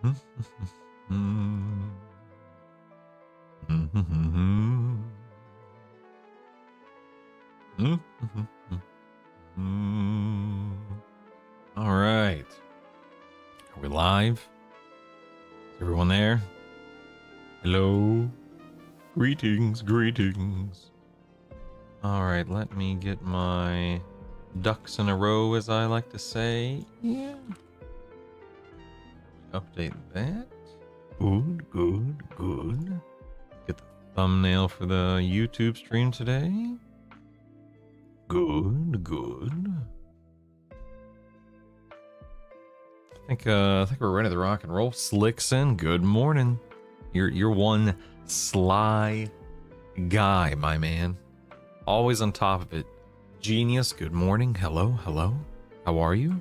All right. Are we live? Is everyone there? Hello. Greetings, greetings. All right, let me get my ducks in a row, as I like to say. Yeah. Update that. Good, good, good. Get the thumbnail for the YouTube stream today. Good, good. I think we're ready to rock and roll. Slickson, good morning. You're one sly guy, my man. Always on top of it. Genius, good morning. Hello, hello. How are you?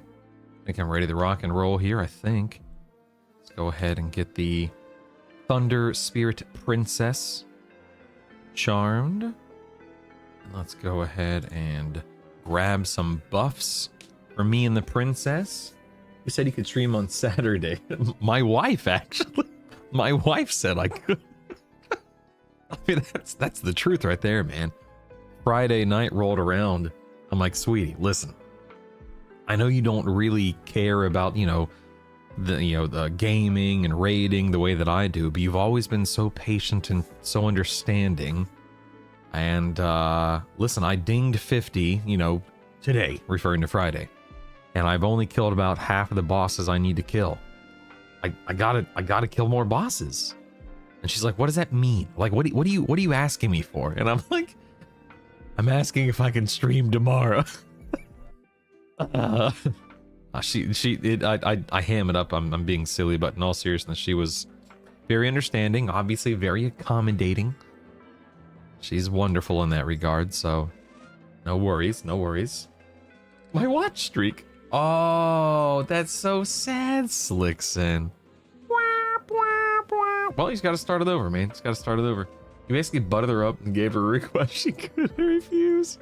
I think I'm ready to rock and roll here, I think. Let's go ahead and get the Thunder Spirit Princess charmed. And let's go ahead and grab some buffs for me and the princess. You said you could stream on Saturday. My wife, actually. My wife said I could. I mean, that's the truth right there, man. Friday night rolled around. I'm like, sweetie, listen. I know you don't really care about, the gaming and raiding the way that I do, but you've always been so patient and so understanding. And listen, I dinged 50, today, referring to Friday. And I've only killed about half of the bosses I need to kill. I gotta kill more bosses. And she's like, what does that mean? Like, what are you asking me for? And I'm like, I'm asking if I can stream tomorrow. I ham it up. I'm being silly, but in all seriousness, she was very understanding, obviously very accommodating. She's wonderful in that regard, so no worries, no worries. My watch streak. Oh, that's so sad, Slickson. Well, he's got to start it over, man. He's got to start it over. He basically butted her up and gave her a request she couldn't refuse.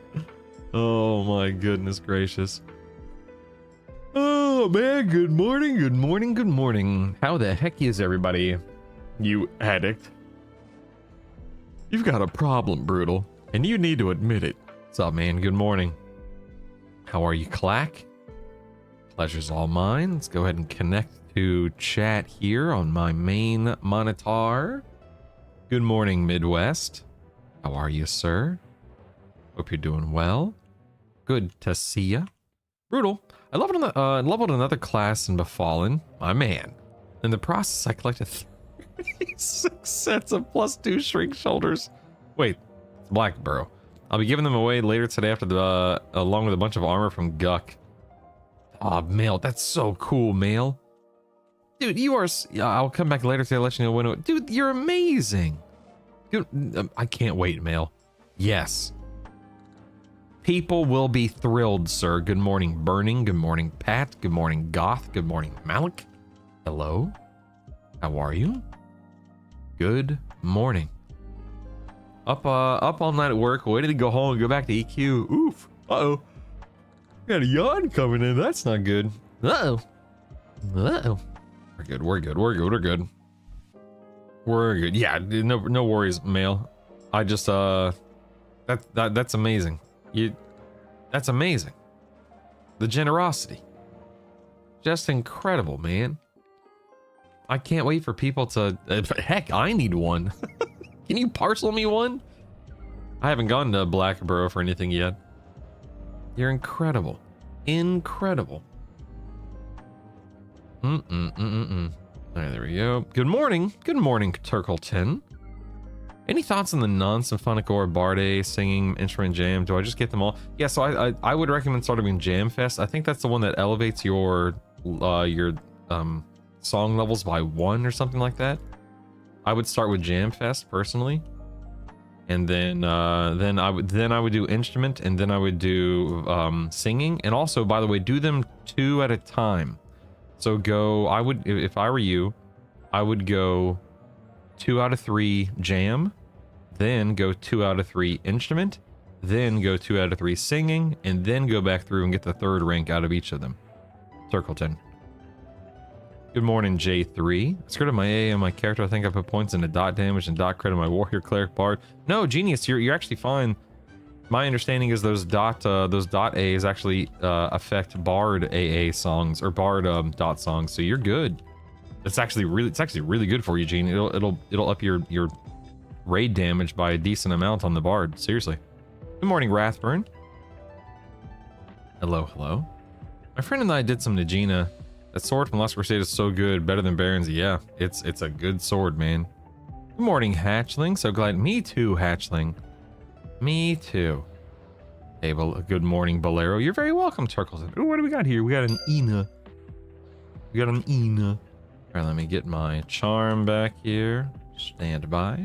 Oh my goodness gracious. Oh man, good morning, good morning, good morning. How the heck is everybody, you addict? You've got a problem, Brutal, and you need to admit it. What's up, man? Good morning. How are you, Clack? Pleasure's all mine. Let's go ahead and connect to chat here on my main monitor. Good morning, Midwest. How are you, sir? Hope you're doing well. Good to see ya. Brutal. I leveled another class in Befallen. My man. In the process, I collected 36 sets of +2 shrink shoulders. Wait, it's Blackborough. I'll be giving them away later today after along with a bunch of armor from Guck. Aw, Mail, that's so cool, Mail. Dude, you are... I'll come back later to let you know when... Dude, you're amazing. Dude, I can't wait, Mail. Yes. People will be thrilled, sir. Good morning, Burning. Good morning, Pat. Good morning, Goth. Good morning, Malik. Hello. How are you? Good morning. Up all night at work. Waiting to go home and go back to EQ. Oof. Uh-oh. Got a yawn coming in. That's not good. Uh-oh. Uh-oh. We're good. We're good. We're good. We're good. We're good. Yeah. No worries, Mail. I just that's amazing. That's amazing. The generosity. Just incredible, man. I can't wait for people to. Heck, I need one. Can you parcel me one? I haven't gone to Blackborough for anything yet. You're incredible. Incredible. Alright, there we go. Good morning. Good morning, Turkleton. Any thoughts on the non-symphonic or barde singing instrument jam? Do I just get them all? Yeah, so I would recommend starting in Jam Fest. I think that's the one that elevates your song levels by 1 or something like that. I would start with Jam Fest personally, and then I would do instrument, and then I would do singing. And also, by the way, do them 2 at a time. So go. I would, if I were you, I would go 2 out of 3 jam, then go 2 out of 3 instrument, then go 2 out of 3 singing, and then go back through and get the 3rd rank out of each of them. Turkleton. Good morning, J3. I screwed up my A and my character. I think I put points into dot damage and dot crit on my warrior cleric bard. No, genius, you're actually fine. My understanding is those dot A's actually affect bard AA songs or bard dot songs, so you're good. It's actually really good for you, Gene. It'll up your raid damage by a decent amount on the bard. Seriously. Good morning, Rathburn. Hello. My friend and I did some Najina. That sword from Last Crusade is so good, better than Baron's. Yeah, it's a good sword, man. Good morning, Hatchling. So glad. Me too, Hatchling. Me too. Hey, well, good morning, Bolero. You're very welcome, Turkleton. Ooh, what do we got here? We got an Ina. All right, let me get my charm back here. Stand by.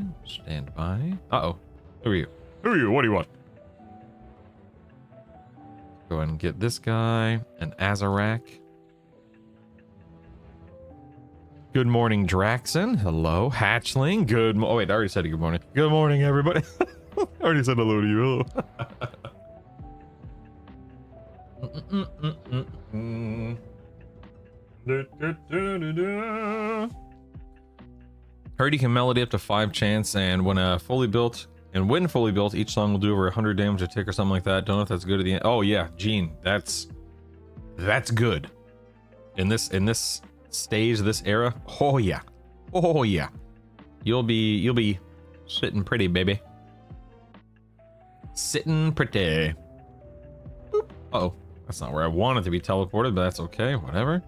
Uh-oh. Who are you? What do you want? Go ahead and get this guy, an Azarak. Good morning, Draxon. Hello, Hatchling. Oh wait, I already said good morning. Good morning, everybody. I already said hello to you. Hello. Heard you can melody up to 5 chants, and when fully built, each song will do over 100 damage a tick or something like that. Don't know if that's good at the end. Oh yeah, Gene, that's good. In this stage, this era. Oh yeah. You'll be sitting pretty, baby. Sitting pretty. Boop. Uh-oh. That's not where I wanted to be teleported, but that's okay. Whatever.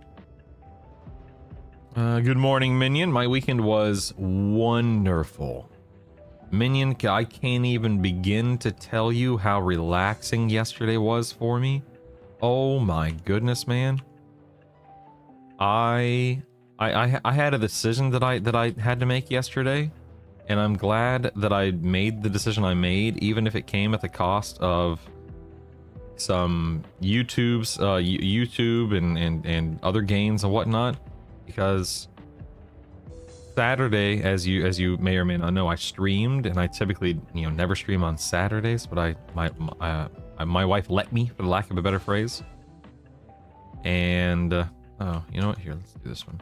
Good morning, Minion. My weekend was wonderful. Minion, I can't even begin to tell you how relaxing yesterday was for me. Oh my goodness, man. I had a decision that I had to make yesterday, and I'm glad that I made the decision I made, even if it came at the cost of some YouTube and other gains and whatnot, because Saturday, as you may or may not know, I streamed, and I typically never stream on Saturdays, but my wife let me, for the lack of a better phrase. And oh, you know what? Here, let's do this one.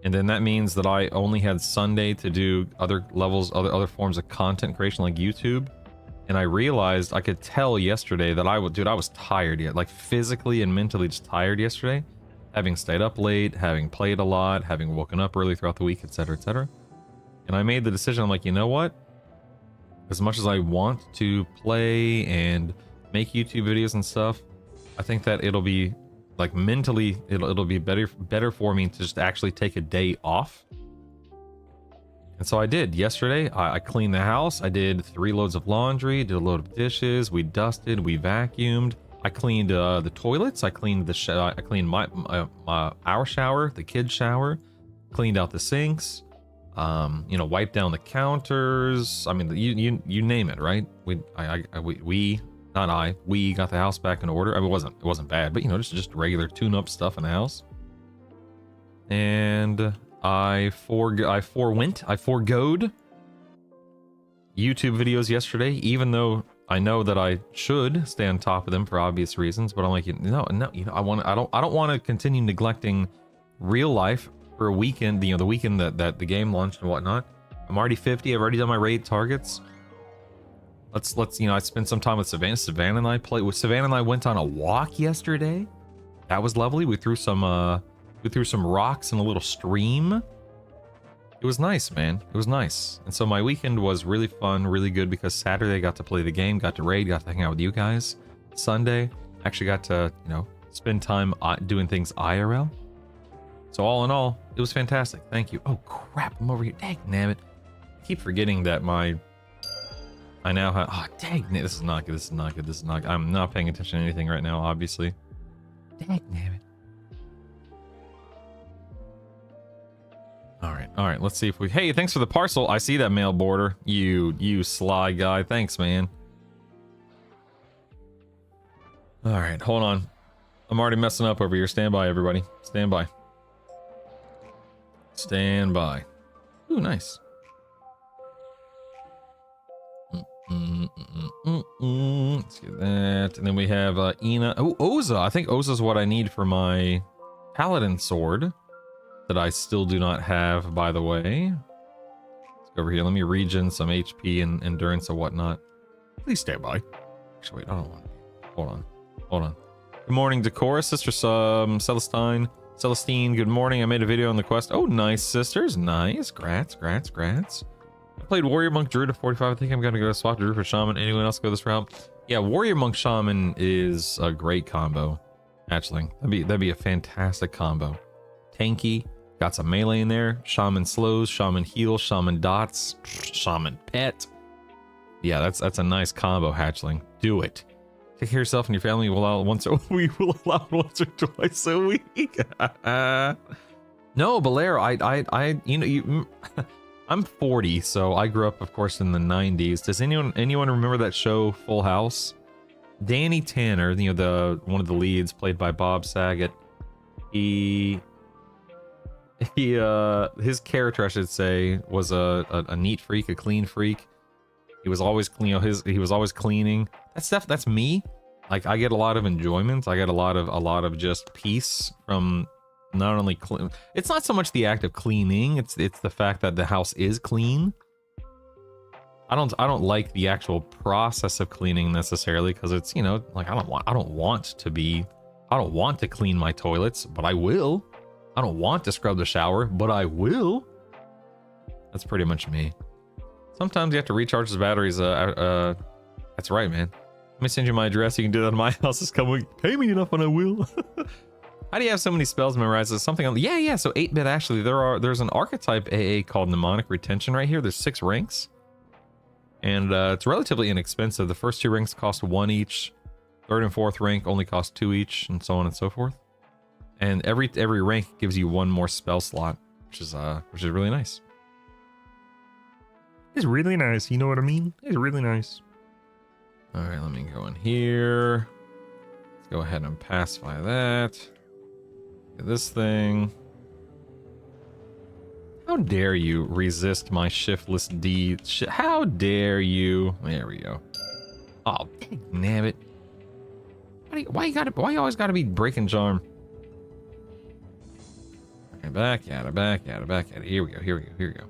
And then that means that I only had Sunday to do other levels, other forms of content creation like YouTube. And I realized, I could tell yesterday that I was tired yet, like physically and mentally just tired yesterday. Having stayed up late, having played a lot, having woken up early throughout the week, etc., etc. And I made the decision, I'm like, you know what? As much as I want to play and make YouTube videos and stuff, I think that it'll be, like, mentally, it'll be better for me to just actually take a day off. And so I did. Yesterday, I cleaned the house. I did 3 loads of laundry, did a load of dishes, we dusted, we vacuumed. I cleaned the toilets. I cleaned I cleaned our shower, the kids' shower, cleaned out the sinks. Wiped down the counters. I mean, you name it, right? We got the house back in order. I mean, it wasn't bad, but just regular tune-up stuff in the house. And I forgoed YouTube videos yesterday, even though I know that I should stay on top of them for obvious reasons, but I'm like, no, I don't want to continue neglecting real life for a weekend, the weekend that the game launched and whatnot. I'm already 50. I've already done my raid targets. Let's I spent some time with Savannah. Savannah and I went on a walk yesterday. That was lovely. We threw some rocks in a little stream. It was nice, man. It was nice. And so my weekend was really fun, really good, because Saturday I got to play the game, got to raid, got to hang out with you guys. Sunday, actually got to, spend time doing things IRL. So all in all, it was fantastic. Thank you. Oh crap, I'm over here. Dang nabbit. I keep forgetting that I now have, oh dang, this is not good. I'm not paying attention to anything right now, obviously. Dang nabbit. All right, let's see if we... Hey, thanks for the parcel. I see that mail border. You sly guy. Thanks, man. All right, hold on. I'm already messing up over here. Stand by, everybody. Stand by. Stand by. Ooh, nice. Let's get that. And then we have Ina. Oh, Oza. I think Oza's what I need for my Paladin sword. that I still do not have, by the way. Let's go over here. Let me regen some HP and endurance and whatnot. Please stay by. Actually, wait, I don't want to. Hold on. Good morning, Decora, Sister Celestine. Good morning. I made a video on the quest. Oh, nice, sisters. Nice. Grats. I played Warrior Monk Druid at 45. I think I'm gonna go swap Druid for Shaman. Anyone else go this route? Yeah, Warrior Monk Shaman is a great combo. Hatchling. That'd be a fantastic combo. Tanky, got some melee in there. Shaman slows, Shaman heals, Shaman dots, Shaman pet. Yeah, that's a nice combo, Hatchling. Do it. Take care of yourself and your family. We will allow once or twice a week. No, Belair, I'm 40, so I grew up, of course, in the 90s. Does anyone remember that show Full House? Danny Tanner, one of the leads, played by Bob Saget. His character, I should say, was a neat freak, a clean freak. He was always clean. He was always cleaning. That's me. Like, I get a lot of enjoyment. I get a lot of just peace from not only clean. It's not so much the act of cleaning. It's the fact that the house is clean. I don't like the actual process of cleaning necessarily, because it's, like, I don't want to clean my toilets, but I will. I don't want to scrub the shower, but I will. That's pretty much me. Sometimes you have to recharge his batteries. That's right, man. Let me send you my address. You can do that in my house this coming week. Pay me enough and I will. How do you have so many spells memorized? Is something on? Yeah. So 8-bit actually. There's an archetype AA called Mnemonic Retention right here. There's 6 ranks, and it's relatively inexpensive. The first 2 ranks cost 1 each. 3rd and 4th rank only cost 2 each, and so on and so forth. And every rank gives you 1 more spell slot, which is really nice. It's really nice, you know what I mean? It's really nice. All right, let me go in here. Let's go ahead and pacify that. Get this thing. How dare you resist my shiftless D? How dare you? There we go. Oh, damn it. Why you always gotta be breaking charm? Okay, back at it. Here we go.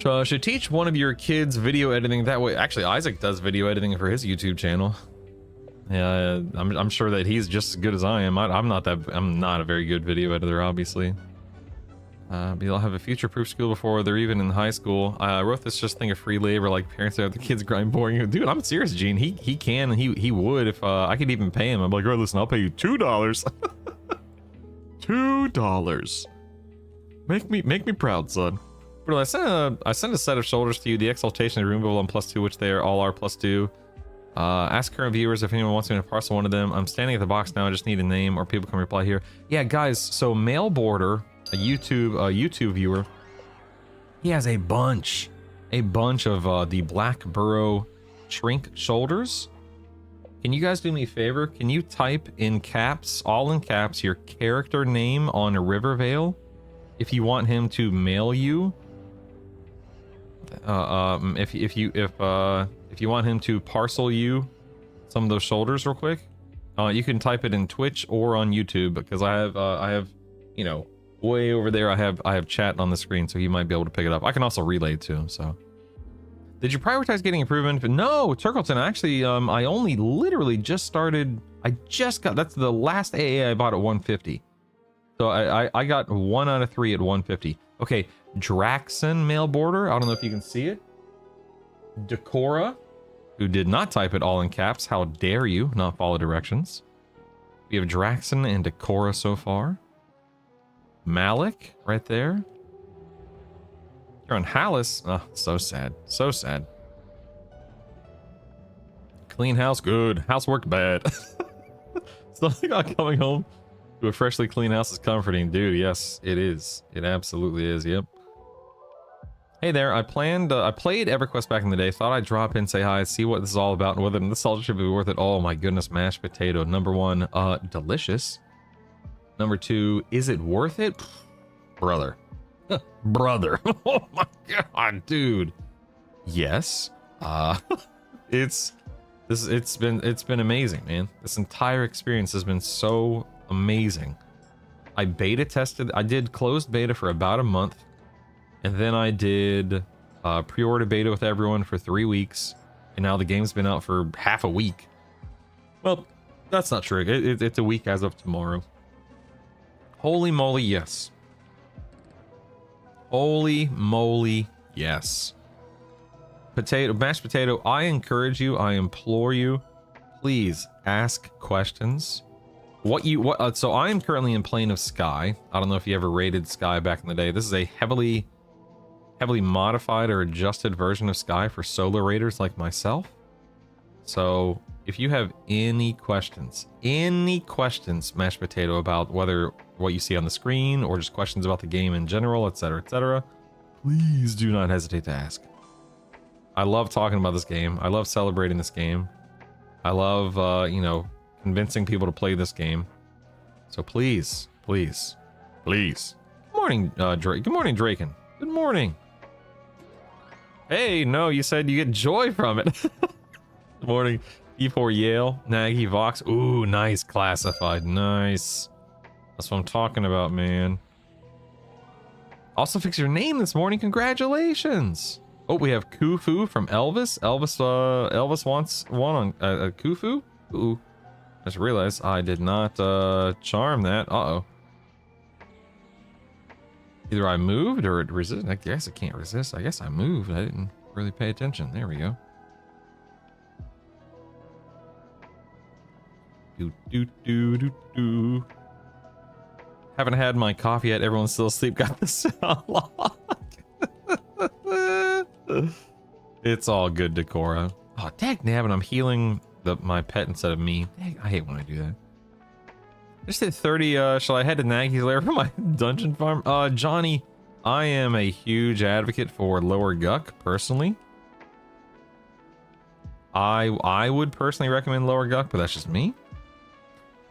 So I should teach one of your kids video editing that way. Actually, Isaac does video editing for his YouTube channel. Yeah, I'm sure that he's just as good as I am. I'm not a very good video editor, obviously. But you'll have a future-proof school before they're even in high school. I wrote this just think of free labor, like parents that have the kids grind boring. Dude, I'm serious, Gene. He can and he would if I could even pay him. I'm like, all right, listen, I'll pay you $2. $2. Make me proud, son. I sent a set of shoulders to you. The exaltation is removable on +2, which they all are +2. Ask current viewers if anyone wants me to parcel one of them. I'm standing at the box now. I just need a name, or people can reply here. Yeah, guys. So Mail Border, a YouTube viewer, he has a bunch of the Black Burrow shrink shoulders. Can you guys do me a favor? Can you type in caps, all in caps, your character name on a Rivervale if you want him to mail you? If you want him to parcel you some of those shoulders real quick, you can type it in Twitch or on YouTube, because I have way over there I have chat on the screen, so he might be able to pick it up. I can also relay too. So did you prioritize getting improvement? No, Turkleton, actually, I only literally just started. That's the last AA I bought at 150. So I got 1 out of 3 at 150. Okay, Draxon Mail Border. I don't know if you can see it. Decora, who did not type it all in caps. How dare you not follow directions? We have Draxon and Decora so far. Malik, right there. You're on Hallis. Oh, so sad. So sad. Clean house, good. Housework, bad. Something about coming home to a freshly clean house is comforting. Dude, yes, it is. It absolutely is, yep. Hey there, I played EverQuest back in the day. Thought I'd drop in, say hi, see what this is all about, and whether this all should be worth it. Oh my goodness, mashed potato. Number 1, delicious. Number 2, is it worth it? Brother. Brother. Oh my god, dude. Yes. It's been amazing, man. This entire experience has been so amazing. I beta tested. I did closed beta for about a month, and then I did pre-order beta with everyone for 3 weeks, and now the game's been out for half a week. Well, that's not true. It's a week as of tomorrow. Holy moly, yes. Holy moly, yes. Mashed potato, I encourage you, I implore you, please ask questions. So I am currently in Plane of Sky. I don't know if you ever raided Sky back in the day. This is a heavily modified or adjusted version of Sky for solo raiders like myself. So if you have any questions, Mashed Potato, about whether what you see on the screen or just questions about the game in general, etc., please do not hesitate to ask. I love talking about this game. I love celebrating this game. I love, you know, convincing people to play this game. So please. Good morning, Drake. Good morning, Draken. Good morning. Hey, no, you said you get joy from it. Good morning. E4 Yale, Nagy, Vox. Ooh, nice classified. Nice. That's what I'm talking about, man. Also fix your name this morning. Congratulations. Oh, we have Kufu from Elvis. Elvis wants one on Kufu. Ooh. I just realized I did not charm that. Uh-oh. Either I moved or it resisted. I guess I can't resist. I guess I moved. I didn't really pay attention. There we go. Do. Haven't had my coffee yet. Everyone's still asleep. Got this locked. It's all good, Decora. Oh, dagnabbit, I'm healing my pet instead of me. Dang, I hate when I do that. Just hit 30. Shall I head to Nagy's lair for my dungeon farm? Johnny, I am a huge advocate for Lower Guck, personally. I would personally recommend Lower Guck, but that's just me.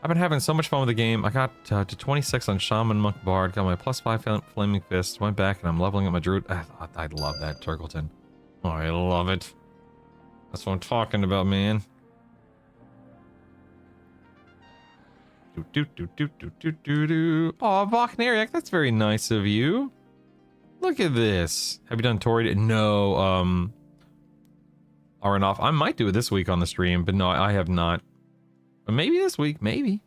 I've been having so much fun with the game. I got to 26 on Shaman Monk Bard, got my +5 Flaming Fist, went back and I'm leveling up my Druid. I love that, Turkleton. Oh, I love it. That's what I'm talking about, man. Oh, Voknariak, that's very nice of you. Look at this. Have you done Tori? No, Arnoff. I might do it this week on the stream, but no, I have not. But maybe this week, maybe.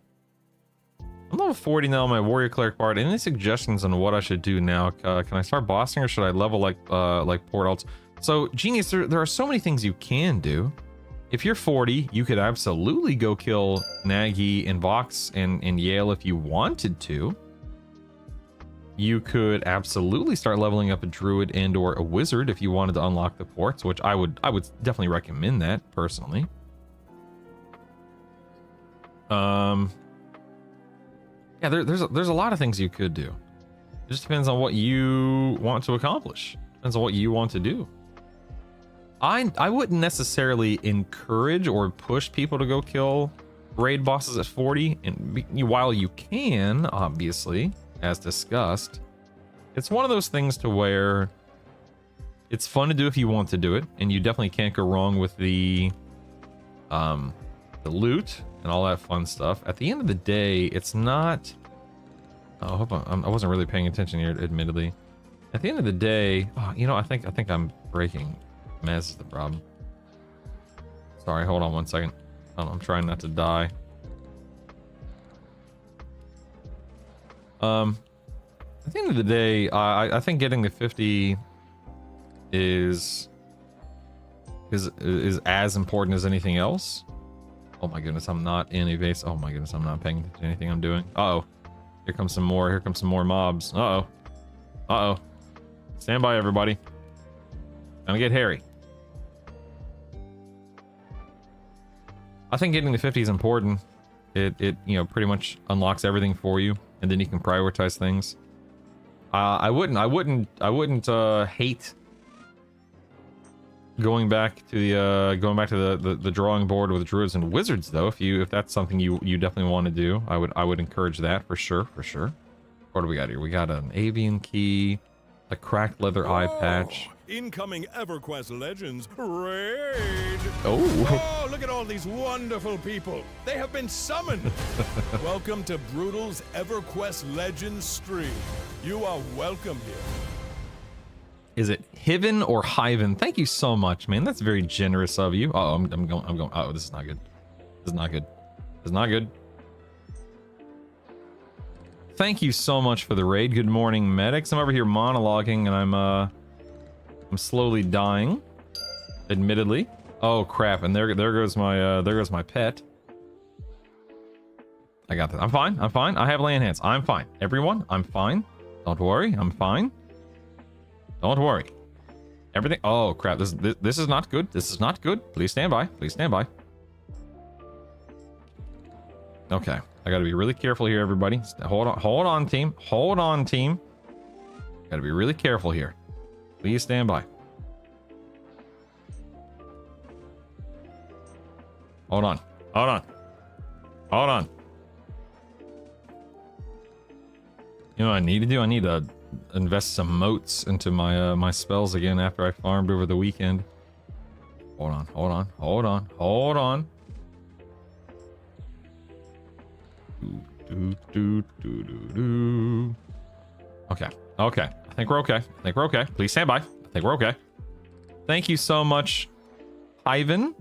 I'm level 40 now on my Warrior Cleric Bard. Any suggestions on what I should do now? Can I start bossing or should I level like Port Alts? So, Genius, there are so many things you can do. If you're 40, you could absolutely go kill Nagy and Vox and Yale if you wanted to. You could absolutely start leveling up a Druid and or a Wizard if you wanted to unlock the ports, which I would definitely recommend that, personally. Yeah, there's a lot of things you could do. It just depends on what you want to accomplish. Depends on what you want to do. I wouldn't necessarily encourage or push people to go kill raid bosses at 40, and while you can, obviously, as discussed, it's one of those things to where it's fun to do if you want to do it, and you definitely can't go wrong with the loot and all that fun stuff. At the end of the day, it's not... Oh, I hope I wasn't really paying attention here, admittedly. At the end of the day, oh, you know, I think I'm breaking. Mez is the problem. Sorry, hold on one second. I'm trying not to die. At the end of the day, I think getting the 50 is as important as anything else. Oh my goodness, I'm not in a base. Oh my goodness, I'm not paying attention to anything I'm doing. Uh-oh. Here comes some more. Here comes some more mobs. Uh-oh. Uh-oh. Stand by, everybody. Gonna get hairy. I think getting the 50 is important. It you know, pretty much unlocks everything for you, and then you can prioritize things. I wouldn't hate going back to the drawing board with Druids and Wizards, though. If that's something you definitely want to do, I would encourage that for sure. What do we got here? We got an avian key, a cracked leather eye patch. Incoming EverQuest Legends raid! Oh, Oh, look at all these wonderful people. They have been summoned. Welcome to Brutal's EverQuest Legends stream. You are welcome here. is it Hiven or Hyven? Thank you so much, man. That's very generous of you. Oh, I'm going. Oh, this is not good. This is not good. This is not good. Thank you so much for the raid. Good morning, medics. I'm over here monologuing, and I'm slowly dying. Admittedly. Oh crap! And there goes my pet. I got this. I'm fine. I'm fine. I have land hands. I'm fine. Everyone, I'm fine. Don't worry. I'm fine. Don't worry. Everything. Oh crap! This is not good. This is not good. Please stand by. Please stand by. Okay. I gotta be really careful here, everybody. Hold on, team. Hold on, team. Gotta be really careful here. Please stand by. Hold on. Hold on. Hold on. You know what I need to do? I need to invest some moats into my my spells again after I farmed over the weekend. Hold on. Hold on. Hold on. Hold on. Okay. Okay. I think we're okay. I think we're okay. Please stand by. I think we're okay. Thank you so much, Ivan.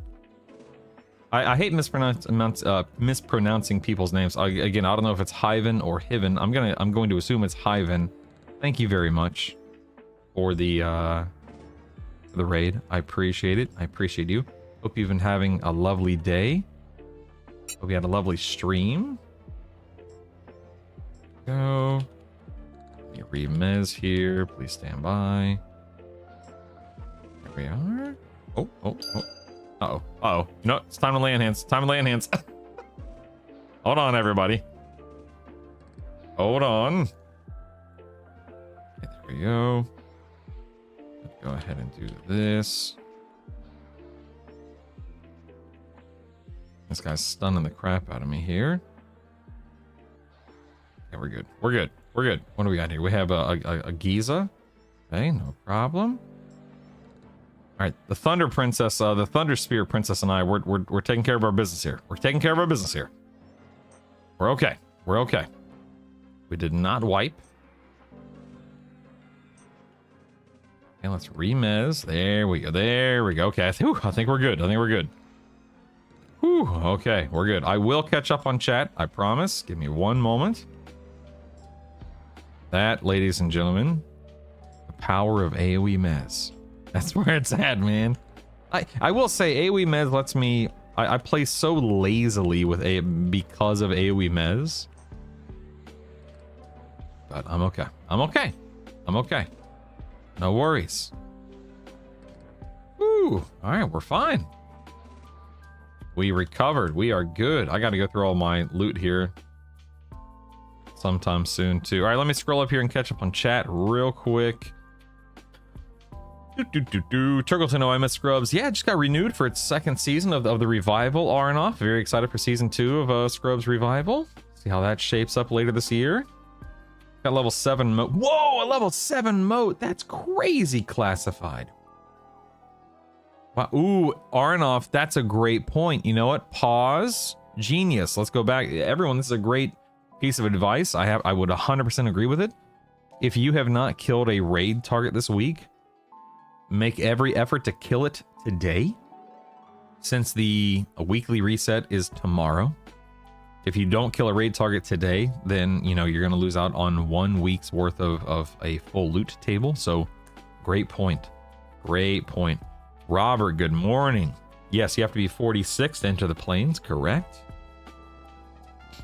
I hate mispronouncing people's names. Again, I don't know if it's Hyven or Hiven. I'm going to assume it's Hyven. Thank you very much for the raid. I appreciate it. I appreciate you. Hope you've been having a lovely day. Hope you had a lovely stream. Go. Let me remez here. Please stand by. There we are. Oh. Uh-oh. Uh-oh. No, it's time to lay in hands. Time to lay in hands. Hold on, everybody. Hold on. Okay, there we go. Let's go ahead and do this. This guy's stunning the crap out of me here. Yeah, we're good. We're good. We're good. What do we got here? We have a Giza. Okay, no problem. All right, the Thunder Princess, the Thunder Spear Princess and I, we're taking care of our business here. We're taking care of our business here. We're okay. We're okay. We did not wipe. Okay, let's remez. There we go. There we go. Okay, I think we're good. I think we're good. Whew, okay, we're good. I will catch up on chat, I promise. Give me one moment. That, ladies and gentlemen, the power of AoE Mez. That's where it's at, man. I will say AoE Mez lets me... I play so lazily with because of AoE Mez. But I'm okay. I'm okay. I'm okay. No worries. Woo! Alright, we're fine. We recovered. We are good. I gotta go through all my loot here sometime soon, too. Alright, let me scroll up here and catch up on chat real quick. Turkleton OMS Scrubs. Yeah, it just got renewed for its second season of the Revival Arnoff. Very excited for season 2 of Scrubs Revival. See how that shapes up later this year. Got level 7 moat. Whoa, a level 7 moat. That's crazy classified. Wow. Ooh, Arnoff, that's a great point. You know what? Pause. Genius. Let's go back. Everyone, this is a great piece of advice. I would 100% agree with it. If you have not killed a raid target this week, make every effort to kill it today, since the weekly reset is tomorrow. If you don't kill a raid target today, then, you know, you're going to lose out on 1 week's worth of a full loot table. So, great point. Great point. Robert, good morning. Yes, you have to be 46 to enter the plains, correct?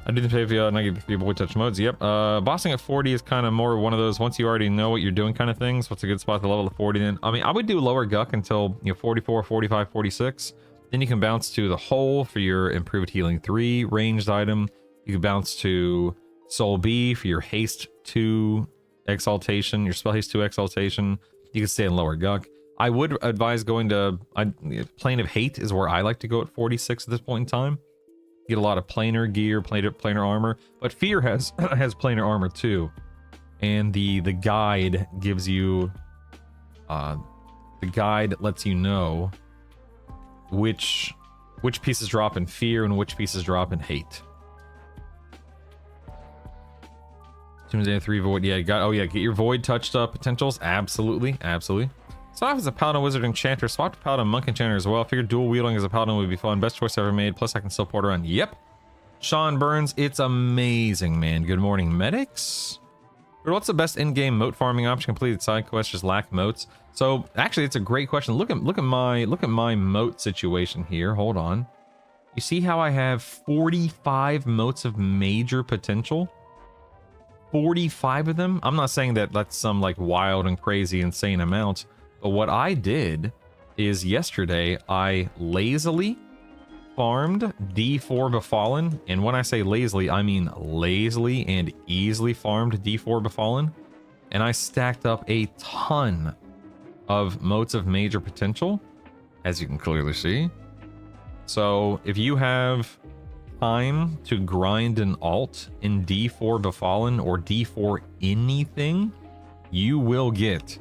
I do the pay via negative people with touch modes. Yep. Bossing at 40 is kind of more one of those once you already know what you're doing kind of things. What's a good spot to level to 40 then? I mean, I would do lower Guck until, you know, 44, 45, 46. Then you can bounce to the Hole for your improved healing 3 ranged item. You can bounce to Soul B for your haste 2 exaltation, your spell haste 2 exaltation. You can stay in lower Guck. I would advise going to Plane of Hate is where I like to go at 46 at this point in time. Get a lot of planar gear, planar armor, but Fear has planar armor too, and the guide gives you The guide lets you know which pieces drop in fear and which pieces drop in hate. Doomsday 3 void. Yeah, get your void touched up potentials. Absolutely. Swap as a paladin, wizard, enchanter. Swap to paladin, monk, enchanter as well. Figured dual wielding as a paladin would be fun. Best choice ever made. Plus I can still port around. Yep. Sean Burns, it's amazing, man. Good morning, medics. What's the best in-game moat farming option? Completed side quests just lack moats. So actually, it's a great question. Look at my moat situation here. Hold on. You see how I have 45 moats of major potential? 45 of them. I'm not saying that that's some like wild and crazy insane amount, but what I did is yesterday I lazily farmed D4 Befallen, and when I say lazily, I mean lazily and easily farmed D4 Befallen, and I stacked up a ton of moats of major potential, as you can clearly see. So if you have time to grind an alt in D4 Befallen or D4 anything, you will get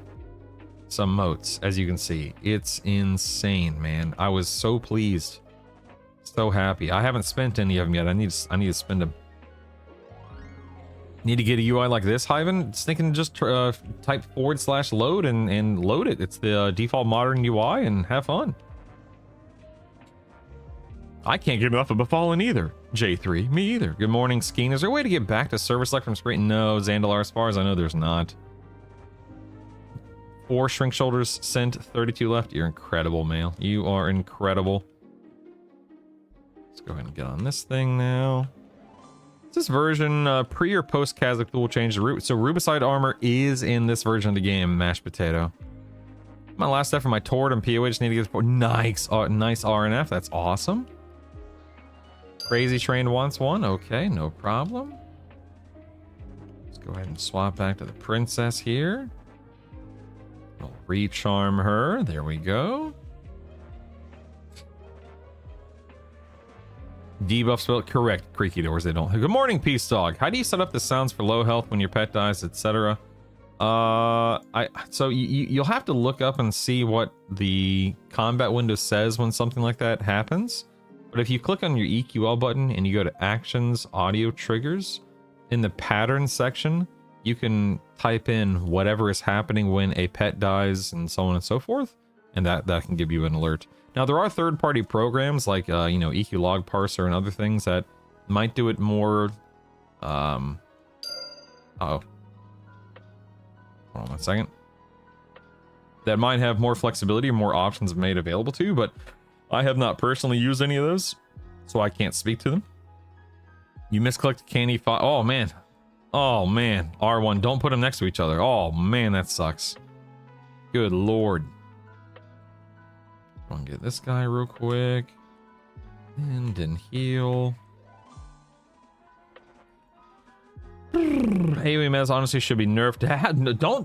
some moats. As you can see, it's insane, man. I was so pleased, so happy. I haven't spent any of them yet. I need to spend them. Need to get a UI like this, Hyven. Just thinking, just type /load and load it. It's the default modern UI, and have fun. I can't get enough of Befallen either. J3, me either. Good morning, Skeen. Is there a way to get back to server select from screen? No, Zandalar, as far as I know, there's not. 4 shrink shoulders sent, 32 left. You're incredible, Mail. You are incredible. Let's go ahead and get on this thing now. Is this version pre or post Kazakh dual change? So Rubicide armor is in this version of the game, mashed potato. My last step for my Tord and POA, just need to get this. Nice RNF. That's awesome. Crazy Train wants one. Okay, no problem. Let's go ahead and swap back to the princess here. We'll recharm her. There we go. Debuff spell correct. Creaky doors, they don't. Good morning, Peace Dog. How do you set up the sounds for low health when your pet dies, etc.? So you'll have to look up and see what the combat window says when something like that happens. But if you click on your EQL button and you go to Actions, Audio Triggers, in the Pattern section, you can type in whatever is happening when a pet dies and so on and so forth, and that can give you an alert. Now, there are third-party programs like, EQ Log Parser and other things that might do it more, Hold on 1 second. That might have more flexibility, more options made available to you, but I have not personally used any of those, so I can't speak to them. You misclicked Candy 5. Oh, man. Oh, man. R1. Don't put them next to each other. Oh, man, that sucks. Good lord. Go and get this guy real quick. And then heal. AOMS honestly should be nerfed.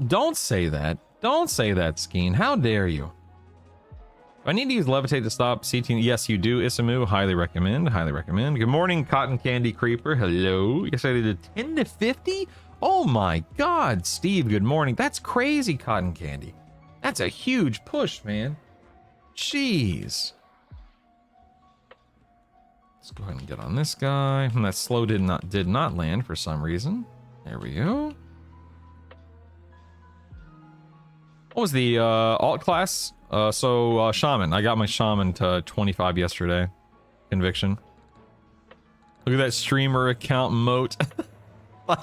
Don't say that. Don't say that, Skeen. How dare you? I need to use Levitate to stop CT. Yes, you do, Isamu. Highly recommend. Highly recommend. Good morning, Cotton Candy Creeper. Hello. Yes, I did 10 to 50? Oh my god, Steve, good morning. That's crazy, Cotton Candy. That's a huge push, man. Jeez. Let's go ahead and get on this guy. That slow did not land for some reason. There we go. What was the alt class? Shaman. I got my Shaman to 25 yesterday. Conviction. Look at that streamer account moat.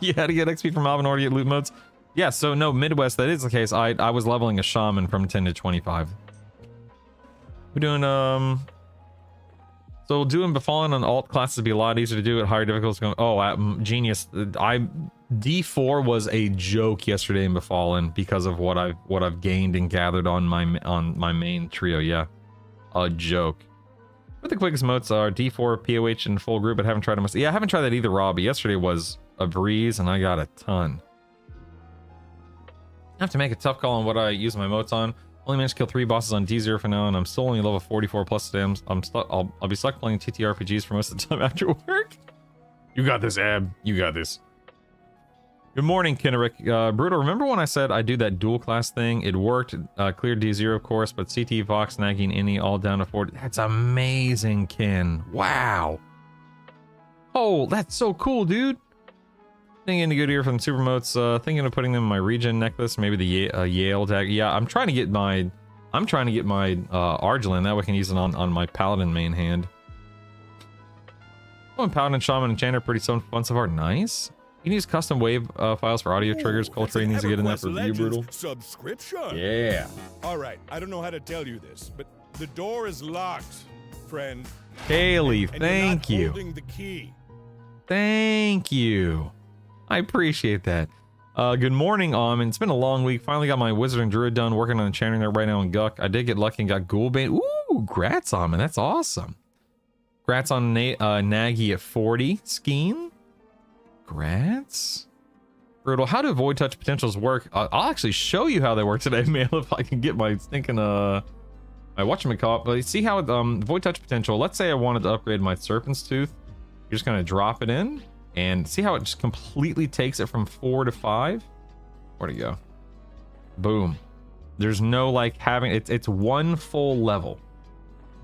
You had to get XP from Mob in order to get loot modes. Yeah, so no, Midwest, that is the case. I was leveling a Shaman from 10 to 25. We're doing, so doing Befallen on alt classes would be a lot easier to do at higher difficulties. Oh, genius. D4 was a joke yesterday in Befallen because of what I've gained and gathered on my main trio. Yeah, a joke. But the quickest motes are D4, POH, and full group. But haven't tried them. Yeah, I haven't tried that either, Rob. But yesterday was a breeze, and I got a ton. I have to make a tough call on what I use my motes on. Only managed to kill 3 bosses on D0 for now, and I'm still only level 44 plus today. I'll be stuck playing TTRPGs for most of the time after work. You got this, Ab. You got this. Good morning, Kenrick. Brutal, remember when I said I do that dual class thing? It worked. Cleared D0, of course, but CT, Vox, nagging, any, all down to 40. That's amazing, Ken. Wow. Oh, that's so cool, dude. Thinking any good here from Supermotes. Thinking of putting them in my regen necklace. Maybe the Yale tag. Yeah, I'm trying to get my Argelin. That way I can use it on my Paladin main hand. Oh, and Paladin, Shaman, Enchanter, pretty fun so far. Nice. You can use custom wave files for audio triggers. Coltrane needs to get in that for review, Brutal. Subscription. Yeah. All right, I don't know how to tell you this, but the door is locked, friend. Kaylee, And thank you're you. not holding the key. Thank you. I appreciate that. Good morning, It's been a long week. Finally got my Wizard and Druid done. Working on enchanting there right now in Guck. I did get lucky and got Ghoulbane. Ooh, grats, Almond. That's awesome. Grats on Nagy at 40. Skeen. Grats. Brutal. How do Void Touch potentials work? I'll actually show you how they work today, man, if I can get my stinking, my whatchamacallit. But see how it, Void Touch potential, let's say I wanted to upgrade my Serpent's Tooth. You're just gonna drop it in, and see how it just completely takes it from 4 to 5? Where'd it go? Boom. There's no, like, having, it's one full level.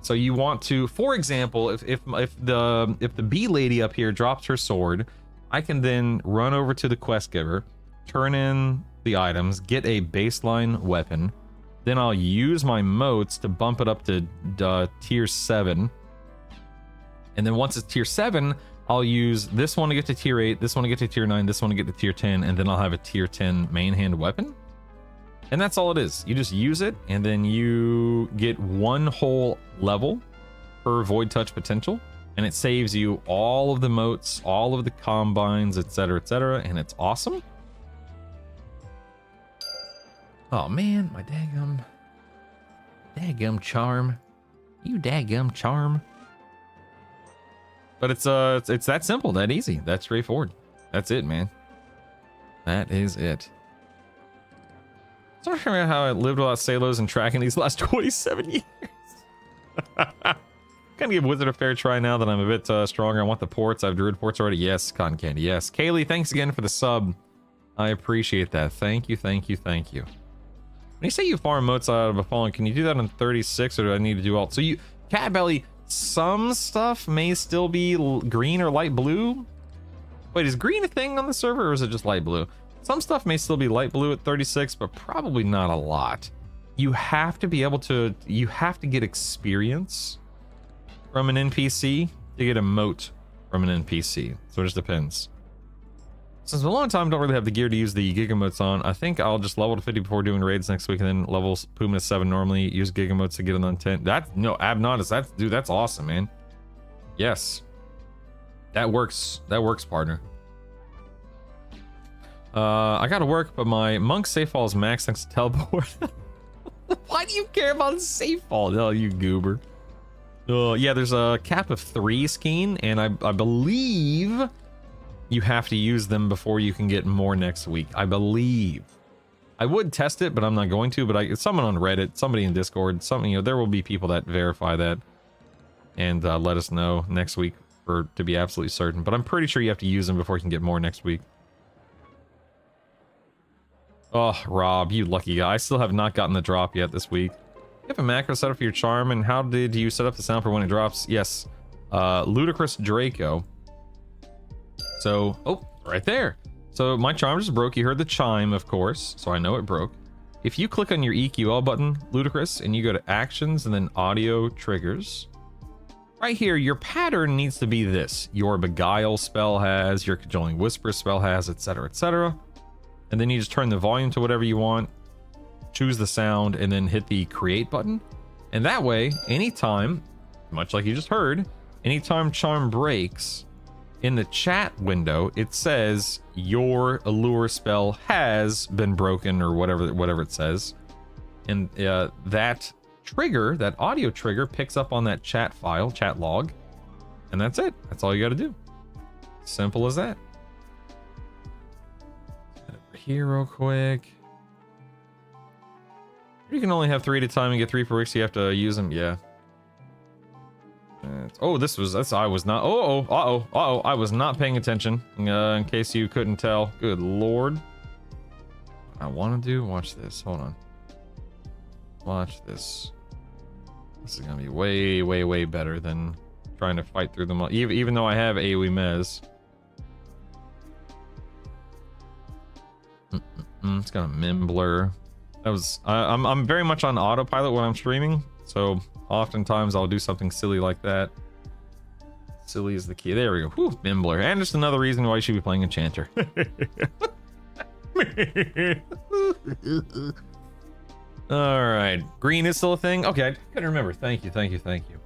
So you want to, for example, if the bee lady up here drops her sword, I can then run over to the quest giver, turn in the items, get a baseline weapon, then I'll use my motes to bump it up to tier 7. And then once it's tier 7, I'll use this one to get to tier 8, this one to get to tier 9, this one to get to tier 10, and then I'll have a tier 10 main hand weapon. And that's all it is. You just use it, and then you get one whole level per Void Touch potential. And it saves you all of the motes, all of the combines, etc., and it's awesome. Oh man, my daggum charm. You daggum charm. But it's that simple, that easy, that straightforward. That's it, man. That is it. Sorry about how I lived without Salos and tracking these last 27 years. Gonna give Wizard a fair try now that I'm a bit stronger. I want the ports. I have Druid ports already. Yes, Cotton Candy. Yes. Kaylee, thanks again for the sub. I appreciate that. Thank you, thank you, thank you. When you say you farm motes out of a fallen, can you do that on 36 or do I need to do alt? So you, Cat Belly, some stuff may still be green or light blue. Wait, is green a thing on the server or is it just light blue? Some stuff may still be light blue at 36, but probably not a lot. You have to be able to, you have to get experience from an NPC to get a mote from an NPC. So it just depends. Since a long time don't really have the gear to use the Gigamotes on, I think I'll just level to 50 before doing raids next week and then levels Puma to 7 normally, use Gigamotes to get it on 10. That's, no, Abnautis, that's, dude, that's awesome, man. Yes. That works, partner. I gotta work, but my Monk safe fall is max thanks to teleport. Why do you care about safe fall? Oh, you goober. Yeah, there's a cap of 3, Skeen, and I believe you have to use them before you can get more next week. I believe. I would test it, but I'm not going to. But someone on Reddit, somebody in Discord, something, you know, there will be people that verify that and let us know next week to be absolutely certain. But I'm pretty sure you have to use them before you can get more next week. Oh, Rob, you lucky guy. I still have not gotten the drop yet this week. You have a macro set up for your charm, and how did you set up the sound for when it drops? Yes, Ludicrous Draco. So, oh, right there. So my charm just broke. You heard the chime, of course, so I know it broke. If you click on your EQL button, Ludicrous, and you go to Actions and then Audio Triggers, right here, your pattern needs to be this. Your Beguile spell has, your Cajoling Whisper spell has, etc., etc. And then you just turn the volume to whatever you want, choose the sound, and then hit the create button. And that way, anytime, much like you just heard, anytime charm breaks, in the chat window, it says your allure spell has been broken or whatever it says. And that trigger, that audio trigger, picks up on that chat file, chat log. And that's it. That's all you got to do. Simple as that. Over here real quick. You can only have 3 at a time and get 3 per week, so you have to use them. Yeah. Oh, I was not. I was not paying attention. In case you couldn't tell. Good lord. I want to do. Watch this. Hold on. Watch this. This is gonna be way, way, way better than trying to fight through them all. Even though I have AoE Mez. It's got a Mimbler. That was. I'm very much on autopilot when I'm streaming, so oftentimes I'll do something silly like that. Silly is the key. There we go. Whew, Mimbler. And just another reason why you should be playing Enchanter. Alright. Green is still a thing? Okay, I couldn't remember. Thank you, thank you, thank you.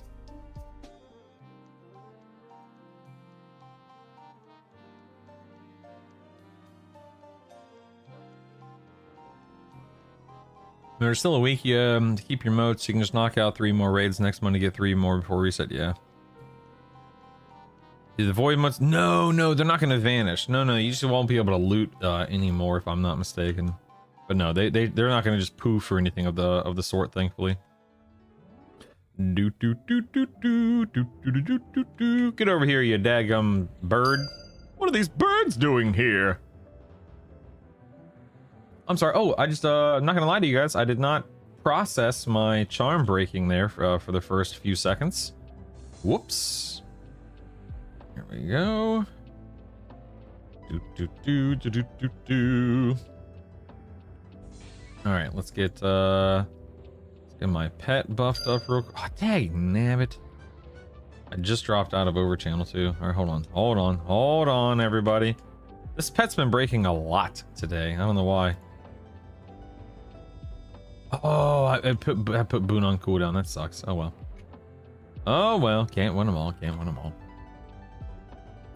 There's still a week to keep your moats. You can just knock out 3 more raids next month to get 3 more before reset. Yeah. The void moats? No, they're not going to vanish. No, you just won't be able to loot anymore if I'm not mistaken. But no, they're not going to just poof or anything of the sort, thankfully. Get over here, you daggum bird. What are these birds doing here? I'm sorry. Oh, I'm not gonna lie to you guys. I did not process my charm breaking there for the first few seconds. Whoops. Here we go. All right, let's get my pet buffed up real quick. Oh, dang nabbit. I just dropped out of Overchannel too. All right, hold on, everybody. This pet's been breaking a lot today. I don't know why. Oh, I put Boone on cooldown. That sucks. Oh well. Can't win them all.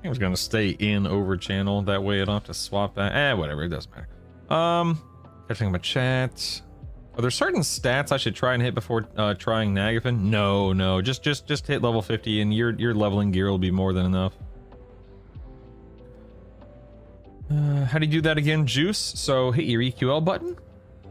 I was gonna stay in Overchannel. That way I don't have to swap that. Whatever. It doesn't matter. Catching my chat. Are there certain stats I should try and hit before trying Nagafin? No. Just hit level 50 and your leveling gear will be more than enough. How do you do that again, Juice? So hit your EQL button.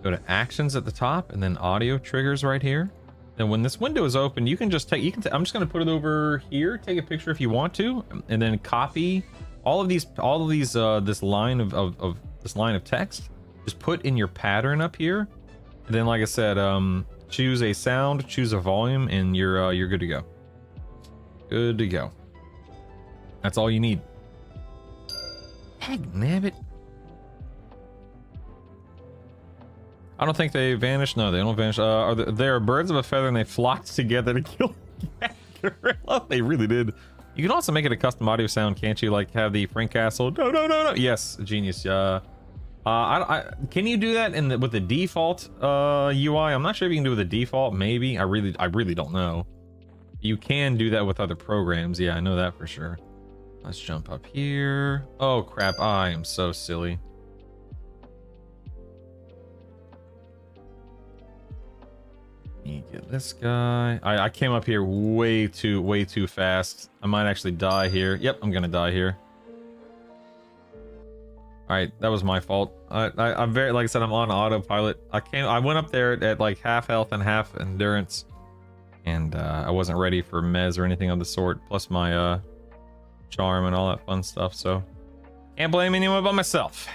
Go to actions at the top and then audio triggers right here. And when this window is open, you can just take, I'm just going to put it over here, take a picture if you want to, and then copy all of these, this line of text, just put in your pattern up here. And then, like I said, choose a sound, choose a volume, and you're good to go. Good to go. That's all you need. Heck, nabbit. I don't think they vanish. No, they don't vanish. They are birds of a feather and they flocked together to kill a gorilla. They really did. You can also make it a custom audio sound, can't you? Like have the Frank Castle. No. Yes, genius. Can you do that with the default UI? I'm not sure if you can do it with the default. Maybe. I really don't know. You can do that with other programs. Yeah, I know that for sure. Let's jump up here. Oh crap! I am so silly. Get this guy. I came up here way too fast. I might actually die here. Yep, I'm gonna die here. All right, that was my fault. I'm very, like I said, I'm on autopilot. I went up there at like half health and half endurance, and I wasn't ready for mez or anything of the sort. Plus my charm and all that fun stuff. So can't blame anyone but myself.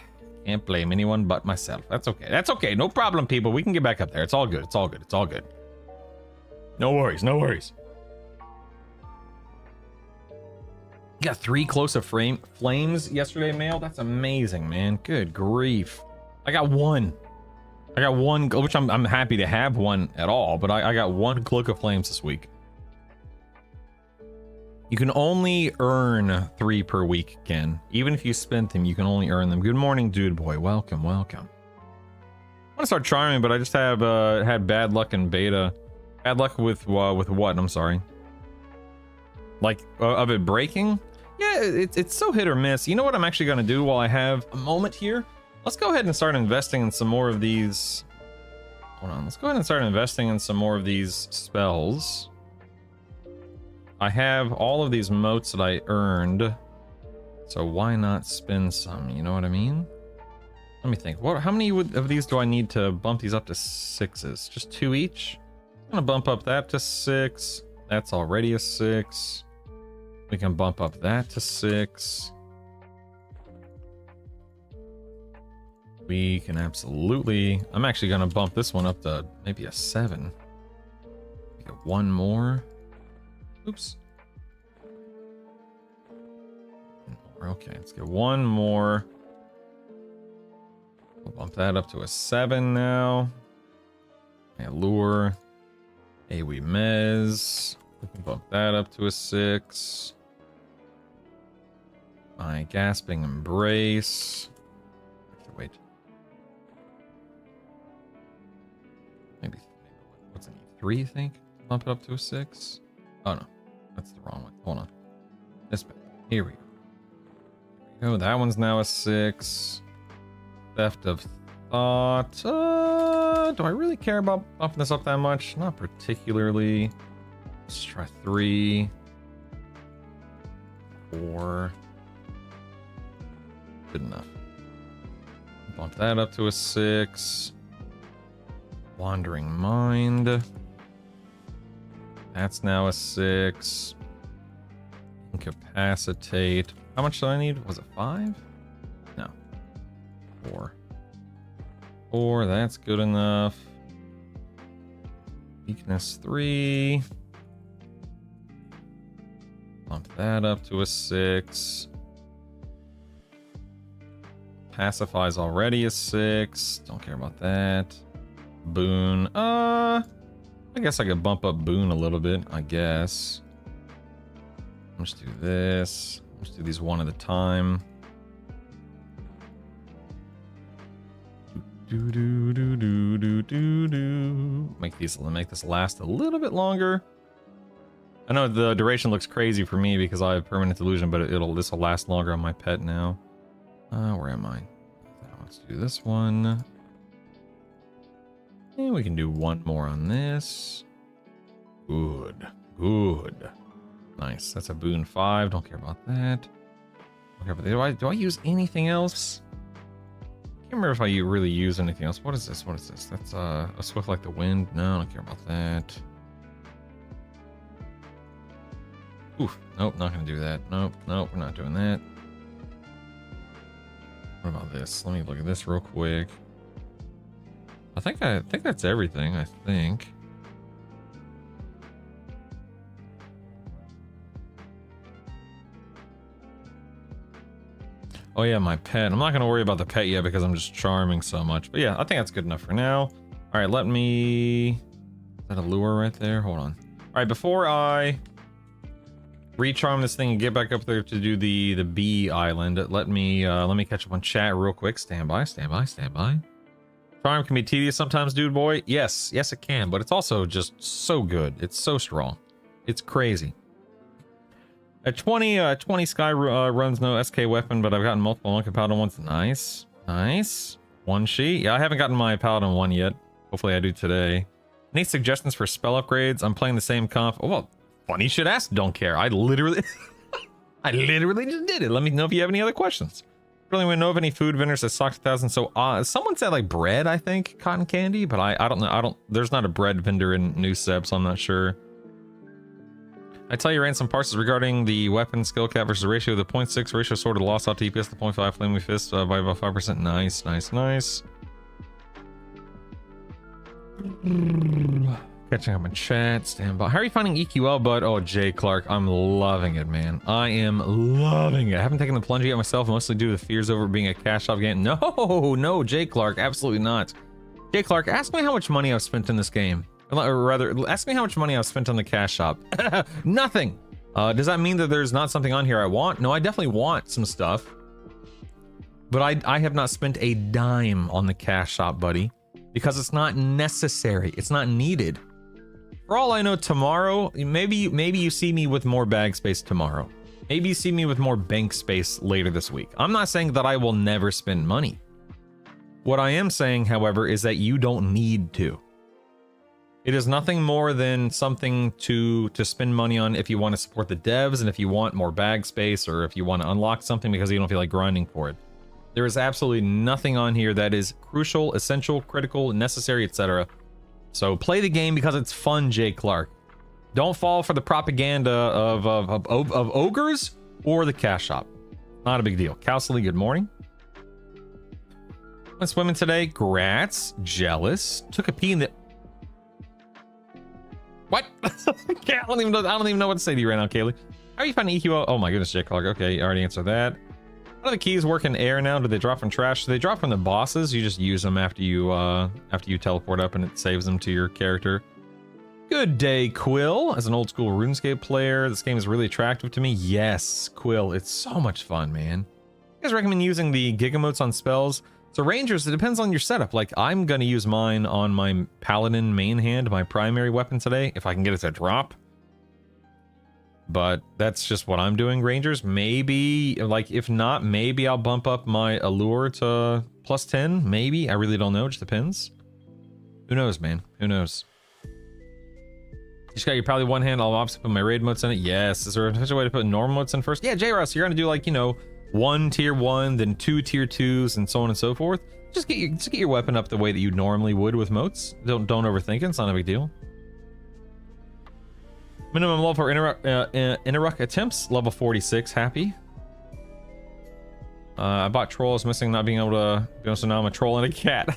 Can't blame anyone but myself. That's okay. That's okay. No problem, people. We can get back up there. It's all good. It's all good. It's all good. No worries. No worries. You got 3 close of flames yesterday, Mail. That's amazing, man. Good grief. I got one, which I'm happy to have one at all, but I got 1 cloak of flames this week. You can only earn 3 per week, Ken. Even if you spent them, you can only earn them. Good morning, dude boy. Welcome. I want to start charming, but I just have had bad luck in beta. Bad luck with what? I'm sorry. Like of it breaking? Yeah, it's so hit or miss. You know what I'm actually going to do while I have a moment here? Let's go ahead and start investing in some more of these. Hold on. Let's go ahead and start investing in some more of these spells. I have all of these motes that I earned, so why not spend some? You know what I mean? Let me think. How many of these do I need to bump these up to 6s? Just 2 each? I'm gonna bump up that to 6. That's already a 6. We can bump up that to 6. We can absolutely... I'm actually going to bump this one up to maybe a 7. Get one more. Oops. Okay, let's get one more. We'll bump that up to a 7 now. Allure. Awi Mez. We can bump that up to a 6. My Gasping Embrace. Wait. Maybe what's an E3, you think? Bump it up to a 6? Oh no, that's the wrong one. Hold on. This bit. Here we go. Here we go. That one's now a 6. Theft of Thought. Do I really care about bumping this up that much? Not particularly. Let's try 3. 4. Good enough. Bump that up to a 6. Wandering Mind. That's now a 6. Incapacitate. How much do I need? Was it 5? No. 4. 4, that's good enough. Weakness 3. Bump that up to a 6. Pacify's already a 6. Don't care about that. Boon. I guess I could bump up Boon a little bit, I guess. Let's do this. Let's do these one at a time. Do do do do do do do. Make this last a little bit longer. I know the duration looks crazy for me because I have permanent illusion, but this will last longer on my pet now. Where am I? Let's do this one. And we can do one more on this. Good. Good. Nice. That's a Boon 5. Don't care about that. Okay, but do I use anything else? I can't remember if I really use anything else. What is this? What is this? That's a Swift Like the Wind. No, I don't care about that. Oof. Nope, not gonna do that. Nope, nope, we're not doing that. What about this? Let me look at this real quick. I think that's everything, I think. Oh yeah, my pet. I'm not gonna worry about the pet yet because I'm just charming so much. But yeah, I think that's good enough for now. All right, let me... Is that a lure right there? Hold on. All right, before I recharm this thing and get back up there to do the bee island, let me catch up on chat real quick. Stand by, stand by, stand by. Charm can be tedious sometimes, dude boy. Yes, yes it can, but it's also just so good. It's so strong. It's crazy. At 20 Sky runs no SK weapon, but I've gotten multiple Monkey Paladin ones. Nice. Nice. One sheet. Yeah, I haven't gotten my Paladin one yet. Hopefully I do today. Any suggestions for spell upgrades? I'm playing the same comp. Oh, well, funny you should ask. Don't care. I literally just did it. Let me know if you have any other questions. Really want to know of any food vendors that stocked 1,000. So someone said like bread, I think, cotton candy, but I don't know. There's not a bread vendor in New Seb, so I'm not sure. I tell you, ran some parses regarding the weapon skill cap versus the ratio of the 0.6 ratio sword of the lost out to EPS, the 0.5 flaming fist by about 5%. Nice, nice, nice. Catching up in chat, stand by. How are you finding EQL, bud? Oh, Jay Clark, I'm loving it, man. I am loving it. I haven't taken the plunge yet myself, mostly due to the fears over being a cash shop game. No, Jay Clark, absolutely not. Jay Clark, ask me how much money I've spent in this game. Or rather, ask me how much money I've spent on the cash shop. Nothing. Does that mean that there's not something on here I want? No, I definitely want some stuff. But I have not spent a dime on the cash shop, buddy. Because it's not necessary. It's not needed. For all I know, tomorrow, maybe you see me with more bag space tomorrow. Maybe you see me with more bank space later this week. I'm not saying that I will never spend money. What I am saying, however, is that you don't need to. It is nothing more than something to spend money on if you want to support the devs and if you want more bag space or if you want to unlock something because you don't feel like grinding for it. There is absolutely nothing on here that is crucial, essential, critical, necessary, etc. So play the game because it's fun, Jay Clark. Don't fall for the propaganda of ogres or the cash shop. Not a big deal. Cowsley, good morning. Went swimming today. Grats. Jealous. Took a pee in the... What? I don't even know what to say to you right now, Kaylee. How are you finding EQL? Oh my goodness, Jake Clark. Okay, you already answered that. How do the keys work in air now? Do they drop from trash? Do they drop from the bosses? You just use them after you teleport up and it saves them to your character. Good day, Quill. As an old school RuneScape player, this game is really attractive to me. Yes, Quill. It's so much fun, man. You guys recommend using the Gigamotes on spells? So Rangers, it depends on your setup. Like, I'm going to use mine on my Paladin main hand, my primary weapon today, if I can get it to drop. But that's just what I'm doing, Rangers. Maybe, like, if not, maybe I'll bump up my Allure to plus 10. Maybe. I really don't know. It just depends. Who knows, man? Who knows? You just got your probably one hand. I'll obviously put my raid modes in it. Yes. Is there an official way to put normal modes in first? Yeah, J-Ross, you're going to do, like, you know, 1 tier 1, then 2 tier 2s, and so on and so forth. Just get your weapon up the way that you normally would with motes. Don't overthink it. It's not a big deal. Minimum level for Interrupt attempts, level 46. Happy. I bought trolls, missing not being able to. So now I'm a troll and a cat.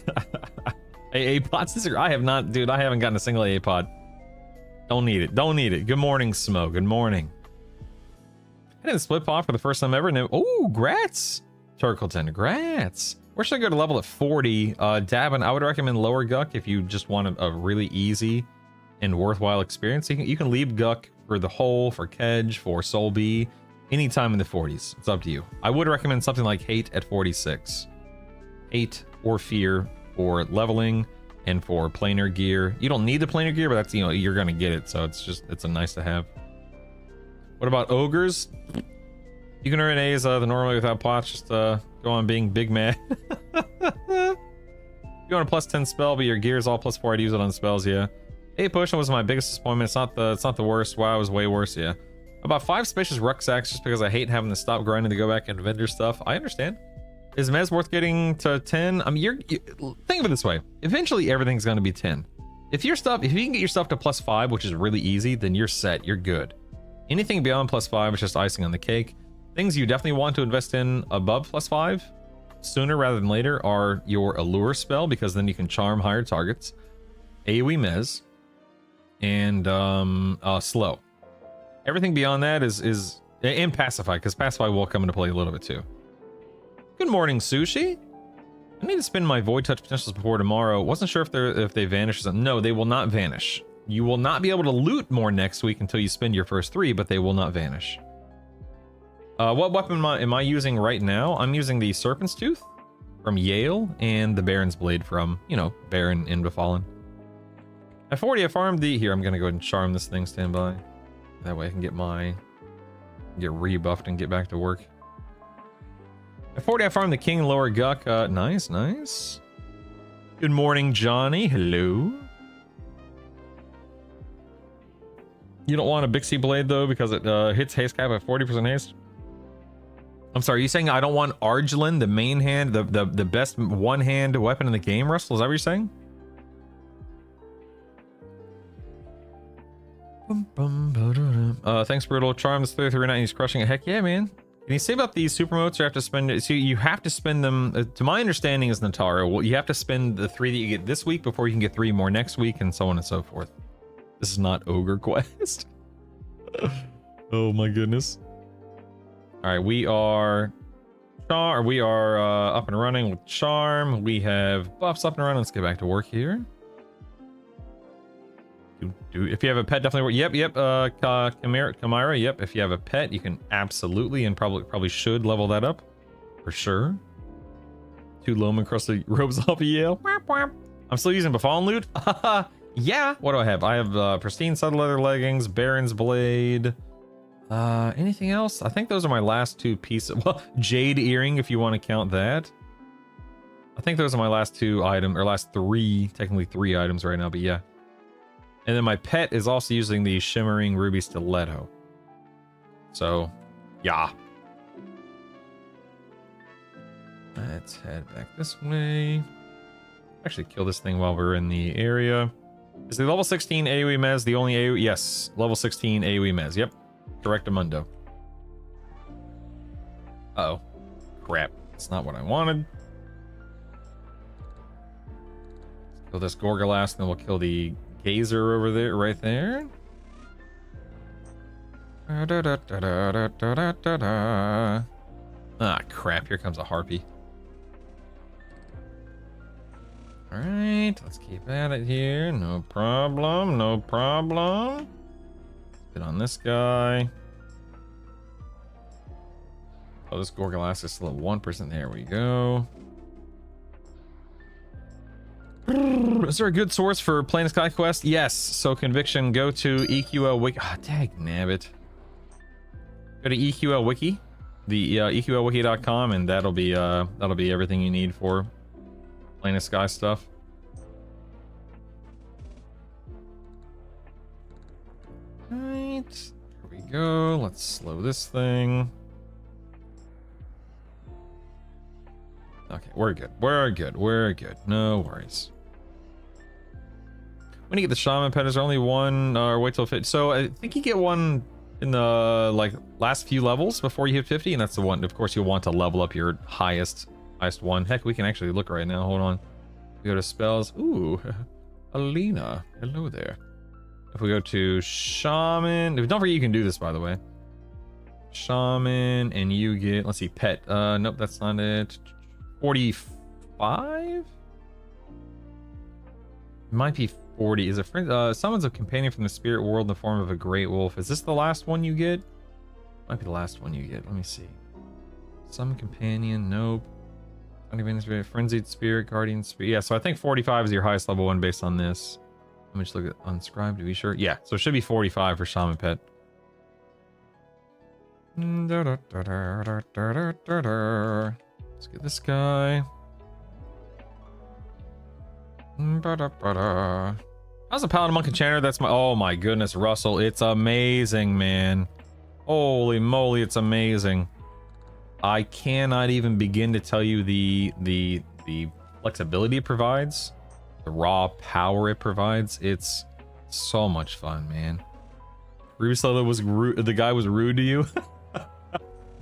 AA pods. I have not, dude. I haven't gotten a single AA pod. Don't need it. Don't need it. Good morning, Smo. Good morning. I didn't split pod for the first time ever. No. Oh, grats. Turkleton, grats. Where should I go to level at 40? Davin, I would recommend Lower Guck if you just want a really easy and worthwhile experience. You can leave Guck for the Hole, for Kedge, for Soul B, anytime in the 40s. It's up to you. I would recommend something like Hate at 46. Hate or Fear for leveling and for planar gear. You don't need the planar gear, but that's, you know, you're gonna get it, so it's a nice to have. What about ogres? You can earn A's the normal way without pots. Just go on being big mad. You want a plus 10 spell, but your gear is all plus 4. I'd use it on spells, yeah. A potion was my biggest disappointment. It's not the worst. Wow, it was way worse, yeah. About 5 spacious rucksacks just because I hate having to stop grinding to go back and vendor stuff. I understand. Is Mez worth getting to 10? I mean, think of it this way. Eventually, everything's going to be 10. If you can get your stuff to plus 5, which is really easy, then you're set. You're good. Anything beyond plus 5 is just icing on the cake. Things you definitely want to invest in above plus 5, sooner rather than later, are your Allure spell, because then you can charm higher targets, AoE Mez, and Slow. Everything beyond that is and Pacify, because Pacify will come into play a little bit too. Good morning, Sushi. I need to spend my Void Touch potentials before tomorrow. Wasn't sure if they vanish or something. No, they will not vanish. You will not be able to loot more next week until you spend your first 3, but they will not vanish. What weapon am I using right now? I'm using the Serpent's Tooth from Yale and the Baron's Blade from, you know, Baron in Befallen. At 40, I farmed the... Here, I'm going to go ahead and charm this thing, stand by. That way I can get rebuffed and get back to work. At 40, I farmed the King Lower Guck. Nice, nice. Good morning, Johnny. Hello. You don't want a Bixie Blade, though, because it hits haste cap at 40% haste? I'm sorry, are you saying I don't want Argelin, the main hand, the best one-hand weapon in the game, Russell? Is that what you're saying? Thanks, Brutal. Charm is 33.9. He's crushing it. Heck yeah, man. Can you save up these super motes or have to spend it? So you have to spend them. To my understanding is Natara. Well, you have to spend the 3 that you get this week before you can get 3 more next week, and so on and so forth. This is not Ogre Quest. Oh my goodness. All right, we are up and running with Charm. We have buffs up and running. Let's get back to work here. If you have a pet, definitely work. Yep. Chimera. Yep. If you have a pet, you can absolutely and probably should level that up for sure. 2 Loam across the robes off of Yale. I'm still using Befallen loot. Yeah. What do I have? I have pristine subtle leather leggings, Baron's Blade. Anything else? I think those are my last 2 pieces. Well, Jade earring, if you want to count that. I think those are my last 2 items, or last 3, technically 3 items right now, but yeah. And then my pet is also using the Shimmering Ruby Stiletto. So, yeah. Let's head back this way. Actually, kill this thing while we're in the area. Is the level 16 AoE Mez the only AoE? Yes, level 16 AoE Mez. Yep. Correctamundo. Uh-oh. Crap. That's not what I wanted. Let's kill this Gorgolass, and then we'll kill the Gazer over there, right there. Ah, crap. Here comes a Harpy. Alright, let's keep at it here. No problem, no problem. Get on this guy. Oh, this Gorgolass is still at 1%. There we go. Is there a good source for playing Sky Quest? Yes. So Conviction, go to EQL Wiki. Ah, dag nabbit. Go to EQL Wiki, the EQLWiki.com, and that'll be everything you need for playing Sky stuff. Right, here we go. Let's slow this thing. Okay, we're good. We're good. We're good. No worries. When you get the Shaman Pet, is there only one, or wait till fit? So I think you get one in the like last few levels before you hit 50, and that's the one. Of course, you'll want to level up your highest one. Heck, we can actually look right now. Hold on. We go to spells. Ooh, Alina. Hello there. If we go to Shaman, don't forget you can do this, by the way. Shaman, and you get, let's see, pet. Nope, that's not it. 45? It might be 40. Is a friend? Summons a companion from the spirit world in the form of a great wolf. Is this the last one you get? Might be the last one you get. Let me see. Some companion. Nope. Not even spirit. Frenzied spirit. Guardian spirit. Yeah. So I think 45 is your highest level one based on this. Let me just look at unscribed to be sure. Yeah. So it should be 45 for Shaman Pet. Let's get this guy. How's a Paladin Monk Enchanter? That's my, oh my goodness, Russell, it's amazing, man. Holy moly, it's amazing. I cannot even begin to tell you the flexibility it provides, the raw power it provides. It's so much fun, man. Rubislella was rude, the guy was rude to you.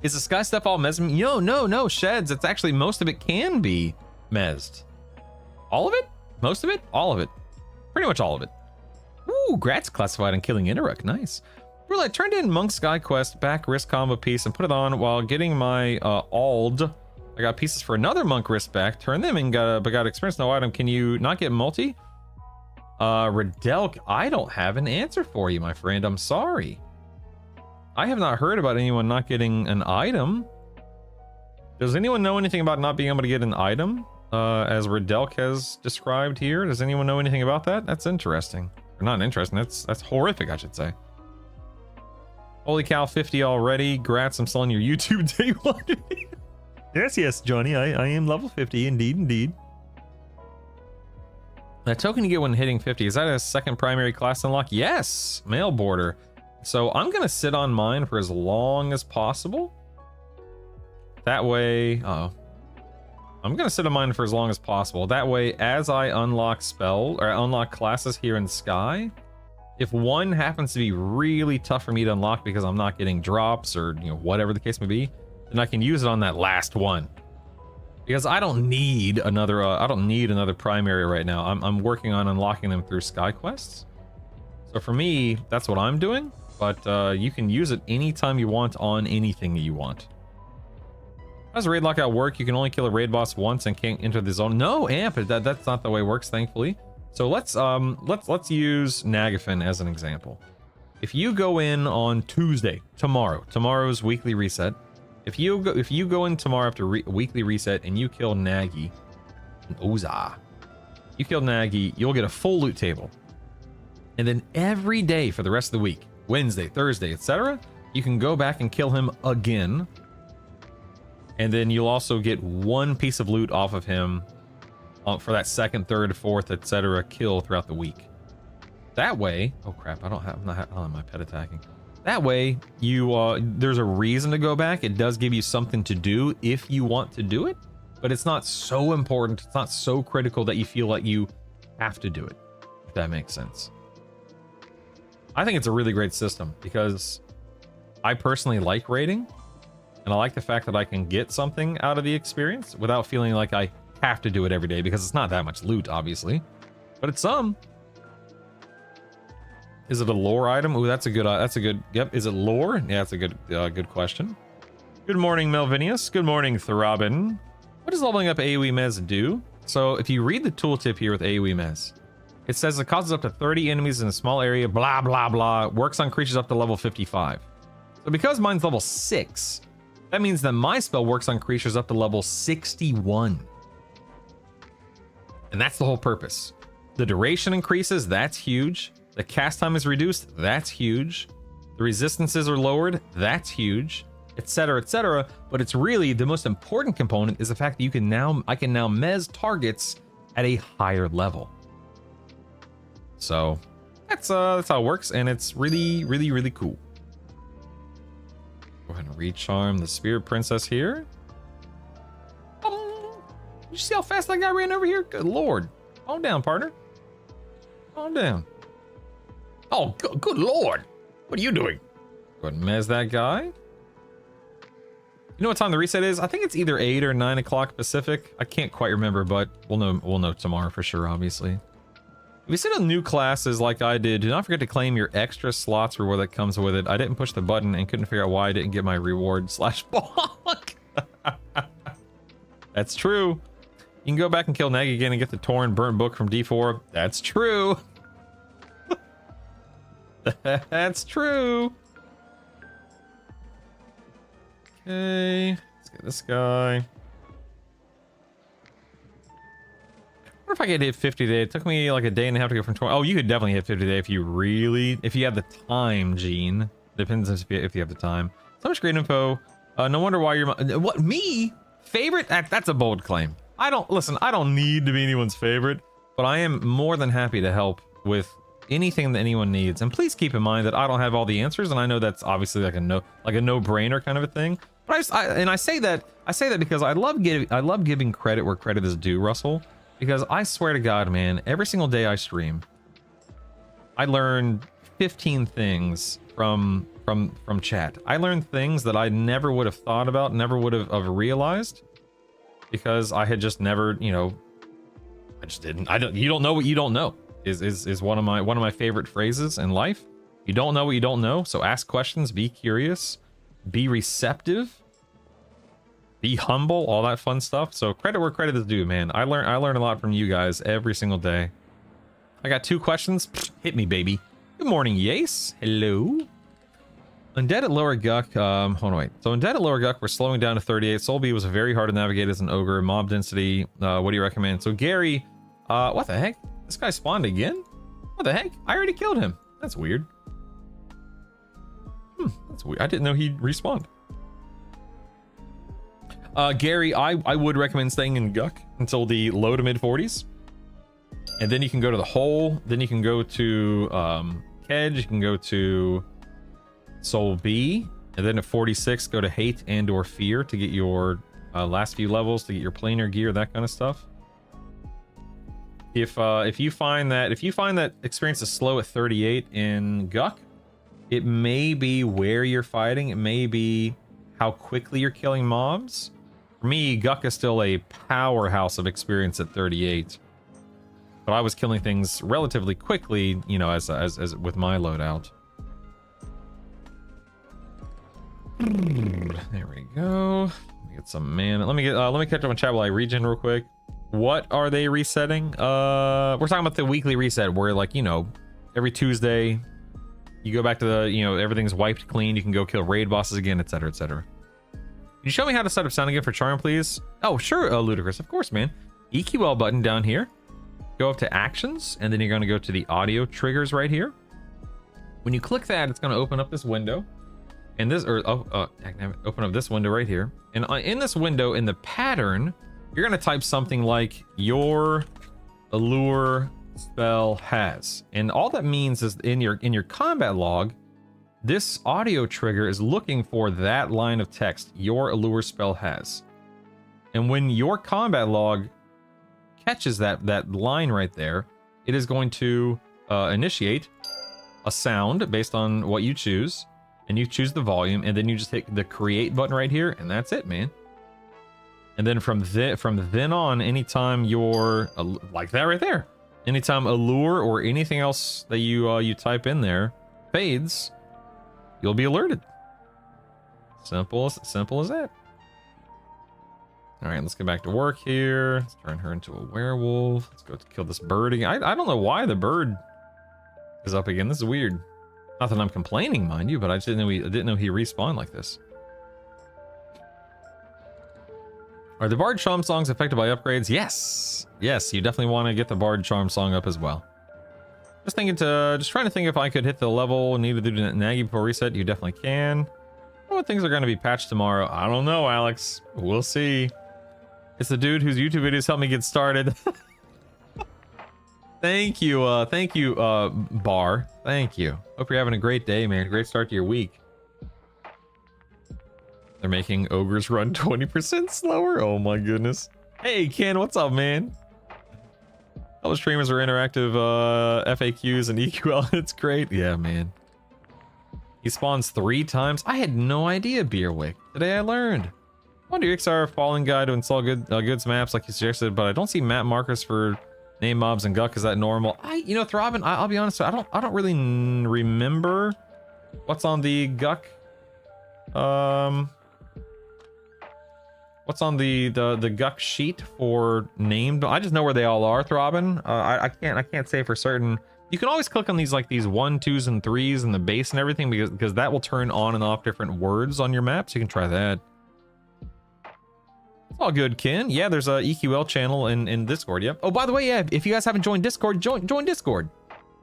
Is the Sky stuff all mez? No, Sheds. It's actually, most of it can be mezzed. All of it? Most of it? All of it. Pretty much all of it. Ooh, Grat's classified on killing Interrupt. Nice. Well, I turned in Monk Sky Quest back wrist combo piece and put it on while getting my Ald. I got pieces for another Monk wrist back, turned them and got experience no item. Can you not get multi? Redelk, I don't have an answer for you, my friend. I'm sorry. I have not heard about anyone not getting an item. Does anyone know anything about not being able to get an item? As Redelk has described here. Does anyone know anything about that? That's interesting. Or not interesting, that's horrific, I should say. Holy cow, 50 already. Grats, I'm selling your YouTube day one. Yes, Johnny, I am level 50, indeed. That token you get when hitting 50, is that a second primary class unlock? Yes, Mail Border. So I'm gonna sit on mine for as long as possible. That way, I'm gonna sit on mine for as long as possible. That way, as I unlock unlock classes here in Sky, if one happens to be really tough for me to unlock because I'm not getting drops or whatever the case may be, then I can use it on that last one. Because I don't need another primary right now. I'm working on unlocking them through Sky quests. So for me, that's what I'm doing. But you can use it anytime you want on anything that you want. How does raid lockout work? You can only kill a raid boss once and can't enter the zone. No, Amp, that's not the way it works, thankfully. So let's use Nagafin as an example. If you go in on Tuesday, tomorrow's weekly reset. If you go in tomorrow after weekly reset and you kill Nagi, you kill Nagi, you'll get a full loot table. And then every day for the rest of the week, Wednesday, Thursday, etc., you can go back and kill him again. And then you'll also get one piece of loot off of him for that second, third, fourth, etc. kill throughout the week. That way, oh crap, I'm not have my pet attacking. That way, there's a reason to go back. It does give you something to do if you want to do it, but it's not so important. It's not so critical that you feel like you have to do it. that makes sense. I think it's a really great system because I personally like raiding, and I like the fact that I can get something out of the experience without feeling like I have to do it every day, because it's not that much loot, obviously, but it's some. Is it a lore item? Ooh, that's a good, yep. Is it lore? Yeah, that's a good question. Good morning, Melvinius. Good morning, Throbin. What does leveling up AoE Mez do? So if you read the tooltip here with AoE Mez, it says it causes up to 30 enemies in a small area, blah, blah, blah. Works on creatures up to level 55. So because mine's level 6, that means that my spell works on creatures up to level 61. And that's the whole purpose. The duration increases, that's huge. The cast time is reduced, that's huge. The resistances are lowered, that's huge, etc., etc. But it's really the most important component is the fact that I can now mez targets at a higher level. So that's how it works, and it's really, really, really cool. Go ahead and recharm the Spirit Princess here. You see how fast that guy ran over here? Good lord. Calm down, partner. Calm down. Oh, good lord. What are you doing? Go ahead and mez that guy. You know what time the reset is? I think it's either 8 or 9 o'clock Pacific. I can't quite remember, but we'll know tomorrow for sure, obviously. If you set on new classes like I did, do not forget to claim your extra slots reward that comes with it. I didn't push the button and couldn't figure out why I didn't get my reward /bonk. That's true. You can go back and kill Neg again and get the torn burnt book from D4. That's true. That's true. Okay, let's get this guy. I wonder if I could hit 50 today. It took me like a day and a half to go from 20. Oh, you could definitely hit 50 today if you have the time, Gene. Depends if you have the time. So much great info. No wonder why you're what me favorite. That's a bold claim. I don't need to be anyone's favorite, but I am more than happy to help with anything that anyone needs. And please keep in mind that I don't have all the answers, and I know that's obviously like a no-brainer kind of a thing. But I say that because I love giving credit where credit is due, Russell. Because I swear to God, man, every single day I stream, I learn 15 things from chat. I learn things that I never would have thought about, never would have realized, because I had just never, I just didn't. You don't know what you don't know. Is one of my favorite phrases in life. You don't know what you don't know, so ask questions, be curious, be receptive, be humble, all that fun stuff. So credit where credit is due, man. I learn a lot from you guys every single day. I got 2 questions. Hit me, baby. Good morning, Yace. Hello. Undead at Lower Guck. Hold on, wait. So Undead at Lower Guck, we're slowing down to 38. Soul B was very hard to navigate as an ogre. Mob density. What do you recommend? So Gary, what the heck? This guy spawned again? What the heck? I already killed him. That's weird. That's weird. I didn't know he respawned. Gary, I would recommend staying in Guck until the low to mid 40s. And then you can go to the hole. Then you can go to Kedge. You can go to Soul B. And then at 46, go to Hate and or Fear to get your last few levels, to get your planar gear, that kind of stuff. If you find that experience is slow at 38 in Guck, it may be where you're fighting. It may be how quickly you're killing mobs. For me, Guck is still a powerhouse of experience at 38. But I was killing things relatively quickly, as with my loadout. There we go. Let me get some mana. Let me catch up on chat while I regen real quick. What are they resetting? We're talking about the weekly reset where, every Tuesday you go back to the, everything's wiped clean. You can go kill raid bosses again, etc., etc. Can you show me how to set up sound again for Charm, please? Oh, sure, Ludicrous. Of course, man. EQL button down here. Go up to Actions, and then you're going to go to the audio triggers right here. When you click that, it's going to open up this window. And open up this window right here. And in this window, in the pattern, you're going to type something like your allure spell has. And all that means is in your combat log, this audio trigger is looking for that line of text, your allure spell has. And when your combat log catches that line right there, it is going to initiate a sound based on what you choose, and you choose the volume, and then you just hit the create button right here, and that's it, man. And then from then on, anytime you're like that right there, anytime allure or anything else that you type in there fades, you'll be alerted. Simple as that. All right, let's get back to work here. Let's turn her into a werewolf. Let's go kill this bird again. I don't know why the bird is up again. This is weird. Not that I'm complaining, mind you, but I just didn't know he respawned like this. Are the Bard Charm songs affected by upgrades? Yes. Yes, you definitely want to get the Bard Charm song up as well. Just trying to think if I could hit the level needed to do Nagi before reset. You definitely can. What things are going to be patched tomorrow? I don't know, Alex. We'll see. It's the dude whose YouTube videos helped me get started. Thank you, Bar. Thank you. Hope you're having a great day, man. Great start to your week. They're making ogres run 20% slower. Oh my goodness. Hey Ken, what's up, man? All the streamers are interactive FAQs and EQL. It's great. Yeah, man. He spawns 3 times. I had no idea, Beerwick. Today I learned. I wonder XR Falling Guide to install goods maps like you suggested, but I don't see map markers for name mobs and Guck. Is that normal? Throbbing, I'll be honest, I don't really remember what's on the Guck. What's on the Guck sheet for named? I just know where they all are, Throbbing. I can't say for certain. You can always click on these 1, 2s, and 3s and the base and everything because that will turn on and off different words on your map. So you can try that. It's all good, Ken. Yeah, there's a EQL channel in Discord. Yep. Oh, by the way, yeah, if you guys haven't joined Discord, join Discord.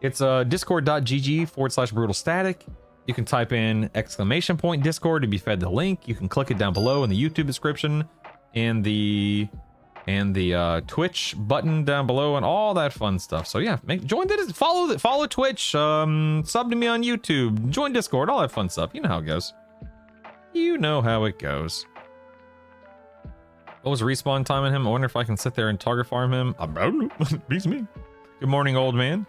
It's discord.gg/brutal static. You can type in !Discord to be fed the link. You can click it down below in the YouTube description, and the Twitch button down below, and all that fun stuff. So yeah, join this, follow Twitch, sub to me on YouTube, join Discord, all that fun stuff. You know how it goes. You know how it goes. What was respawn time on him? I wonder if I can sit there and target farm him. Beats me. Good morning, old man.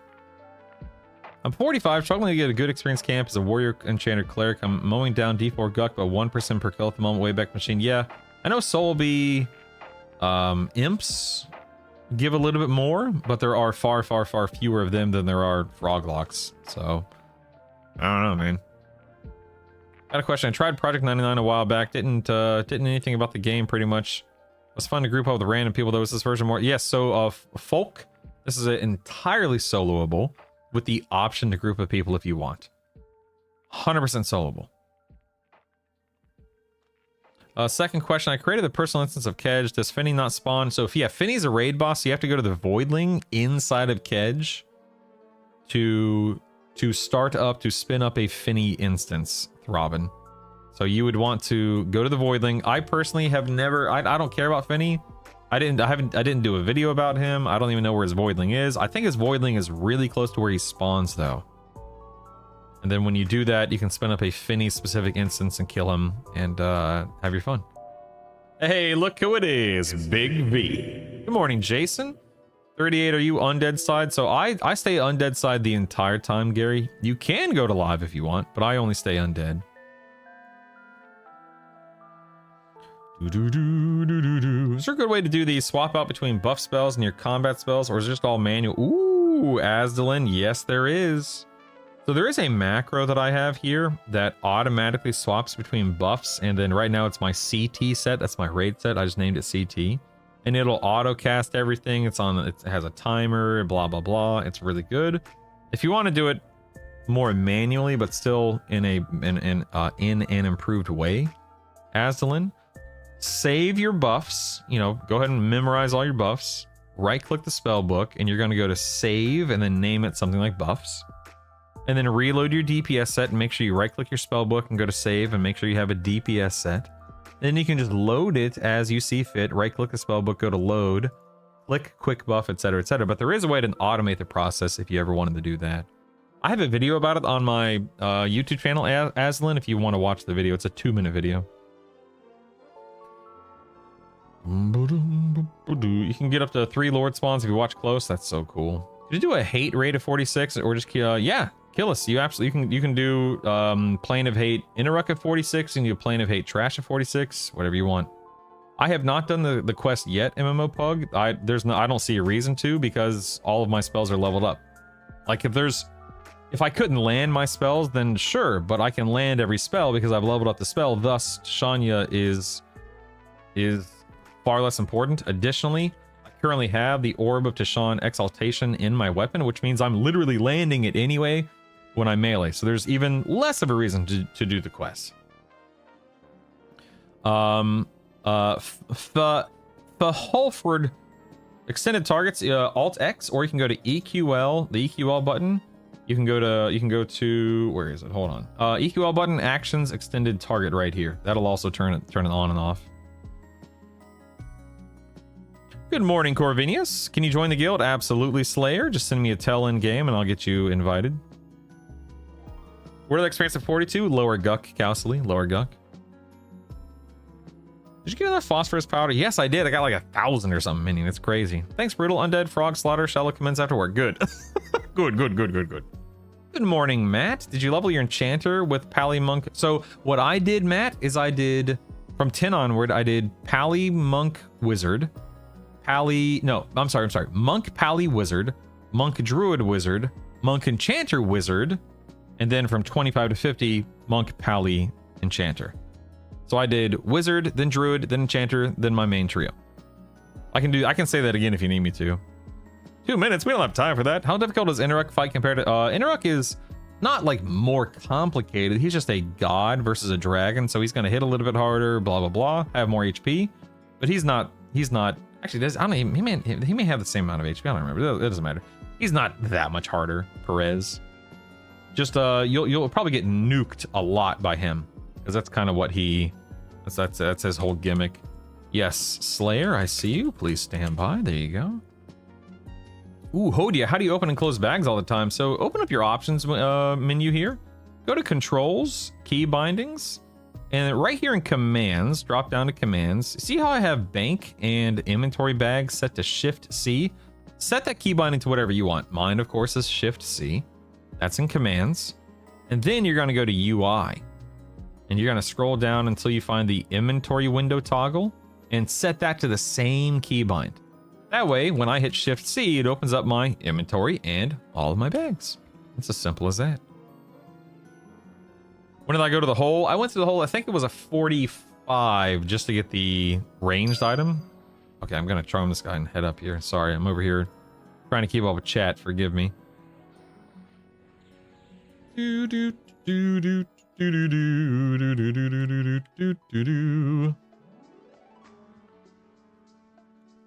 I'm 45, struggling to get a good experience camp as a warrior enchanter cleric. I'm mowing down D4 Guck by 1% per kill at the moment. Wayback Machine. Yeah, I know Soul B imps give a little bit more, but there are far fewer of them than there are Froglocks. So I don't know, man. Got a question. I tried Project 99 a while back. Didn't anything about the game pretty much. It was fun to group up with random people. There was this version more. Yes, so Folk. This is entirely soloable with the option to group of people if you want. 100% soloable. Second question. I created the personal instance of Kedge. Does Finny not spawn? So if Finny's a raid boss, so you have to go to the Voidling inside of Kedge to start up, to spin up a Finny instance, Throbbin. So you would want to go to the Voidling. I personally have never, I don't care about Finny. I didn't do a video about him. I don't even know where his Voidling is. I think his Voidling is really close to where he spawns though. And then when you do that, you can spin up a Finny specific instance and kill him and have your fun. Hey, look who it is, Big V. Good morning, Jason. 38, are you undead side? So I stay undead side the entire time, Gary. You can go to live if you want, but I only stay undead. Is there a good way to do the swap out between buff spells and your combat spells, or is it just all manual? Ooh, Asdelin, yes there is. So there is a macro that I have here that automatically swaps between buffs, and then right now it's my CT set. That's my raid set. I just named it CT. And it'll auto cast everything. It has a timer, blah blah blah. It's really good. If you want to do it more manually, but still in an improved way, Asdelin, save your buffs. Go ahead and memorize all your buffs. Right click the spell book, and you're going to go to save and then name it something like buffs. And then reload your DPS set and make sure you right click your spell book and go to save and make sure you have a DPS set. Then you can just load it as you see fit. Right click the spell book, go to load, click quick buff, etc, etc. But there is a way to automate the process if you ever wanted to do that. I have a video about it on my YouTube channel, Aslan, if you want to watch the video. It's a 2-minute video. You can get up to 3 Lord spawns if you watch close. That's so cool. Did you do a hate rate of 46 or just yeah, kill us. You absolutely you can do plane of hate interrupt at 46 and you plane of hate trash at 46, whatever you want. I have not done the quest yet, MMO Pug. I don't see a reason to, because all of my spells are leveled up. Like if I couldn't land my spells, then sure, but I can land every spell because I've leveled up the spell. Thus, Shanya is far less important. Additionally, I currently have the Orb of Tashawn Exaltation in my weapon, which means I'm literally landing it anyway when I melee. So there's even less of a reason to do the quest. For Holford extended targets, Alt X, or you can go to EQL, the EQL button. You can go to where is it? Hold on. EQL button, actions, extended target right here. That'll also turn it on and off. Good morning, Corvinius. Can you join the guild? Absolutely, Slayer. Just send me a tell in game and I'll get you invited. What are the experience of 42? Lower Guck, Cowsley. Lower Guck. Did you get enough phosphorus powder? Yes, I did. I got like 1,000 or something minion. It's crazy. Thanks, Brutal. Undead Frog Slaughter shall commence after work. Good. Good. Good morning, Matt. Did you level your enchanter with Pally Monk? So what I did, Matt, is I did from 10 onward, I did Pally Monk Wizard. Monk Pally Wizard, Monk Druid Wizard, Monk Enchanter Wizard, and then from 25 to 50, Monk Pally Enchanter. So I did Wizard, then Druid, then Enchanter, then my main trio. I can say that again if you need me to. 2 minutes, we don't have time for that. How difficult is Inaruk fight compared to... Inaruk is not like more complicated. He's just a god versus a dragon, so he's gonna hit a little bit harder, blah, blah, blah, have more HP. But he's not... Actually, I don't even, he may have the same amount of HP, I don't remember. It doesn't matter. He's not that much harder, Perez. Just, you'll probably get nuked a lot by him. Because that's kind of what that's his whole gimmick. Yes, Slayer, I see you. Please stand by. There you go. Ooh, Hodia, how do you open and close bags all the time? So open up your options menu here. Go to Controls, Key Bindings, and right here in Commands, drop down to Commands. See how I have Bank and Inventory Bags set to Shift C? Set that key binding to whatever you want. Mine, of course, is Shift C. That's in Commands. And then you're going to go to UI. And you're going to scroll down until you find the Inventory window toggle and set that to the same keybind. That way, when I hit Shift C, it opens up my inventory and all of my bags. It's as simple as that. When did I go to the hole? I went to the hole, I think it was a 45 just to get the ranged item. Okay, I'm going to charm this guy and head up here. Sorry, I'm over here trying to keep up with chat. Forgive me.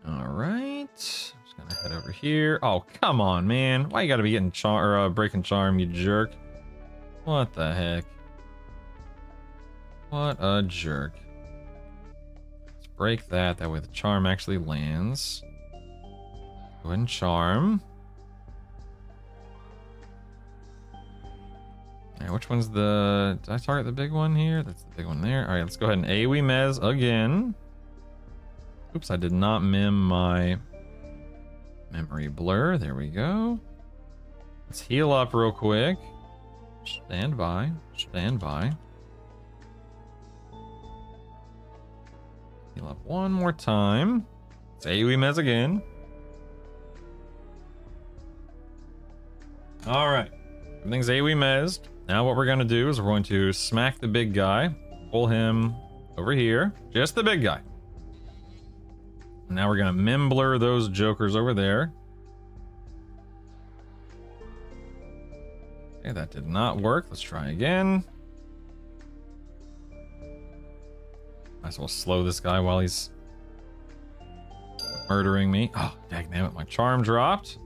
All right, just gonna head over here. Oh, come on, man! Why you gotta be getting breaking charm, you jerk? What the heck? What a jerk! Let's break that. That way the charm actually lands. Go ahead and charm. Alright, which one's the... Did I target the big one here? That's the big one there. Alright, let's go ahead and AoE Mez again. Oops, I did not mim my memory blur. There we go. Let's heal up real quick. Stand by. Stand by. Heal up one more time. Let's AoE Mez again. Alright. Everything's AoE Mezed. Now what we're going to do is we're going to smack the big guy. Pull him over here. Just the big guy. Now we're going to mim blur those jokers over there. Okay, that did not work. Let's try again. Might as well slow this guy while he's murdering me. Oh, dagnammit, my charm dropped.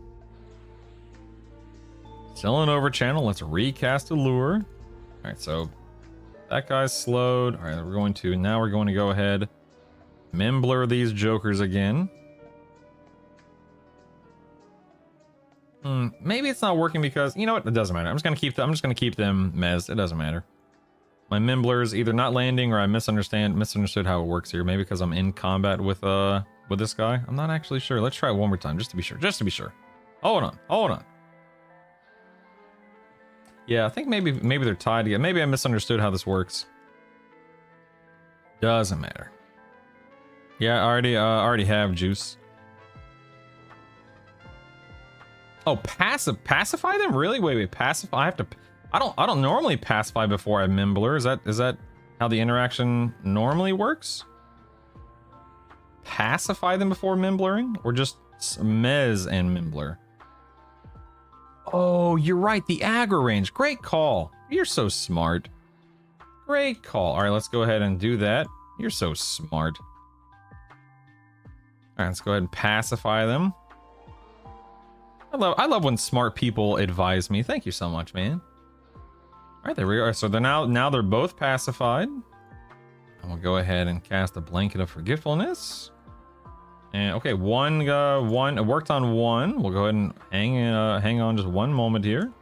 Still an over channel. Let's recast a lure. All right, so that guy's slowed. All right, now we're going to go ahead, mim blur these jokers again. Maybe it's not working because, you know what? It doesn't matter. I'm just gonna keep them mez. It doesn't matter. My mim blur is either not landing or I misunderstood how it works here. Maybe because I'm in combat with this guy. I'm not actually sure. Let's try it one more time just to be sure. Hold on. Hold on. Yeah, I think maybe they're tied together. Maybe I misunderstood how this works. Doesn't matter. Yeah, I already have juice. Oh, pacify them? Really? Wait, pacify? I have to. I don't normally pacify before I Mimbler. Is that how the interaction normally works? Pacify them before Mimblering, or just Mez and Mimbler? Oh, you're right. The aggro range. Great call. You're so smart. Great call. All right, let's go ahead and do that. You're so smart. All right, let's go ahead and pacify them. I love when smart people advise me. Thank you so much, man. All right, there we are. So they're now they're both pacified. And we'll go ahead and cast a blanket of forgetfulness. And okay, one worked on one. We'll go ahead and hang on just one moment here.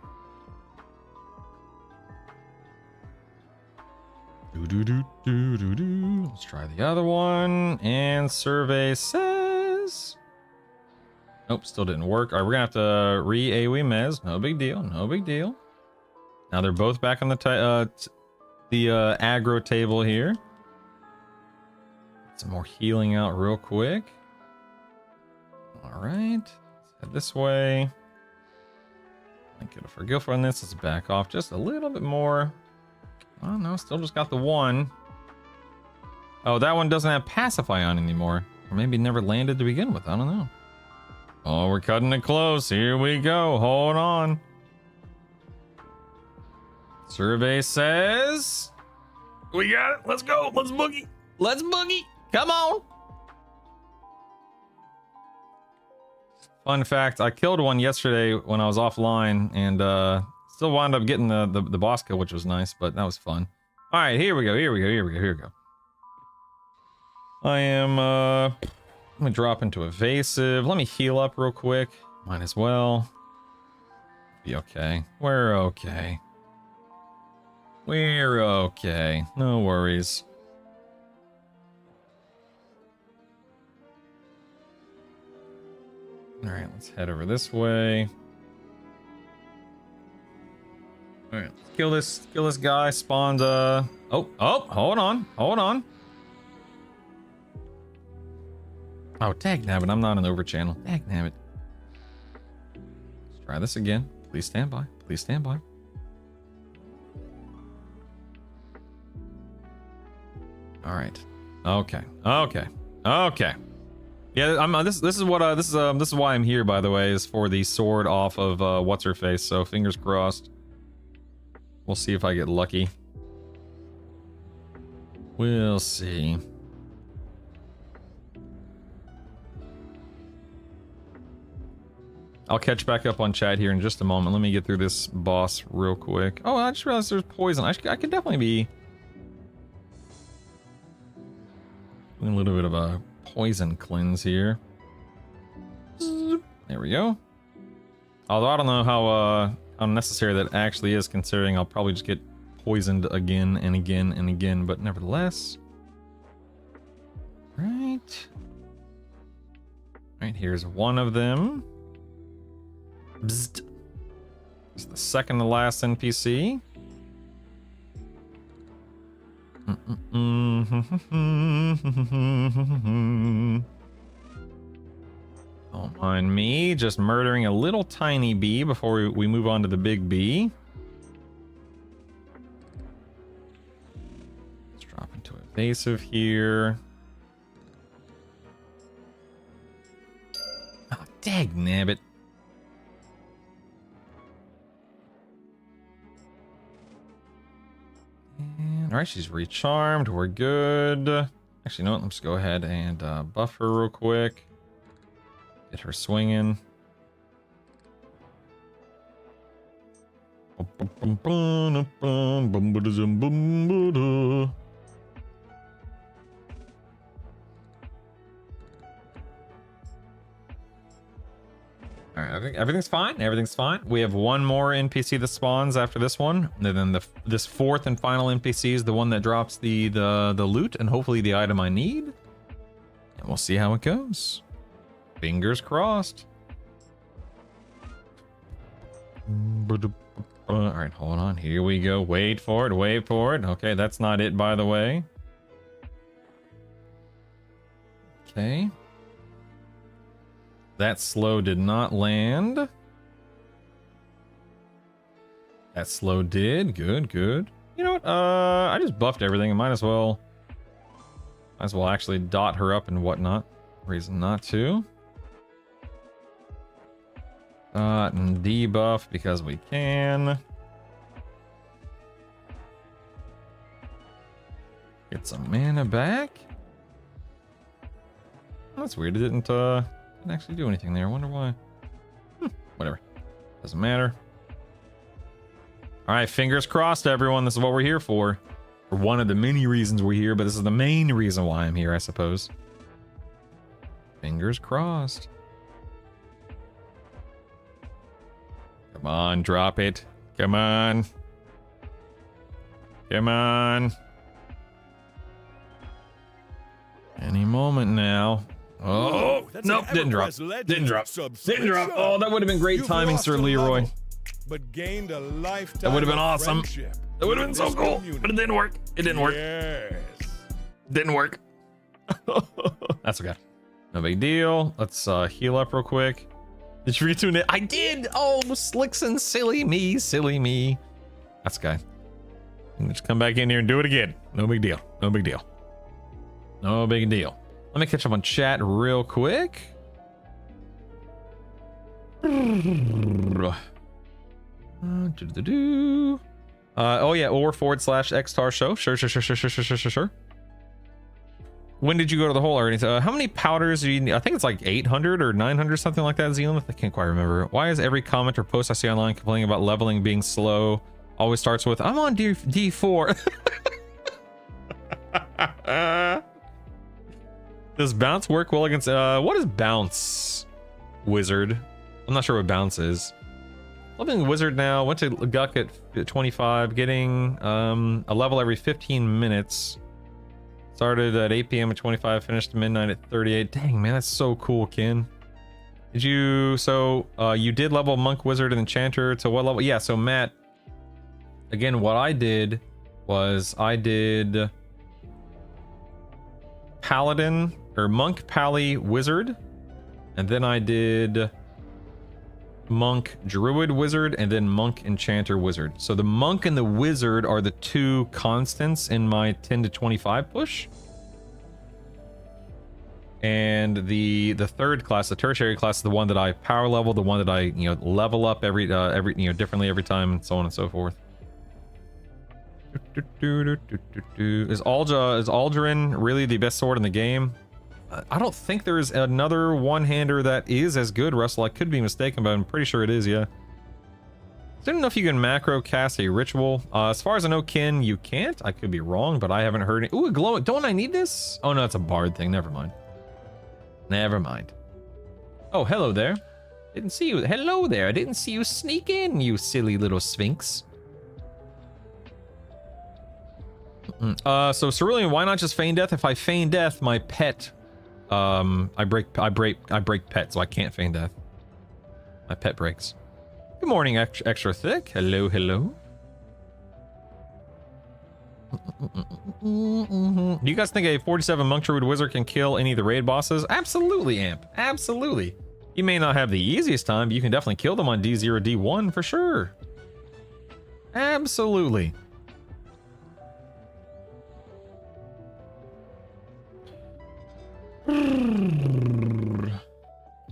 Let's try the other one. And survey says, nope, still didn't work. All right, we're gonna have to re-AoE Mez. No big deal. No big deal. Now they're both back on the aggro table here. Some more healing out real quick. All right, let's head this way. Thank you for forgetfulness. Let's back off just a little bit more. Oh no, still just got the one. Oh, that one doesn't have pacify on anymore, or maybe never landed to begin with. I don't know. Oh, we're cutting it close. Here we go. Hold on. Survey says we got it. Let's go. Let's boogie. Let's boogie. Come on. Fun fact, I killed one yesterday when I was offline, and still wound up getting the boss kill, which was nice, but that was fun. All right, here we go. I am let me drop into evasive. Let me heal up real quick. Might as well. Be okay. We're okay. We're okay. No worries. All right, let's head over this way. All right, let's kill this guy. Spawned. Oh, hold on. Oh, dagnabbit, I'm not an over channel. Dagnabbit. Let's try this again. Please stand by. Please stand by. All right. Okay. Yeah, this is why I'm here, by the way, is for the sword off of what's her face. So fingers crossed. We'll see if I get lucky. We'll see. I'll catch back up on chat here in just a moment. Let me get through this boss real quick. Oh, I just realized there's poison. I could definitely be doing a little bit of a poison cleanse here. There we go. Although I don't know how unnecessary that actually is, considering I'll probably just get poisoned again and again and again, but nevertheless. Right, here's one of them. Bzzzt. It's the second to last NPC. Don't mind me just murdering a little tiny bee before we move on to the big bee. Let's drop into evasive here. Oh, dagnabbit. All right, she's recharmed. We're good. Actually, you know what? Let's go ahead and buff her real quick. Get her swinging. All right, I think everything's fine. Everything's fine. We have one more NPC that spawns after this one, and then this fourth and final NPC is the one that drops the loot and hopefully the item I need. And we'll see how it goes. Fingers crossed. All right, hold on. Here we go. Wait for it. Wait for it. Okay, that's not it, by the way. Okay. That slow did not land. That slow did. Good, good. You know what? I just buffed everything. I might as well actually dot her up and whatnot. Reason not to. And debuff because we can. Get some mana back. That's weird. It didn't actually do anything there. I wonder why. Whatever. Doesn't matter. All right, fingers crossed, everyone. This is what we're here for. For one of the many reasons we're here, but this is the main reason why I'm here, I suppose. Fingers crossed. Come on, drop it. Come on. Come on. Any moment now. Oh, nope, didn't drop. Didn't drop. Didn't drop. Oh, that would have been great timing, Sir Leroy. But gained a lifetime. That would have been awesome. Friendship. That would have been so cool, but it didn't work. It didn't work. Yes. Didn't work. That's okay. No big deal. Let's heal up real quick. Did you retune it? I did. Oh, Slickson, silly me, silly me. That's okay. Just come back in here and do it again. No big deal. No big deal. No big deal. Let me catch up on chat real quick. Oh yeah, or /xtar show. Sure. When did you go to the hole already? How many powders do you need? I think it's like 800 or 900, something like that, Zealand. I can't quite remember. Why is every comment or post I see online complaining about leveling being slow always starts with, I'm on D4. Does bounce work well against, what is bounce? Wizard. I'm not sure what bounce is. Leveling wizard now, went to Guck at 25, getting a level every 15 minutes. Started at 8 p.m. at 25, finished midnight at 38. Dang, man, that's so cool, Ken. Did you, you did level monk, wizard, and enchanter to what level? Yeah, so Matt, again, what I did was I did paladin, or monk, pally, wizard, and then I did monk, druid, wizard, and then monk, enchanter, wizard. So the monk and the wizard are the two constants in my 10 to 25 push. And the third class, the tertiary class, is the one that I power level, the one that I, level up every differently every time, and so on and so forth. Is Aldrin really the best sword in the game? I don't think there's another one-hander that is as good, Russell. I could be mistaken, but I'm pretty sure it is, yeah. I don't know if you can macro cast a ritual. As far as I know, Ken, you can't. I could be wrong, but I haven't heard it. Ooh, a glow. Don't I need this? Oh, no, it's a bard thing. Never mind. Never mind. Oh, hello there. Didn't see you. Hello there. I didn't see you sneak in, you silly little sphinx. So Cerulean, why not just feign death? If I feign death, my pet... I break pet, so I can't feign death. My pet breaks. Good morning, extra thick. Hello, hello. Do you guys think a 47 monk druid wizard can kill any of the raid bosses? Absolutely, Amp. Absolutely. You may not have the easiest time, but you can definitely kill them on D0, D1 for sure. Absolutely.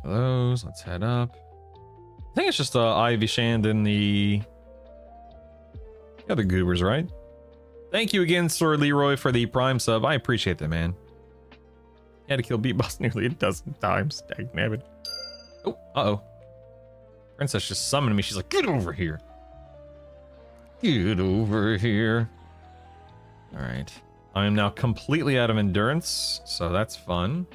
Those, let's head up. I think it's just Ivy Shand and the other goobers, right? Thank you again, Sir Leroy, for the prime sub. I appreciate that, man. Had to kill beat boss nearly a dozen times. Dang nabbit. Oh, uh-oh. Princess just summoned me. She's like, get over here. Get over here. All right. I am now completely out of endurance, so that's fun.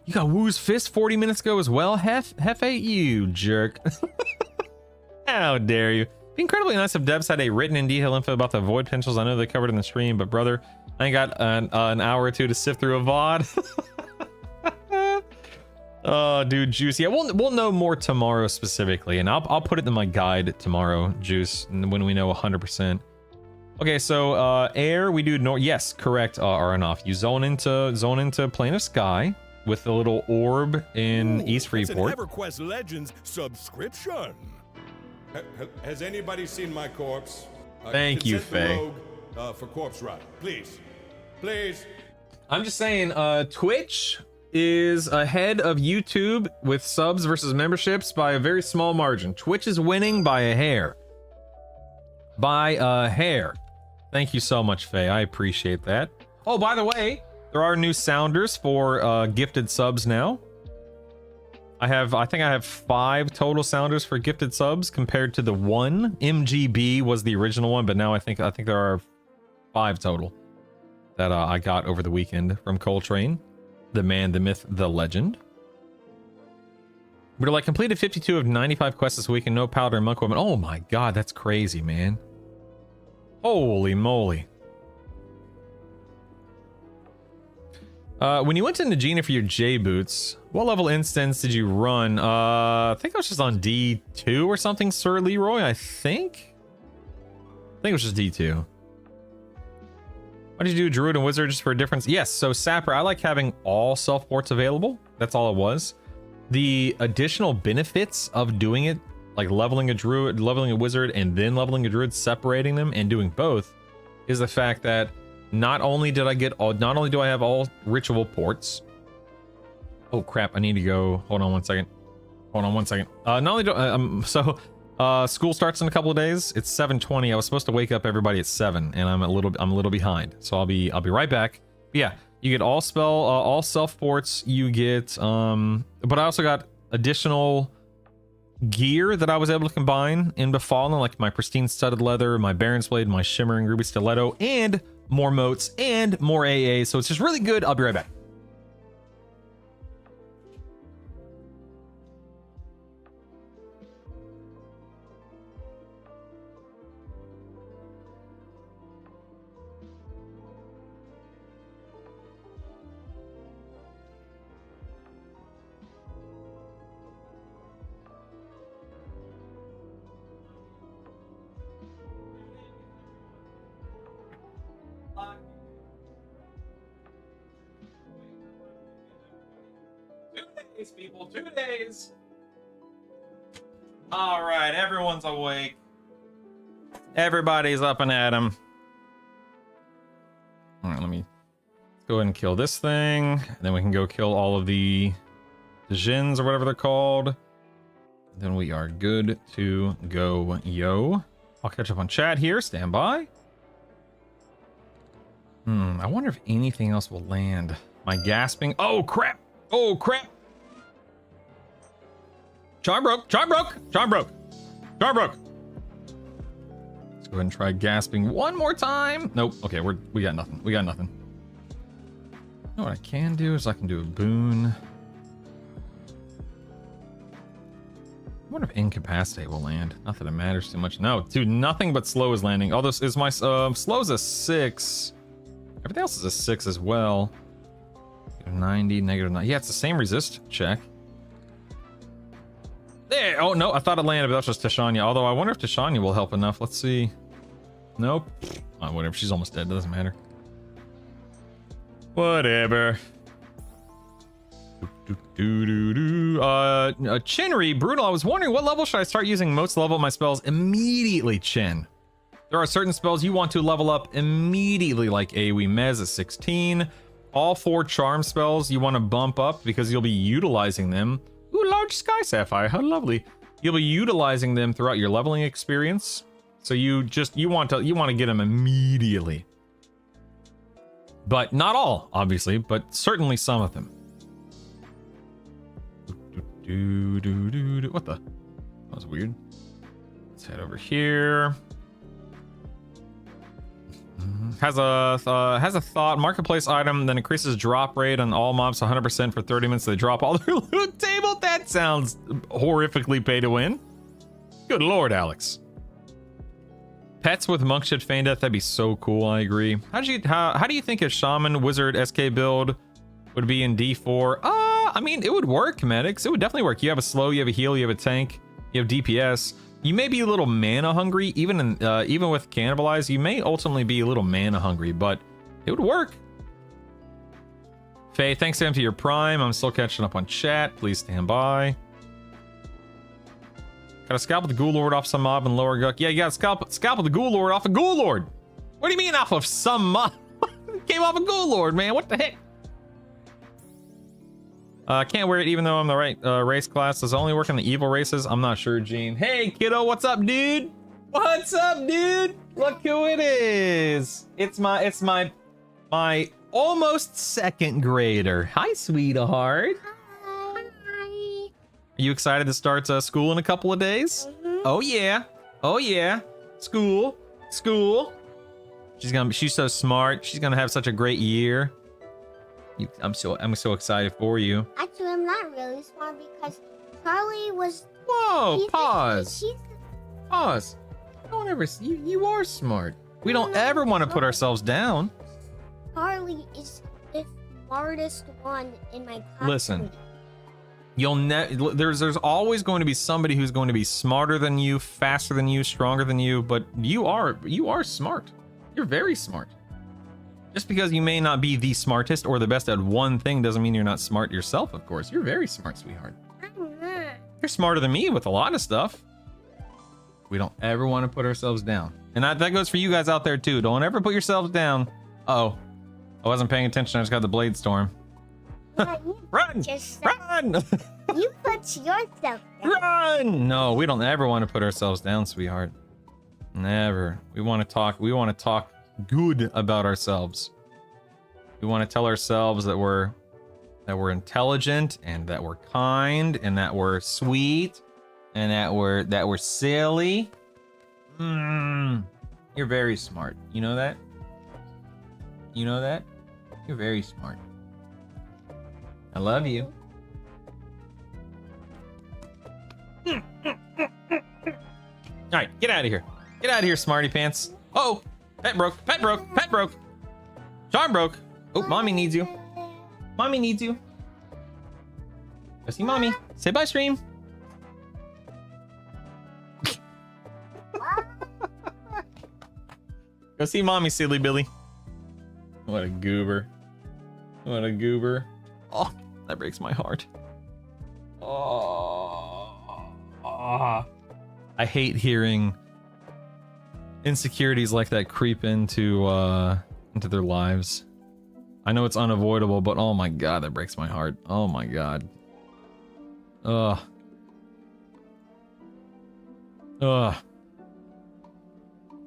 You got Woo's Fist 40 minutes ago as well, Hefe, you jerk. How dare you. Be incredibly nice if devs had a written in detail info about the void potentials. I know they covered in the stream, but brother, I ain't got an hour or two to sift through a VOD. Dude, Juice. Yeah, we'll know more tomorrow specifically, and I'll put it in my guide tomorrow, Juice, when we know 100%. Okay, so air we do north. Yes, correct. Arnoff, you zone into plane of sky with the little orb in East Freeport. It's an EverQuest Legends subscription. Has anybody seen my corpse? Thank you, Faye. For corpse ride, please, please. I'm just saying, Twitch is ahead of YouTube with subs versus memberships by a very small margin. Twitch is winning by a hair. By a hair. Thank you so much, Faye. I appreciate that. Oh, by the way, there are new sounders for gifted subs now. I think I have 5 total sounders for gifted subs compared to the 1. MGB was the original one, but now I think there are 5 total that I got over the weekend from Coltrane. The man, the myth, the legend. We're like completed 52 of 95 quests this week and no powder and monk woman. Oh my god, that's crazy, man. Holy moly. When you went to Nagina for your J boots, what level instance did you run? I think I was just on D2 or something, Sir Leroy, I think it was just D2. Why did you do Druid and Wizard just for a difference? Yes, so Sapper, I like having all self-ports available. That's all it was. The additional benefits of doing it, like leveling a Druid, leveling a Wizard, and then leveling a Druid, separating them and doing both, is the fact that not only do I have all ritual ports. Oh crap, I need to go. Hold on one second. Not only do school starts in a couple of days. It's 7:20. I was supposed to wake up everybody at 7, and I'm a little behind. So I'll be right back. But yeah, you get all self ports. You get but I also got additional gear that I was able to combine in Befallen, like my pristine studded leather, my Baron's blade, my shimmering ruby stiletto, and more moats and more AA. So it's just really good. I'll be right back. People, 2 days. All right, everyone's awake. Everybody's up and at 'em. All right, let's go ahead and kill this thing, and then we can go kill all of the Djinns or whatever they're called. Then we are good to go, yo. I'll catch up on chat here. Stand by. I wonder if anything else will land. My gasping. Oh crap! Oh crap! Charm broke. Let's go ahead and try gasping one more time. Nope. Okay, we got nothing. You know what I can do is I can do a boon. I wonder if incapacitate will land. Not that it matters too much. No, dude, nothing but slow is landing. Oh, this is my slow is a 6. Everything else is a 6 as well. -90, -9. Yeah, it's the same resist check. There. Oh no, I thought it landed, but that's just Tashanya. Although I wonder if Tashanya will help enough. Let's see. Nope. Oh, whatever. She's almost dead. Doesn't matter. Whatever. Chinry, Brutal. I was wondering what level should I start using most level my spells immediately, Chin. There are certain spells you want to level up immediately, like AoE Mez at 16. All 4 charm spells you want to bump up because you'll be utilizing them. Ooh, large sky sapphire, how lovely. You'll be utilizing them throughout your leveling experience. So you want to get them immediately. But not all, obviously, but certainly some of them. What the? That was weird. Let's head over here. Has a thought marketplace item that increases drop rate on all mobs 100% for 30 minutes. They drop all their loot table. That sounds horrifically pay to win. Good lord, Alex. Pets with monk shit feign death. That'd be so cool. I agree. How do you think a shaman wizard SK build would be in D4? Yeah, I mean, it would work, medics. It would definitely work. You have a slow, you have a heal, you have a tank, you have DPS. You may be a little mana hungry, even with cannibalize. You may ultimately be a little mana hungry, but it would work. Faye, thanks to your Prime. I'm still catching up on chat. Please stand by. Got to scalp the Ghoul Lord off some mob and lower Guck. Yeah, you got to scalp the Ghoul Lord off a Ghoul Lord. What do you mean off of some mob? Came off a Ghoul Lord, man. What the heck? Can't wear it even though I'm the right race class. Does it only work in the evil races? I'm not sure, Gene. Hey, kiddo, what's up, dude? What's up, dude? Look who it is. It's my almost second grader. Hi, sweetheart. Hi. Are you excited to start school in a couple of days? Mm-hmm. Oh yeah. Oh yeah. School. She's so smart. She's gonna have such a great year. I'm so excited for you. Actually, I'm not really smart because Charlie was. Whoa! Pause. She's Pause. Don't ever. You are smart. We don't ever want to put ourselves down. Charlie is the smartest one in my class. Listen. There's always going to be somebody who's going to be smarter than you, faster than you, stronger than you, but you are smart. You're very smart. Just because you may not be the smartest or the best at one thing doesn't mean you're not smart yourself, of course. You're very smart, sweetheart. I'm not. You're smarter than me with a lot of stuff. We don't ever want to put ourselves down. And that goes for you guys out there too. Don't ever put yourselves down. Uh-oh. I wasn't paying attention. I just got the Blade Storm. Yeah, you Run! Run! You put yourself down. Run! No, we don't ever want to put ourselves down, sweetheart. Never. We want to talk good about ourselves. We want to tell ourselves that we're intelligent and that we're kind and that we're sweet and that we're silly. You're very smart. You know that? You know that? You're very smart. I love you. All right, get out of here. Get out of here, smarty pants. Oh, pet broke. Charm broke. Oh, mommy needs you. Mommy needs you. Go see mommy. Say bye, stream. Go see mommy, silly Billy. What a goober. What a goober. Oh, that breaks my heart. I hate hearing insecurities like that creep into their lives. I know it's unavoidable, but oh my god, that breaks my heart. Oh my god. Ugh. I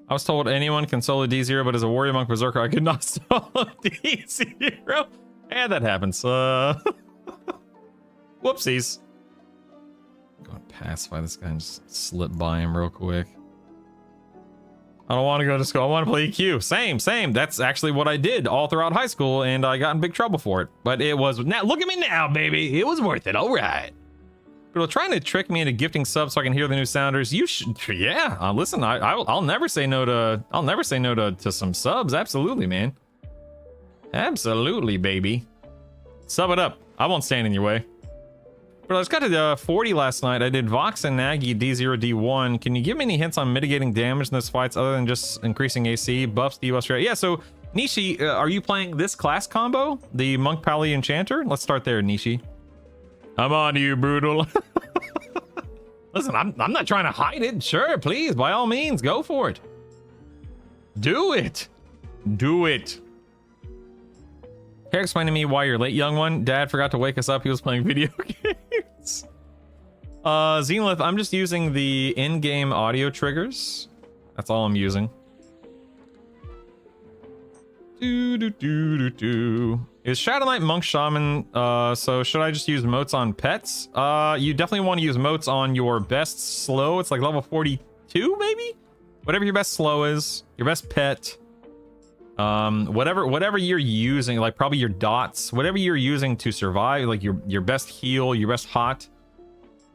was told anyone can solo D0, but as a warrior monk berserker, I could not solo D0. And that happens. Whoopsies. I'm gonna pacify this guy and just slip by him real quick. I don't want to go to school. I want to play EQ. Same. That's actually what I did all throughout high school, and I got in big trouble for it. But it was now. Look at me now, baby. It was worth it. All right. But trying to trick me into gifting subs so I can hear the new sounders. You should. Yeah. Listen. I'll never say no to. I'll never say no to some subs. Absolutely, man. Absolutely, baby. Sub it up. I won't stand in your way. But I just got to 40 last night. I did Vox and Nagi D0, D1. Can you give me any hints on mitigating damage in those fights other than just increasing AC, buffs, debuffs? Yeah, so Nishi, are you playing this class combo? The Monk Pally Enchanter? Let's start there, Nishi. I'm on you, Brutal. Listen, I'm not trying to hide it. Sure, please, by all means, go for it. Do it. Do it. Can you explain to me why you're late, young one? Dad forgot to wake us up. He was playing video games. Zenith, I'm just using the in-game audio triggers. That's all I'm using. Is Shadow Knight Monk Shaman, so should I just use motes on pets? You definitely want to use motes on your best slow. It's like level 42, maybe? Whatever your best slow is, your best pet. Whatever you're using, like probably your dots, whatever you're using to survive, like your best heal, your best hot,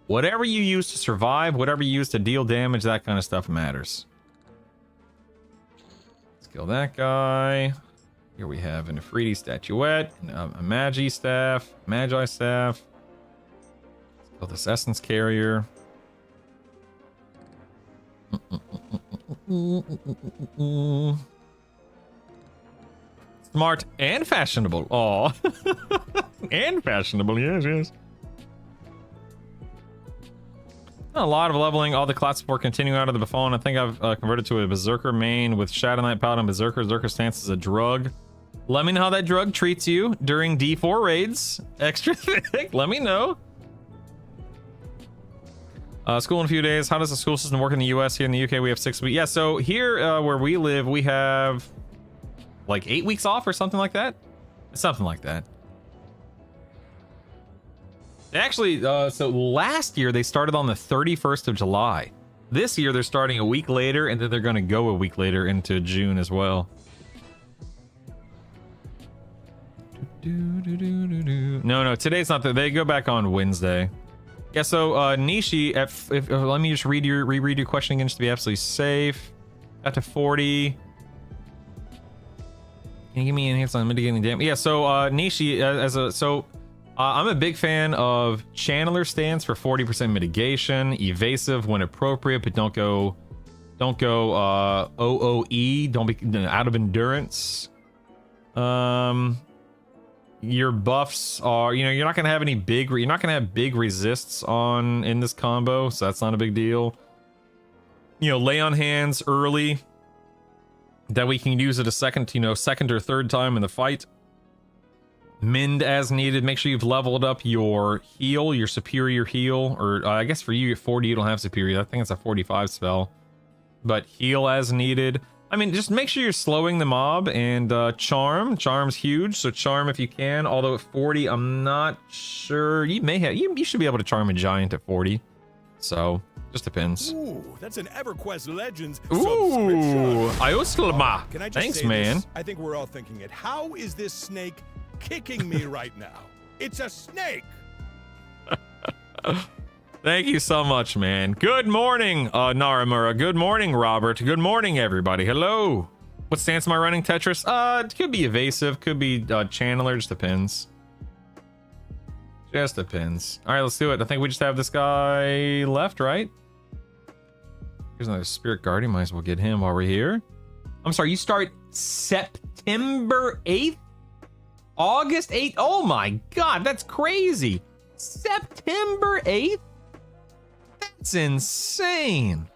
whatever you use to survive, whatever you use to deal damage, that kind of stuff matters. Let's kill that guy. Here we have an Afridi statuette, a Magi staff, Magi staff. Let's build this Essence carrier. Smart and fashionable. Aw. And fashionable, yes, yes. A lot of leveling, all the class support continuing out of the Befallen. I think I've converted to a Berserker main with Shadow Knight, Paladin, Berserker. Berserker stance is a drug. Let me know how that drug treats you during D4 raids. Extra thick, let me know. School in a few days. How does the school system work in the US? Here in the UK, we have 6 weeks. Yeah, so here where we live, we have like 8 weeks off or something like that. Something like that. Actually, so last year they started on the 31st of July. This year they're starting a week later, and then they're going to go a week later into June as well. No, today's not. They go back on Wednesday. Yeah. So Nishi, let me just reread your question again, just to be absolutely safe. Got to 40. Can you give me enhanced on mitigating damage? Yeah. So Nishi, I'm a big fan of Channeler stance for 40% mitigation, evasive when appropriate, but don't go OOE, don't be out of endurance. Your buffs are, you're not gonna have any big, you're not gonna have big resists in this combo, so that's not a big deal. Lay on hands early that we can use it a second or third time in the fight. Mend as needed. Make sure you've leveled up your heal, your superior heal, or I guess for you at 40 you don't have superior. I think it's a 45 spell, but heal as needed. I mean, just make sure you're slowing the mob. And charm's huge, so charm if you can, although at 40 I'm not sure. You should be able to charm a giant at 40, so just depends. Ooh, that's an EverQuest Legends Ooh, Iosklama. Can I just thanks, say man. This? I think we're all thinking it. How is this snake kicking me right now? It's a snake. Thank you so much, man. Good morning, Naramura. Good morning, Robert. Good morning, everybody. Hello. What stance am I running, Tetris? It could be evasive, could be channeler, just depends. Just depends. All right, let's do it. I think we just have this guy left, right? Here's another Spirit Guardian. Might as well get him while we're here. I'm sorry, you start September 8th? August 8th? Oh my god, that's crazy. September 8th? That's insane.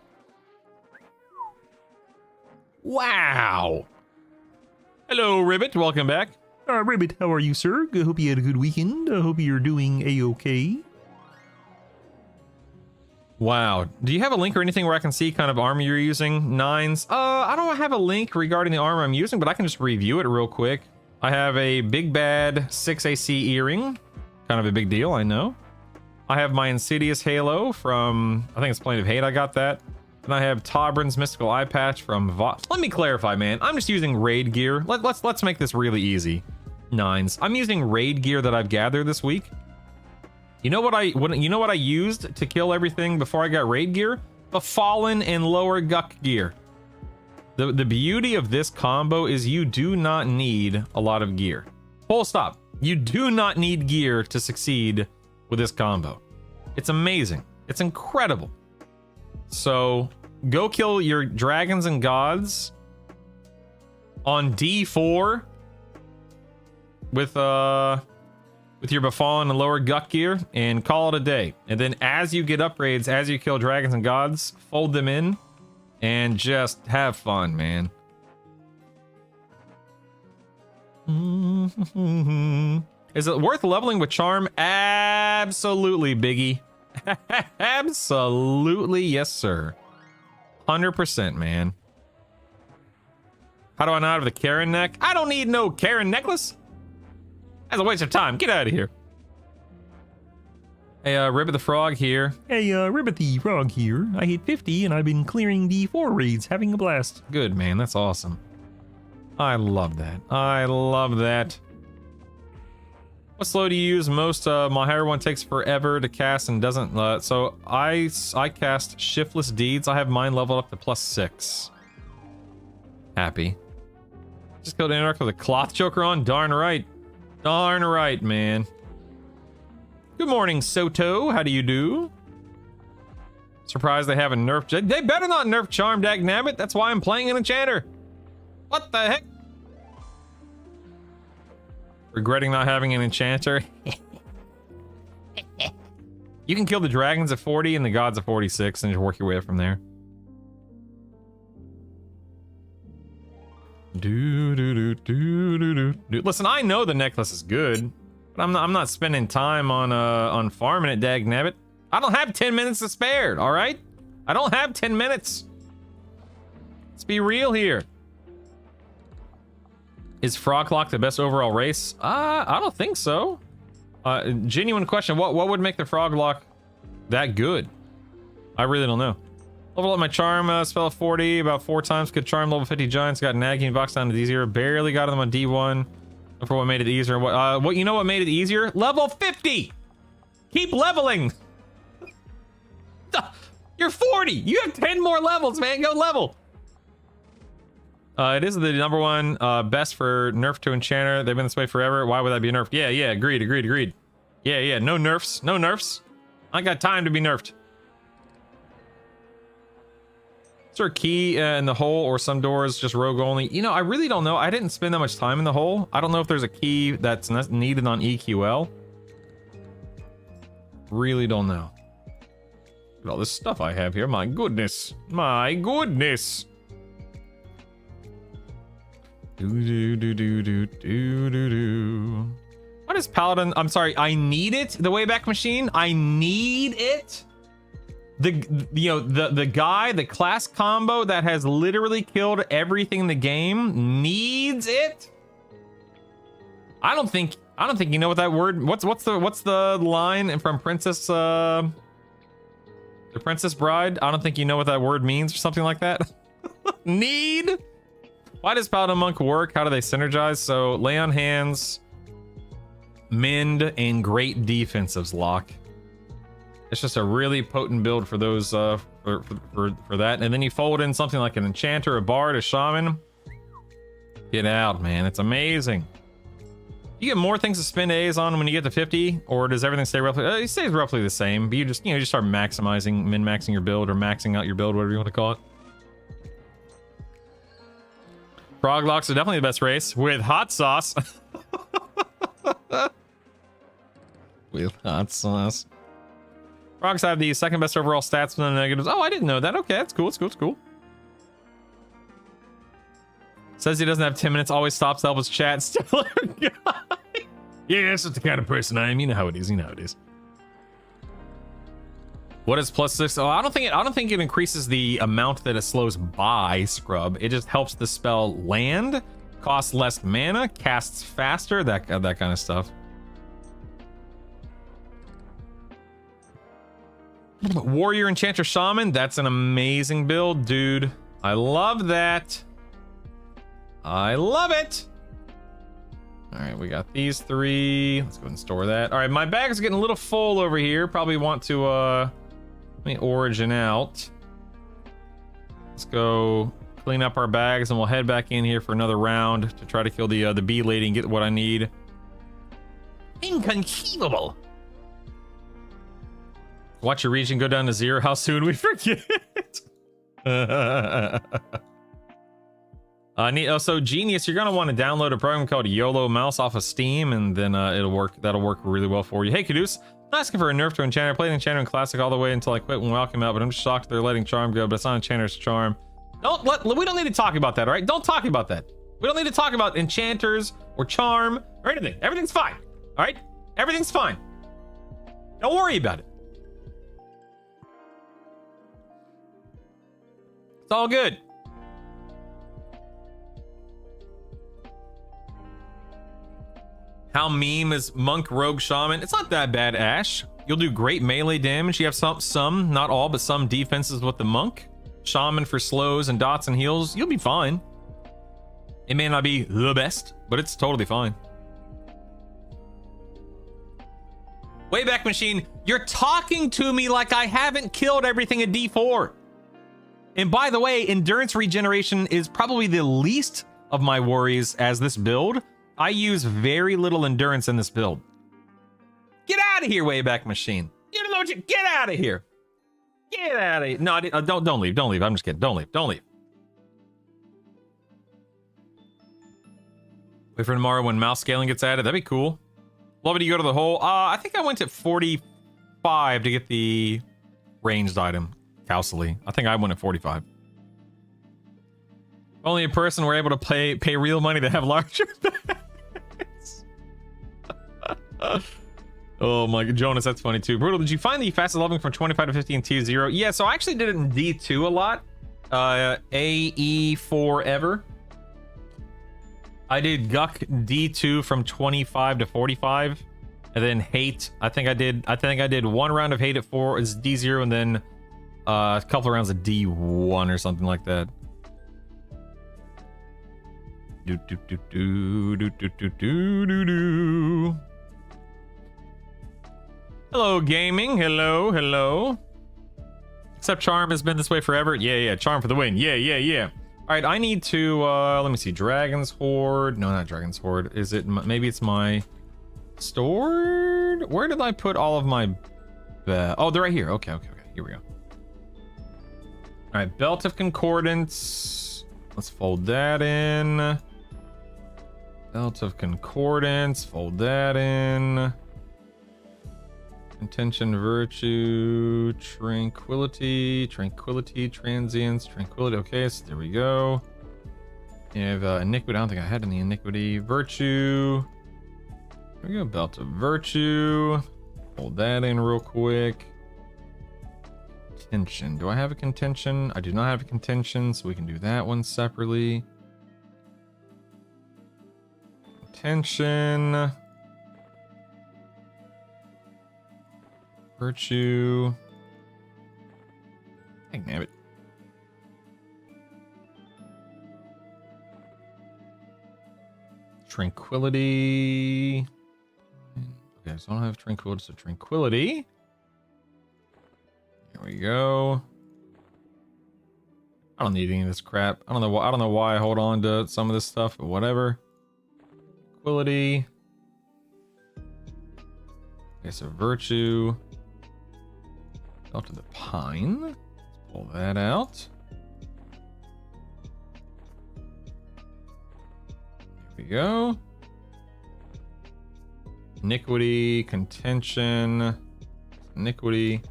Wow. Hello, Ribbit. Welcome back. Ribbit, how are you, sir? I hope you had a good weekend. I hope you're doing a-okay. Wow. Do you have a link or anything where I can see kind of armor you're using? Nines? I don't have a link regarding the armor I'm using, but I can just review it real quick. I have a Big Bad 6 AC earring. Kind of a big deal, I know. I have my Insidious Halo from, I think it's Plane of Hate, I got that. And I have Tobrin's Mystical Eye Patch from Let me clarify, man. I'm just using raid gear. Let's make this really easy. Nines. I'm using raid gear that I've gathered this week. You know what I used to kill everything before I got raid gear? The Fallen and Lower Guck gear. The beauty of this combo is you do not need a lot of gear. Full stop. You do not need gear to succeed with this combo. It's amazing. It's incredible. So go kill your dragons and gods on D4 with your Befallen and Lower Guck gear and call it a day. And then as you get upgrades, as you kill dragons and gods, fold them in and just have fun, man. Is it worth leveling with charm? Absolutely, Biggie. Absolutely, yes, sir. 100%, man. How do I not have the Karen neck? I don't need no Karen necklace. That's a waste of time. Get out of here. Hey, Ribbit the Frog here. Hey, Ribbit the Frog here. I hit 50 and I've been clearing D4 raids, having a blast. Good, man. That's awesome. I love that. I love that. What slow do you use most? My higher one takes forever to cast and doesn't. So I cast Shiftless Deeds. I have mine leveled up to +6. Happy. Just killed Anarch with a cloth choker on. Darn right. Darn right, man. Good morning, Soto. How do you do? Surprised they haven't nerfed. They better not nerf Charm, dagnabbit. That's why I'm playing an enchanter. What the heck? Regretting not having an enchanter. You can kill the dragons at 40 and the gods at 46 and just work your way up from there. Listen, I know the necklace is good, but I'm not spending time on farming it, dagnabbit. I don't have 10 minutes to spare, all right? I don't have 10 minutes. Let's be real here. Is Froglock the best overall race? I don't think so. Genuine question. What would make the Froglock that good? I really don't know. Level up my charm spell at 40 about 4 times. Could charm level 50 giants. Got nagging box down to D0. Barely got them on D1. Look for what made it easier. What you know what made it easier? Level 50. Keep leveling. You're 40. You have 10 more levels, man. Go level. It is the number one best for nerf to enchanter. They've been this way forever. Why would that be nerfed? Yeah, agreed. Yeah, no nerfs. No nerfs. I got time to be nerfed. Is there a key in the hole or some doors just rogue only? You know, I really don't know. I didn't spend that much time in the hole. I don't know if there's a key that's needed on EQL. Really don't know. Look at all this stuff I have here. My goodness. My goodness. What is Paladin? I'm sorry. I need it. The Wayback Machine. I need it. The guy, the class combo that has literally killed everything in the game needs it. I don't think you know what that word. What's the line from Princess the Princess Bride? I don't think you know what that word means or something like that. Need. Why does Paladin Monk work? How do they synergize? So lay on hands, mend, and great defensives lock. It's just a really potent build for those for that. And then you fold in something like an enchanter, a bard, a shaman. Get out, man. It's amazing. You get more things to spend A's on when you get to 50, or does everything stay roughly? It stays roughly the same, but you just start maximizing, min-maxing your build, or maxing out your build, whatever you want to call it. Froglocks are definitely the best race with hot sauce. With hot sauce. Frogs have the second best overall stats with no negatives. Oh, I didn't know that. Okay, that's cool. It's cool. Says he doesn't have 10 minutes. Always stops Elvis chat. Still a guy. Yeah, that's just the kind of person I am. You know how it is. What is +6? Oh, I don't think it increases the amount that it slows by scrub. It just helps the spell land, costs less mana, casts faster, that kind of stuff. Warrior, Enchanter, Shaman. That's an amazing build, dude. I love that. I love it. All right, we got these 3. Let's go ahead and store that. All right, my bag is getting a little full over here. Probably want to let me origin out. Let's go clean up our bags and we'll head back in here for another round to try to kill the bee lady and get what I need. Inconceivable. Watch your region go down to 0. How soon we forget. So Genius, you're gonna want to download a program called YOLO Mouse off of Steam, and then that'll work really well for you. Hey Caduce, I'm asking for a nerf to Enchanter. I played Enchanter in Classic all the way until I quit when WoW came out, but I'm just shocked they're letting Charm go, but it's not Enchanter's Charm. We don't need to talk about that, all right? Don't talk about that. We don't need to talk about Enchanters or Charm or anything. Everything's fine, all right? Everything's fine. Don't worry about it. It's all good. How meme is Monk, Rogue, Shaman? It's not that bad, Ash. You'll do great melee damage. You have some, not all, but some defenses with the Monk. Shaman for slows and dots and heals. You'll be fine. It may not be the best, but it's totally fine. Wayback Machine, you're talking to me like I haven't killed everything at D4. And by the way, endurance regeneration is probably the least of my worries as this build. I use very little endurance in this build. Get out of here, Wayback Machine. You don't know what you... Get out of here. Get out of here. No, don't leave. Don't leave. I'm just kidding. Don't leave. Don't leave. Wait for tomorrow when mouse scaling gets added. That'd be cool. Love it. You go to the hole. I think I went to 45 to get the ranged item. Cowsley. I think I went at 45. Only a person were able to pay real money to have larger bags. Oh my god, Jonas, that's funny too. Brutal, did you find the fastest leveling from 25 to 50 in T0? Yeah, so I actually did it in D2 a lot. AE4 ever. I did Guck D2 from 25 to 45. And then Hate. I think I did one round of Hate at 4 is D0 and then a couple of rounds of D1 or something like that. Do do do do do do do do do do. Hello, gaming. Hello, hello. Except Charm has been this way forever. Yeah, yeah. Charm for the win. Yeah, yeah, yeah. All right, I need to. Let me see. Dragon's Horde. No, not Dragon's Horde. Is it? Maybe it's my stored. Where did I put all of my? Oh, they're right here. Okay, okay, okay. Here we go. All right, Belt of Concordance. Let's fold that in. Belt of Concordance. Fold that in. Intention, Virtue, Tranquility, Transience, Tranquility. Okay, so there we go. You have Iniquity. I don't think I had any Iniquity. Virtue. There we go. Belt of Virtue. Hold that in real quick. Contention. Do I have a contention? I do not have a contention, so we can do that one separately. Contention. Virtue. Dang nabbit. Tranquility. Okay, so I don't have Tranquility, so Tranquility. There we go. I don't need any of this crap. I don't know why I hold on to some of this stuff, but whatever. Tranquility. Okay, so Virtue. Out to the Pine. Let's pull that out. There we go. Iniquity, Contention, Iniquity.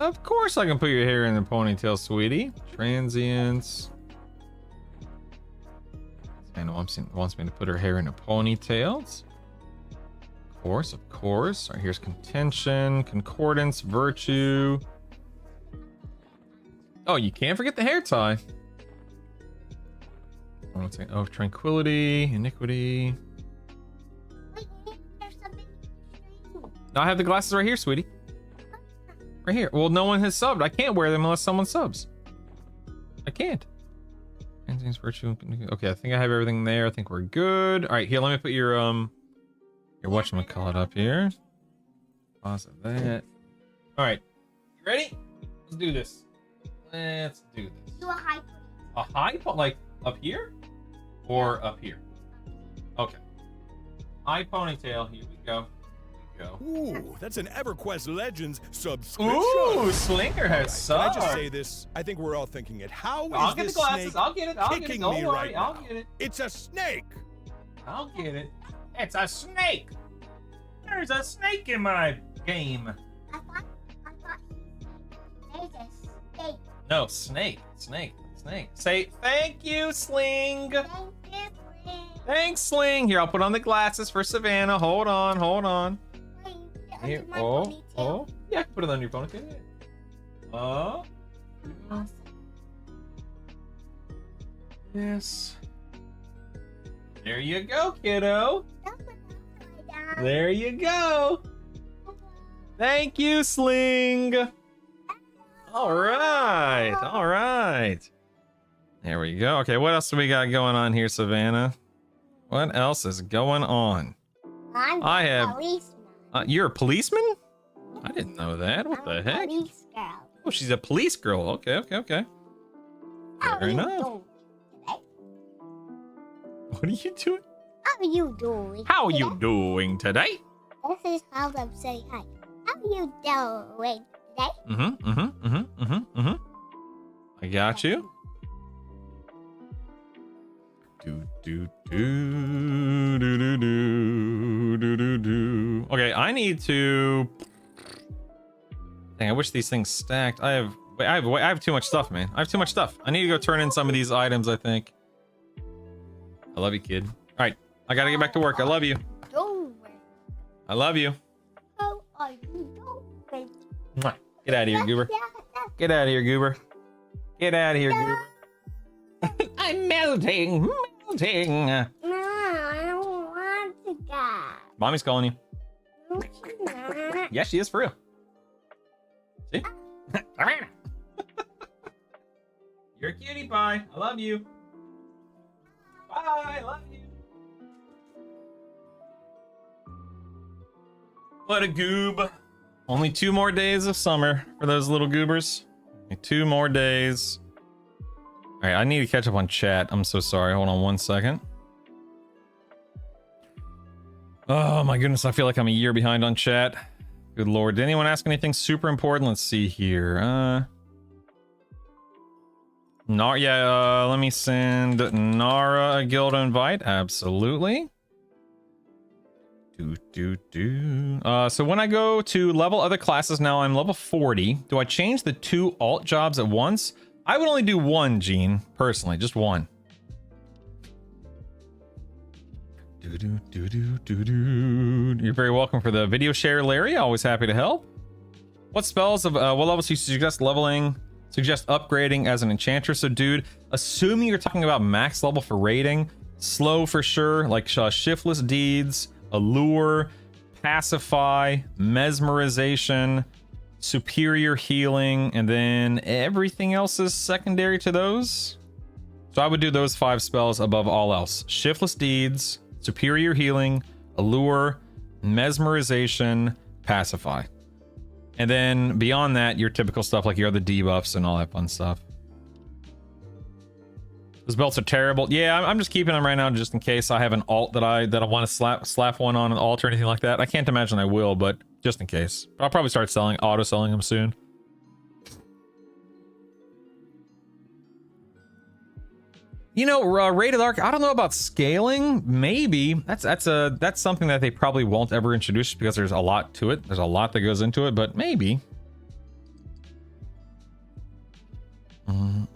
Of course I can put your hair in a ponytail, sweetie. Transience. And wants me to put her hair in a ponytail. Of course. All right, here's Contention, Concordance, Virtue. Oh, you can't forget the hair tie. Oh, Tranquility, Iniquity. Wait, there's something. No, I have the glasses right here, sweetie. Right here. Well, no one has subbed. I can't wear them unless someone subs. I can't. Virtue. Okay, I think I have everything there. I think we're good. All right, here, let me put your whatchamacallit up here. Pause that. All right, you ready? Let's do this. Let's do this. Do a high point. A high point, like up here, or up here? Okay. High ponytail. Here we go. Ooh, that's an EverQuest Legends subscription. Ooh, Slinger has subbed. Can I just say this? I think we're all thinking it. How is I'll get this the glasses. snake I'll get it. I'll get it. kicking Don't me worry. right I'll now? get it. It's a snake. I'll get it. It's a snake. There's a snake in my game. I thought there's a snake. No, snake. Say thank you, Sling. Thank you, Sling. Thanks, Sling. Here, I'll put on the glasses for Savannah. Hold on. Wait, Here. under my Oh. ponytail. Yeah, put it on your ponytail. Oh. Awesome. Yes. There you go, kiddo. Don't put it upside down. There you go. Thank you, Sling. All right. There we go. Okay, what else do we got going on here, Savannah? What else is going on? I have. Policeman. You're a policeman? I didn't know that. What I'm the a heck? Police girl. Oh, she's a police girl. Okay. How Fair you enough. doing today? What are you doing? How you doing? How are today? you doing today? This is how I'm saying hi. How you doing today? I got you. Do. Okay, I need to. Dang, I wish these things stacked. I have too much stuff, man. I have too much stuff. I need to go turn in some of these items, I think. I love you, kid. All right, I gotta get back to work. I love you. Doing. I love you. How are you doing? Mwah. Get out of here, goober. Get out of here, goober. Get out of here, goober. I'm melting. No, I don't want to go. Mommy's calling you. No, she's not. Yes, she is for real. See? You're a cutie pie. I love you. Bye. I love you. What a goob. Only 2 more days of summer for those little goobers. Only 2 more days. All right, I need to catch up on chat. I'm so sorry. Hold on 1 second. Oh my goodness, I feel like I'm a year behind on chat. Good lord. Did anyone ask anything super important? Let's see here. Let me send Nara a guild invite. Absolutely. So when I go to level other classes now, I'm level 40. Do I change the 2 alt jobs at once? I would only do 1, Gene, personally, just 1. You're very welcome for the video share, Larry. Always happy to help. What spells of what levels do you suggest leveling? Suggest upgrading as an enchanter. So, dude, assuming you're talking about max level for raiding, slow for sure, like shiftless deeds, allure, pacify, mesmerization, superior healing, and then everything else is secondary to those. So I would do those 5 spells above all else: shiftless deeds, superior healing, allure, mesmerization, pacify. And then beyond that, your typical stuff like your other debuffs and all that fun stuff. Those belts are terrible. Yeah, I'm just keeping them right now just in case I have an alt that I want to slap one on an alt or anything like that. I can't imagine I will, but just in case. But I'll probably start auto selling them soon. You know, Rated Arc, I don't know about scaling. Maybe that's something that they probably won't ever introduce because there's a lot to it. There's a lot that goes into it, but maybe. I'm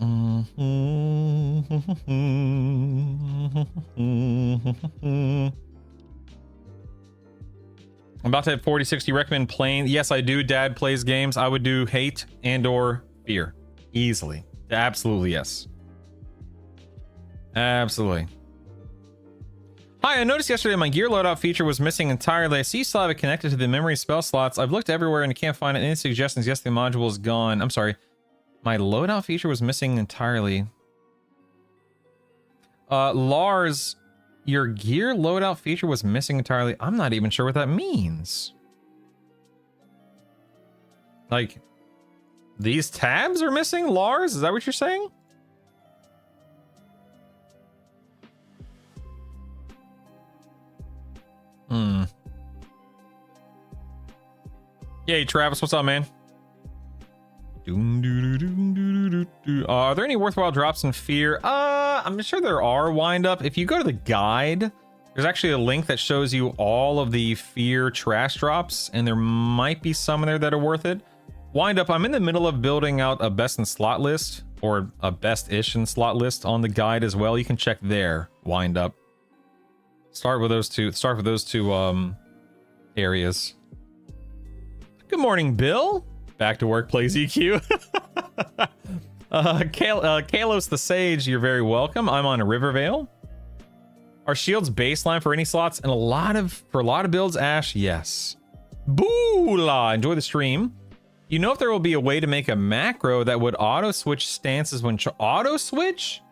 about to have 4060. Recommend playing. Yes, I do. Dad plays games. I would do hate and or fear easily. Absolutely, yes. Absolutely. Hi, I noticed yesterday my gear loadout feature was missing entirely. I see you still have it connected to the memory spell slots. I've looked everywhere and I can't find it. Any suggestions? Yes, the module is gone. I'm sorry. My loadout feature was missing entirely. Lars, your gear loadout feature was missing entirely. I'm not even sure what that means. Like, these tabs are missing, Lars? Is that what you're saying? Yay, Travis, what's up, man? Are there any worthwhile drops in fear? I'm sure there are. Wind up. If you go to the guide, there's actually a link that shows you all of the fear trash drops, and there might be some in there that are worth it. Wind up. I'm in the middle of building out a best in slot list, or a best-ish in slot list on the guide as well. You can check there. Wind up. Start with those two. Start with those 2 areas. Good morning, Bill. Back to work, plays EQ. Kalos the Sage, you're very welcome. I'm on a Rivervale. Are shields baseline for any slots? And for a lot of builds, Ash, yes. Boola! Enjoy the stream. You know if there will be a way to make a macro that would auto switch stances when auto switch?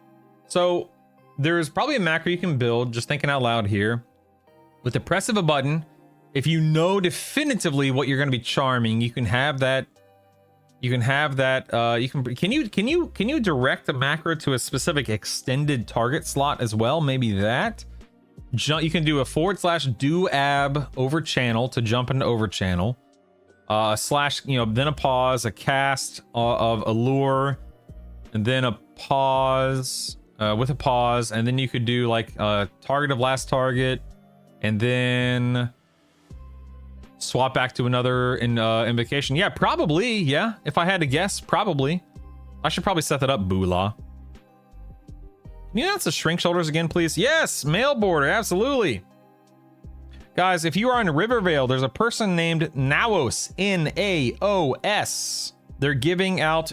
So there's probably a macro you can build, just thinking out loud here. With the press of a button, if you know definitively what you're going to be charming, you can have that You can have that. Can you direct a macro to a specific extended target slot as well? Maybe that. You can do a / do ab over channel to jump into over channel. Slash, then a pause, a cast of allure, and then a pause with a pause, and then you could do like a target of last target, and then swap back to another invocation. Yeah, probably. Yeah, if I had to guess, probably. I should probably set that up, Bula. Can you announce the shrink shoulders again, please? Yes, mail border, absolutely. Guys, if you are in Rivervale, there's a person named Naos, Naos. They're giving out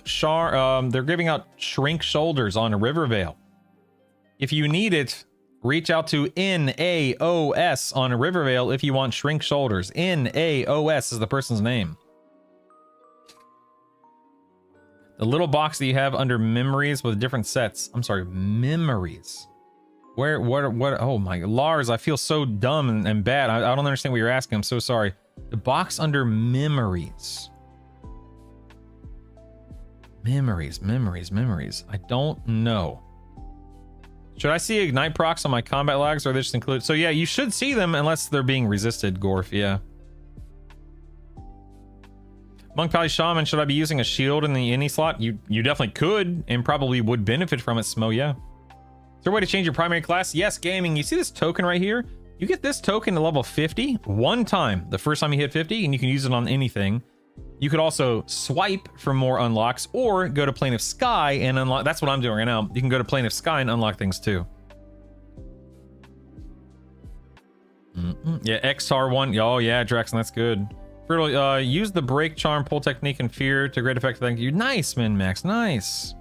shrink shoulders on Rivervale. If you need it, reach out to Naos on Rivervale if you want shrink shoulders. Naos is the person's name. The little box that you have under memories with different sets. I'm sorry, memories. What? Oh my, Lars, I feel so dumb and bad. I don't understand what you're asking. I'm so sorry. The box under memories. Memories. I don't know. Should I see ignite procs on my combat lags, or are they just included? So yeah, you should see them unless they're being resisted, Gorf, yeah. Monk Pally Shaman, should I be using a shield in the any slot? You definitely could, and probably would benefit from it, Smo, yeah. Is there a way to change your primary class? Yes, gaming. You see this token right here? You get this token to level 50 one time, the first time you hit 50, and you can use it on anything. You could also swipe for more unlocks, or go to Plane of Sky and unlock. That's what I'm doing right now. You can go to Plane of Sky and unlock things too. Yeah, XR1. Oh yeah, Draxon, that's good. Brutal, use the break, charm, pull technique, and fear to great effect. Thank you. Nice, Min-Max. Nice.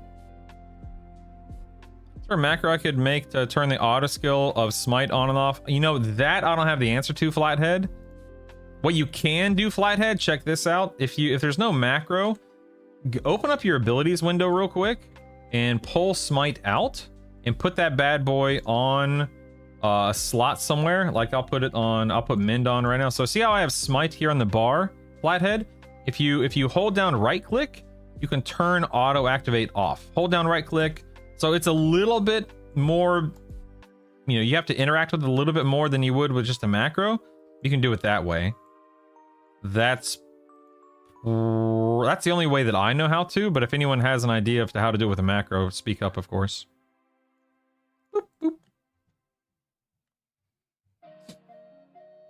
Is there a macro I could make to turn the auto skill of smite on and off? You know, that I don't have the answer to, Flathead. What you can do, Flathead, check this out. If there's no macro, open up your abilities window real quick and pull smite out and put that bad boy on a slot somewhere. Like I'll put Mend on right now. So see how I have smite here on the bar, Flathead? If you hold down right click, you can turn auto activate off. Hold down right click. So it's a little bit more, you have to interact with it a little bit more than you would with just a macro. You can do it that way. That's the only way that I know how to, but if anyone has an idea of how to do it with a macro, speak up, of course. Boop, boop.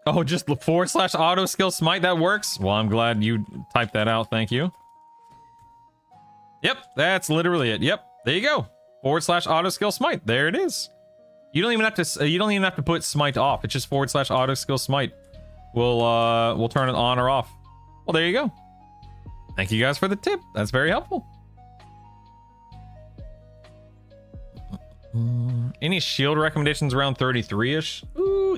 Oh, just the / auto skill smite, that works? Well, I'm glad you typed that out, thank you. Yep, that's literally it. Yep, there you go. / auto skill smite, there it is. You don't even have to put smite off. It's just / auto skill smite. We'll turn it on or off. Well, there you go. Thank you guys for the tip. That's very helpful. Any shield recommendations around 33-ish? Ooh,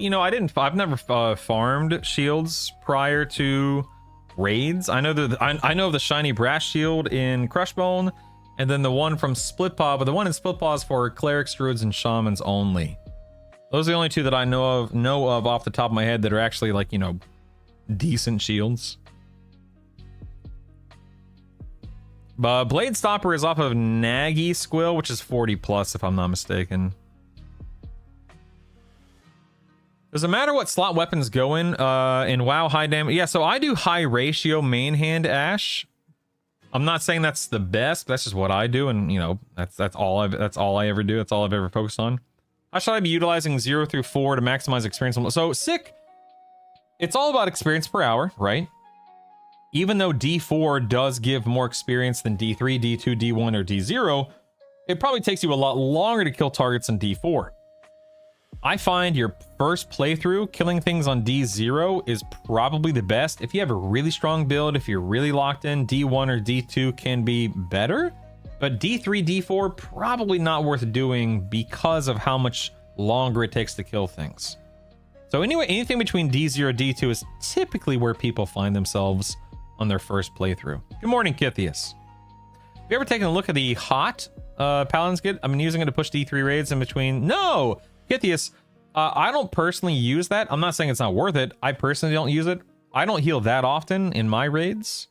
I've never farmed shields prior to raids. I know of the shiny brass shield in Crushbone, and then the one from Splitpaw, but the one in Splitpaw is for clerics, druids, and shamans only. Those are the only two that I know of off the top of my head that are actually like, decent shields. But Blade Stopper is off of Nagi Squill, which is 40 plus if I'm not mistaken. Does it matter what slot weapons go in WoW high damage? Yeah, so I do high ratio main hand Ash. I'm not saying that's the best, but that's just what I do, and that's all I ever do. That's all I've ever focused on. How should I be utilizing 0 through 4 to maximize experience? So sick. It's all about experience per hour, right? Even though D4 does give more experience than D3, D2, D1, or D0, it probably takes you a lot longer to kill targets than D4. I find your first playthrough, killing things on D0 is probably the best. If you have a really strong build, if you're really locked in, D1 or D2 can be better. But D3, D4, probably not worth doing because of how much longer it takes to kill things. So anyway, anything between D0 and D2 is typically where people find themselves on their first playthrough. Good morning, Kithius. Have you ever taken a look at the hot Paladin's Kit? I've been using it to push D3 raids in between. No! Kithius, I don't personally use that. I'm not saying it's not worth it. I personally don't use it. I don't heal that often in my raids.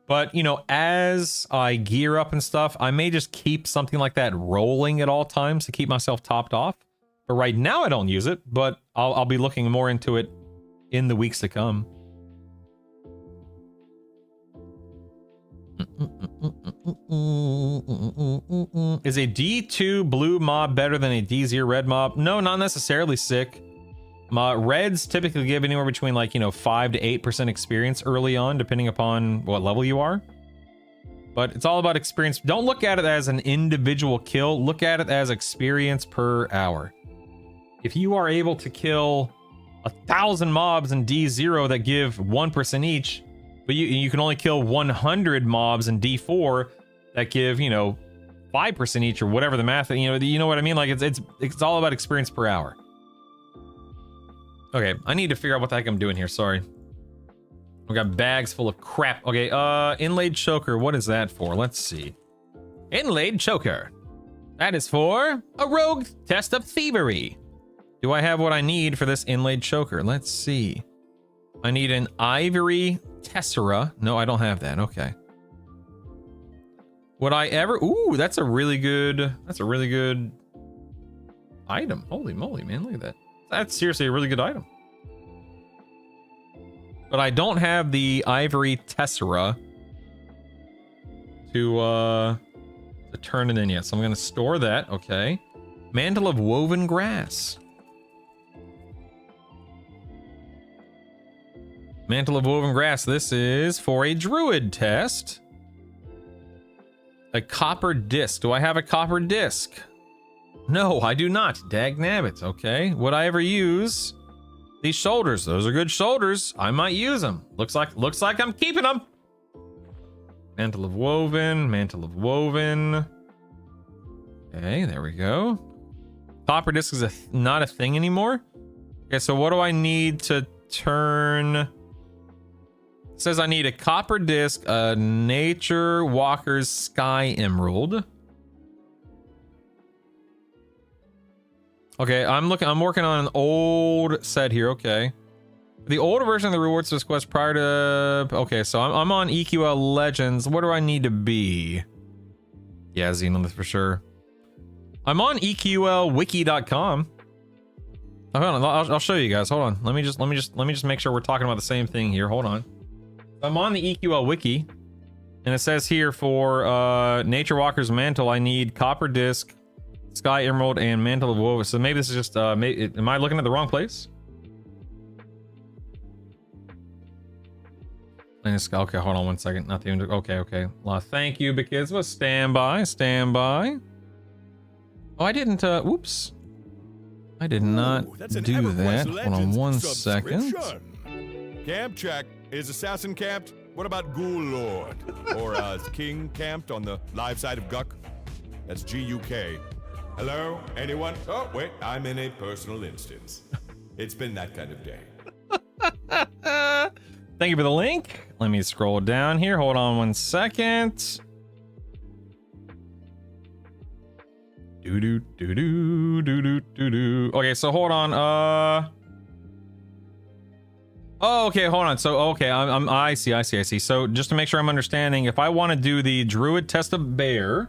But, you know, as I gear up and stuff, I may just keep something like that rolling at all times to keep myself topped off. But right now I don't use it, but I'll be looking more into it in the weeks to come. Is a D2 blue mob better than a D0 red mob? No, not necessarily, sick. Reds typically give anywhere between, like, you know, 5 to 8% experience early on, depending upon what level you are. But it's all about experience. Don't look at it as an individual kill. Look at it as experience per hour. If you are able to kill 1,000 mobs in D0 that give 1% each, but you can only kill 100 mobs in D4 that give, you know, 5% each, or whatever the math, you know what I mean? Like, it's all about experience per hour. Okay, I need to figure out what the heck I'm doing here. Sorry. We got bags full of crap. Okay, inlaid choker. What is that for? Let's see. Inlaid choker. That is for a rogue test of thievery. Do I have what I need for this inlaid choker? Let's see. I need an ivory tessera. No, I don't have that. Okay. Would I ever? Ooh, that's a really good item. Holy moly, man. Look at that. That's seriously a really good item. But I don't have the ivory tessera to turn it in yet. So I'm going to store that. Okay. Mantle of woven grass. Mantle of woven grass. This is for a druid test. A copper disc. Do I have a copper disc? No, I do not. Dagnabbit. Okay. Would I ever use these shoulders? Those are good shoulders. I might use them. Looks like I'm keeping them. Mantle of woven. Mantle of woven. Okay, there we go. Copper disc is not a thing anymore. Okay, so what do I need to turn? It says I need a copper disc, a Nature Walker's Sky Emerald. Okay, I'm working on an old set here. Okay. The older version of the rewards quest prior to... Okay, so I'm on EQL Legends. What do I need to be? Yeah, Xenolith for sure. I'm on EQLWiki.com. Oh, hold on, I'll show you guys. Hold on. Let me just make sure we're talking about the same thing here. Hold on. I'm on the EQL Wiki, and it says here for Nature Walker's Mantle, I need copper disc, Sky Emerald, and Mantle of Woven. So maybe this is just, am I looking at the wrong place? Okay, hold on one second. Not even, okay. Thank you, because was stand by. Oh, I didn't, whoops. I did not do that. Hold on one second. Camp check. Is Assassin camped? What about Ghoul Lord? Or King camped on the live side of Guck? That's G-U-K. Hello? Anyone? Oh, wait. I'm in a personal instance. It's been that kind of day. Thank you for the link. Let me scroll down here. Hold on one second. Okay, so hold on. Oh, okay, hold on. So, okay, I see. So, just to make sure I'm understanding, if I want to do the Druid Test of Bear,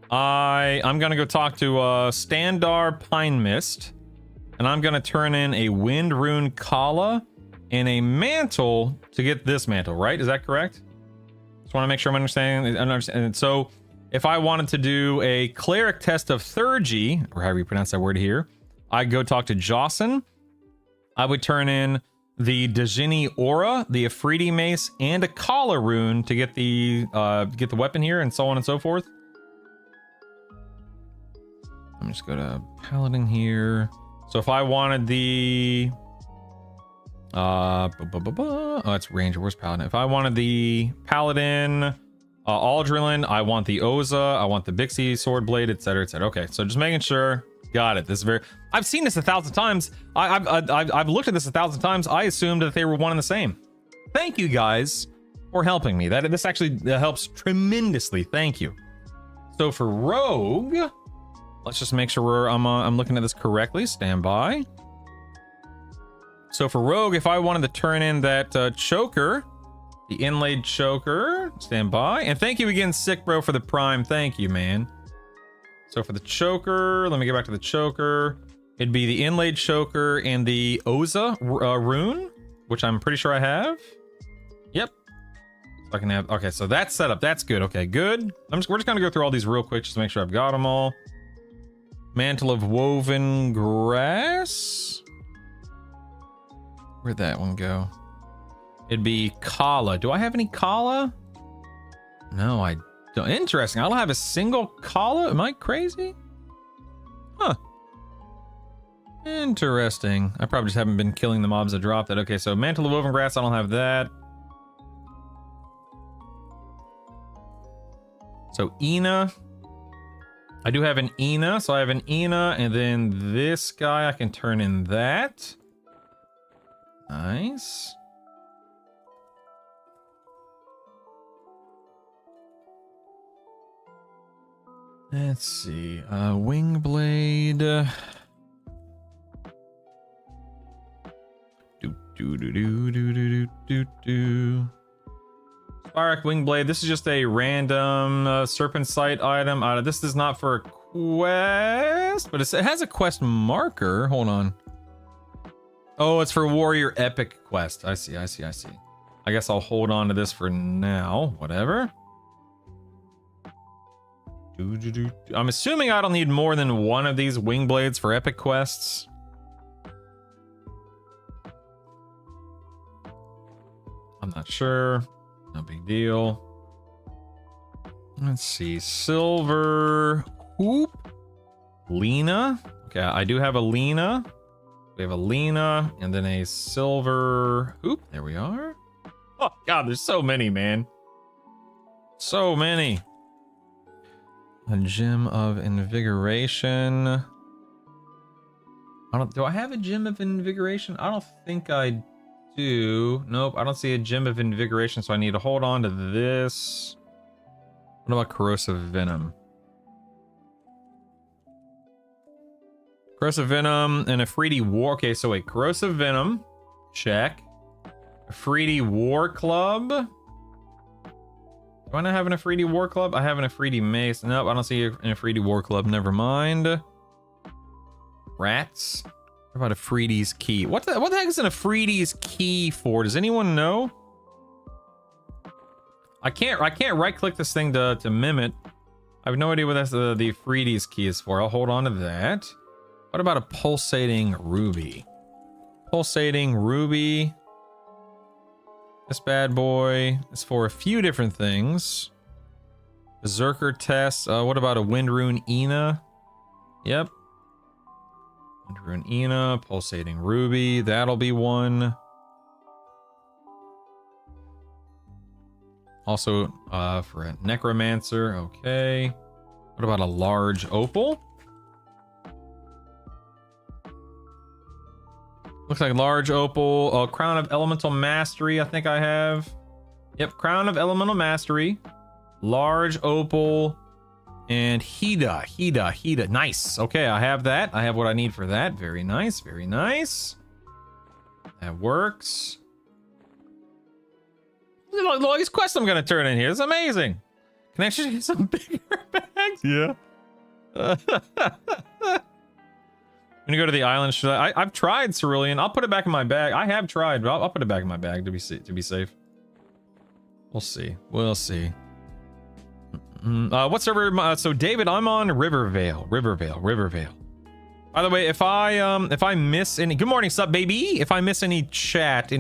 I'm gonna go talk to Standar Pine Mist, and I'm gonna turn in a Wind Rune Kala and a mantle to get this mantle, right? Is that correct? Just want to make sure I'm understanding. So, if I wanted to do a Cleric Test of Thurgy, or however you pronounce that word here, I'd go talk to Jocelyn. I would turn in the Djinni Aura, the Afridi Mace, and a Kala rune to get the weapon here, and so on and so forth. Let me just go to Paladin here. So if I wanted the oh, it's Ranger. Where's Paladin? If I wanted the Paladin, Aldrin, I want the Oza, I want the Bixie Sword Blade, etc., etc. Okay, so just making sure. Got it. This is very. I've seen this 1,000 times. I've looked at this 1,000 times. I assumed that they were one and the same. Thank you guys for helping me. This actually helps tremendously. Thank you. So for Rogue, let's just make sure I'm looking at this correctly. Stand by. So for Rogue, if I wanted to turn in that choker, The inlaid choker, stand by. And thank you again, Sick Bro, for the prime. Thank you, man. So for the choker, let me get back to the choker. It'd be the inlaid choker and the Oza rune, which I'm pretty sure I have. Yep. So I can have, okay, so that's set up. That's good. Okay, good. We're just gonna go through all these real quick just to make sure I've got them all. Mantle of woven grass. Where'd that one go? It'd be Kala. Do I have any Kala? No, I don't. Interesting. I don't have a single Kala. Am I crazy? Huh. Interesting. I probably just haven't been killing the mobs that dropped it. Okay, so Mantle of Woven Grass, I don't have that. So Ina. I do have an Ina, so I have an Ina, and then this guy, I can turn in that. Nice. Let's see. Wing Blade. Do do do do do do do do. Spirac Wing Blade. This is just a random Serpent Sight item. This is not for a quest, but it has a quest marker. Hold on. Oh, it's for Warrior Epic quest. I see. I guess I'll hold on to this for now. Whatever. I'm assuming I don't need more than one of these wing blades for epic quests. I'm not sure. No big deal. Let's see. Silver Hoop. Lena. Okay, I do have a Lena. We have a Lena and then a Silver Hoop. There we are. Oh, God, there's so many, man. So many. A Gem of Invigoration. Do I have a Gem of Invigoration? I don't think I do. Nope, I don't see a Gem of Invigoration, so I need to hold on to this. What about Corrosive Venom? Corrosive Venom and a Freedy War. Okay, so wait, Corrosive Venom. Check. A Freedy War Club. Do I not have an Afridi War Club? I have an Afridi Mace. Nope, I don't see an Afridi War Club. Never mind. Rats. What about Afridi's Key? What the heck is an Afridi's Key for? Does anyone know? I can't right click this thing to mim it. I have no idea what that's the Afridi's Key is for. I'll hold on to that. What about a Pulsating Ruby? Pulsating Ruby. This bad boy is for a few different things. Berserker test. What about a Wind Rune Ina? Yep. Wind Rune Ina, Pulsating Ruby. That'll be one. Also, for a Necromancer. Okay. What about a large opal? Looks like large opal. Crown of Elemental Mastery, I think I have. Yep, Crown of Elemental Mastery. Large opal. And Hida. Nice. Okay, I have that. I have what I need for that. Very nice, very nice. That works. Look at all these quests I'm gonna turn in here. It's amazing. Can I actually get some bigger bags? Yeah. When you go to the island, should I've tried Cerulean. I'll put it back in my bag. I have tried, but I'll put it back in my bag to be safe. We'll see. We'll see. What server? So David, I'm on Rivervale. By the way, if I miss any, good morning, sup baby. If I miss any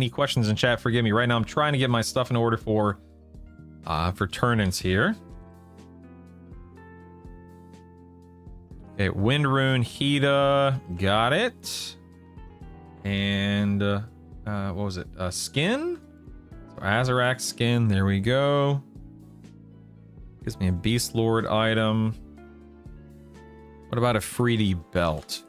questions in chat, forgive me. Right now, I'm trying to get my stuff in order for turn-ins here. Okay, Wind Rune, Hida, got it. And what was it? Skin. So Azarak skin. There we go. Gives me a Beast Lord item. What about a Freedy belt?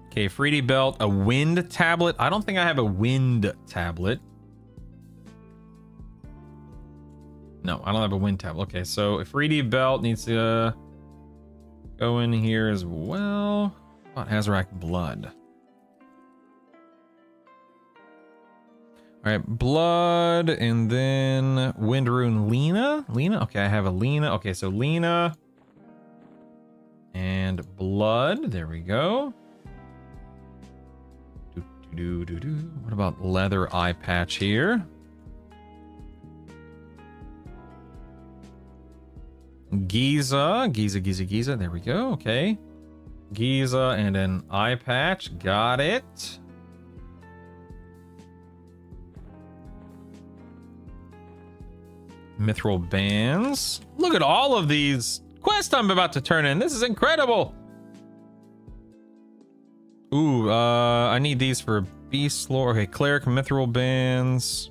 Okay, Freedy belt, a wind tablet. I don't think I have a wind tablet. No, I don't have a wind tablet. Okay, so a Freedy belt needs to go in here as well. What about Azarak blood? All right, blood, and then wind rune Lena. Lena, okay, I have a Lena. Okay, so Lena and blood. There we go. What about leather eye patch here? Giza. There we go. Okay. Giza and an eye patch. Got it. Mithril bands. Look at all of these quests I'm about to turn in. This is incredible. Ooh, I need these for beast lore. Okay, cleric mithril bands.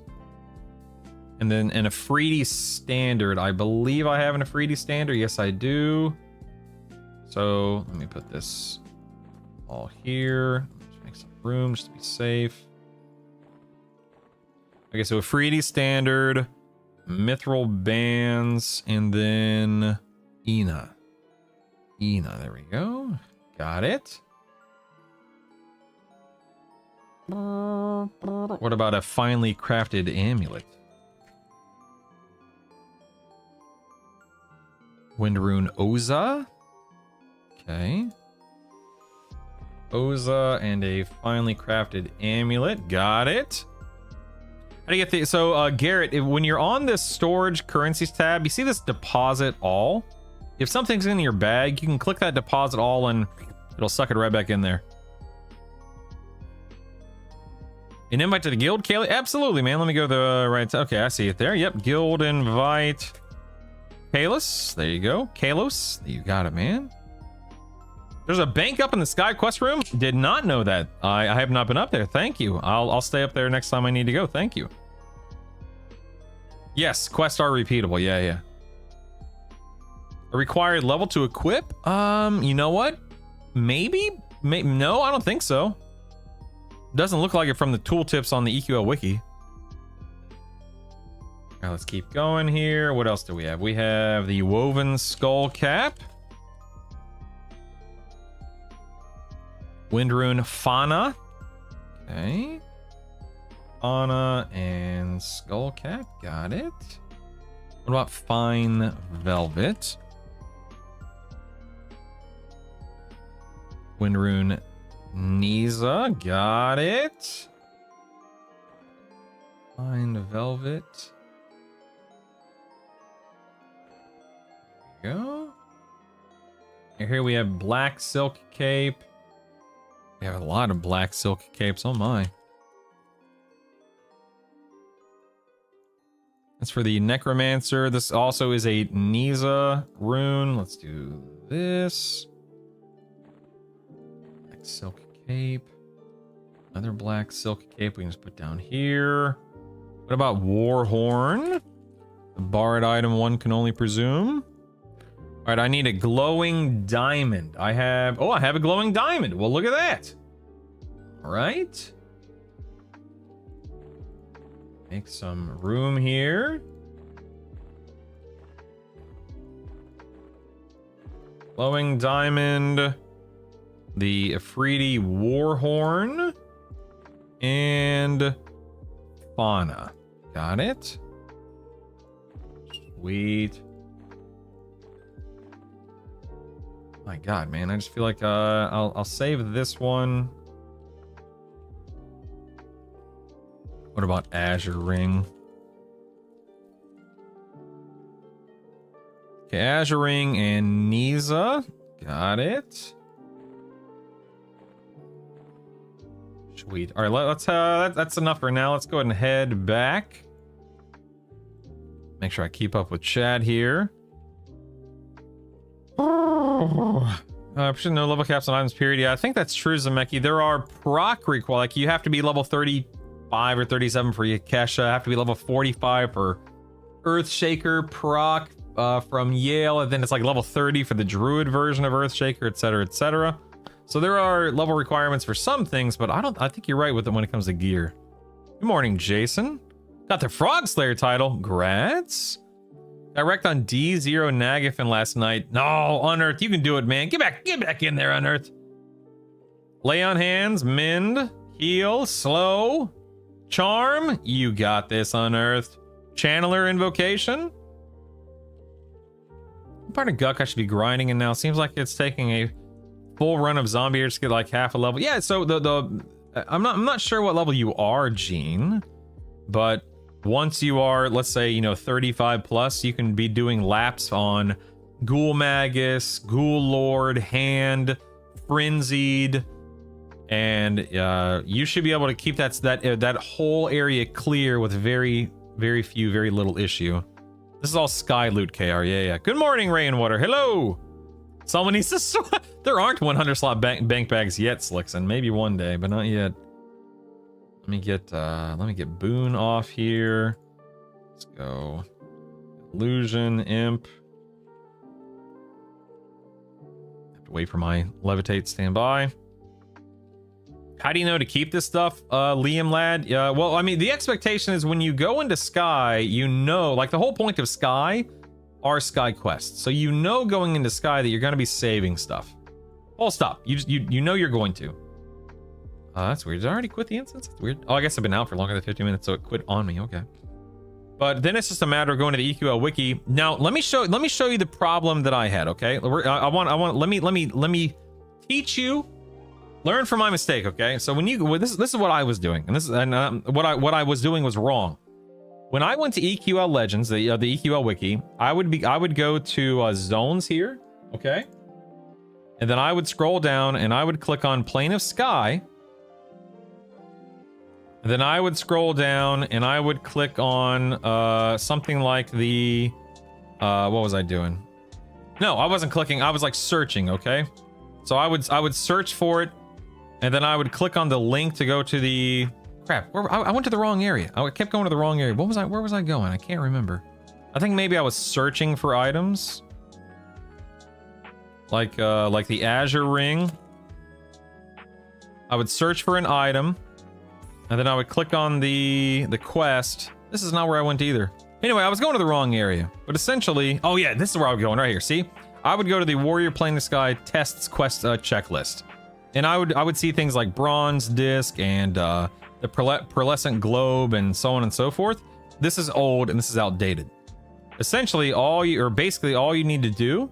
And then an Afridi standard. I believe I have an Afridi standard. Yes, I do. So let me put this all here. Just make some room just to be safe. Okay, so Afridi standard, mithril bands, and then Ina. There we go. Got it. What about a finely crafted amulet? Wind rune Oza. Okay. Oza and a finely crafted amulet. Got it. How do you get the... So, Garrett, when you're on this storage currencies tab, you see this deposit all? If something's in your bag, you can click that deposit all and it'll suck it right back in there. An invite to the guild, Kaylee? Absolutely, man. Let me go to the right... Okay, I see it there. Yep, guild invite... Kalos, there you go. Kalos, you got it, man. There's a bank up in the Sky Quest room. Did not know that. I have not been up there. Thank you. I'll stay up there next time I need to go. Thank you. Yes, quests are repeatable. Yeah. A required level to equip? You know what? Maybe? No, I don't think so. Doesn't look like it from the tooltips on the EQL wiki. Now let's keep going here. What else do we have? We have the woven skull cap. Wind rune Fauna. Okay. Fauna and skull cap. Got it. What about fine velvet? Wind rune Niza. Got it. Fine velvet. Go. And here we have black silk cape. We have a lot of black silk capes. Oh my. That's for the necromancer. This also is a Niza rune. Let's do this. Black silk cape. Another black silk cape we can just put down here. What about Warhorn? The barred item one can only presume. All right, I need a glowing diamond. I have a glowing diamond. Well, look at that. All right. Make some room here. Glowing diamond. The Afridi Warhorn. And Fauna. Got it. Sweet. My God, man, I just feel like I'll save this one. What about Azure Ring? Okay, Azure Ring and Niza. Got it. Sweet. All right, let's that's enough for now. Let's go ahead and head back. Make sure I keep up with Chad here. Should know level caps on items, period. Yeah, I think that's true, Zemeki. There are proc require, like you have to be level 35 or 37 for Yakesha, have to be level 45 for Earthshaker proc from Yale, and then it's like level 30 for the Druid version of Earthshaker, etc., etc. So there are level requirements for some things, but I think you're right with it when it comes to gear. Good morning, Jason. Got the Frog Slayer title. Grats. Got wrecked on D0 Nagafen last night. No, Unearth, you can do it, man. Get back in there, Unearth. Lay on hands, mend, heal, slow, Charm, you got this. Unearthed. Channeler invocation. What part of Guck I should be grinding in now? Seems like it's taking a full run of zombie to get like half a level. Yeah, so I'm not sure what level you are, Gene, but once you are, let's say, you know, 35 plus, you can be doing laps on Ghoul Magus, Ghoul Lord, Hand, Frenzied, and you should be able to keep that whole area clear with very little issue. This is all sky loot, KR. Yeah. Good morning, Rainwater. Hello. Someone needs to. There aren't 100 slot bank bags yet, Slickson. Maybe one day, but not yet. Let me get Boone off here. Let's go. Illusion, Imp. Have to wait for my levitate standby. How do you know to keep this stuff, Liam lad? Well, I mean, the expectation is when you go into Sky, you know, like the whole point of Sky are Sky quests. So you know going into Sky that you're going to be saving stuff. Full stop. You know you're going to. That's weird. Did I already quit the instance? That's weird. Oh, I guess I've been out for longer than 50 minutes, so it quit on me. Okay. But then it's just a matter of going to the EQL wiki. Now, let me show you the problem that I had, okay? Let me teach you. Learn from my mistake, okay? So this is what I was doing, and what I was doing was wrong. When I went to EQL Legends, the EQL wiki, I would go to zones here, okay? And then I would scroll down and I would click on Plane of Sky. And then I would scroll down and I would click on something like the what was I doing? No, I wasn't clicking. I was like searching, okay? So I would search for it. And then I would click on the link to go to the crap. I went to the wrong area. I kept going to the wrong area. Where was I going? I can't remember. I think maybe I was searching for items. Like the Azure Ring. I would search for an item. And then I would click on the quest. This is not where I went either. Anyway, I was going to the wrong area. But essentially, oh yeah, this is where I was going right here. See? I would go to the Warrior Plane of Sky tests quest checklist. And I would see things like Bronze Disc and the Pearlescent Globe and so on and so forth. This is old and this is outdated. Essentially, basically all you need to do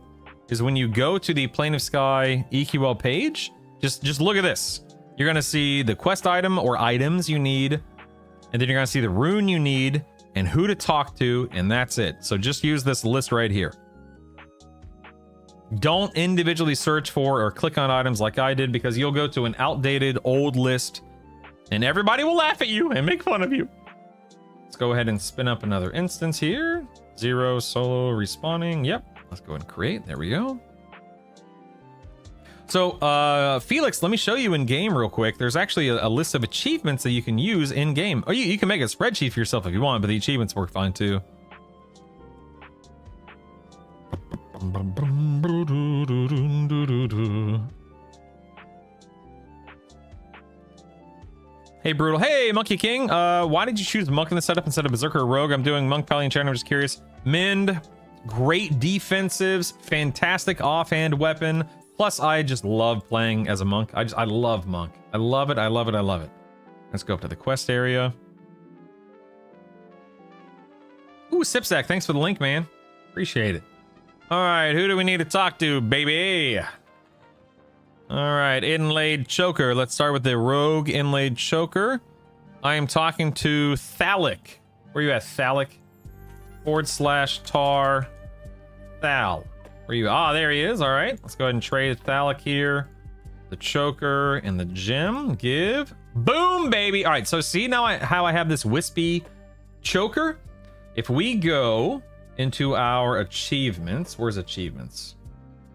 is when you go to the Plane of Sky EQL page, just look at this. You're gonna see the quest item or items you need, and then you're gonna see the rune you need and who to talk to, and that's it. So just use this list right here. Don't individually search for or click on items like I did, because you'll go to an outdated old list and everybody will laugh at you and make fun of you. Let's go ahead and spin up another instance here. 0 solo respawning. Yep. Let's go ahead and create. There we go. So, Felix, let me show you in game real quick. There's actually a list of achievements that you can use in game. Oh, you can make a spreadsheet for yourself if you want, but the achievements work fine too. Hey, Brutal. Hey, Monkey King. Why did you choose Monk in the setup instead of Berserker or Rogue? I'm doing Monk, Pally, and China. I'm just curious. Mend, great defensives, fantastic offhand weapon. Plus, I just love playing as a Monk. I love Monk. I love it. I love it. I love it. Let's go up to the quest area. Ooh, Sipsack. Thanks for the link, man. Appreciate it. All right, who do we need to talk to, baby? All right, Inlaid Choker. Let's start with the Rogue Inlaid Choker. I am talking to Thalic. Where you at, Thalic? /tar Thal. Where you? Ah, there he is. All right, let's go ahead and trade Thalic here. The Choker and the gem. Give. Boom, baby. All right, so see now how I have this wispy Choker? If we go into our achievements, where's achievements?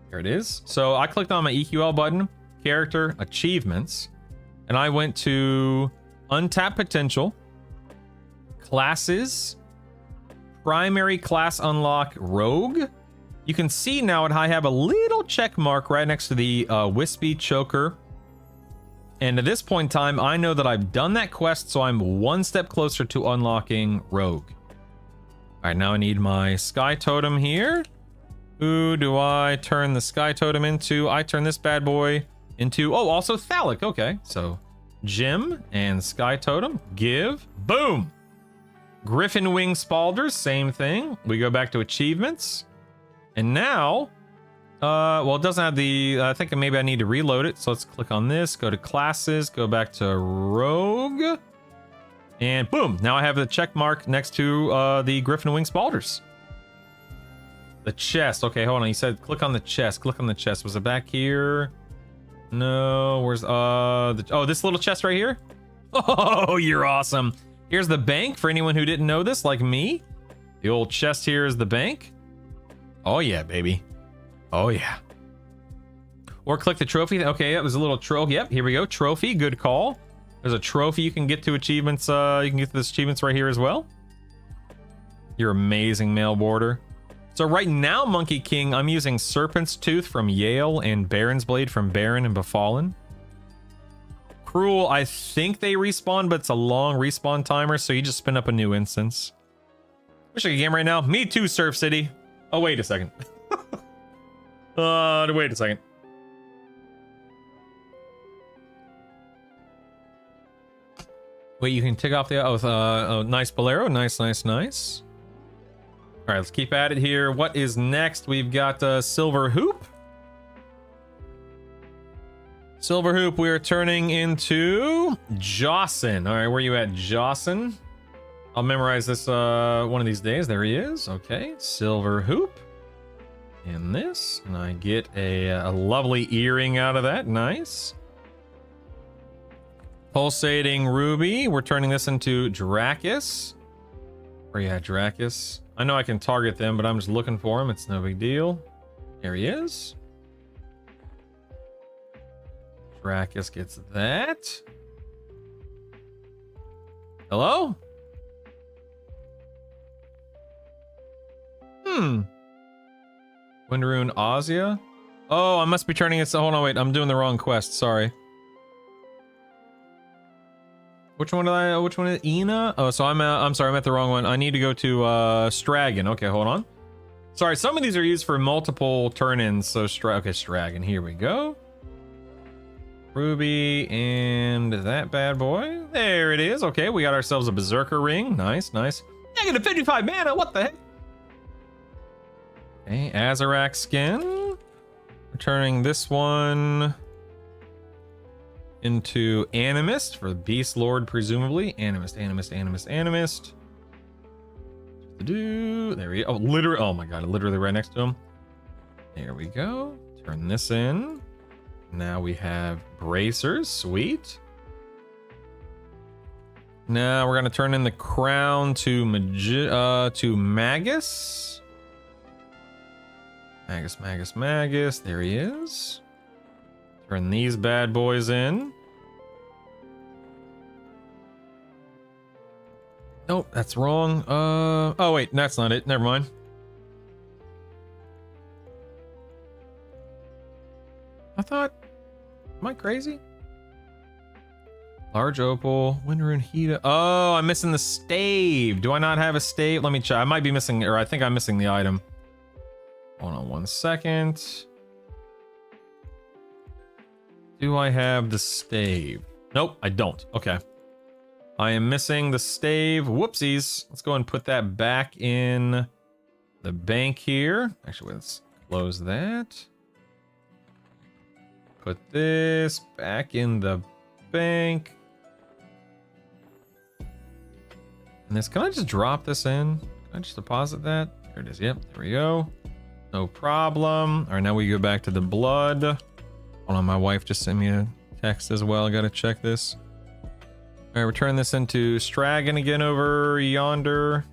Here it is. So I clicked on my EQL button, character, achievements, and I went to untapped potential, classes, primary class unlock, rogue. You can see now I have a little check mark right next to the wispy Choker. And at this point in time, I know that I've done that quest, so I'm one step closer to unlocking rogue. All right, now I need my Sky Totem here. Who do I turn the Sky Totem into? I turn this bad boy into, oh, also Thalic. Okay, so Gem and Sky Totem. Give. Boom. Griffin Wing Spalders, same thing. We go back to achievements. And now, well, it doesn't have the, I think maybe I need to reload it. So let's click on this, go to classes, go back to Rogue. And boom, now I have the check mark next to the Griffin Wing Spalders. The chest. Okay, hold on. You said click on the chest. Click on the chest. Was it back here? No. Where's oh, this little chest right here? Oh, you're awesome. Here's the bank for anyone who didn't know this, like me. The old chest here is the bank. Oh yeah, baby. Oh yeah. Or click the trophy. Okay, that was a little trophy. Yep, here we go. Trophy. Good call. There's a trophy you can get to achievements. You can get to this achievements right here as well. Your amazing mail border. So right now, Monkey King, I'm using Serpent's Tooth from Yale and Baron's Blade from Baron and Befallen. Cruel, I think they respawn, but it's a long respawn timer, so you just spin up a new instance. Wish I could game right now. Me too, Surf City. Oh, wait a second. Wait a second. Wait, you can tick off the... Oh, nice Bolero. Nice, nice, nice. All right, let's keep at it here. What is next? We've got Silver Hoop. Silver Hoop, we are turning into Jawson. All right, where you at, Jawson? I'll memorize this one of these days. There he is. Okay, Silver Hoop. And this, and I get a lovely earring out of that. Nice. Pulsating Ruby. We're turning this into Dracus. Where you at, Dracus? I know I can target them, but I'm just looking for him. It's no big deal. There he is. Dracus gets that. Hello? Windaroon Ozia? Oh, I must be turning it. Hold on, wait. I'm doing the wrong quest. Sorry. Which one is Ina? Oh, so I'm sorry, I'm at the wrong one. I need to go to Stragan. Okay, hold on. Sorry, some of these are used for multiple turn-ins. So okay, Stragan. Here we go. Ruby and that bad boy. There it is. Okay, we got ourselves a Berserker ring. Nice, nice. Negative 55 mana. What the heck? Okay, Azarak skin. We're turning this one into Animist for the Beast Lord, presumably. Animist. There we go. Oh, literally. Oh my god, literally right next to him. There we go. Turn this in. Now we have bracers. Sweet. Now we're gonna turn in the crown to Magus. Magus. There he is. Turn these bad boys in. Nope, that's wrong. Oh wait, that's not it. Never mind. I thought, am I crazy? Large opal, Windaroon Hida. Oh, I'm missing the stave. Do I not have a stave? Let me check. I might be missing, or I think I'm missing the item. Hold on 1 second. Do I have the stave? Nope, I don't. Okay. I am missing the stave. Whoopsies. Let's go and put that back in the bank here. Actually, let's close that. Put this back in the bank. And this, can I just drop this in? Can I just deposit that? There it is. Yep, there we go. No problem. All right, now we go back to the blood. Hold on, my wife just sent me a text as well. I gotta check this. All right, return this into Stragan again over yonder.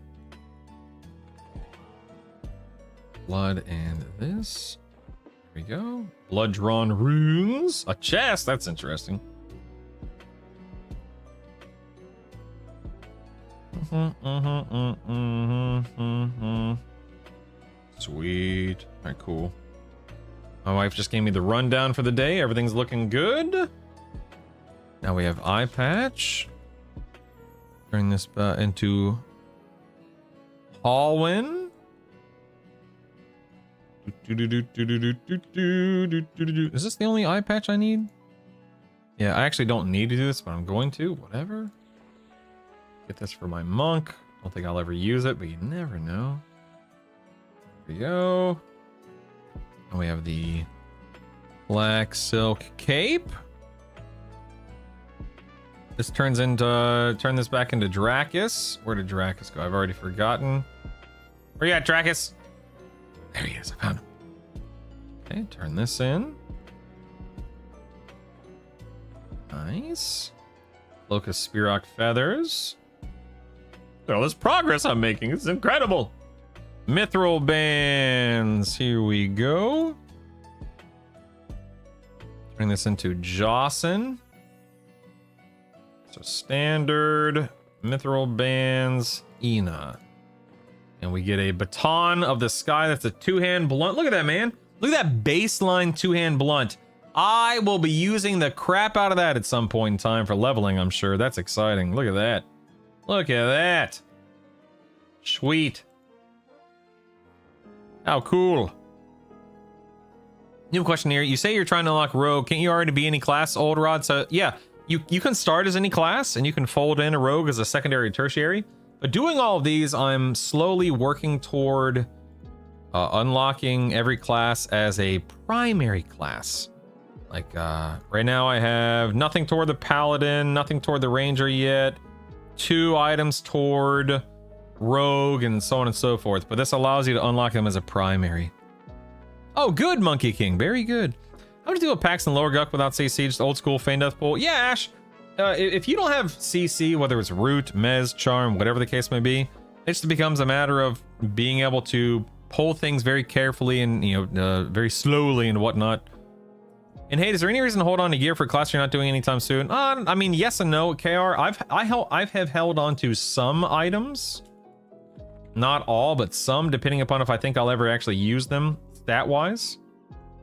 Blood and this. There we go. Blood drawn runes. A chest. That's interesting. Sweet. All right, cool. My wife just gave me the rundown for the day. Everything's looking good. Now we have eye patch. Turn this into Hallwyn. Is this the only eye patch I need? Yeah, I actually don't need to do this, but I'm going to. Whatever. Get this for my monk. Don't think I'll ever use it, but you never know. There we go. And we have the black silk cape. This turn this back into Dracus. Where did Dracus go? I've already forgotten. Where you at, Dracus? There he is. I found him. Okay, turn this in. Nice. Locust Spearrock feathers. Look at all this progress I'm making. It's incredible. Mithril bands. Here we go. Turn this into Jawson. So standard mithril bands, Ina. And we get a baton of the sky. That's a two-hand blunt. Look at that, man. Look at that baseline two-hand blunt. I will be using the crap out of that at some point in time for leveling, I'm sure. That's exciting. Look at that. Look at that. Sweet. How cool. New question here. You say you're trying to unlock rogue. Can't you already be any class, Old Rod? So yeah, you can start as any class and you can fold in a rogue as a secondary or tertiary. But doing all of these, I'm slowly working toward unlocking every class as a primary class. Like right now I have nothing toward the paladin, nothing toward the ranger yet, 2 items toward rogue, and so on and so forth. But this allows you to unlock them as a primary. Oh, good, Monkey King. Very good. How to deal with packs in Lower Guck without CC? Just old school Feign Death Pool. Yeah, Ash. If you don't have CC, whether it's Root, Mez, Charm, whatever the case may be, it just becomes a matter of being able to pull things very carefully and, you know, very slowly and whatnot. And hey, is there any reason to hold on to gear for a class you're not doing anytime soon? I mean, yes and no, KR. I have held on to some items. Not all, but some, depending upon if I think I'll ever actually use them stat-wise.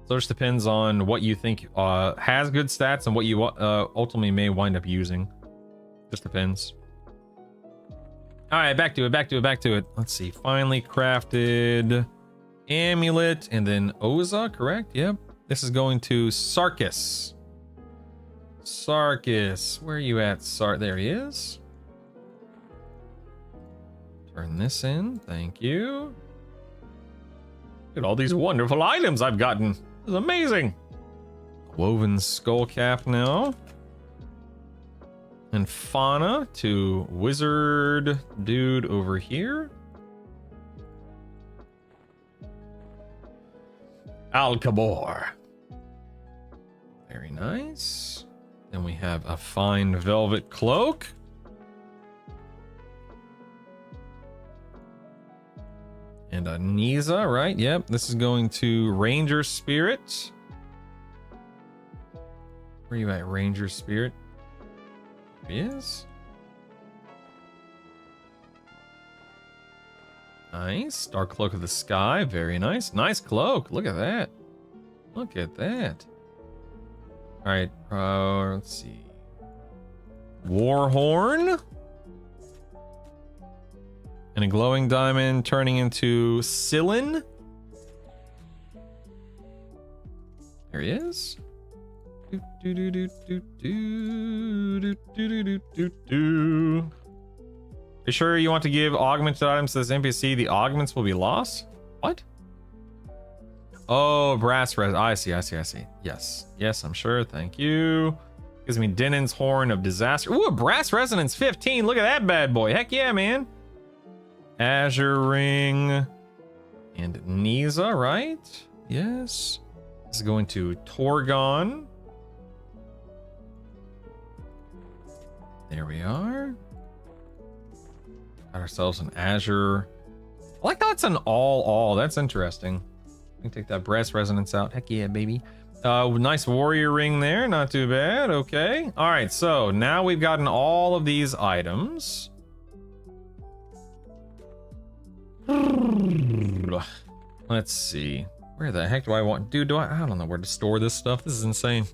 So it just depends on what you think has good stats and what you ultimately may wind up using. Just depends. All right, back to it. Let's see. Finally crafted amulet and then Oza, correct? Yep. This is going to Sarkis. Sarkis, where are you at, There he is. Turn this in. Thank you. Look at all these wonderful items I've gotten. This is amazing. Woven skull cap now. And fauna to wizard dude over here. Alcabor. Very nice. Then we have a fine velvet cloak. And a Niza, right? Yep, this is going to Ranger Spirit. Where are you at, Ranger Spirit? There he is. Nice. Dark Cloak of the Sky. Very nice. Nice cloak. Look at that. Look at that. All right. Let's see. Warhorn. And a glowing diamond turning into Sillin. There he is. You sure you want to give augmented items to this NPC? The augments will be lost? What? Oh, brass res. I see. Yes, I'm sure. Thank you. Gives me Denon's Horn of Disaster. Ooh, a brass resonance 15. Look at that bad boy. Heck yeah, man. Azure Ring. And Niza, right? Yes. This is going to Torgon. There we are. Got ourselves an Azure. I like how it's an all. That's interesting. We can take that brass resonance out. Heck yeah, baby. Nice warrior ring there. Not too bad. Okay. All right. So now we've gotten all of these items. Let's see. Where the heck do I want? Dude, I don't know where to store this stuff. This is insane.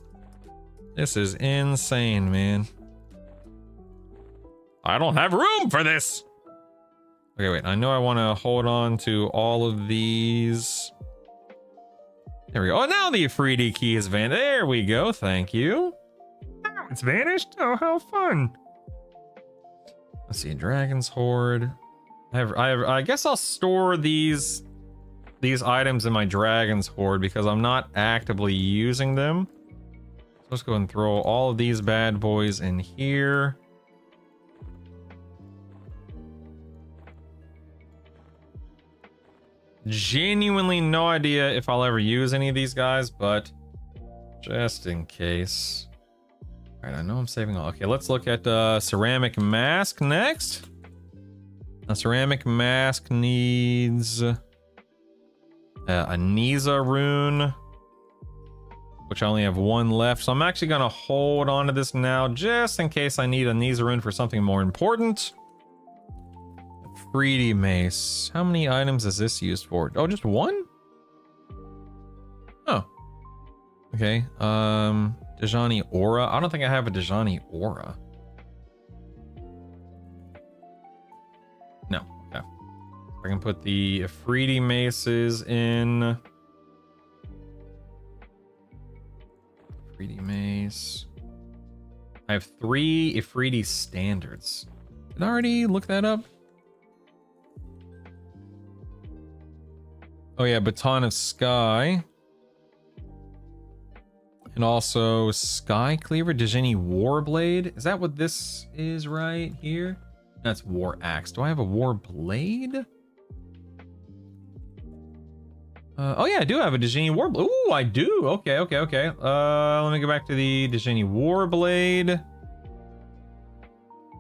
This is insane, man. I don't have room for this. Okay, wait. I know I want to hold on to all of these. There we go. Oh, now the Afridi key is vanished. There we go. Thank you. it's vanished? Oh, how fun. Let's see, Dragon's Horde. I guess I'll store these items in my Dragon's Horde because I'm not actively using them. So let's go and throw all of these bad boys in here. Genuinely no idea if I'll ever use any of these guys, but just in case. All right, I know I'm saving all. Okay, let's look at ceramic mask next. A ceramic mask needs a Nisa rune, which I only have one left. So I'm actually gonna hold on to this now just in case I need a Nisa rune for something more important. 3D mace. How many items is this used for? Oh, just one? Oh. Okay. Dejani Aura. I don't think I have a Dejani Aura. No. Okay. I can put the Afridi maces in. Afridi mace. I have 3 Afridi standards. Did I already look that up? Oh yeah, Baton of Sky. And also Sky Cleaver, Dejani Warblade. Is that what this is right here? That's War Axe. Do I have a War Blade? Oh yeah, I do have a Dejani Warblade. Ooh, I do. Okay. Let me go back to the Dejani Warblade.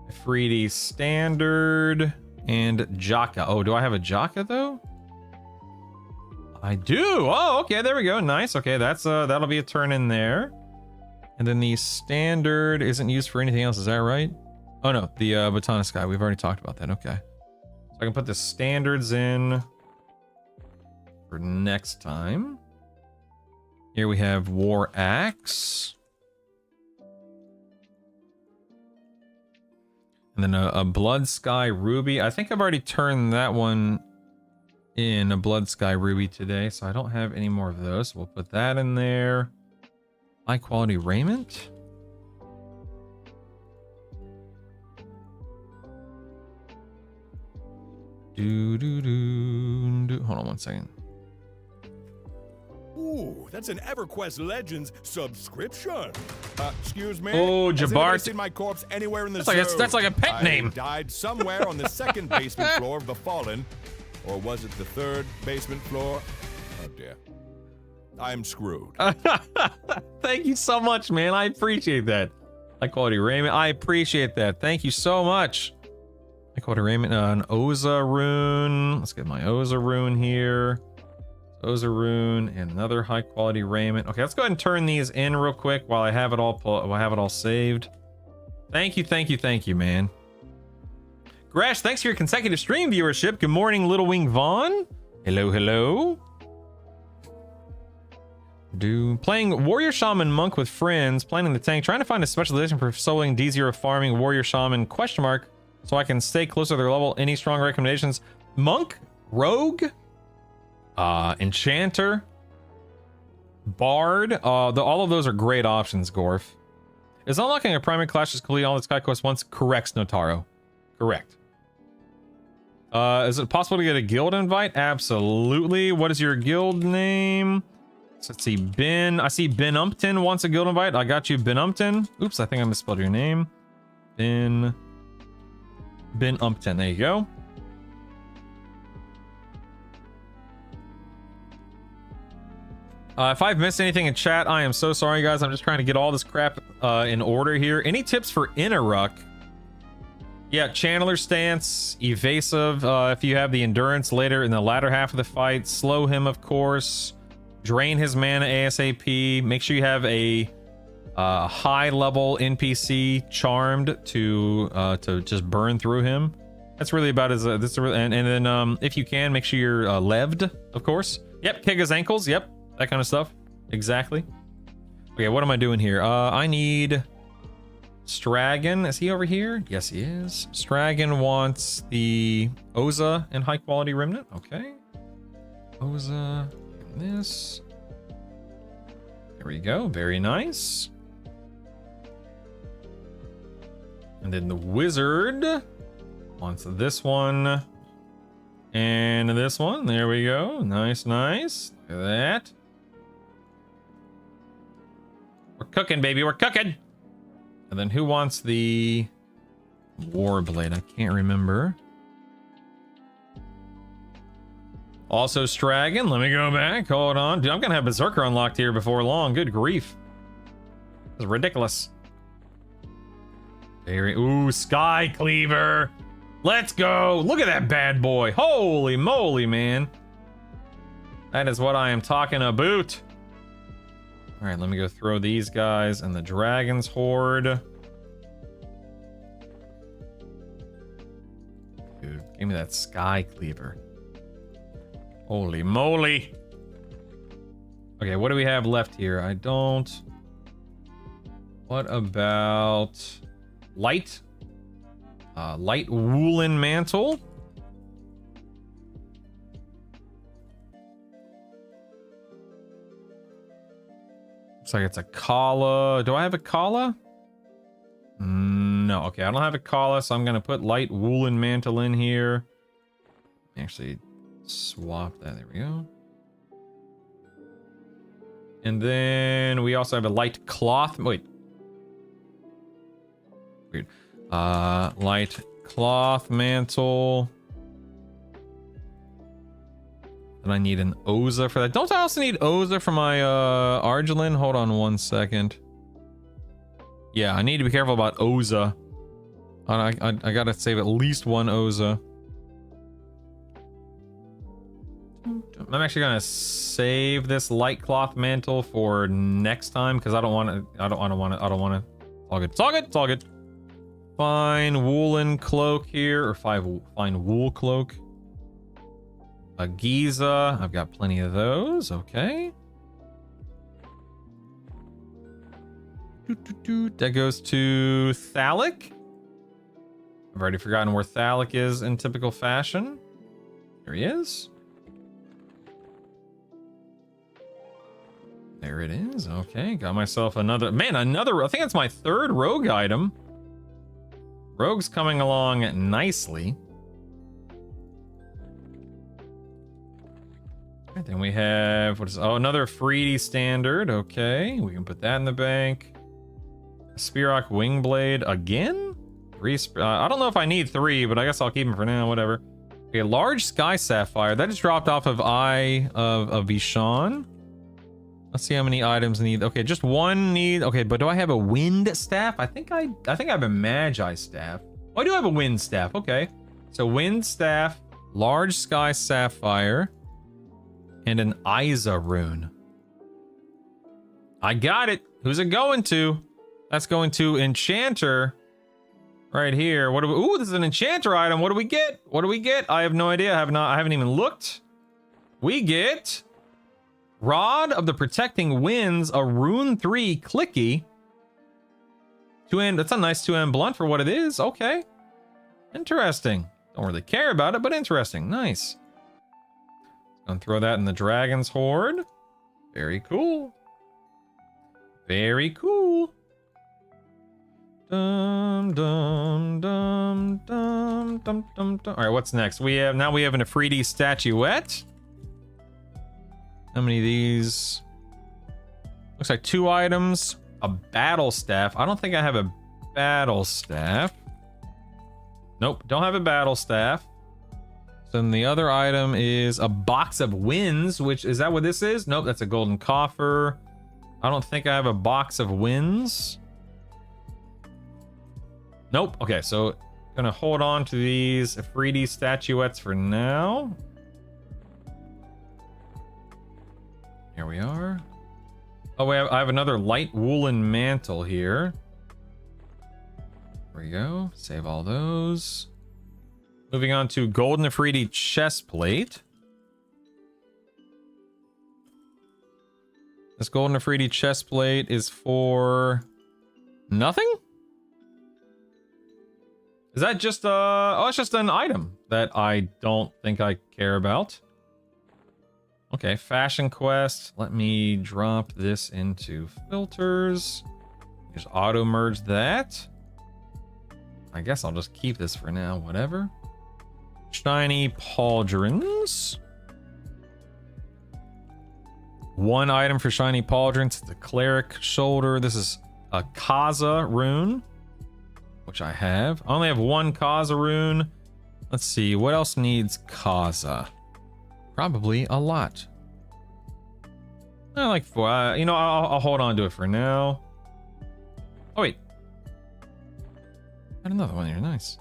Afridi Standard. And Jaka. Oh, do I have a Jaka though? I do. Oh, okay, there we go. Nice. Okay, that's that'll be a turn in there. And then the standard isn't used for anything else, is that right? Oh no, the Baton of Sky. We've already talked about that. Okay. So I can put the standards in for next time. Here we have War Axe. And then a Blood Sky Ruby. I think I've already turned that one in a Blood Sky Ruby today, so I don't have any more of those. We'll put that in there. High quality raiment. Hold on one second. Ooh, that's an EverQuest Legends subscription. Excuse me. Oh, Has Jabart. anybody seen my corpse anywhere in the That's like a pet I name. Died somewhere on the second basement floor of the Fallen. Or was it the third basement floor? Oh dear. I'm screwed. Thank you so much, man. I appreciate that. High quality raiment. I appreciate that. Thank you so much. High quality raiment. An Oza rune. Let's get my Oza rune here. Oza rune and another high quality raiment. Okay, let's go ahead and turn these in real quick while I have it all saved. Thank you, man. Grash, thanks for your consecutive stream viewership. Good morning, Little Wing Vaughn. Hello. Playing Warrior Shaman Monk with friends, planning the tank, trying to find a specialization for soloing D0 farming Warrior Shaman ? So I can stay closer to their level. Any strong recommendations? Monk, Rogue, Enchanter, Bard. All of those are great options, Gorf. Is unlocking a primary class just complete all the Sky Quest once? Correct, Snotaro. Correct. Is it possible to get a guild invite? Absolutely. What is your guild name? So let's see. I see Ben Umpton wants a guild invite. I got you, Ben Umpton. Oops, I think I misspelled your name. Ben Umpton. There you go. If I've missed anything in chat, I am so sorry, guys. I'm just trying to get all this crap in order here. Any tips for Inaruk? Yeah, Channeler stance, evasive. If you have the endurance later in the latter half of the fight, slow him, of course. Drain his mana ASAP. Make sure you have a high level NPC charmed to just burn through him. That's really about as and then if you can, make sure you're leved, of course. Yep, kick his ankles. Yep, that kind of stuff. Exactly. Okay, what am I doing here? I need Stragon. Is he over here? Yes, he is. Stragon wants the Oza and high quality remnant. Okay. Oza and this. There we go. Very nice. And then the wizard wants this one. And this one. There we go. Nice, nice. Look at that. We're cooking, baby. We're cooking. And then who wants the Warblade? I can't remember. Also Stragon. Let me go back. Hold on. Dude, I'm going to have Berserker unlocked here before long. Good grief. This is ridiculous. Ooh, Sky Cleaver. Let's go. Look at that bad boy. Holy moly, man. That is what I am talking about. All right, let me go throw these guys and the Dragon's Horde. Dude, give me that Sky Cleaver. Holy moly. Okay, what do we have left here? I don't... What about... Light? Light woolen mantle. Looks like it's a Kala. Do I have a Kala? No. Okay, I don't have a Kala, so I'm gonna put light woolen mantle in here. Actually, swap that. There we go. And then we also have a light cloth. Wait. Weird. Light cloth mantle. And I need an Oza for that. Don't I also need Oza for my Argelin? Hold on one second. Yeah, I need to be careful about Oza. I gotta save at least one Oza. I'm actually gonna save this light cloth mantle for next time because I don't want to. I don't want to. All good. It's all good. It's all good. Fine woolen cloak here, or fine wool cloak. A Giza. I've got plenty of those. Okay. That goes to Thalic. I've already forgotten where Thalic is in typical fashion. There he is. There it is. Okay, got myself another. Man, another. I think that's my third rogue item. Rogue's coming along nicely. And then we have another Freedy standard. Okay, we can put that in the bank. Spearrock Wingblade again. I don't know if I need 3, but I guess I'll keep them for now. Whatever. Okay, large Sky Sapphire that just dropped off of Eye of Vishan. Let's see how many items need. Okay, just one need. Okay, but do I have a wind staff? I think I have a Magi staff. Oh, I do have a wind staff. Okay, so wind staff, large Sky Sapphire, and an Isa rune. I got it. Who's it going to? That's going to Enchanter. Right here. What do we? Ooh, this is an Enchanter item. What do we get? What do we get? I have no idea. I haven't even looked. We get Rod of the Protecting Winds, a Rune 3 clicky. 2M. That's a nice 2M blunt for what it is. Okay. Interesting. Don't really care about it, but interesting. Nice. Gonna throw that in the Dragon's Horde. Very cool. Very cool. Dum dum dum dum dum dum dum. All right, what's next? We have an Afridi statuette. How many of these? Looks like 2 items. A battle staff. I don't think I have a battle staff. Nope, don't have a battle staff. So then the other item is a box of winds, which is that what this is? Nope, that's a golden coffer. I don't think I have a box of winds. Nope. Okay, so gonna hold on to these Afridi statuettes for now. Here we are. Oh, I have another light woolen mantle here. There we go. Save all those. Moving on to golden Afridi chest plate. This golden Afridi chest plate is for nothing? Is that just oh, it's just an item that I don't think I care about. Okay, Fashion Quest. Let me drop this into filters. Just auto merge that. I guess I'll just keep this for now, whatever. Shiny pauldrons. One item for shiny pauldrons. The cleric shoulder. This is a Kaza rune, which I have. I only have one Kaza rune. Let's see, what else needs Kaza? Probably a lot. I like four. You know, I'll hold on to it for now. Oh wait, got another one here. Nice.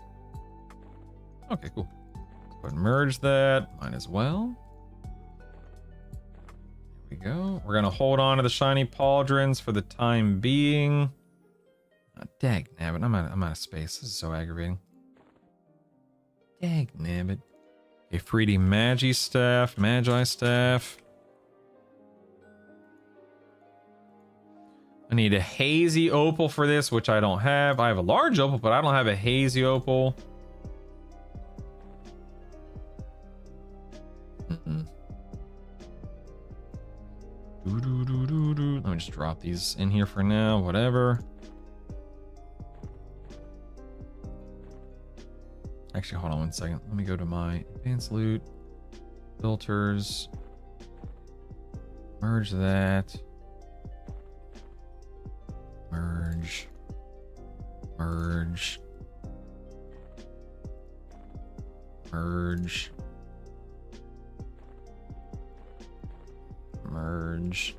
Okay, cool. Let's go ahead and merge that. Mine as well. There we go. We're gonna hold on to the shiny pauldrons for the time being. Dag nabbit, I'm out of space. This is so aggravating. Dag nabbit. A 3D Magi staff. I need a hazy opal for this, which I don't have. I have a large opal, but I don't have a hazy opal. Let me just drop these in here for now, whatever. Actually, hold on one second. Let me go to my advanced loot, filters, merge that, merge, merge, merge, merge,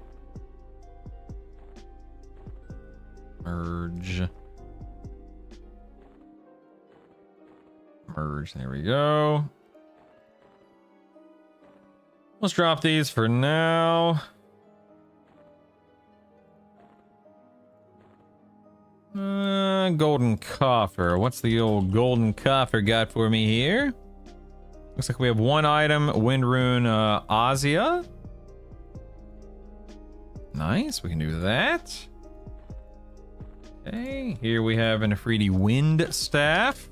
merge. Merge, there we go. Let's drop these for now. Golden coffer. What's the old golden coffer got for me here? Looks like we have one item, wind rune Azia. Nice, we can do that. Okay, here we have an Afridi wind staff.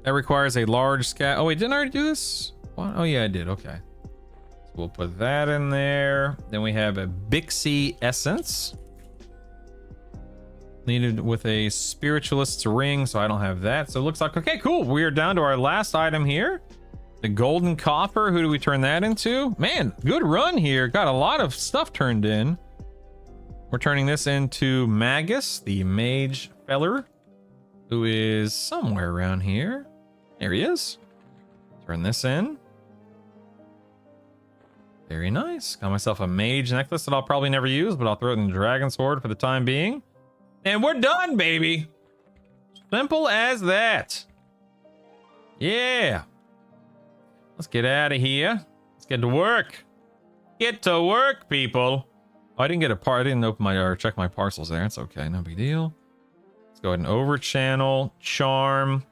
That requires a large scat. Oh wait, didn't I already do this? What? Oh yeah, I did. Okay. So we'll put that in there. Then we have a Bixie essence. Needed with a spiritualist's ring, so I don't have that. So it looks like, okay, cool. We are down to our last item here. The golden coffer. Who do we turn that into? Man, good run here. Got a lot of stuff turned in. We're turning this into Magus, the mage feller, who is somewhere around here. There he is. Turn this in. Very nice. Got myself a mage necklace that I'll probably never use, but I'll throw it in the dragon sword for the time being. And we're done, baby. Simple as that. Yeah. Let's get out of here. Let's get to work. Get to work, people. Oh, I didn't get a part. I didn't open my or check my parcels there. It's okay. No big deal. Let's go ahead and over channel, charm.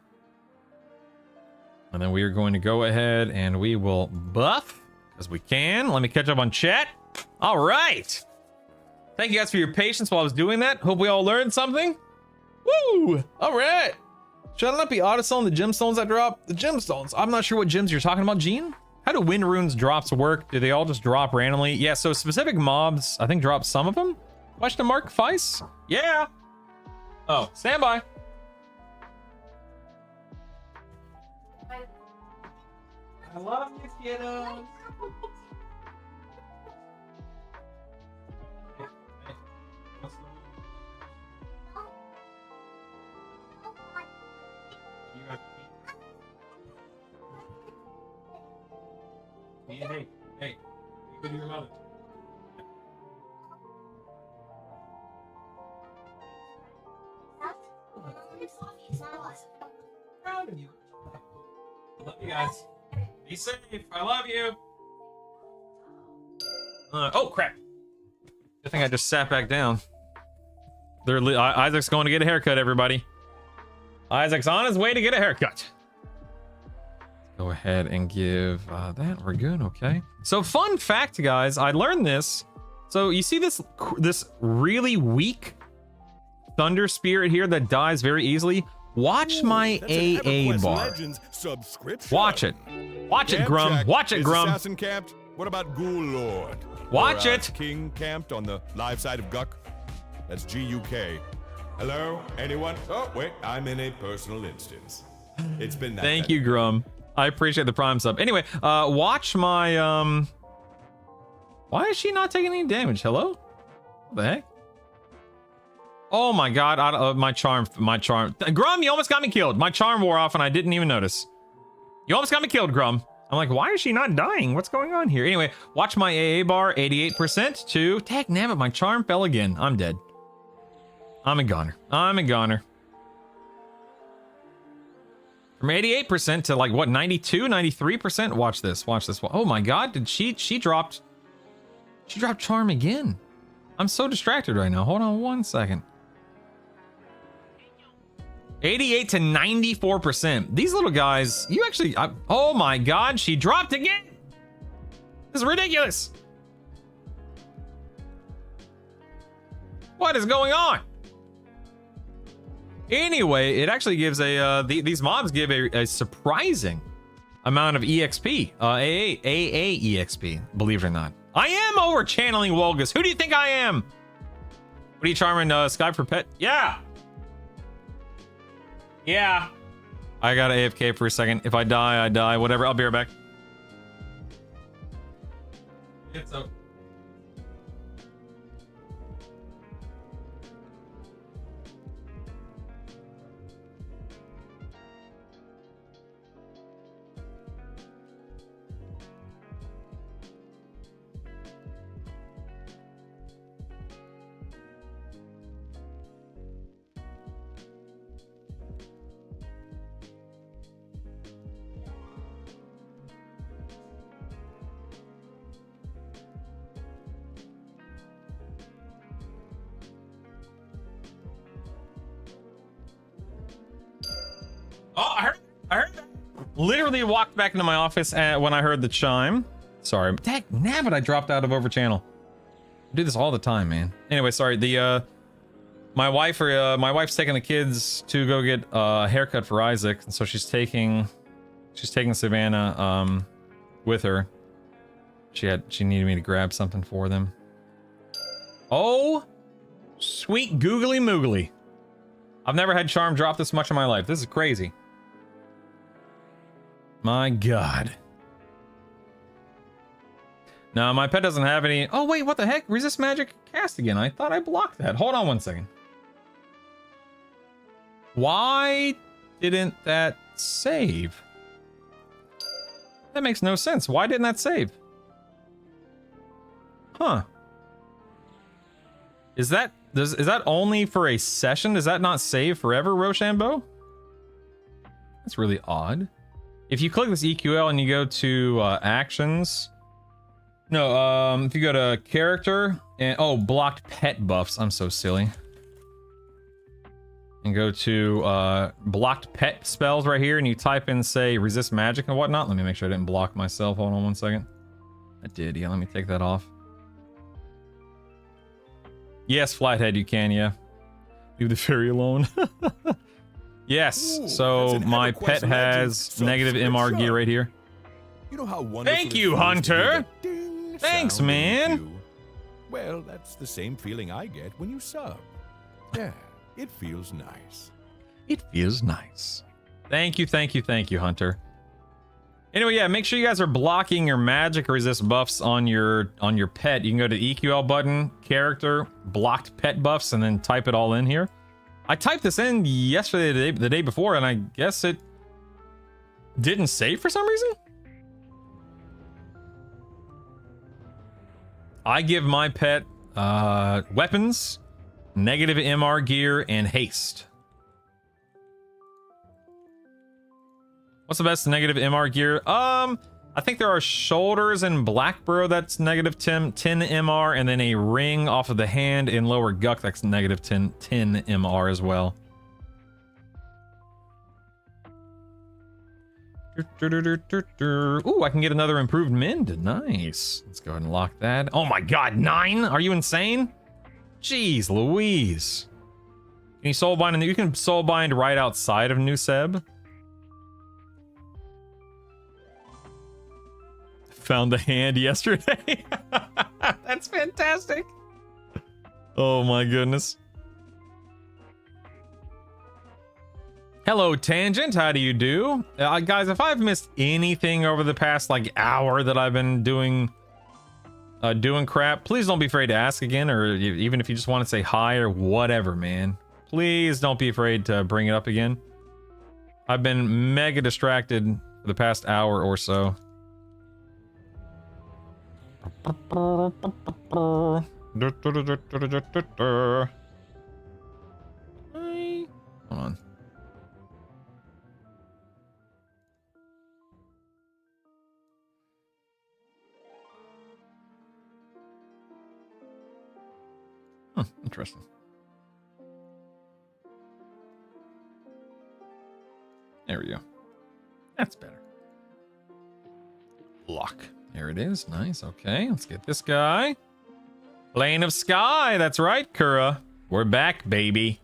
And then we are going to go ahead and we will buff as we can. Let me catch up on chat. All right. Thank you guys for your patience while I was doing that. Hope we all learned something. Woo! All right. Should I not be auto-selling the gemstones that drop? The gemstones. I'm not sure what gems you're talking about, Gene. How do wind runes drops work? Do they all just drop randomly? Yeah, so specific mobs, I think, drop some of them. Question mark, Feis? Yeah. Oh, stand by. I love you, kiddos. Hey, you go to your mother. Proud of you. I love you guys. Be safe. I love you. Oh crap! I think I just sat back down. Isaac's going to get a haircut. Everybody. Isaac's on his way to get a haircut. Go ahead and give that. We're good. Okay. So fun fact, guys, I learned this. So you see this really weak thunder spirit here that dies very easily. Watch my AA bar. Watch it. Watch it, Grum. Watch it, Grum. Assassin camped? What about Ghoul Lord? Watch it. King camped on the live side of Guck? That's G-U-K. Hello? Anyone? Oh, wait, I'm in a personal instance. It's been that. Thank you, Grum. I appreciate the prime sub. Anyway, watch my, why is she not taking any damage? Hello? What the heck? Oh my god, my charm. Grum, you almost got me killed. My charm wore off and I didn't even notice. You almost got me killed, Grum. I'm like, why is she not dying? What's going on here? Anyway, watch my AA bar, 88% to... Dang, damn it, my charm fell again. I'm dead. I'm a goner. I'm a goner. From 88% to like, what, 92, 93%? Watch this, watch this. Oh my god, did she dropped charm again. I'm so distracted right now. Hold on one second. 88 to 94%. These little guys, you actually... oh my god, she dropped again! This is ridiculous! What is going on? Anyway, it actually gives a... these mobs give a surprising amount of EXP. AA EXP, believe it or not. I am over channeling Wolgus. Who do you think I am? What are you charming Sky for pet? Yeah! Yeah. I got AFK for a second. If I die, I die. Whatever. I'll be right back. It's up. Oh, I heard that. Literally walked back into my office when I heard the chime. Sorry. Dang, nabbit, I dropped out of overchannel. I do this all the time, man. Anyway, sorry. My wife's taking the kids to go get a haircut for Isaac, and so she's taking Savannah with her. She needed me to grab something for them. Oh, sweet googly moogly. I've never had charm drop this much in my life. This is crazy. My god. No, my pet doesn't have any... Oh, wait, what the heck? Resist magic cast again. I thought I blocked that. Hold on one second. Why didn't that save? That makes no sense. Why didn't that save? Huh. Is that only for a session? Does that not save forever, Rochambeau? That's really odd. If you click this EQL and you go to actions... No, if you go to character and... Oh, blocked pet buffs. I'm so silly. And go to blocked pet spells right here and you type in, say, resist magic and whatnot. Let me make sure I didn't block myself. Hold on one second. I did, yeah. Let me take that off. Yes, Flathead, you can, yeah. Leave the fairy alone. Yes, ooh, so my pet has negative MR gear right here. You know how wonderful. Thank you, Hunter. Thanks, man. Well, that's the same feeling I get when you sub. Yeah, it feels nice. It feels nice. Thank you, Hunter. Anyway, yeah, make sure you guys are blocking your magic resist buffs on your pet. You can go to the EQL button, character, blocked pet buffs, and then type it all in here. I typed this in yesterday, the day before, and I guess it didn't save for some reason. I give my pet weapons, negative MR gear, and haste. What's the best negative MR gear? I think there are shoulders and Blackborough that's negative 10 MR, and then a ring off of the hand in lower Guck that's negative 10 MR as well. Ooh, I can get another improved mend. Nice. Let's go ahead and lock that. Oh my god, 9? Are you insane? Jeez Louise. Can you soul bind? You can soul bind right outside of New Seb. Found the hand yesterday. That's fantastic. Oh my goodness. Hello, Tangent. How do you do? Guys, if I've missed anything over the past like hour that I've been doing crap, please don't be afraid to ask again, or even if you just want to say hi or whatever, man. Please don't be afraid to bring it up again. I've been mega distracted for the past hour or so. Hold on. Huh, interesting. There we go. That's better. Lock. There it is. Nice. Okay, let's get this guy. Plane of Sky. That's right, Kura. We're back, baby.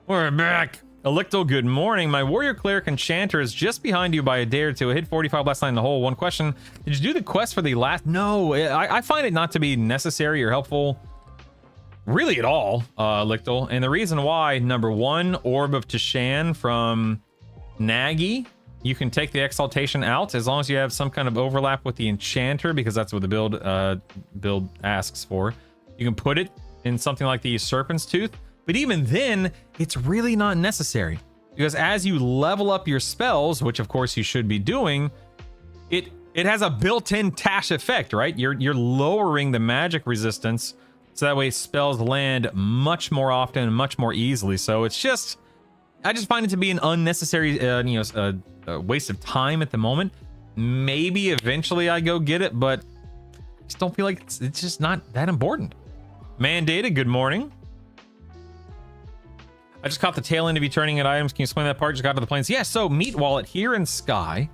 We're back. Elicto, good morning. My warrior cleric enchanter is just behind you by a day or two. I hit 45 last night in the hole. One question. Did you do the quest for the last? No, I find it not to be necessary or helpful really at all, Elicto. And the reason why, number one, Orb of Tishan from Nagi. You can take the exaltation out as long as you have some kind of overlap with the enchanter, because that's what the build asks for. You can put it in something like the Serpent's Tooth, but even then, it's really not necessary, because as you level up your spells, which of course you should be doing, it has a built-in Tash effect, right? You're lowering the magic resistance, so that way spells land much more often and much more easily. So it's just, I just find it to be an unnecessary, waste of time at the moment. Maybe eventually I go get it, but I just don't feel like it's just not that important. Mandated, good morning. I just caught the tail end of you turning at items. Can you explain that part? Just got to the plains. Yeah, so Meat Wallet here in Sky,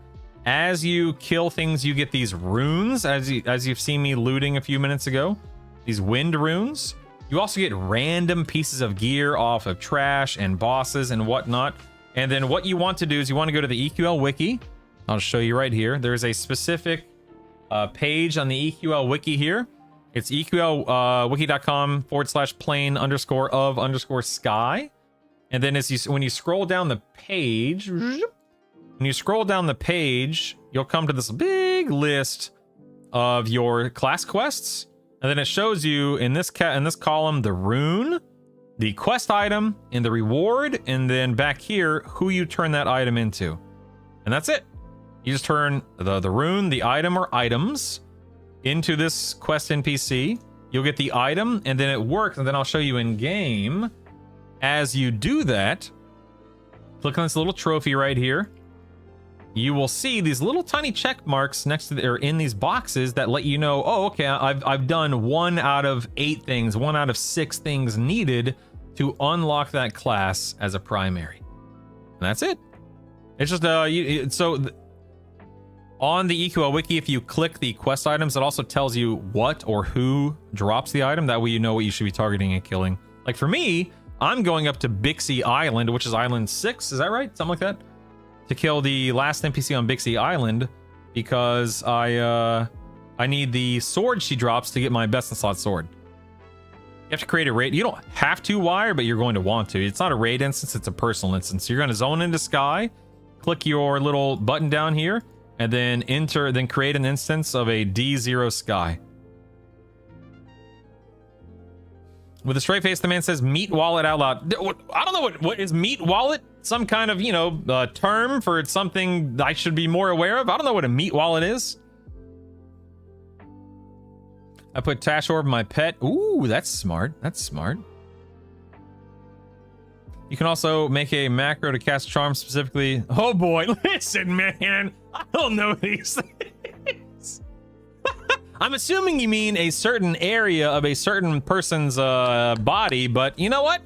as you kill things, you get these runes, as you've seen me looting a few minutes ago. These wind runes. You also get random pieces of gear off of trash and bosses and whatnot. And then what you want to do is you want to go to the EQL wiki. I'll show you right here. There's a specific page on the EQL wiki here. It's eqlwiki.com/plane_of_sky. And then when you scroll down the page, you'll come to this big list of your class quests. And then it shows you in this column the rune, the quest item, and the reward, and then back here who you turn that item into. And that's it. You just turn the rune, the item or items into this quest NPC. You'll get the item, and then it works, and then I'll show you in game. As you do that, click on this little trophy right here. You will see these little tiny check marks next to or in these boxes that let you know, oh, okay, I've done 1 out of 8 things, 1 out of 6 things needed to unlock that class as a primary. And that's it. It's just on the EQL wiki, if you click the quest items, it also tells you what or who drops the item. That way you know what you should be targeting and killing. Like for me, I'm going up to Bixie Island, which is Island 6. Is that right? Something like that? To kill the last NPC on Bixie Island, because I need the sword she drops to get my best in slot sword. You have to create a raid. You don't have to wire, but you're going to want to. It's not a raid instance, it's a personal instance. So you're going to zone into Sky, click your little button down here, and then create an instance of a D0 Sky. With a straight face, the man says Meat Wallet out loud. I don't know what is Meat Wallet? Some kind of, term for something I should be more aware of? I don't know what a Meat Wallet is. I put Tash Orb in my pet. Ooh, that's smart. That's smart. You can also make a macro to cast Charm specifically. Oh boy, listen, man. I don't know these things. I'm assuming you mean a certain area of a certain person's body, but you know what?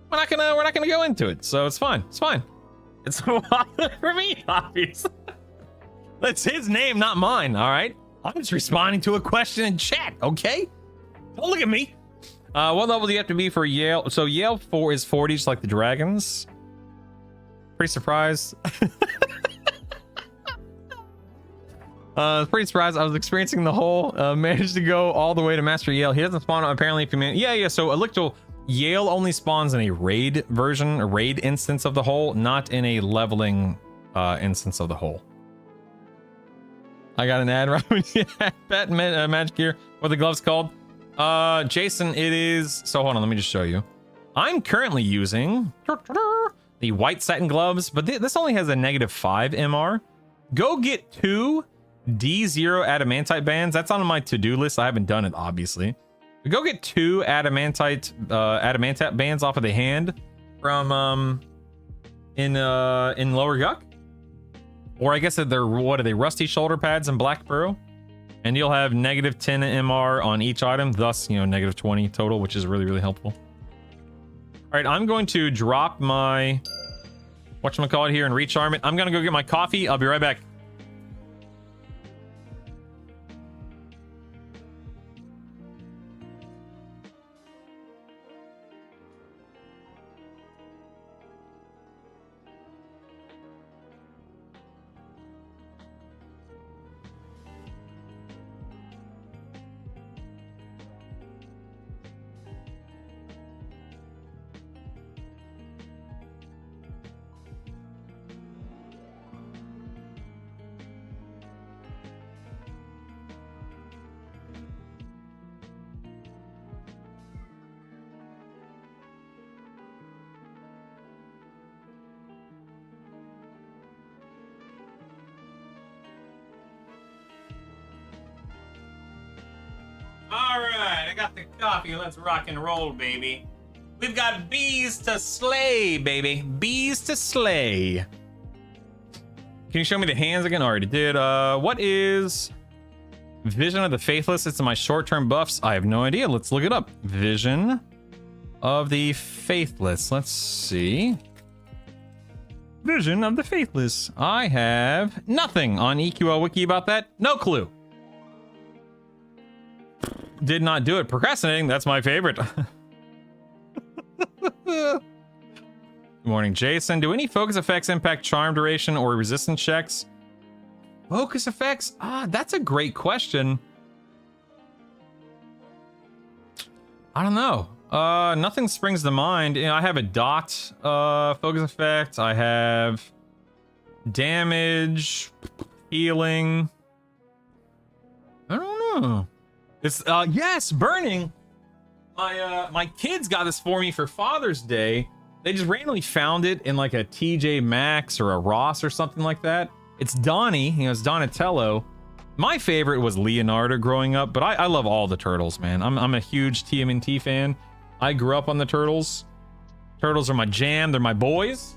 We're not gonna go into it, so it's fine. It's fine. It's for me, obviously. That's his name, not mine. All right. I'm just responding to a question in chat. Okay. Don't look at me. What level do you have to be for Yale? So Yale 4 is 40, just like the dragons. Pretty surprised. Pretty surprised. I was experiencing the whole, managed to go all the way to Master Yale. He doesn't spawn apparently if you man. Yeah, so Elictal Yale only spawns in a raid version, a raid instance of the hole, not in a leveling instance of the hole. I got an ad right. Yeah, bet magic gear. What are the gloves called? Jason, it is. So hold on, let me just show you. I'm currently using the white satin gloves, but this only has a -5 MR. Go get 2 D0 adamantite bands. That's on my to-do list. I haven't done it, obviously. But go get 2 adamantite bands off of the hand from in Lower Guck. Or I guess that they're, what are they, rusty shoulder pads and black burrow? And you'll have -10 MR on each item, thus, you know, -20 total, which is really, really helpful. All right, I'm going to drop my whatchamacallit here and recharm it. I'm gonna go get my coffee. I'll be right back. All right, I got the coffee. Let's rock and roll, baby. We've got bees to slay, baby. Bees to slay. Can you show me the hands again? Already did. What is Vision of the Faithless? It's in my short-term buffs. I have no idea. Let's look it up. Vision of the Faithless. Let's see. Vision of the Faithless. I have nothing on EQL Wiki about that. No clue. Did not do it. Procrastinating, that's my favorite. Good morning, Jason. Do any focus effects impact charm duration or resistance checks? Focus effects? That's a great question. I don't know. Nothing springs to mind. You know, I have a dot focus effect. I have damage, healing. I don't know. It's yes, burning. My kids got this for me for Father's Day. They just randomly found it in like a TJ Maxx or a Ross or something like that. It's Donnie, you know, it's Donatello. My favorite was Leonardo growing up, but I love all the turtles, man. I'm a huge TMNT fan. I grew up on the turtles. Turtles are my jam. They're my boys.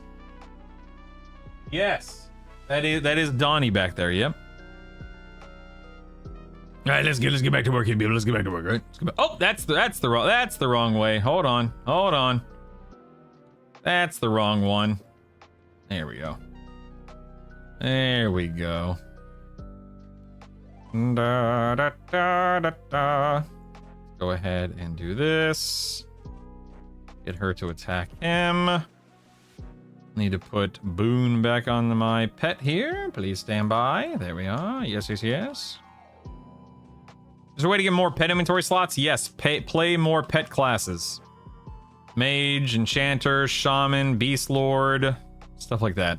Yes, that is Donnie back there. Yep. All right, let's get back to work, people. Let's get back to work, right? Oh, that's the wrong way. Hold on. That's the wrong one. There we go. There we go. Da, da, da, da, da. Go ahead and do this. Get her to attack him. Need to put Boone back on my pet here. Please stand by. There we are. Yes. Is there a way to get more pet inventory slots? Yes, play more pet classes. Mage, Enchanter, Shaman, Beast Lord, stuff like that.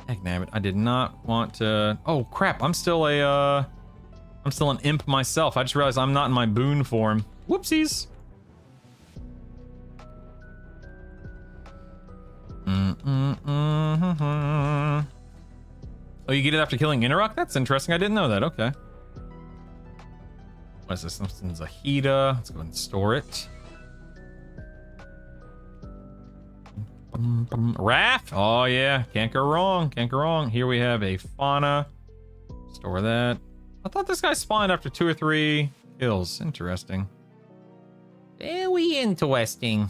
Heck, damn it, I did not want to... Oh, crap, I'm still an imp myself. I just realized I'm not in my boon form. Whoopsies. Oh, you get it after killing Interrock? That's interesting, I didn't know that, okay. What is this? Something's a Hida. Let's go ahead and store it. Raph. Oh yeah, can't go wrong. Here we have a Fauna. Store that. I thought this guy spawned after 2 or 3 kills. Interesting. Very interesting.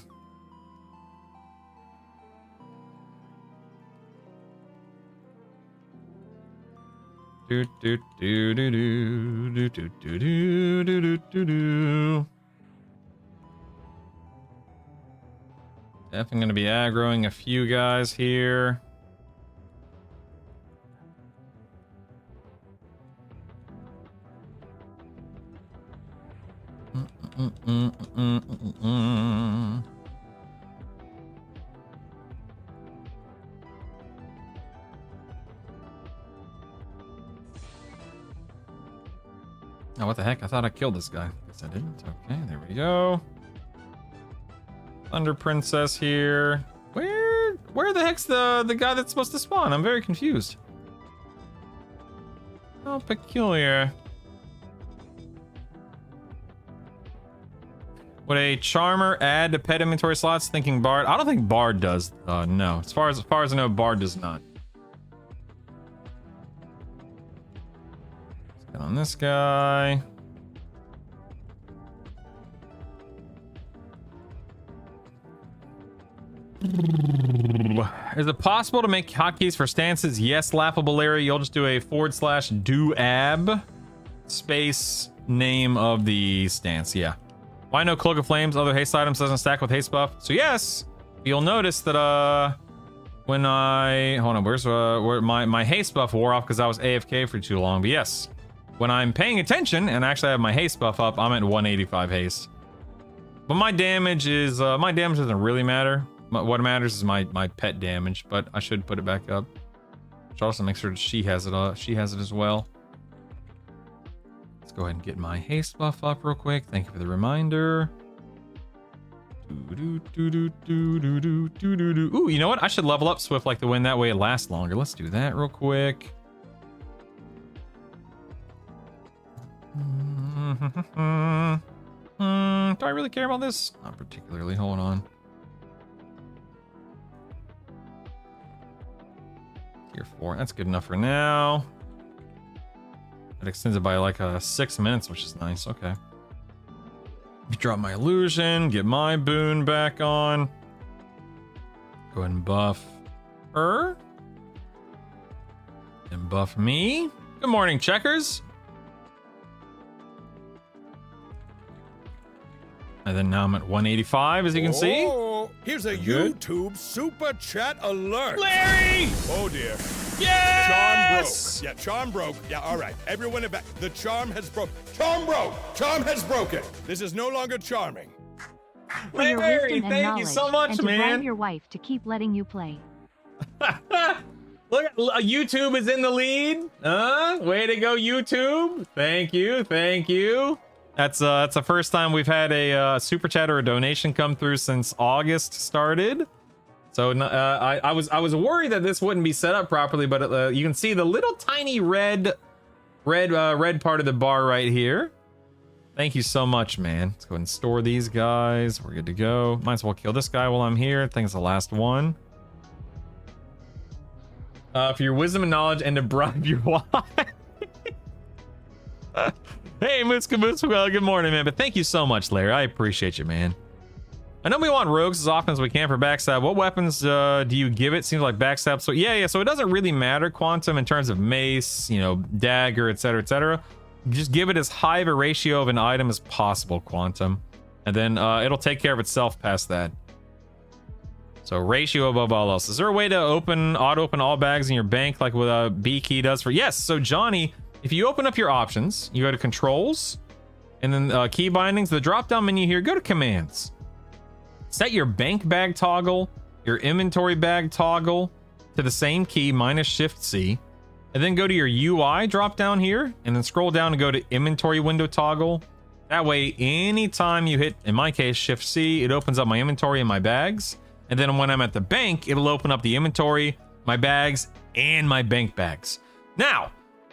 Definitely gonna be aggroing a few guys here. Oh, what the heck? I thought I killed this guy. Guess I didn't. Okay, there we go. Thunder Princess here. Where the heck's the guy that's supposed to spawn? I'm very confused. How peculiar. Would a charmer add to pet inventory slots? Thinking Bard. I don't think Bard does. No. As far as I know, Bard does not. Let's get on this guy. Is it possible to make hotkeys for stances? Yes, laughable Larry. You'll just do a /doab space name of the stance. Yeah. Why no Cloak of Flames? Other haste items doesn't stack with haste buff. So yes, you'll notice that when I hold on, where my haste buff wore off because I was AFK for too long. But yes, when I'm paying attention and actually have my haste buff up, I'm at 185 haste. But my damage doesn't really matter. What matters is my pet damage, but I should put it back up. Which also makes sure that she has it. She has it as well. Let's go ahead and get my haste buff up real quick. Thank you for the reminder. Ooh, you know what? I should level up Swift like the wind. That way it lasts longer. Let's do that real quick. Do I really care about this? Not particularly. Hold on. Tier 4. That's good enough for now. That extends it by like 6 minutes, which is nice. Okay. Drop my illusion. Get my boon back on. Go ahead and buff her. And buff me. Good morning, checkers. And then now I'm at 185, as you can see. Oh, here's a Good. YouTube super chat alert. Larry! Oh dear. Yes! Charm broke. Yeah, charm broke. Yeah, all right. Everyone in back. The charm has broke. Charm broke. Charm has broken. This is no longer charming. For your Larry, wisdom and thank you knowledge, so much, and to man. bribe your wife to keep letting you play. Look, YouTube is in the lead. Way to go, YouTube. Thank you. Thank you. That's the first time we've had a super chat or a donation come through since August started. So I was worried that this wouldn't be set up properly, but you can see the little tiny red part of the bar right here. Thank you so much, man. Let's go ahead and store these guys. We're good to go. Might as well kill this guy while I'm here. I think it's the last one. For your wisdom and knowledge and to bribe your wife. Hey, Mootska Moots, well, good morning, man. But thank you so much, Larry. I appreciate you, man. I know we want rogues as often as we can for backstab. What weapons do you give it? Seems like backstab. So yeah. So it doesn't really matter, Quantum, in terms of mace, dagger, etc., etc. Just give it as high of a ratio of an item as possible, Quantum, and then it'll take care of itself past that. So ratio above all else. Is there a way to auto open all bags in your bank like what a B key does for? Yes. So Johnny, if you open up your options, you go to controls, and then key bindings, the drop down menu here, go to commands. Set your bank bag toggle, your inventory bag toggle to the same key minus Shift C, and then go to your UI drop down here, and then scroll down and go to inventory window toggle. That way, anytime you hit, in my case, Shift C, it opens up my inventory and my bags. And then when I'm at the bank, it'll open up the inventory, my bags, and my bank bags. Now,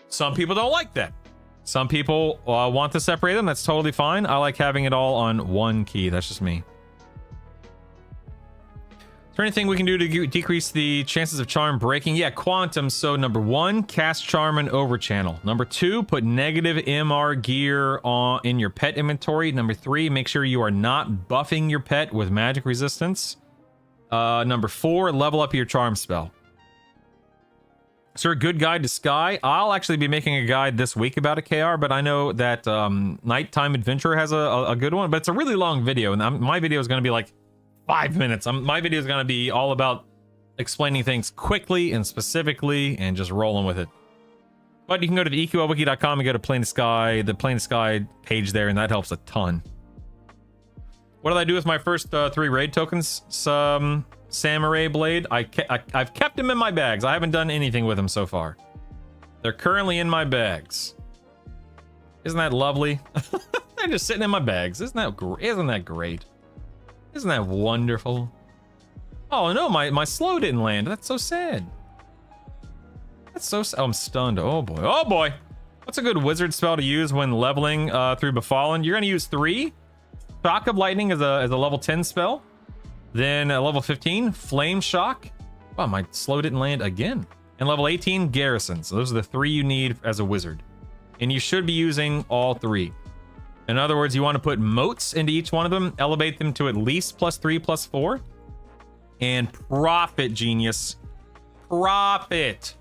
some people don't like that. Some people want to separate them. That's totally fine. I like having it all on one key. That's just me. Is there anything we can do to decrease the chances of charm breaking? Yeah, Quantum. So number 1, cast charm and over channel. Number 2, put negative MR gear in your pet inventory. Number 3, make sure you are not buffing your pet with magic resistance. Number 4, level up your charm spell. Is there a good guide to Sky? I'll actually be making a guide this week about a KR, but I know that Nighttime Adventure has a good one, but it's a really long video, and my video is going to be like 5 minutes. My video is going to be all about explaining things quickly and specifically and just rolling with it. But you can go to the EQLwiki.com and go to Plane of Sky, the Plane of Sky page there, and that helps a ton. What did I do with my first 3 raid tokens? Some samurai blade. I've kept them in my bags. I haven't done anything with them so far. They're currently in my bags. Isn't that lovely? They're just sitting in my bags. Isn't that great? Isn't that great? Isn't that wonderful? Oh no, my slow didn't land. That's so sad. That's so sad. Oh, I'm stunned. Oh boy. Oh boy. What's a good wizard spell to use when leveling through Befallen? You're gonna use 3. Shock of Lightning is a level 10 spell. Then level 15, Flame Shock. Wow, my slow didn't land again. And level 18, Garrison. So those are the 3 you need as a wizard. And you should be using all 3. In other words, you want to put moats into each one of them, elevate them to at least +3/+4. And profit, genius. Profit.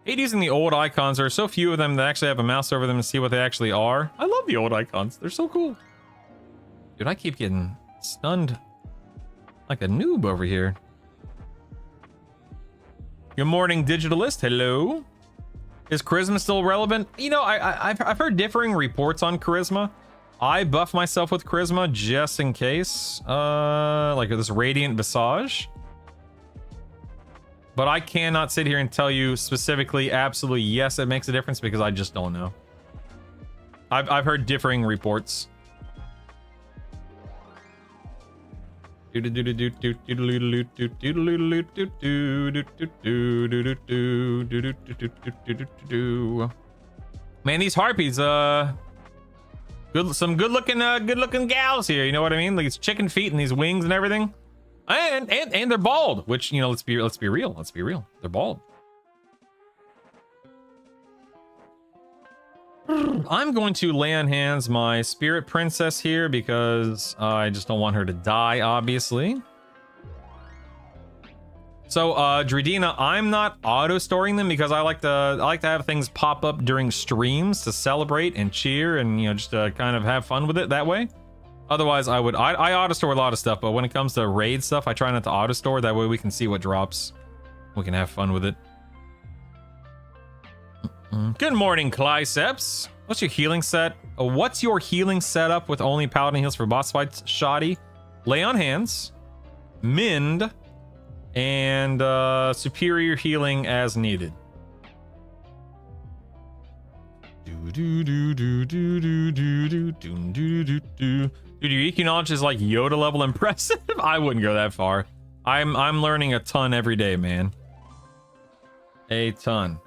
Hate using the old icons. There are so few of them that actually have a mouse over them to see what they actually are. I love the old icons. They're so cool. Dude, I keep getting stunned like a noob over here. Good morning, Digitalist. Hello. Is Charisma still relevant? You know, I've heard differing reports on Charisma. I buff myself with Charisma just in case. Like this Radiant Visage. But I cannot sit here and tell you specifically, absolutely, yes, it makes a difference because I just don't know. I've heard differing reports. Man, these harpies, some good looking gals here. You know what I mean? Like these chicken feet and these wings and everything. And they're bald, which, you know, let's be real. They're bald. I'm going to lay on hands my spirit princess here because I just don't want her to die, obviously. So, Dredina, I'm not auto-storing them because I like to have things pop up during streams to celebrate and cheer and, you know, just to kind of have fun with it that way. Otherwise, I auto-store a lot of stuff, but when it comes to raid stuff, I try not to auto-store. That way we can see what drops. We can have fun with it. Good morning, Clyceps. What's your healing set? What's your healing setup with only paladin heals for boss fights? Shoddy. Lay on hands. Mend. And superior healing as needed. Dude, your EQ knowledge is like Yoda level impressive. I wouldn't go that far. I'm learning a ton every day, man. A ton.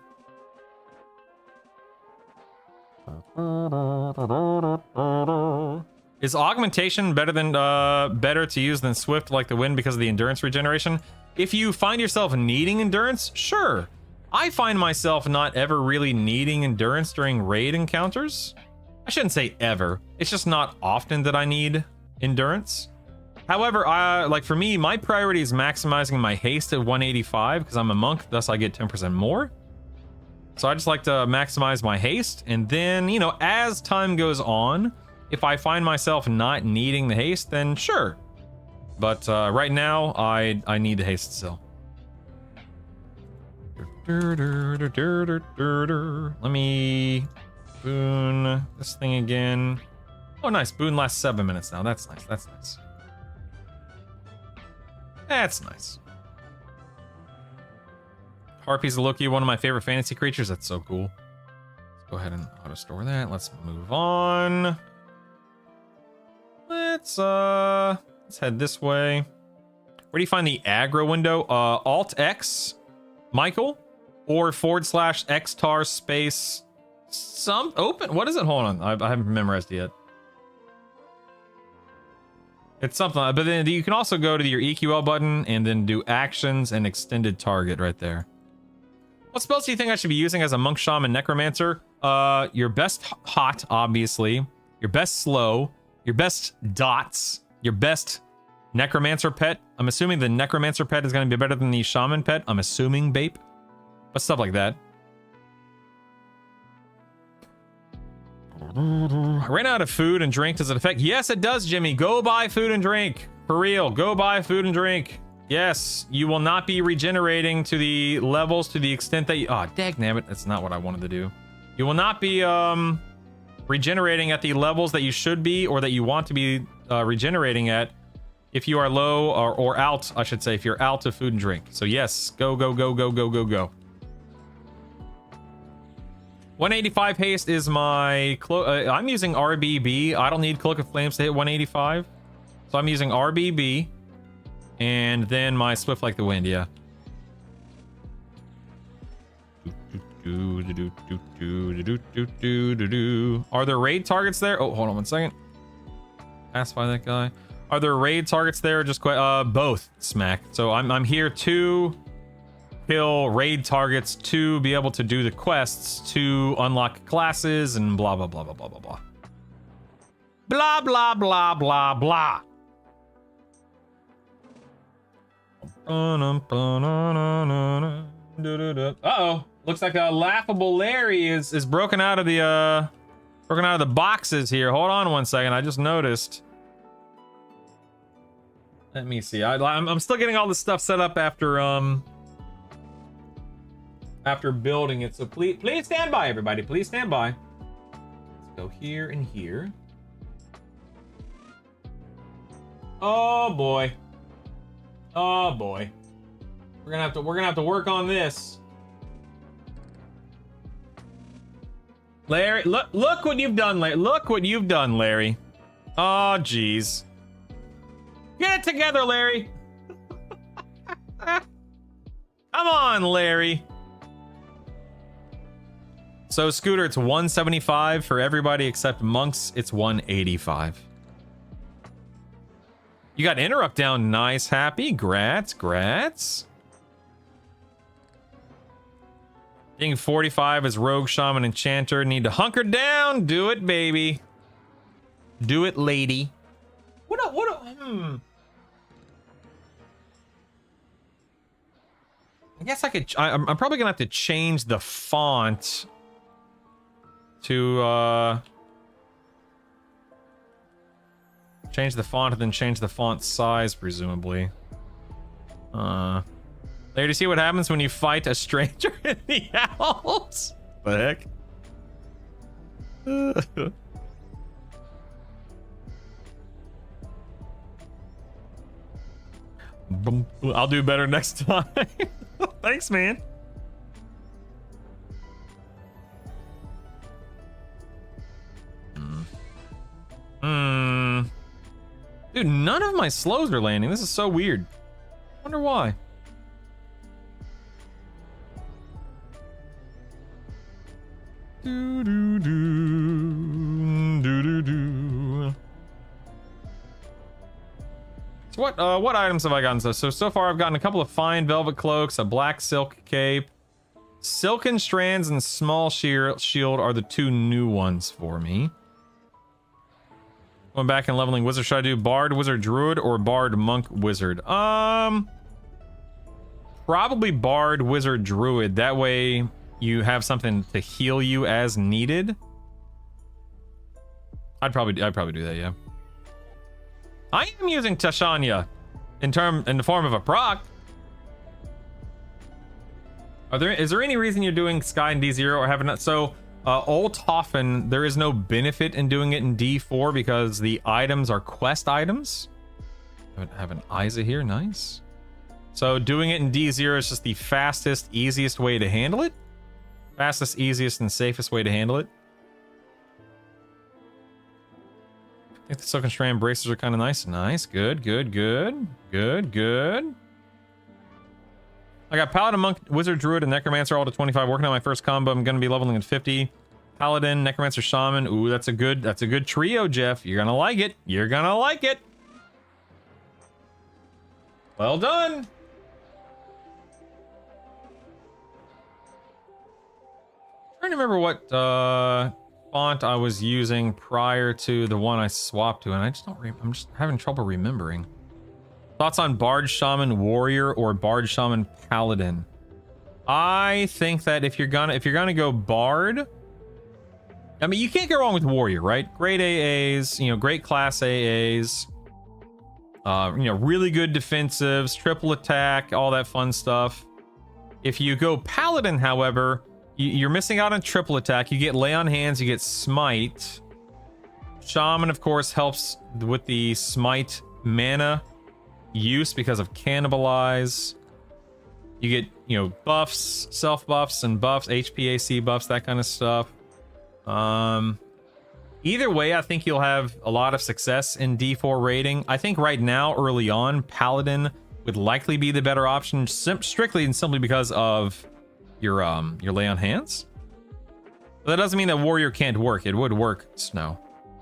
Is augmentation better to use than Swift like the wind because of the endurance regeneration? If you find yourself needing endurance, sure. I find myself not ever really needing endurance during raid encounters. I shouldn't say ever. It's just not often that I need endurance. However, like for me, my priority is maximizing my haste at 185 because I'm a monk, thus I get 10% more. So I just like to maximize my haste. And then, you know, as time goes on, if I find myself not needing the haste, then sure. But right now, I need the haste still. Let me boon this thing again. Oh, nice. Boon lasts 7 minutes now. That's nice. That's nice. That's nice. Harpy's a Loki, one of my favorite fantasy creatures. That's so cool. Let's go ahead and auto-store that. Let's move on. Let's head this way. Where do you find the aggro window? Alt-X, Michael, or /xtar space some open. What is it? Hold on. I haven't memorized it yet. It's something, but then you can also go to your EQL button and then do actions and extended target right there. What spells do you think I should be using as a monk, shaman, necromancer? Your best hot, obviously. Your best slow. Your best dots. Your best necromancer pet. I'm assuming the necromancer pet is going to be better than the shaman pet. I'm assuming Bape. But stuff like that. I ran out of food and drink. Does it affect? Yes, it does, Jimmy. Go buy food and drink. For real. Go buy food and drink. Yes, you will not be regenerating to the levels to the extent that you... Oh, dagnabbit. That's not what I wanted to do. You will not be regenerating at the levels that you should be or that you want to be regenerating at if you are low or out, I should say, if you're out of food and drink. So yes, go, go, go, go, go, go, go. 185 haste is my I'm using RBB. I don't need Cloak of Flames to hit 185. So I'm using RBB and then my Swift Like the Wind, yeah. Are there raid targets there? Oh, hold on one second. Pacify that guy. Are there raid targets there? Just both, Smack. So I'm here to kill raid targets, to be able to do the quests, to unlock classes, and blah blah blah blah blah blah blah. Blah blah blah blah blah. Uh-oh. Looks like a laughable Larry is broken out of the boxes here. Hold on one second. I just noticed. Let me see. I'm still getting all this stuff set up after building it. So please stand by, everybody. Please stand by. Let's go here and here. Oh boy. Oh boy. We're gonna have to work on this. Larry, look what you've done, Larry. Look what you've done, Larry. Oh, jeez. Get it together, Larry. Come on, Larry. So, Scooter, it's 175 for everybody except Monks. It's 185. You got Interrupt down. Nice, happy. Grats. Being 45 as Rogue, Shaman, Enchanter. Need to hunker down. Do it, baby. Do it, lady. I guess I could... I'm probably gonna have to change the font to change the font and then change the font size, presumably. There, do you see what happens when you fight a stranger in the house? The heck? I'll do better next time. Thanks, man. Dude, none of my slows are landing. This is so weird. Wonder why. So what items have I gotten? So far I've gotten a couple of fine velvet cloaks, a black silk cape, silken strands, and small shield are the two new ones for me. Going back and leveling wizard, should I do bard, wizard, druid, or bard, monk, wizard? Probably bard, wizard, druid. That way you have something to heal you as needed. I'd probably do that, yeah. I am using Tashanya in the form of a proc. Is there any reason you're doing Sky in D0 or haven't? So Olthofen, there is no benefit in doing it in D4 because the items are quest items. I have an Isa here, nice. So doing it in D0 is just the fastest, easiest way to handle it. Fastest, easiest, and safest way to handle it. I think the silken strand braces are kind of nice. Nice, good. I got Paladin, Monk, Wizard, Druid, and Necromancer all to 25. Working on my first combo. I'm going to be leveling at 50. Paladin, Necromancer, Shaman. Ooh, that's a good trio, Jeff. You're gonna like it. You're gonna like it. Well done. Trying to remember what font I was using prior to the one I swapped to, and I just don't. I'm just having trouble remembering. Thoughts on Bard, Shaman, Warrior, or Bard, Shaman, Paladin? I think that if you're gonna go Bard, I mean, you can't go wrong with Warrior, right? Great AAs, great class AAs. Really good defensives, triple attack, all that fun stuff. If you go Paladin, however, You're missing out on triple attack. You get lay on hands, you get smite. Shaman, of course, helps with the smite mana use because of cannibalize. You get, you know, buffs, self buffs and buffs, HPAC buffs, that kind of stuff. Either way, I think you'll have a lot of success in D4 raiding. I think right now, early on, Paladin would likely be the better option, strictly and simply because of your lay on hands. But that doesn't mean that Warrior can't work. It would work, Snow.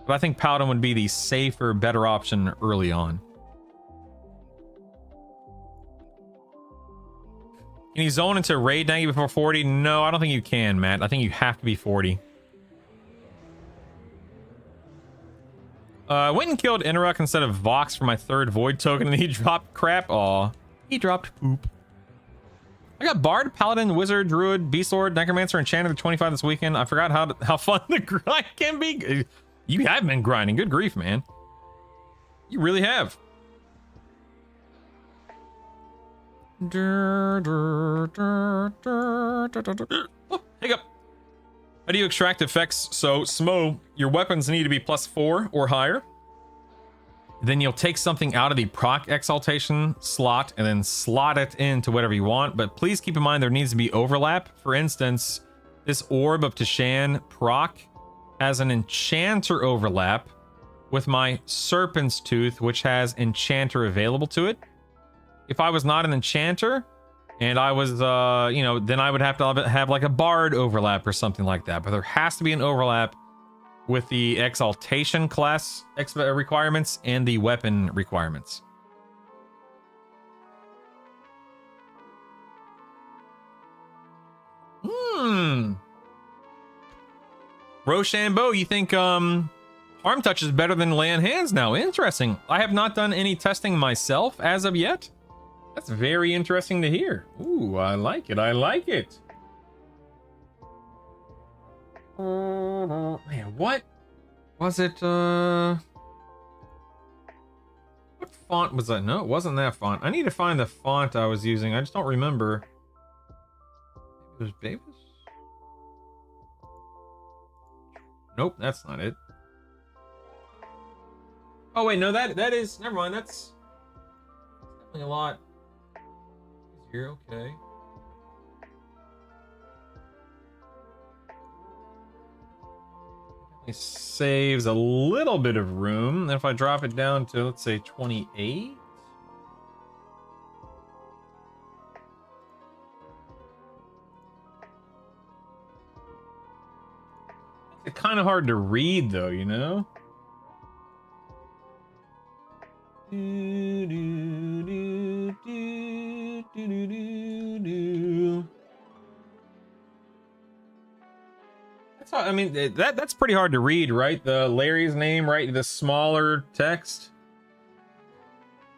But I think Paladin would be the safer, better option early on. Can you zone into raid Nagy before 40? No, I don't think you can, Matt. I think you have to be 40. I went and killed Interrupt instead of Vox for my third Void token, and he dropped crap. Aw, he dropped poop. I got Bard, Paladin, Wizard, Druid, Beast Lord, Necromancer, Enchanter to 25 this weekend. I forgot how fun the grind can be. You have been grinding. Good grief, man. You really have. Oh, hiccup. How do you extract effects? So, Smo, your weapons need to be +4 or higher. Then you'll take something out of the proc exaltation slot and then slot it into whatever you want. But please keep in mind there needs to be overlap. For instance, this Orb of Tashan proc has an enchanter overlap with my Serpent's Tooth, which has enchanter available to it. If I was not an enchanter and I was, you know, then I would have to have like a bard overlap or something like that. But there has to be an overlap with the exaltation class requirements and the weapon requirements. Rochambeau, you think Arm Touch is better than Lay on Hands now? Interesting. I have not done any testing myself as of yet. That's very interesting to hear. Ooh, I like it. I like it. Man, what was it? What font was that? No, it wasn't that font. I need to find the font I was using. I just don't remember. It was Babus? Nope, that's not it. Oh wait, no, that is, never mind. That's definitely a lot easier. Okay. It saves a little bit of room. If I drop it down to, let's say, 28. It's kind of hard to read, though, you know? That's how, I mean, that's pretty hard to read, right? The Larry's name, right? The smaller text.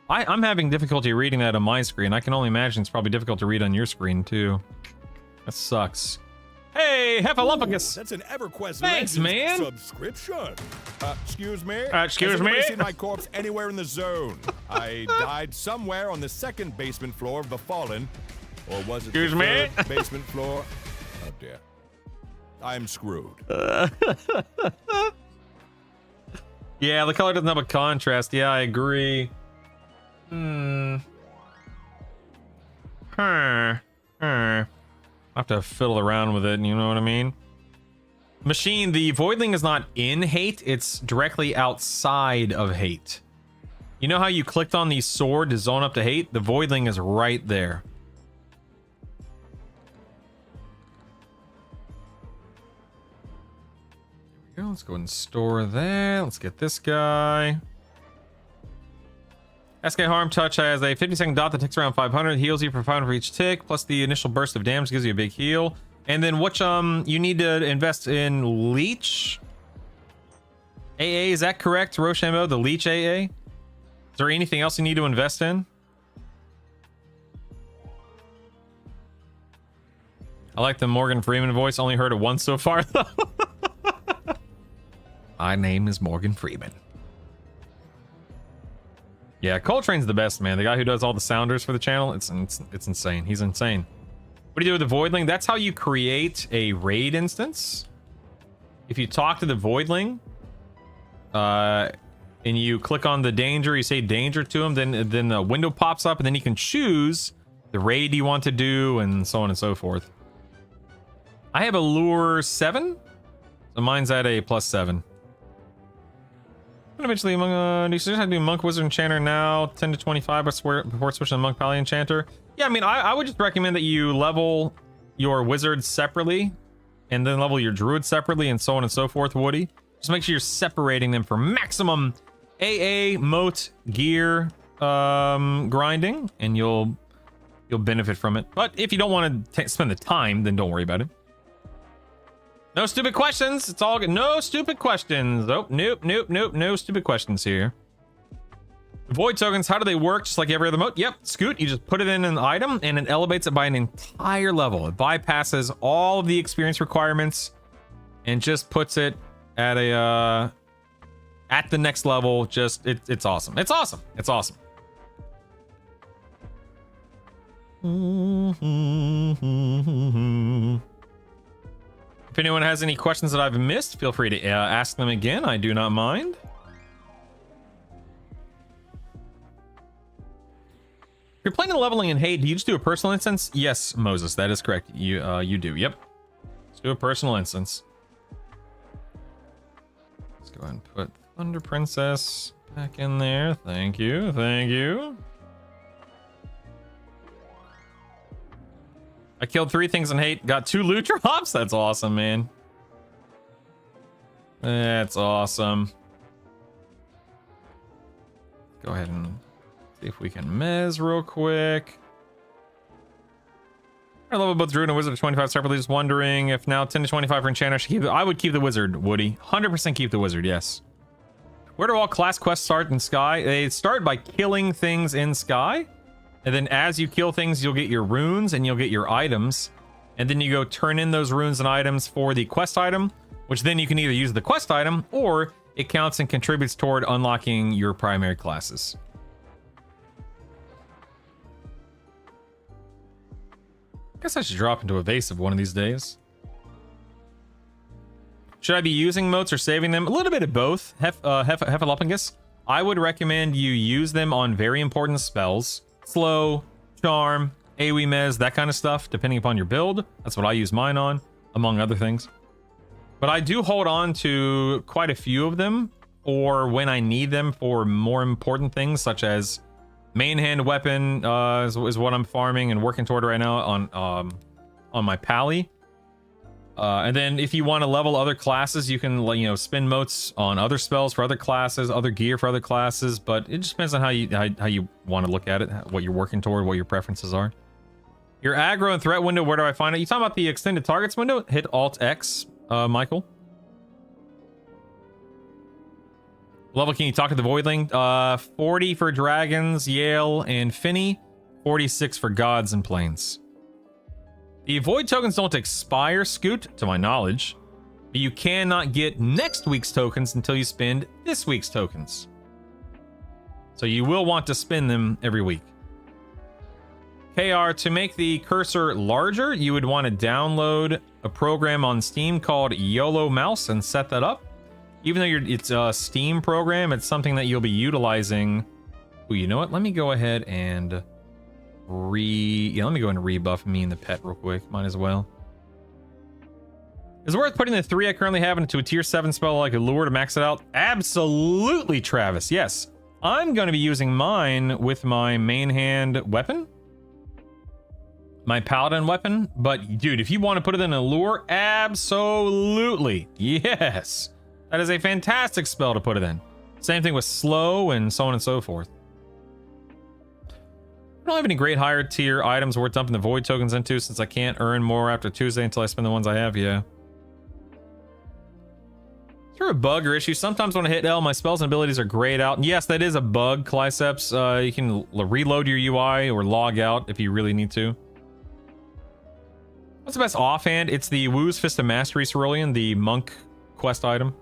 I'm having difficulty reading that on my screen. I can only imagine it's probably difficult to read on your screen, too. That sucks. Hey, Heffalumpugus! That's an EverQuest Thanks, Legends man. subscription. Excuse me? Excuse Has anybody me? seen my corpse anywhere in the zone? I died somewhere on the second basement floor of the Fallen. Or was it Excuse the me? third basement floor? Oh, dear. I'm screwed. Yeah, the color doesn't have a contrast. Yeah, I agree. I have to fiddle around with it, you know what I mean? Machine, the Voidling is not in Hate, it's directly outside of Hate. You know how you clicked on the sword to zone up to Hate? The Voidling is right there. There we go, let's go ahead and store that. Let's get this guy. SK Harm Touch has a 50-second dot that ticks around 500, heals you for 500 for each tick, plus the initial burst of damage gives you a big heal. And then which you need to invest in Leech AA, is that correct, Rochambeau? The Leech AA? Is there anything else you need to invest in? I like the Morgan Freeman voice, only heard it once so far though. My name is Morgan Freeman. Yeah, Coltrane's the best, man. The guy who does all the sounders for the channel, it's insane. He's insane. What do you do with the Voidling? That's how you create a raid instance. If you talk to the Voidling, and you click on the danger, you say danger to him, then the window pops up, and then you can choose the raid you want to do, and so on and so forth. I have a lure 7, so mine's at a +7. And eventually, do you suggest I do monk, wizard, enchanter now? 10 to 25 before switching to monk, pally, enchanter. Yeah, I mean, I would just recommend that you level your wizards separately, and then level your druid separately, and so on and so forth. Woody, just make sure you're separating them for maximum AA moat gear grinding, and you'll benefit from it. But if you don't want to spend the time, then don't worry about it. No stupid questions. It's all good. No stupid questions. Oh, nope. No stupid questions here. The void tokens, how do they work? Just like every other mode? Yep. Scoot, you just put it in an item and it elevates it by an entire level. It bypasses all of the experience requirements and just puts it at a at the next level. Just it's awesome. It's awesome. It's awesome. If anyone has any questions that I've missed, feel free to ask them again. I do not mind. If you're playing and leveling in Hate, do you just do a personal instance? Yes, Moses, that is correct. You do. Yep. Let's do a personal instance. Let's go ahead and put Thunder Princess back in there. Thank you. Thank you. I killed 3 things in Hate, got 2 loot drops. That's awesome, man. That's awesome. Go ahead and see if we can mez real quick. I love both Druid and Wizard 25 separately. Just wondering if now 10 to 25 for Enchanter, I would keep the Wizard, Woody. 100% keep the Wizard, yes. Where do all class quests start in Sky? They start by killing things in Sky. And then as you kill things, you'll get your runes and you'll get your items. And then you go turn in those runes and items for the quest item, which then you can either use the quest item or it counts and contributes toward unlocking your primary classes. Guess I should drop into evasive one of these days. Should I be using motes or saving them? A little bit of both. Heffalumpungus. I would recommend you use them on very important spells. Slow, charm, AoE mez, that kind of stuff, depending upon your build. That's what I use mine on, among other things. But I do hold on to quite a few of them for when I need them for more important things, such as main hand weapon is what I'm farming and working toward right now on my pally. And then if you want to level other classes, you can spin motes on other spells for other classes, other gear for other classes. But it just depends on how you want to look at it, what you're working toward, what your preferences are. Your aggro and threat window, where do I find it? You talking about the extended targets window? Hit Alt X, Michael. Level can you talk to the Voidling? 40 for dragons, Yale, and Finny. 46 for gods and planes. The void tokens don't expire, Scoot, to my knowledge. But you cannot get next week's tokens until you spend this week's tokens. So you will want to spend them every week. KR, to make the cursor larger, you would want to download a program on Steam called YOLO Mouse and set that up. Even though it's a Steam program, it's something that you'll be utilizing. Oh, you know what? Let me go ahead and let me go and rebuff me and the pet real quick. Might as well. Is it worth putting the 3 I currently have into a tier 7 spell like a lure to max it out? Absolutely, Travis. Yes. I'm going to be using mine with my main hand weapon. My paladin weapon. But dude, if you want to put it in a lure, absolutely. Yes. That is a fantastic spell to put it in. Same thing with slow and so on and so forth. I don't have any great higher tier items worth dumping the void tokens into since I can't earn more after Tuesday until I spend the ones I have. Yeah. Is there a bug or issue? Sometimes when I hit L, my spells and abilities are grayed out. And yes, that is a bug, Clyceps. You can reload your UI or log out if you really need to. What's the best offhand? It's the Woo's Fist of Mastery Cerulean, the monk quest item.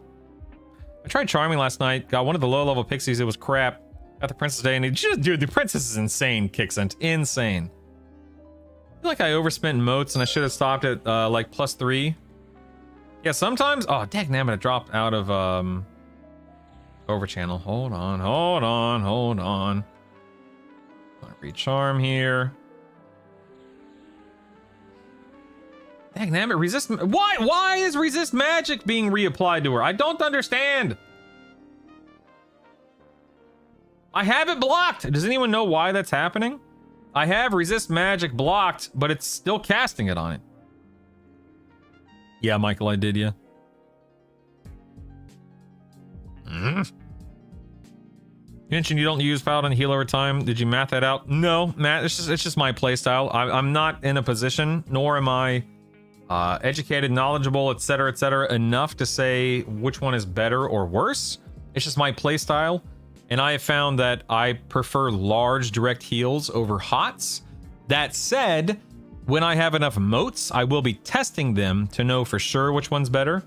I tried charming last night. Got one of the low level pixies. It was crap. Got the princess today, and dude, the princess is insane, Kicksent. Insane. feel like I overspent motes and I should have stopped at like +3. Yeah, sometimes. Oh, dang, it dropped out of over channel. Hold on. Recharm here. Dang, it resist. Why is resist magic being reapplied to her? I don't understand. I have it blocked. Does anyone know why that's happening? I have resist magic blocked, but it's still casting it on it. Yeah, Michael, I did, yeah. You mentioned you don't use Paladin heal over time. Did you math that out? No, Matt, it's just my playstyle. I'm not in a position, nor am I educated, knowledgeable, etc., enough to say which one is better or worse. It's just my playstyle. And I have found that I prefer large direct heals over hots. That said, when I have enough motes, I will be testing them to know for sure which one's better.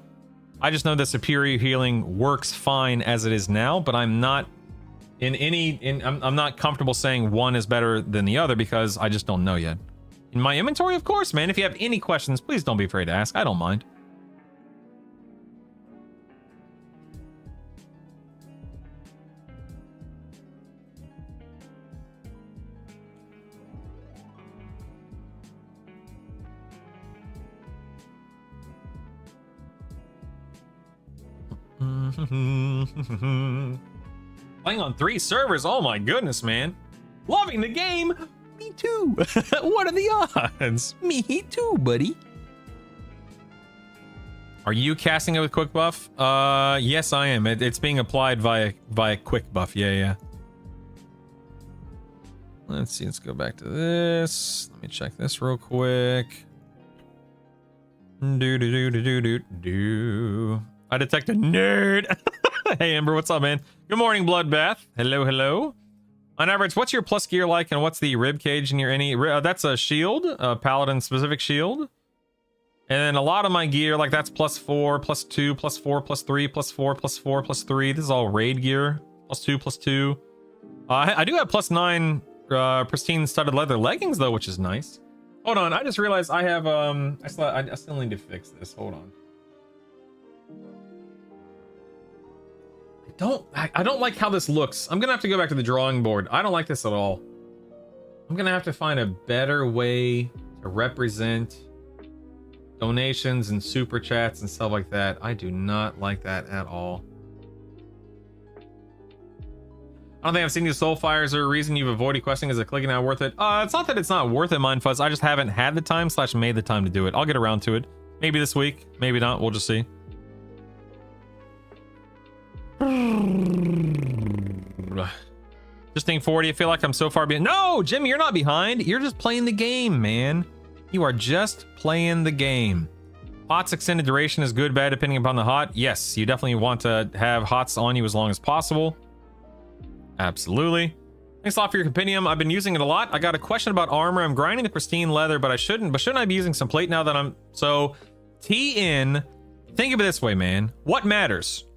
I just know that superior healing works fine as it is now, but I'm not I'm not comfortable saying one is better than the other because I just don't know yet. In my inventory, of course, man. If you have any questions, please don't be afraid to ask. I don't mind. Playing on 3 servers. Oh my goodness, man. Loving the game. Me too. What are the odds? Me too, buddy. Are you casting it with quick buff? Yes, I am. It's being applied via quick buff. Yeah. Let's see. Let's go back to this. Let me check this real quick. Do. I detect a nerd. Hey, Ember, what's up, man? Good morning, Bloodbath. Hello. On average, what's your plus gear like, and what's the rib cage in your any? That's a shield, a paladin specific shield. And then a lot of my gear, like that's +4, +2, +4, +3, +4, +4, +3. This is all raid gear. +2, +2. I do have +9 pristine studded leather leggings though, which is nice. Hold on, I just realized I have I still need to fix this. Hold on. I don't like how this looks. I'm gonna have to go back to the drawing board. I don't like this at all. I'm gonna have to find a better way to represent donations and super chats and stuff like that. I do not like that at all. I don't think I've seen you Soulfire. Is there a reason you've avoided questing? Is it clicking not worth it? It's not that it's not worth it, Mindfuzz. I just haven't had the time / made the time to do it. I'll get around to it. Maybe this week, maybe not. We'll just see. Just think 40. I feel like I'm so far behind. No, Jimmy, you're not behind. You're just playing the game, man. You are just playing the game. Hots extended duration is good, bad, depending upon the hot. Yes, you definitely want to have hots on you as long as possible. Absolutely. Thanks a lot for your compendium. I've been using it a lot. I got a question about armor. I'm grinding the pristine leather, but shouldn't I be using some plate now that I'm... So, TN, think of it this way, man. What matters?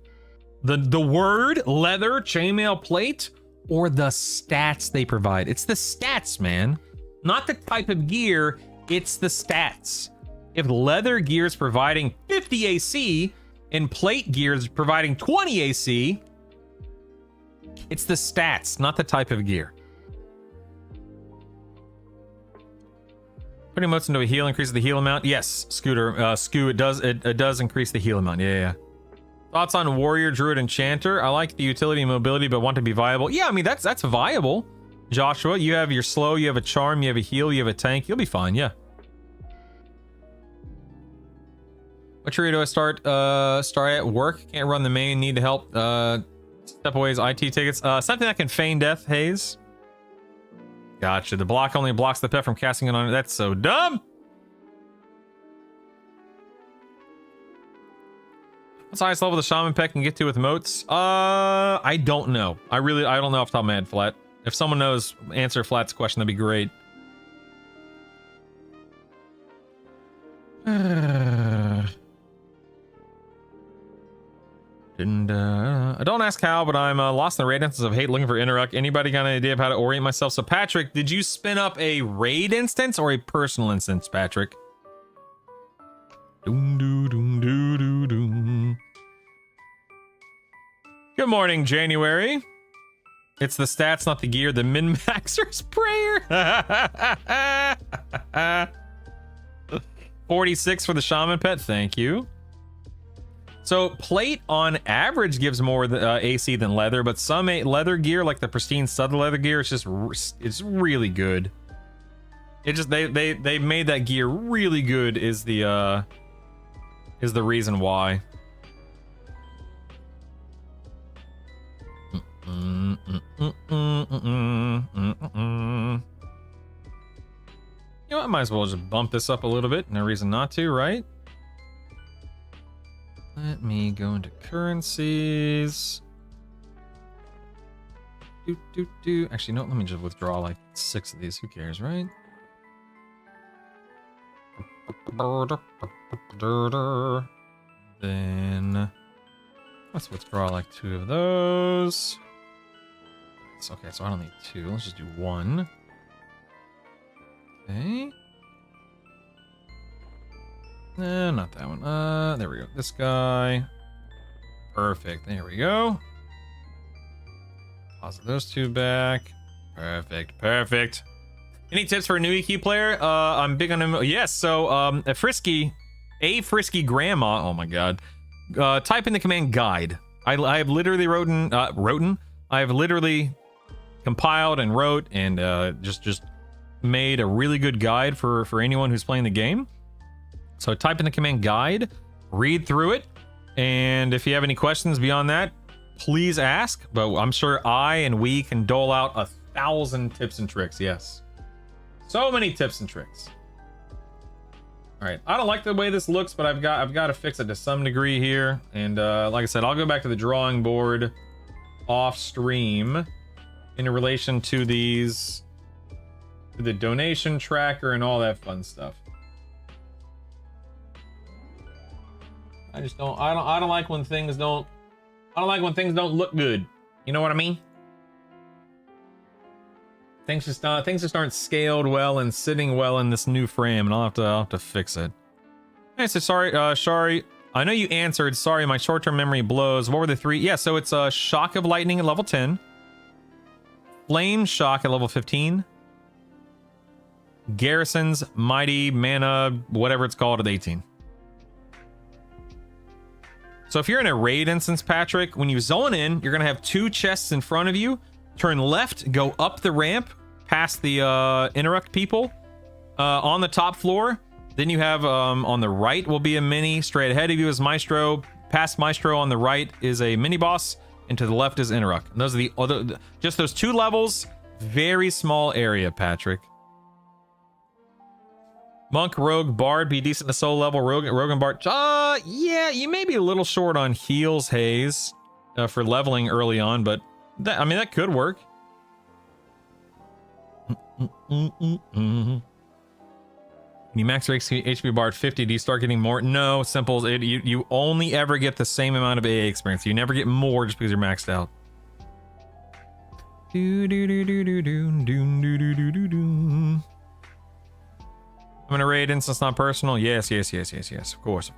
The word, leather, chainmail, plate, or the stats they provide? It's the stats, man. Not the type of gear, it's the stats. If leather gear is providing 50 AC and plate gear is providing 20 AC, it's the stats, not the type of gear. Putting motes into a heal increases the heal amount. Yes, Scooter, Scoo, it does increase the heal amount. Yeah. Thoughts on warrior, druid, enchanter? I like the utility and mobility, but want to be viable. Yeah, I mean that's viable. Joshua, you have your slow, you have a charm, you have a heal, you have a tank. You'll be fine. Yeah. What tree do I start at work? Can't run the main. Need to help. Stepaways, IT tickets. Something that can feign death. Haze. Gotcha. The block only blocks the pet from casting it on it. That's so dumb. What's the highest level the shaman pet can get to with motes? I don't know. I don't know off the top of my head, Flat. If someone knows, answer Flat's question. That'd be great. I don't don't ask how, but I'm lost in the raid instance of hate looking for interrupt. Anybody got an idea of how to orient myself? So Patrick, did you spin up a raid instance or a personal instance, Patrick? Doom, doo, doom, doo, doo, doom. Good morning, January. It's the stats, not the gear. The min-maxer's prayer. 46 for the shaman pet. Thank you. So plate on average gives more AC than leather, but some leather gear, like the pristine studded leather gear, it's really good. It just they made that gear really good is the reason why. You know, I might as well just bump this up a little bit. No reason not to, right? Let me go into currencies. Actually, no, let me just withdraw like 6 of these. Who cares, right? Then let's withdraw like 2 of those. Okay, so I don't need 2. Let's just do 1. Okay. Not that one. There we go. This guy. Perfect. There we go. Toss those 2 back. Perfect. Any tips for a new EQ player? I'm big on him. Yes. So, a frisky grandma. Oh my god. Type in the command guide. I have literally I have literally compiled and wrote and just made a really good guide for anyone who's playing the game. So type in the command guide, read through it, and if you have any questions beyond that, please ask. But I'm sure I and we can dole out 1,000 tips and tricks. Yes, so many tips and tricks. All right, I don't like the way this looks, but I've got to fix it to some degree here. And like I said, I'll go back to the drawing board off stream in relation to these, to the donation tracker and all that fun stuff. I don't like when things don't look good. You know what I mean? Things just aren't scaled well and sitting well in this new frame, and I'll have to fix it. Hey, so sorry, Shari. I know you answered. Sorry, my short-term memory blows. What were the 3? Yeah, so it's a Shock of Lightning at level 10, Flame Shock at level 15, Garrison's Mighty Mana, whatever it's called, at 18. So if you're in a raid instance, Patrick, when you zone in, you're gonna have 2 chests in front of you. Turn left, go up the ramp, past the interrupt people on the top floor. Then you have on the right will be a mini. Straight ahead of you is Maestro. Past Maestro on the right is a mini boss, and to the left is interrupt. And those are the other, just those 2 levels. Very small area, Patrick. Monk, Rogue, Bard, be decent to solo level. Rogue and Bard. Yeah, you may be a little short on heals, Haze, for leveling early on, but that could work. When you max your HP Bard 50, do you start getting more? No, simple. You only ever get the same amount of AA experience. You never get more just because you're maxed out. I'm gonna raid instance, not personal. Yes. Of course.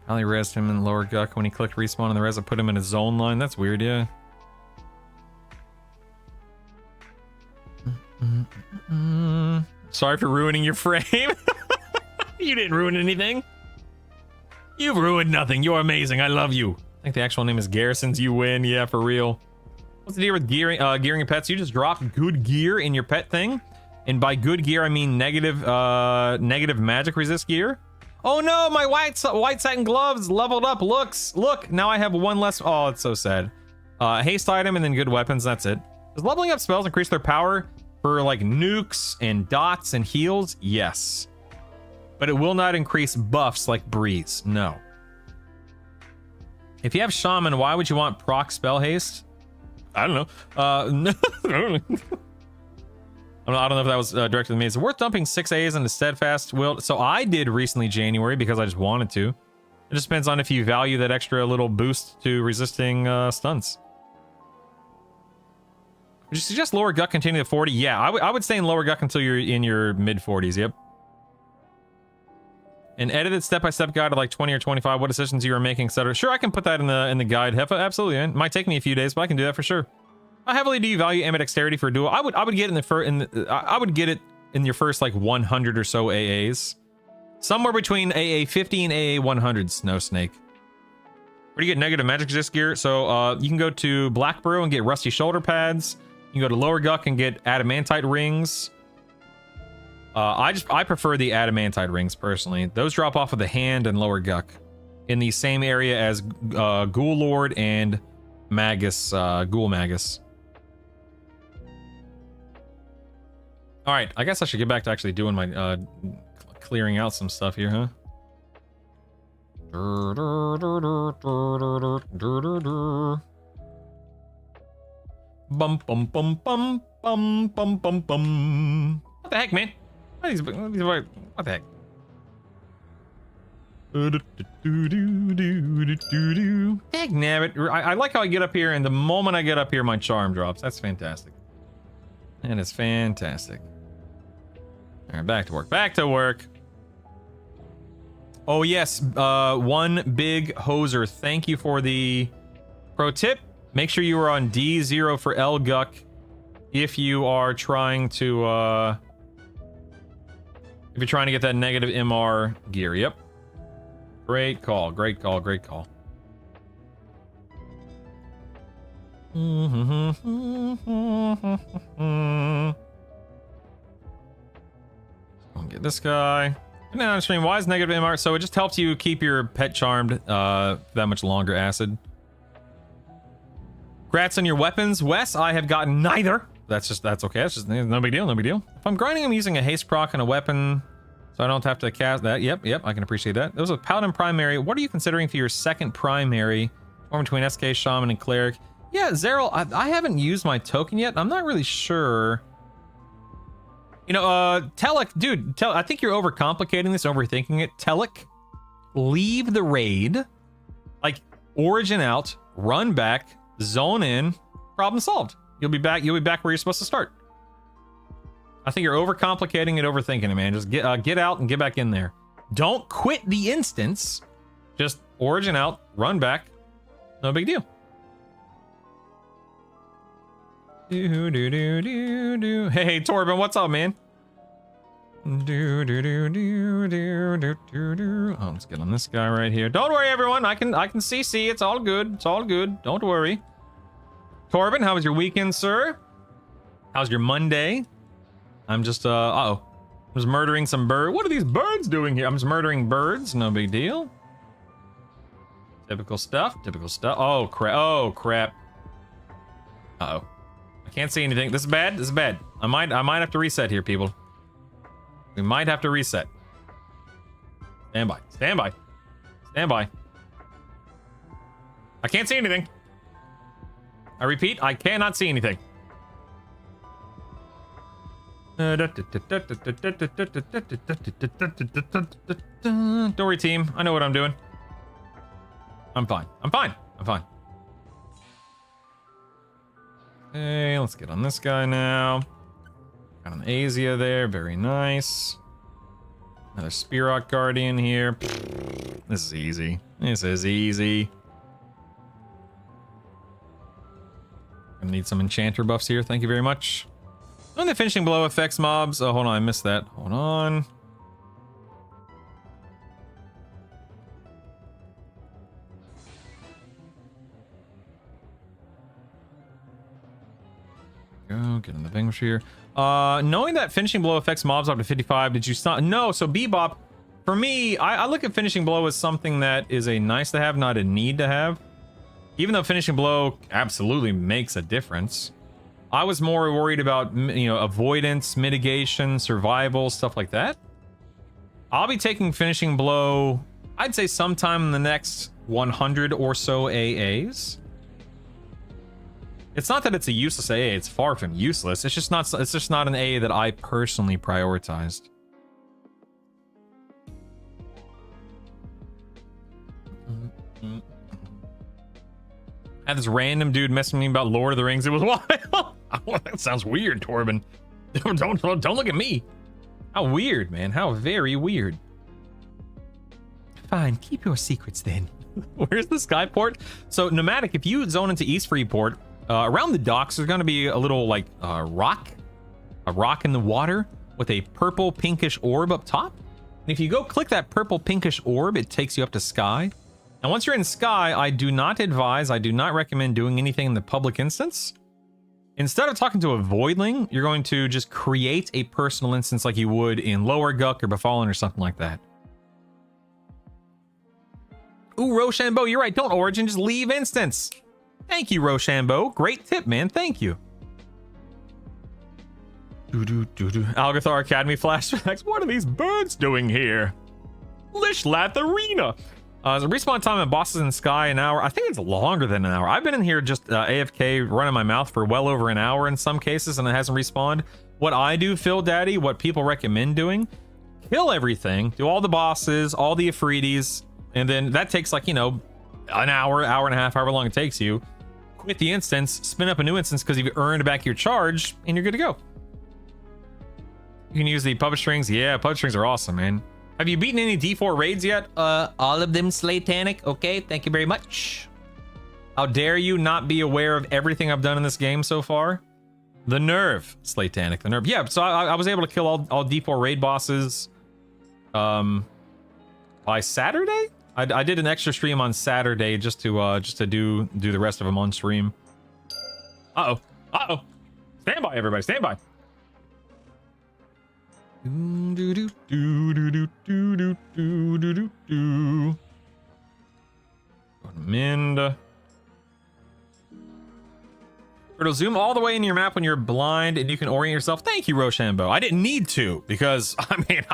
Ali rezzed him in lower guck when he clicked respawn and the res put him in a zone line. That's weird, yeah. Sorry for ruining your frame. You didn't ruin anything. You've ruined nothing. You're amazing. I love you. I think the actual name is Garrison's. You win. Yeah, for real. What's the deal with gearing your pets? You just dropped good gear in your pet thing. And by good gear, I mean negative magic resist gear. Oh no, my white satin gloves leveled up. Look, now I have 1 less. Oh, it's so sad. Haste item and then good weapons. That's it. Does leveling up spells increase their power for like nukes and dots and heals? Yes. But it will not increase buffs like Breeze. No. If you have Shaman, why would you want proc spell haste? I don't know. No. I don't know if that was directed to me. Is it worth dumping 6 A's into Steadfast Will? So I did recently January because I just wanted to. It just depends on if you value that extra little boost to resisting stunts. Would you suggest lower Guck continue to 40? Yeah, I would stay in lower Guck until you're in your mid 40s. Yep. An edited step-by-step guide of like 20 or 25, what decisions you are making, etc. Sure, I can put that in the guide. Heffa, absolutely. It might take me a few days, but I can do that for sure. How heavily do you value ambidexterity for a duel? I would get I would get it in your first like 100 or so AAs. Somewhere between AA 50 and AA 100, Snow Snake. Where do you get negative magic resist gear? So you can go to Blackborough and get rusty shoulder pads. You can go to Lower Guck and get adamantite rings. I prefer the adamantite rings personally. Those drop off of the hand and Lower Guck in the same area as Ghoul Lord and Magus, Ghoul Magus. All right, I guess I should get back to actually doing my clearing out some stuff here, huh? Bum bum bum bum bum bum bum bum. What the heck, man? What the heck? Heck, nabbit. I like how I get up here, and the moment I get up here, my charm drops. That's fantastic. That is fantastic. All right, back to work. Back to work. Oh, yes. One big hoser. Thank you for the pro tip. Make sure you are on D0 for L Guck if you are trying to, if you're trying to get that negative MR gear. Yep. Great call. Great call. Great call. I'll get this guy. Now on stream, why is negative MR? So it just helps you keep your pet charmed that much longer, Acid. Grats on your weapons, Wes. I have gotten neither. That's okay. That's just no big deal. No big deal. If I'm grinding, I'm using a haste proc and a weapon, so I don't have to cast that. Yep. I can appreciate that. There was a Paladin primary. What are you considering for your second primary? Form between SK, Shaman, and Cleric. Yeah, Zeryl, I haven't used my token yet. I'm not really sure. You know, Telek, dude, I think you're overcomplicating this, overthinking it. Telek, leave the raid, like origin out, run back, zone in, problem solved. You'll be back where you're supposed to start. I think you're overcomplicating it, overthinking it, man. Just get out and get back in there. Don't quit the instance. Just origin out, run back. No big deal. Hey, Torben, what's up, man? Oh, let's get on this guy right here. Don't worry, everyone. I can CC. It's all good. It's all good. Don't worry. Torben, how was your weekend, sir? How's your Monday? I'm just I'm just murdering some birds. What are these birds doing here? I'm just murdering birds. No big deal. Typical stuff. Typical stuff. Oh crap. Oh crap. Uh-oh. I can't see anything. This is bad. This is bad. I might have to reset here, people. We might have to reset. Stand by. Stand by. Stand by. I can't see anything. I repeat, I cannot see anything. Don't worry, team. I know what I'm doing. I'm fine. I'm fine. I'm fine. Okay, let's get on this guy now. Got an Azia there. Very nice. Another Spirok Guardian here. This is easy. This is easy. Gonna need some enchanter buffs here. Thank you very much. On the finishing blow affects mobs. Oh, hold on. I missed that. Hold on. Go get in the vanquish here. Knowing that finishing blow affects mobs up to 55, did you stop? No. So Bebop, for me, I look at finishing blow as something that is a nice to have, not a need to have. Even though finishing blow absolutely makes a difference, I was more worried about, you know, avoidance, mitigation, survival, stuff like that. I'll be taking finishing blow, I'd say sometime in the next 100 or so AAs. It's not that it's a useless AA. It's far from useless. It's just not. It's just not an AA that I personally prioritized. I had this random dude messing with me about Lord of the Rings. It was wild. That sounds weird, Torben. Don't look at me. How weird, man. How very weird. Fine, keep your secrets then. Where's the skyport? So Nomadic, if you zone into East Freeport, around the docks, there's going to be a little like rock in the water with a purple pinkish orb up top. And if you go click that purple pinkish orb, it takes you up to Sky. And once you're in Sky, I do not recommend doing anything in the public instance. Instead of talking to a voidling, you're going to just create a personal instance like you would in Lower Guck or Befallen or something like that. Ooh, Rochambeau, you're right. Don't origin, just leave instance. Thank you, Rochambeau. Great tip, man. Thank you. Algathar Academy flashbacks. What are these birds doing here? Lishlath Arena. The respawn time at bosses in Sky, an hour. I think it's longer than an hour. I've been in here just AFK running my mouth for well over an hour in some cases, and it hasn't respawned. What I do, Phil Daddy, what people recommend doing, kill everything, do all the bosses, all the Ifritis, and then that takes like, you know, an hour, hour and a half, however long it takes you. Quit the instance, spin up a new instance because you've earned back your charge, and you're good to go. You can use the puppet strings. Yeah, puppet strings are awesome, man. Have you beaten any D4 raids yet? All of them, Slatanic. Okay, thank you very much. How dare you not be aware of everything I've done in this game so far? The nerve, Slatanic, the nerve. Yeah, so I was able to kill all D4 raid bosses by Saturday? I did an extra stream on Saturday just to do the rest of them on stream. Uh-oh. Uh-oh. Stand by, everybody. Stand by. Mend. It'll zoom all the way in your map when you're blind and you can orient yourself. Thank you, Rochambeau. I didn't need to because, I mean,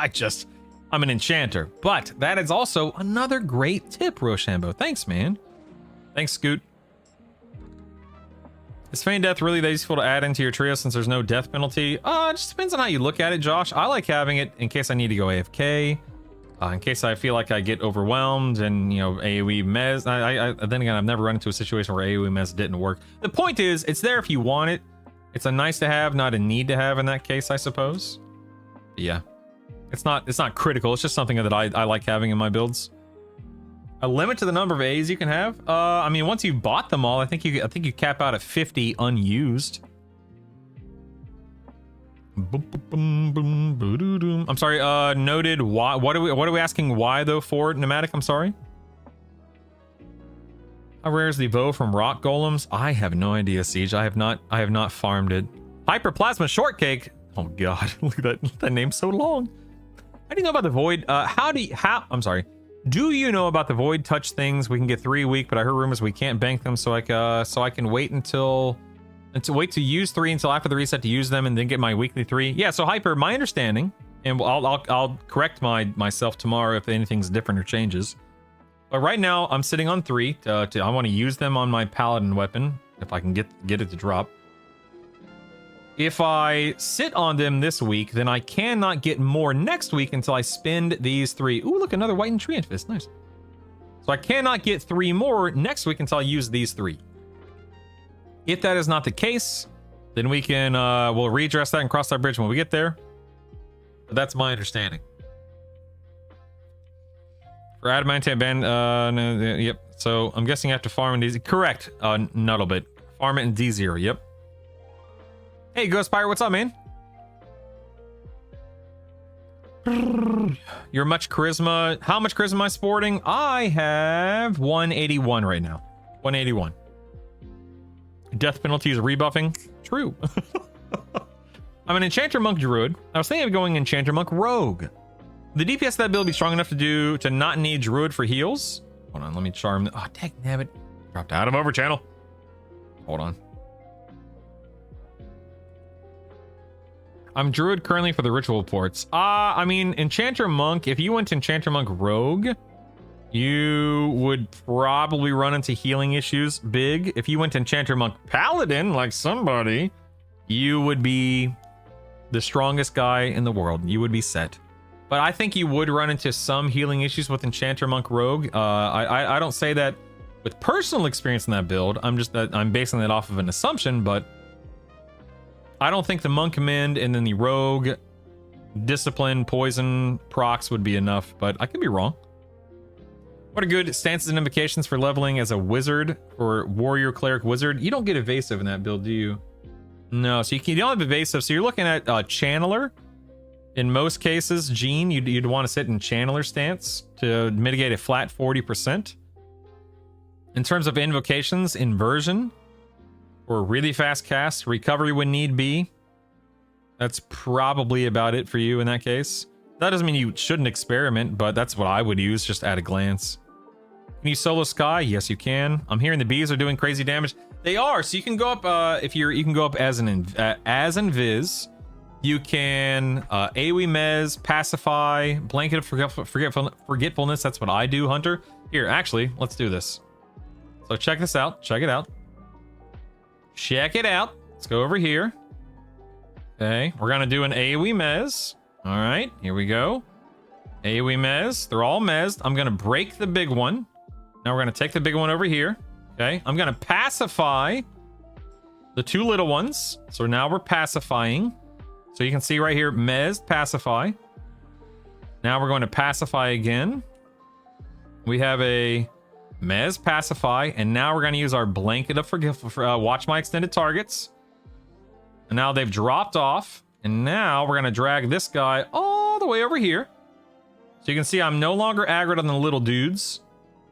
I'm an enchanter. But that is also another great tip, Rochambeau. Thanks, man. Thanks, Scoot. Is Feign Death really that useful to add into your trio since there's no death penalty? It just depends on how you look at it, Josh. I like having it in case I need to go AFK. In case I feel like I get overwhelmed and, you know, AoE Mez. Then again, I've never run into a situation where AoE Mez didn't work. The point is, it's there if you want it. It's a nice to have, not a need to have in that case, I suppose. But yeah. It's not critical. It's just something that I like having in my builds. A limit to the number of A's you can have? I mean, once you've bought them all, I think you cap out at 50 unused. I'm sorry, noted. Why? What are we asking why though for Nomadic? I'm sorry. How rare is the bow from rock golems? I have no idea, Siege. I have not farmed it. Hyperplasma shortcake. Oh god, look at that name's so long. How do you know about the void? I'm sorry. Do you know about the void touch things? We can get 3 a week, but I heard rumors we can't bank them, so I can wait to use 3 until after the reset to use them, and then get my weekly 3. Yeah. So Hyper, my understanding, and I'll correct myself tomorrow if anything's different or changes. But right now I'm sitting on 3. I want to use them on my paladin weapon if I can get it to drop. If I sit on them this week, then I cannot get more next week until I spend these 3. Ooh, look, another whitened Treant Fist. Nice. So I cannot get 3 more next week until I use these 3. If that is not the case, then we can, we'll readdress that and cross that bridge when we get there. But that's my understanding. For Adamantine Band, no, yep. So I'm guessing you have to farm in D0. Correct, Nuddlebit. Farm it in D0, yep. Hey, Ghost Pirate, what's up, man? You're much charisma. How much charisma am I sporting? I have 181 right now. 181. Death penalty is rebuffing. True. I'm an Enchanter Monk Druid. I was thinking of going Enchanter Monk Rogue. The DPS of that build be strong enough to not need Druid for heals. Hold on, let me charm. Oh, dang nabbit. Dropped out of over channel. Hold on. I'm Druid currently for the ritual ports. I mean, Enchanter Monk, if you went Enchanter Monk Rogue, You would probably run into healing issues big. If you went Enchanter Monk Paladin, like somebody, you would be the strongest guy in the world. You would be set. But I think you would run into some healing issues with Enchanter Monk Rogue. I don't say that with personal experience in that build. I'm basing that off of an assumption, but I don't think the Monk Command and then the Rogue Discipline, Poison, procs would be enough, but I could be wrong. What are good stances and invocations for leveling as a wizard or warrior, cleric, wizard? You don't get evasive in that build, do you? No, so you don't have evasive. So you're looking at Channeler. In most cases, Gene, you'd want to sit in Channeler stance to mitigate a flat 40%. In terms of invocations, Inversion or really fast cast, recovery when need be. That's probably about it for you in that case. That doesn't mean you shouldn't experiment, but that's what I would use just at a glance. Can you solo Sky? Yes, you can. I'm hearing the bees are doing crazy damage. They are. So you can go up you can go up as an Invis. You can AoE Mez, Pacify, Blanket of Forgetfulness. That's what I do, Hunter. Here, actually, let's do this. So check this out. Check it out. Check it out. Let's go over here. Okay, we're gonna do an AoE Mez. All right, here we go. AoE Mez. They're all mezzed. I'm gonna break the big one. Now we're gonna take the big one over here. Okay, I'm gonna pacify the two little ones. So now we're pacifying. So you can see right here, Mez, pacify. Now we're going to pacify again. We have a Mez, pacify, and now we're going to use our blanket of watch my extended targets. And now they've dropped off, and now we're going to drag this guy all the way over here. So you can see I'm no longer aggroed on the little dudes.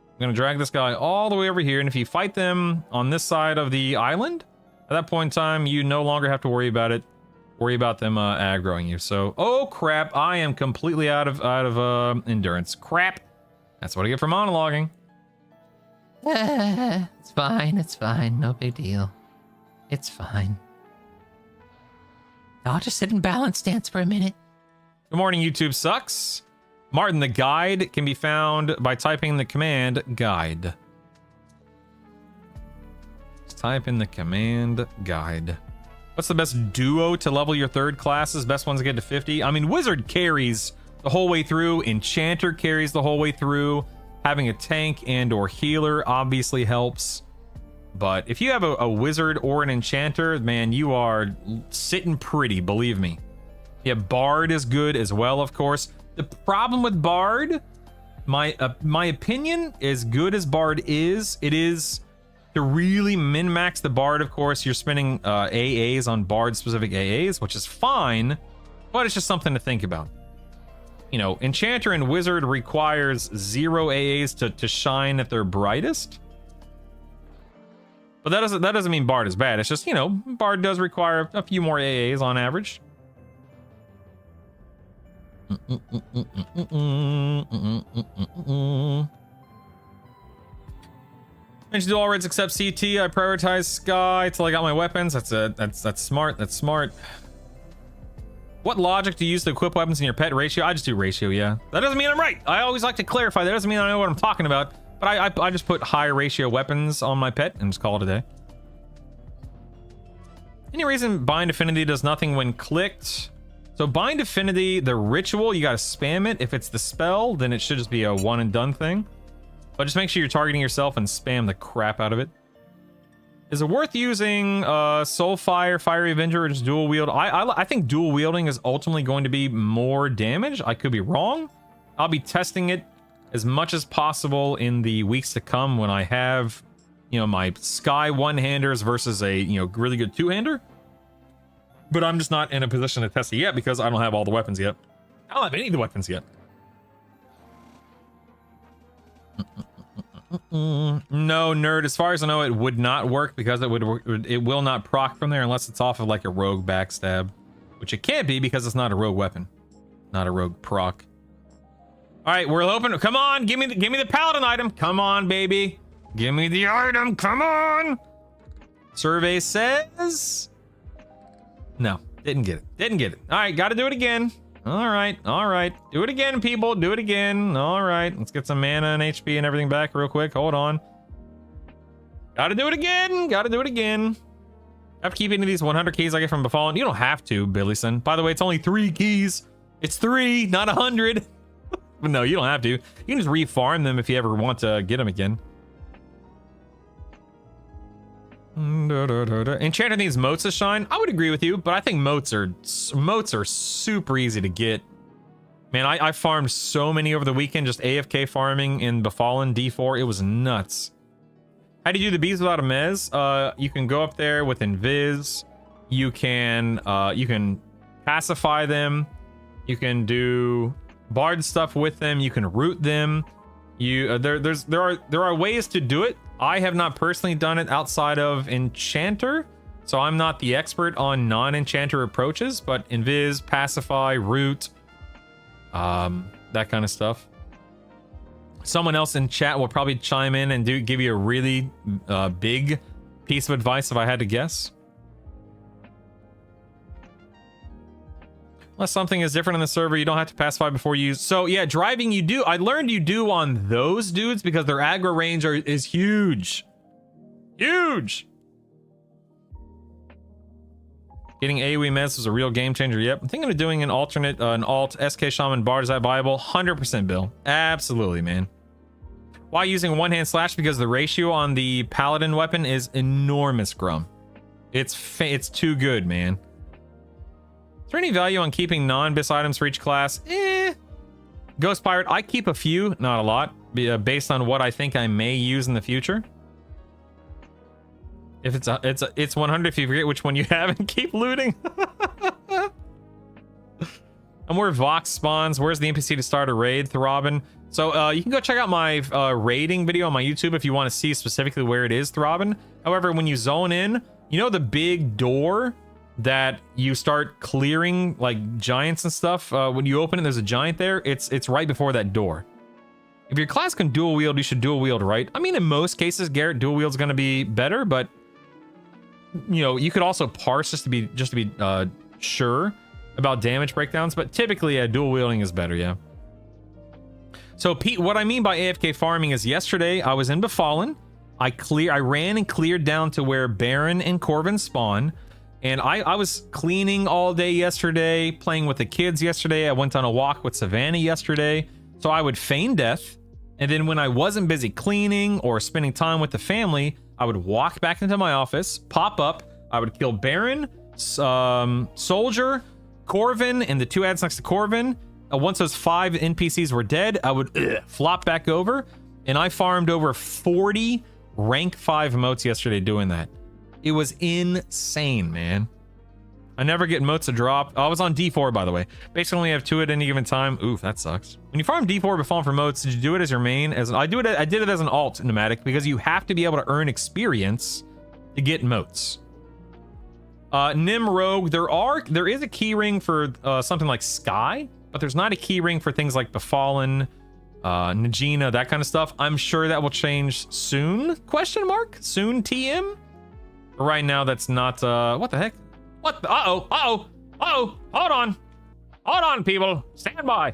I'm going to drag this guy all the way over here, and if you fight them on this side of the island, at that point in time, you no longer have to worry about it. Worry about them aggroing you. So, oh crap, I am completely out of endurance. Crap. That's what I get for monologuing. It's fine, it's fine. No big deal. It's fine. I'll just sit in balance stance for a minute. Good morning, YouTube sucks. Martin, the guide can be found by typing the command guide. Just type in the command guide. What's the best duo to level your third classes? Best ones to get to 50? I mean, Wizard carries the whole way through. Enchanter carries the whole way through. Having a tank and or healer obviously helps. But if you have a Wizard or an Enchanter, man, you are sitting pretty, believe me. Yeah, Bard is good as well, of course. The problem with Bard, my opinion, as good as Bard is, it is... To really min-max the Bard, of course, you're spending AAs on Bard-specific AAs, which is fine, but it's just something to think about. You know, Enchanter and Wizard requires 0 AAs to shine at their brightest. But that doesn't mean Bard is bad. It's just, you know, Bard does require a few more AAs on average. I should do all raids except CT. I prioritize Sky till I got my weapons. That's smart. That's smart. What logic do you use to equip weapons in your pet ratio? I just do ratio, yeah. That doesn't mean I'm right. I always like to clarify. That doesn't mean I know what I'm talking about. But I just put high ratio weapons on my pet and just call it a day. Any reason Bind Affinity does nothing when clicked? So Bind Affinity, the ritual, you gotta spam it. If it's the spell, then it should just be a one and done thing. But just make sure you're targeting yourself and spam the crap out of it. Is it worth using Soulfire, Fiery Avenger, or just dual wield? I think dual wielding is ultimately going to be more damage. I could be wrong. I'll be testing it as much as possible in the weeks to come when I have, you know, my Sky one-handers versus a, you know, really good two-hander. But I'm just not in a position to test it yet because I don't have all the weapons yet. I don't have any of the weapons yet. No, nerd. As far as I know, it would not work because it will not proc from there unless it's off of like a rogue backstab, which it can't be because it's not a rogue weapon, not a rogue proc. All right, we're hoping. Come on, give me the paladin item. Come on, baby, give me the item. Come on. Survey says no. Didn't get it. Didn't get it. All right, got to do it again. All right, all right. Do it again, people. Do it again. All right, let's get some mana and HP and everything back real quick. Hold on. Gotta do it again. Gotta do it again. I have to keep any of these 100 keys I get from Befallen. You don't have to, Billyson. By the way, it's only 3 keys. It's 3, not 100. But no, you don't have to. You can just refarm them if you ever want to get them again. Enchanter needs moats to shine. I would agree with you, but I think moats are super easy to get. Man, I farmed so many over the weekend, just AFK farming in Befallen D4. It was nuts. How do you do the bees without a mez? You can go up there with Invis. You can pacify them. You can do bard stuff with them. You can root them. There are ways to do it. I have not personally done it outside of Enchanter, so I'm not the expert on non-Enchanter approaches, but Invis, pacify, root, that kind of stuff. Someone else in chat will probably chime in and give you a really big piece of advice if I had to guess. Unless something is different on the server, you don't have to pacify before you use. So yeah, driving you do. I learned you do on those dudes because their aggro range is huge. Huge. Getting AoE mess was a real game changer. Yep. I'm thinking of doing an alternate, an alt SK Shaman Bard. Is that viable? 100% Bill. Absolutely, man. Why using one-hand slash? Because the ratio on the paladin weapon is enormous, Grum. It's too good, man. Is there any value on keeping non-bis items for each class? Ghost Pirate, I keep a few, not a lot, based on what I think I may use in the future. If it's 100 if you forget which one you have and keep looting. And where Vox spawns, where's the NPC to start a raid, Throbbin? So you can go check out my raiding video on my YouTube if you want to see specifically where it is, Throbbin. However, when you zone in, you know the big door that you start clearing like giants and stuff? When you open it, there's a giant there. It's right before that door. If your class can dual wield, you should dual wield, right? I mean, in most cases, Garrett, dual wield's going to be better, but you know, you could also parse just to be sure about damage breakdowns, but typically, dual wielding is better, yeah. So Pete, what I mean by AFK farming is yesterday I was in Befallen. I ran and cleared down to where Baron and Corvin spawn, and I was cleaning all day yesterday, playing with the kids yesterday. I went on a walk with Savannah yesterday, so I would feign death, and then when I wasn't busy cleaning or spending time with the family, I would walk back into my office, pop up, I would kill Baron, Soldier, Corvin, and the 2 ads next to Corvin. Once those 5 NPCs were dead, I would flop back over, and I farmed over 40 rank 5 moats yesterday doing that. It was insane, man. I never get moats to drop. I was on D4, by the way. Basically, only have 2 at any given time. Oof, that sucks. When you farm D4 Befallen for moats, did you do it as your main? I did it as an alt nomadic because you have to be able to earn experience to get moats. Nim Rogue, there is a key ring for something like Sky, but there's not a key ring for things like Befallen, Najina, that kind of stuff. I'm sure that will change soon? Question mark? Soon, TM? But right now, that's not. What the heck? What? Uh-oh. Hold on, people. Stand by.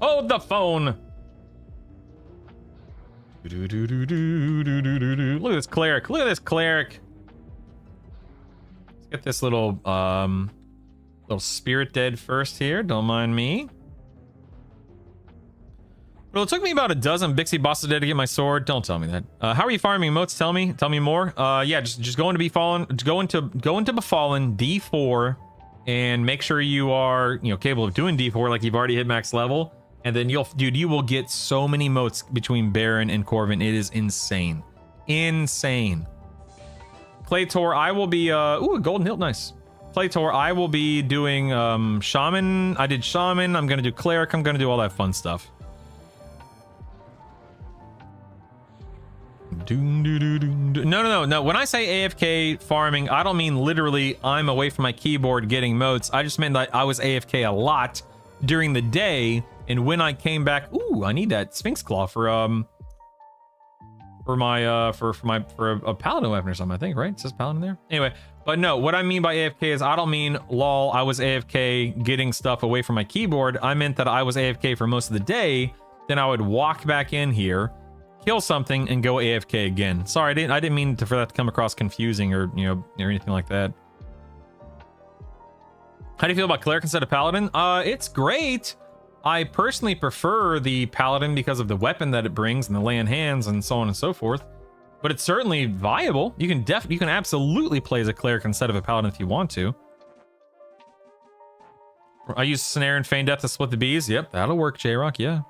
Hold the phone. Look at this cleric. Let's get this little spirit dead first here. Don't mind me. Well, it took me about a dozen Bixie bosses today to get my sword. Don't tell me that. How are you farming moats? Tell me more. Yeah, just go into Befallen. Go into Befallen D4, and make sure you are capable of doing D4 like you've already hit max level. And then you will get so many moats between Baron and Corvin. It is insane. Claytor, I will be ooh, a golden hilt, nice. Claytor, I will be doing Shaman. I did Shaman. I'm gonna do Cleric. I'm gonna do all that fun stuff. No. When I say AFK farming, I don't mean literally I'm away from my keyboard getting moats. I just meant that I was AFK a lot during the day. And when I came back, ooh, I need that Sphinx Claw for for my for a paladin weapon or something, I think, right? It says paladin there. Anyway, but no, what I mean by AFK is I don't mean lol, I was AFK getting stuff away from my keyboard. I meant that I was AFK for most of the day, then I would walk back in here, kill something, and go AFK again. Sorry, I didn't mean for that to come across confusing or or anything like that. How do you feel about cleric instead of paladin? It's great. I personally prefer the paladin because of the weapon that it brings and the lay in hands and so on and so forth. But it's certainly viable. You can absolutely play as a cleric instead of a paladin if you want to. I use snare and feign death to split the bees. Yep, that'll work, J-Rock, yeah.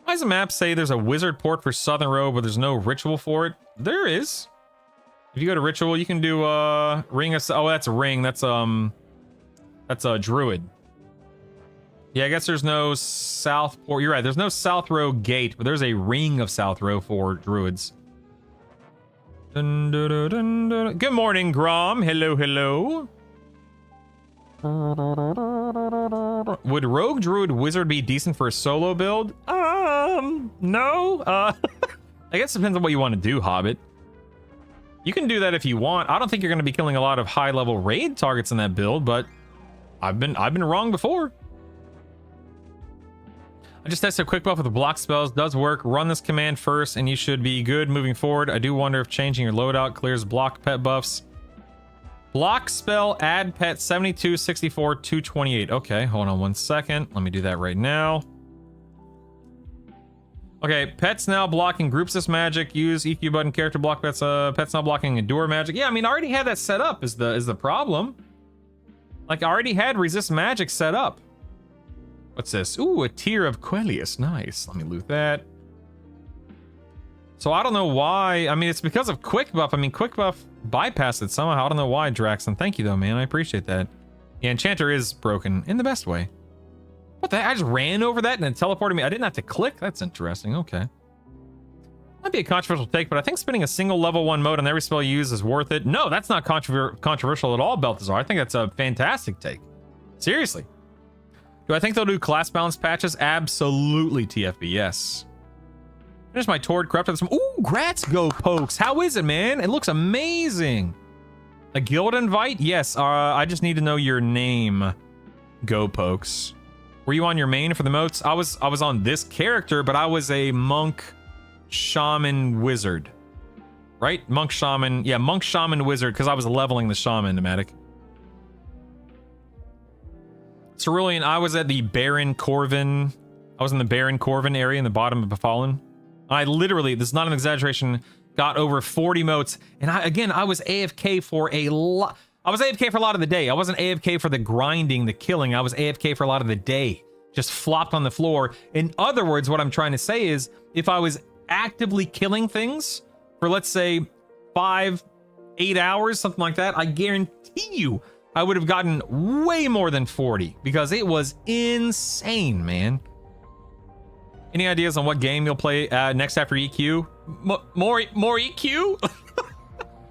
Why does the map say there's a wizard port for Southern Road, but there's no ritual for it? There is. If you go to ritual, you can do ring of... Oh, that's a ring. That's a druid. Yeah, I guess there's no South Port. You're right. There's no South Row gate, but there's a ring of South Row for druids. Dun, dun, dun, dun, dun. Good morning, Grom. Hello, hello. Would Rogue Druid Wizard be decent for a solo build? No. I guess it depends on what you want to do, Hobbit. You can do that if you want. I don't think you're going to be killing a lot of high-level raid targets in that build, but I've been wrong before. I just tested a quick buff with the block spells. Does work. Run this command first and you should be good moving forward. I do wonder if changing your loadout clears block pet buffs. Block spell add pet 72, 64, 228. Okay, hold on one second. Let me do that right now. Okay, pets now blocking groups this magic. Use EQ button character block pets. Pets now blocking endure magic. Yeah, I mean I already had that set up is the problem. Like I already had resist magic set up. What's this? Ooh, a tier of Quellius. Nice. Let me loot that. So I don't know why. I mean, it's because of quick buff. I mean, quick buff bypassed it somehow. I don't know why, Draxon. Thank you, though, man. I appreciate that. Yeah, Enchanter is broken in the best way. What the heck? I just ran over that and it teleported me. I didn't have to click. That's interesting. Okay. Might be a controversial take, but I think spending a single level 1 mode on every spell you use is worth it. No, that's not controversial at all, Balthazar. I think that's a fantastic take. Seriously. Do I think they'll do class balance patches? Absolutely, TFB, yes. There's my Tord corrupted. Ooh, grats, Go Pokes. How is it, man? It looks amazing. A guild invite? Yes, I just need to know your name, Go Pokes. Were you on your main for the moats? I was on this character, but I was a monk, shaman, wizard. Right? Monk, shaman. Yeah, monk, shaman, wizard, because I was leveling the shaman, Pneumatic. Cerulean, I was at the Baron Corvin. I was in the Baron Corvin area in the bottom of Befallen. I literally, this is not an exaggeration, got over 40 moats. And I was AFK for a lot. I was AFK for a lot of the day. I wasn't AFK for the grinding, the killing. I was AFK for a lot of the day. Just flopped on the floor. In other words, what I'm trying to say is, if I was actively killing things for, let's say, 5, 8 hours, something like that, I guarantee you, I would have gotten way more than 40 because it was insane, man. Any ideas on what game you'll play next after EQ? More EQ?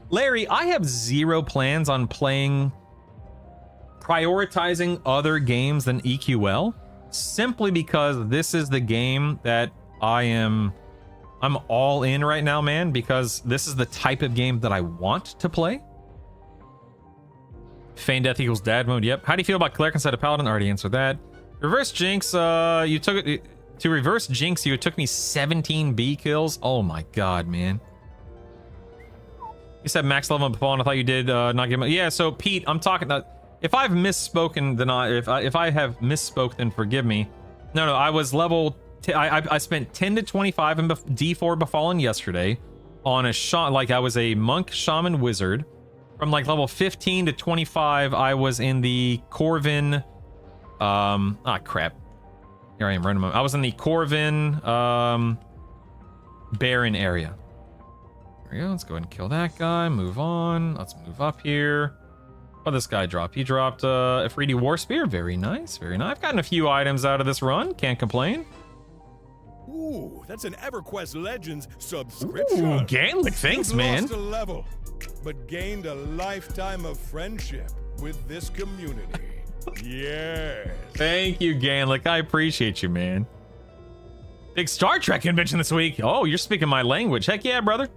Larry, I have zero plans on prioritizing other games than EQL, simply because this is the game that I'm all in right now, man, because this is the type of game that I want to play. Feign death equals dad mode. Yep. How do you feel about cleric instead of paladin? Already answered that. Reverse jinx. You took it to reverse jinx. It took me 17 B kills. Oh my god, man. You said max level on Befallen. I thought you did not give. Yeah. So Pete, I'm talking. If I've misspoken, then if I have misspoke, then forgive me. No. I was level. I spent 10 to 25 in D4 Befallen yesterday on a shot. Like I was a monk, shaman, wizard. From like level 15 to 25, I was in the Corvin. Crap. Here I am running. I was in the Corvin Baron area. There we go. Let's go ahead and kill that guy. Move on. Let's move up here. What did this guy drop? He dropped a 3D War Spear. Very nice. Very nice. I've gotten a few items out of this run. Can't complain. Ooh, that's an EverQuest Legends subscription. Ooh, Ganlick, thanks, man. Lost a level, but gained a lifetime of friendship with this community. Yes. Thank you, Ganlick. I appreciate you, man. Big Star Trek convention this week. Oh, you're speaking my language. Heck yeah, brother.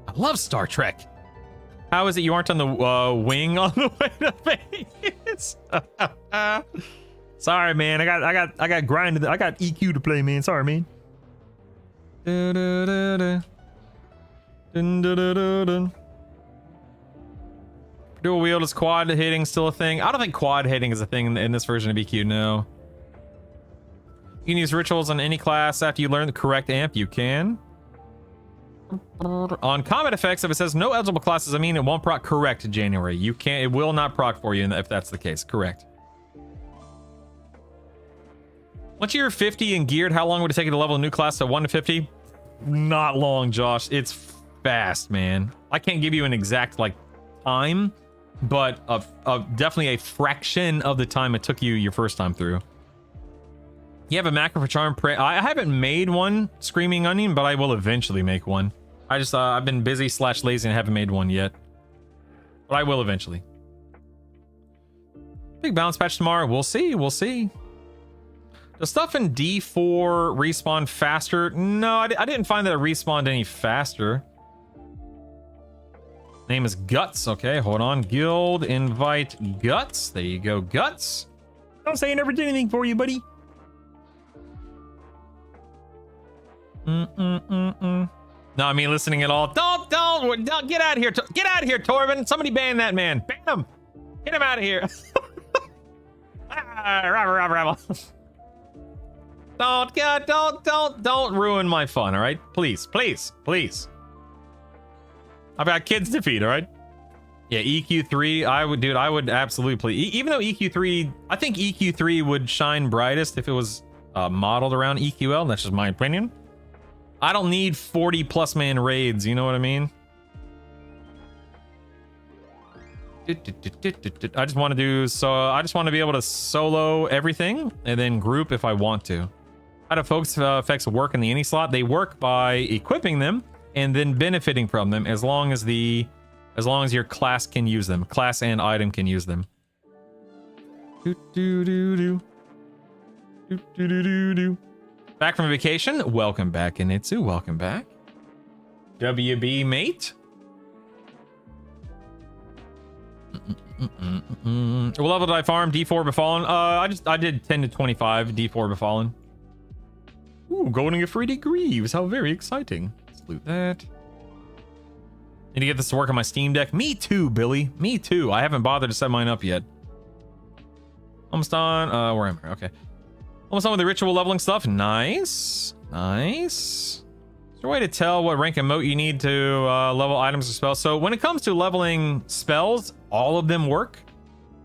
I love Star Trek. How is it you aren't on the wing on the way to Vegas? Sorry, man. I got grinded. I got EQ to play, man. Sorry, man. Dual wield is quad hitting still a thing? I don't think quad hitting is a thing in this version of EQ. No. You can use rituals on any class after you learn the correct amp. You can. On combat effects, if it says no eligible classes, I mean it won't proc. Correct, January. You can't. It will not proc for you if that's the case. Correct. Once you're 50 and geared, how long would it take you to level a new class to 1 to 50? Not long, Josh. It's fast, man. I can't give you an exact like time, but definitely a fraction of the time it took you your first time through. You have a macro for charm prey. I haven't made one, Screaming Onion, but I will eventually make one. I've been busy / lazy and haven't made one yet, but I will eventually. Big balance patch tomorrow. We'll see. We'll see. Does stuff in D4 respawn faster? No, I didn't find that it respawned any faster. Name is Guts. Okay, hold on. Guild invite Guts. There you go, Guts. Don't say I never did anything for you, buddy. Not me listening at all. Don't get out of here. Get out of here, Torben. Somebody ban that man. Ban him. Get him out of here. Rabble. Don't ruin my fun, all right? Please. I've got kids to feed, all right? Yeah, EQ3, I would absolutely play. Even though EQ3, I think EQ3 would shine brightest if it was modeled around EQL. That's just my opinion. I don't need 40 plus man raids, you know what I mean? I just want to be able to solo everything and then group if I want to. How do focus effects work in the any slot? They work by equipping them and then benefiting from them as long as your class can use them. Class and item can use them. Back from vacation. Welcome back, Initsu. Welcome back. WB mate. What level did I farm? D4 Befallen. I did 10 to 25 D4 Befallen. Ooh, going to get free degrees. How very exciting. Let's loot that. Need to get this to work on my Steam Deck. Me too, Billy. Me too. I haven't bothered to set mine up yet. Almost done. Where am I? Okay. Almost done with the ritual leveling stuff. Nice. Is there a way to tell what rank emote you need to level items or spells? So when it comes to leveling spells, all of them work.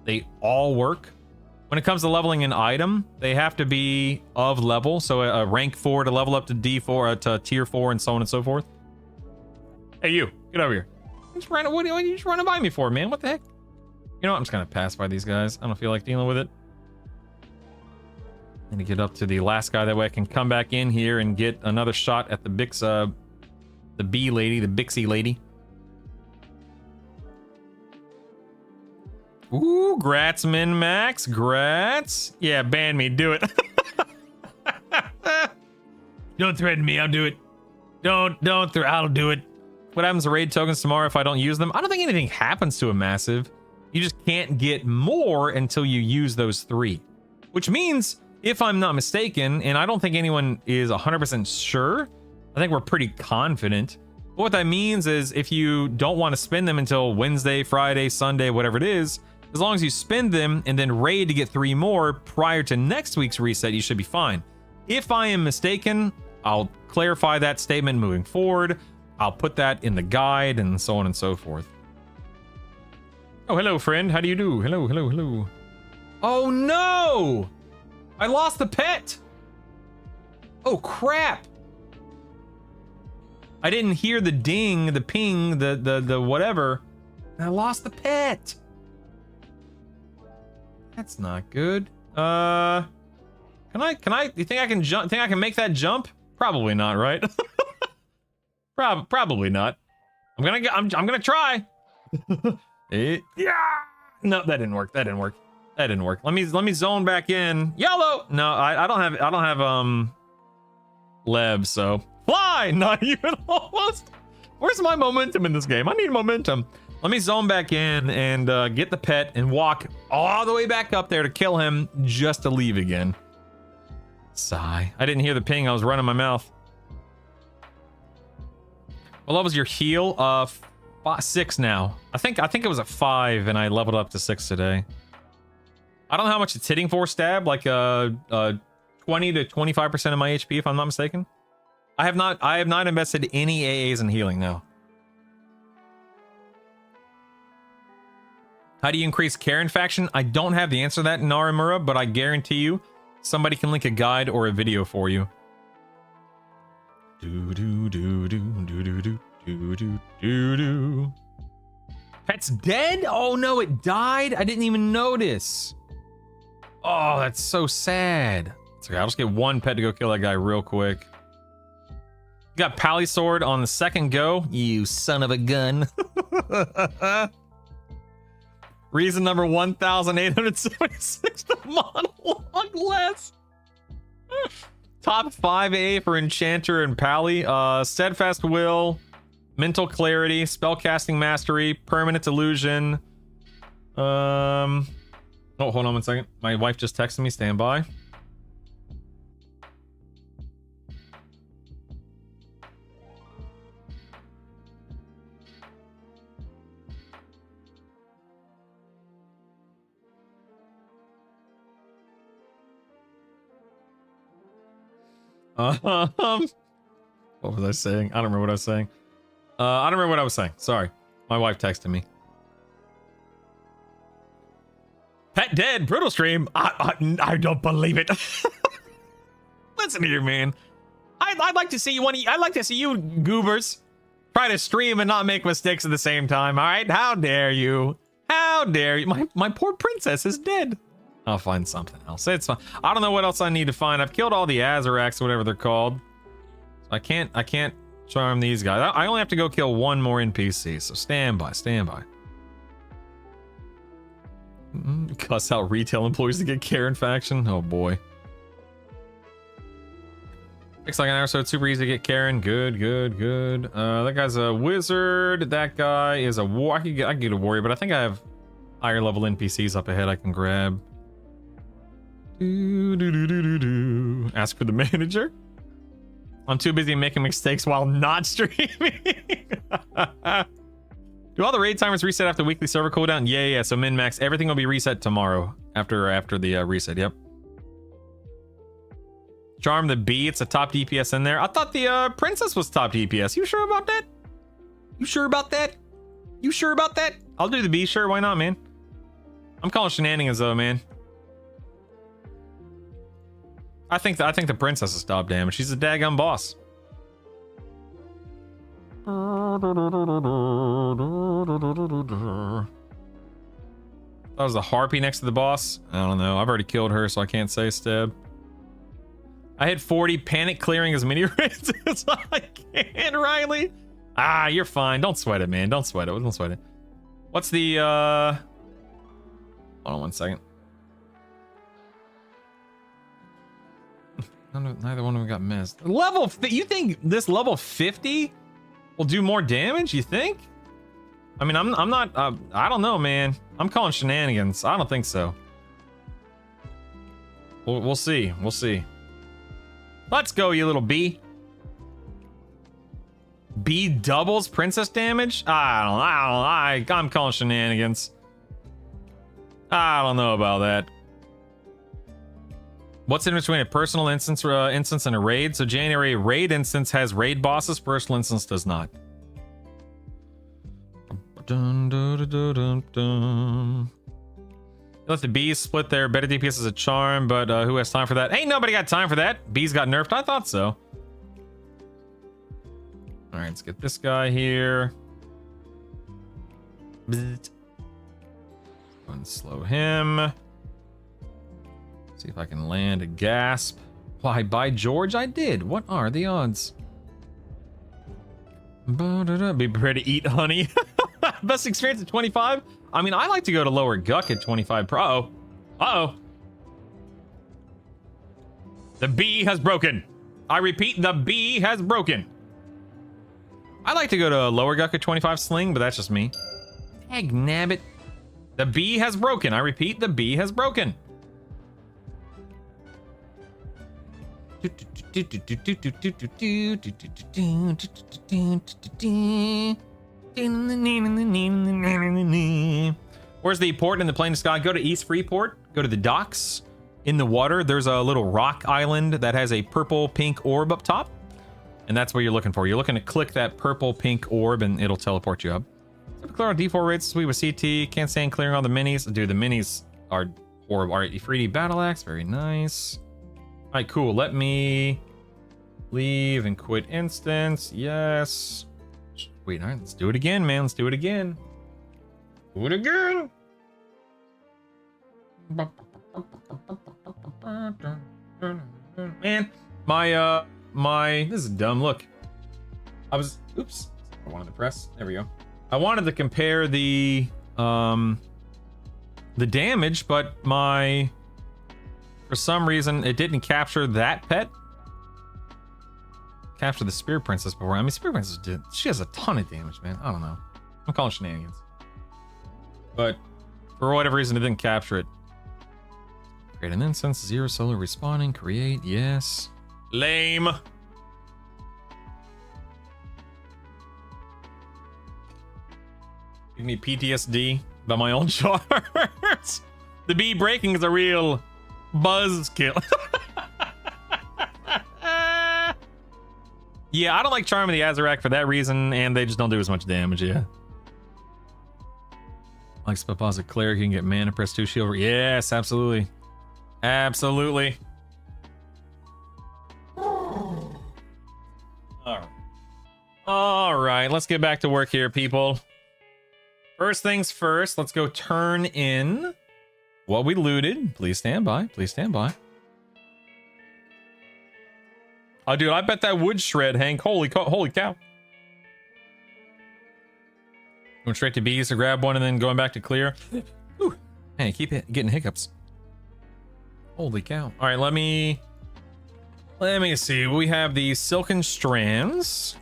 They all work. When it comes to leveling an item, they have to be of level. So a rank 4 to level up to D4 to tier 4 and so on and so forth. Hey, you, get over here. What are you just running by me for, man? What the heck? You know what? I'm just gonna pass by these guys. I don't feel like dealing with it. And to get up to the last guy, that way I can come back in here and get another shot at the the bee lady, the Bixie lady. Ooh, grats, min max, grats. Yeah, ban me, do it. Don't threaten me, I'll do it. I'll do it. What happens to raid tokens tomorrow if I don't use them? I don't think anything happens to a massive. You just can't get more until you use those 3. Which means, if I'm not mistaken, and I don't think anyone is 100% sure, I think we're pretty confident. But what that means is if you don't want to spend them until Wednesday, Friday, Sunday, whatever it is, as long as you spend them and then raid to get 3 more prior to next week's reset, you should be fine. If I am mistaken, I'll clarify that statement moving forward. I'll put that in the guide and so on and so forth. Oh, hello, friend. How do you do? Hello. Oh, no! I lost the pet! Oh, crap! I didn't hear the ding, the ping, the whatever. I lost the pet! That's not good. Can I, you think I can jump? Think I can make that jump? Probably not, right? Probably not. I'm gonna try. Yeah. No, that didn't work. Let me zone back in. YOLO. No, I don't have Leb, so fly. Not even almost. Where's my momentum in this game? I need momentum. Let me zone back in and get the pet and walk all the way back up there to kill him just to leave again. Sigh. I didn't hear the ping. I was running my mouth. What level was your heal? 6 now. I think it was at 5 and I leveled up to 6 today. I don't know how much it's hitting for stab, like 20 to 25% of my HP if I'm not mistaken. I have not invested any AAs in healing now. How do you increase Karen faction? I don't have the answer to that, Narimura, but I guarantee you somebody can link a guide or a video for you. Pet's dead? Oh no, it died? I didn't even notice. Oh, that's so sad. It's okay, I'll just get one pet to go kill that guy real quick. Got Pally Sword on the second go. You son of a gun. Reason number 1876 to monologue less. Top 5A for Enchanter and Pally. Steadfast Will, Mental Clarity, Spellcasting Mastery, Permanent Illusion. Oh, hold on one second. My wife just texted me. Stand by. What was I saying? I don't remember what I was saying. I don't remember what I was saying. Sorry. My wife texted me. Pet dead. Brutal stream. I don't believe it. Listen here, man. I'd like to see you I'd like to see you goobers try to stream and not make mistakes at the same time. All right? How dare you? How dare you? My poor princess is dead. I'll find something else. It's fine. I don't know what else I need to find. I've killed all the Azaracs, whatever they're called. So I can't charm these guys. I only have to go kill one more NPC. So stand by, stand by. Cuss out retail employees to get Karen faction. Oh boy. Looks like an episode super easy to get Karen. Good, good, good. That guy's a wizard. That guy is a war. I can get a warrior, but I think I have higher level NPCs up ahead I can grab. Ask for the manager. I'm too busy making mistakes while not streaming. Do all the raid timers reset after weekly server cooldown? Yeah. So min-max, everything will be reset tomorrow after the reset. Yep. Charm the bee. It's a top DPS in there. I thought the princess was top DPS. You sure about that? You sure about that? You sure about that? I'll do the bee. Sure, why not, man? I'm calling shenanigans though, man. I think the princess is top damage. She's a daggum boss. That was the harpy next to the boss. I don't know. I've already killed her, so I can't say Steb. I hit 40, panic clearing as many raids as I can, Riley. Ah, you're fine. Don't sweat it, man. Don't sweat it. Don't sweat it. What's the hold on one second. Neither one of them got missed. You think this level 50 will do more damage? You think? I mean, I'm not. I don't know, man. I'm calling shenanigans. I don't think so. We'll see. We'll see. Let's go, you little bee. Bee doubles princess damage? I'm calling shenanigans. I don't know about that. What's in between a personal instance and a raid? So January raid instance has raid bosses. Personal instance does not. Let the bees split their better DPS as a charm, but who has time for that? Ain't nobody got time for that. Bees got nerfed. I thought so. All right, let's get this guy here. Unslow him. See if I can land a gasp. Why, by George, I did. What are the odds? Be prepared to eat honey. Best experience at 25? I mean, I like to go to lower Guck at 25 pro. Uh-oh. Uh-oh. The bee has broken. I repeat, the bee has broken. I like to go to lower Guck at 25 sling, but that's just me. Heck nabbit. The bee has broken. I repeat, the bee has broken. Where's the port in the plane of sky? Go to East Freeport. Go to the docks. In the water, there's a little rock island that has a purple pink orb up top. And that's what you're looking for. You're looking to click that purple pink orb and it'll teleport you up. So clear on D4 rates, sweet with CT. Can't stand clearing all the minis. Dude, the minis are horrible. All right, 3D battle axe. Very nice. All right, cool. Let me leave and quit instance. Yes. Wait, all right, let's do it again, man. Let's do it again. Do it again. Man, my this is dumb. Look, I wanted to press. There we go. I wanted to compare the damage, but for some reason it didn't capture that pet. Capture the Spear Princess before. I mean, Spear Princess she has a ton of damage, man. I don't know. I'm calling shenanigans. But for whatever reason, it didn't capture it. Create an instance, 0 solar respawning, create, yes. Lame. Give me PTSD about my own charts. The bee breaking is a real buzzkill. Yeah, I don't like Charm of the Azarac for that reason, and they just don't do as much damage, yeah. Like Spellposit Cleric, you can get mana, press 2 shield. Yes, absolutely. Absolutely. All right, let's get back to work here, people. First things first, let's go turn in what we looted. Please stand by. Please stand by. Oh, dude, I bet that would shred, Hank. Holy cow. Going straight to bees to grab one and then going back to clear. Ooh, man, I keep getting hiccups. Holy cow. All right, let me see. We have the Silken Strands.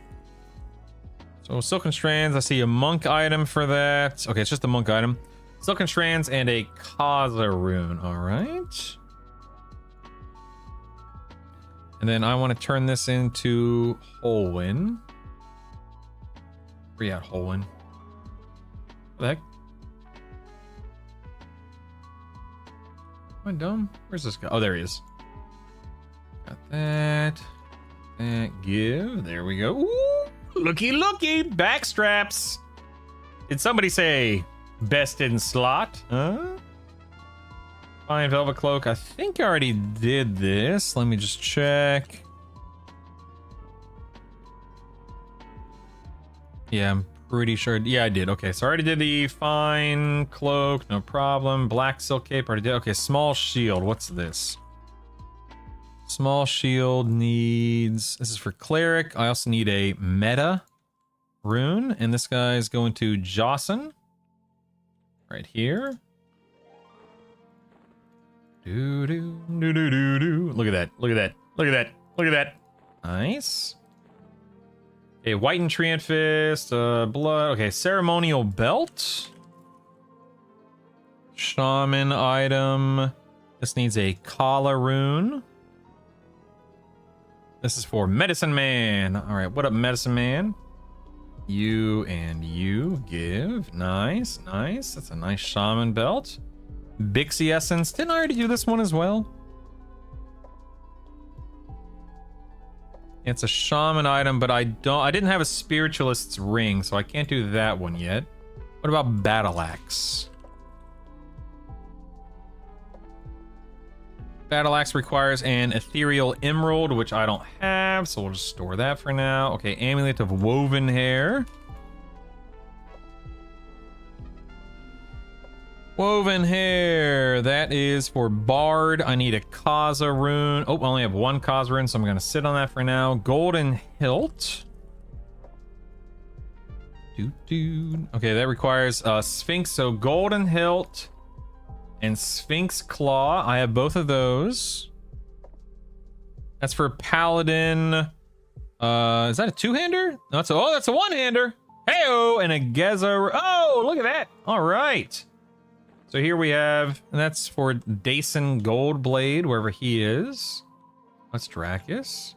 So Silken Strands, I see a monk item for that. Okay, it's just a monk item. Silken Strands and a Kaza rune. All right. And then I want to turn this into Holwyn. Where you at, Holwyn? What the heck? Am I dumb? Where's this guy? Oh, there he is. Got that. That give. There we go. Ooh, looky. Backstraps. Did somebody say best in slot? Huh? Fine Velvet Cloak. I think I already did this. Let me just check. Yeah, I'm pretty sure. Yeah, I did. Okay, so I already did the Fine Cloak. No problem. Black Silk Cape. Already did. Okay, Small Shield. What's this? Small Shield needs... This is for Cleric. I also need a Meta rune. And this guy is going to Jocelyn. Right here. Look at that. Nice. Okay, Whitened Treant Fist, blood. Okay, Ceremonial Belt. Shaman item. This needs a Kala rune. This is for Medicine Man. All right, what up, Medicine Man? You and you give. Nice. That's a nice Shaman belt. Bixie Essence. Didn't I already do this one as well? It's a shaman item, but I didn't have a spiritualist's ring, so I can't do that one yet. What about Battle Axe? Battle Axe requires an ethereal emerald, which I don't have, so we'll just store that for now. Okay, Amulet of Woven Hair. Woven Hair, that is for Bard. I need a Kaza rune. Oh, I only have one Kaza rune, so I'm going to sit on that for now. Golden Hilt. Okay, that requires Sphinx. So Golden Hilt and Sphinx Claw. I have both of those. That's for Paladin. Is that a two-hander? No, that's a one-hander. Hey-oh, and a Geza. Oh, look at that. All right. So here we have, and that's for Dason Goldblade, wherever he is. That's Dracus.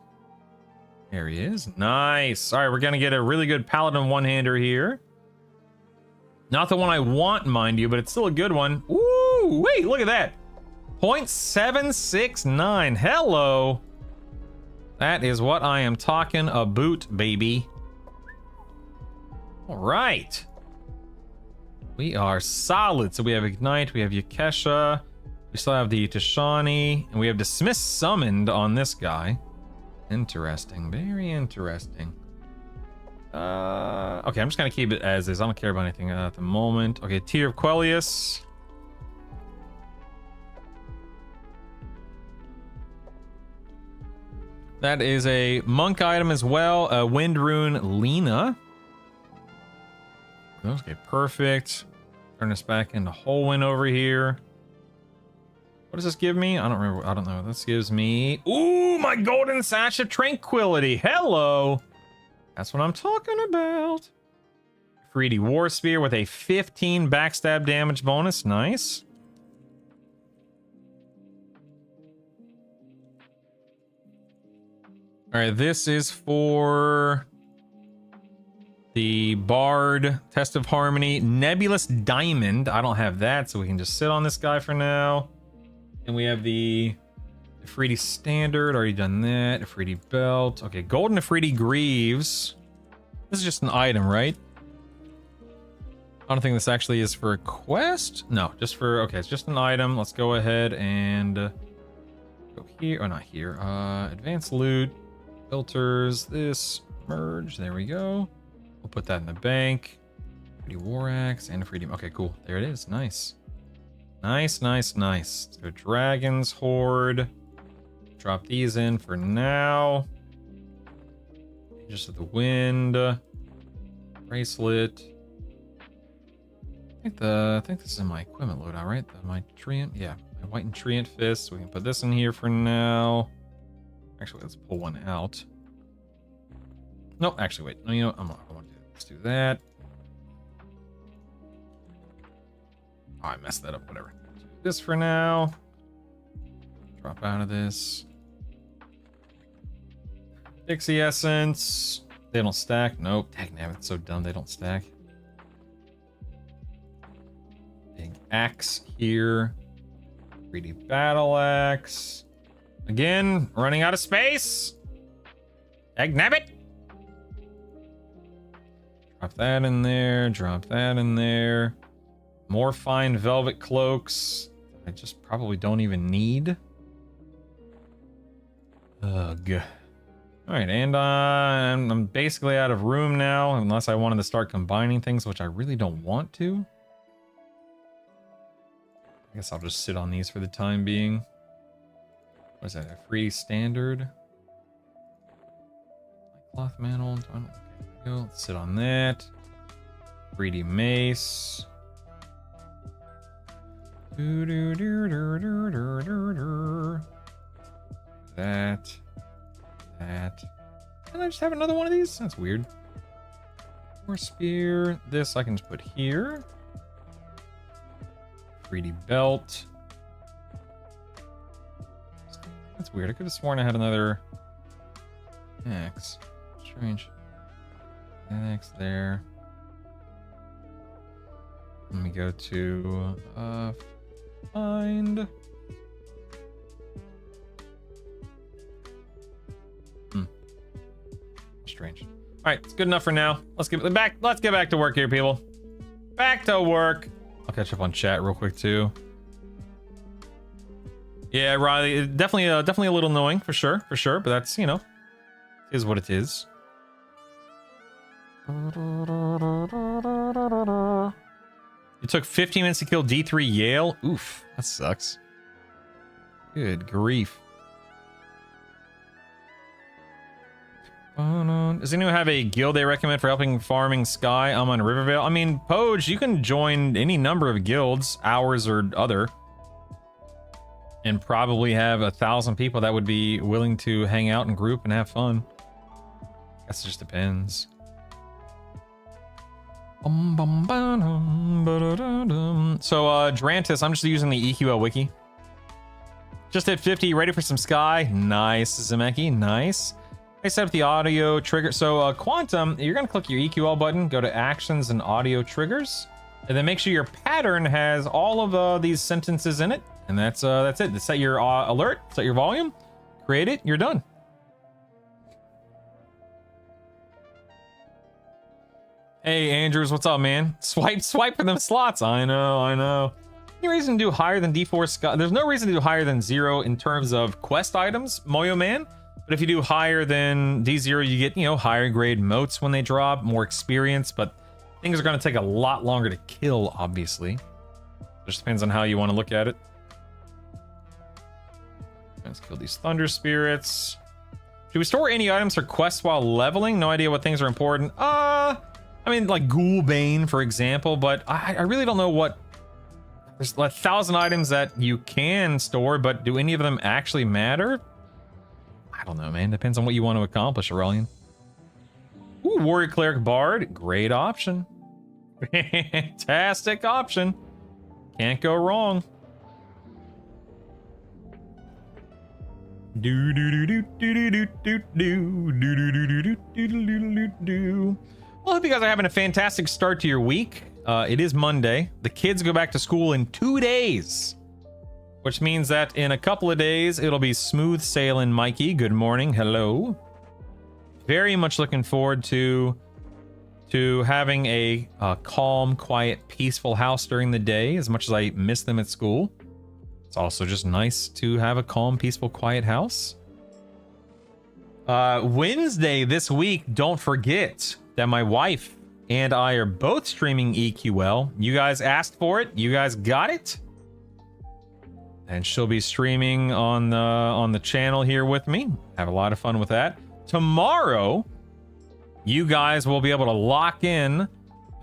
There he is. Nice. All right, we're gonna get a really good Paladin one-hander here. Not the one I want, mind you, but it's still a good one. Ooh, wait, look at that. 0.769. Hello. That is what I am talking about, baby. All right. We are solid. So we have Ignite, we have Yakesha, we still have the Tashani, and we have Dismiss Summoned on this guy. Interesting, very interesting. Okay, I'm just gonna keep it as is. I don't care about anything at the moment. Okay, Tear of Quellius. That is a monk item as well. Wind Rune Lena. Okay, perfect. Turn us back into Holwyn over here. What does this give me? I don't remember. I don't know. This gives me... Ooh, my Golden Sash of Tranquility. Hello. That's what I'm talking about. 3D War Spear with a 15 backstab damage bonus. Nice. All right, this is for the Bard, Test of Harmony, Nebulous Diamond. I don't have that, so we can just sit on this guy for now. And we have the Afridi Standard, already done that. Afridi Belt. Okay, Golden Afridi Greaves. This is just an item, right? I don't think this actually is for a quest. No, just for, okay, it's just an item. Let's go ahead and go here. Oh, not here. Advanced loot, filters, this, merge. There we go. We'll put that in the bank. Pretty War Axe and a freedom. Okay, cool. There it is. Nice. Nice, nice, nice. Let's go Dragon's Horde. Drop these in for now. Just of the Wind. Bracelet. I think this is in my equipment loadout, right? My Treant. Yeah, my White and Treant Fist. We can put this in here for now. Actually, let's pull one out. Nope, actually, wait. No, you know what? I want to do that. Let's do that. Oh, I messed that up. Whatever. Do this for now. Drop out of this. Dixie Essence. They don't stack. Nope. Dang, it's so dumb. They don't stack. Big axe here. 3D battle axe. Again, running out of space. Dagnabbit. Drop that in there. Drop that in there. More fine velvet cloaks. I just probably don't even need. Ugh. All right, and I'm basically out of room now, unless I wanted to start combining things, which I really don't want to. I guess I'll just sit on these for the time being. What is that? A free standard? Cloth mantle. Okay, there we go. Let's sit on that. 3D mace. That. Can I just have another one of these? That's weird. More spear. This I can just put here. 3D belt. That's weird. I could have sworn I had another axe. Strange. Axe there. Let me go to find. Strange. All right, it's good enough for now. Let's get back. Let's get back to work here, people. Back to work. I'll catch up on chat real quick too. Yeah, Riley, definitely a little annoying for sure, but that's, you know, is what it is. You took 15 minutes to kill D3 Yale. Oof, that sucks. Good grief. Does anyone have a guild they recommend for helping farming Sky? I'm on Rivervale. I mean, Poge, you can join any number of guilds, ours or other, and probably have 1,000 people that would be willing to hang out in group and have fun. Guess it just depends. So, Drantis, I'm just using the EQL wiki. Just hit 50, ready for some sky. Nice, Zemeki, nice. I set up the audio trigger. So, Quantum, you're gonna click your EQL button, go to Actions and Audio Triggers, and then make sure your pattern has all of these sentences in it, and that's it. Set your alert, set your volume, create it, you're done. Hey, Andrews, what's up, man? Swipe for them slots. I know. Any reason to do higher than D4 Sky? There's no reason to do higher than 0 in terms of quest items, Moyo Man. But if you do higher than D0, you get, higher grade motes when they drop, more experience, but things are going to take a lot longer to kill, obviously. Just depends on how you want to look at it. Let's kill these Thunder Spirits. Do we store any items for quests while leveling? No idea what things are important. I mean, like Ghoulbane, for example, but I really don't know what... There's 1,000 items that you can store, but do any of them actually matter? I don't know, man. Depends on what you want to accomplish, Aurelian. Ooh, Warrior Cleric Bard. Great option. Fantastic option. Can't go wrong. Do do do do do do do do do do do do do. Well, I hope you guys are having a fantastic start to your week. It is Monday. The kids go back to school in 2 days, which means that in a couple of days it'll be smooth sailing. Mikey, good morning. Hello. Very much looking forward to having a calm, quiet, peaceful house during the day. As much as I miss them at school, it's also just nice to have a calm, peaceful, quiet house. Wednesday this week, don't forget that my wife and I are both streaming EQL. You guys asked for it. You guys got it. And she'll be streaming on the channel here with me. Have a lot of fun with that. Tomorrow, you guys will be able to lock in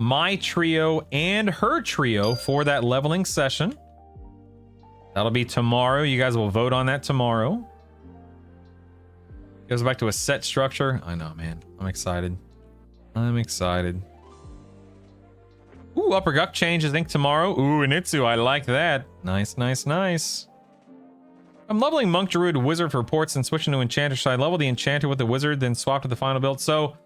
my trio and her trio for that leveling session. That'll be tomorrow. You guys will vote on that tomorrow. Goes back to a set structure. I know, man. I'm excited. Ooh, Upper Guck changes, I think, tomorrow. Ooh, Initsu, I like that. Nice. I'm leveling Monk, Druid, Wizard for ports and switching to Enchanter. Should I level the Enchanter with the Wizard, then swap to the final build? So,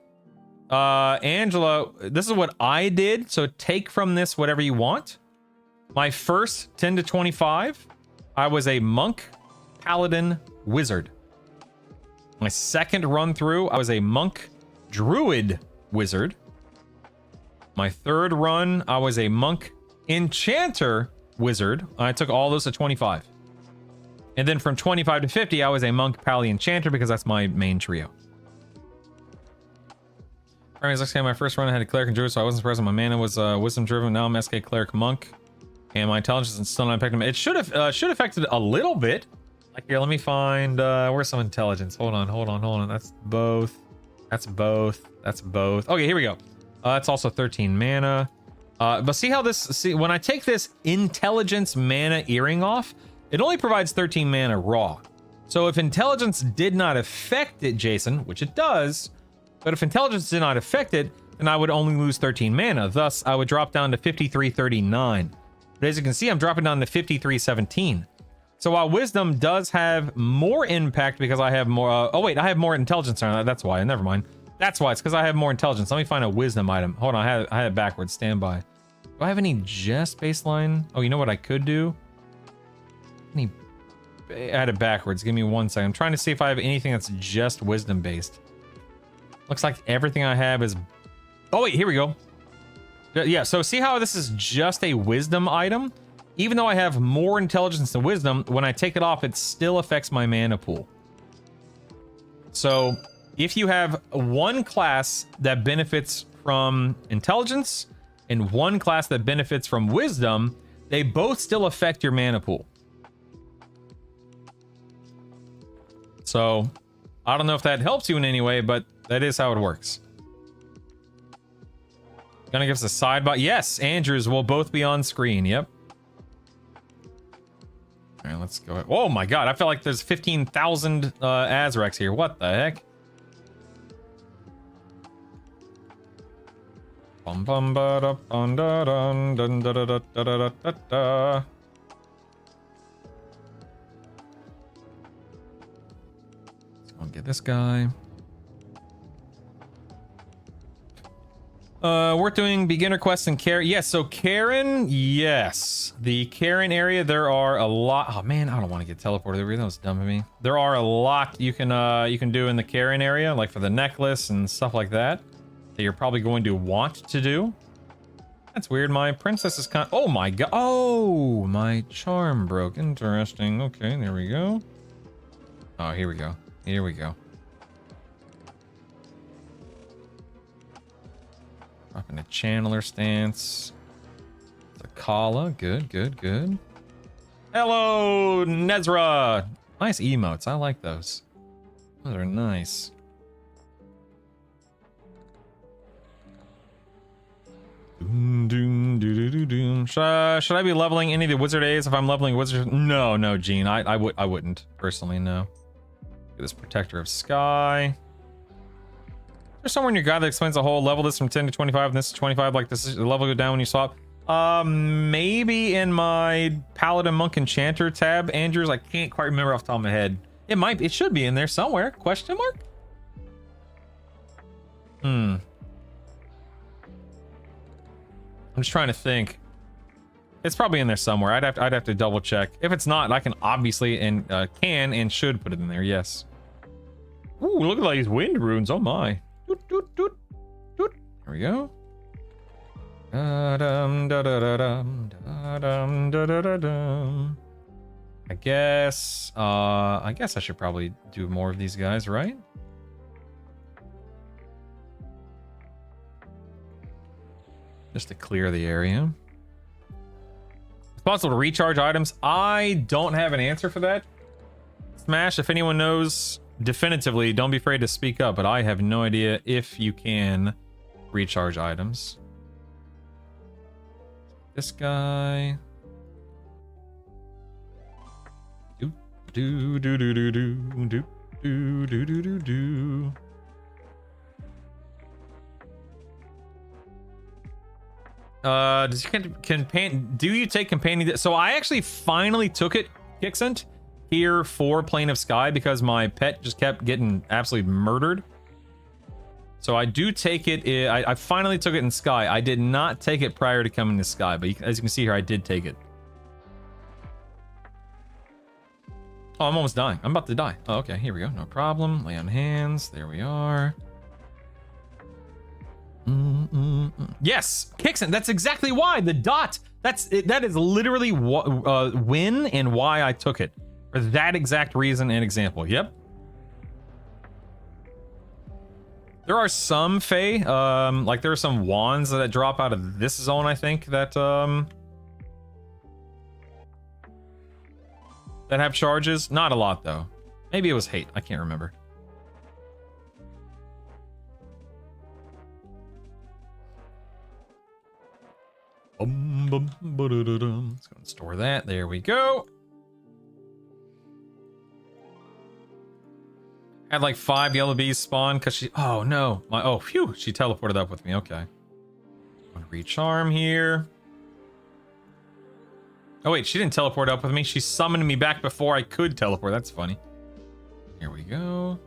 Angela, this is what I did. So take from this whatever you want. My first 10 to 25, I was a Monk, Paladin, Wizard. My second run through, I was a Monk, Druid, Wizard. My third run, I was a Monk, Enchanter, Wizard. I took all those to 25. And then from 25 to 50, I was a Monk, Pally, Enchanter because that's my main trio. My first run I had a Cleric and Druid, so I wasn't surprised. My mana was Wisdom driven. Now I'm SK Cleric Monk. And my intelligence is still not affected. It should affect it a little bit. Like here, let me find where's some intelligence. Hold on. That's both. Okay, here we go. That's also 13 mana. But see how when I take this intelligence mana earring off, it only provides 13 mana raw. So if intelligence did not affect it, Jason, which it does, but if intelligence did not affect it, then I would only lose 13 mana. Thus, I would drop down to 5339. But as you can see, I'm dropping down to 5317. So while wisdom does have more impact because I have more... I have more intelligence on that. That's why. Never mind. That's why. It's because I have more intelligence. Let me find a wisdom item. Hold on. I had it backwards. Stand by. Do I have any just baseline? Oh, you know what I could do? I had it backwards. Give me 1 second. I'm trying to see if I have anything that's just wisdom based. Looks like everything I have is... Oh, wait. Here we go. Yeah, so see how this is just a wisdom item? Even though I have more intelligence than wisdom, when I take it off, it still affects my mana pool. So if you have one class that benefits from intelligence and one class that benefits from wisdom, they both still affect your mana pool. So I don't know if that helps you in any way, but that is how it works. Gonna give us a side by. Yes, Andrews will both be on screen. Yep. All right, let's go. Oh my god, I feel like there's 15,000 Azracs here. What the heck? Bum bum ba da dun da dun dun da da da da da da da. I'll get this guy. We're doing beginner quests and Karen. Yes, so Karen, yes. The Karen area, there are a lot. Oh man, I don't want to get teleported over here. That was dumb of me. There are a lot you can do in the Karen area, like for the necklace and stuff like that, that you're probably going to want to do. That's weird. My princess is kind of, oh my god. Oh, my charm broke. Interesting. Okay, there we go. Oh, here we go. Here we go. Up in a channeler stance. Zakala. Good, good, good. Hello, Nezra. Nice emotes. I like those. Those are nice. Should I be leveling any of the wizard A's if I'm leveling wizard? No, no, Gene. I wouldn't personally. No. Get this protector of sky. There's somewhere in your guide that explains the whole level this from 10 to 25 and this is 25, like this is the level go down when you swap. Maybe in my Paladin Monk Enchanter tab, Andrews. I can't quite remember off the top of my head. It should be in there somewhere. Question mark? I'm just trying to think. It's probably in there somewhere. I'd have to double check. If it's not, I can obviously and can and should put it in there. Yes. Ooh, look at all these wind runes. Oh my. Doot, doot, doot, doot. There we go. Da-dum, da-da-da-dum, da-dum, da-da-da-dum. I guess I should probably do more of these guys, right? Just to clear the area. It's possible to recharge items. I don't have an answer for that. Smash, if anyone knows definitively, don't be afraid to speak up, but I have no idea if you can recharge items. This guy. Do do do do do do do do do do do do. Do you take companion? So I actually finally took it, Kixent, here for Plane of Sky because my pet just kept getting absolutely murdered. So I do take it. I finally took it in Sky. I did not take it prior to coming to Sky, but as you can see here, I did take it. Oh, I'm almost dying. I'm about to die. Oh, okay, here we go. No problem. Lay on hands. There we are. Yes, Kixen. That's exactly why the dot. That is literally when and why I took it for that exact reason and example. Yep. There are some Fae, like there are some wands that drop out of this zone. I think that that have charges. Not a lot though. Maybe it was hate. I can't remember. Let's go and store that. There we go. Had like 5 yellow bees spawn because she. Oh no! Phew! She teleported up with me. Okay. I'm gonna recharm here. Oh wait, she didn't teleport up with me. She summoned me back before I could teleport. That's funny. Here we go.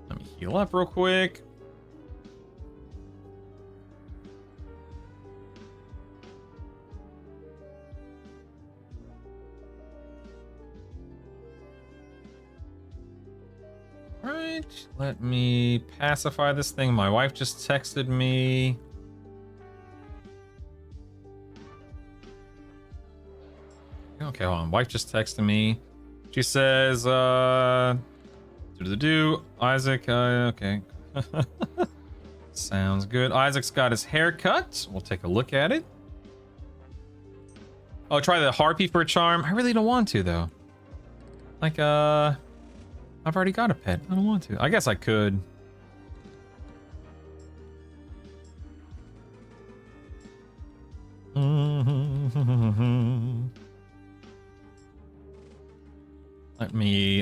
Let me heal up real quick. Right, let me pacify this thing. My wife just texted me. Okay, hold on. Wife just texted me. She says, Isaac, okay. Sounds good. Isaac's got his hair cut. We'll take a look at it. Oh, try the harpy for a charm. I really don't want to, though. Like, I've already got a pet. I don't want to. I guess I could.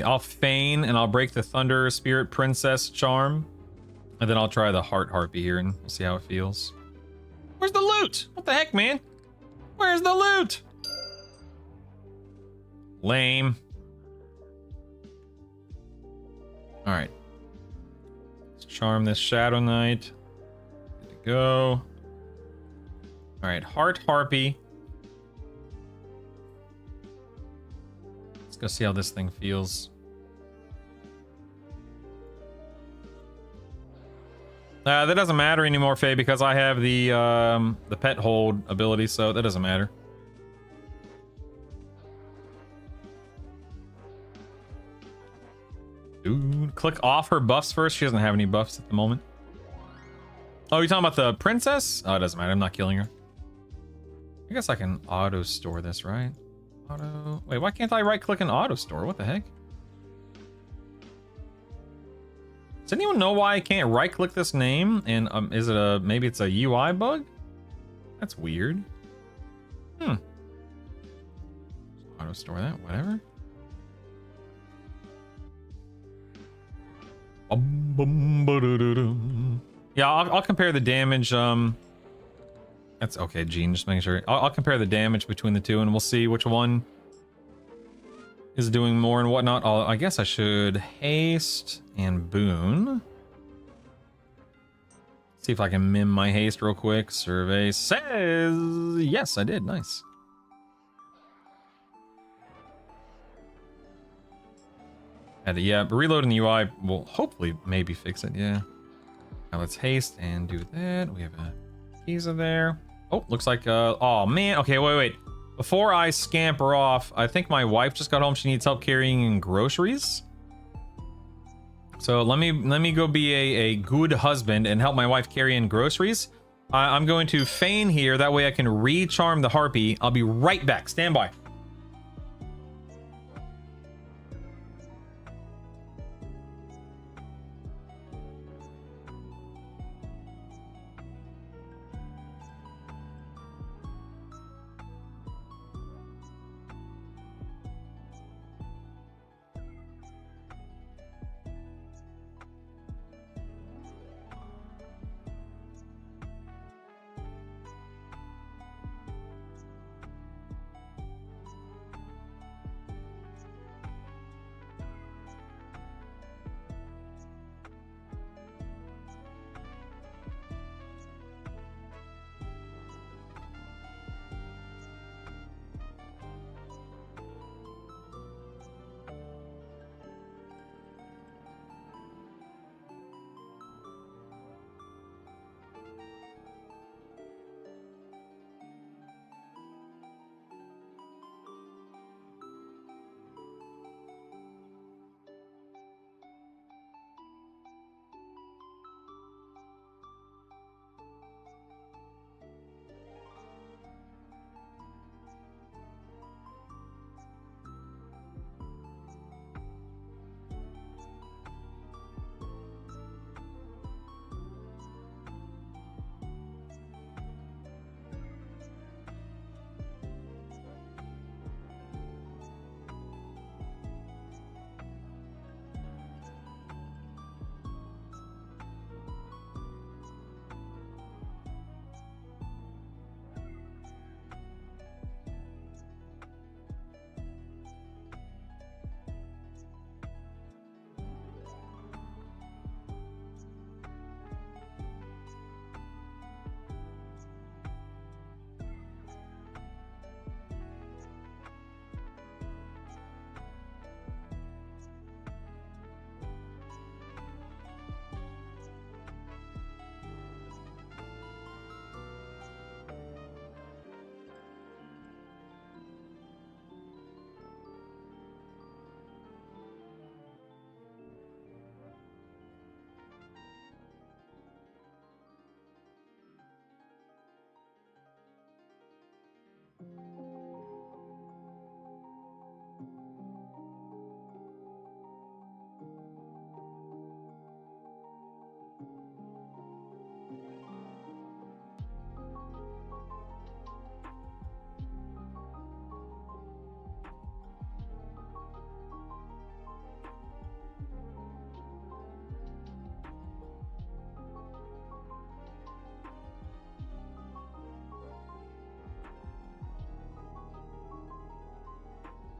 I'll feign and I'll break the Thunder Spirit Princess charm. And then I'll try the heart harpy here and we'll see how it feels. Where's the loot? What the heck, man? Where's the loot? Lame. All right. Let's charm this Shadow Knight. Good to go. All right, Heart Harpy. Let's go see how this thing feels. That doesn't matter anymore, Faye, because I have the pet hold ability, so that doesn't matter. Dude, click off her buffs first. She doesn't have any buffs at the moment. Oh, you're talking about the princess? Oh, it doesn't matter. I'm not killing her. I guess I can auto store this, right? Auto. Wait, why can't I right click and auto store? What the heck? Does anyone know why I can't right click this name? And is it a, maybe it's a UI bug? That's weird. Auto store that, whatever. Yeah, I'll compare the damage. That's okay, Gene. Just making sure. I'll compare the damage between the two, and we'll see which one is doing more and whatnot. I guess I should haste and boon. See if I can mim my haste real quick. Survey says yes, I did. Nice. Yeah, but reloading the UI will hopefully maybe fix it. Yeah. Now let's haste and do that. We have a keys in there. Oh, looks like oh man. Okay, wait. Before I scamper off, I think my wife just got home. She needs help carrying in groceries. So let me go be a good husband and help my wife carry in groceries. I'm going to feign here. That way I can re-charm the harpy. I'll be right back. Stand by.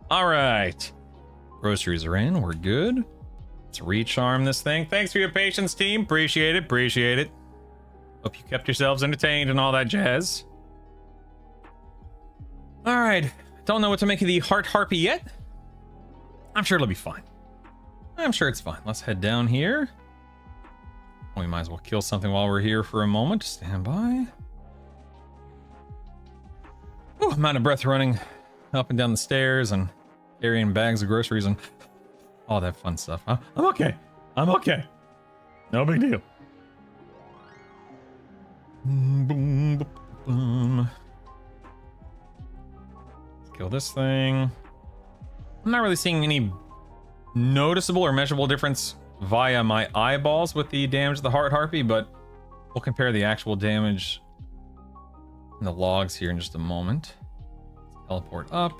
All right. Groceries are in. We're good. Let's recharm this thing. Thanks for your patience, team. Appreciate it. Appreciate it. Hope you kept yourselves entertained and all that jazz. All right. Don't know what to make of the heart harpy yet. I'm sure it'll be fine. I'm sure it's fine. Let's head down here. We might as well kill something while we're here for a moment. Stand by. Ooh, I'm out of breath running up and down the stairs and carrying bags of groceries and all that fun stuff. I'm okay. I'm okay. No big deal. Boom, boom, boom. Let's kill this thing. I'm not really seeing any noticeable or measurable difference via my eyeballs with the damage of the heart harpy, but we'll compare the actual damage in the logs here in just a moment. Let's teleport up.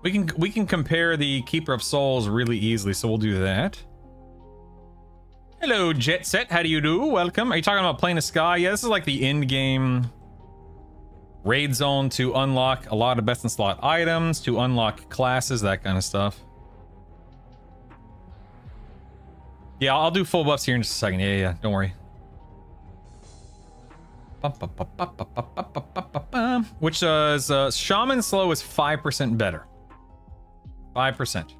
We can compare the Keeper of Souls really easily, so we'll do that. Hello, Jet Set. How do you do? Welcome. Are you talking about Plane of Sky? Yeah, this is like the end game raid zone to unlock a lot of best in slot items, to unlock classes, that kind of stuff. Yeah, I'll do full buffs here in just a second. Yeah, don't worry. Which is Shaman Slow is 5% better. 5%.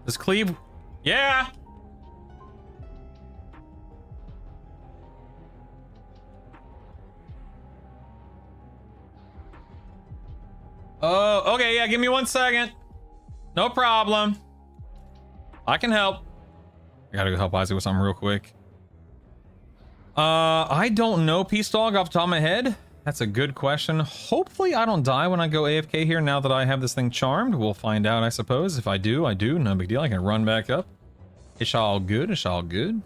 Does Cleave? Yeah. Oh, okay. Yeah, give me 1 second. No problem. I can help. I gotta go help Isaac with something real quick. I don't know, Peace Dog, off the top of my head. That's a good question. Hopefully I don't die when I go AFK here now that I have this thing charmed. We'll find out, I suppose. If I do, I do. No big deal. I can run back up. It's all good. It's all good.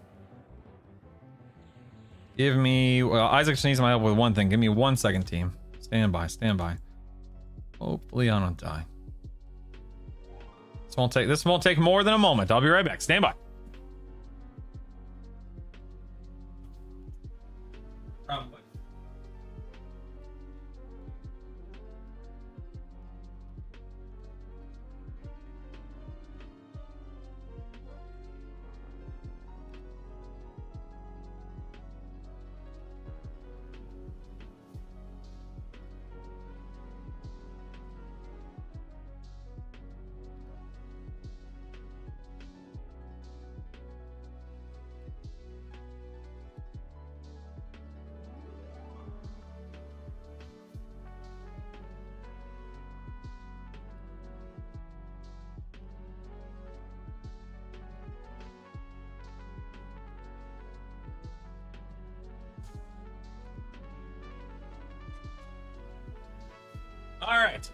Give me... Well, Isaac just needs my help with one thing. Give me 1 second, team. Stand by. Stand by. Hopefully I don't die. This won't take more than a moment. I'll be right back. Stand by. Probably. All right.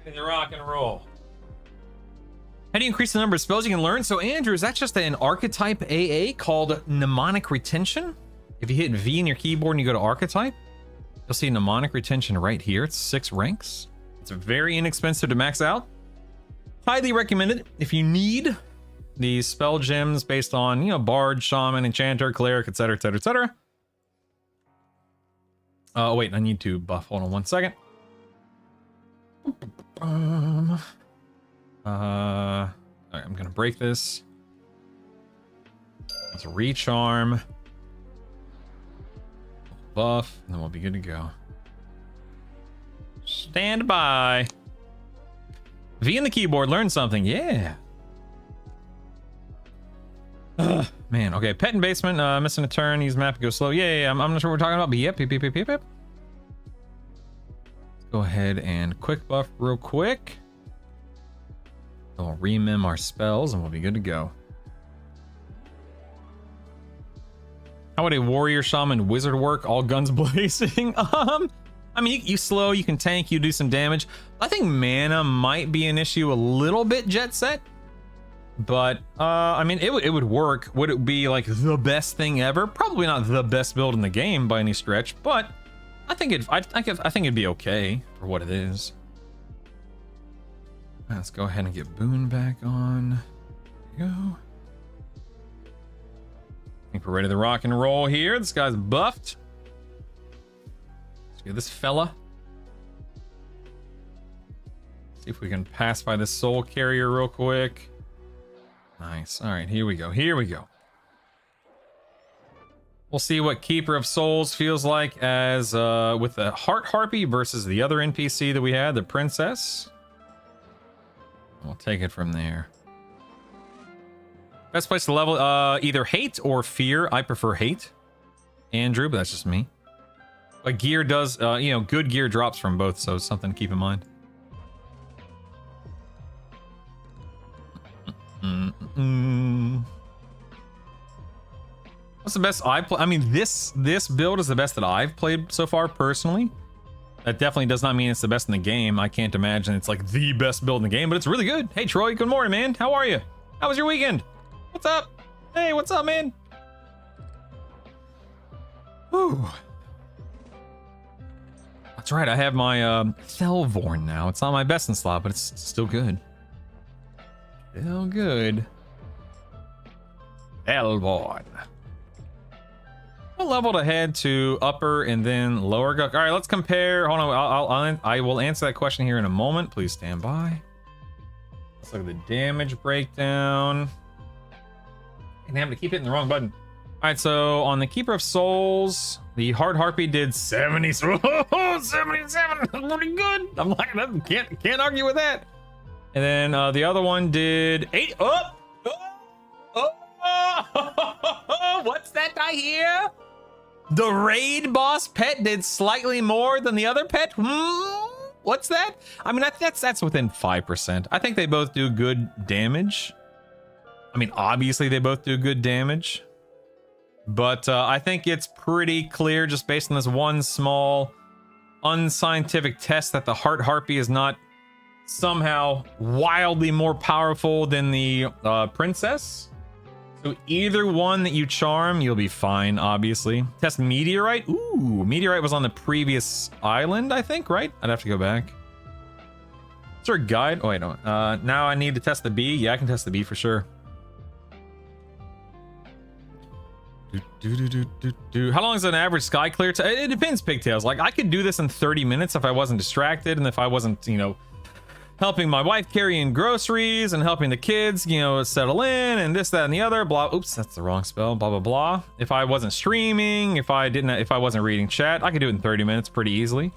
Ready to rock and roll. How do you increase the number of spells you can learn? So, Andrew, is that just an archetype AA called Mnemonic Retention? If you hit V in your keyboard and you go to archetype, you'll see Mnemonic Retention right here. It's 6 ranks. It's very inexpensive to max out. Highly recommended if you need these spell gems based on, you know, Bard, Shaman, Enchanter, Cleric, etc., etc., etc. Oh, wait, I need to buff. Hold on 1 second. All right, I'm gonna break this. Let's recharm. Buff, and then we'll be good to go. Stand by. V in the keyboard, learn something. Yeah. Man, okay. Pet in basement, missing a turn. Use map to go slow. Yeah, I'm not sure what we're talking about, but yep. Let's go ahead and quick buff real quick. We'll remem our spells and we'll be good to go. How would a warrior, shaman, wizard work? All guns blazing. I mean, you slow, you can tank, you do some damage. I think mana might be an issue a little bit, Jet Set. But I mean, it would work. Would it be like the best thing ever? Probably not the best build in the game by any stretch, but I think it'd be okay for what it is. Let's go ahead and get Boone back on. There we go. I think we're ready to rock and roll here. This guy's buffed. Let's get this fella. See if we can pass by this soul carrier real quick. Nice. All right, here we go. Here we go. We'll see what Keeper of Souls feels like as with the Heart Harpy versus the other NPC that we had, the Princess. We'll take it from there. Best place to level, either hate or fear. I prefer hate. Andrew, but that's just me. But gear does, you know, good gear drops from both, so it's something to keep in mind. What's the best I play? I mean, this build is the best that I've played so far personally. That definitely does not mean it's the best in the game. I can't imagine it's like the best build in the game, but it's really good. Hey Troy, good morning, man. How are you? How was your weekend? What's up? Hey, what's up, man? Whew. That's right, I have my Thelvorn now. It's not my best in slot, but it's still good. Still good. Thelvorn. What level to head to upper and then lower Guck? All right, let's compare. Hold on, I will answer that question here in a moment. Please stand by. Let's look at the damage breakdown. And I'm gonna keep hitting the wrong button. All right, so on the Keeper of Souls, the Hard Harpy did 70. 77. Pretty good. I'm like, can't argue with that. And then the other one did 8. What's that I hear? The raid boss pet did slightly more than the other pet. What's that? I mean, that's within 5%. I think they both do good damage. I mean, obviously they both do good damage, but I think it's pretty clear just based on this one small unscientific test that the Heart Harpy is not somehow wildly more powerful than the Princess. So either one that you charm, you'll be fine, obviously. Test Meteorite. Ooh, Meteorite was on the previous island, I think, right? I'd have to go back. Is there a guide? Oh, wait, no. Now I need to test the bee. Yeah, I can test the bee for sure. How long is an average sky clear? It depends, Pigtails. Like, I could do this in 30 minutes if I wasn't distracted and if I wasn't, you know, helping my wife carrying groceries and helping the kids, you know, settle in and this, that, and the other. Blah. Oops, that's the wrong spell. Blah, blah, blah. If I wasn't streaming, if I wasn't reading chat, I could do it in 30 minutes pretty easily.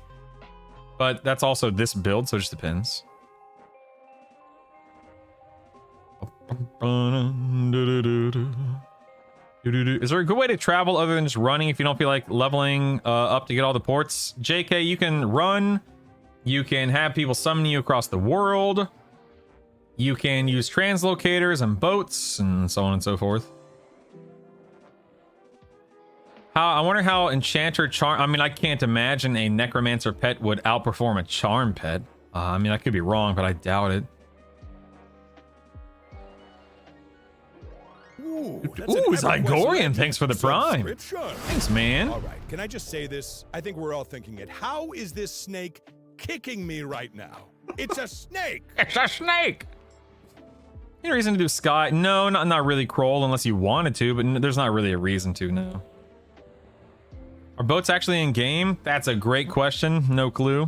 But that's also this build, so it just depends. Is there a good way to travel other than just running if you don't feel like leveling up to get all the ports? JK, you can run. You can have people summon you across the world. You can use translocators and boats and so on and so forth. I wonder how Enchanter Charm... I mean, I can't imagine a Necromancer pet would outperform a Charm pet. I mean, I could be wrong, but I doubt it. Ooh, Zygorian, thanks for the prime. Thanks, man. All right, can I just say this? I think we're all thinking it. How is this snake kicking me right now? It's a snake. It's a snake. Any reason to do sky? No, not really crawl unless you wanted to, but there's not really a reason to, no. Are boats actually in game? That's a great question. No clue.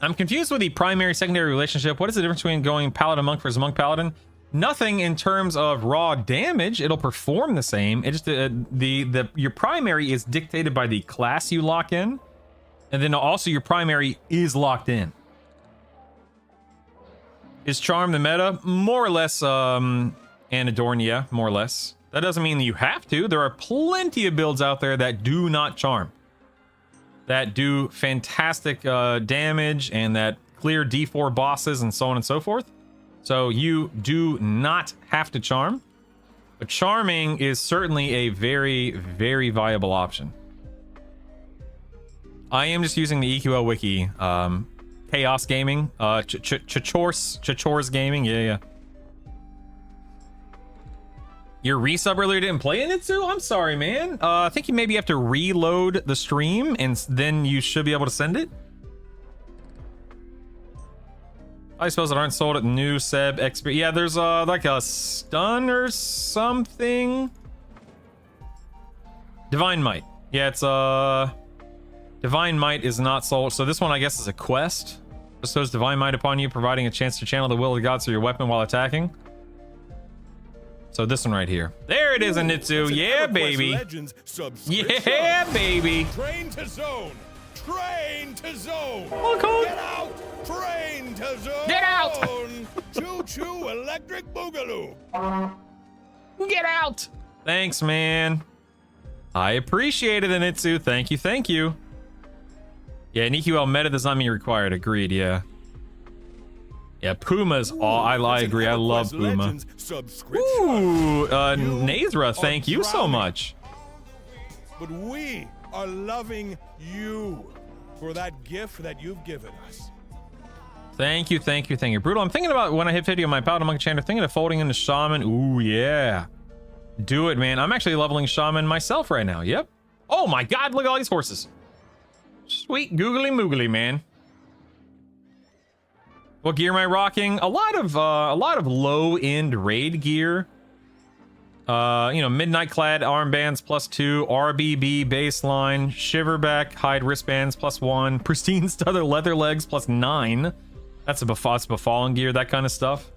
I'm confused with the primary-secondary relationship. What is the difference between going Paladin Monk versus Monk Paladin? Nothing in terms of raw damage. It'll perform the same. It just your primary is dictated by the class you lock in, and then also your primary is locked in. Is Charm the meta? More or less, Anadorn, yeah, more or less. That doesn't mean that you have to. There are plenty of builds out there that do not Charm, that do fantastic damage and that clear D4 bosses and so on and so forth. So you do not have to charm, but charming is certainly a very, very viable option. I am just using the EQL wiki, Chaos Gaming, Chachors Gaming, yeah. Your resub earlier didn't play in it too? I'm sorry, man. I think you maybe have to reload the stream and then you should be able to send it. I suppose it aren't sold at new Seb XP. Yeah, there's like a stun or something. Divine Might. Yeah, it's Divine Might is not sold. So this one, I guess, is a quest. Bestows Divine Might upon you, providing a chance to channel the will of the gods through your weapon while attacking. So this one right here. There it is, Anitsu. Yeah, EverQuest baby. Legends subscription. Yeah, baby. Train to zone. Train to zone. Okay. Get out. Train to zone. Get out. Choo-choo electric boogaloo. Get out. Thanks, man. I appreciate it, Anitsu. Thank you, thank you. Yeah, an EQL meta does not mean required. Agreed, yeah. Yeah, Puma's all I agree. I love Puma. Ooh, Nazra, thank you so much. But we are loving you for that gift that you've given us. Thank you, thank you, thank you. Brutal, I'm thinking about when I hit 50 on my Paladin Monk Enchanter, thinking of folding into Shaman. Ooh, yeah. Do it, man. I'm actually leveling Shaman myself right now. Yep. Oh my god, look at all these horses. Sweet googly moogly, man. What gear am I rocking? A lot of low-end raid gear. You know, midnight clad armbands +2, RBB baseline, shiverback hide wristbands +1, pristine studded leather legs +9. That's befallen gear, that kind of stuff.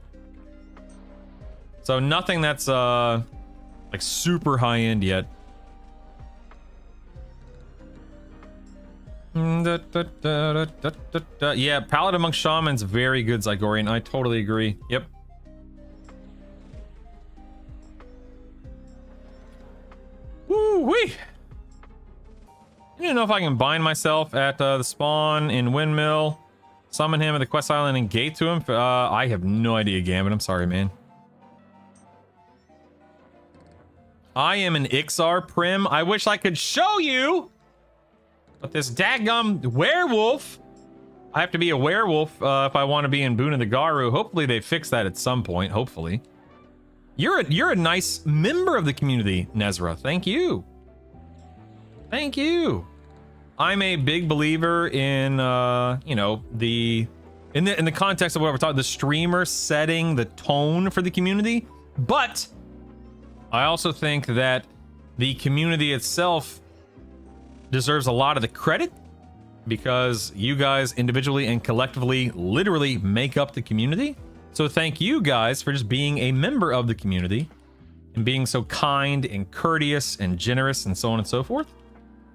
So nothing that's like super high end yet. Yeah, Paladin Monk Shaman's very good, Zygorian. I totally agree. Yep. Woo-wee! I don't know if I can bind myself at the spawn in Windmill, summon him at the quest island, and gate to him. I have no idea, Gambit. I'm sorry, man. I am an Ixar Prim. I wish I could show you, but this daggum werewolf. I have to be a werewolf if I want to be in Boon of the Garu. Hopefully they fix that at some point. Hopefully. You're a nice member of the community, Nezra. Thank you. Thank you. I'm a big believer in you know, in the context of what we're talking, the streamer setting the tone for the community, but I also think that the community itself deserves a lot of the credit because you guys individually and collectively literally make up the community. So thank you guys for just being a member of the community and being so kind and courteous and generous and so on and so forth.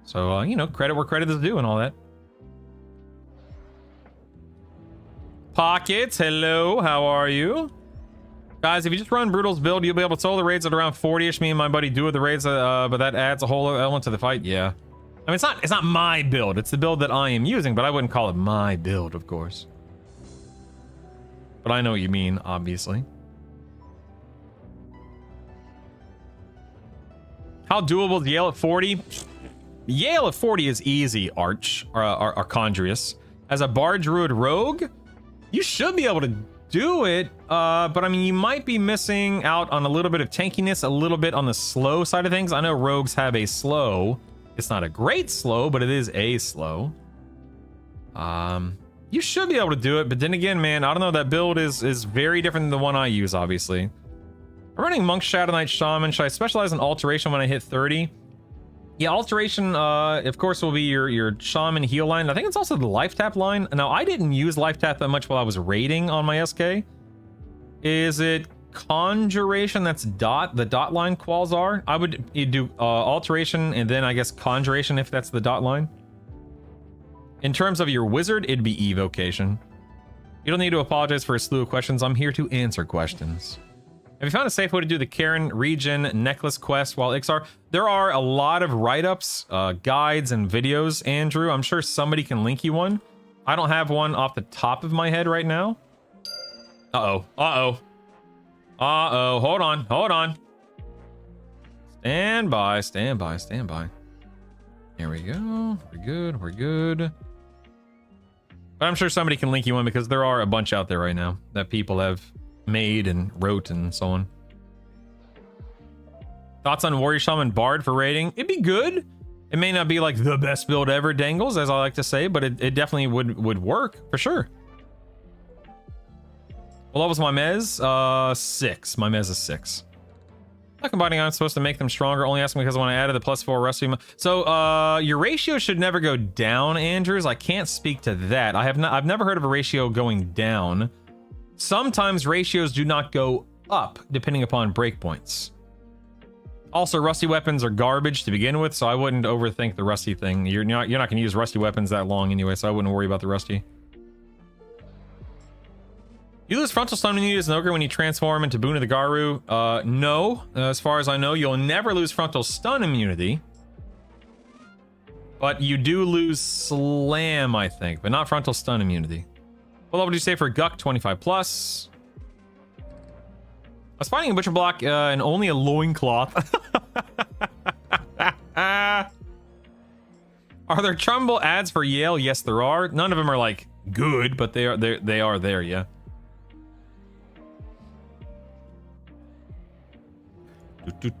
So, you know, credit where credit is due and all that. Pockets, hello, how are you? Guys, if you just run Brutal's build, you'll be able to solo the raids at around 40-ish. Me and my buddy do the raids, but that adds a whole element to the fight. Yeah. I mean, it's not my build. It's the build that I am using, but I wouldn't call it my build, of course. But I know what you mean, obviously. How doable is Yale at 40? Yale at 40 is easy, Arch, or Archondrius. As a Bard Druid Rogue, you should be able to do it, but I mean, you might be missing out on a little bit of tankiness, a little bit on the slow side of things. I know rogues have a slow. It's not a great slow, but it is a slow. You should be able to do it, but then again, man, I don't know. That build is very different than the one I use, obviously. I'm running Monk Shadow Knight Shaman. Should I specialize in Alteration when I hit 30? Yeah, Alteration, of course, will be your Shaman heal line. I think it's also the life tap line. Now, I didn't use life tap that much while I was raiding on my SK. Is it Conjuration? That's dot. The dot line quals are. I would do Alteration and then I guess Conjuration if that's the dot line. In terms of your wizard, it'd be Evocation. You don't need to apologize for a slew of questions. I'm here to answer questions. Have you found a safe way to do the Karen Regen necklace quest while Ixar? There are a lot of write-ups, guides, and videos, Andrew. I'm sure somebody can link you one. I don't have one off the top of my head right now. Uh-oh. Uh-oh. Uh-oh. Hold on. Hold on. Stand by. Stand by. Stand by. Here we go. We're good. We're good. But I'm sure somebody can link you one because there are a bunch out there right now that people have made and wrote and so on. Thoughts on Warrior Shaman Bard for raiding? It'd be good. It may not be like the best build ever, Dangles, as I like to say, but it definitely would work for sure. What level's my Mez? 6. My Mez is 6. Not combining, I'm supposed to make them stronger. Only asking because when I added the +4 rusty. So your ratio should never go down, Andrews. I can't speak to that. I've never heard of a ratio going down. Sometimes ratios do not go up depending upon breakpoints. Also, rusty weapons are garbage to begin with, so I wouldn't overthink the rusty thing. You're not going to use rusty weapons that long anyway, so I wouldn't worry about the rusty. You lose frontal stun immunity as an ogre when you transform into Boon of the Garu. No. As far as I know, you'll never lose frontal stun immunity. But you do lose slam, I think, but not frontal stun immunity. What level do you say for Guck? 25 plus. I was fighting a butcher block and only a loincloth. Are there charmable ads for Yale? Yes, there are. None of them are like good, but they are there, yeah. Can't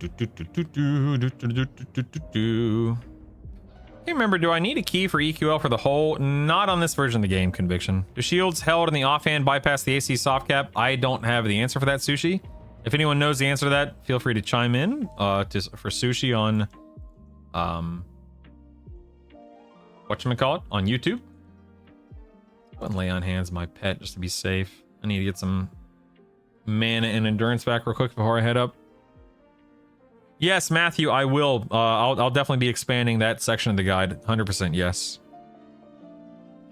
remember, do I need a key for EQL for the whole? Not on this version of the game, Conviction. Do shields held in the offhand bypass the AC soft cap? I don't have the answer for that, Sushi. If anyone knows the answer to that, feel free to chime in for Sushi on whatchamacallit, on YouTube. Go and lay on hands my pet just to be safe. I need to get some mana and endurance back real quick before I head up. Yes, Matthew, I will. I'll definitely be expanding that section of the guide. 100% yes.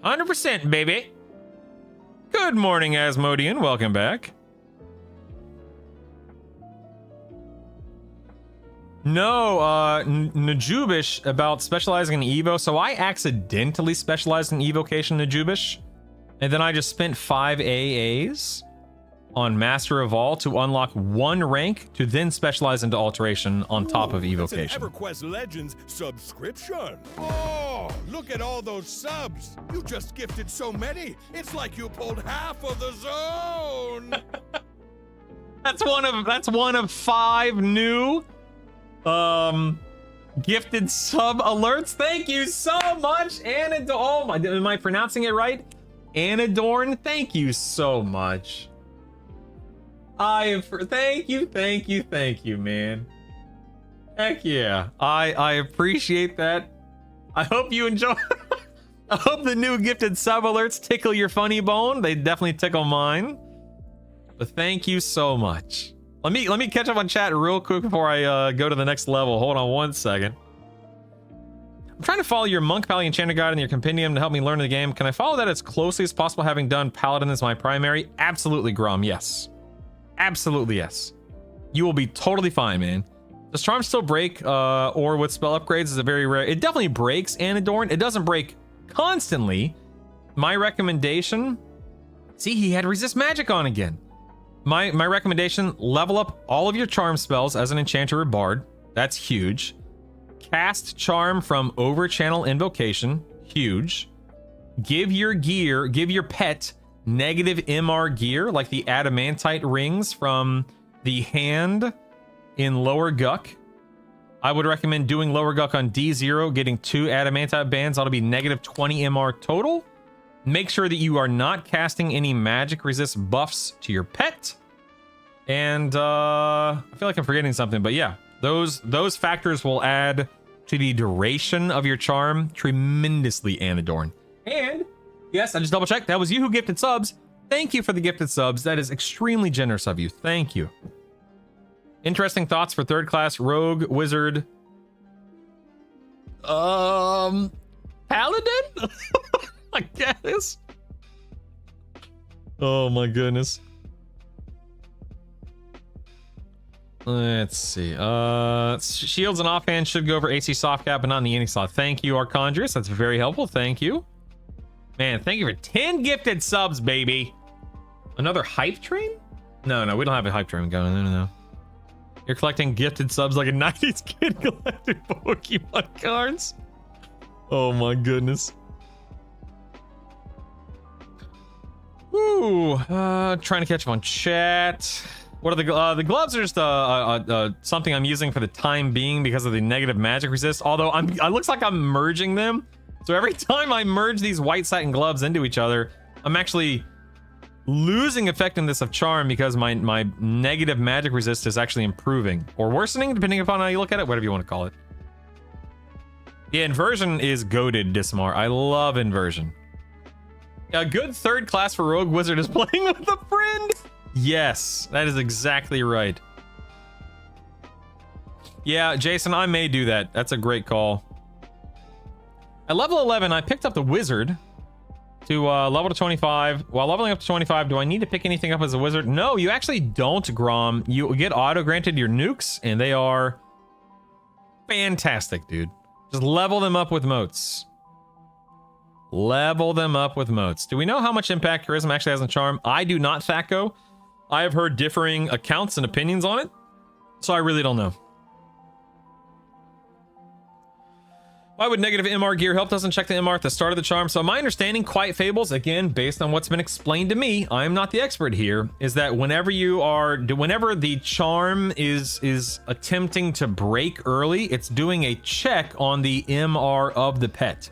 100%, baby. Good morning, Asmodean. Welcome back. No, Najubish about specializing in Evo. So I accidentally specialized in Evocation Najubish. And then I just spent 5 AAs on Master of All to unlock 1 rank to then specialize into Alteration on top of Evocation. It's an EverQuest Legends subscription. Oh, look at all those subs. You just gifted so many. It's like you pulled half of the zone. That's one of 5 new gifted sub alerts. Thank you so much, Anadorn. Oh my, am I pronouncing it right? Anadorn, thank you so much. Thank you, man. Heck yeah. I appreciate that. I hope you enjoy. I hope the new gifted sub alerts tickle your funny bone. They definitely tickle mine. But thank you so much. Let me catch up on chat real quick before I go to the next level. Hold on one second. I'm trying to follow your Monk Pally Enchanter Guide and your compendium to help me learn the game. Can I follow that as closely as possible, having done Paladin as my primary? Absolutely, Grom. Yes. Absolutely, yes. You will be totally fine, man. Does Charm still break or with spell upgrades is a very rare... It definitely breaks, Anadorn. It doesn't break constantly. My recommendation... See, he had Resist Magic on again. My recommendation, level up all of your Charm spells as an Enchanter or Bard. That's huge. Cast Charm from Overchannel Invocation. Huge. Give your pet negative MR gear, like the adamantite rings from the hand in Lower Guck. I would recommend doing Lower Guck on D0, getting 2 adamantite bands. That'll be negative 20 MR total. Make sure that you are not casting any magic resist buffs to your pet. And I feel like I'm forgetting something, but yeah, those factors will add to the duration of your charm tremendously, Anadorn. And yes, I just double checked. That was you who gifted subs. Thank you for the gifted subs. That is extremely generous of you. Thank you. Interesting thoughts for 3rd class rogue wizard. Paladin? I guess. Oh my goodness. Let's see. Shields and offhand should go over AC soft cap, but not in the ending slot. Thank you, Archondrius. That's very helpful. Thank you. Man, thank you for 10 gifted subs, baby. Another hype train? No, we don't have a hype train going. No. You're collecting gifted subs like a 90s kid collecting Pokemon cards. Oh my goodness. Ooh, trying to catch up on chat. What are the gloves are just something I'm using for the time being because of the negative magic resist. Although it looks like I'm merging them. So every time I merge these white satin gloves into each other, I'm actually losing effectiveness of charm because my negative magic resist is actually improving or worsening, depending upon how you look at it, whatever you want to call it. Yeah, inversion is goated, Dismar. I love inversion. A good third class for Rogue Wizard is playing with a friend. Yes, that is exactly right. Yeah, Jason, I may do that. That's a great call. At level 11, I picked up the Wizard to level to 25. While leveling up to 25, do I need to pick anything up as a Wizard? No, you actually don't, Grom. You get auto-granted your nukes, and they are fantastic, dude. Just level them up with moats. Level them up with moats. Do we know how much impact Charisma actually has on Charm? I do not, Thaco. I have heard differing accounts and opinions on it, so I really don't know. Why would negative MR gear help? Doesn't check the MR at the start of the charm. So my understanding, Quiet Fables, again, based on what's been explained to me, I am not the expert here, is that whenever the charm is attempting to break early, it's doing a check on the MR of the pet.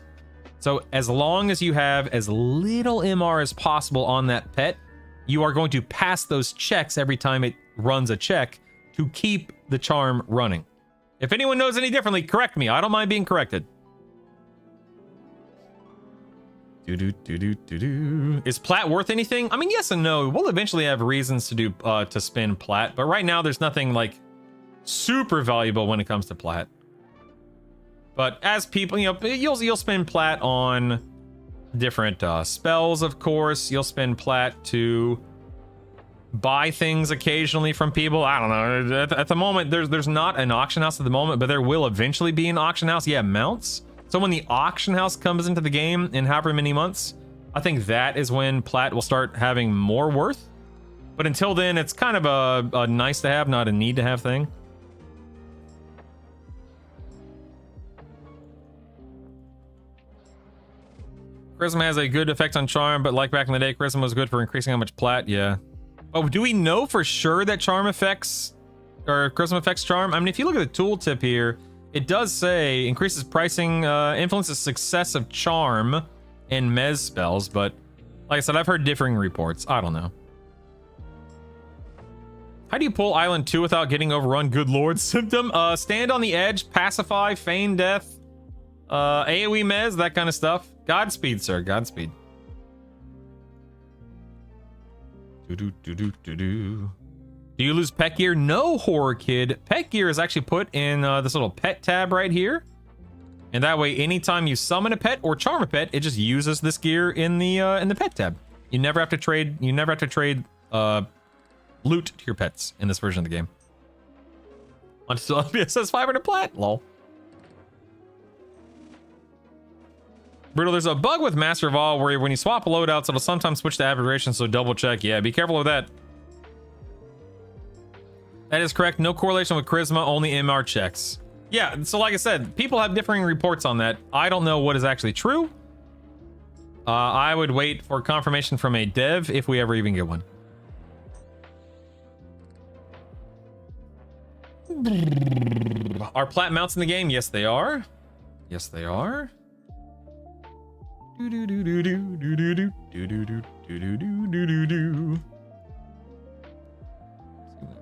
So as long as you have as little MR as possible on that pet, you are going to pass those checks every time it runs a check to keep the charm running. If anyone knows any differently, correct me. I don't mind being corrected. Is plat worth anything? I mean, yes and no. We'll eventually have reasons to do to spend plat, but right now there's nothing like super valuable when it comes to plat. But as people, you know, you'll spend plat on different spells, of course. You'll spend plat to buy things occasionally from people. I don't know. At the moment, there's not an auction house at the moment, but there will eventually be an auction house. Yeah, mounts. So when the auction house comes into the game in however many months, I think that is when plat will start having more worth. But until then, it's kind of a nice to have, not a need to have thing. Charisma has a good effect on charm, but like back in the day, Charisma was good for increasing how much plat. Yeah. Oh, do we know for sure that charm affects, or Charisma affects charm? I mean, if you look at the tooltip here, it does say increases pricing, influences success of charm and mez spells, but like I said, I've heard differing reports. I don't know. How do you pull Island 2 without getting overrun? Good lord, symptom. Stand on the edge, pacify, feign death, AoE mez, that kind of stuff. Godspeed, sir. Godspeed. Do you lose pet gear? No, horror kid. Pet gear is actually put in this little pet tab right here. And that way, anytime you summon a pet or charm a pet, it just uses this gear in the pet tab. You never have to trade. You never have to trade loot to your pets in this version of the game. Until it says 500 plat. Lol. Brutal, there's a bug with Master of All where when you swap loadouts, it'll sometimes switch to aberration, so double check. Yeah, be careful with that. That is correct. No correlation with charisma, only MR checks. Yeah, so like I said, people have differing reports on that. I don't know what is actually true. I would wait for confirmation from a dev if we ever even get one. Are plat mounts in the game? Yes, they are. Yes, they are.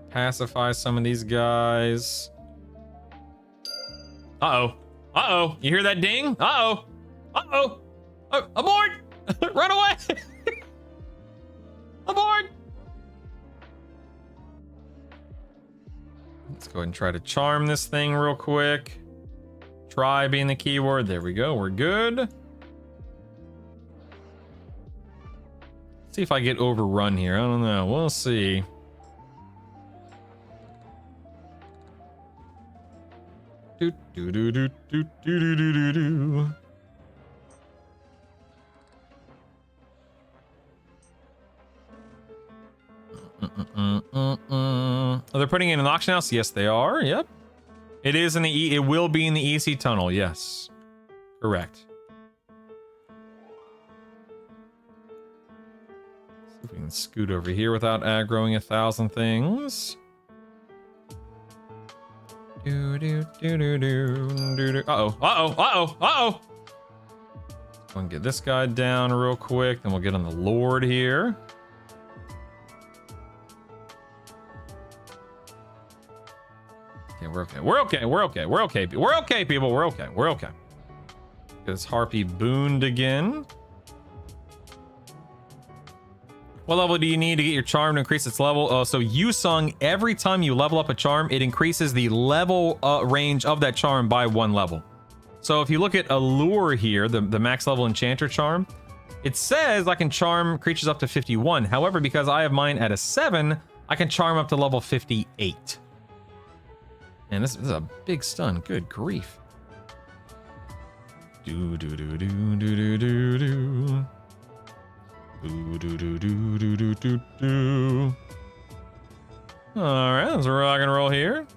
Pacify some of these guys. Uh-oh. Uh-oh. You hear that ding? Uh-oh. Uh-oh. Abort! Run away! Abort! Let's go ahead and try to charm this thing real quick. Try being the keyword. There we go. We're good. See if I get overrun here. I don't know. We'll see. Do do do do do do do do do. Oh, they're putting it in an auction house? Yes, they are. Yep. It is in the it will be in the EC tunnel. Yes. Correct. See if we can scoot over here without aggroing 1,000 things. Uh-oh. Uh-oh. Uh-oh. Uh-oh. Go and get this guy down real quick. Then we'll get on the Lord here. We're okay. We're okay. We're okay. We're okay. We're okay, people. We're okay. We're okay. Because Harpy booned again. What level do you need to get your charm to increase its level? So Yusung, every time you level up a charm, it increases the level range of that charm by 1 level. So if you look at Allure here, the max level enchanter charm, it says I can charm creatures up to 51. However, because I have mine at a 7, I can charm up to level 58. Man, this is a big stun. Good grief. Do do do do do do do do. Do do do do do do do do. All right, let's rock and roll here.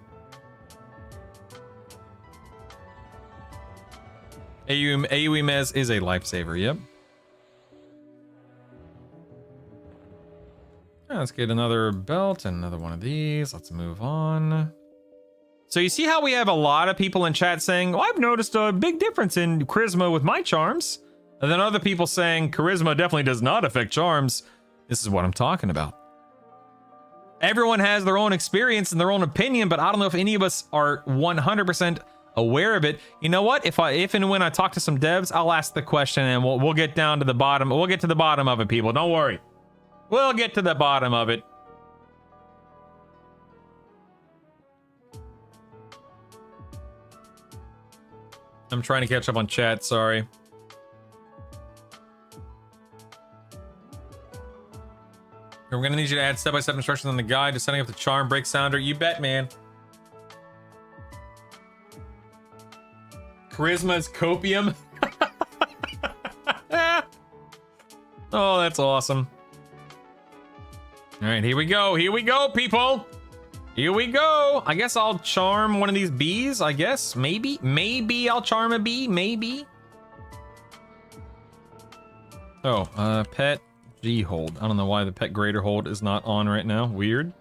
AoE Mez is a lifesaver. Yep. Let's get another belt and another one of these. Let's move on. So you see how we have a lot of people in chat saying, oh, I've noticed a big difference in charisma with my charms. And then other people saying charisma definitely does not affect charms. This is what I'm talking about. Everyone has their own experience and their own opinion, but I don't know if any of us are 100% aware of it. You know what? If and when I talk to some devs, I'll ask the question and we'll get down to the bottom. We'll get to the bottom of it, people. Don't worry. We'll get to the bottom of it. I'm trying to catch up on chat, sorry. We're gonna need you to add step-by-step instructions on the guide to setting up the charm break sounder. You bet, man. Charisma is copium. Oh, that's awesome. All right, here we go. Here we go, people. Here we go. I guess I'll charm one of these bees, I guess. Maybe I'll charm a bee, maybe. Oh, pet G hold. I don't know why the pet greater hold is not on right now. Weird.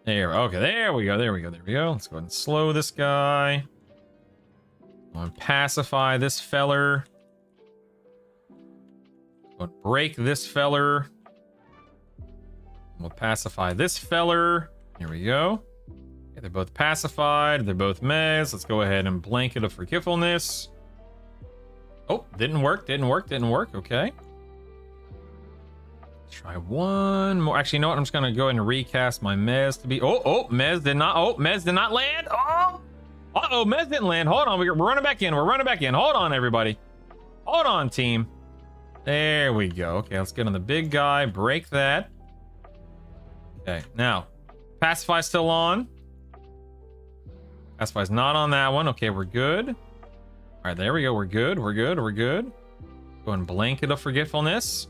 Okay, there we go. There we go. Let's go ahead and slow this guy. Go and pacify this feller. Go and break this feller. We'll pacify this feller. Here we go. Okay, they're both pacified. They're both mez. Let's go ahead and blanket of forgetfulness. Oh, didn't work. Okay. Try one more. Actually, you know what? I'm just gonna go ahead and recast my Mez to be. Mez did not land. Mez didn't land. Hold on, we're running back in. Hold on, everybody. Hold on, team. There we go. Okay, let's get on the big guy. Break that. Okay, now pacify still on. Pacify's not on that one. Okay, we're good. All right, there we go. We're good. Go and blanket of forgetfulness.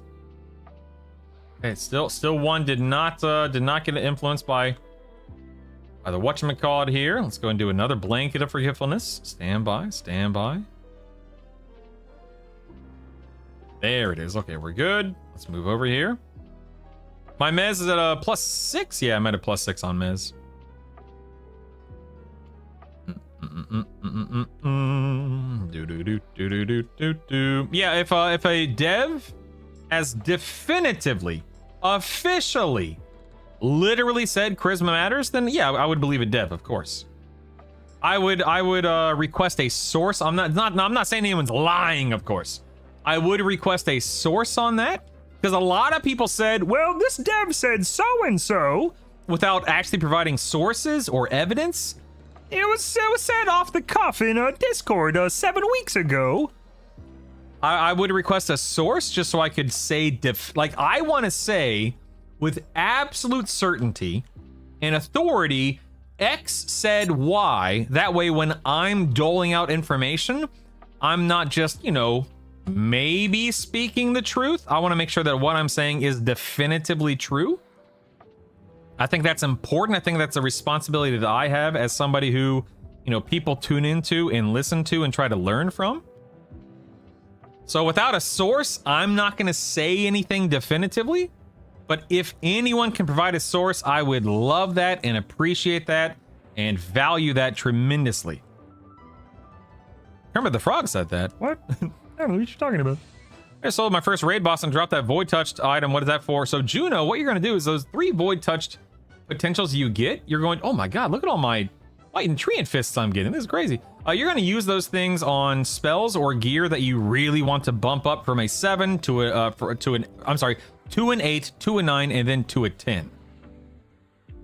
Okay, still one did not get influenced by the whatchamacallit here. Let's go and do another blanket of forgetfulness. Stand by. There it is. Okay, we're good. Let's move over here. My Mez is at a +6. Yeah, I'm at a +6 on Mez. Yeah, if a dev has definitively, officially, literally said charisma matters, then yeah, I would believe a dev, of course. I would request a source. I'm not saying anyone's lying, of course. I would request a source on that, because a lot of people said, well, this dev said so and so, without actually providing sources or evidence. It was said off the cuff in a Discord 7 weeks ago. I would request a source just so I could say, I want to say with absolute certainty and authority, X said Y. That way, when I'm doling out information, I'm not just, maybe speaking the truth. I want to make sure that what I'm saying is definitively true. I think that's important. I think that's a responsibility that I have as somebody who, people tune into and listen to and try to learn from. So without a source, I'm not going to say anything definitively. But if anyone can provide a source, I would love that and appreciate that and value that tremendously. Remember the frog said that. What? I don't know what you're talking about. I sold my first raid boss and dropped that void touched item. What is that for? So Juno, what you're going to do is those 3 void touched potentials you get, you're going, oh my god, look at all my Fighting treant fists I'm getting. This is crazy. You're going to use those things on spells or gear that you really want to bump up from a 7 to an 8, to a 9, and then to a 10.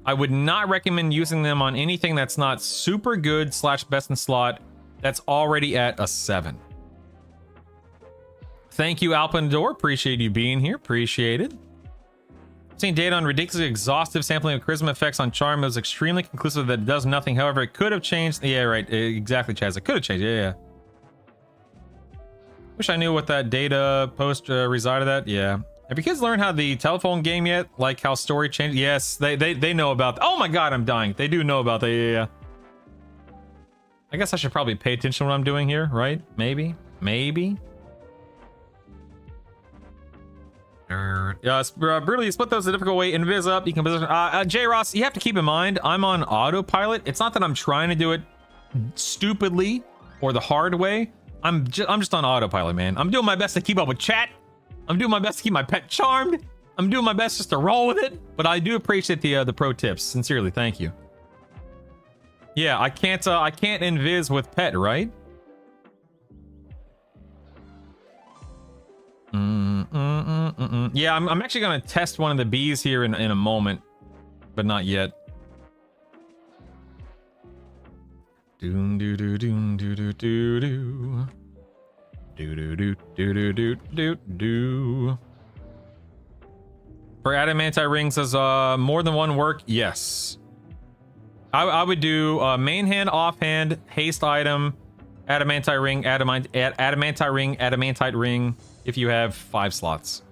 I would not recommend using them on anything that's not super good / best in slot that's already at a 7. Thank you, Alpendor. Appreciate you being here. Appreciate it. Seeing data on ridiculously exhaustive sampling of charisma effects on charm is extremely conclusive that it does nothing. However, it could have changed. Yeah, right. Exactly, Chaz. It could have changed. Yeah. Wish I knew what that data post resided at. Yeah. Have your kids learned how the telephone game yet? Like how story changed? Yes, they know about. Oh my god, I'm dying. They do know about that. Yeah. I guess I should probably pay attention to what I'm doing here, right? Maybe. Yeah, brutally split those the difficult way. Invis up. You can position. J Ross, you have to keep in mind, I'm on autopilot. It's not that I'm trying to do it stupidly or the hard way. I'm just on autopilot, man. I'm doing my best to keep up with chat. I'm doing my best to keep my pet charmed. I'm doing my best just to roll with it. But I do appreciate the pro tips. Sincerely, thank you. Yeah, I can't invis with pet, right? Yeah, I'm actually gonna test one of the bees here in a moment, but not yet. Doom doo doo doom doo doo doo doo. Do do do do do do do do. For adamantite rings, does more than one work? Yes. I would do main hand, offhand, haste item, adamantite ring, adamantite ring. If you have 5 slots.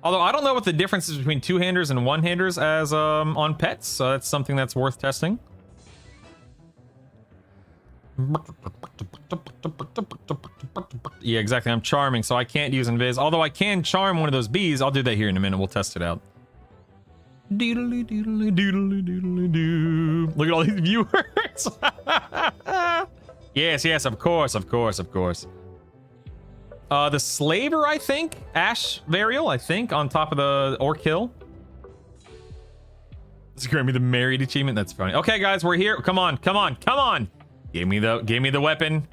Although I don't know what the difference is between 2-handers and 1-handers as on pets, so that's something that's worth testing. Yeah, exactly. I'm charming, so I can't use invis. Although I can charm one of those bees. I'll do that here in a minute. We'll test it out. Doodly doodly doodly doodly doo. Look at all these viewers. Yes, of course. The Slaver, I think. Ash Varial, I think, on top of the Orc Hill. This is gonna be the married achievement. That's funny. Okay, guys, we're here. Come on. Give me the weapon.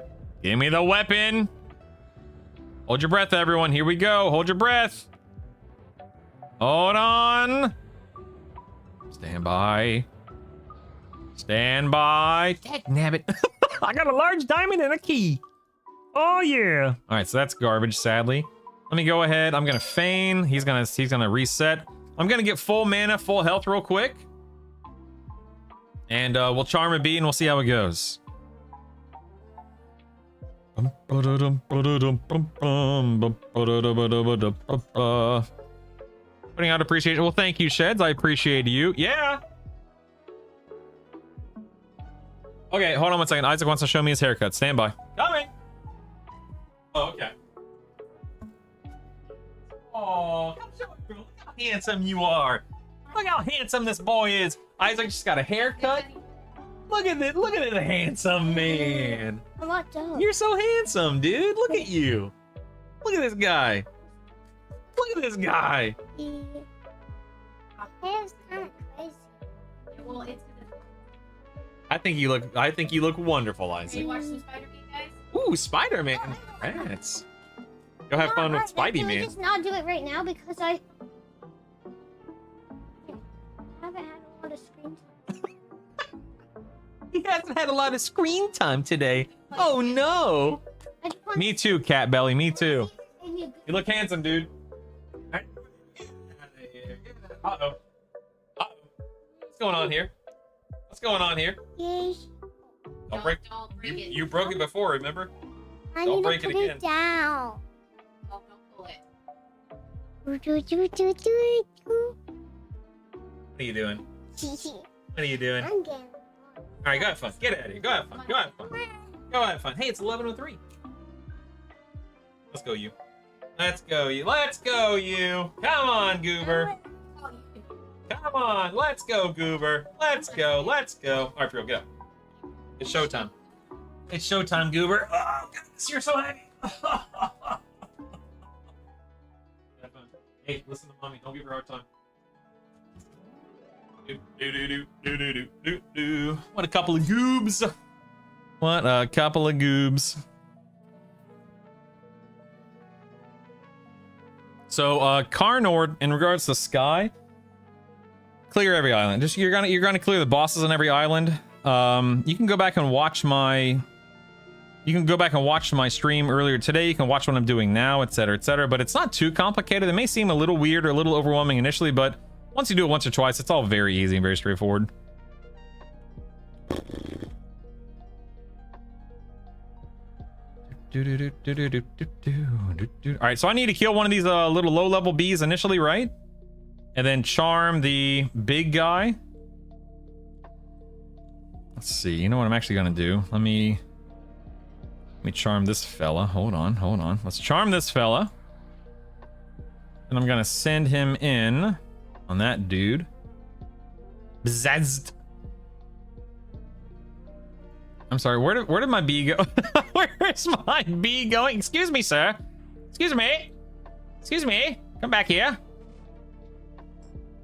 Hold your breath, everyone. Here we go. Hold your breath. Hold on. Stand by. Dagnabbit. I got a large diamond and a key. Oh yeah. All right, so that's garbage, sadly. Let me go ahead. I'm gonna feign. He's gonna reset. I'm gonna get full mana, full health real quick. And we'll charm a bee and we'll see how it goes. Putting out appreciation. Well, thank you, Sheds. I appreciate you. Yeah. Okay, hold on one second. Isaac wants to show me his haircut. Stand by. Coming. Oh, okay. Oh, look how handsome you are. Look how handsome this boy is. Isaac just got a haircut. Look at this. Look at this handsome man. You're so handsome, dude. Look at you. Look at this guy. Hair's kind of crazy. Well, it's I think you look wonderful, Isaac. you watch some Spider-Man, guys? Ooh, Spider-Man. Congrats. Go have fun with Spidey, Can we man. just not do it right now because I haven't had a lot of screen time. He hasn't had a lot of screen time today. Oh no. I just want Me too, Cat Belly. Me too. to see You look handsome, dude. Uh-oh. What's going on here? Yes. Don't break. Don't break it. You broke it before, remember? I Don't need break to it put again. it down. Oh, don't pull it. What are you doing? What are you doing? I'm getting. All right, go have fun. Get out of here. Go have fun. Go have fun. Hey, it's 11:03. Let's go, you. Let's go, you. Come on, Goober. Come on. Let's go, Goober. Let's go. All right, Frio, get up. It's showtime. Goober. Oh, goodness, you're so heavy. Have fun. Hey, listen to mommy. Don't give her a hard time. What a couple of goobs. What a couple of goobs. So, Carnord, in regards to Sky, clear every island. Just you're gonna clear the bosses on every island. You can go back and watch my stream earlier today. You can watch what I'm doing now, etc., etc. But it's not too complicated. It may seem a little weird or a little overwhelming initially, but once you do it once or twice, it's all very easy and very straightforward. All right, so I need to kill one of these little low-level bees initially, right? And then charm the big guy. Let's see. You know what I'm actually gonna do? Let me charm this fella. Hold on. Let's charm this fella. And I'm gonna send him in on that dude. Bzzzt. I'm sorry, where did my bee go? Where's my bee going? Excuse me, sir. Excuse me. Excuse me. Come back here.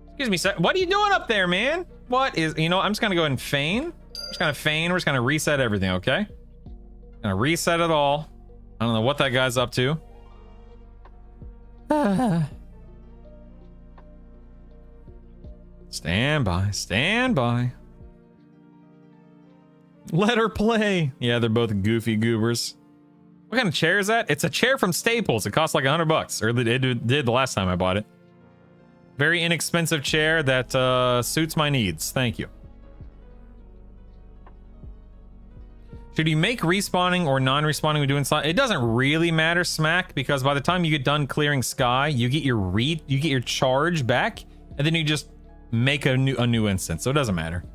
Excuse me, sir. What are you doing up there, man? What is, you know, I'm just gonna go ahead and feign. I'm just gonna feign. We're just gonna reset everything, okay? Gonna reset it all. I don't know what that guy's up to. Stand by. Stand by. Let her play. Yeah, they're both goofy goobers. What kind of chair is that? It's a chair from Staples. It costs like $100, or it did the last time I bought it. Very inexpensive chair that suits my needs. Thank you. Should you make respawning or non-respawning when doing slot? It doesn't really matter, Smack, because by the time you get done clearing Sky, you get your charge back, and then you just make a new instance. So it doesn't matter.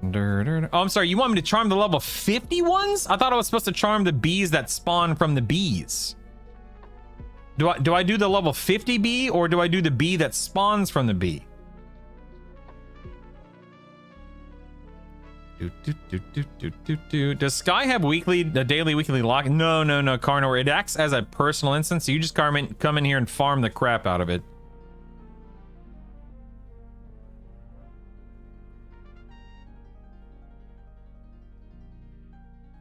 Oh, I'm sorry. You want me to charm the level 50 ones? I thought I was supposed to charm the bees that spawn from the bees. Do I do the level 50 bee, or do I do the bee that spawns from the bee? Does Sky have daily, weekly lock? No, Carnor. It acts as a personal instance. So you just come in here and farm the crap out of it.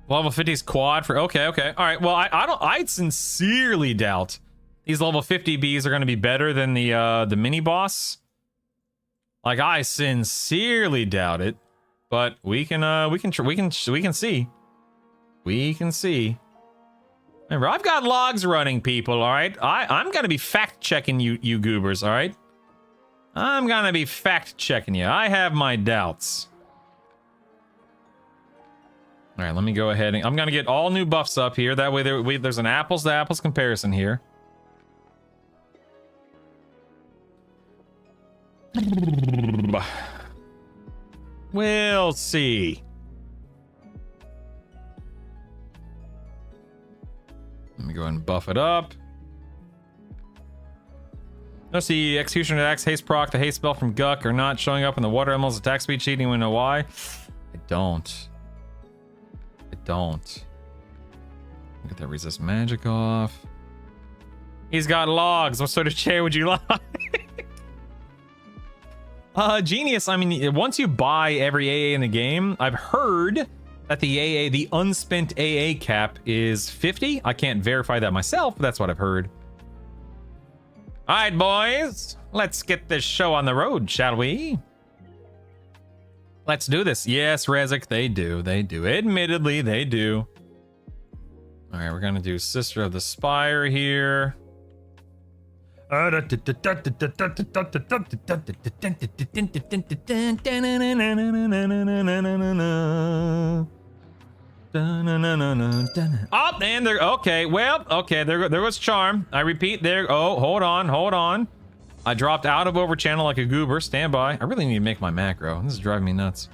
Level 50's quad for okay. All right. Well, I sincerely doubt these level 50 bees are going to be better than the mini boss. Like, I sincerely doubt it. But we can see. We can see. Remember, I've got logs running, people, all right? I'm going to be fact-checking you goobers, all right? I'm going to be fact-checking you. I have my doubts. All right, let me go ahead and I'm going to get all new buffs up here. That way there's an apples-to-apples comparison here. We'll see. Let me go ahead and buff it up. Notice the Executioner Axe haste proc, the haste spell from Guck are not showing up in the water animals attack speed sheet. Anyone know why? I don't. Get that resist magic off. He's got logs. What sort of chair would you like? Genius, I mean, once you buy every AA in the game, I've heard that the unspent AA cap is 50. I can't verify that myself, but that's what I've heard. All right, boys, let's get this show on the road, shall we? Let's do this. Yes, Rezik, they do. Admittedly, they do. All right, we're gonna do Sister of the Spire here. Oh, and there. Okay, well, okay. There was charm. I repeat. There. Oh, hold on. I dropped out of overchannel like a goober. Stand by. I really need to make my macro. This is driving me nuts.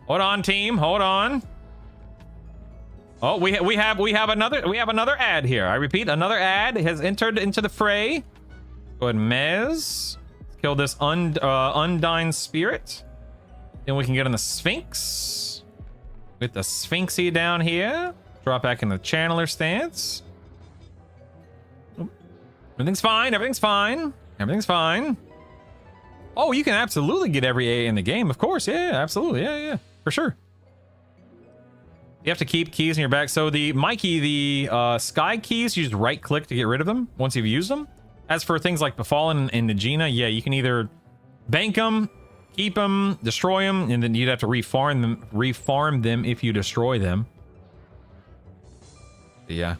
Hold on, team. Hold on. Oh, we have another ad here. I repeat, another ad has entered into the fray. Go ahead, Mez. Kill this Undyne spirit. Then we can get on the Sphinx. With the Sphinxy down here. Drop back in the channeler stance. Everything's fine. Oh, you can absolutely get every A in the game, of course. Yeah, absolutely. Yeah, for sure. You have to keep keys in your back. So the Mikey, the sky keys, you just right click to get rid of them once you've used them. As for things like Befallen and Nagina, yeah, you can either bank them, keep them, destroy them, and then you'd have to reform them if you destroy them. But yeah.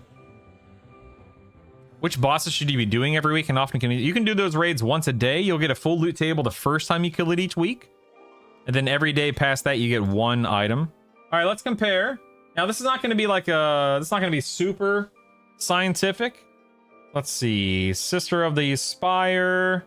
Which bosses should you be doing every week? And often you can do those raids once a day. You'll get a full loot table the first time you kill it each week. And then every day past that, you get one item. All right, let's compare. Now, this is not going to be like this is not going to be super scientific. Let's see. Sister of the Spire.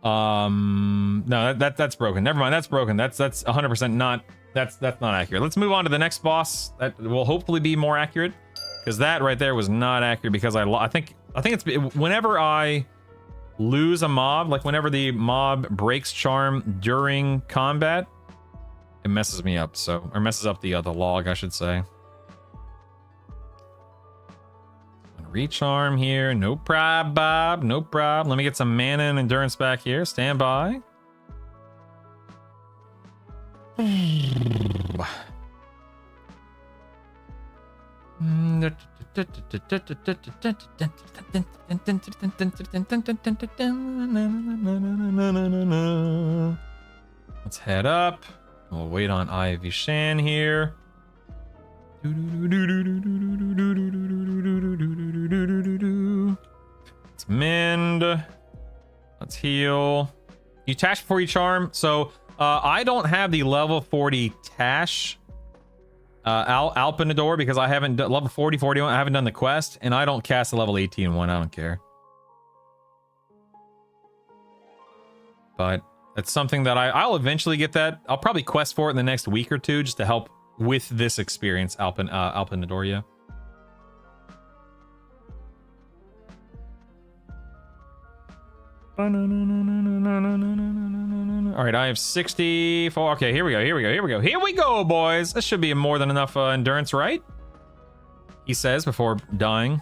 No, that's broken. Never mind. That's broken. That's 100% not. That's not accurate. Let's move on to the next boss. That will hopefully be more accurate. Because that right there was not accurate because I think it's whenever I lose a mob, like whenever the mob breaks charm during combat, it messes me up. So, or messes up the log, I should say. Recharm here, no prob, Bob, no prob. Let me get some mana and endurance back here. Stand by. Let's head up. We'll wait on Ivy Shan here. Let's mend. Let's heal. You tash before you charm. So I don't have the level 40 tash Alpinador because I haven't done level 40, 41. I haven't done the quest, and I don't cast a level 18 one. I don't care. But it's something that I'll eventually get that. I'll probably quest for it in the next week or two just to help with this experience, Alpinador, yeah. All right, I have 64. Okay, here we go, boys. This should be more than enough endurance, right? He says before dying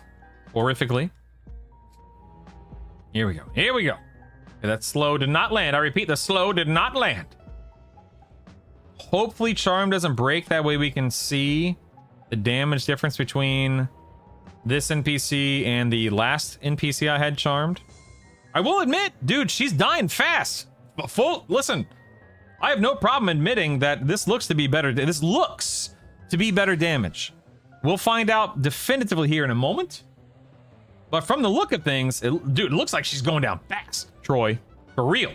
horrifically. Here we go. Okay, that slow did not land. I repeat, the slow did not land. Hopefully charm doesn't break. That way we can see the damage difference between this NPC and the last NPC I had charmed. I will admit, dude, she's dying fast. Listen, I have no problem admitting that this looks to be better. This looks to be better damage. We'll find out definitively here in a moment. But from the look of things, dude, it looks like she's going down fast. Troy, for real.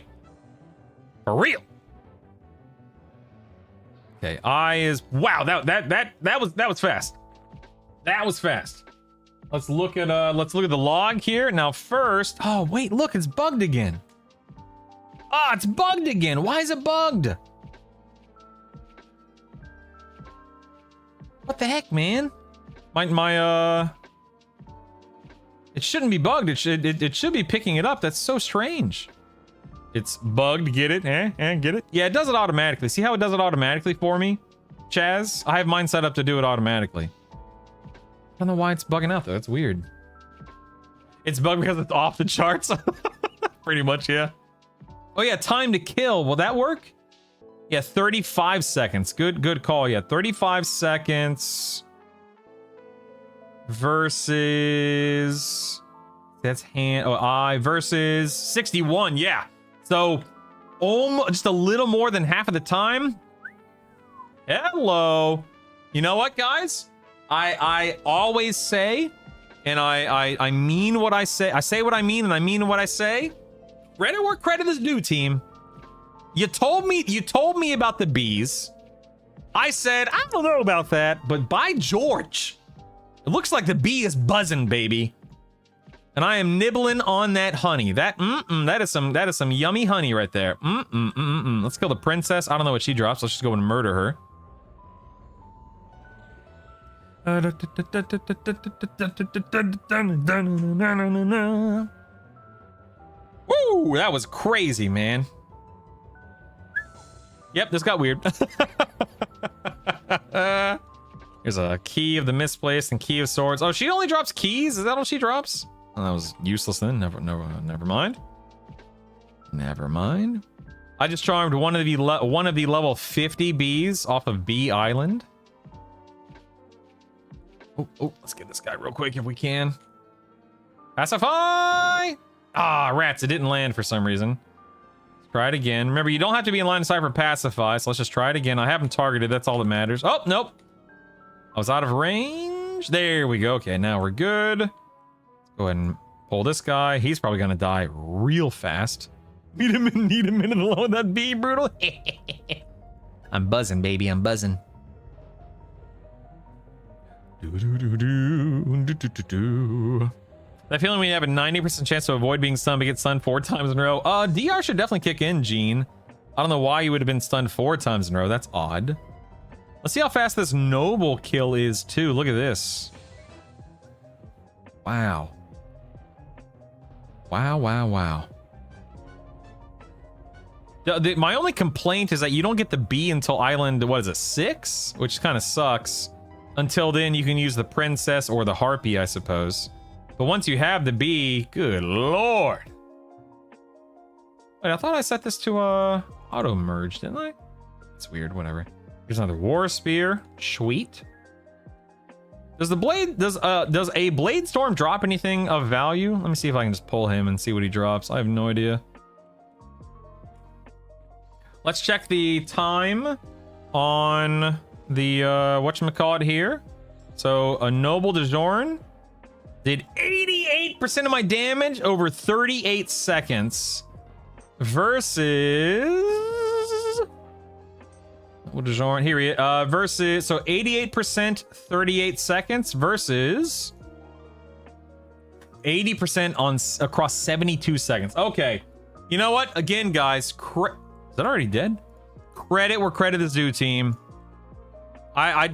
Okay, wow, that was fast. That was fast. Let's look at the log here. Now first, oh wait, look, it's bugged again. Ah, it's bugged again. Why is it bugged? What the heck, man? It shouldn't be bugged. It should be picking it up. That's so strange. It's bugged. Get it? Get it? Yeah, it does it automatically. See how it does it automatically for me, Chaz? I have mine set up to do it automatically. I don't know why it's bugging out though. That's weird. It's bugged because it's off the charts. Pretty much, yeah. Oh yeah, time to kill. Will that work? Yeah, 35 seconds. Good call. Yeah, 35 seconds versus I versus 61. Yeah. So almost just a little more than half of the time. Hello. You know what, guys? I always say, and I mean what I say. I say what I mean, and I mean what I say. Credit where credit is due, team. You told me about the bees. I said, I don't know about that, but by George, it looks like the bee is buzzing, baby. And I am nibbling on that honey. That is some yummy honey right there. Let's kill the princess. I don't know what she drops. Let's just go and murder her. Woo, that was crazy, man. Yep, this got weird. There's a key of the misplaced and key of swords. Oh, she only drops keys? Is that all she drops? Oh, that was useless then. Never mind. Never mind. I just charmed one of the level 50 bees off of Bee Island. Oh, let's get this guy real quick if we can. Pacify! Ah, rats, it didn't land for some reason. Let's try it again. Remember, you don't have to be in line of sight for pacify, so let's just try it again. I haven't targeted, that's all that matters. Oh, nope. I was out of range. There we go. Okay, now we're good. Let's go ahead and pull this guy. He's probably gonna die real fast. Need a minute alone with that bee, Brutal. I'm buzzing, baby. I'm buzzing. That feeling when you have a 90% chance to avoid being stunned but get stunned 4 times in a row. DR should definitely kick in, Gene. I don't know why you would have been stunned 4 times in a row. That's odd. Let's see how fast this noble kill is too. Look at this. Wow. Wow. My only complaint is that you don't get the bee until island, what is it, 6? Which kind of sucks. Until then, you can use the princess or the harpy, I suppose. But once you have the bee, good lord. Wait, I thought I set this to auto merge, didn't I? It's weird, whatever. Here's another war spear. Sweet. Does a blade storm drop anything of value? Let me see if I can just pull him and see what he drops. I have no idea. Let's check the time on the whatchamacallit here. So a noble de Jorn did 88% of my damage over 38 seconds versus de Jorn here he is, versus, so 88% 38 seconds versus 80% on across 72 seconds. Okay, you know what, again guys, is that already dead? Credit where credit is due, team. I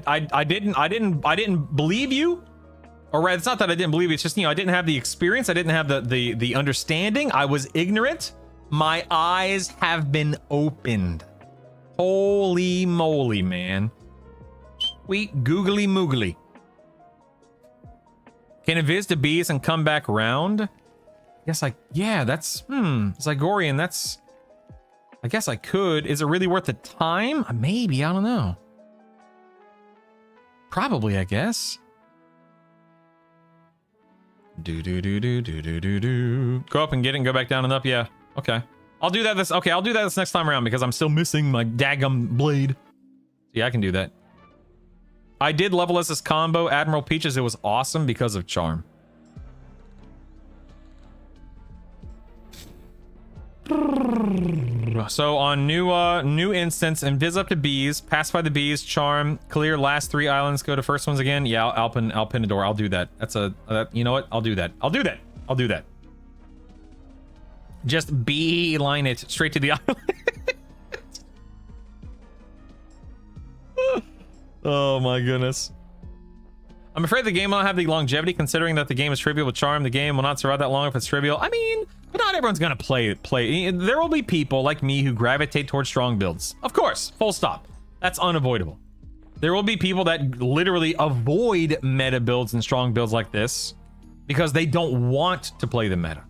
didn't believe you. Or rather, it's not that I didn't believe you, it's just, you know, I didn't have the experience, I didn't have the understanding, I was ignorant. My eyes have been opened. Holy moly, man. Sweet googly moogly. Can it viz to bees and come back round? Yes, yeah, that's, Zygorian, that's, I guess I could. Is it really worth the time? Maybe, I don't know. Probably, I guess. Go up and get it and go back down and up, yeah. Okay. I'll do that this next time around because I'm still missing my daggum blade. Yeah, I can do that. I did level as this combo, Admiral Peaches. It was awesome because of charm. So on new instance, invis up to bees, pacify the bees, charm, clear last 3 islands, go to first ones again. Yeah, I'll pin a door. I'll do that. That's you know what? I'll do that. Just beeline it straight to the island. Oh my goodness. I'm afraid the game will not have the longevity, considering that the game is trivial with charm. The game will not survive that long if it's trivial. I mean, but not everyone's gonna play. There will be people like me who gravitate towards strong builds. Of course, full stop. That's unavoidable. There will be people that literally avoid meta builds and strong builds like this because they don't want to play the meta.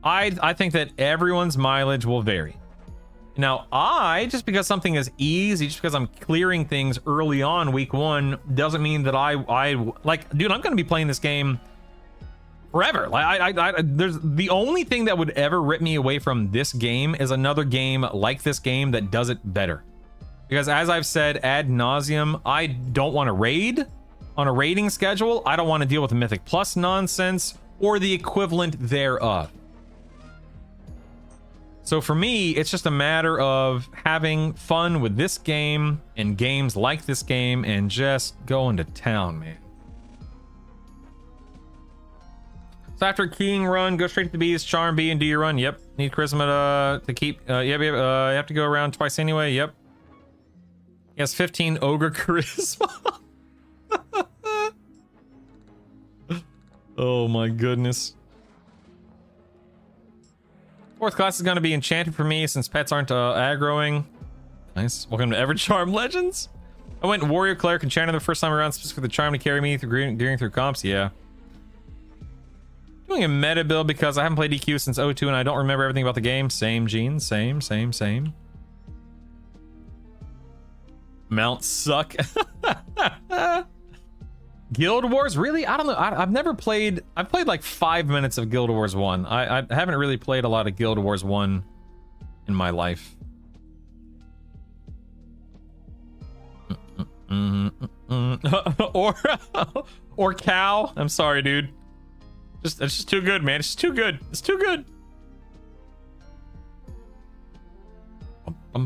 I think that everyone's mileage will vary. Now, just because something is easy, just because I'm clearing things early on week 1, doesn't mean that I like, dude, I'm going to be playing this game forever. Like, there's the only thing that would ever rip me away from this game is another game like this game that does it better. Because as I've said ad nauseum, I don't want to raid on a raiding schedule. I don't want to deal with the Mythic Plus nonsense or the equivalent thereof. So for me, it's just a matter of having fun with this game and games like this game and just going to town, man. So after keying run, go straight to the bees, charm bee, and do your run. Yep. Need charisma to keep. Yep. You have to go around twice anyway. Yep. Yes, 15 ogre charisma. Oh my goodness. 4th class is going to be enchanted for me since pets aren't aggroing. Nice. Welcome to EverCharm Legends. I went warrior cleric enchanted the first time around, specifically the charm to carry me through gearing through comps. Yeah. doing a meta build because I haven't played EQ since 02 and I don't remember everything about the game. Same, Gene. Same. Mounts suck. Guild Wars? Really? I don't know. I've never played... I've played like 5 minutes of Guild Wars 1. I haven't really played a lot of Guild Wars 1 in my life. or cow. I'm sorry, dude. It's just too good, man. It's just too good. It's too good. I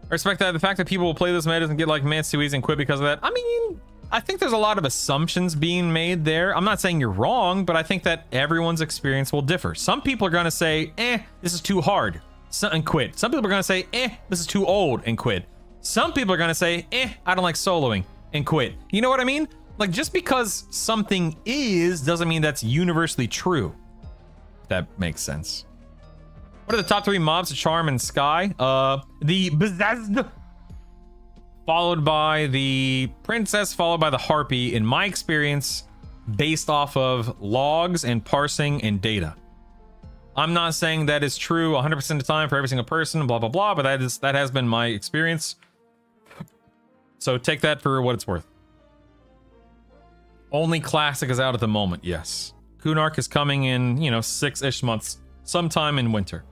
respect that. The fact that people will play this meta and get like Mance too easy and quit because of that. I mean, I think there's a lot of assumptions being made there. I'm not saying you're wrong, but I think that everyone's experience will differ. Some people are going to say, this is too hard, and quit. Some people are going to say, this is too old, and quit. Some people are going to say, I don't like soloing, and quit. You know what I mean? Like, just because something is doesn't mean that's universally true. If that makes sense. What are the top 3 mobs? Charm and Sky. The Bezazzed, followed by the Princess, followed by the Harpy, in my experience, based off of logs and parsing and data. I'm not saying that is true 100% of the time for every single person, blah, blah, blah, but that has been my experience. So take that for what it's worth. Only Classic is out at the moment, yes. Kunark is coming in, 6-ish months, sometime in winter.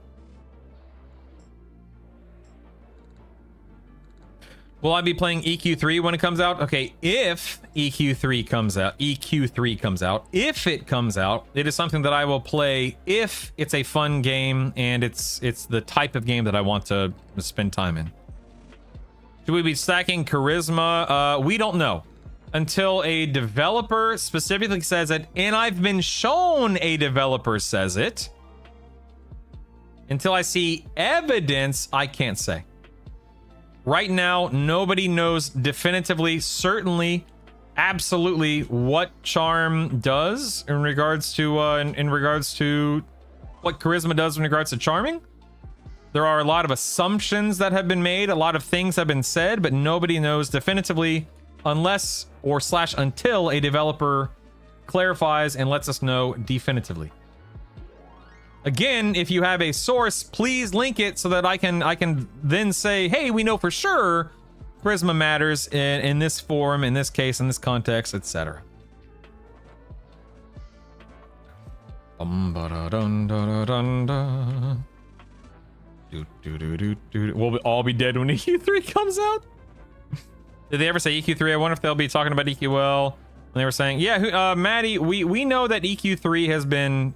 Will I be playing EQ3 when it comes out? Okay, if EQ3 comes out, if it comes out, it is something that I will play if it's a fun game and it's the type of game that I want to spend time in. Should we be stacking charisma? We don't know until a developer specifically says it, and I've been shown a developer says it. Until I see evidence, I can't say. Right now, nobody knows definitively, certainly, absolutely what charm does in regards to in regards to what charisma does in regards to charming. There are a lot of assumptions that have been made, a lot of things have been said, but nobody knows definitively unless or / until a developer clarifies and lets us know definitively. Again, if you have a source, please link it so that I can then say, hey, we know for sure charisma matters in this form, in this case, in this context, etc. We'll all be dead when EQ3 comes out. Did they ever say EQ3? I wonder if they'll be talking about EQL. And they were saying, yeah, Maddie, we know that EQ3 has been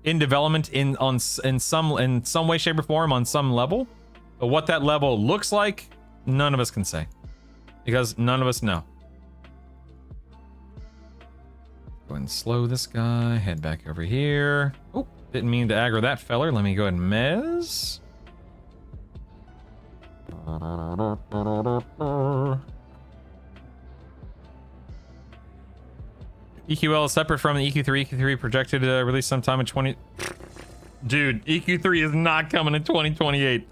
in development in some way, shape, or form on some level. But what that level looks like, none of us can say. Because none of us know. Go ahead and slow this guy. Head back over here. Oh, didn't mean to aggro that feller. Let me go ahead and mez. EQL is separate from the EQ3. EQ3 projected release sometime in 20... Dude, EQ3 is not coming in 2028.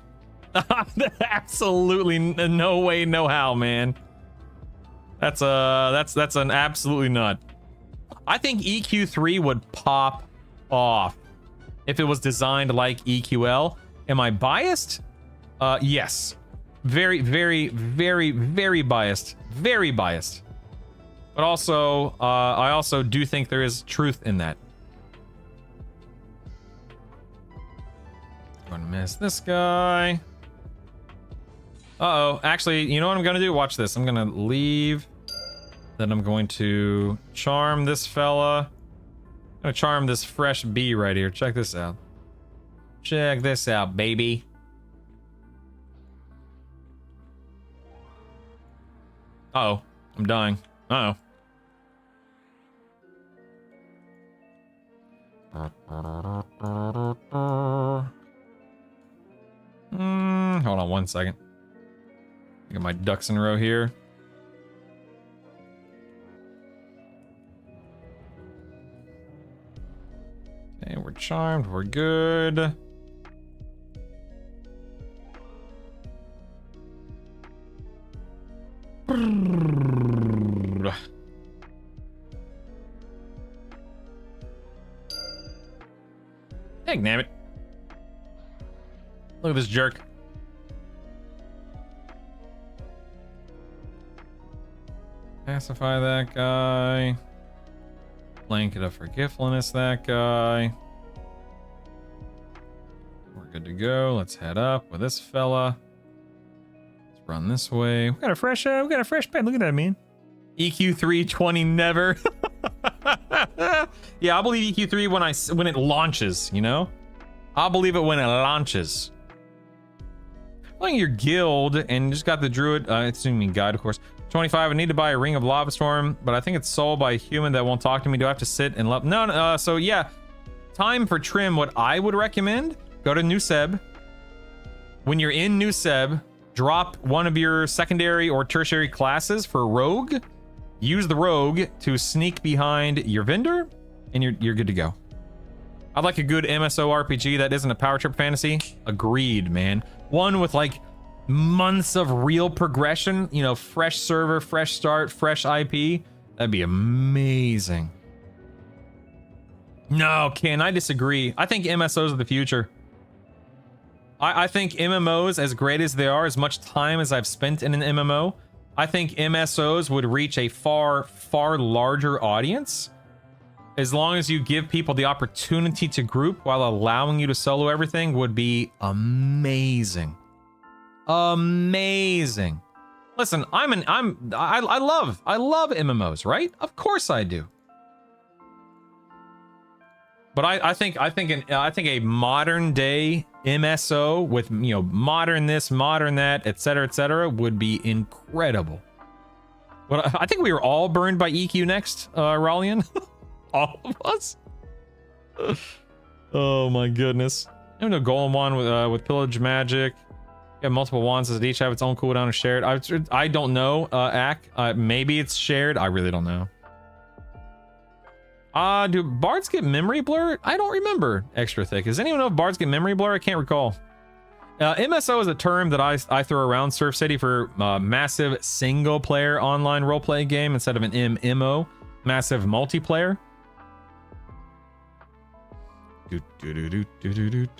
Absolutely no way, no how, man. That's an absolutely not. I think EQ3 would pop off if it was designed like EQL. Am I biased? Yes. Very, very, very, very biased. Very biased. But also, I also do think there is truth in that. I'm gonna miss this guy. Uh-oh. Actually, you know what I'm gonna do? Watch this. I'm gonna leave. Then I'm going to charm this fella. I'm gonna charm this fresh bee right here. Check this out. Check this out, baby. Uh-oh. I'm dying. Uh-oh. Hold on 1 second. Get my ducks in a row here. Okay, we're charmed. We're good. Heck, damn it. Look at this jerk. Pacify that guy. Blanket of forgetfulness that guy. We're good to go. Let's head up with this fella. Let's run this way. We got a fresh pet. Look at that, man. EQ3 20 never. Yeah, I'll believe EQ3 when it launches, you know? I'll believe it when it launches. Playing your guild and just got the druid, assuming guide, of course. 25, I need to buy a ring of lava storm, but I think it's sold by a human that won't talk to me. Do I have to sit and love? No, so yeah. Time for trim, what I would recommend, go to New Seb. When you're in New Seb, drop one of your secondary or tertiary classes for rogue. Use the rogue to sneak behind your vendor, and you're good to go. I'd like a good MSO RPG that isn't a power trip fantasy. Agreed, man. One with like months of real progression, you know, fresh server, fresh start, fresh IP. That'd be amazing. No, Ken, I disagree. I think MSOs are the future. I think MMOs, as great as they are, as much time as I've spent in an MMO, I think MSOs would reach a far, far larger audience as long as you give people the opportunity to group while allowing you to solo everything would be amazing. Amazing. Listen, I love MMOs, right? Of course I do. But I think a modern day MSO with, you know, modern this, modern that, etc., would be incredible. But I think we were all burned by EQ next, Rallian. All of us. Oh my goodness. I have no golem one with pillage magic. You have multiple wands that each have its own cooldown or shared. I don't know, Ack. Maybe it's shared. I really don't know. Do bards get memory blur? I don't remember extra thick. Does anyone know if bards get memory blur? I can't recall. MSO is a term that I throw around Surf City for massive single player online role-playing game instead of an MMO. Massive multiplayer. Have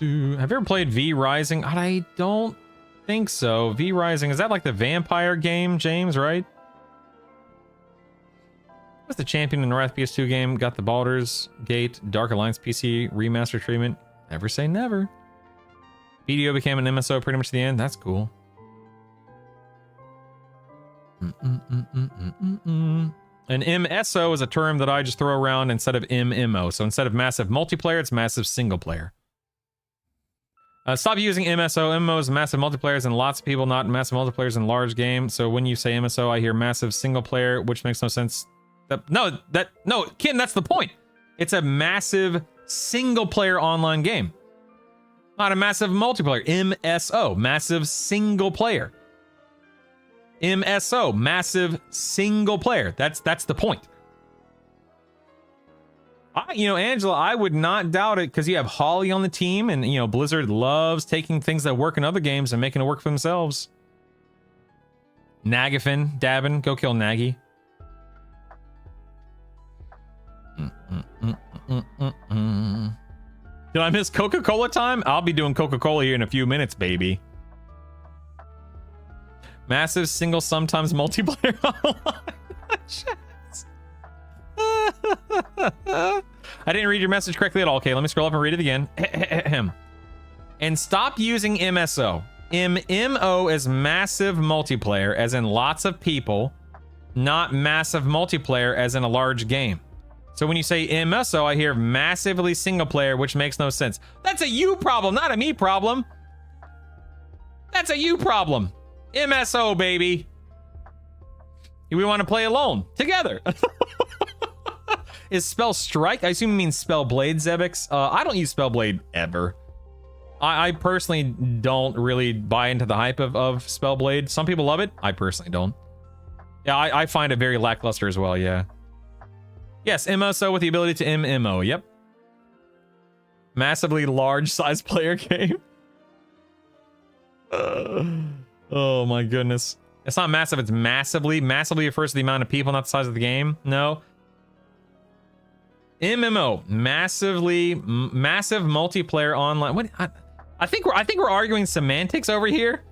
you ever played V Rising? I don't think so. V Rising, is that like the vampire game, James, right? What's the champion in the Wrath PS2 game? Got the Baldur's Gate Dark Alliance PC remaster treatment. Never say never. BDO became an MSO pretty much at the end. That's cool. An MSO is a term that I just throw around instead of MMO. So instead of massive multiplayer, it's massive single player. Stop using MSO. MMO is massive multiplayers and lots of people, not massive multiplayers in large game. So when you say MSO, I hear massive single player, which makes no sense. No, Ken, that's the point. It's a massive single player online game. Not a massive multiplayer. MSO, massive single player. MSO, massive single player. That's the point. Angela, I would not doubt it because you have Holly on the team, and Blizzard loves taking things that work in other games and making it work for themselves. Nagafin, Davin, go kill Nagy. Did I miss Coca-Cola time? I'll be doing Coca-Cola here in a few minutes, baby. Massive single, sometimes multiplayer online. I didn't read your message correctly at all. Okay, let me scroll up and read it again. And stop using MSO. MMO is massive multiplayer, as in lots of people, not massive multiplayer, as in a large game. So when you say MSO, I hear massively single player, which makes no sense. That's a you problem, not a me problem. That's a you problem. MSO, baby. We want to play alone, together. Is spell strike? I assume you mean spell blade, Zebix. I don't use spell blade ever. I personally don't really buy into the hype of spell blade. Some people love it. I personally don't. Yeah, I find it very lackluster as well, yeah. Yes, MSO with the ability to MMO, yep. Massively large size player game. Oh my goodness. It's not massive. It's massively. Massively refers to the amount of people, not the size of the game. No. MMO, massive multiplayer online. What? I think we're arguing semantics over here.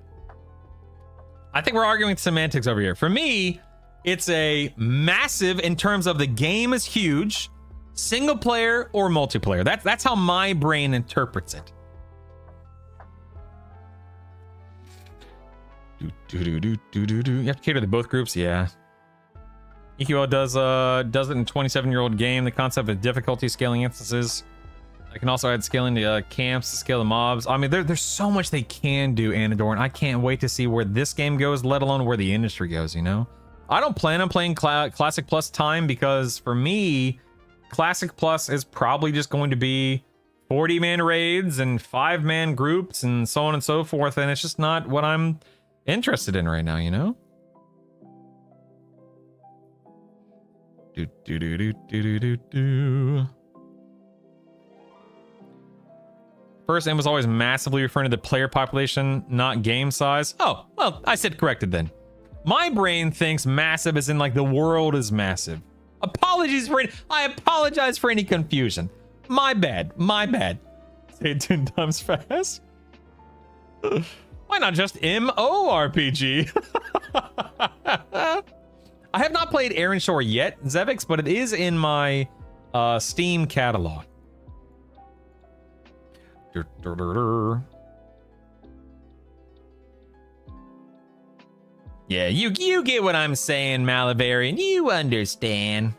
For me, it's a massive in terms of the game is huge, single player or multiplayer. That's how my brain interprets it. You have to cater to both groups, yeah. EQL does it in 27-year-old game. The concept of difficulty scaling instances. I can also add scaling to camps to scale the mobs. I mean, there's so much they can do, Anador, and I can't wait to see where this game goes, let alone where the industry goes, you know? I don't plan on playing Classic Plus time because for me, Classic Plus is probably just going to be 40-man raids and 5-man groups and so on and so forth, and it's just not what I'm interested in right now, you know? First name was always massively referring to the player population, not game size. Oh, well, I said corrected then. My brain thinks massive as in like the world is massive. I apologize for any confusion. My bad. Say it 10 times fast. Why not just MORPG? I have not played Aaron Shore yet, Zevix, but it is in my Steam catalog. Yeah, you get what I'm saying, Malivarian. You understand.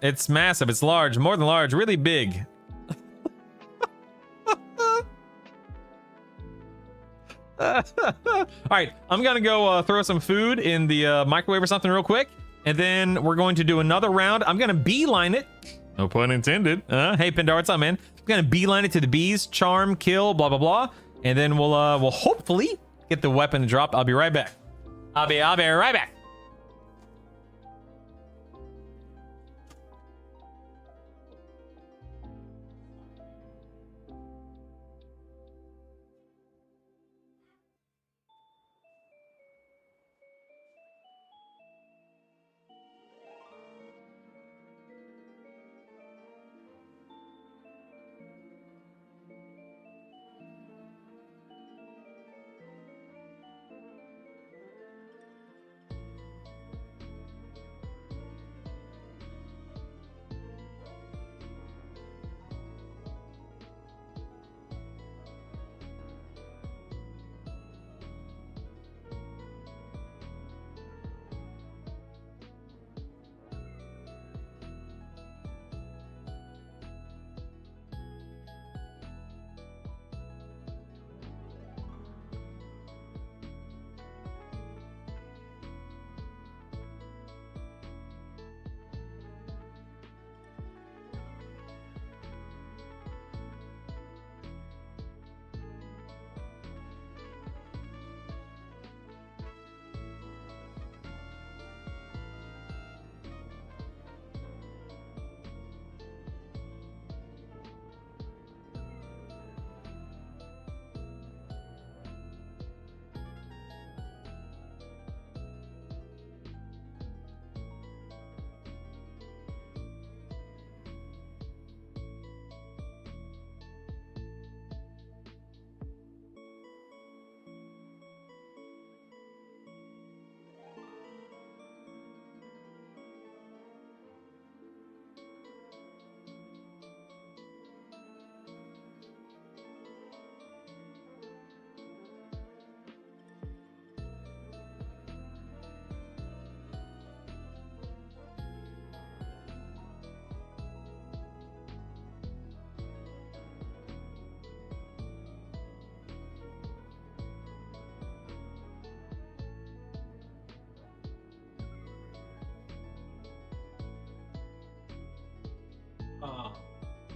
It's massive. It's large. More than large. Really big. All right, I'm gonna go throw some food in the microwave or something real quick, and then we're going to do another round. I'm gonna beeline it. No pun intended. Hey, Pindar, what's up, man? I'm gonna beeline it to the bees, charm, kill, blah blah blah, and then we'll hopefully get the weapon to drop. I'll be right back. I'll be right back.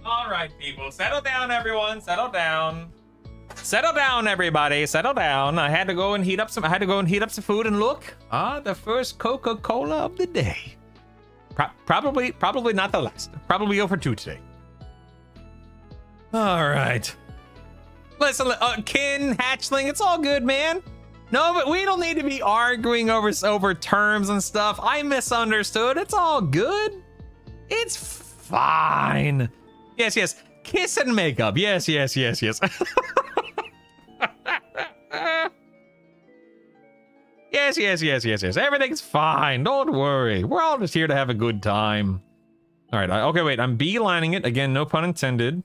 All right, people, settle down, everyone. Settle down. Settle down, everybody. Settle down. I had to go and heat up some. Food and look. The first Coca-Cola of the day. Probably not the last. Probably go for 2 today. All right. Listen, Kin, Hatchling, it's all good, man. No, but we don't need to be arguing over terms and stuff. I misunderstood. It's all good. It's fine. Yes, yes. Kiss and makeup. Yes, yes, yes, yes. Yes, yes, yes, yes, yes. Everything's fine. Don't worry. We're all just here to have a good time. All right. Okay, wait. I'm beelining it. Again, no pun intended.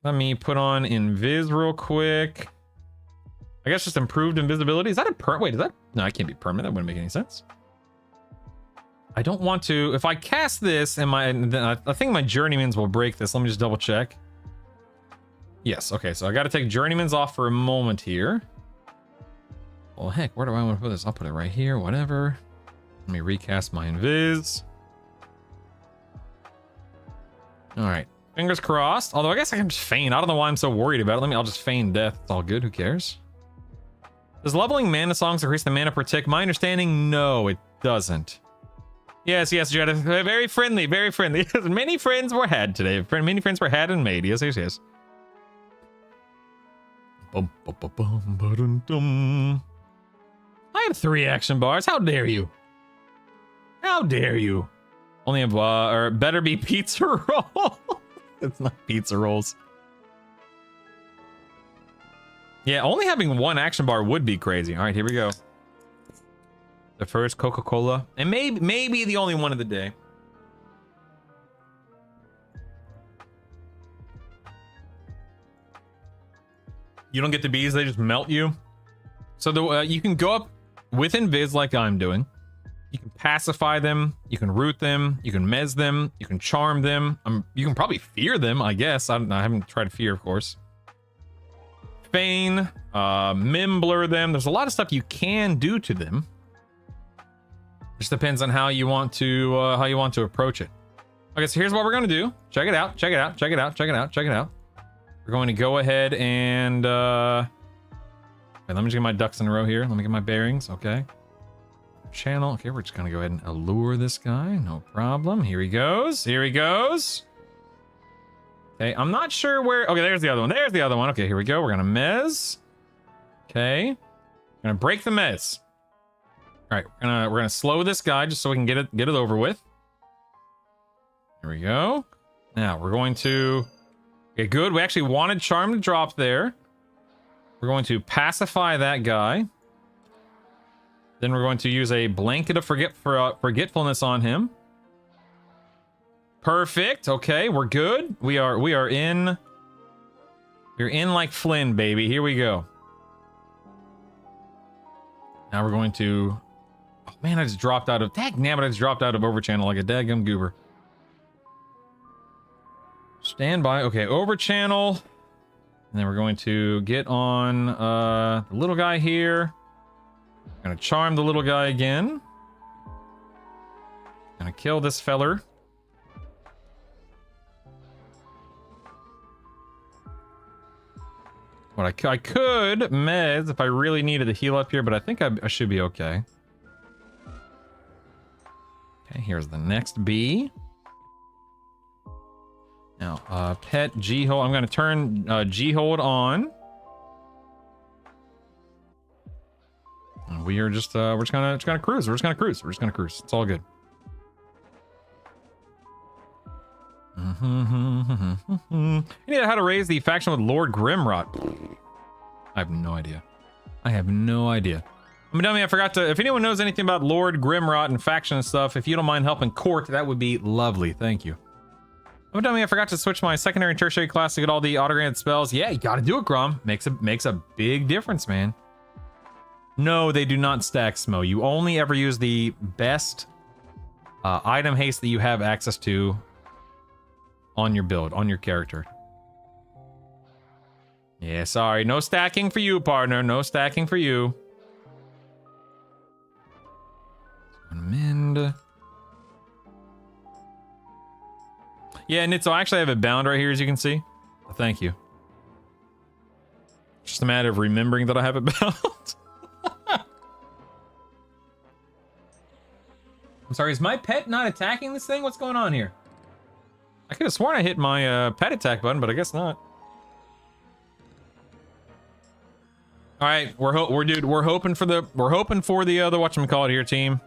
Let me put on invis real quick. I guess just improved invisibility. Is that a wait, is that? No, it can't be permanent. That wouldn't make any sense. I don't want to. If I cast this and I think my journeymans will break this. Let me just double check. Yes. Okay. So I got to take journeymans off for a moment here. Well, heck, where do I want to put this? I'll put it right here, whatever. Let me recast my invis. All right, fingers crossed. Although I guess I can just feign. I don't know why I'm so worried about it. I'll just feign death. It's all good, who cares? Does leveling mana songs increase the mana per tick? My understanding, no, it doesn't. Yes, yes, Jetta, very friendly, very friendly. Many friends were had today. Many friends were had and made, yes, yes, yes. Bum, bum, bum, bum, ba-dum, dum. I have 3 action bars. How dare you? How dare you? Only have, or better be pizza roll. It's not pizza rolls. Yeah, only having 1 action bar would be crazy. All right, here we go. The first Coca-Cola, and maybe the only one of the day. You don't get the bees; they just melt you. So you can go up with invis like I'm doing. You can pacify them. You can root them. You can mez them. You can charm them. You can probably fear them, I guess. I haven't tried fear, of course. Feign, mim blur them. There's a lot of stuff you can do to them. Just depends on how you want to approach it. Okay, so here's what we're gonna do. Check it out. Check it out. Check it out. Check it out. Check it out. We're going to go ahead and wait, let me just get my ducks in a row here. Let me get my bearings. Okay. Channel. Okay, we're just gonna go ahead and allure this guy. No problem. Here he goes. Here he goes. Okay, I'm not sure where. Okay, there's the other one. There's the other one. Okay, here we go. We're gonna mez. Okay. Gonna break the mez. All right, we're gonna slow this guy just so we can get it over with. Here we go. Now we're going to. Okay, good. We actually wanted charm to drop there. We're going to pacify that guy. Then we're going to use a blanket of forgetfulness on him. Perfect. Okay, we're good. We're in like Flynn, baby. Here we go. Now we're going to. Oh man, I just dropped out of. Dagnabbit, I just dropped out of Overchannel like a daggum goober. Stand by. Okay, Overchannel. And then we're going to get on the little guy here. Gonna charm the little guy again. Gonna kill this feller. What I could meds if I really needed to heal up here, but I think I should be okay. Okay, here's the next bee. Now, pet G-hold. I'm gonna turn G-hold on. And we are just we're just gonna cruise. We're just gonna cruise. We're just gonna cruise. It's all good. You need how to raise the faction with Lord Grimrot. I have no idea. I have no idea. I'm dummy. I forgot to. If anyone knows anything about Lord Grimrot and faction and stuff, if you don't mind helping Court, that would be lovely. Thank you. I'm dummy. I forgot to switch my secondary and tertiary class to get all the auto-granted spells. Yeah, you gotta do it, Grom. Makes a big difference, man. No, they do not stack Smo. You only ever use the best item haste that you have access to on your build, on your character. Yeah, sorry. No stacking for you, partner. No stacking for you. Mend. Yeah, Nitzo, actually I have it bound right here, as you can see. Thank you. Just a matter of remembering that I have it bound. I'm sorry, is my pet not attacking this thing? What's going on here? I could have sworn I hit my pet attack button, but I guess not. All right, we're hoping for the whatchamacallit here, team.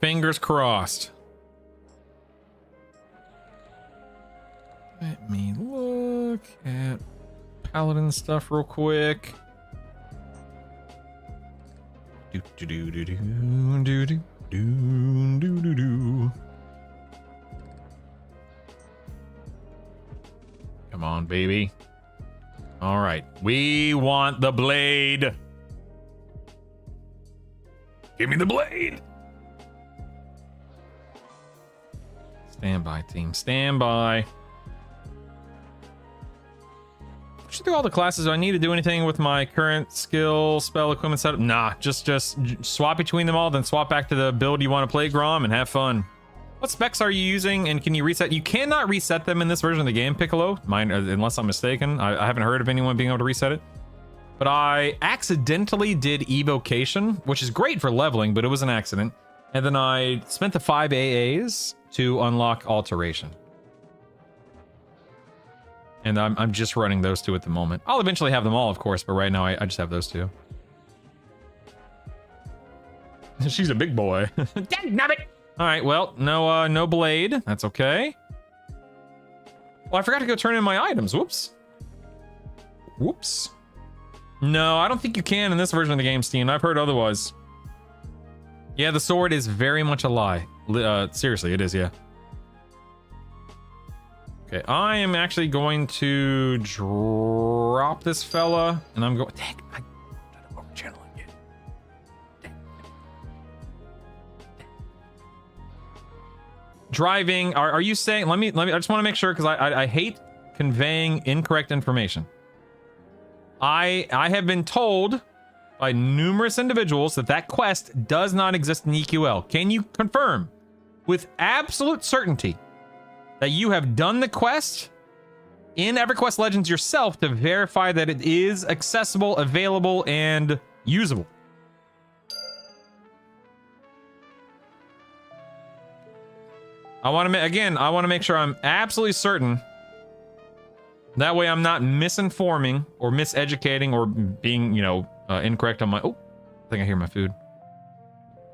Fingers crossed. Let me look at paladin stuff real quick. Do do do do do do do do do do do. Come on, baby. All right, we want the blade. Give me the blade. Stand by, team. Stand by. Should do all the classes. Do I need to do anything with my current skill, spell, equipment setup? Nah, just swap between them all, then swap back to the build you want to play, Grom, and have fun. What specs are you using, and can you reset? You cannot reset them in this version of the game, Piccolo. Mine, unless I'm mistaken. I haven't heard of anyone being able to reset it. But I accidentally did evocation, which is great for leveling, but it was an accident. And then I spent the 5 AAs to unlock alteration. And I'm just running those two at the moment. I'll eventually have them all, of course, but right now I just have those two. She's a big boy. Dangnabbit! All right, well, no blade. That's okay. Well, I forgot to go turn in my items. Whoops. Whoops. No, I don't think you can in this version of the game, Steam. I've heard otherwise. Yeah, the sword is very much a lie. Seriously, it is, yeah. Okay, I am actually going to drop this fella, and I'm going... Dang, I tried to over-channel again. Dang. Driving, are you saying... Let me, I just want to make sure, because I hate conveying incorrect information. I have been told by numerous individuals that quest does not exist in EQL. Can you confirm with absolute certainty that you have done the quest in EverQuest Legends yourself to verify that it is accessible, available, and usable? I want to make sure I'm absolutely certain. That way I'm not misinforming or miseducating or being, incorrect on my... Oh, I think I hear my food.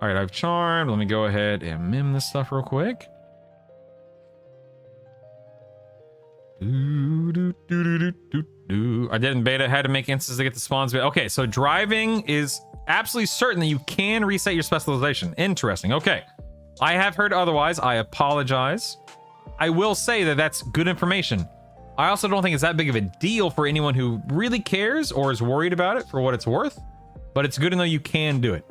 All right, I've charmed. Let me go ahead and mim this stuff real quick. I didn't beta, had to make instances to get the spawns. Okay, so driving is absolutely certain that you can reset your specialization. Interesting. Okay. I have heard otherwise. I apologize. I will say that that's good information. I also don't think it's that big of a deal for anyone who really cares or is worried about it for what it's worth, but it's good to know you can do it.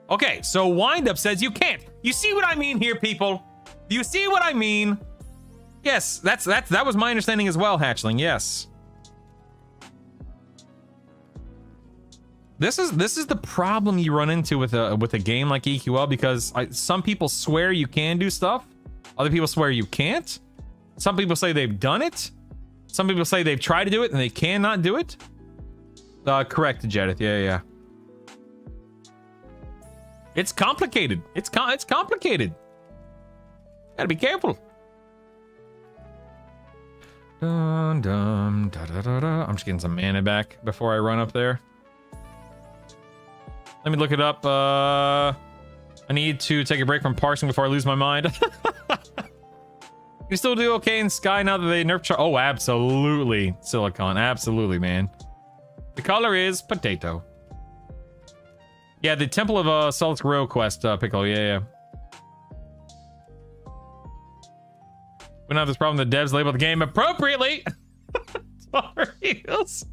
Okay, so Windup says you can't. You see what I mean here, people? Do you see what I mean? Yes, that was my understanding as well, Hatchling. Yes. This is the problem you run into with a game like EQL, because some people swear you can do stuff, other people swear you can't. Some people say they've done it. Some people say they've tried to do it and they cannot do it. Correct, Jedith. Yeah. It's complicated. It's complicated. Gotta be careful. Dun, dun, da, da, da, da. I'm just getting some mana back before I run up there. Let me look it up. I need to take a break from parsing before I lose my mind. You still do okay in Sky now that they nerfed Oh, absolutely, Silicon. Absolutely, man. The color is potato. Yeah, the Temple of Solix Row quest, Pickle. Yeah. We don't have this problem. The devs labeled the game appropriately. Toriels.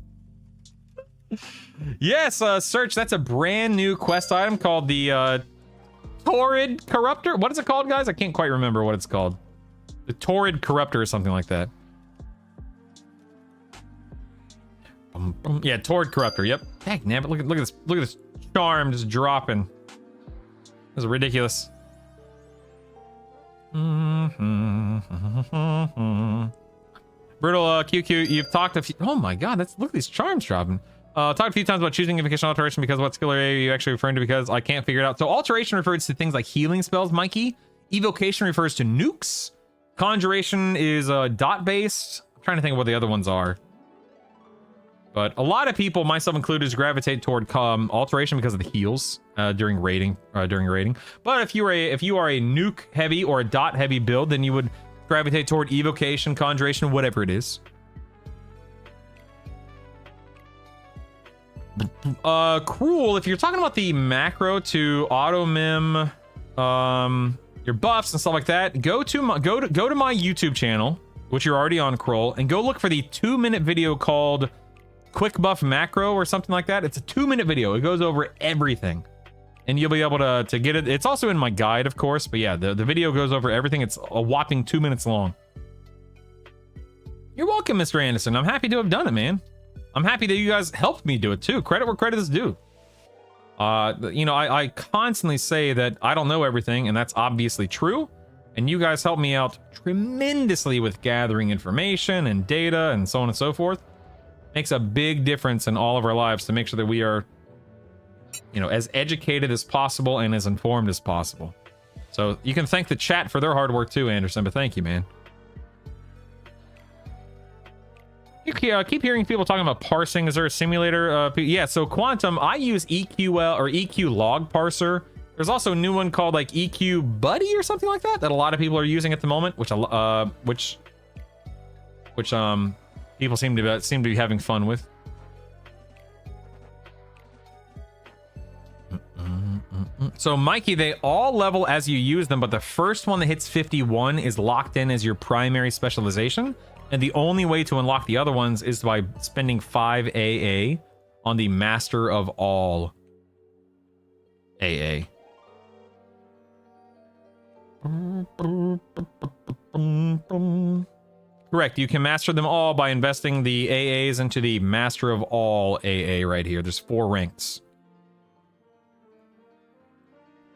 Yes, Search. That's a brand new quest item called the Torrid Corruptor. What is it called, guys? I can't quite remember what it's called. The Torrid Corruptor or something like that. Yeah, Torrid Corruptor. Yep. Dang, nabbit. Look at this. Look at this charm just dropping. This is ridiculous. Brutal QQ, you've talked a few. Oh my god, look at these charms dropping. Talked a few times about choosing evocation alteration because what skill area are you actually referring to, because I can't figure it out. So alteration refers to things like healing spells, Mikey. Evocation refers to nukes. Conjuration is dot based. I'm trying to think of what the other ones are. But a lot of people, myself included, gravitate toward alteration because of the heals during raiding. But if you are a nuke heavy or a dot heavy build, then you would gravitate toward evocation, conjuration, whatever it is. Cruel, if you're talking about the macro to auto mim your buffs and stuff like that, go to my YouTube channel, which you're already on, Kroll, and go look for the 2-minute video called Quick Buff Macro or something like that. It's a 2-minute video. It goes over everything, and you'll be able to get it. It's also in my guide, of course, but yeah, the video goes over everything. It's a whopping 2 minutes long. You're welcome, Mr. Anderson. I'm happy to have done it, man. I'm happy that you guys helped me do it too. Credit where credit is due. You know, I constantly say that I don't know everything, and that's obviously true. And you guys helped me out tremendously with gathering information and data and so on and so forth. Makes a big difference in all of our lives to make sure that we are, you know, as educated as possible and as informed as possible. So you can thank the chat for their hard work too, Anderson, but thank you, man. You keep hearing people talking about parsing. Is there a simulator? Yeah, so Quantum, I use EQL or EQ log parser. There's also a new one called like EQ Buddy or something like that a lot of people are using at the moment, which people seem to be having fun with. So Mikey, they all level as you use them, but the first one that hits 51 is locked in as your primary specialization. And the only way to unlock the other ones is by spending 5 AA on the Master of All AA. Correct. You can master them all by investing the AAs into the Master of All AA right here. There's 4 ranks.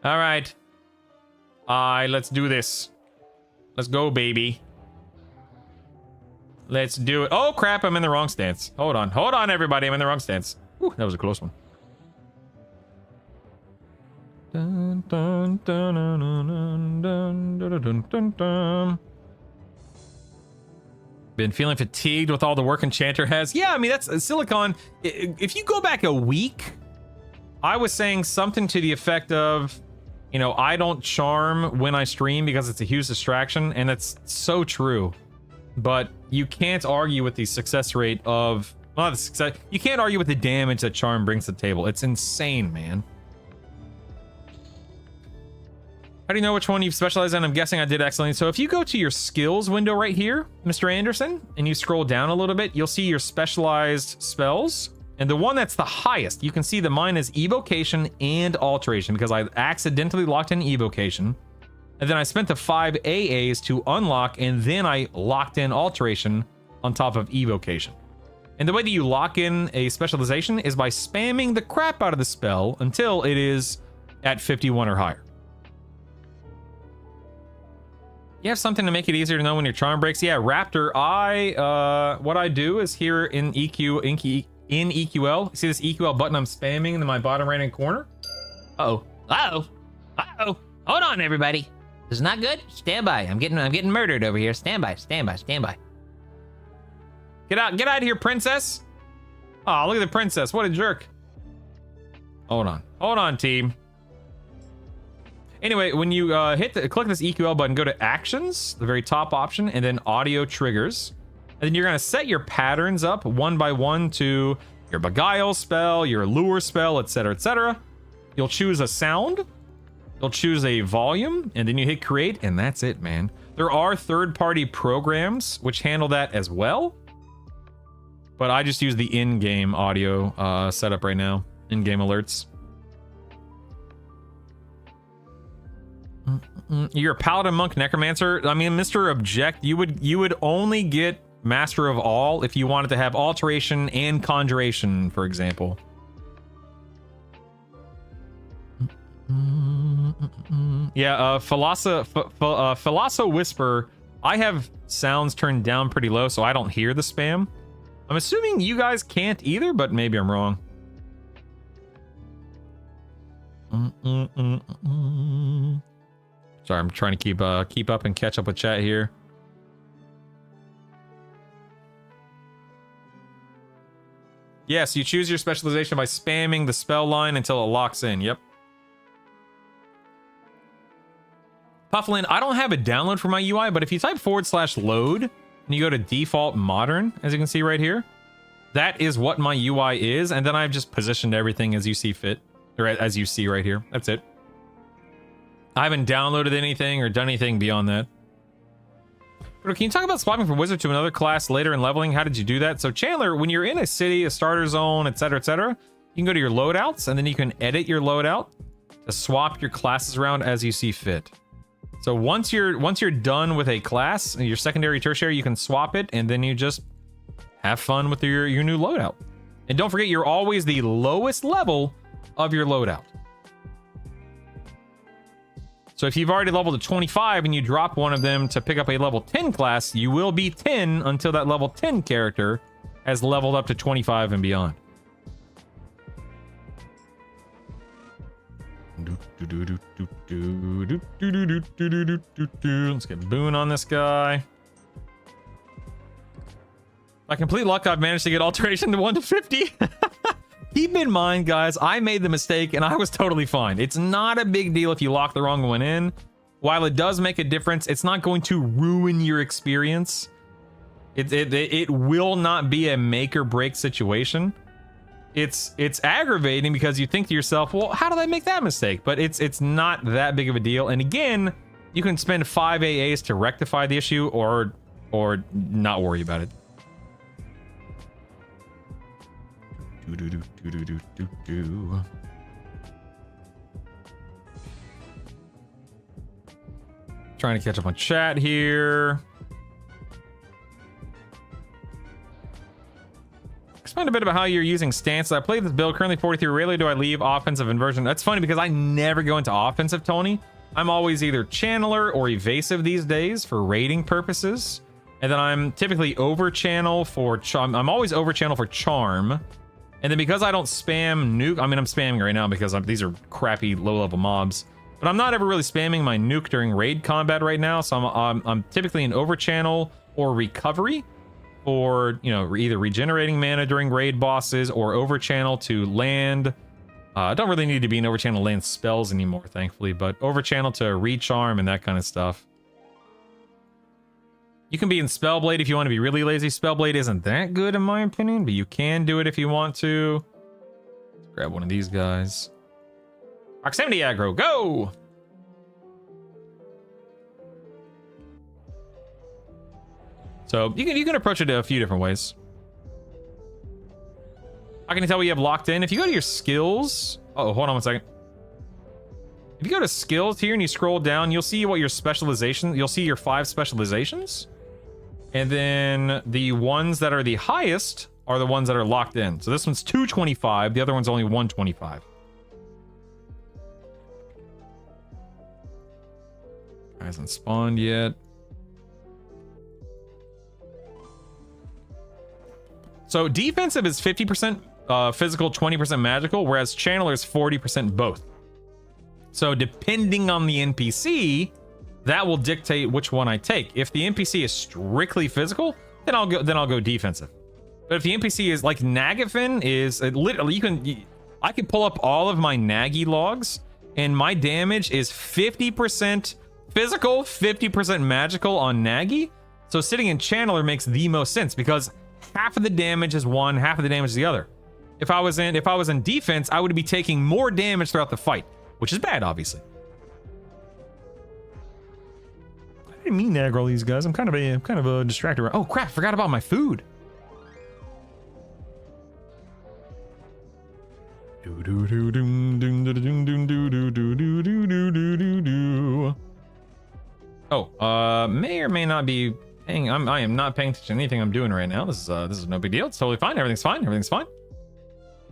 All right. Let's do this. Let's go, baby. Let's do it. Oh, crap. I'm in the wrong stance. Hold on. Hold on, everybody. I'm in the wrong stance. Whew, that was a close one. Dun, dun, dun, dun, dun, dun, dun, dun, dun, dun. Been feeling fatigued with all the work Enchanter has. Yeah, I mean, that's Silicon. If you go back a week, I was saying something to the effect of, you know, I don't charm when I stream because it's a huge distraction, and that's so true. But you can't argue with the success rate of, well, the success. You can't argue with the damage that charm brings to the table. It's insane, man. How do you know which one you've specialized in? I'm guessing I did excellently. So if you go to your skills window right here, Mr. Anderson, and you scroll down a little bit, you'll see your specialized spells. And the one that's the highest, you can see that mine is evocation and alteration because I accidentally locked in evocation. And then I spent the 5 AAs to unlock, and then I locked in alteration on top of evocation. And the way that you lock in a specialization is by spamming the crap out of the spell until it is at 51 or higher. You have something to make it easier to know when your charm breaks? Yeah, Raptor, what I do is here in EQL, see this EQL button I'm spamming in my bottom right hand corner? Uh-oh. Uh-oh. Uh-oh. Hold on, everybody. This is not good. Stand by. I'm getting murdered over here. Stand by. Stand by. Stand by. Get out of here, princess. Oh, look at the princess. What a jerk. Hold on, team. Anyway, when you click this EQL button, go to actions, the very top option, and then audio triggers. And then you're going to set your patterns up one by one to your beguile spell, your lure spell, etc., etc. You'll choose a sound. You'll choose a volume, and then you hit create, and that's it, man. There are third-party programs which handle that as well, but I just use the in-game audio setup right now, in-game alerts. You're a paladin, monk, necromancer. I mean, Mr. Object, you would only get Master of All if you wanted to have alteration and conjuration, for example. Yeah, Philosoph Whisper, I have sounds turned down pretty low, so I don't hear the spam. I'm assuming you guys can't either, but maybe I'm wrong. Sorry, I'm trying to keep up and catch up with chat here. Yes, you choose your specialization by spamming the spell line until it locks in. Yep. Pufflin, I don't have a download for my UI, but if you type /load and you go to default modern, as you can see right here, that is what my UI is. And then I've just positioned everything as you see fit, or as you see right here. That's it. I haven't downloaded anything or done anything beyond that. But can you talk about swapping from wizard to another class later in leveling? How did you do that? So Chandler, when you're in a city, a starter zone, etc., you can go to your loadouts, and then you can edit your loadout to swap your classes around as you see fit. So once you're done with a class, your secondary, tertiary, you can swap it, and then you just have fun with your new loadout. And don't forget, you're always the lowest level of your loadout. So if you've already leveled to 25 and you drop one of them to pick up a level 10 class, you will be 10 until that level 10 character has leveled up to 25 and beyond. Let's get Boone on this guy. By complete luck, I've managed to get alteration to 1 to 50. Keep in mind, guys, I made the mistake and I was totally fine. It's not a big deal if you lock the wrong one in. While it does make a difference, it's not going to ruin your experience. It will not be a make or break situation. It's aggravating because you think to yourself, well, how did I make that mistake? But it's not that big of a deal. And again, you can spend 5 AAs to rectify the issue or not worry about it. Trying to catch up on chat here. Explain a bit about how you're using stance. I played this build, currently 43. Rarely do I leave offensive inversion. That's funny because I never go into offensive, Tony. I'm always either channeler or evasive these days for raiding purposes. And then I'm typically over channel for I'm always over channel for charm. And then because I don't spam nuke, I mean, I'm spamming right now because these are crappy low-level mobs. But I'm not ever really spamming my nuke during raid combat right now. So I'm typically in over channel or recovery for, you know, either regenerating mana during raid bosses or over channel to land. I don't really need to be in over channel to land spells anymore, thankfully, but over channel to recharm and that kind of stuff. You can be in Spellblade if you want to be really lazy. Spellblade isn't that good in my opinion, but you can do it if you want to. Let's grab one of these guys. Proximity aggro, go! So you can approach it a few different ways. How can you tell what you have locked in? If you go to your skills... Oh, hold on one second. If you go to skills here and you scroll down, you'll see what your specialization... You'll see your 5 specializations. And then the ones that are the highest are the ones that are locked in. So this one's 225. The other one's only 125. Hasn't spawned yet. So defensive is 50% physical, 20% magical, whereas channeler is 40% both. So depending on the NPC, that will dictate which one I take. If the NPC is strictly physical, then I'll go defensive. But if the NPC is like Nagafin is literally, I can pull up all of my Nagi logs, and my damage is 50% physical, 50% magical on Nagi. So sitting in channeler makes the most sense because half of the damage is one, half of the damage is the other. If I was in defense, I would be taking more damage throughout the fight, which is bad, obviously. I didn't mean to aggro these guys. I'm kind of a distractor. Oh crap! Forgot about my food. Oh, may or may not be paying. I am not paying attention to anything I'm doing right now. This is no big deal. It's totally fine. Everything's fine. Everything's fine.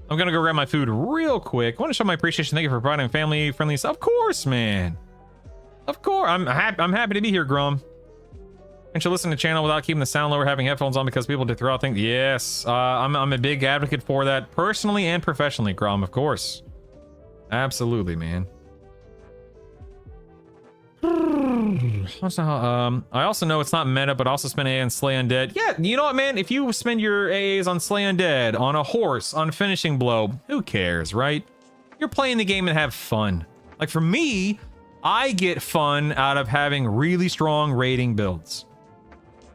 I'm gonna go grab my food real quick. I want to show my appreciation. Thank you for providing family friendly stuff. Of course, man. Of course. I'm happy to be here, Grom. And should listen to channel without keeping the sound lower, having headphones on because people to throw out things. Yes, I'm a big advocate for that, personally and professionally, Grom. Of course. Absolutely, man. I also know it's not meta, but also spend AA on Slay Undead. Yeah, you know what, man? If you spend your AAs on Slay Undead, on a horse, on Finishing Blow, who cares, right? You're playing the game and have fun. Like for me, I get fun out of having really strong rating builds.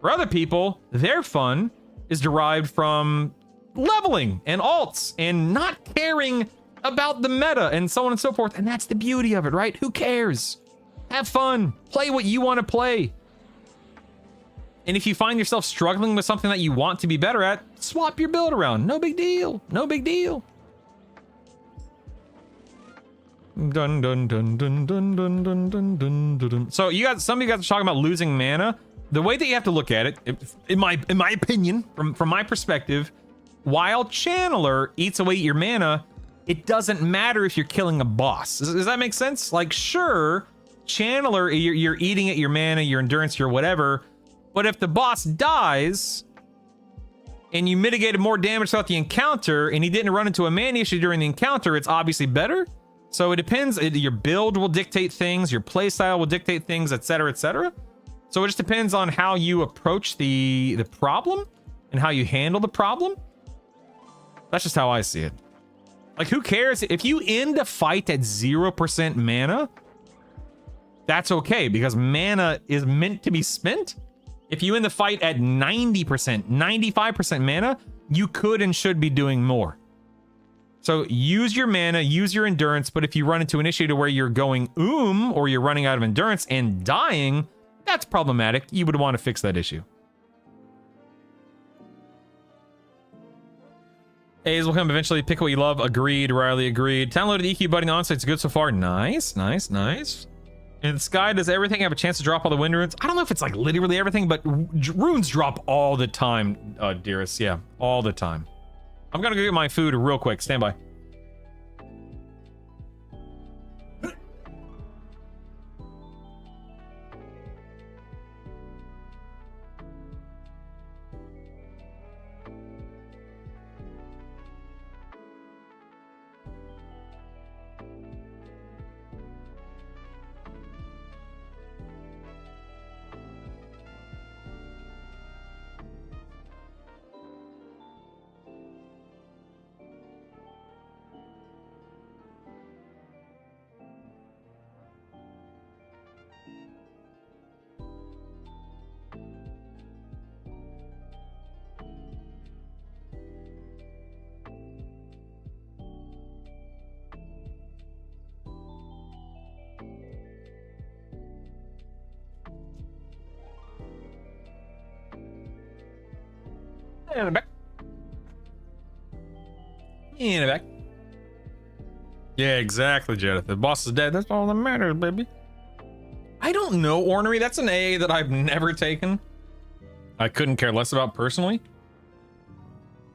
For other people, their fun is derived from leveling and alts and not caring about the meta and so on and so forth. And that's the beauty of it, right? Who cares? Have fun. Play what you want to play. And if you find yourself struggling with something that you want to be better at, swap your build around. No big deal. No big deal. Dun dun dun dun dun dun dun dun dun dun. So you guys, some of you guys are talking about losing mana. The way that you have to look at it, in my opinion, from my perspective, while Channeler eats away your mana, it doesn't matter if you're killing a boss. Does that make sense? Like, sure, Channeler, you're eating at your mana, your endurance, your whatever, but if the boss dies and you mitigated more damage throughout the encounter and he didn't run into a mana issue during the encounter, it's obviously better. So it depends. Your build will dictate things, your playstyle will dictate things, etc., etc. So it just depends on how you approach the problem and how you handle the problem. That's just how I see it. Like, who cares? If you end a fight at 0% mana, that's okay, because mana is meant to be spent. If you end the fight at 90%, 95% mana, you could and should be doing more. So use your mana, use your endurance, but if you run into an issue to where you're going or you're running out of endurance and dying, that's problematic. You would want to fix that issue. A's will come eventually. Pick what you love. Agreed. Riley agreed. Downloaded EQ Buddy on site. It's good so far. Nice, nice, nice. In the sky, does everything have a chance to drop all the wind runes? I don't know if it's like literally everything, but runes drop all the time, dearest. Yeah, all the time. I'm gonna go get my food real quick. Stand by. In the back. In the back. Yeah, exactly, Jedith. The boss is dead. That's all that matters, baby. I don't know, Ornery. That's an AA that I've never taken. I couldn't care less about personally.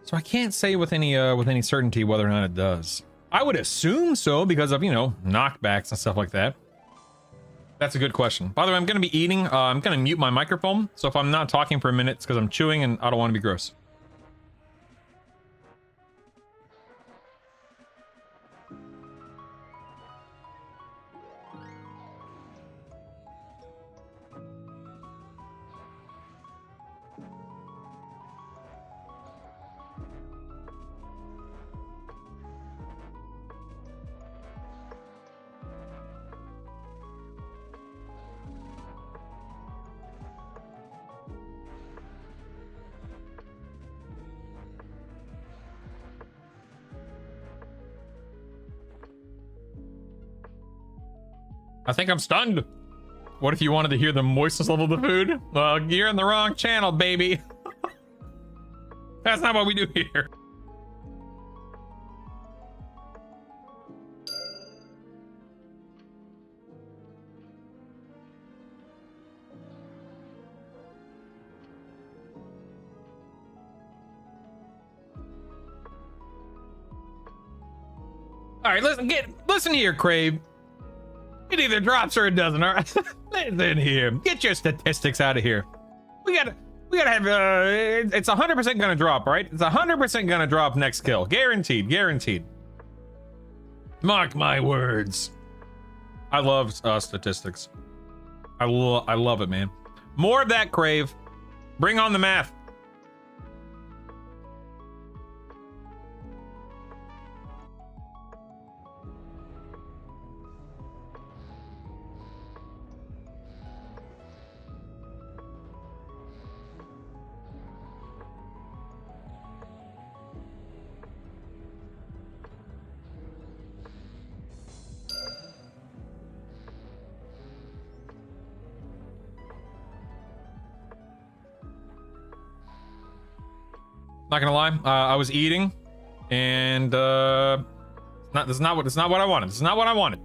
So I can't say with any certainty whether or not it does. I would assume so because of, you know, knockbacks and stuff like that. That's a good question. By the way, I'm going to be eating. I'm going to mute my microphone. So if I'm not talking for a minute, it's because I'm chewing and I don't want to be gross. I think I'm stunned. What if you wanted to hear the moistness level of the food? Well, you're in the wrong channel, baby. That's not what we do here. All right, listen here, Crave. It either drops or it doesn't. All right, listen here. Get your statistics out of here. We gotta have. It's 100% gonna drop, right? It's 100% gonna drop next kill, guaranteed, guaranteed. Mark my words. I love statistics. I love it, man. More of that, Crave. Bring on the math. Not gonna lie, I was eating, and this is not what I wanted. This is not what I wanted.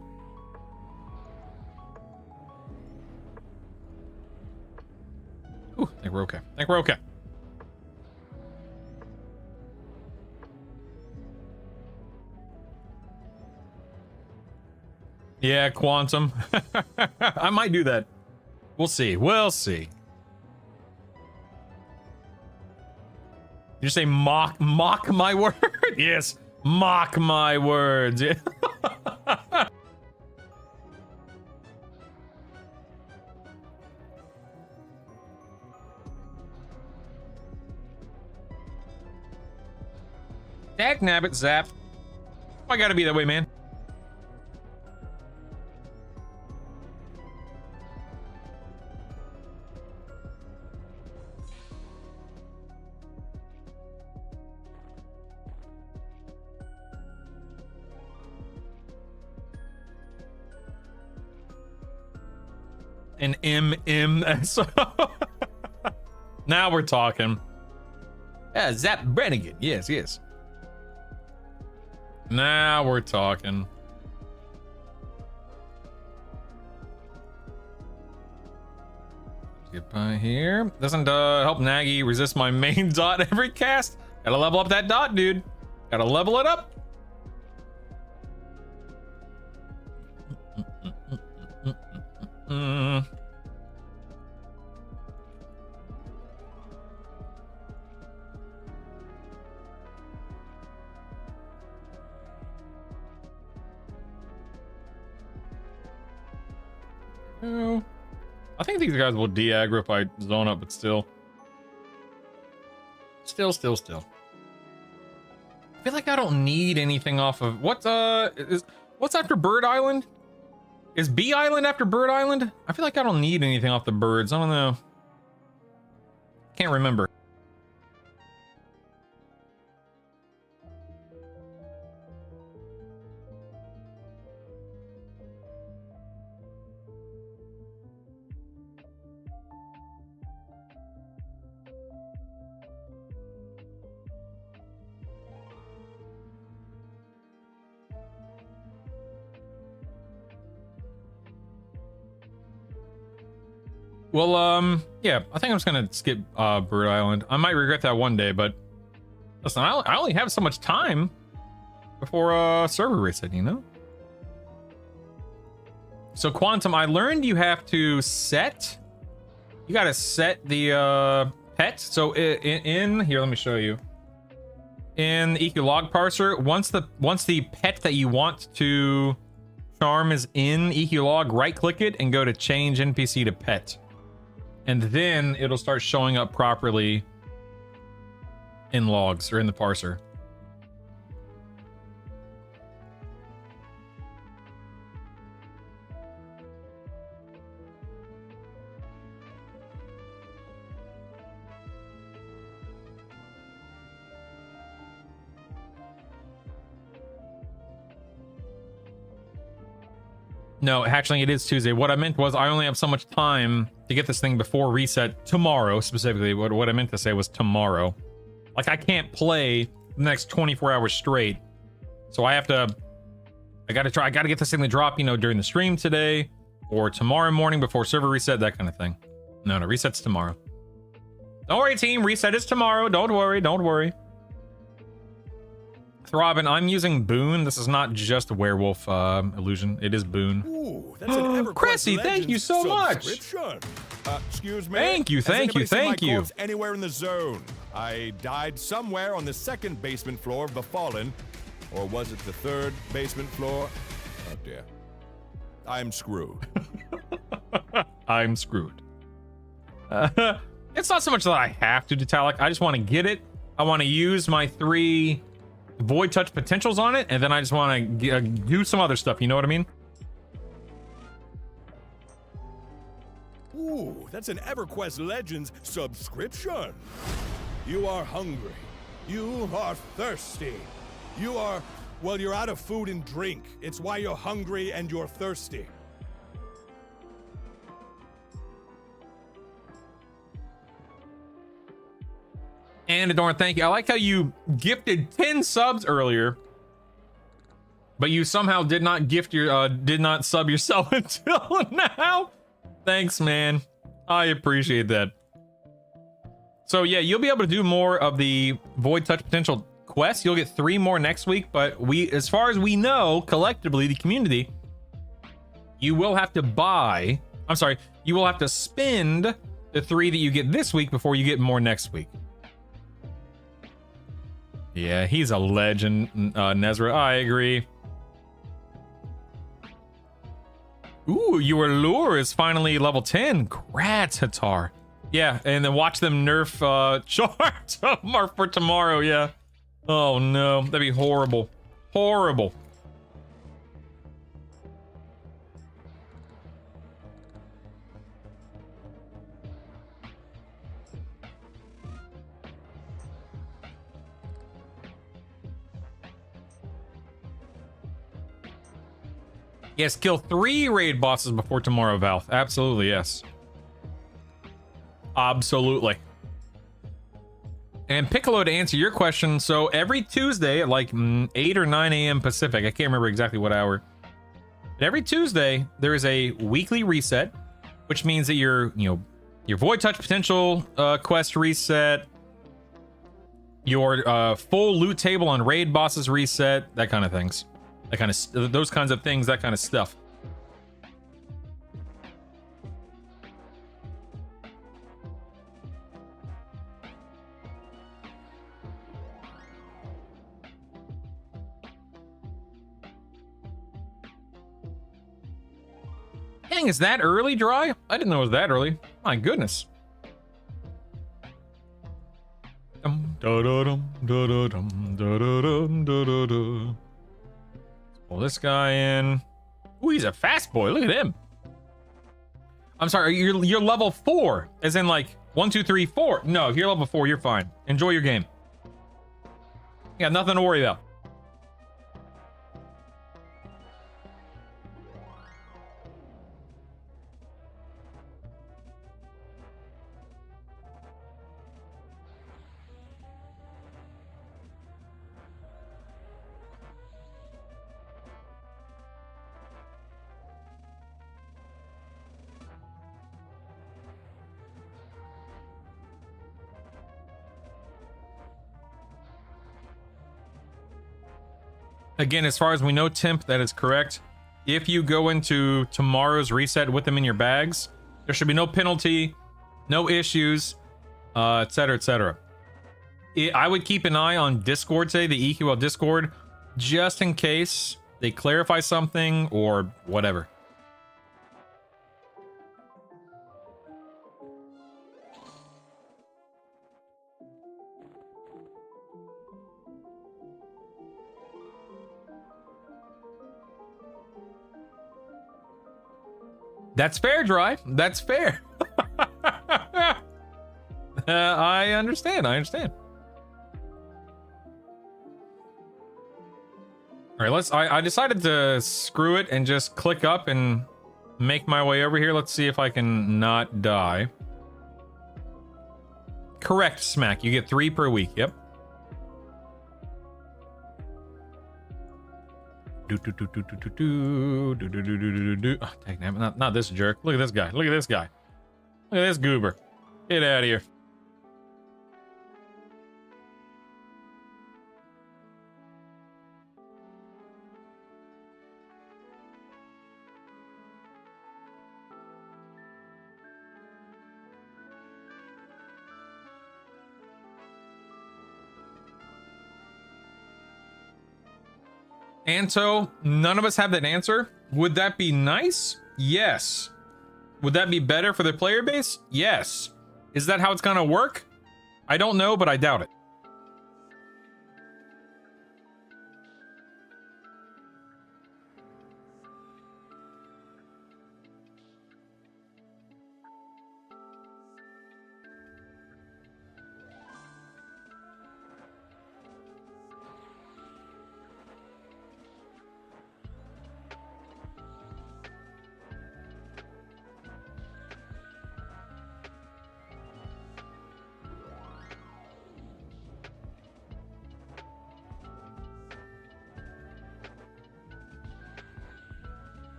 Ooh, I think we're okay. I think we're okay. Yeah, quantum. I might do that. We'll see. We'll see. You say mock my word? Yes, mock my words. Yeah. Dag nabbit zap. I gotta be that way, man. An MMS. Now we're talking. Yeah, Zap Brannigan. Yes, yes. Now we're talking. Get by here. Doesn't help Nagy resist my main dot every cast. Gotta level up that dot, dude. Gotta level it up. Oh, I think these guys will de-aggro if I zone up, but still. Still. I feel like I don't need anything off of what's after Bird Island? Is Bee Island after Bird Island? I feel like I don't need anything off the birds. I don't know. Can't remember. Well, yeah, I think I'm just gonna skip Bird Island. I might regret that one day, but listen, I only have so much time before server reset, you know? So Quantum, I learned you have to set, you gotta set the pet. So in here, let me show you. In the EQ log parser, once the pet that you want to charm is in EQ log, right click it and go to change NPC to pet. And then it'll start showing up properly in logs or in the parser. No, hatchling, it is Tuesday. What I meant was I only have so much time to get this thing before reset tomorrow, specifically. What I meant to say was tomorrow. Like, I can't play the next 24 hours straight. So I gotta get this thing to drop, you know, during the stream today or tomorrow morning before server reset, that kind of thing. No, reset's tomorrow. Don't worry, team. Reset is tomorrow. Don't worry. Throbbing, I'm using Boon. This is not just a werewolf illusion. It is Boon. Ooh, that's an EverQuest Cressy, thank you so much. Excuse me. Thank you. Has anybody seen my Thank you. corpse anywhere in the zone? I died somewhere on the second basement floor of the Fallen, or was it the third basement floor? Oh dear. I'm screwed. I'm screwed. It's not so much that I have to Detalic. I just want to get it. I want to use my 3 Void Touch potentials on it, and then I just want to do some other stuff. You know what I mean? Ooh, that's an EverQuest Legends subscription. You are hungry. You are thirsty. You are, well, you're out of food and drink. It's why you're hungry and you're thirsty. And Adorn, thank you. I like how you gifted 10 subs earlier, but you somehow did not gift your, did not sub yourself until now. Thanks, man. I appreciate that. So yeah, you'll be able to do more of the Void Touch Potential quests. You'll get 3 more next week, but we, as far as we know, collectively, the community, you will have to buy, I'm sorry, you will have to spend the 3 that you get this week before you get more next week. Yeah, he's a legend, Nezra. I agree. Ooh, your lure is finally level 10. Congrats, Hatar. Yeah, and then watch them nerf Char for tomorrow, yeah. Oh no, that'd be horrible. Horrible. Yes, kill 3 raid bosses before tomorrow, Valve. Absolutely, yes. Absolutely. And Piccolo, to answer your question, so every Tuesday at like 8 or 9 a.m. Pacific, I can't remember exactly what hour, but every Tuesday there is a weekly reset, which means that your Void Touch Potential quest reset, your full loot table on raid bosses reset, that kind of things. That kind of, those kinds of things, that kind of stuff. Dang, is that early, Dry? I didn't know it was that early. My goodness. Pull this guy in. Ooh, he's a fast boy. Look at him. I'm sorry, you're level 4. As in like 1, 2, 3, 4. No, if you're level 4, you're fine. Enjoy your game. You got nothing to worry about. Again, as far as we know, Timp, that is correct. If you go into tomorrow's reset with them in your bags, there should be no penalty, no issues, etc., etc. I would keep an eye on Discord today, the EQL Discord, just in case they clarify something or whatever. That's fair, Dry. That's fair. I understand. I understand. All right, I decided to screw it and just click up and make my way over here. Let's see if I can not die. Correct, Smack. You get 3 per week. Yep. Oh, dang, not this jerk. Look at this guy. Look at this guy. Look at this goober. Get out of here. Anto, none of us have that answer. Would that be nice? Yes. Would that be better for the player base? Yes. Is that how it's gonna work? I don't know, but I doubt it.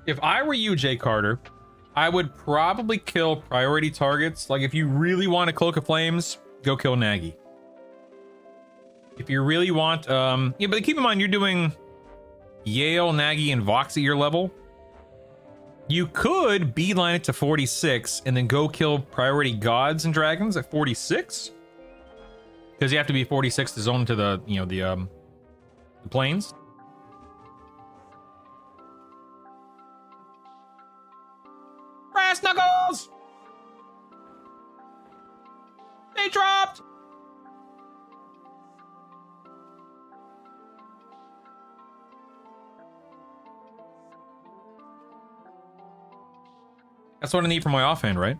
If I were you, Jay Carter, I would probably kill priority targets. Like if you really want a Cloak of Flames, go kill Nagy. If you really want, yeah, but keep in mind you're doing Yale, Nagy, and Vox at your level. You could beeline it to 46 and then go kill priority gods and dragons at 46. Because you have to be 46 to zone to the, you know, the planes. Brass knuckles! They dropped! That's what I need for my offhand, right?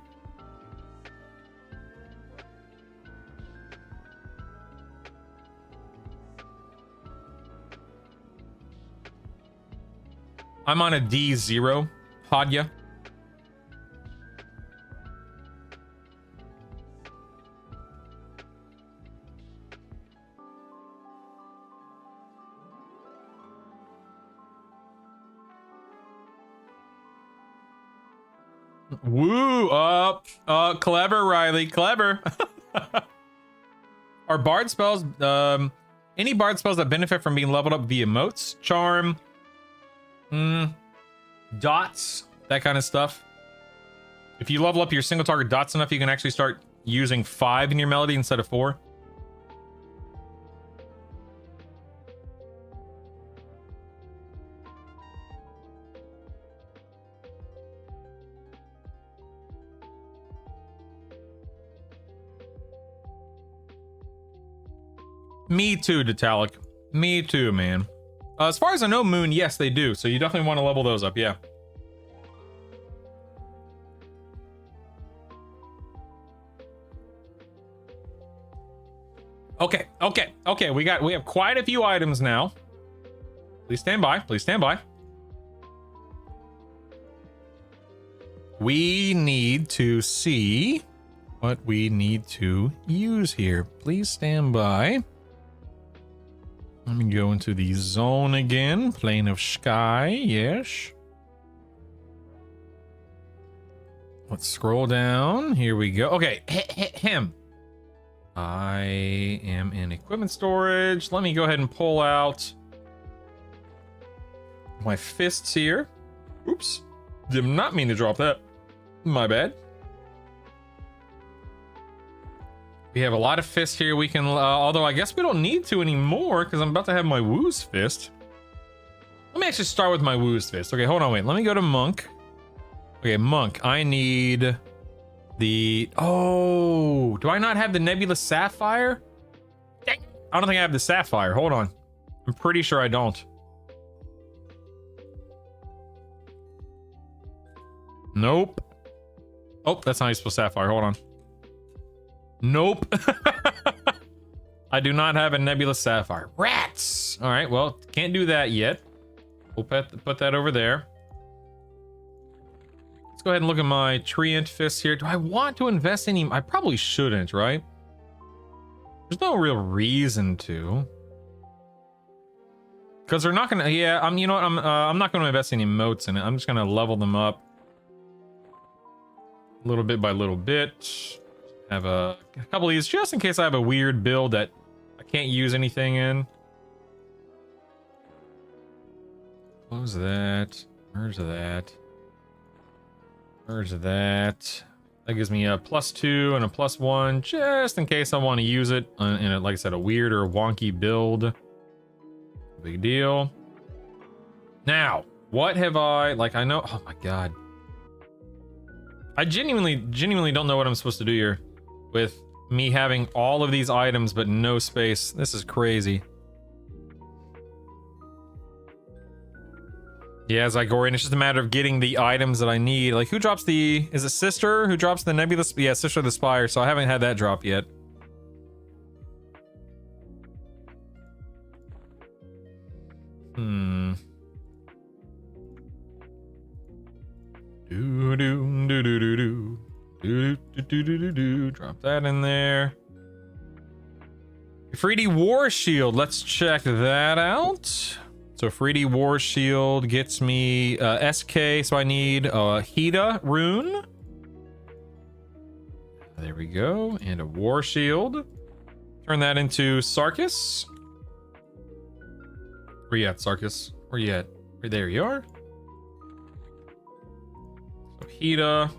I'm on a D0, Hadya. Woo! Clever, Riley. Clever. Are bard spells, any bard spells that benefit from being leveled up via motes, charm, dots, that kind of stuff. If you level up your single target dots enough, you can actually start using 5 in your melody instead of 4. Me too, Detalic. Me too, man. As far as I know, Moon, yes, they do. So you definitely want to level those up, yeah. Okay. We have quite a few items now. Please stand by. Please stand by. We need to see what we need to use here. Please stand by. Let me go into the zone again. Plane of sky, yes. Let's scroll down. Here we go. Okay, him. I am in equipment storage. Let me go ahead and pull out my fists here. Oops. Did not mean to drop that. My bad. We have a lot of fists here. We can, although I guess we don't need to anymore because I'm about to have my Woo's fist. Let me actually start with my Woo's fist. Okay, hold on, wait. Let me go to Monk. Okay, Monk. I need the... Oh, do I not have the Nebulous Sapphire? Dang. I don't think I have the Sapphire. Hold on. I'm pretty sure I don't. Nope. Oh, that's not useful Sapphire. Hold on. Nope. I do not have a Nebulous Sapphire. Rats! All right, well, can't do that yet. We'll put that over there. Let's go ahead and look at my Treant Fist here. Do I want to invest any? I probably shouldn't, right? There's no real reason to. Because they're not gonna, yeah, you know what, I'm not gonna invest any motes in it. I'm just gonna level them up. Little bit by little bit. Have a couple of these just in case I have a weird build that I can't use anything in. Close that. Merge that. Merge that. That gives me a +2 and a +1 just in case I want to use it in a, like I said, a weird or wonky build. Big deal. Now, what have I, like, I know, oh my god. I genuinely don't know what I'm supposed to do here with me having all of these items but no space. This is crazy. Yeah, Zygorian, it's just a matter of getting the items that I need. Like, who drops the... Is it Sister who drops the Nebula? Yeah, Sister of the Spire, so I haven't had that drop yet. Drop that in there. 3D War Shield. Let's check that out. So 3D War Shield gets me SK, so I need a Hida rune. There we go, and a War Shield. Turn that into Sarkis. Where you at, Sarkis? Where you at? Right there you are. So Hida.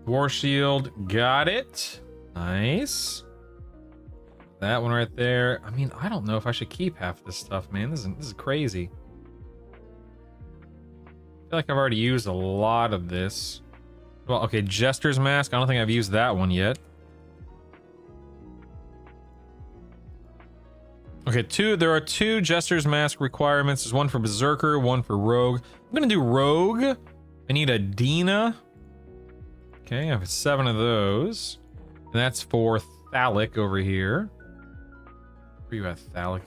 War Shield, got it. Nice. That one right there. I mean, I don't know if I should keep half this stuff, man. This is crazy. I feel like I've already used a lot of this. Well, okay, Jester's Mask. I don't think I've used that one yet. Okay, there are two Jester's Mask requirements. There's one for Berserker, one for Rogue. I'm gonna do Rogue. I need a Dina. Okay, I have 7 of those. And that's for Thalic over here. Where you at, Thalic?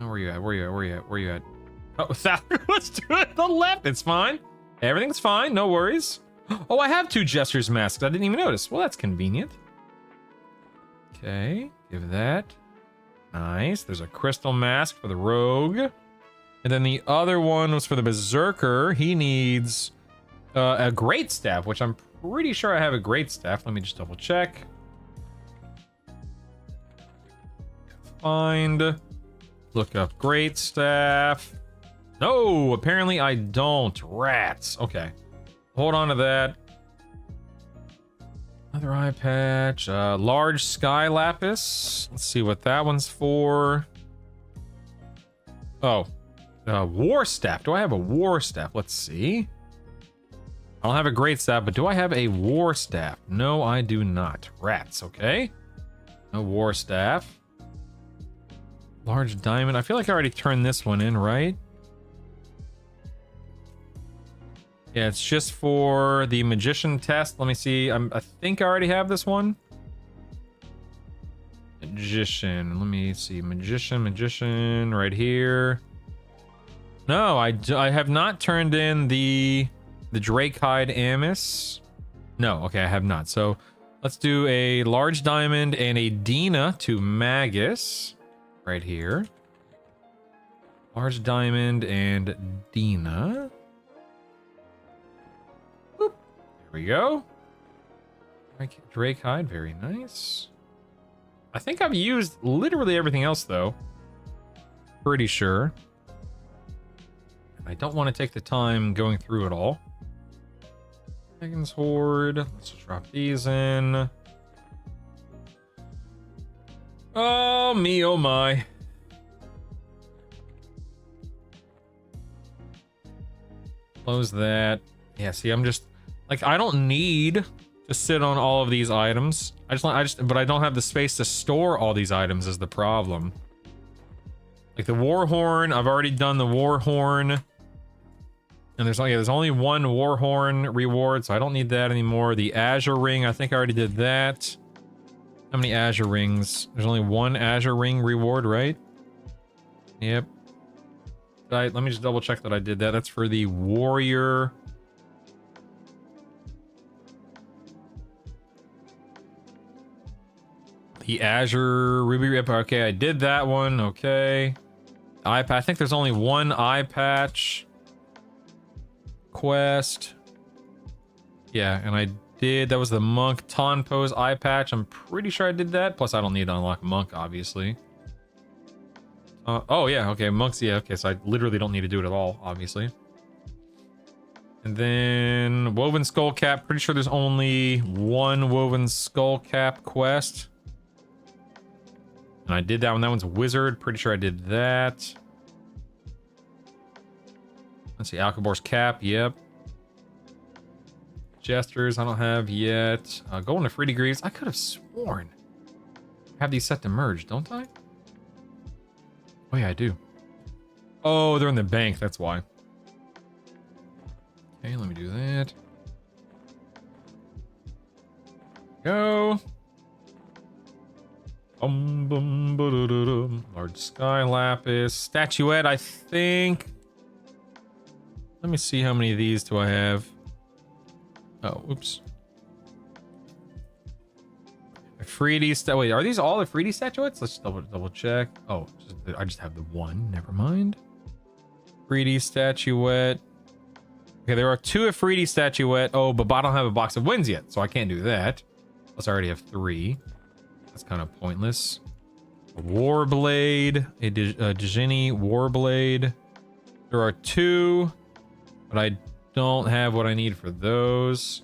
Oh, where you at? Where you at? Where you at? Where you at? Oh, Thalic, let's do it on the left. It's fine. Everything's fine. No worries. Oh, I have 2 Jester's Masks. I didn't even notice. Well, that's convenient. Okay, give that. Nice. There's a Crystal Mask for the Rogue. And then the other one was for the Berserker. He needs a Great Staff, which I'm pretty sure I have a Great Staff. Let me just double check. Find. Look up Great Staff. No, apparently I don't. Rats. Okay. Hold on to that. Another eye patch. Large Sky Lapis. Let's see what that one's for. Oh. War Staff. Do I have a War Staff? Let's see. I don't have a Great Staff, but do I have a War Staff? No, I do not. Rats, okay. No War Staff. Large Diamond. I feel like I already turned this one in, right? Yeah, it's just for the Magician test. Let me see. I think I already have this one. Magician. Let me see. Magician right here. No, I have not turned in the Drakehide Amos. No, okay, I have not. So let's do a Large Diamond and a Dina to Magus right here. Large Diamond and Dina. Boop. There we go. Drakehide, very nice. I think I've used literally everything else though. Pretty sure. I don't want to take the time going through it all. Dragon's Horde. Let's just drop these in. Oh me, oh my. Close that. Yeah, see, I'm just like, I don't need to sit on all of these items. But I don't have the space to store all these items is the problem. Like the Warhorn, I've already done the Warhorn. And there's only one Warhorn reward, so I don't need that anymore. The Azure Ring, I think I already did that. How many Azure Rings? There's only one Azure Ring reward, right? Yep. Let me just double check that I did that. That's for the Warrior. The Azure Ruby Rip. Okay, I did that one. Okay. Eye patch. I think there's only one eye patch. Quest. Yeah, and I did. That was the Monk Tonpo's eye patch. I'm pretty sure I did that. Plus, I don't need to unlock Monk, obviously. Oh, yeah. Okay, Monk's. Yeah, okay. So I literally don't need to do it at all, obviously. And then Woven Skull Cap. Pretty sure there's only one Woven Skull Cap quest. And I did that one. That one's Wizard. Pretty sure I did that. Let's see, Alcabor's Cap, yep. Gestures I don't have yet. Going to free degrees. I could have sworn I have these set to merge, don't I? Oh yeah, I do. Oh, they're in the bank, that's why. Okay, let me do that. Go. Large sky lapis. Statuette, I think. Let me see how many of these do I have. Oh, oops. A 3D wait, are these all the 3D statuettes? Let's double check. Oh, I just have the one. Never mind. 3D statuette. Okay, there are 2 of 3D statuette. Oh, but I don't have a box of wins yet, so I can't do that. Plus, I already have 3. That's kind of pointless. A Warblade, a Djinni Warblade. There are 2, but I don't have what I need for those.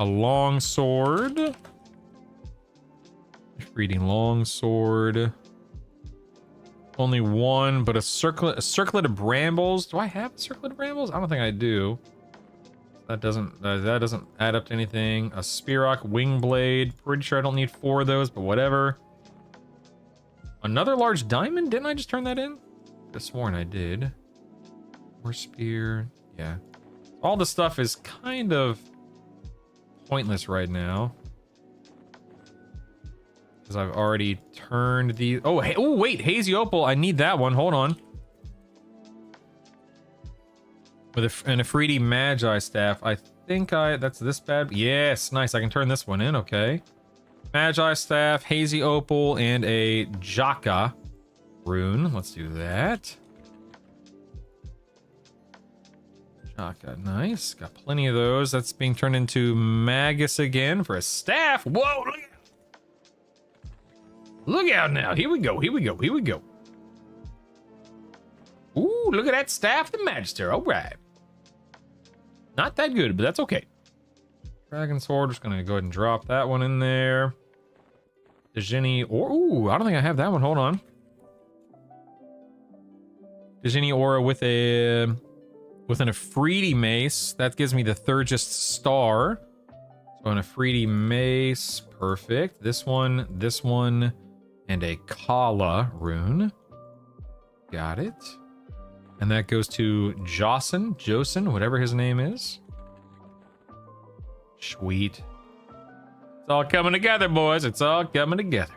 A longsword. Reading longsword. Only 1, but a circlet of brambles. Do I have a circlet of brambles? I don't think I do. That doesn't add up to anything. A Spearock Wingblade. Pretty sure I don't need 4 of those, but whatever. Another large diamond? Didn't I just turn that in? I could have sworn I did. More spear. Yeah. All the stuff is kind of pointless right now. Because I've already turned the... Oh, hey, oh, wait. Hazy Opal. I need that one. Hold on. And a 3D Magi staff. I think that's this bad. Yes, nice. I can turn this one in. Okay. Magi staff, Hazy Opal, and a Jaka rune. Let's do that. Jaka, nice. Got plenty of those. That's being turned into Magus again for a staff. Whoa, look out. Look out now. Here we go. Here we go. Here we go. Ooh, look at that staff, the Magister. All right. Not that good, but that's okay. Dragon Sword, just gonna go ahead and drop that one in there. The Djinni, or ooh, I don't think I have that one. Hold on. The Djinni Aura with an Afridi Mace. That gives me the Thurgist Star. So an Afridi Mace, perfect. This one, and a Kala rune. Got it. And that goes to Josen, whatever his name is. Sweet. It's all coming together, boys. It's all coming together.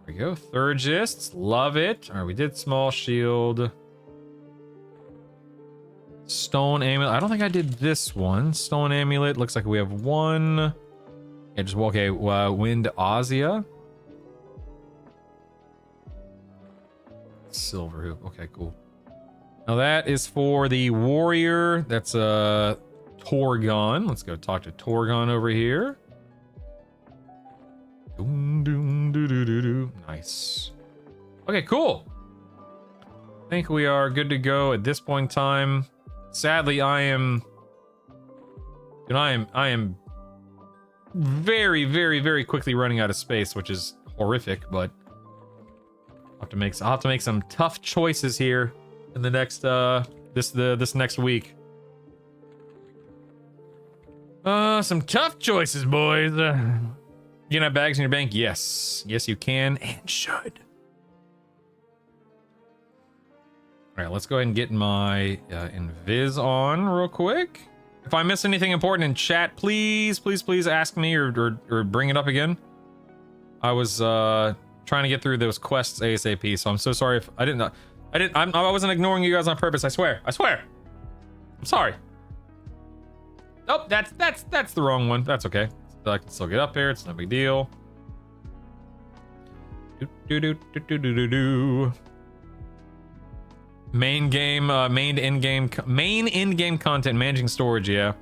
There we go. Thurgists. Love it. All right, we did small shield. Stone amulet. I don't think I did this one. Stone amulet. Looks like we have one. Yeah, just okay. Wind Ozia. Silver hoop. Okay, cool. Now that is for the warrior. That's Torgon. Let's go talk to Torgon over here. Nice. Okay, cool. I think we are good to go at this point in time. Sadly, I am very, very, very quickly running out of space, which is horrific, but I'll have to make some tough choices here in the next this next week. Some tough choices, boys. You can have bags in your bank? Yes. Yes, you can and should. All right, let's go ahead and get my invis on real quick. If I miss anything important in chat, please ask me or bring it up again. I was trying to get through those quests ASAP, so I'm so sorry if I wasn't ignoring you guys on purpose. I swear. I'm sorry. Nope, that's the wrong one. That's okay. I can still get up here. It's no big deal. Main in-game content, managing storage. Yeah.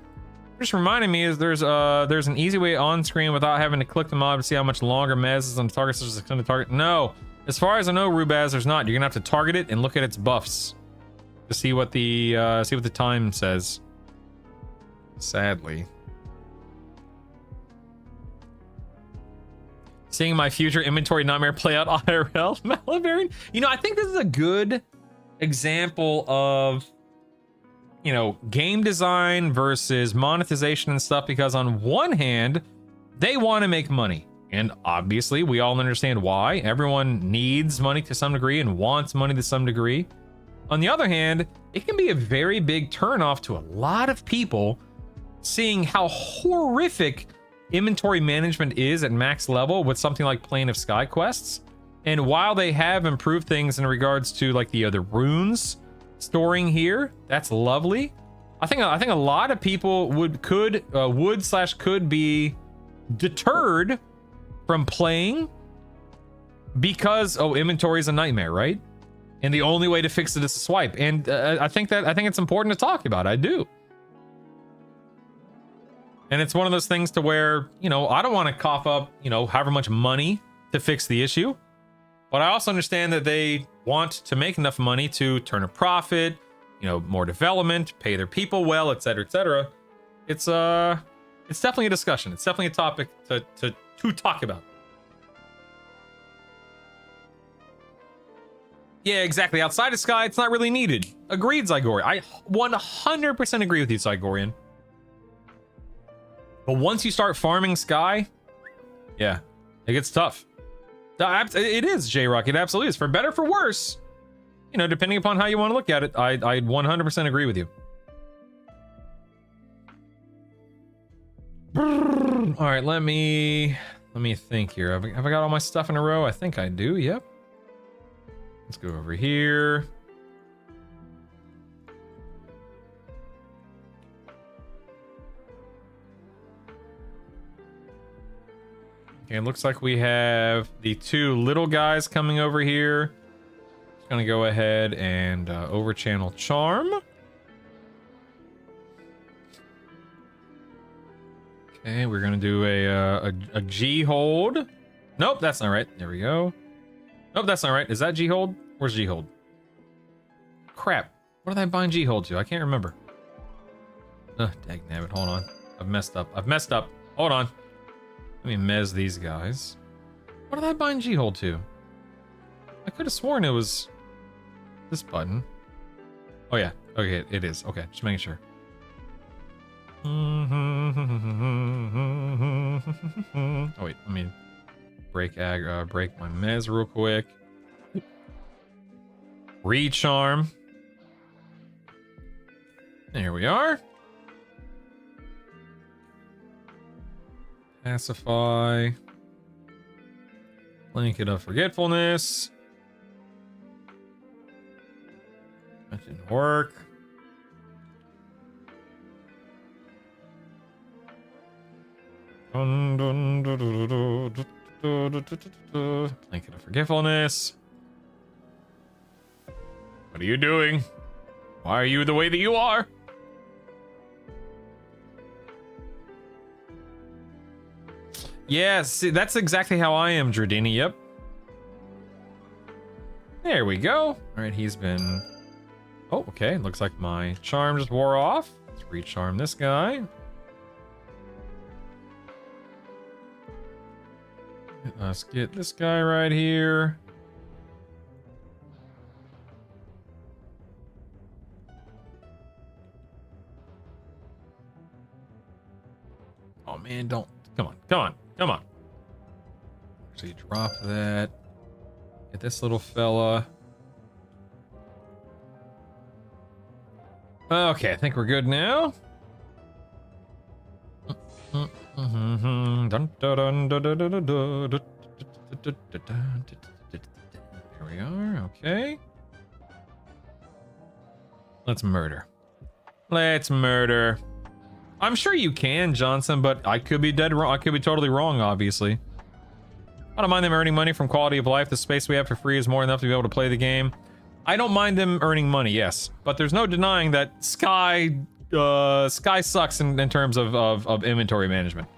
Just reminding me is there's an easy way on screen without having to click the mob to see how much longer Mez is on the target, such as extended target. No, as far as I know, Rubaz, there's not. You're gonna have to target it and look at its buffs to see what the time says. Sadly. Seeing my future inventory nightmare play out IRL, Malivarian. You know, I think this is a good example of, you know, game design versus monetization and stuff, because on one hand, they want to make money. And obviously, we all understand why. Everyone needs money to some degree and wants money to some degree. On the other hand, it can be a very big turnoff to a lot of people seeing how horrific inventory management is at max level with something like Plane of Sky quests. And while they have improved things in regards to like the other runes storing here, that's lovely. I think a lot of people could be deterred from playing because inventory is a nightmare, right? And the only way to fix it is to swipe. And I think it's important to talk about. I do. And it's one of those things to where, you know, I don't want to cough up, you know, however much money to fix the issue. But I also understand that they want to make enough money to turn a profit, you know, more development, pay their people well, etc., etc. It's definitely a discussion. It's definitely a topic to talk about. Yeah, exactly. Outside of Sky, it's not really needed. Agreed, Zygorian. I 100% agree with you, Zygorian. But once you start farming Sky, yeah, it gets tough. It is, J-Rock. It absolutely is. For better, for worse. You know, depending upon how you want to look at it, I 100% agree with you. All right, let me think here. Have I got all my stuff in a row? I think I do. Yep. Let's go over here. Okay, it looks like we have the two little guys coming over here. Just gonna go ahead and over channel charm. Okay, we're gonna do a G hold. Nope, that's not right. There we go. Nope, that's not right. Is that G hold? Where's G hold? Crap. What did I bind G hold to? I can't remember. Dagnabbit, hold on. I've messed up. Hold on. Let me mez these guys. What did I bind G hold to? I could have sworn it was this button. Oh yeah. Okay, it is. Okay, just making sure. Oh wait, let me break my mez real quick. Recharm. There we are. Pacify. Blanket of Forgetfulness. That didn't work. Blanket of Forgetfulness. What are you doing? Why are you the way that you are? Yes, that's exactly how I am, Dradini. Yep. There we go. All right, he's been... Oh, okay. Looks like my charm just wore off. Let's recharm this guy. Let's get this guy right here. Oh man, don't. Come on. So you drop that. Get this little fella. Okay, I think we're good now. There we are. Okay. Let's murder. I'm sure you can, Johnson, but I could be dead wrong. I could be totally wrong, obviously. I don't mind them earning money from quality of life. The space we have for free is more than enough to be able to play the game. I don't mind them earning money, yes. But there's no denying that Sky sucks in terms of inventory management.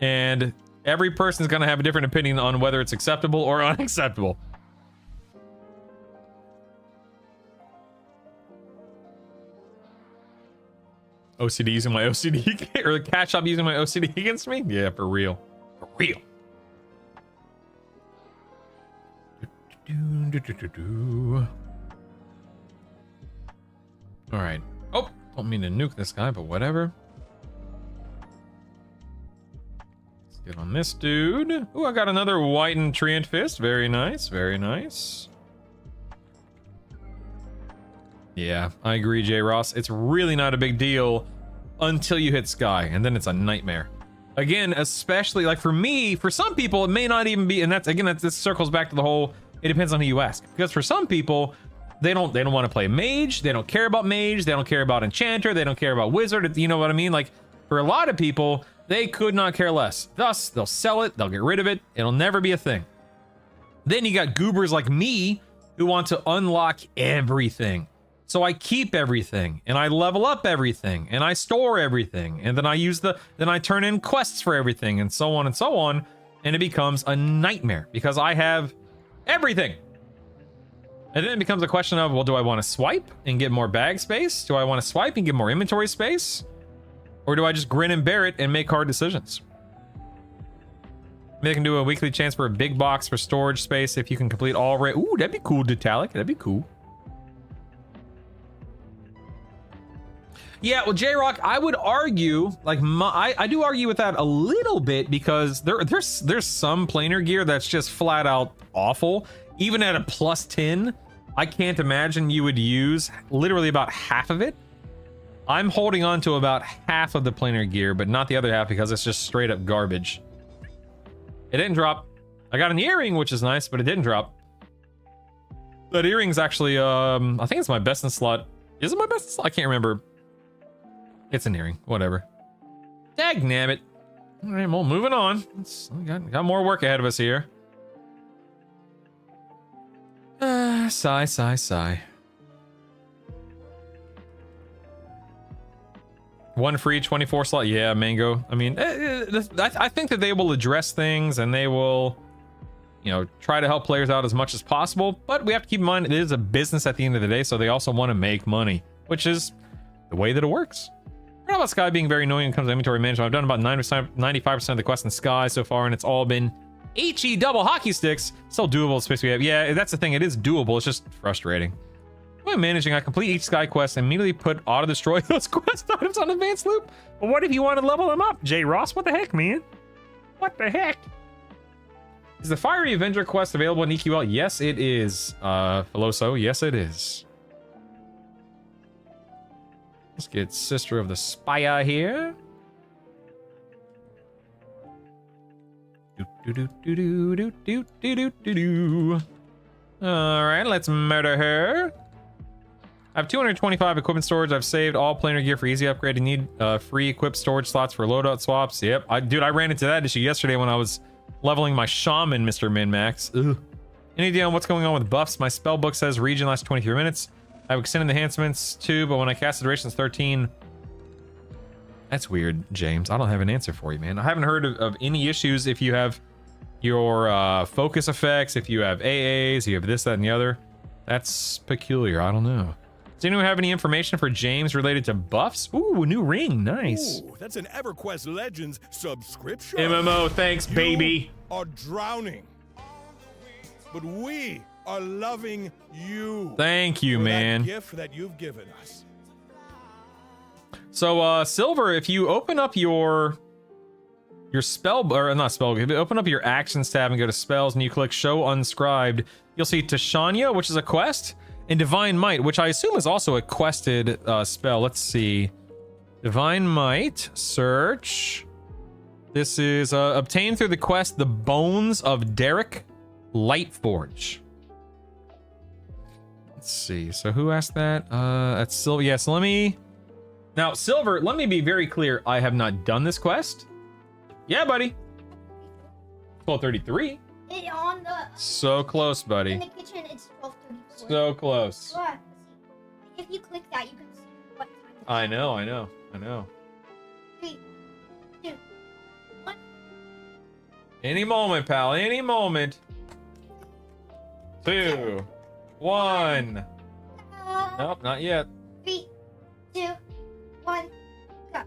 And every person's going to have a different opinion on whether it's acceptable or unacceptable. OCD using my OCD, or the cat shop using my OCD against me? Yeah, for real. For real. All right. Oh, don't mean to nuke this guy, but whatever. Let's get on this dude. Oh, I got another whitened Treant Fist. Very nice. Very nice. Yeah, I agree, J. Ross. It's really not a big deal until you hit Sky, and then it's a nightmare. Again, especially like for me, for some people, it may not even be, and that's again, this circles back to the whole, it depends on who you ask. Because for some people, they don't want to play mage, they don't care about mage, they don't care about enchanter, they don't care about wizard, you know what I mean? Like for a lot of people, they could not care less. Thus, they'll sell it, they'll get rid of it, it'll never be a thing. Then you got goobers like me who want to unlock everything. So I keep everything, and I level up everything, and I store everything, and then I turn in quests for everything, and so on and so on, and it becomes a nightmare because I have everything. And then it becomes a question of, well, do I want to swipe and get more bag space? Do I want to swipe and get more inventory space? Or do I just grin and bear it and make hard decisions? Maybe I can do a weekly chance for a big box for storage space if you can complete all ooh, that'd be cool, Detalic. That'd be cool. Yeah, well, J-Rock, I would argue, like, I do argue with that a little bit because there's some planar gear that's just flat out awful. Even at a plus 10, I can't imagine you would use literally about half of it. I'm holding on to about half of the planar gear, but not the other half because it's just straight up garbage. It didn't drop. I got an earring, which is nice, but it didn't drop. That earring's actually, I think it's my best in slot. Is it my best in slot? I can't remember. It's an earring, whatever. Dagnabbit. All right, well, moving on. We got more work ahead of us here. Sigh, sigh, sigh. One free 24 slot. Yeah, Mango. I mean, I think that they will address things and they will, you know, try to help players out as much as possible. But we have to keep in mind it is a business at the end of the day, so they also want to make money, which is the way that it works. What about Sky being very annoying when it comes to inventory management? I've done about 95% of the quests in Sky so far, and it's all been HE double hockey sticks. Still doable, space we have. Yeah, that's the thing. It is doable. It's just frustrating. When managing, I complete each Sky quest and immediately put auto-destroy those quest items on advanced loop. But what if you want to level them up? J. Ross, what the heck, man? What the heck? Is the Fiery Avenger quest available in EQL? Yes, it is. Filoso, yes, it is. Let's get Sister of the Spire here. All right, let's murder her. I have 225 equipment storage. I've saved all planar gear for easy upgrade. You need free equipped storage slots for loadout swaps. Yep, I ran into that issue yesterday when I was leveling my shaman, Mr. Min-Max. Ugh. Any idea on what's going on with buffs? My spell book says region lasts 23 minutes. I've extended the enhancements too, but when I cast the duration, it's 13. That's weird, James. I don't have an answer for you, man. I haven't heard of any issues if you have your focus effects, if you have AAs, you have this, that, and the other. That's peculiar. I don't know. Does anyone have any information for James related to buffs? Ooh, a new ring. Nice. Ooh, that's an EverQuest Legends subscription. MMO, thanks, baby. You are drowning, but we are loving you. Thank you, for man. That gift that you've given us. So, Silver, if you open up your spell, or not spell, if you open up your actions tab and go to spells and you click show unscribed, you'll see Tashanya, which is a quest, and Divine Might, which I assume is also a quested spell. Let's see. Divine Might, search. This is obtained through the quest The Bones of Derek Lightforge. Let's see. So who asked that? That's Silver. Yeah, so let me... Now, Silver, let me be very clear. I have not done this quest. Yeah, buddy. 12:33. It on the So close, in buddy. the kitchen. It's 12:34. So close. Look, if you click that, you can see what time. it is. I know. 3, 2, 1. Any moment, pal. Any moment. 2, 1. Nope, not yet. 3, 2, 1. Go.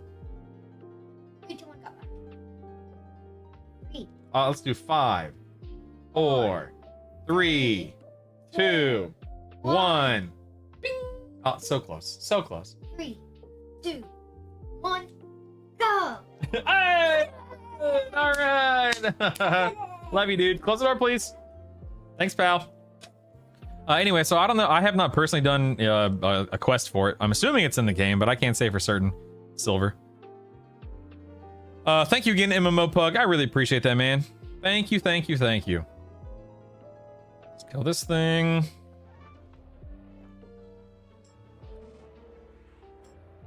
3, 2, 1. Go. 3. Let's do 5, 4, 3, 2, 1. Bing. Oh, so close. So close. 3, 2, 1, go! Hey! All right. Love you, dude. Close the door, please. Thanks, pal. Anyway, so I don't know. I have not personally done a quest for it. I'm assuming it's in the game, but I can't say for certain. Silver. Thank you again, MMO Pug. I really appreciate that, man. Thank you, thank you, thank you. Let's kill this thing.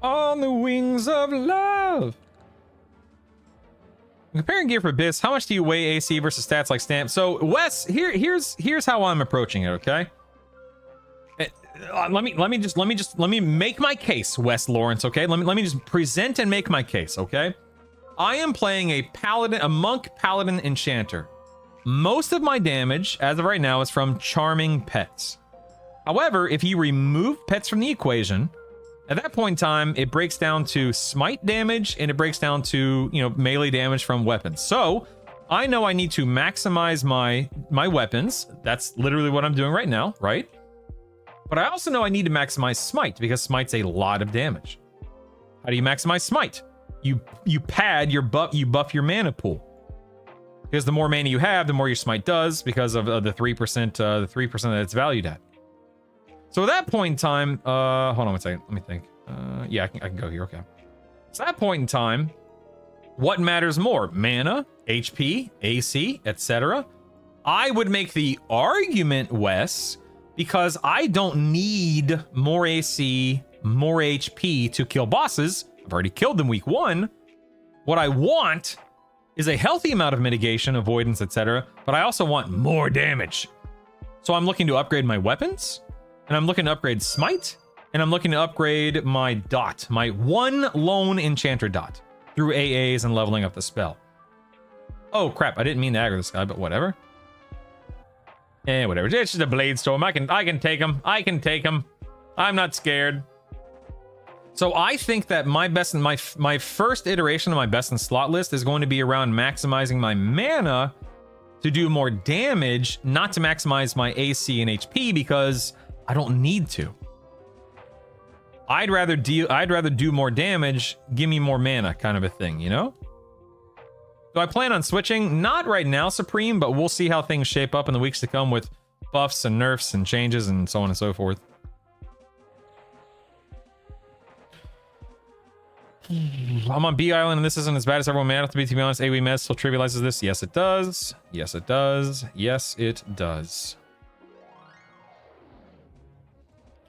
On the wings of love. Comparing gear for bits, how much do you weigh AC versus stats like stamp? So Wes, here's how I'm approaching it, okay? Let me make my case, Wes Lawrence, okay? Let me just present and make my case, okay? I am playing a paladin, a monk paladin enchanter. Most of my damage, as of right now, is from charming pets. However, if you remove pets from the equation, at that point in time, it breaks down to smite damage and it breaks down to, you know, melee damage from weapons. So I know I need to maximize my weapons. That's literally what I'm doing right now, right? But I also know I need to maximize smite because smite's a lot of damage. How do you maximize smite? You pad your you buff your mana pool. Because the more mana you have, the more your smite does because of the 3% that it's valued at. So at that point in time, hold on one second, let me think. Yeah, I can go here, okay. So at that point in time, what matters more? Mana, HP, AC, etc. I would make the argument, Wes, because I don't need more AC, more HP to kill bosses. I've already killed them week 1. What I want is a healthy amount of mitigation, avoidance, etc. But I also want more damage. So I'm looking to upgrade my weapons, and I'm looking to upgrade smite, and I'm looking to upgrade my dot, my one lone enchanter dot, through AAs and leveling up the spell. Oh crap, I didn't mean to aggro this guy, but whatever. Eh, whatever. It's just a blade storm. I can take him. I can take him. I'm not scared. So I think that my best in my first iteration of my best in slot list is going to be around maximizing my mana to do more damage, not to maximize my AC and HP because I don't need to. I'd rather do more damage, give me more mana kind of a thing, you know? So I plan on switching, not right now, Supreme, but we'll see how things shape up in the weeks to come with buffs and nerfs and changes and so on and so forth. I'm on B Island and this isn't as bad as everyone made out to be honest. AoE Mez still trivializes this. Yes, it does. Yes, it does. Yes, it does.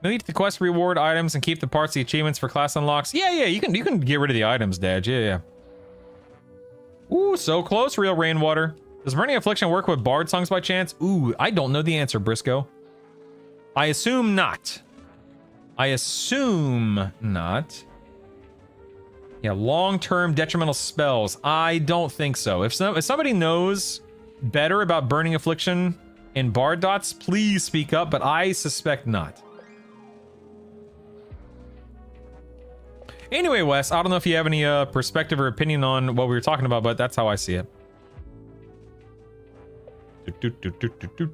Delete the quest reward items and keep the parts of the achievements for class unlocks. Yeah, you can get rid of the items, Dad. Yeah. Ooh, so close, real rainwater. Does Burning Affliction work with Bard songs by chance? Ooh, I don't know the answer, Briscoe. I assume not. I assume not. Yeah, long-term detrimental spells. I don't think so. If somebody knows better about Burning Affliction and Bard dots, please speak up, but I suspect not. Anyway, Wes, I don't know if you have any perspective or opinion on what we were talking about, but that's how I see it.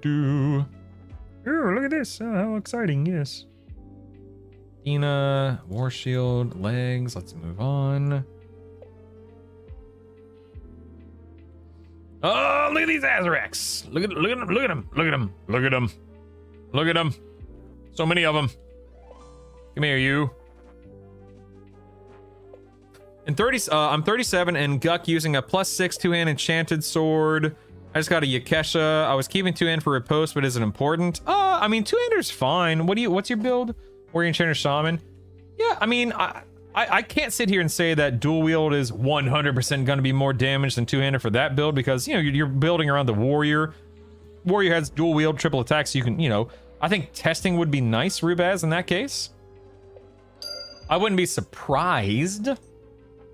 Ooh, look at this. Oh, how exciting, yes. Dina, War Shield, legs. Let's move on. Oh, look at these Azracs. Look at them. Look at them. Look at them. Look at them. Look at them. So many of them. Come here, you. And I'm 37 and Guck using a +6 2-hand enchanted sword. I just got a Yakesha. I was keeping 2-hand for riposte, but is it important? I mean, 2-hander's fine. What's your build? Warrior Enchanter Shaman? Yeah, I mean, I can't sit here and say that dual wield is 100% going to be more damage than 2-hander for that build because, you know, you're building around the warrior. Warrior has dual wield, triple attack, so you can, you know, I think testing would be nice, Rubaz, in that case. I wouldn't be surprised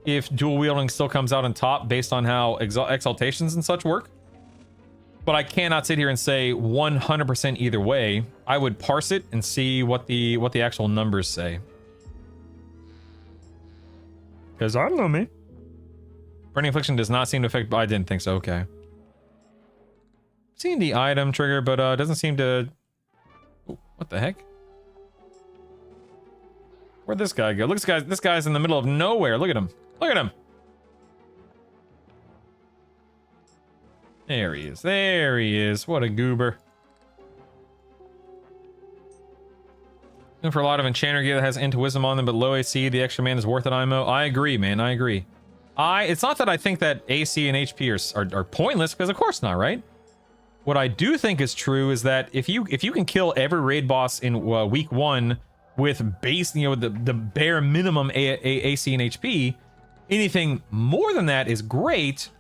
if dual wielding still comes out on top based on how exaltations and such work. But I cannot sit here and say 100% either way. I would parse it and see what the actual numbers say. Because I don't know, me. Burning Affliction does not seem to affect... I didn't think so, okay. Seen the item trigger, but doesn't seem to... Ooh, what the heck? Where'd this guy go? Look, this guy's in the middle of nowhere. Look at him. Look at him. There he is. There he is. What a goober. Looking for a lot of enchanter gear that has into wisdom on them, but low AC. The extra man is worth it, IMO. I agree, man. I agree. It's not that I think that AC and HP are pointless, because of course not, right? What I do think is true is that if you can kill every raid boss in week 1 with base, you know, the bare minimum AC and HP, anything more than that is great,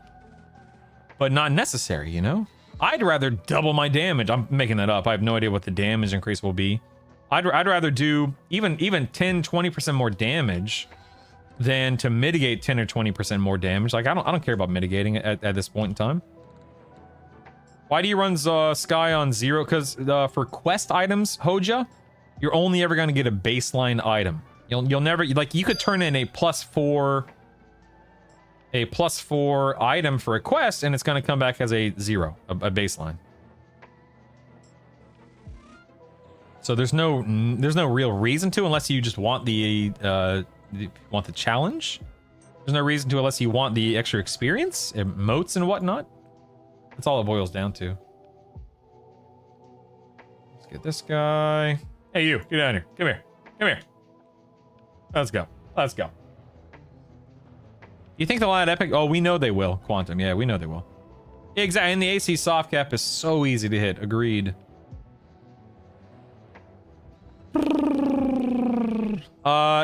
but not necessary, you know? I'd rather double my damage. I'm making that up. I have no idea what the damage increase will be. I'd rather do even 10-20% more damage than to mitigate 10 or 20% more damage. Like I don't care about mitigating it at this point in time. Why do you run Sky on 0? Because for quest items, Hoja, you're only ever going to get a baseline item. You'll never, like, you could turn in a +4 item for a quest, and it's going to come back as a 0, a baseline. So there's no real reason to, unless you just want the challenge. There's no reason to unless you want the extra experience, emotes and whatnot. That's all it boils down to. Let's get this guy. Hey, you, get down here. Come here. Come here. Let's go. Let's go. You think they'll add epic? Oh, we know they will. Quantum. Yeah, we know they will. Exactly. And the AC soft cap is so easy to hit. Agreed.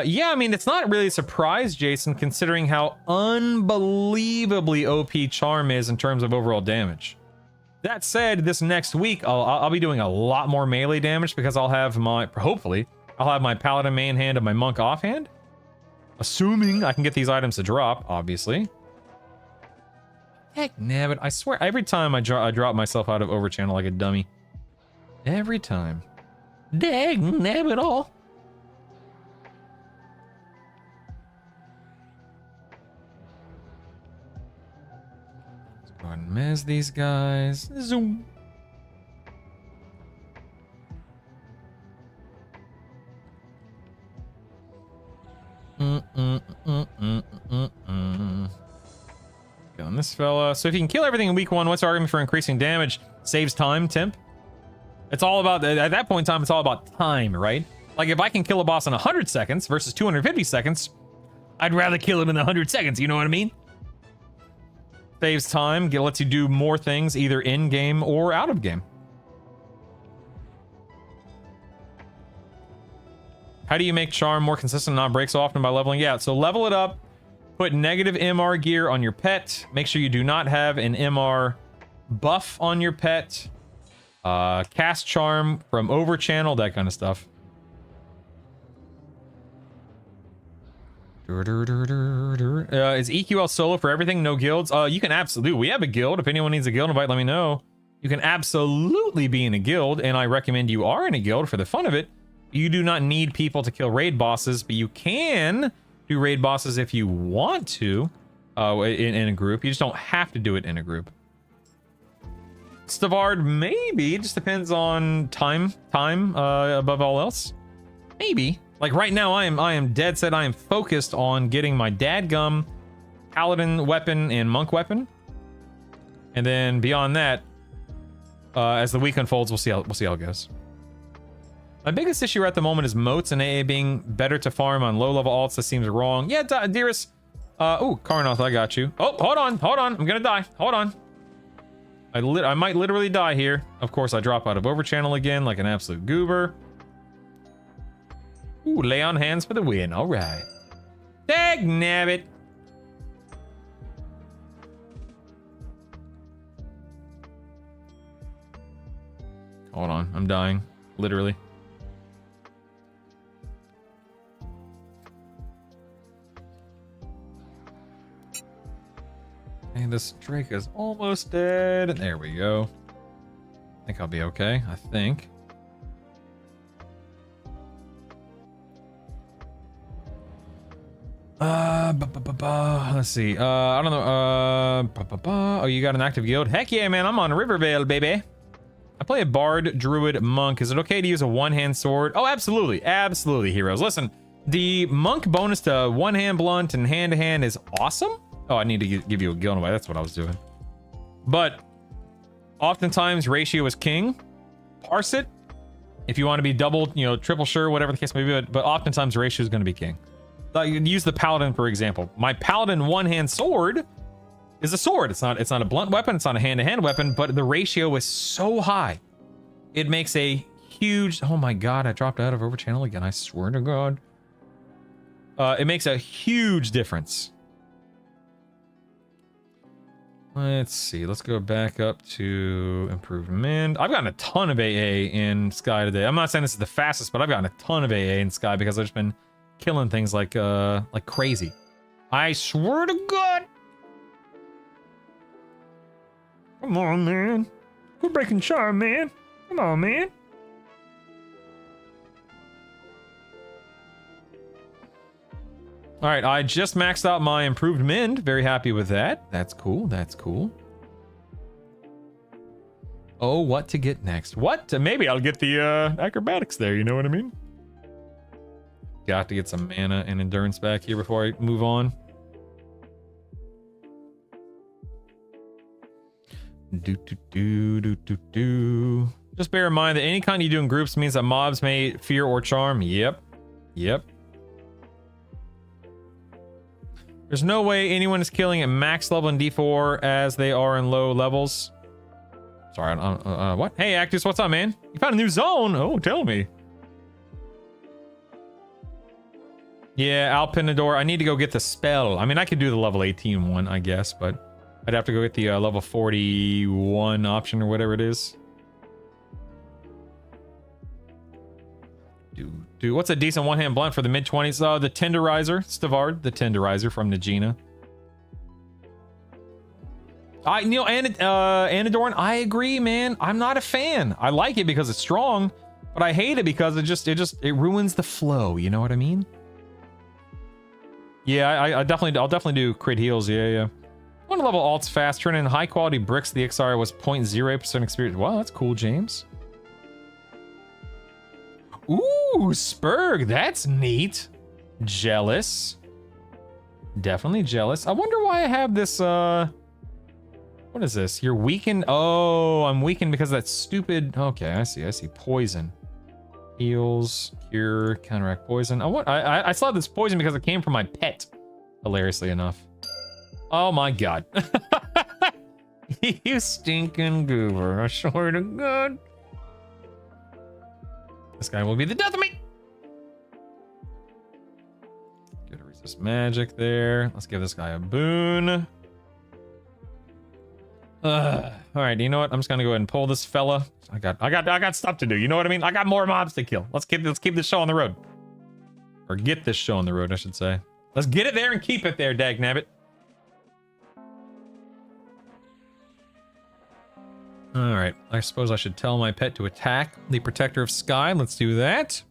Yeah, I mean, it's not really a surprise, Jason, considering how unbelievably OP Charm is in terms of overall damage. That said, this next week, I'll be doing a lot more melee damage because I'll have hopefully, I'll have my Paladin main hand and my Monk offhand. Assuming I can get these items to drop, obviously. Heck, nabbit, I swear, every time I drop myself out of Overchannel like a dummy. Every time. Dang, nabbit all. Go ahead and mez these guys. Zoom. Killing this fella. So if you can kill everything in week 1, what's the argument for increasing damage? Saves time, Temp. It's all about, at that point in time, it's all about time, right? Like if I can kill a boss in 100 seconds versus 250 seconds, I'd rather kill him in 100 seconds, you know what I mean? Saves time, lets you do more things either in-game or out of game. How do you make Charm more consistent and not break so often by leveling? Yeah, so level it up, put negative MR gear on your pet, make sure you do not have an MR buff on your pet, cast Charm from Overchannel, that kind of stuff. Is EQL solo for everything? No guilds? You can absolutely. We have a guild. If anyone needs a guild invite, let me know. You can absolutely be in a guild, and I recommend you are in a guild for the fun of it. You do not need people to kill raid bosses, but you can do raid bosses if you want to in a group. You just don't have to do it in a group. Stavard, maybe. It just depends on time above all else. Maybe. Like right now, I am dead set. I am focused on getting my dadgum Paladin weapon and Monk weapon, and then beyond that, as the week unfolds, we'll see how it goes. My biggest issue at the moment is moats and AA being better to farm on low level alts. That seems wrong. Yeah, dearest. Oh, Karnoth, I got you. Oh, hold on. I'm gonna die. Hold on. I might literally die here. Of course, I drop out of Overchannel again like an absolute goober. Ooh, lay on hands for the win. All right. Dag nabbit. Hold on. I'm dying. Literally. And this Drake is almost dead. There we go. I think I'll be okay. I think. Let's see. I don't know. Oh, you got an active guild? Heck yeah, man. I'm on Rivervale, baby. I play a bard, druid, monk. Is it okay to use a one-hand sword? Oh, absolutely. Absolutely, heroes. Listen, The monk bonus to one-hand blunt and hand-to-hand is awesome. Oh, I need to give you a Gilnway. That's what I was doing. But oftentimes ratio is king. Parse it if you want to be double, you know, triple sure, whatever the case may be. But oftentimes ratio is going to be king. You can use the paladin for example. My paladin one-hand sword is a sword. It's not a blunt weapon. It's not a hand-to-hand weapon. But the ratio is so high, it makes a huge. Oh my god! I dropped out of Overchannel again. I swear to God. It makes a huge difference. Let's see. Let's go back up to improved mend. I've gotten a ton of AA in Sky today. I'm not saying this is the fastest, but I've gotten a ton of AA in Sky because I've just been killing things like crazy. I swear to God. Come on, man. Quit breaking charm, man. Come on, man. All right, I just maxed out my improved mend. Very happy with that. That's cool. That's cool. Oh, what to get next? What? Maybe I'll get the acrobatics there. You know what I mean? Got to get some mana and endurance back here before I move on. Just bear in mind that any kind you do in groups means that mobs may fear or charm. Yep. Yep. There's no way anyone is killing at max level in D4 as they are in low levels. Sorry, what? Hey, Actus, what's up, man? You found a new zone? Oh, tell me. Yeah, Alpinador, I need to go get the spell. I mean, I could do the level 18 one, I guess, but I'd have to go get the level 41 option or whatever it is. What's a decent one-hand blunt for the mid-20s? The Tenderizer, Stavard, the Tenderizer from Najina. Anadorn, I agree, man. I'm not a fan. I like it because it's strong, but I hate it because it ruins the flow. You know what I mean? Yeah, I'll definitely do crit heals. Yeah. One level alts fast. Turn in high-quality bricks. The XR was 0.08% experience. Wow, that's cool, James. Ooh, Spurg, that's neat. Jealous. Definitely jealous. I wonder why I have this, what is this? You're weakened? Oh, I'm weakened because of that stupid... Okay, I see. Poison. Heals, cure, counteract poison. I saw this poison because it came from my pet. Hilariously enough. Oh my god. You stinking goober. I swear to God. This guy will be the death of me. Get a resist magic there. Let's give this guy a boon. All right, you know what? I'm just gonna go ahead and pull this fella. I got stuff to do. You know what I mean? I got more mobs to kill. Let's keep this show on the road, or get this show on the road, I should say. Let's get it there and keep it there, dagnabbit. All right, I suppose I should tell my pet to attack the Protector of Sky. Let's do that.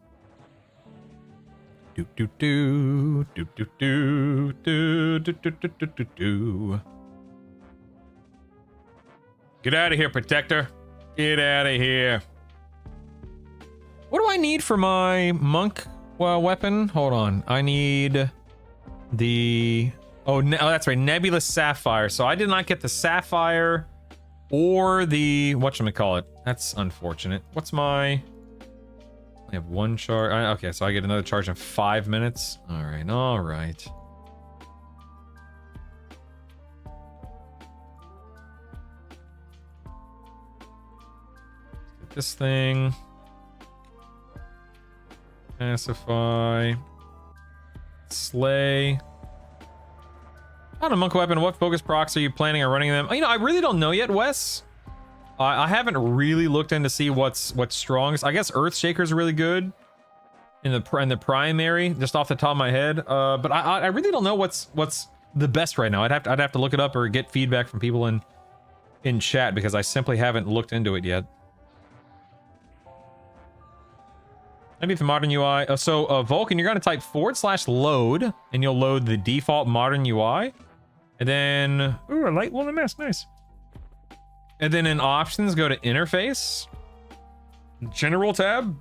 Get out of here, Protector. Get out of here. What do I need for my monk weapon? Hold on. I need the... Oh, that's right. Nebulous Sapphire. So I did not get the Sapphire or the... Whatchamacallit. That's unfortunate. What's my... I have one charge. Okay, so I get another charge in 5 minutes. All right. This thing. Pacify. Slay. On a monk weapon, what focus procs are you planning on running them? You know, I really don't know yet, Wes. I haven't really looked in to see what's strongest. I guess Earthshaker is really good in the primary, just off the top of my head. But I really don't know what's the best right now. I'd have to look it up or get feedback from people in chat because I simply haven't looked into it yet. Maybe the modern UI. Vulcan, you're going to type /load, and you'll load the default modern UI. And then... Ooh, a light one mess. Nice. And then in options, go to interface. General tab.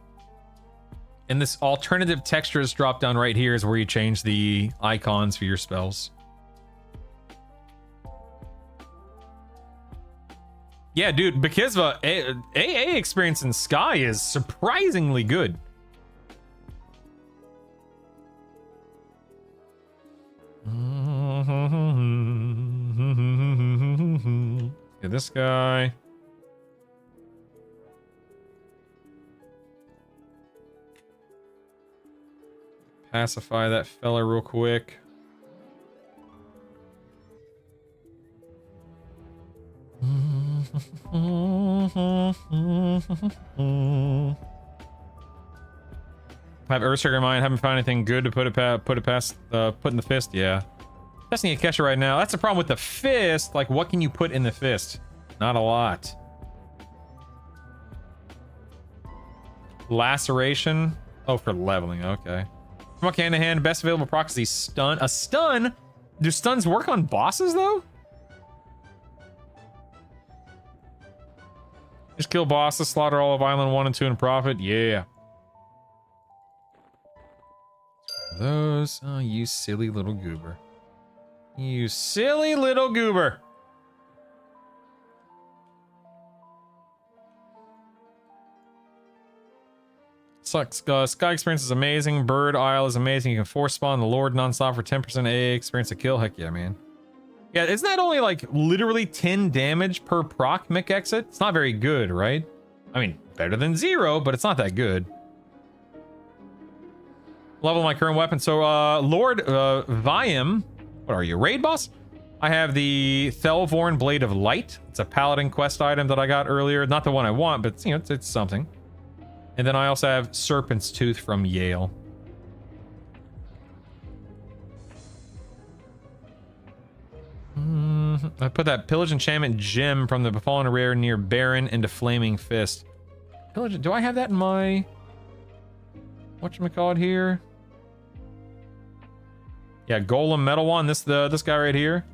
And this alternative textures drop down right here is where you change the icons for your spells. Yeah, dude, because AA experience in Sky is surprisingly good. Get this guy. Pacify that fella real quick. Have Earthshaker in mind. Haven't found anything good to put in the fist. Yeah, testing Akesha right now. That's the problem with the fist. Like, what can you put in the fist? Not a lot. Laceration. Oh, for leveling. Okay. Come on, hand to hand. Best available proxy stun. A stun? Do stuns work on bosses though? Just kill bosses, slaughter all of Island 1 and 2 and profit. Yeah. Those. Oh, you silly little goober. You silly little goober. Sucks. Sky experience is amazing. Bird Isle is amazing. You can force spawn the Lord nonstop for 10% AA experience to kill. Heck yeah, man. Yeah, isn't that only like literally 10 damage per proc mech exit? It's not very good, right? I mean, better than 0, but it's not that good. Level my current weapon. So, Lord Viam, what are you, raid boss? I have the Thelvorn Blade of Light. It's a paladin quest item that I got earlier. Not the one I want, but you know, it's something. And then I also have Serpent's Tooth from Yale. I put that Pillage Enchantment Gem from the Befallen Rare near Baron into Flaming Fist. Pillage, do I have that in my... whatchamacallit here? Yeah, Golem Metal One, this guy right here.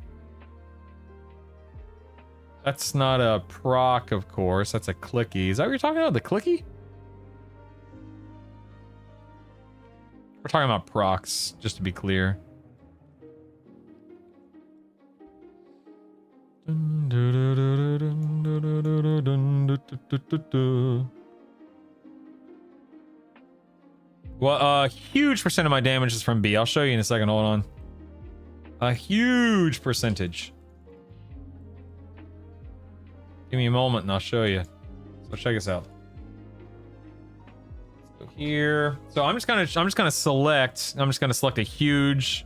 That's not a proc, of course. That's a clicky. Is that what you're talking about? The clicky? We're talking about procs, just to be clear. Well, a huge percent of my damage is from B. I'll show you in a second. Hold on. A huge percentage. Give me a moment and I'll show you. So check this out. Let's go here. So I'm just gonna select a huge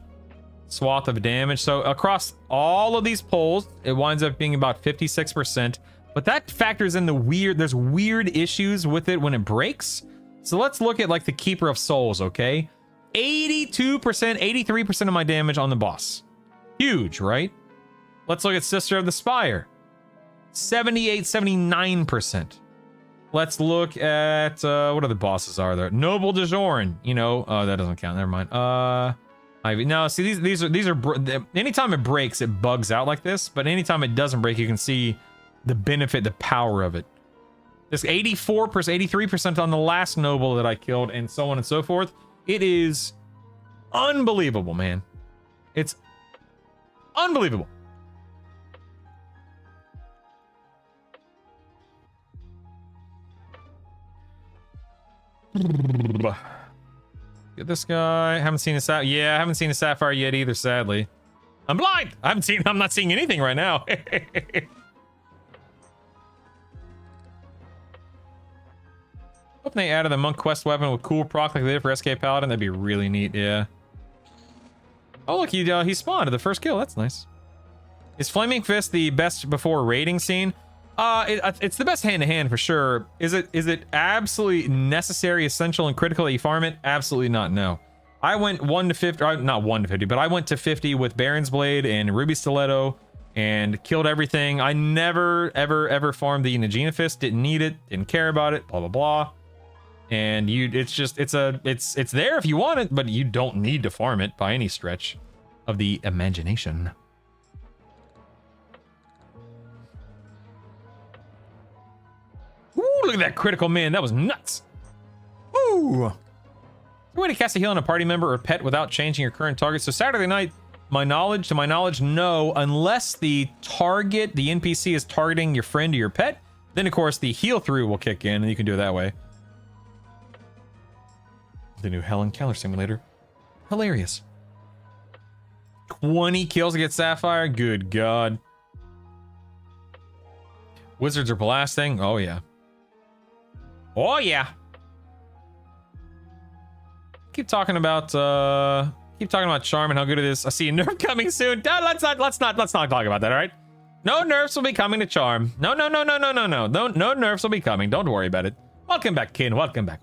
swath of damage. So across all of these poles, it winds up being about 56%. But that factors in there's weird issues with it when it breaks. So let's look at like the Keeper of Souls, okay? 82%, 83% of my damage on the boss. Huge, right? Let's look at Sister of the Spire. 78, 79%. Let's look at, what other bosses are there? Noble de Joran, you know, that doesn't count, never mind. Ivy. No, see, these are, anytime it breaks, it bugs out like this, but anytime it doesn't break, you can see the benefit, the power of it. This 84%, 83% on the last noble that I killed, and so on and so forth. It is unbelievable, man. It's unbelievable. Get this guy. Haven't seen a sapphire. Yeah, I haven't seen a sapphire yet either, sadly. I'm blind. I'm not seeing anything right now. Hope they added the monk quest weapon with cool proc like they did for SK Paladin. That'd be really neat, yeah. Oh look, he spawned at the first kill. That's nice. Is Flaming Fist the best before raiding scene? It's the best hand-to-hand for sure. Is it absolutely necessary, essential, and critical that you farm it? Absolutely not, no. I went 1 to 50, or not 1 to 50, but I went to 50 with Baron's Blade and Ruby Stiletto and killed everything. I never, ever farmed the Najina Fist. Didn't need it, didn't care about it, blah, blah, blah. And it's there if you want it, but you don't need to farm it by any stretch of the imagination. Ooh, look at that critical, man. That was nuts. Ooh. a way to cast a heal on a party member or pet without changing your current target. So Saturday night, to my knowledge, no, unless the NPC is targeting your friend or your pet, then of course the heal through will kick in and you can do it that way. The new Hell Encounter Simulator. Hilarious. 20 kills to get Sapphire? Good God. Wizards are blasting? Oh yeah. Oh yeah. Keep talking about Charm and how good it is. I see a nerf coming soon. Let's not talk about that, all right? No nerfs will be coming to Charm. No nerfs will be coming. Don't worry about it. Welcome back, Kin. Welcome back.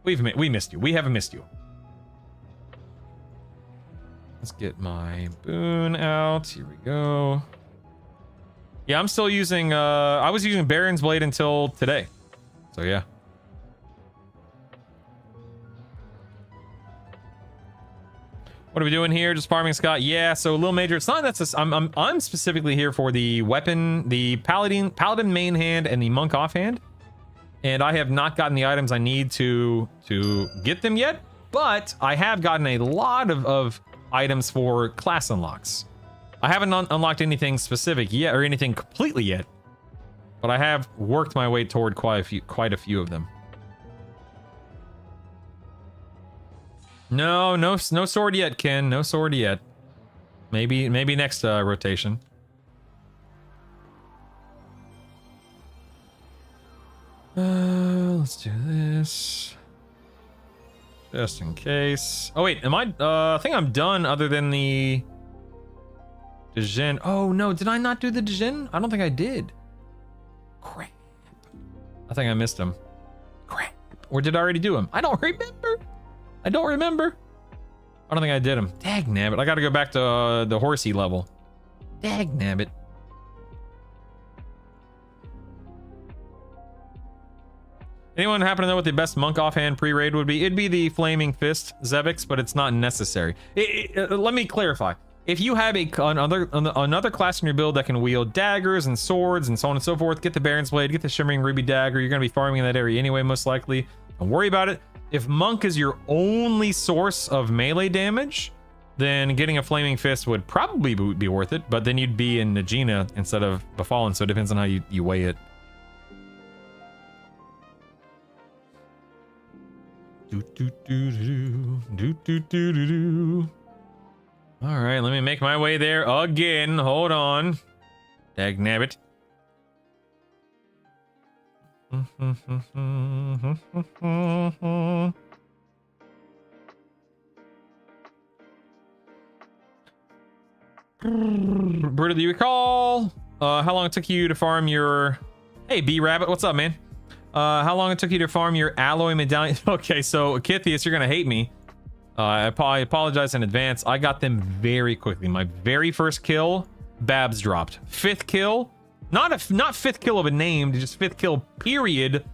We missed you. We haven't missed you. Let's get my boon out. Here we go. Yeah, I'm still using I was using Baron's Blade until today. So yeah. What are we doing here? Just farming Scott? Yeah, so Lil Major, it's not necessarily, I'm specifically here for the weapon, the paladin main hand and the monk offhand. And I have not gotten the items I need to get them yet, but I have gotten a lot of items for class unlocks. I haven't unlocked anything specific yet, or anything completely yet, but I have worked my way toward quite a few of them. No sword yet, Ken. No sword yet. Maybe next rotation. Let's do this. Just in case. Oh wait, I think I'm done other than the Djinn. Oh no, did I not do the Djinn? I don't think I did. Crap. I think I missed him. Crap. Or did I already do him? I don't remember. I don't think I did him. Dagnabbit. I gotta go back to the horsey level. Dagnabbit. Anyone happen to know what the best monk offhand pre-raid would be? It'd be the Flaming Fist Zevix, but it's not necessary. Let me clarify. If you have another class in your build that can wield daggers and swords and so on and so forth, get the Baron's Blade, get the Shimmering Ruby Dagger. You're going to be farming in that area anyway, most likely. Don't worry about it. If monk is your only source of melee damage, then getting a Flaming Fist would probably be worth it, but then you'd be in Najina instead of Befallen, so it depends on how you weigh it. All right, let me make my way there again. Hold on. Dagnabbit. Brutal, do you recall how long it took you to farm your... Hey, B-Rabbit, what's up, man? How long it took you to farm your alloy medallion? Okay, so Kithius, you're gonna hate me. I apologize in advance. I got them very quickly. My very first kill, Babs dropped. Fifth kill, not fifth kill of a name, just fifth kill period.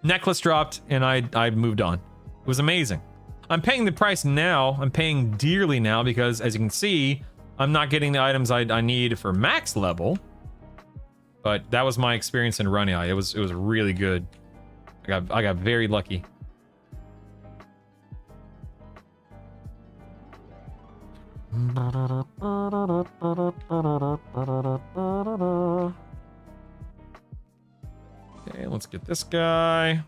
Necklace dropped, and I moved on. It was amazing. I'm paying the price now. I'm paying dearly now because, as you can see, I'm not getting the items I need for max level. But that was my experience in Runai. It was really good. I got very lucky. Okay, let's get this guy.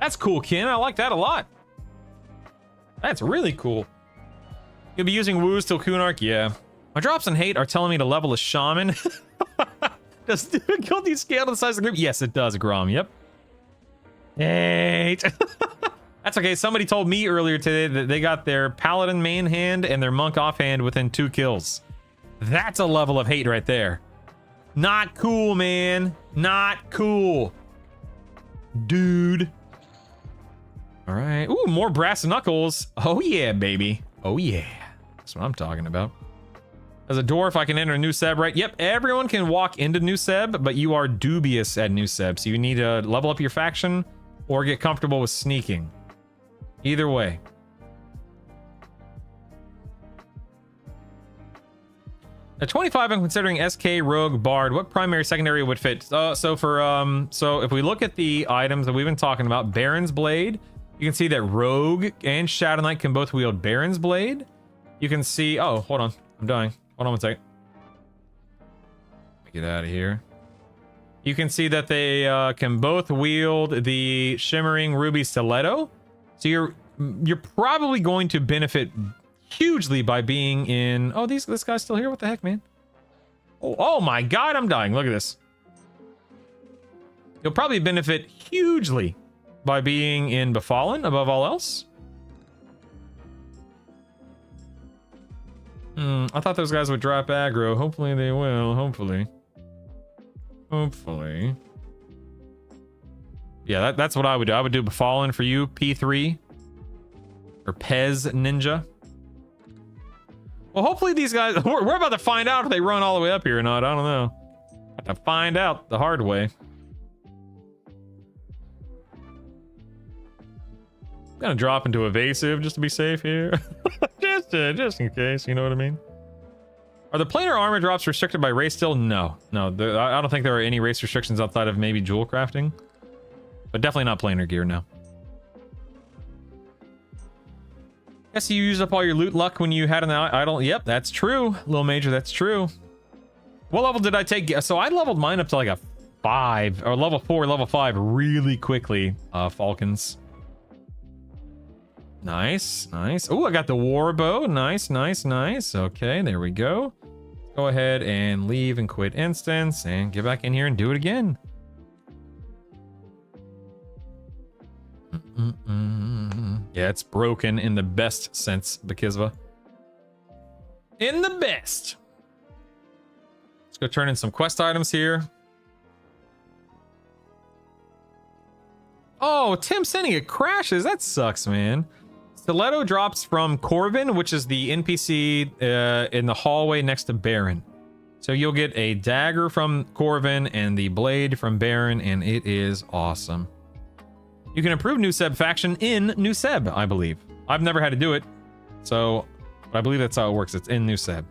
That's cool, Ken. I like that a lot. That's really cool. You'll be using woos till Kunark? Yeah. My drops in hate are telling me to level a shaman. Does difficulty scale to the size of the group? Yes, it does, Grom. Yep. Hate. That's okay. Somebody told me earlier today that they got their paladin main hand and their monk offhand within 2 kills. That's a level of hate right there. Not cool, man. Not cool. Dude. All right. Ooh, more brass knuckles. Oh, yeah, baby. Oh, yeah. That's what I'm talking about. As a dwarf, I can enter a new Seb, right? Yep, everyone can walk into new Seb, but you are dubious at new Seb, so you need to level up your faction or get comfortable with sneaking. Either way. At 25, I'm considering SK, Rogue, Bard. What primary, secondary would fit? So if we look at the items that we've been talking about, Baron's Blade, you can see that Rogue and Shadow Knight can both wield Baron's Blade. You can see, oh, hold on, I'm dying. Hold on one second. Get out of here. You can see that they can both wield the Shimmering Ruby Stiletto. So you're probably going to benefit hugely by being in... Oh, this guy's still here? What the heck, man? Oh my god, I'm dying. Look at this. You'll probably benefit hugely by being in Befallen above all else. I thought those guys would drop aggro. Hopefully they will. Hopefully. Yeah, that's what I would do. I would do Befallen for you, P3. Or Pez Ninja. Well, hopefully these guys... We're about to find out if they run all the way up here or not. I don't know. Have to find out the hard way. Gonna drop into evasive just to be safe here. just in case, you know what I mean? Are the planar armor drops restricted by race still? No. I don't think there are any race restrictions outside of maybe jewel crafting. But definitely not planar gear now. Guess you used up all your loot luck when you had an idle. Yep, that's true. Lil Major, that's true. What level did I take? So I leveled mine up to like a 5 or level 4, level 5 really quickly. Falcons. Nice. Oh, I got the war bow. Nice. Okay, there we go. Go ahead and leave and quit instance and get back in here and do it again. Yeah, it's broken in the best sense, Bakizva. In the best. Let's go turn in some quest items here. Oh, Tim sending it crashes. That sucks, man. Stiletto drops from Corvin, which is the NPC in the hallway next to Baron. So you'll get a dagger from Corvin and the blade from Baron, and it is awesome. You can improve New Seb faction in New Seb, I believe. I've never had to do it, so I believe that's how it works. It's in New Seb.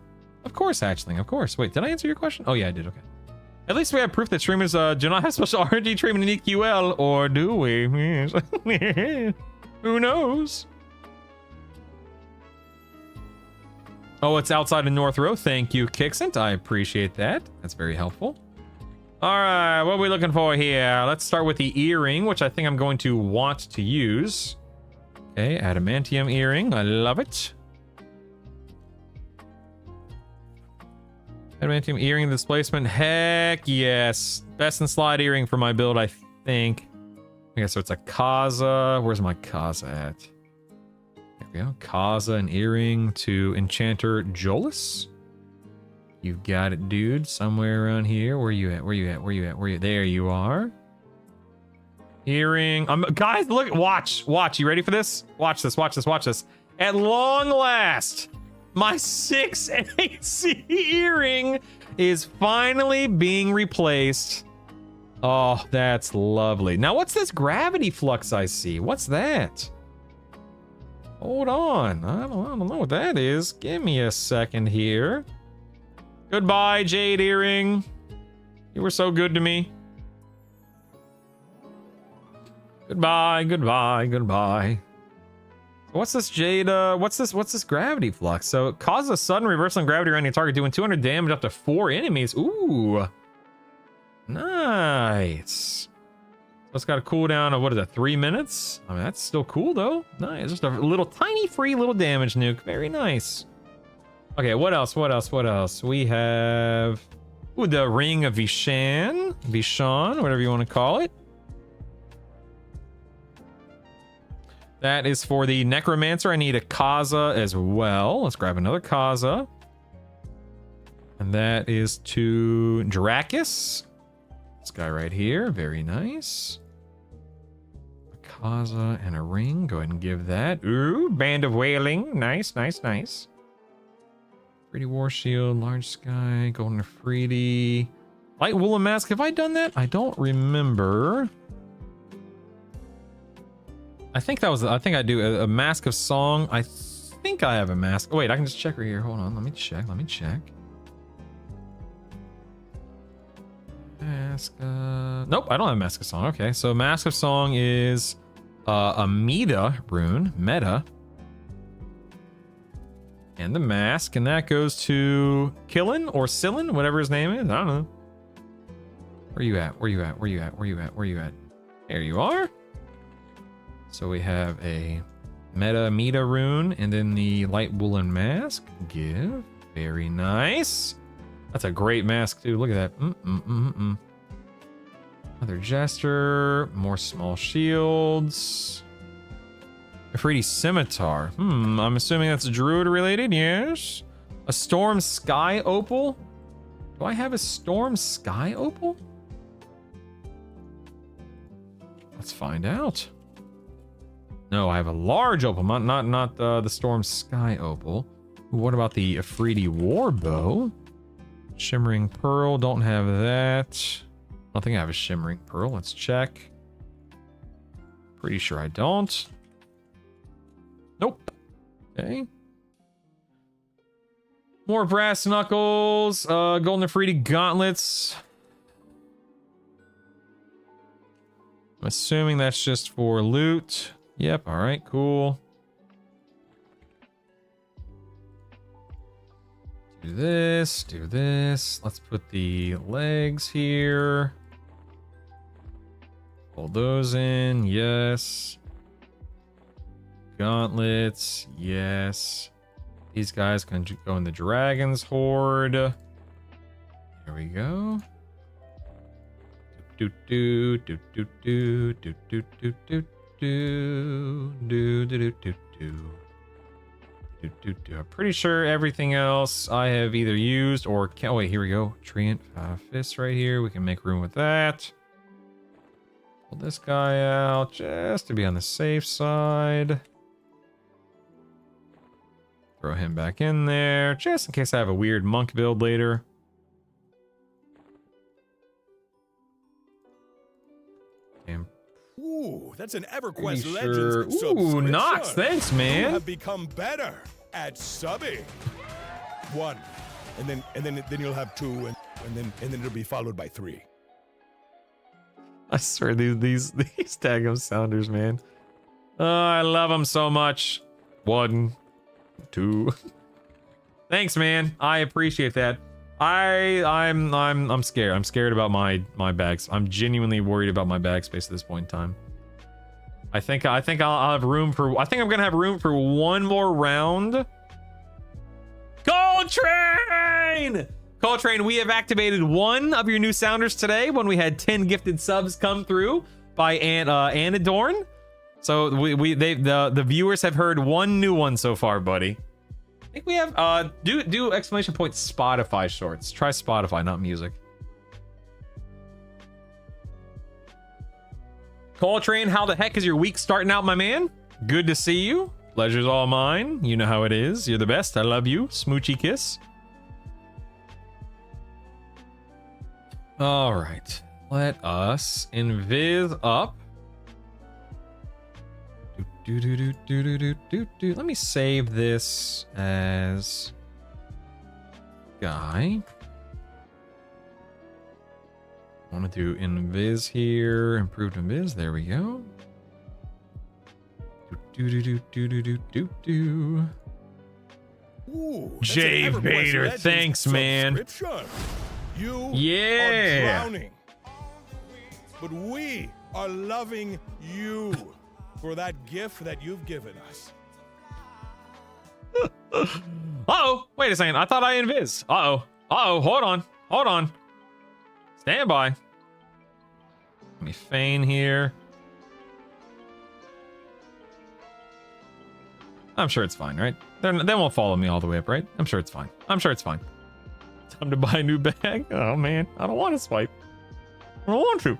Of course, Hatchling, of course. Wait, did I answer your question? Oh yeah, I did, okay. At least we have proof that streamers do not have special RNG treatment in EQL, or do we? Who knows? Oh, it's outside of North Row. Thank you, Kixent. I appreciate that. That's very helpful. All right, what are we looking for here? Let's start with the earring, which I think I'm going to want to use. Okay, adamantium earring. I love it. Adamantium earring displacement. Heck yes. Best in slide earring for my build, I think. Okay, so it's a Kaza. Where's my Kaza at? There we go. Kaza and earring to Enchanter Jolus. You've got it, dude. Somewhere around here. Where you at? Where you at? Where you at? Where you at? There you are. Earring. Guys, look. Watch. You ready for this? Watch this. At long last, my 6 AC earring is finally being replaced. Oh, that's lovely. Now, what's this gravity flux I see? What's that? Hold on. I don't know what that is. Give me a second here. Goodbye, Jade Earring. You were so good to me. Goodbye. What's this Jade? What's this gravity flux? So it causes a sudden reversal in gravity around your target, doing 200 damage up to 4 enemies. Ooh. Nice. So it's got a cooldown of, what is that, 3 minutes? I mean, that's still cool though. Nice. Just a little tiny free little damage nuke. Very nice. Okay, what else? We have... Ooh, the Ring of Vishan, whatever you want to call it. That is for the Necromancer. I need a Kaza as well. Let's grab another Kaza. And that is to Dracus. This guy right here. Very nice. A Kaza and a ring. Go ahead and give that. Ooh, Band of Wailing. Nice. Pretty War Shield, Large Sky, Golden Afridi. Light Woolen Mask. Have I done that? I don't remember. I think I do a Mask of Song. I think I have a mask. Oh, wait, I can just check right here. Hold on. Let me check. Mask nope, I don't have Mask of Song. Okay, so Mask of Song is a meta rune, meta. And the mask, and that goes to Killin or Sillin, whatever his name is. I don't know. Where you at? Where you at? Where you at? Where you at? Where you at? There you are. So we have a meta rune, and then the light woolen mask. Give. Very nice. That's a great mask too. Look at that. Another jester. More small shields. Afridi scimitar. I'm assuming that's druid related. Yes. A storm sky opal. Do I have a storm sky opal? Let's find out. No, I have a large opal, not the storm sky opal. What about the Afridi warbow? Shimmering pearl, don't have that. I don't think I have a shimmering pearl. Let's check. Pretty sure I don't. Nope. Okay. More brass knuckles, golden Afridi gauntlets. I'm assuming that's just for loot. Yep, all right, cool. Do this, do this. Let's put the legs here. Pull those in, yes. Gauntlets, yes. These guys can go in the dragon's horde. There we go. Do do do do do do do do do do do do do do. I'm pretty sure everything else I have either used or can. Oh wait, here we go. Treant fist right here. We can make room with that. Pull this guy out just to be on the safe side. Throw him back in there just in case I have a weird monk build later. Ooh, that's an EverQuest Sure. Legends Ooh, subscription. Nox, thanks, You man. have become better at subbing. 1, and then you'll have 2, and then it'll be followed by 3. I swear these tag 'em sounders, man. Oh, I love them so much. 1, 2. Thanks, man. I appreciate that. I'm scared. I'm scared about my bags. I'm genuinely worried about my bag space at this point in time. I think I'll have room for. I think I'm gonna have room for one more round. Coltrane! Coltrane, we have activated one of your new sounders today when we had 10 gifted subs come through by Anadorn. So the viewers have heard one new one so far, buddy. I think we have do exclamation point Spotify shorts. Try Spotify, not music. Coltrane, how the heck is your week starting out, my man? Good to see you. Pleasure's all mine. You know how it is. You're the best. I love you. Smoochy kiss. All right. Let us invis up. Let me save this as guy. I want to do invis here, improved invis. There we go. Ooh, that's Jay an EverQuest Vader, Legends thanks, man. subscription. You Yeah. are drowning, but we are loving you for that gift that you've given us. Uh-oh, wait a second. I thought I invis. Uh-oh, hold on. Stand by. Let me feign here. I'm sure it's fine, right? They won't follow me all the way up, right? I'm sure it's fine. Time to buy a new bag. Oh man, I don't want to swipe. I don't want to.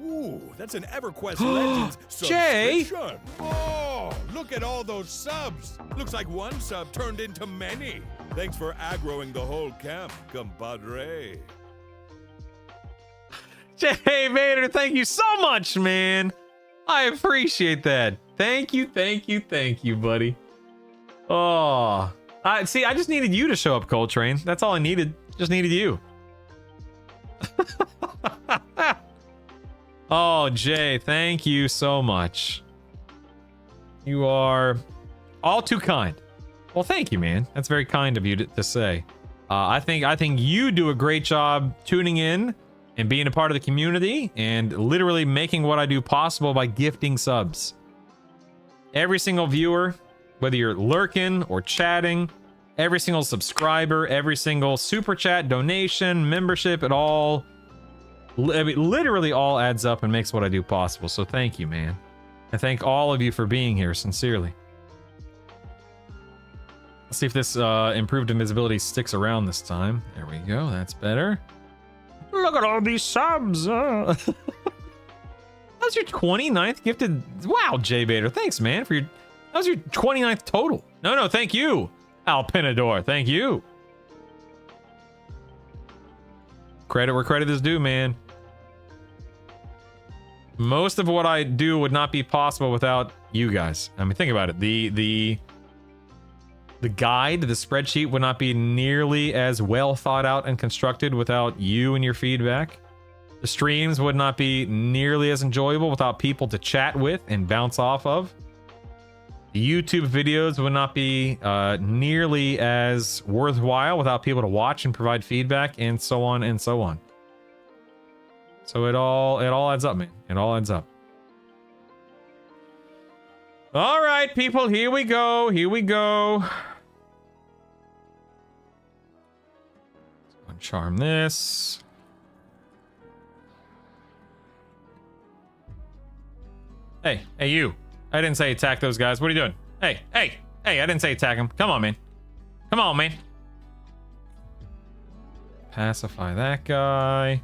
Ooh, that's an EverQuest Legends Jay! subscription. Oh, look at all those subs. Looks like one sub turned into many. Thanks for aggroing the whole camp, compadre. Jay Vader, thank you so much, man. I appreciate that. Thank you, buddy. Oh, see, I just needed you to show up, Coltrane. That's all I needed. Just needed you. Oh, Jay, thank you so much. You are all too kind. Well, thank you, man. That's very kind of you to say. I think you do a great job tuning in and being a part of the community and literally making what I do possible by gifting subs. Every single viewer, whether you're lurking or chatting, every single subscriber, every single super chat, donation, membership, it all, I mean, literally all adds up and makes what I do possible. So thank you, man. I thank all of you for being here, sincerely. Let's see if this improved invisibility sticks around this time. There we go. That's better. Look at all these subs. That was your 29th gifted. Wow, Jay Bader. Thanks, man. That was your 29th total. No, thank you. Alpinador. Thank you. Credit where credit is due, man. Most of what I do would not be possible without you guys. I mean, think about it. The guide, the spreadsheet would not be nearly as well thought out and constructed without you and your feedback. The streams would not be nearly as enjoyable without people to chat with and bounce off of. The YouTube videos would not be nearly as worthwhile without people to watch and provide feedback, and so on and so on. So it all adds up, man. It all adds up. All right, people, here we go. Here we go. Let's charm this. Hey, you. I didn't say attack those guys. What are you doing? Hey, I didn't say attack them. Come on, man. Come on, man. Pacify that guy.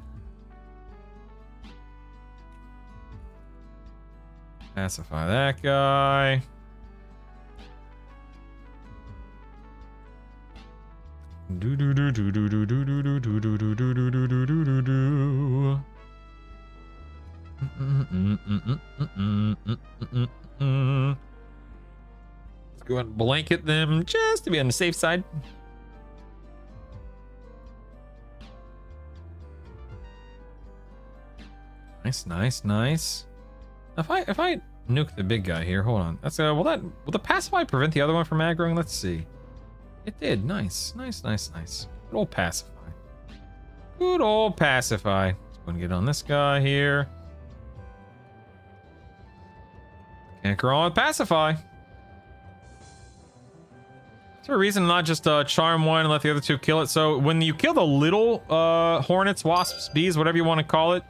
Pacify that guy. Do do do do do do do do do do do do do do do do do do. Let's go ahead and blanket them just to be on the safe side. Nice. If I nuke the big guy here, hold on. That's will the pacify prevent the other one from aggroing? Let's see. It did. Nice. Good old pacify. Good old pacify. Let's go and get on this guy here. Can't go wrong with pacify. Is there a reason to not just charm one and let the other two kill it? So when you kill the little hornets, wasps, bees, whatever you want to call it,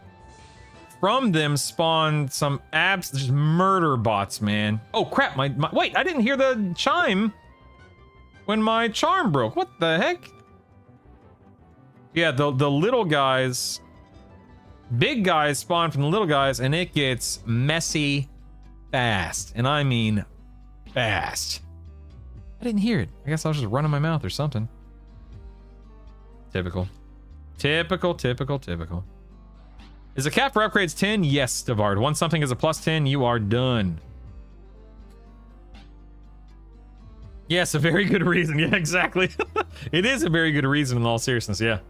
from them spawn some just murder bots, man. Oh crap, my wait, I didn't hear the chime when my charm broke. What the heck? Yeah, the little guys, big guys spawn from the little guys, and it gets messy fast. And I mean fast. I didn't hear it. I guess I was just running my mouth or something. Typical. Is the cap for upgrades 10? Yes, Devard. Once something is a plus 10, you are done. Yes, a very good reason. Yeah, exactly. It is a very good reason in all seriousness, yeah.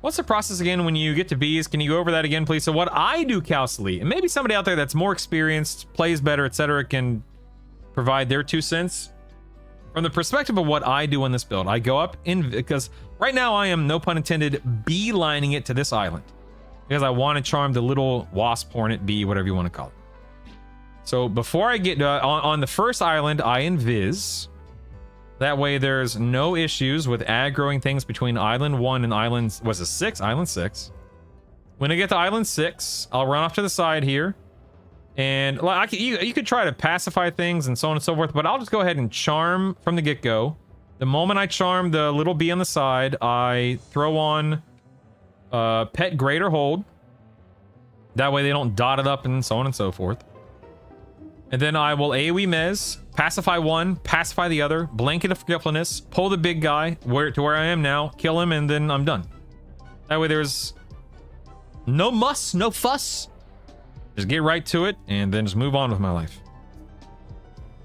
What's the process again when you get to bees? Can you go over that again, please? So what I do, Cowsley, and maybe somebody out there that's more experienced, plays better, etc., can provide their 2 cents. From the perspective of what I do on this build, I go up in, because right now I am, no pun intended, beelining it to this island. Because I want to charm the little wasp, hornet, bee, whatever you want to call it. So before I get on the first island, I invis. That way there's no issues with aggroing things between island 1 and island, was it 6? Island 6. When I get to island 6, I'll run off to the side here. And like you could try to pacify things and so on and so forth, but I'll just go ahead and charm from the get-go. The moment I charm the little bee on the side, I throw on pet greater hold. That way they don't dot it up and so on and so forth. And then I will AoE mez, pacify one, pacify the other, blanket of forgetfulness, pull the big guy to where I am now, kill him, and then I'm done. That way there's no muss, no fuss. Just get right to it, and then just move on with my life.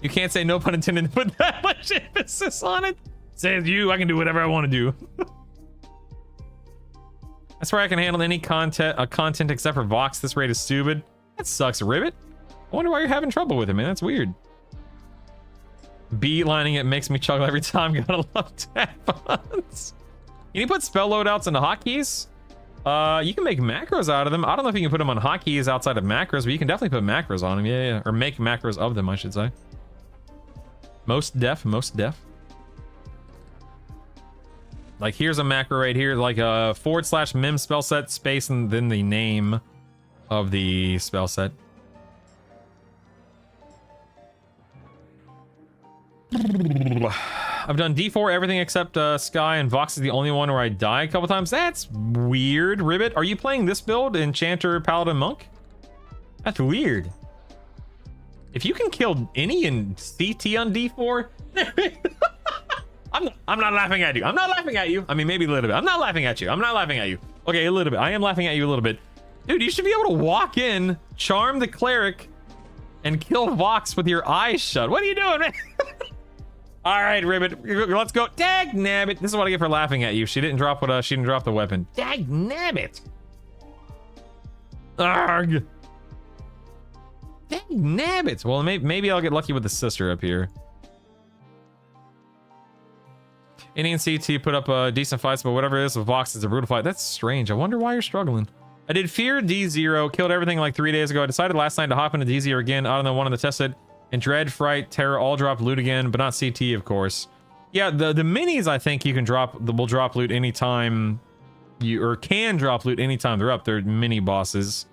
You can't say no pun intended to put that much emphasis on it. Says you, I can do whatever I want to do. That's where I can handle any content except for Vox. This raid is stupid. That sucks, Ribbit. I wonder why you're having trouble with it, man. That's weird. Beelining it makes me chuckle every time. Gotta love tap-ons. Can you put spell loadouts into hotkeys? You can make macros out of them. I don't know if you can put them on hotkeys outside of macros, but you can definitely put macros on them. Yeah. Or make macros of them, I should say. Most def. Like here's a macro right here, like a / mim spell set space and then the name of the spell set. I've done D4 everything except Sky, and Vox is the only one where I die a couple times. That's weird, Ribbit. Are you playing this build, Enchanter, Paladin, Monk? That's weird. If you can kill any in CT on D4, I'm not laughing at you. I'm not laughing at you. I mean, maybe a little bit. I'm not laughing at you. I'm not laughing at you. Okay, a little bit. I am laughing at you a little bit. Dude, you should be able to walk in, charm the cleric, and kill Vox with your eyes shut. What are you doing, man? All right, Ribbit, let's go. Dag nabbit. This is what I get for laughing at you. She didn't drop she didn't drop the weapon. Dag nabbit. Arg. Dag nabbit. Well, maybe I'll get lucky with the sister up here. ENC put up decent fights, but whatever it is with Vox is a brutal fight. That's strange. I wonder why you're struggling. I did Fear D0, killed everything like 3 days ago. I decided last night to hop into D0 again. I don't know, wanted to test it. And Dread, Fright, Terror all drop loot again, but not CT, of course. Yeah, the minis I think you can drop, will drop loot anytime can drop loot anytime they're up. They're mini bosses.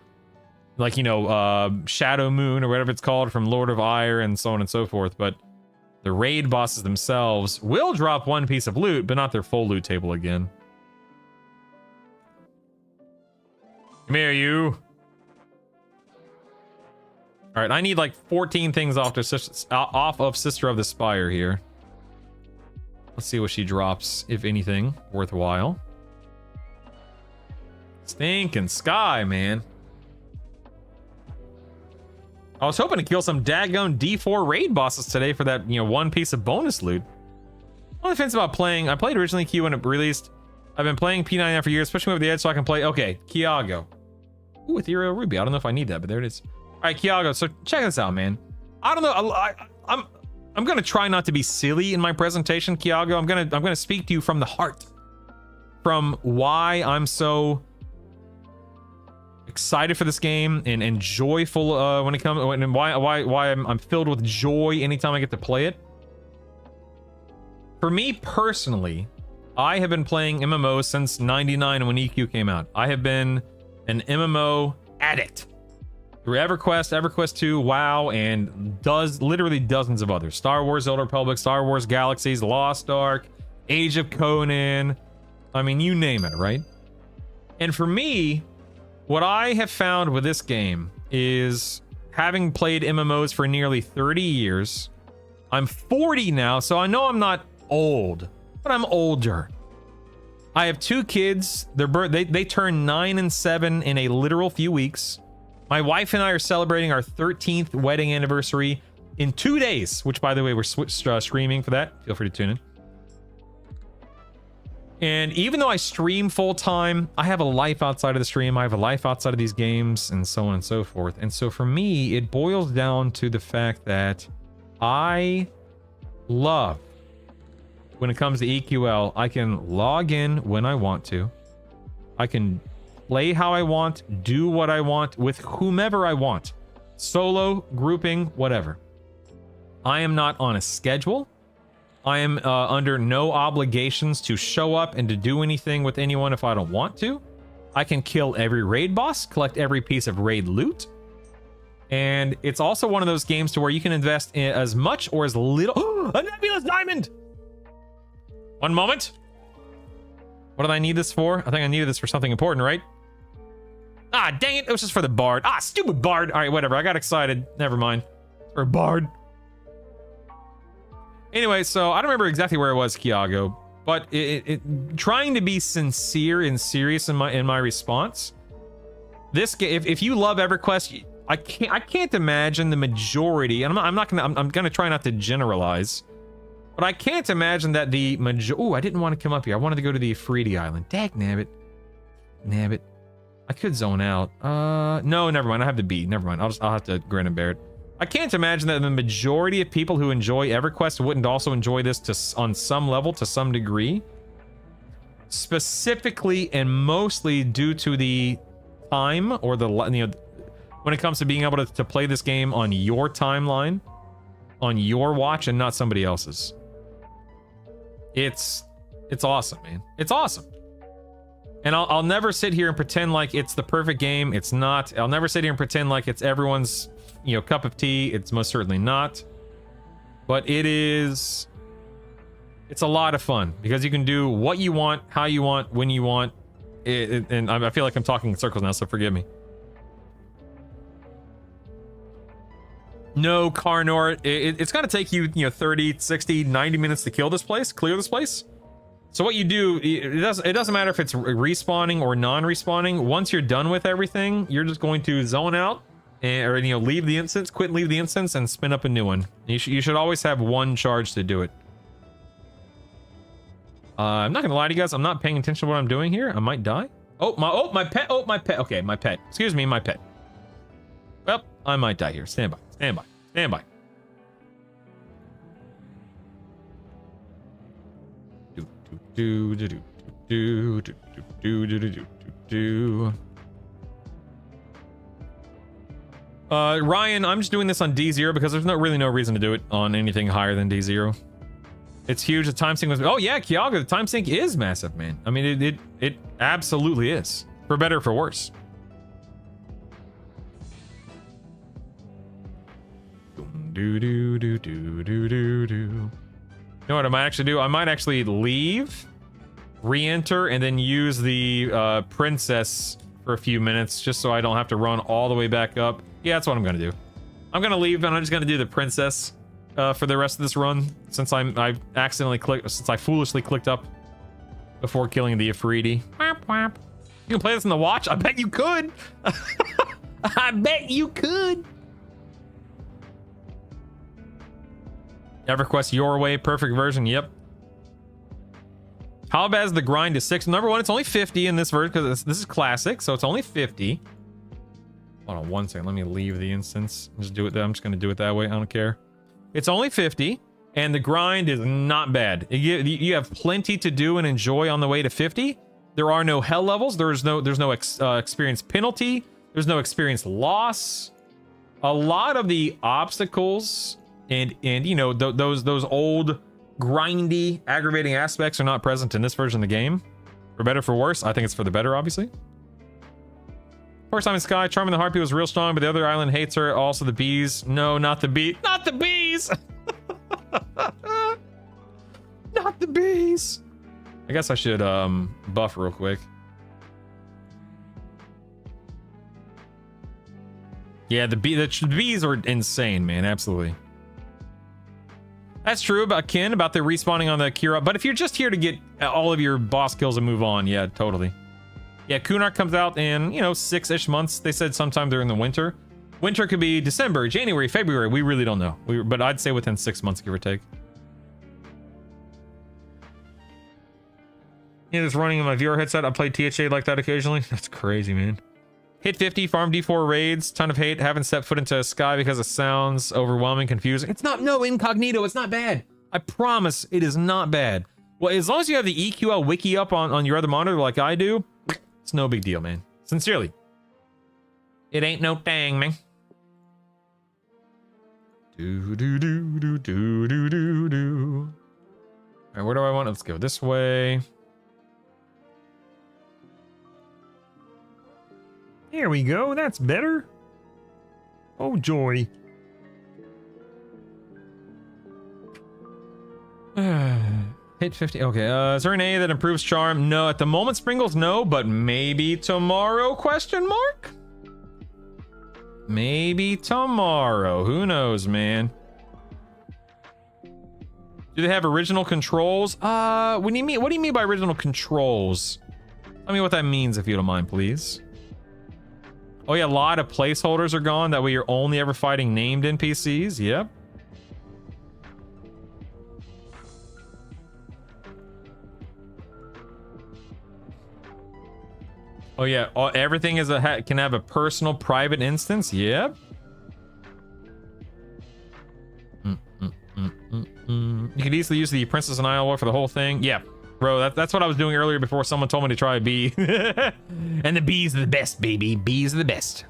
Like, you know, Shadow Moon or whatever it's called from Lord of Ire and so on and so forth. But the raid bosses themselves will drop one piece of loot, but not their full loot table again. Come here, you. All right, I need like 14 things off of Sister of the Spire here. Let's see what she drops, if anything, worthwhile. Stinking Sky, man. I was hoping to kill some daggone D4 raid bosses today for that, you know, one piece of bonus loot. Only things about playing, I played originally Q when it released. I've been playing P9 now for years, especially with the edge, so I can play. Okay, Kiago. Ooh, Ethereal Ruby. I don't know if I need that, but there it is. All right, Kiago. So check this out, man. I don't know. I'm gonna try not to be silly in my presentation, Kiago. I'm gonna speak to you from the heart, from why I'm so excited for this game and joyful when it comes, and why I'm filled with joy anytime I get to play it. For me personally, I have been playing MMOs since '99 when EQ came out. I have been an MMO addict. Through EverQuest, EverQuest 2, WoW, and literally dozens of others. Star Wars, Elder Republic, Star Wars Galaxies, Lost Ark, Age of Conan. I mean, you name it, right? And for me, what I have found with this game is, having played MMOs for nearly 30 years, I'm 40 now, so I know I'm not old, but I'm older. I have 2 kids. They turn 9 and 7 in a literal few weeks. My wife and I are celebrating our 13th wedding anniversary in 2 days, which, by the way, we're streaming for that. Feel free to tune in. And even though I stream full time, I have a life outside of the stream. I have a life outside of these games and so on and so forth. And so for me, it boils down to the fact that I love, when it comes to EQL, I can log in when I want to. I can play how I want, do what I want with whomever I want. Solo, grouping, whatever. I am not on a schedule. I am under no obligations to show up and to do anything with anyone if I don't want to. I can kill every raid boss, collect every piece of raid loot. And it's also one of those games to where you can invest in as much or as little. Oh, a nebulous diamond! One moment. What did I need this for? I think I needed this for something important, right? Ah, dang it. It was just for the bard. Ah, stupid bard. All right, whatever. I got excited. Never mind. For a bard. Anyway, so I don't remember exactly where it was, Kiago, but trying to be sincere and serious in my response. This game, if you love EverQuest, I can't imagine the majority, and I'm gonna try not to generalize, but I can't imagine that the majority. Oh, I didn't want to come up here. I wanted to go to the Afridi Island. Dagnabbit. Nabbit. I could zone out. No, never mind. I have the B. Never mind. I'll have to grin and bear it. I can't imagine that the majority of people who enjoy EverQuest wouldn't also enjoy this on some level, to some degree. Specifically and mostly due to the time, or the, you know, when it comes to being able to play this game on your timeline, on your watch, and not somebody else's. It's awesome, man. It's awesome. And I'll never sit here and pretend like it's the perfect game. It's not. I'll never sit here and pretend like it's everyone's, you know, cup of tea. It's most certainly not. But it is. It's a lot of fun because you can do what you want, how you want, when you want. And I feel like I'm talking in circles now, so forgive me. No, Carnor, it's going to take you, 30, 60, 90 minutes to kill this place, clear this place. So what you do, it doesn't matter if it's respawning or non-respawning. Once you're done with everything, you're just going to zone out, or leave the instance, quit and leave the instance, and spin up a new one. You should always have one charge to do it. I'm not gonna lie to you guys, I'm not paying attention to what I'm doing here. I might die. My pet. Okay, my pet. Excuse me, my pet. Well, I might die here. Stand by. Stand by. Stand by. Ryan, I'm just doing this on D0 because there's really no reason to do it on anything higher than D0. It's huge. The time sync was. Oh yeah, Kiaga, the time sync is massive, man. I mean, it absolutely is. For better or for worse. Do do do do do do do. You know what I might actually do? I might actually leave, re-enter, and then use the princess for a few minutes, just so I don't have to run all the way back up. Yeah, that's what I'm gonna do. I'm gonna leave, and I'm just gonna do the princess for the rest of this run, since I foolishly clicked up before killing the Afridi. You can play this in the watch? I bet you could. I bet you could. EverQuest your way, perfect version. Yep. How bad is the grind to 6? Number one, it's only 50 in this version because this is classic, so it's only 50. Hold on one second. Let me leave the instance. Just do it. I'm just gonna do it that way. I don't care. It's only 50, and the grind is not bad. You have plenty to do and enjoy on the way to 50. There are no hell levels. There's no experience penalty. There's no experience loss. A lot of the obstacles and those old grindy, aggravating aspects are not present in this version of the game. For better, for worse. I think it's for the better, obviously. First time in Sky, Charming the Harpy was real strong, but the other island hates her. Also the bees. No, not the bee. Not the bees! Not the bees! I guess I should buff real quick. Yeah, the bees are insane, man. Absolutely. That's true about Ken, about the respawning on the Kira. But if you're just here to get all of your boss kills and move on, yeah, totally. Yeah, Kunark comes out in, 6-ish months. They said sometime during the winter. Winter could be December, January, February. We really don't know. But I'd say within 6 months, give or take. Yeah, just running in my VR headset. I play THA like that occasionally. That's crazy, man. Hit 50, farm D4 raids. Ton of hate. Haven't stepped foot into Sky because it sounds overwhelming, confusing. It's not, no, incognito. It's not bad. I promise it is not bad. Well, as long as you have the EQL wiki up on your other monitor like I do, it's no big deal, man. Sincerely. It ain't no thing, man. Do do do do do do do do. All right, where do I want? Let's go this way. There we go. That's better. Oh joy. Hit 50. Okay, is there an A that improves charm? No, at the moment, Sprinkles, no, but maybe tomorrow, question mark? Maybe tomorrow. Who knows, man? Do they have original controls? What do you mean by original controls? Tell me what that means, if you don't mind, please. Oh yeah, a lot of placeholders are gone. That way you're only ever fighting named NPCs. Yep. Oh yeah, everything is can have a personal private instance. Yep. You could easily use the Princess and Iowa for the whole thing. Yeah, bro, that's what I was doing earlier before someone told me to try a bee. And the bees are the best, baby. Bees are the best.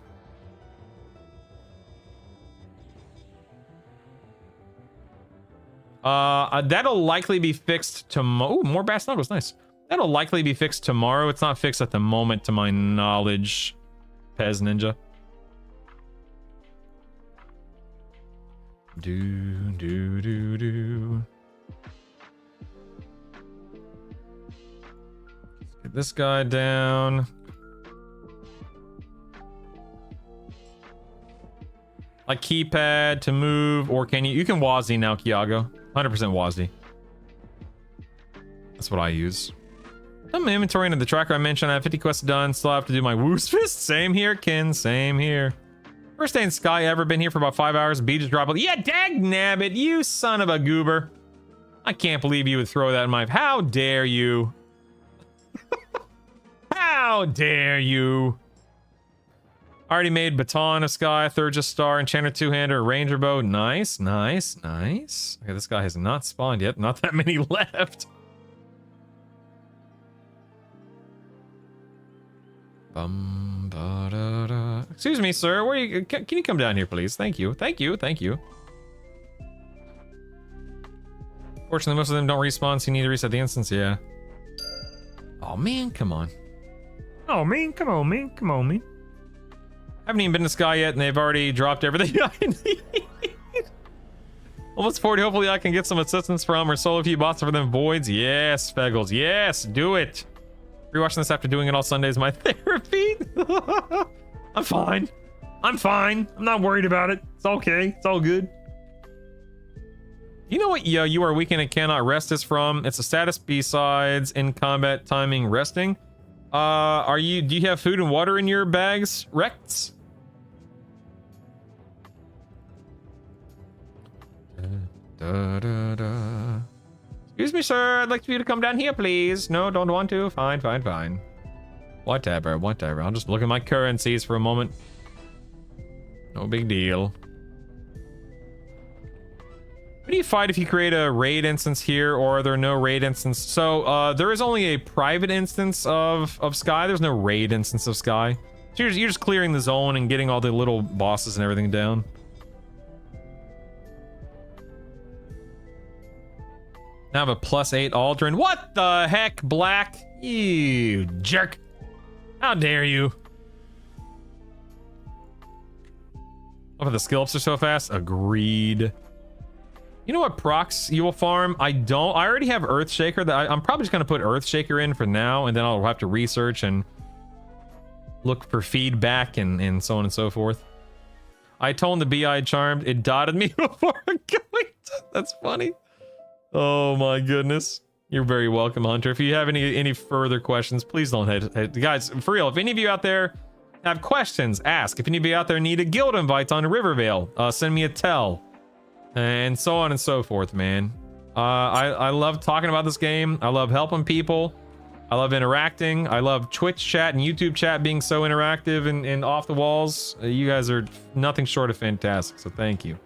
That'll likely be fixed tomorrow. Ooh, more bass knuckles, nice. That'll likely be fixed tomorrow. It's not fixed at the moment, to my knowledge. Pez Ninja. Do. Let's get this guy down. Like keypad to move, or can you can WASD now, Kiago. 100% WASD. That's what I use. I'm inventory into the tracker I mentioned. I have 50 quests done. Still have to do my Woo's Fist. Same here, Kin. Same here. First day in Sky ever. Been here for about 5 hours. B just dropped. Yeah, dag nabbit, you son of a goober. I can't believe you would throw that in my... How dare you? How dare you? Already made Baton of Sky, Thurgis Star, Enchanter Two-Hander, Ranger Bow. Nice, nice, nice. Okay, this guy has not spawned yet. Not that many left. Excuse me, sir. Where you? Can you come down here, please? Thank you. Thank you. Thank you. Fortunately, most of them don't respawn, so you need to reset the instance. Yeah. Oh man, come on. Oh man, come on, man. Come on, man. Haven't even been to Sky yet, and they've already dropped everything I need. Almost 40. Hopefully, I can get some assistance from or solo a few bots for them voids. Yes, Feggles. Yes, do it. Rewatching this after doing it all Sunday is my therapy. I'm fine. I'm fine. I'm not worried about it. It's okay. It's all good. You know what? Yeah, you are weakened and cannot rest is from. It's a status besides in combat timing resting. Do you have food and water in your bags, Rex? Excuse me, sir. I'd like for you to come down here, please. No, don't want to. Fine, fine, fine. Whatever, whatever. I'll just look at my currencies for a moment. No big deal. What do you fight if you create a raid instance here, or are there no raid instance? So, there is only a private instance of Sky. There's no raid instance of Sky. So you're just clearing the zone and getting all the little bosses and everything down. Now I have a +8 Aldrin. What the heck, Black? You jerk. How dare you? Oh, the skill ups are so fast. Agreed. You know what procs you will farm? I already have Earthshaker. I'm probably just going to put Earthshaker in for now, and then I'll have to research and look for feedback and so on and so forth. I told the BI charmed. It dotted me before going to... That's funny. Oh my goodness. You're very welcome, Hunter. If you have any further questions, please don't hesitate. Guys, for real, if any of you out there have questions, ask. If any of you out there need a guild invite on Rivervale, send me a tell. And so on and so forth, man. I love talking about this game. I love helping people. I love interacting. I love Twitch chat and YouTube chat being so interactive and off the walls. You guys are nothing short of fantastic, so thank you.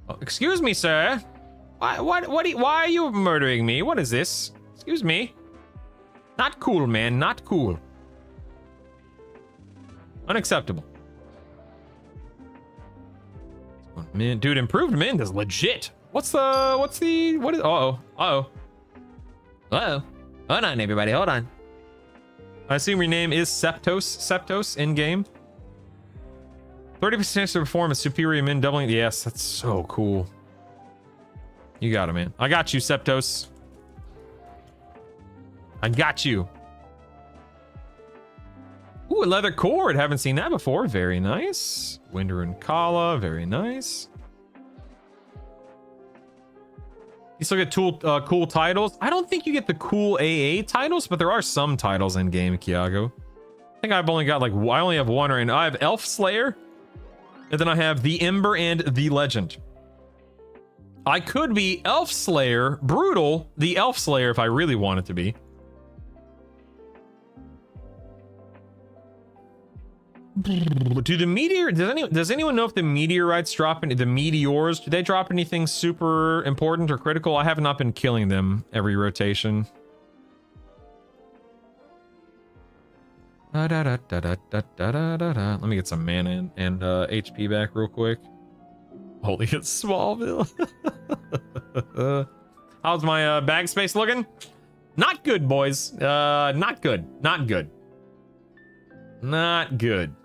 Oh, excuse me, sir. Why are you murdering me? What is this? Excuse me. Not cool, man. Not cool. Unacceptable. Man, dude, improved mint is legit. What is, uh-oh. Whoa. Hold on, everybody. Hold on. I assume your name is Septos in-game. 30% to perform a superior min doubling. Yes, that's so cool. You got it, man. I got you, Septos. I got you. Ooh, a leather cord. Haven't seen that before. Very nice. Winder and Kala. Very nice. You still get cool titles. I don't think you get the cool AA titles, but there are some titles in game, Kiago. I think I've only got I only have one, and I have Elf Slayer, and then I have the Ember and the Legend. I could be Elf Slayer, Brutal, the Elf Slayer if I really wanted to be. Do the meteor, does anyone know if the meteorites drop any, the meteors, do they drop anything super important or critical? I have not been killing them every rotation. Let me get some mana and HP back real quick. Holy, it's Smallville. How's my bag space looking? Not good, boys. Not good. Not good. Not good.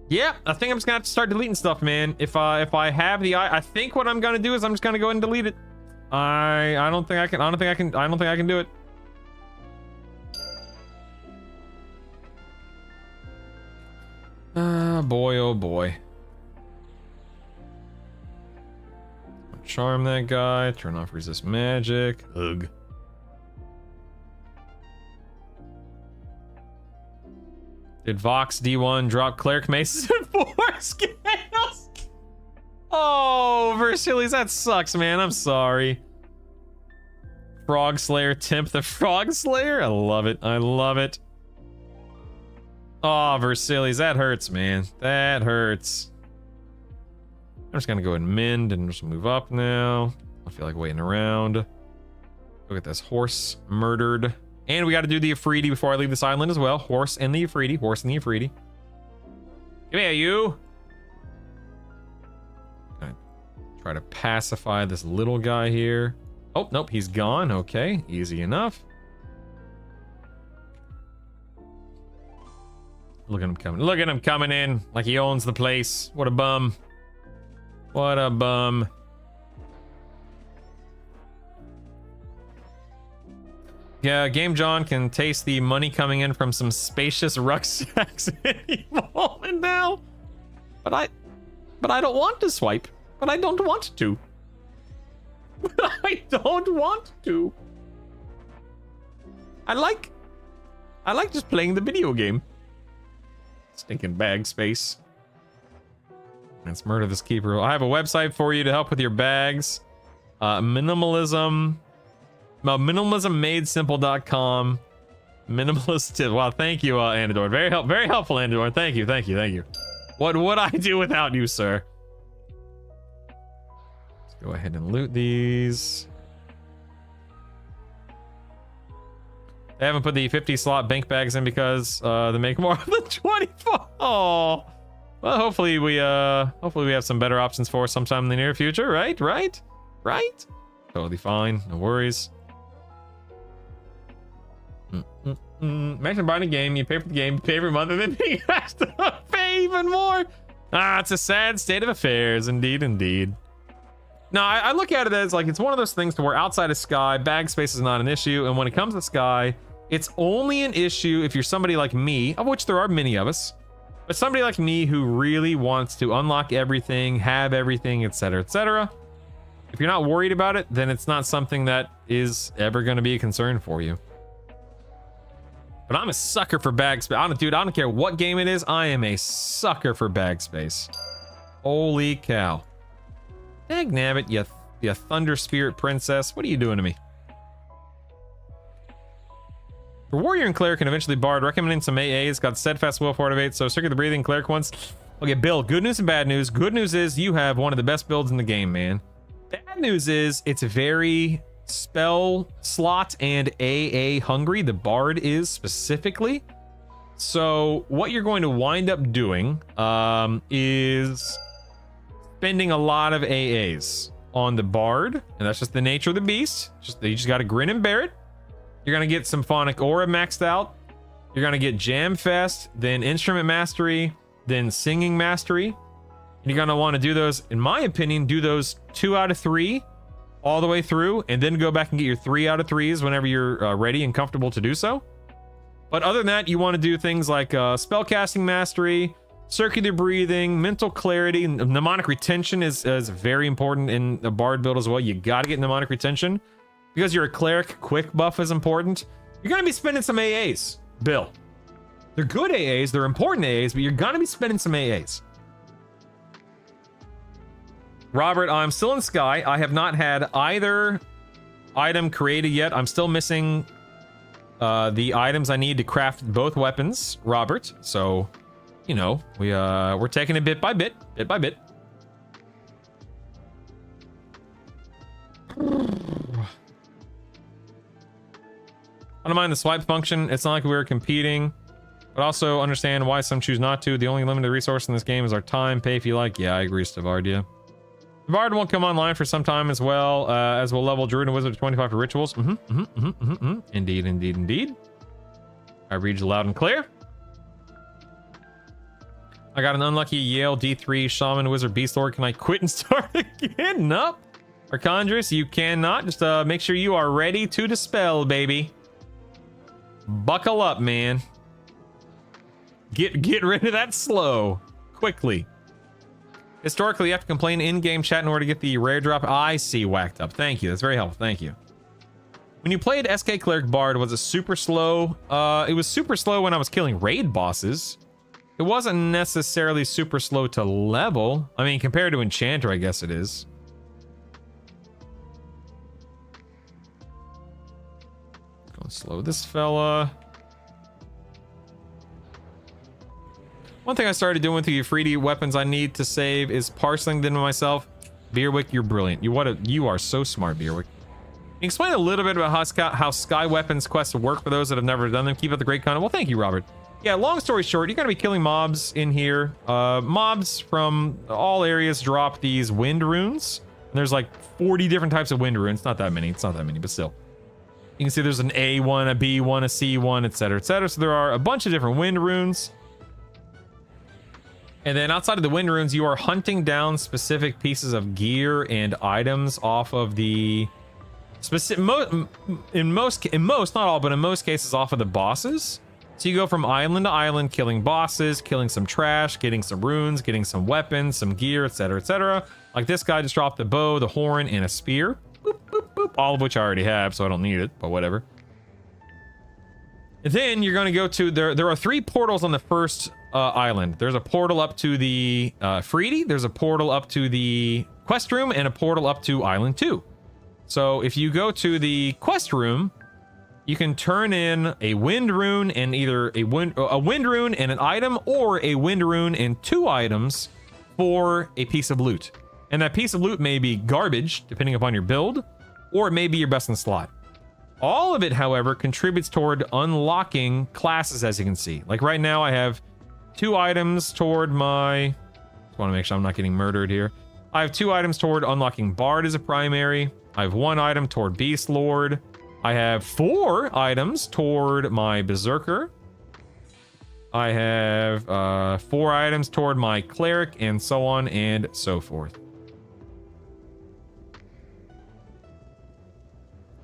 Yeah, I think I'm just gonna have to start deleting stuff, man. If I have the I think what I'm gonna do is I'm just gonna go ahead and delete it. I don't think I can do it. Boy, oh boy. Charm that guy, turn off resist magic. Ugh. Did Vox D1 drop Cleric Maces and 4 scales? Oh, Versilius, that sucks, man. I'm sorry. Frog Slayer, Temp the Frog Slayer? I love it. I love it. Oh, Versilius, that hurts, man. That hurts. I'm just gonna go ahead and mend and just move up now. I feel like waiting around. Look at this horse murdered. And we got to do the Ifriti before I leave this island as well. Horse and the Ifriti. Horse and the Ifriti. Come here, you. Gonna try to pacify this little guy here. Oh, nope, he's gone. Okay, easy enough. Look at him coming. Look at him coming in like he owns the place. What a bum. What a bum. Yeah, Game John can taste the money coming in from some spacious rucksacks any moment now. But I don't want to swipe. But I don't want to. I don't want to. I like just playing the video game. Stinking bag space. Let's murder this keeper. I have a website for you to help with your bags. Minimalismmadesimple.com. Minimalist tip. Wow, thank you, Andador. Very helpful, Andador. Thank you. What would I do without you, sir? Let's go ahead and loot these. They haven't put the 50 slot bank bags in because they make more of the 24. Oh, well, hopefully we have some better options for us sometime in the near future, right? Totally fine, no worries. Imagine buying a game, you pay for the game, you pay every month, and then you have to pay even more. It's a sad state of affairs, indeed. No, I look at it as like it's one of those things to where outside of Sky, bag space is not an issue, and when it comes to Sky, it's only an issue if you're somebody like me, of which there are many of us, but somebody like me who really wants to unlock everything, have everything, etc., etc. If you're not worried about it, then it's not something that is ever going to be a concern for you. But I'm a sucker for bag space. I don't care what game it is. I am a sucker for bag space. Holy cow. Dagnabbit, you Thunder Spirit Princess. What are you doing to me? For Warrior and Cleric and eventually Bard, recommending some AAs. Got Steadfast Will for 8, so Circuit the Breathing Cleric ones. Okay, Bill, good news and bad news. Good news is you have one of the best builds in the game, man. Bad news is it's very spell slot and AA hungry. The Bard is specifically. So what you're going to wind up doing is spending a lot of AAs on the Bard, and that's just the nature of the beast. You just got to grin and bear it. You're gonna get Symphonic Aura maxed out. You're gonna get Jam Fest, then Instrument Mastery, then Singing Mastery. And you're gonna want to do those, in my opinion, do those 2 out of 3 all the way through, and then go back and get your 3 out of 3s whenever you're ready and comfortable to do so. But other than that, you want to do things like Spellcasting Mastery, Circular Breathing, Mental Clarity. Mnemonic Retention is very important in the Bard build as well. You gotta get Mnemonic Retention. Because you're a Cleric, quick buff is important. You're gonna be spending some AAs. Bill. They're good AAs, they're important AAs, but you're gonna be spending some AAs. Robert, I'm still in Sky. I have not had either item created yet. I'm still missing the items I need to craft both weapons, Robert. So, you know, we're taking it bit by bit, bit by bit. I don't mind the swipe function. It's not like we're competing, but also understand why some choose not to. The only limited resource in this game is our time. Pay if you like. Yeah, I agree, Stavard. Stavard won't come online for some time as well, as we'll level Druid and Wizard to 25 for rituals. Indeed, indeed, indeed. I read you loud and clear. I got an unlucky Yale D3 Shaman Wizard Beast Lord. Can I quit and start again? Nope. Archondrus, you cannot. Just make sure you are ready to dispel, baby. Buckle up, man. Get rid of that slow quickly. Historically, you have to complain in-game chat in order to get the rare drop. I see, whacked up. Thank you. That's very helpful. Thank you. When you played SK Cleric Bard, was it super slow? It was super slow when I was killing raid bosses. It wasn't necessarily super slow to level. I mean, compared to Enchanter, I guess it is. Gonna slow this fella. One thing I started doing with the Euphrates weapons I need to save is parceling them to myself. Beerwick, you're brilliant. You are so smart, Beerwick. Can you explain a little bit about how Sky Weapons quests work for those that have never done them? Keep up the great content. Well, thank you, Robert. Yeah, long story short, you're gonna be killing mobs in here. Mobs from all areas drop these wind runes. And there's like 40 different types of wind runes. Not that many. It's not that many, but still. You can see there's an A1, a B1, a C1, etc., etc. So there are a bunch of different wind runes. And then outside of the wind runes, you are hunting down specific pieces of gear and items off of the specific, in most, not all, but in most cases off of the bosses. So you go from island to island, killing bosses, killing some trash, getting some runes, getting some weapons, some gear, etc., etc. Like this guy just dropped the bow, the horn, and a spear. Boop, boop, boop. All of which I already have, so I don't need it, but whatever. And then you're going to go to, there are 3 portals on the first island. There's a portal up to the Freedy, there's a portal up to the quest room, and a portal up to Island 2. So if you go to the quest room, you can turn in a wind rune and either a wind rune and an item, or a wind rune and 2 items for a piece of loot. And that piece of loot may be garbage, depending upon your build, or it may be your best in slot. All of it, however, contributes toward unlocking classes, as you can see. Like right now, I have 2 items toward my... Just want to make sure I'm not getting murdered here. I have 2 items toward unlocking Bard as a primary. I have 1 item toward Beast Lord. I have 4 items toward my Berserker. I have 4 items toward my Cleric, and so on and so forth.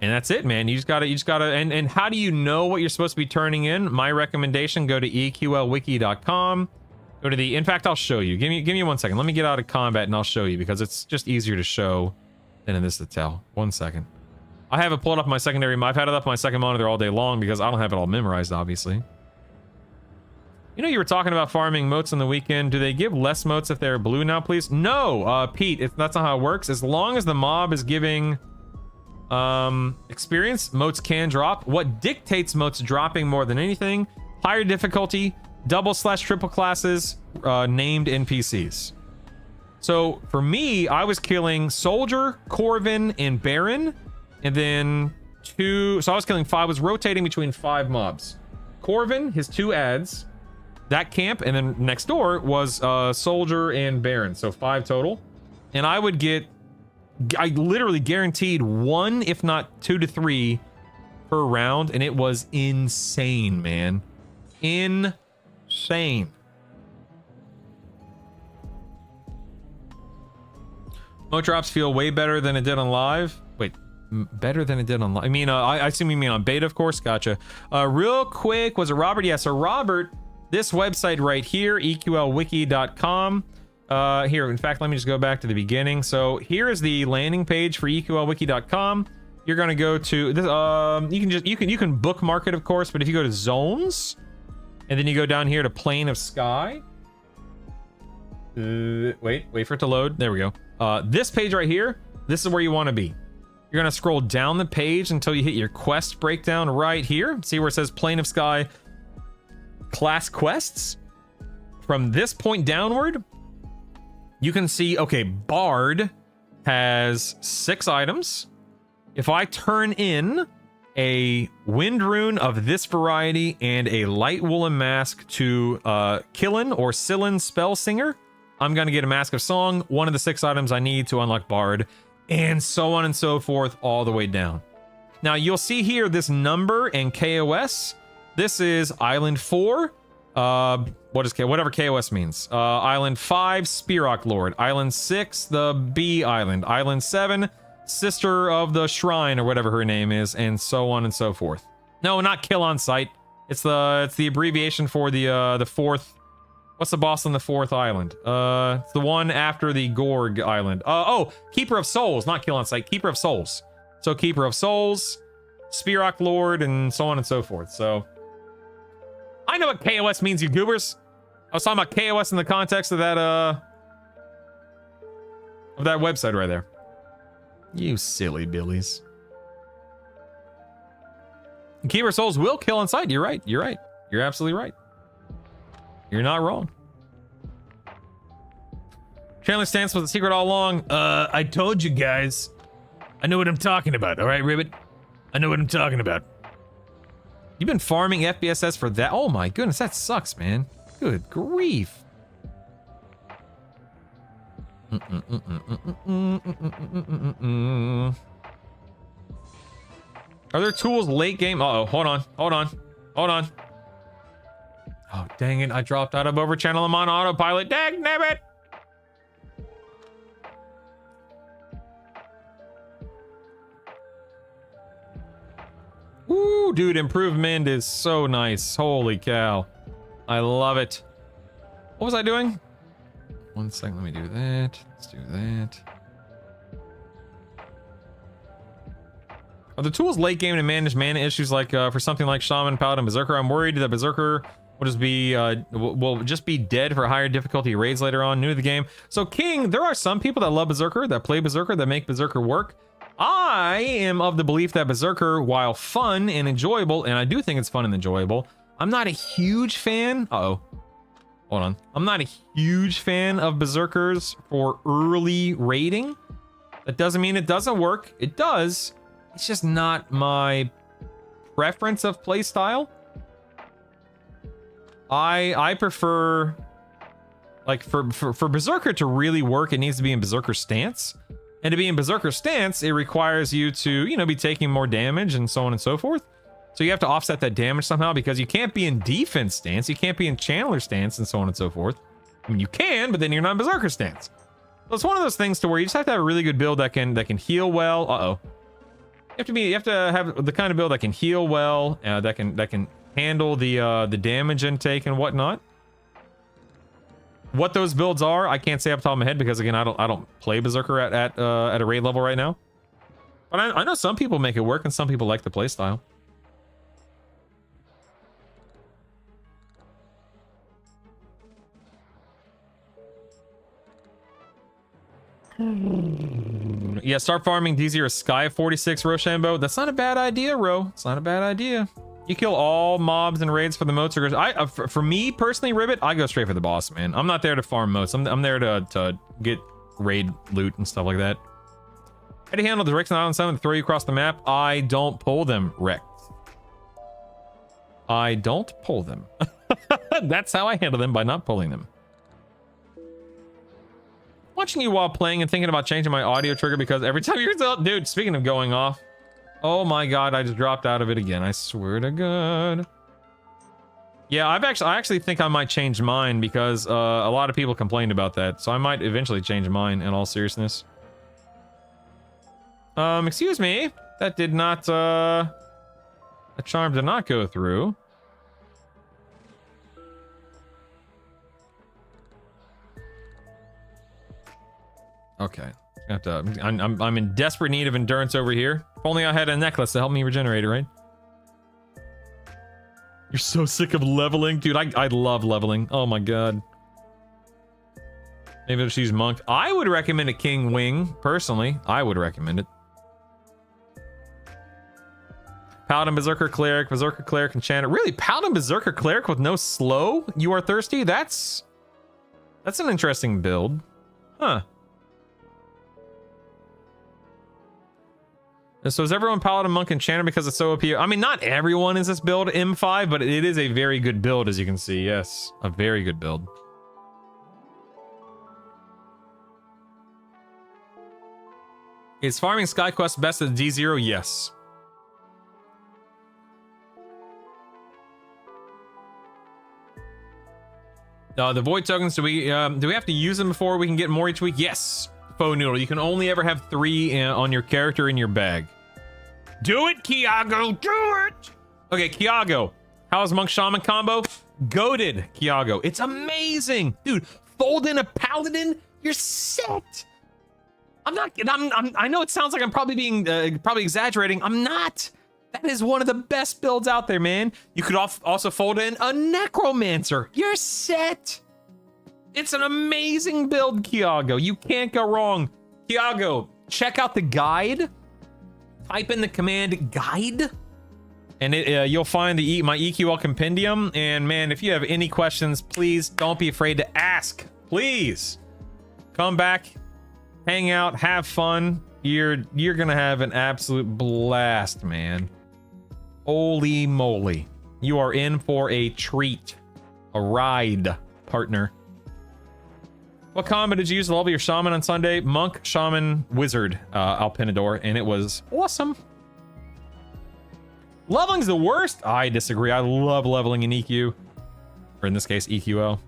And that's it, man. You just gotta, and how do you know what you're supposed to be turning in? My recommendation, go to EQLwiki.com. Go to the, in fact, I'll show you. Give me 1 second. Let me get out of combat and I'll show you, because it's just easier to show than it is to tell. 1 second. I have it pulled up on my secondary, I've had it up on my second monitor all day long because I don't have it all memorized, obviously. You know, you were talking about farming motes on the weekend. Do they give less motes if they're blue now, please? No, Pete, that's not how it works. As long as the mob is giving experience, motes can drop. What dictates motes dropping more than anything? Higher difficulty, double/triple classes, named NPCs. So for me, I was killing Soldier, Corvin, and Baron, and then 2. So I was killing 5. I was rotating between 5 mobs. Corvin, his 2 ads, that camp, and then next door was Soldier and Baron. So 5 total. And I would get, I literally guaranteed 1, if not 2 to 3 per round, and it was insane, man. Insane. Mote drops feel way better than it did on live. Wait, better than it did on live? I mean, I assume you mean on beta, of course. Gotcha. Real quick, was it Robert? Yeah, so Robert, this website right here, EQLwiki.com. Here, in fact, let me just go back to the beginning. So here is the landing page for EQLwiki.com. you're gonna go to this. You can bookmark it, of course, but if you go to zones, and then you go down here to plane of sky. Wait for it to load. There we go. This page right here. This is where you want to be. You're gonna scroll down the page until you hit your quest breakdown right here. See where it says plane of sky, class quests. From this point downward, you can see, okay, Bard has 6 items. If I turn in a wind rune of this variety and a light woolen mask to Killin or Sillin spell singer, I'm gonna get a mask of song, one of the 6 items I need to unlock Bard, and so on and so forth all the way down. Now you'll see here this number and KOS. This is Island 4. Whatever KOS means. Island 5, Spearock Lord. Island 6, the B Island. Island 7, Sister of the Shrine, or whatever her name is, and so on and so forth. No, not Kill on Sight. It's the abbreviation for the 4th. What's the boss on the 4th island? It's the one after the Gorg Island. Oh, Keeper of Souls, not Kill on Sight. Keeper of Souls. So Keeper of Souls, Spearock Lord, and so on and so forth. So I know what KOS means, you goobers. I was talking about KOS in the context of that website right there. You silly billies. Keeper of Souls will kill on sight. You're right. You're right. You're absolutely right. You're not wrong. Chandler stance was a secret all along. I told you guys. I know what I'm talking about. All right, Ribbit? I know what I'm talking about. You've been farming FBSS for that? Oh my goodness, that sucks, man. Good grief. Are there tools late game? Uh-oh, hold on. Oh, dang it, I dropped out of over channel. I'm on autopilot. Dang nabbit! Ooh, dude, improvement is so nice. Holy cow. I love it. What was I doing? One second, let me do that. Let's do that. Are the tools late game to manage mana issues like for something like Shaman, Paladin, Berserker? I'm worried that Berserker will just be dead for higher difficulty raids later on, new to the game. So King, there are some people that love Berserker, that play Berserker, that make Berserker work. I am of the belief that Berserker, while fun and enjoyable, and I do think it's fun and enjoyable, I'm not a huge fan. Hold on. I'm not a huge fan of Berserkers for early raiding. That doesn't mean it doesn't work. It does. It's just not my preference of playstyle. I prefer, like, for Berserker to really work, it needs to be in Berserker stance. And to be in Berserker stance, it requires you to, you know, be taking more damage and so on and so forth. So you have to offset that damage somehow, because you can't be in defense stance, you can't be in Channeler stance, and so on and so forth. I mean, you can, but then you're not in Berserker stance. So it's one of those things to where you just have to have a really good build that can heal well. You have to have the kind of build that can heal well, that can handle the damage intake and whatnot. What those builds are, I can't say off the top of my head, because again, I don't play Berserker at a raid level right now. But I know some people make it work, and some people like the playstyle. Yeah, start farming DZ or Sky 46 Rochambeau. That's not a bad idea, Ro. It's not a bad idea. You kill all mobs and raids for the moats. For me personally, Ribbit, I go straight for the boss, man. I'm not there to farm moats. I'm there to get raid loot and stuff like that. How do you handle the Rex and Island 7 to throw you across the map? I don't pull them, Rex. I don't pull them. That's how I handle them, by not pulling them. Watching you while playing and thinking about changing my audio trigger, because every time you're... Dude, speaking of going off. Oh my god, I just dropped out of it again. I swear to god. Yeah, I actually think I might change mine, because a lot of people complained about that. So I might eventually change mine, in all seriousness. Excuse me. That did not, that charm did not go through. Okay. I'm in desperate need of endurance over here. If only I had a necklace to help me regenerate it, right? You're so sick of leveling. Dude, I love leveling. Oh my god. Maybe I'll just use monk. I would recommend a king wing, personally. I would recommend it. Paladin, Berserker, Cleric, Enchanter. Really? Paladin, Berserker, Cleric with no slow? You are thirsty? That's an interesting build. Huh. So is everyone Paladin, Monk, Enchanter because it's so OP? I mean, not everyone is this build M5, but it is a very good build, as you can see. Yes, a very good build. Is farming SkyQuest best at D0? Yes. The void tokens, do we have to use them before we can get more each week? Yes. Faux Noodle, you can only ever have 3 on your character in your bag. Do it, Kiago, do it! Okay, Kiago, how's Monk Shaman combo? Goated, Kiago. It's amazing! Dude, fold in a Paladin, you're set! I'm not, I know it sounds like I'm probably being, probably exaggerating. I'm not! That is one of the best builds out there, man. You could also fold in a Necromancer. You're set! It's an amazing build, Kiago. You can't go wrong. Kiago, check out the guide. Type in the command guide. And you'll find my EQL compendium. And man, if you have any questions, please don't be afraid to ask. Please. Come back, hang out, have fun. You're gonna have an absolute blast, man. Holy moly. You are in for a treat. A ride, partner. What combo did you use to level your shaman on Sunday? Monk, shaman, wizard, Alpinador, and it was awesome. Leveling's the worst? I disagree. I love leveling in EQ. Or in this case, EQL.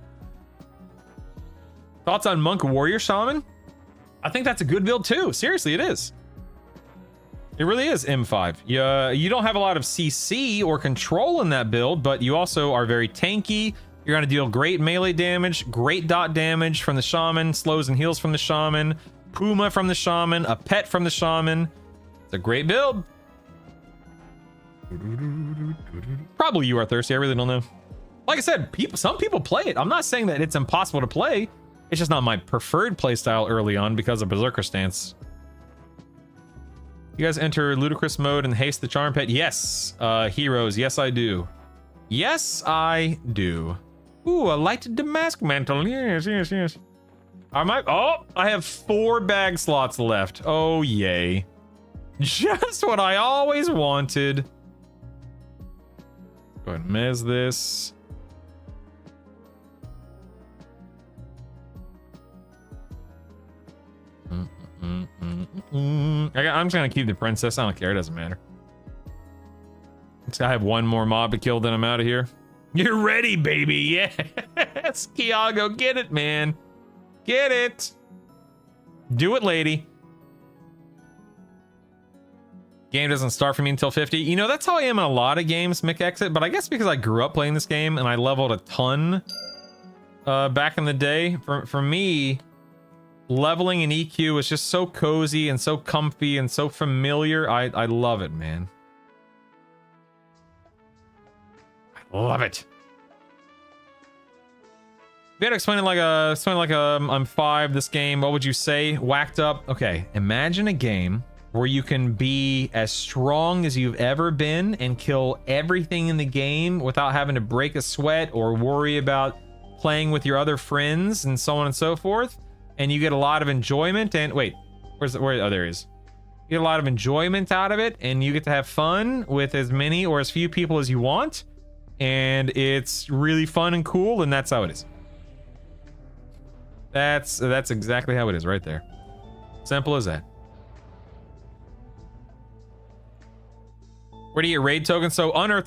Thoughts on Monk Warrior Shaman? I think that's a good build too. Seriously, it is. It really is M5. You don't have a lot of CC or control in that build, but you also are very tanky. You're going to deal great melee damage, great dot damage from the shaman, slows and heals from the shaman, Puma from the shaman, a pet from the shaman. It's a great build. Probably you are thirsty. I really don't know. Like I said, some people play it. I'm not saying that it's impossible to play. It's just not my preferred playstyle early on because of Berserker stance. You guys enter ludicrous mode and haste the charm pet? Yes. Heroes. Yes, I do. Yes, I do. Ooh, a light damask mantle. Yes, yes, yes. Oh, I have 4 bag slots left. Oh, yay. Just what I always wanted. Go ahead and mez this. I'm just gonna keep the princess. I don't care. It doesn't matter. I have 1 more mob to kill, then I'm out of here. You're ready, baby. Yes, Kiago, get it, man. Get it. Do it, lady. Game doesn't start for me until 50. You know, that's how I am in a lot of games, McExit, but I guess because I grew up playing this game and I leveled a ton back in the day. For me, leveling in EQ is just so cozy and so comfy and so familiar. I love it, man. Love it. If you had to explain it like I'm 5, this game, what would you say? Whacked up. Okay, imagine a game where you can be as strong as you've ever been and kill everything in the game without having to break a sweat or worry about playing with your other friends and so on and so forth. And you get a lot of enjoyment and wait, oh, there he is. You get a lot of enjoyment out of it and you get to have fun with as many or as few people as you want. And it's really fun and cool, and that's how it is. That's exactly how it is right there. Simple as that. Where do you get raid tokens? So unearth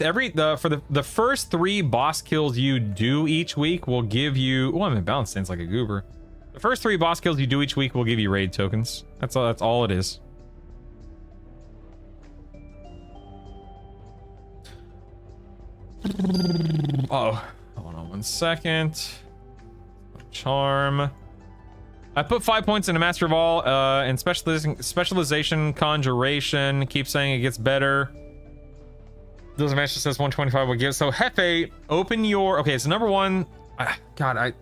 for the first 3 boss kills you do each week will give you. Oh, I'm in balance stance like a goober. The first 3 boss kills you do each week will give you raid tokens. That's all it is. Oh, hold on 1 second. Charm. I put 5 points into Master of All, and specialization, conjuration. Keep saying it gets better. Doesn't match, just says 125 will give. So Hefe, open your, okay, so number one, God, I'm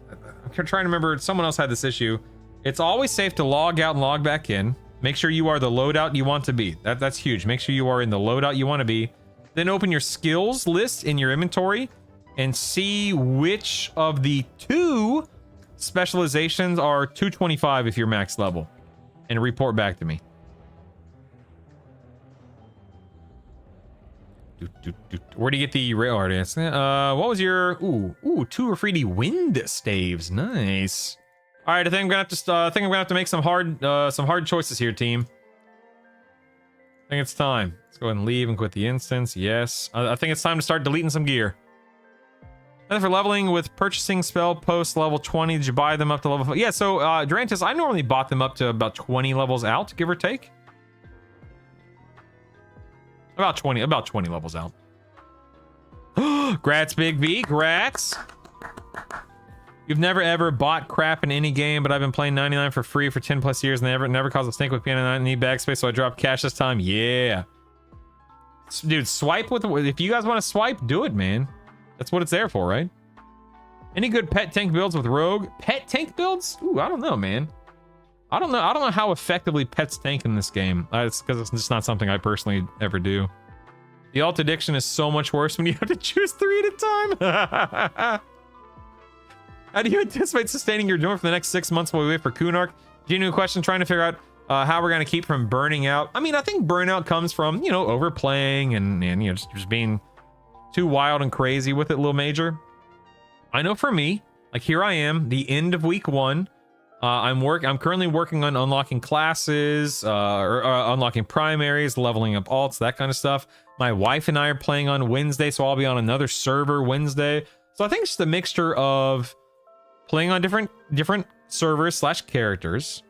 trying to remember, someone else had this issue. It's always safe to log out and log back in. Make sure you are the loadout you want to be. That's huge. Make sure you are in the loadout you want to be. Then open your skills list in your inventory and see which of the 2 specializations are 225 if you're max level, and report back to me. Where do you get the rail artist? What was your 2 graffiti wind staves? Nice. All right, I think I'm gonna have to make some hard choices here, team. I think it's time. Let's go ahead and leave and quit the instance. Yes, I think it's time to start deleting some gear. And for leveling with purchasing spell post level 20, did you buy them up to level 5? Yeah, so Durantis, I normally bought them up to about 20 levels out, give or take. About 20 levels out. Grats, Big V, grats. You've never ever bought crap in any game, but I've been playing 99 for free for 10 plus years and never caused a stink with piano. I need bag space, so I dropped cash this time. Yeah. Dude, swipe with, if you guys want to swipe, do it, man. That's what it's there for, right? Any good pet tank builds with Rogue? Pet tank builds? Ooh, I don't know, man. I don't know how effectively pets tank in this game. It's because it's just not something I personally ever do. The alt addiction is so much worse when you have to choose 3 at a time. How do you anticipate sustaining your dorm for the next 6 months while we wait for Kunark? Genuine question, trying to figure out how we're going to keep from burning out. I mean, I think burnout comes from, you know, overplaying and you know, just being too wild and crazy with it, Lil Major. I know for me, like here I am, the end of week 1. I'm currently working on unlocking classes, or unlocking primaries, leveling up alts, that kind of stuff. My wife and I are playing on Wednesday, so I'll be on another server Wednesday. So I think it's just a mixture of playing on different servers / characters,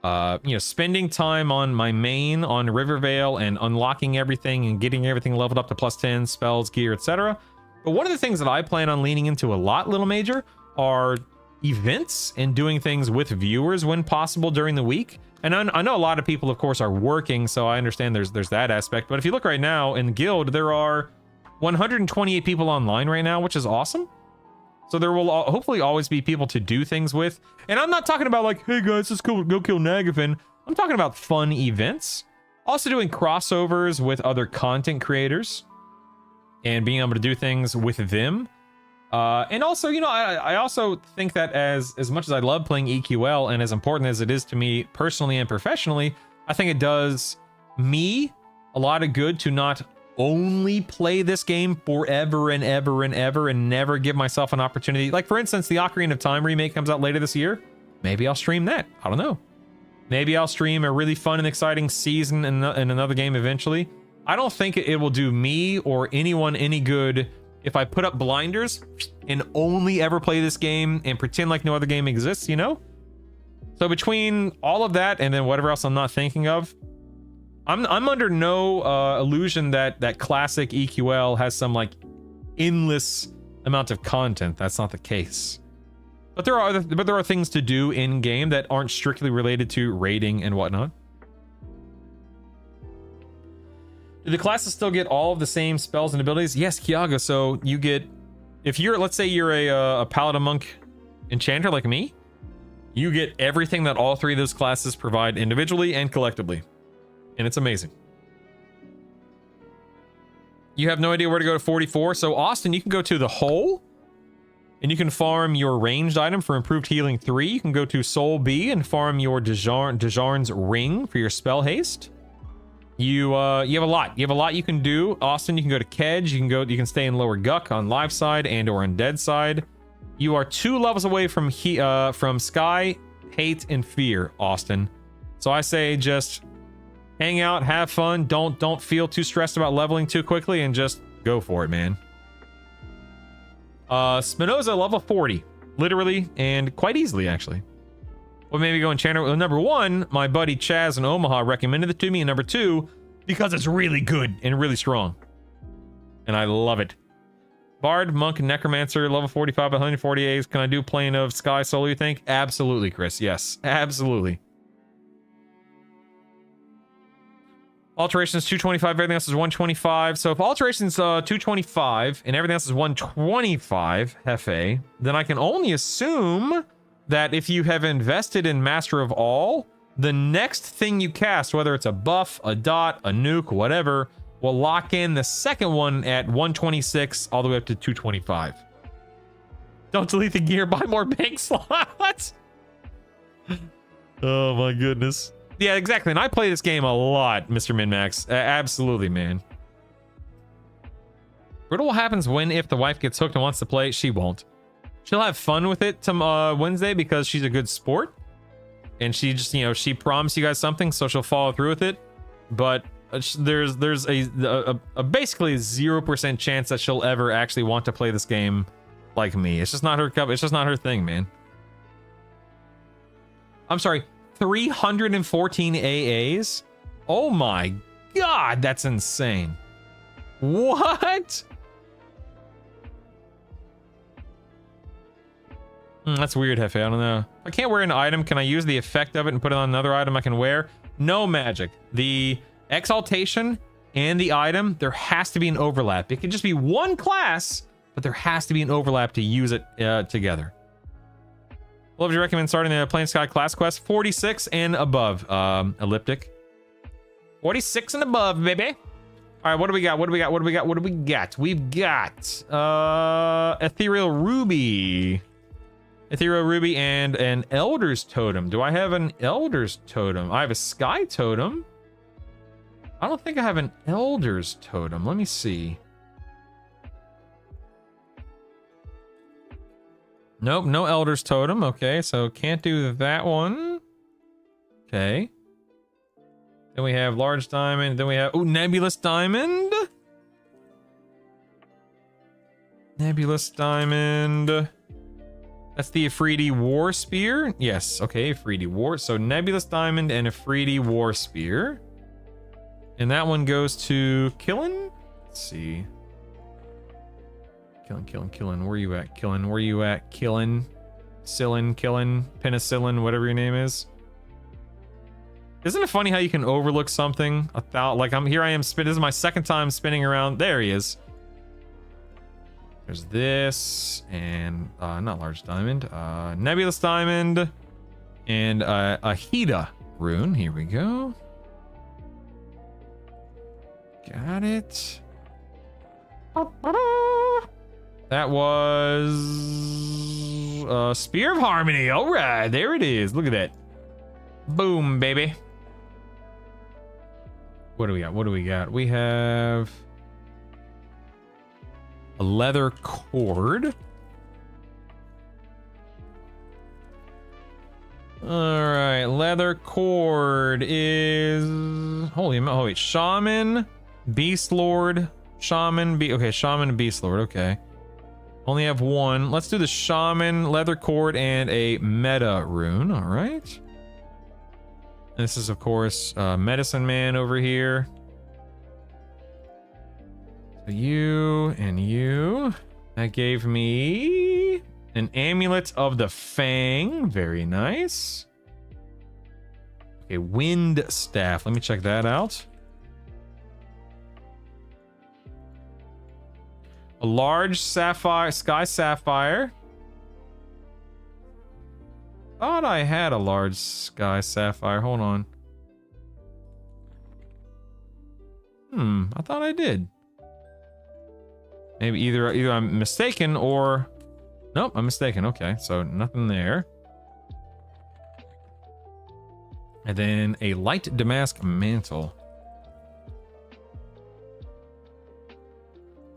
you know, spending time on my main on Rivervale and unlocking everything and getting everything leveled up to +10, spells, gear, etc. But one of the things that I plan on leaning into a lot, Little Major, are events and doing things with viewers when possible during the week. And I know a lot of people, of course, are working, so I understand there's that aspect. But if you look right now in the guild, there are 128 people online right now, which is awesome. So there will hopefully always be people to do things with. And I'm not talking about like, hey guys, let's go kill Nagafin. I'm talking about fun events. Also doing crossovers with other content creators and being able to do things with them. And also, you know, I also think that as much as I love playing EQL and as important as it is to me personally and professionally, I think it does me a lot of good to not only play this game forever and ever and ever and never give myself an opportunity. Like, for instance, the Ocarina of Time remake comes out later this year. Maybe I'll stream that. I don't know. Maybe I'll stream a really fun and exciting season in another game eventually. I don't think it will do me or anyone any good if I put up blinders and only ever play this game and pretend like no other game exists, you know? So between all of that and then whatever else I'm not thinking of, I'm under no illusion that classic EQL has some like endless amount of content. That's not the case. But there are things to do in game that aren't strictly related to raiding and whatnot. Do the classes still get all of the same spells and abilities? Yes, Kiaga. So you get, if you're, let's say you're a paladin monk enchanter like me, you get everything that all 3 of those classes provide individually and collectively. And it's amazing. You have no idea where to go to 44. So Austin, you can go to the hole and you can farm your ranged item for improved healing 3. You can go to Soul B and farm your Dejarn's ring for your spell haste. You have a lot. You have a lot you can do. Austin, you can go to Kedge. You can stay in Lower Guck on live side and or on dead side. You are 2 levels away from Sky, Hate, and Fear, Austin. So I say just hang out, have fun. Don't feel too stressed about leveling too quickly and just go for it, man. Spinoza level 40, literally and quite easily actually. Well, maybe go enchanter. Well, number 1, my buddy Chaz in Omaha recommended it to me, and number 2, because it's really good and really strong. And I love it. Bard, Monk, Necromancer, level 45, 140 A's. Can I do Plane of Sky solo, you think? Absolutely, Chris. Yes, absolutely. Alterations 225, everything else is 125. So if alterations 225 and everything else is 125, Hefe, then I can only assume that if you have invested in Master of All, the next thing you cast, whether it's a buff, a dot, a nuke, whatever, will lock in the second one at 126 all the way up to 225. Don't delete the gear, buy more bank slots. Oh my goodness. Yeah, exactly. And I play this game a lot, Mr. Minmax. Absolutely, man. What happens when if the wife gets hooked and wants to play? She won't. She'll have fun with it Wednesday because she's a good sport. And she just, you know, she promised you guys something, so she'll follow through with it. But there's a basically 0% chance that she'll ever actually want to play this game like me. It's just not her cup. It's just not her thing, man. I'm sorry. 314 AAs? Oh my god, that's insane. What? That's weird, Hefe. I don't know. If I can't wear an item, can I use the effect of it and put it on another item I can wear? No magic. The exaltation and the item, there has to be an overlap. It can just be one class, but there has to be an overlap to use it together. What would you recommend starting the Plain Sky class quest? 46 and above, Elliptic. 46 and above, baby. All right, what do we got? What do we got? What do we got? What do we got? We've got Ethereal Ruby. Ethereal Ruby and an Elder's Totem. Do I have an Elder's Totem? I have a Sky Totem. I don't think I have an Elder's Totem. Let me see. Nope, no Elder's Totem. Okay, so can't do that one. Okay. Then we have Large Diamond. Then we have, oh, Nebulous Diamond. Nebulous Diamond. That's the Afridi War Spear. Yes, okay, Afridi War. So Nebulous Diamond and Afridi War Spear. And that one goes to Killen. Let's see. Killen. Where you at? Killen. Where you at? Killen. Killen. Penicillin, whatever your name is. Isn't it funny how you can overlook something? Like here I am spinning. This is my second time spinning around. There he is. There's this and not Large Diamond, Nebulous Diamond and a Hida rune. Here we go. Got it. That was Spear of Harmony. All right, there it is. Look at that. Boom, baby. What do we got? What do we got? We have a leather cord. All right, leather cord is holy Shaman, Beast Lord, Shaman, Shaman and Beast Lord. Okay, only have one. Let's do the Shaman, leather cord, and a meta rune. All right. And this is of course Medicine Man over here. So you and you. That gave me an Amulet of the Fang. Very nice. Okay, Wind Staff. Let me check that out. A large sapphire, Sky Sapphire. Thought I had a large Sky Sapphire. Hold on. I thought I did. Maybe either I'm mistaken or... Nope, I'm mistaken. Okay, so nothing there. And then a light damask mantle.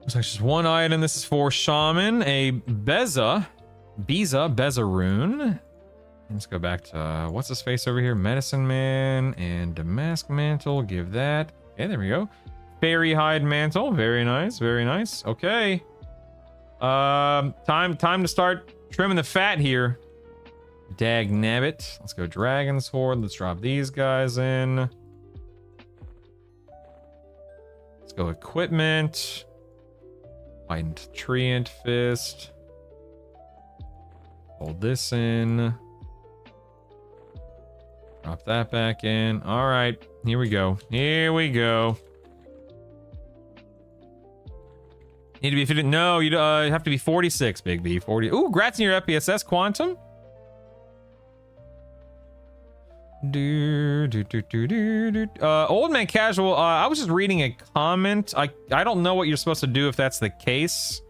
Looks like just one item. This is for Shaman. A Beza rune. Let's go back to what's his face over here? Medicine Man and damask mantle. Give that. Okay, there we go. Fairy hide mantle. Very nice. Very nice. Okay. Time to start trimming the fat here. Dag nabbit. Let's go Dragon's Horde. Let's drop these guys in. Let's go equipment. Find Treant Fist. Hold this in. Drop that back in. All right, here we go. Here we go. Need to be 50. No, you have to be 46, Big B. 40. Ooh, grats in your FPSS Quantum. Old Man Casual, I was just reading a comment. I don't know what you're supposed to do if that's the case.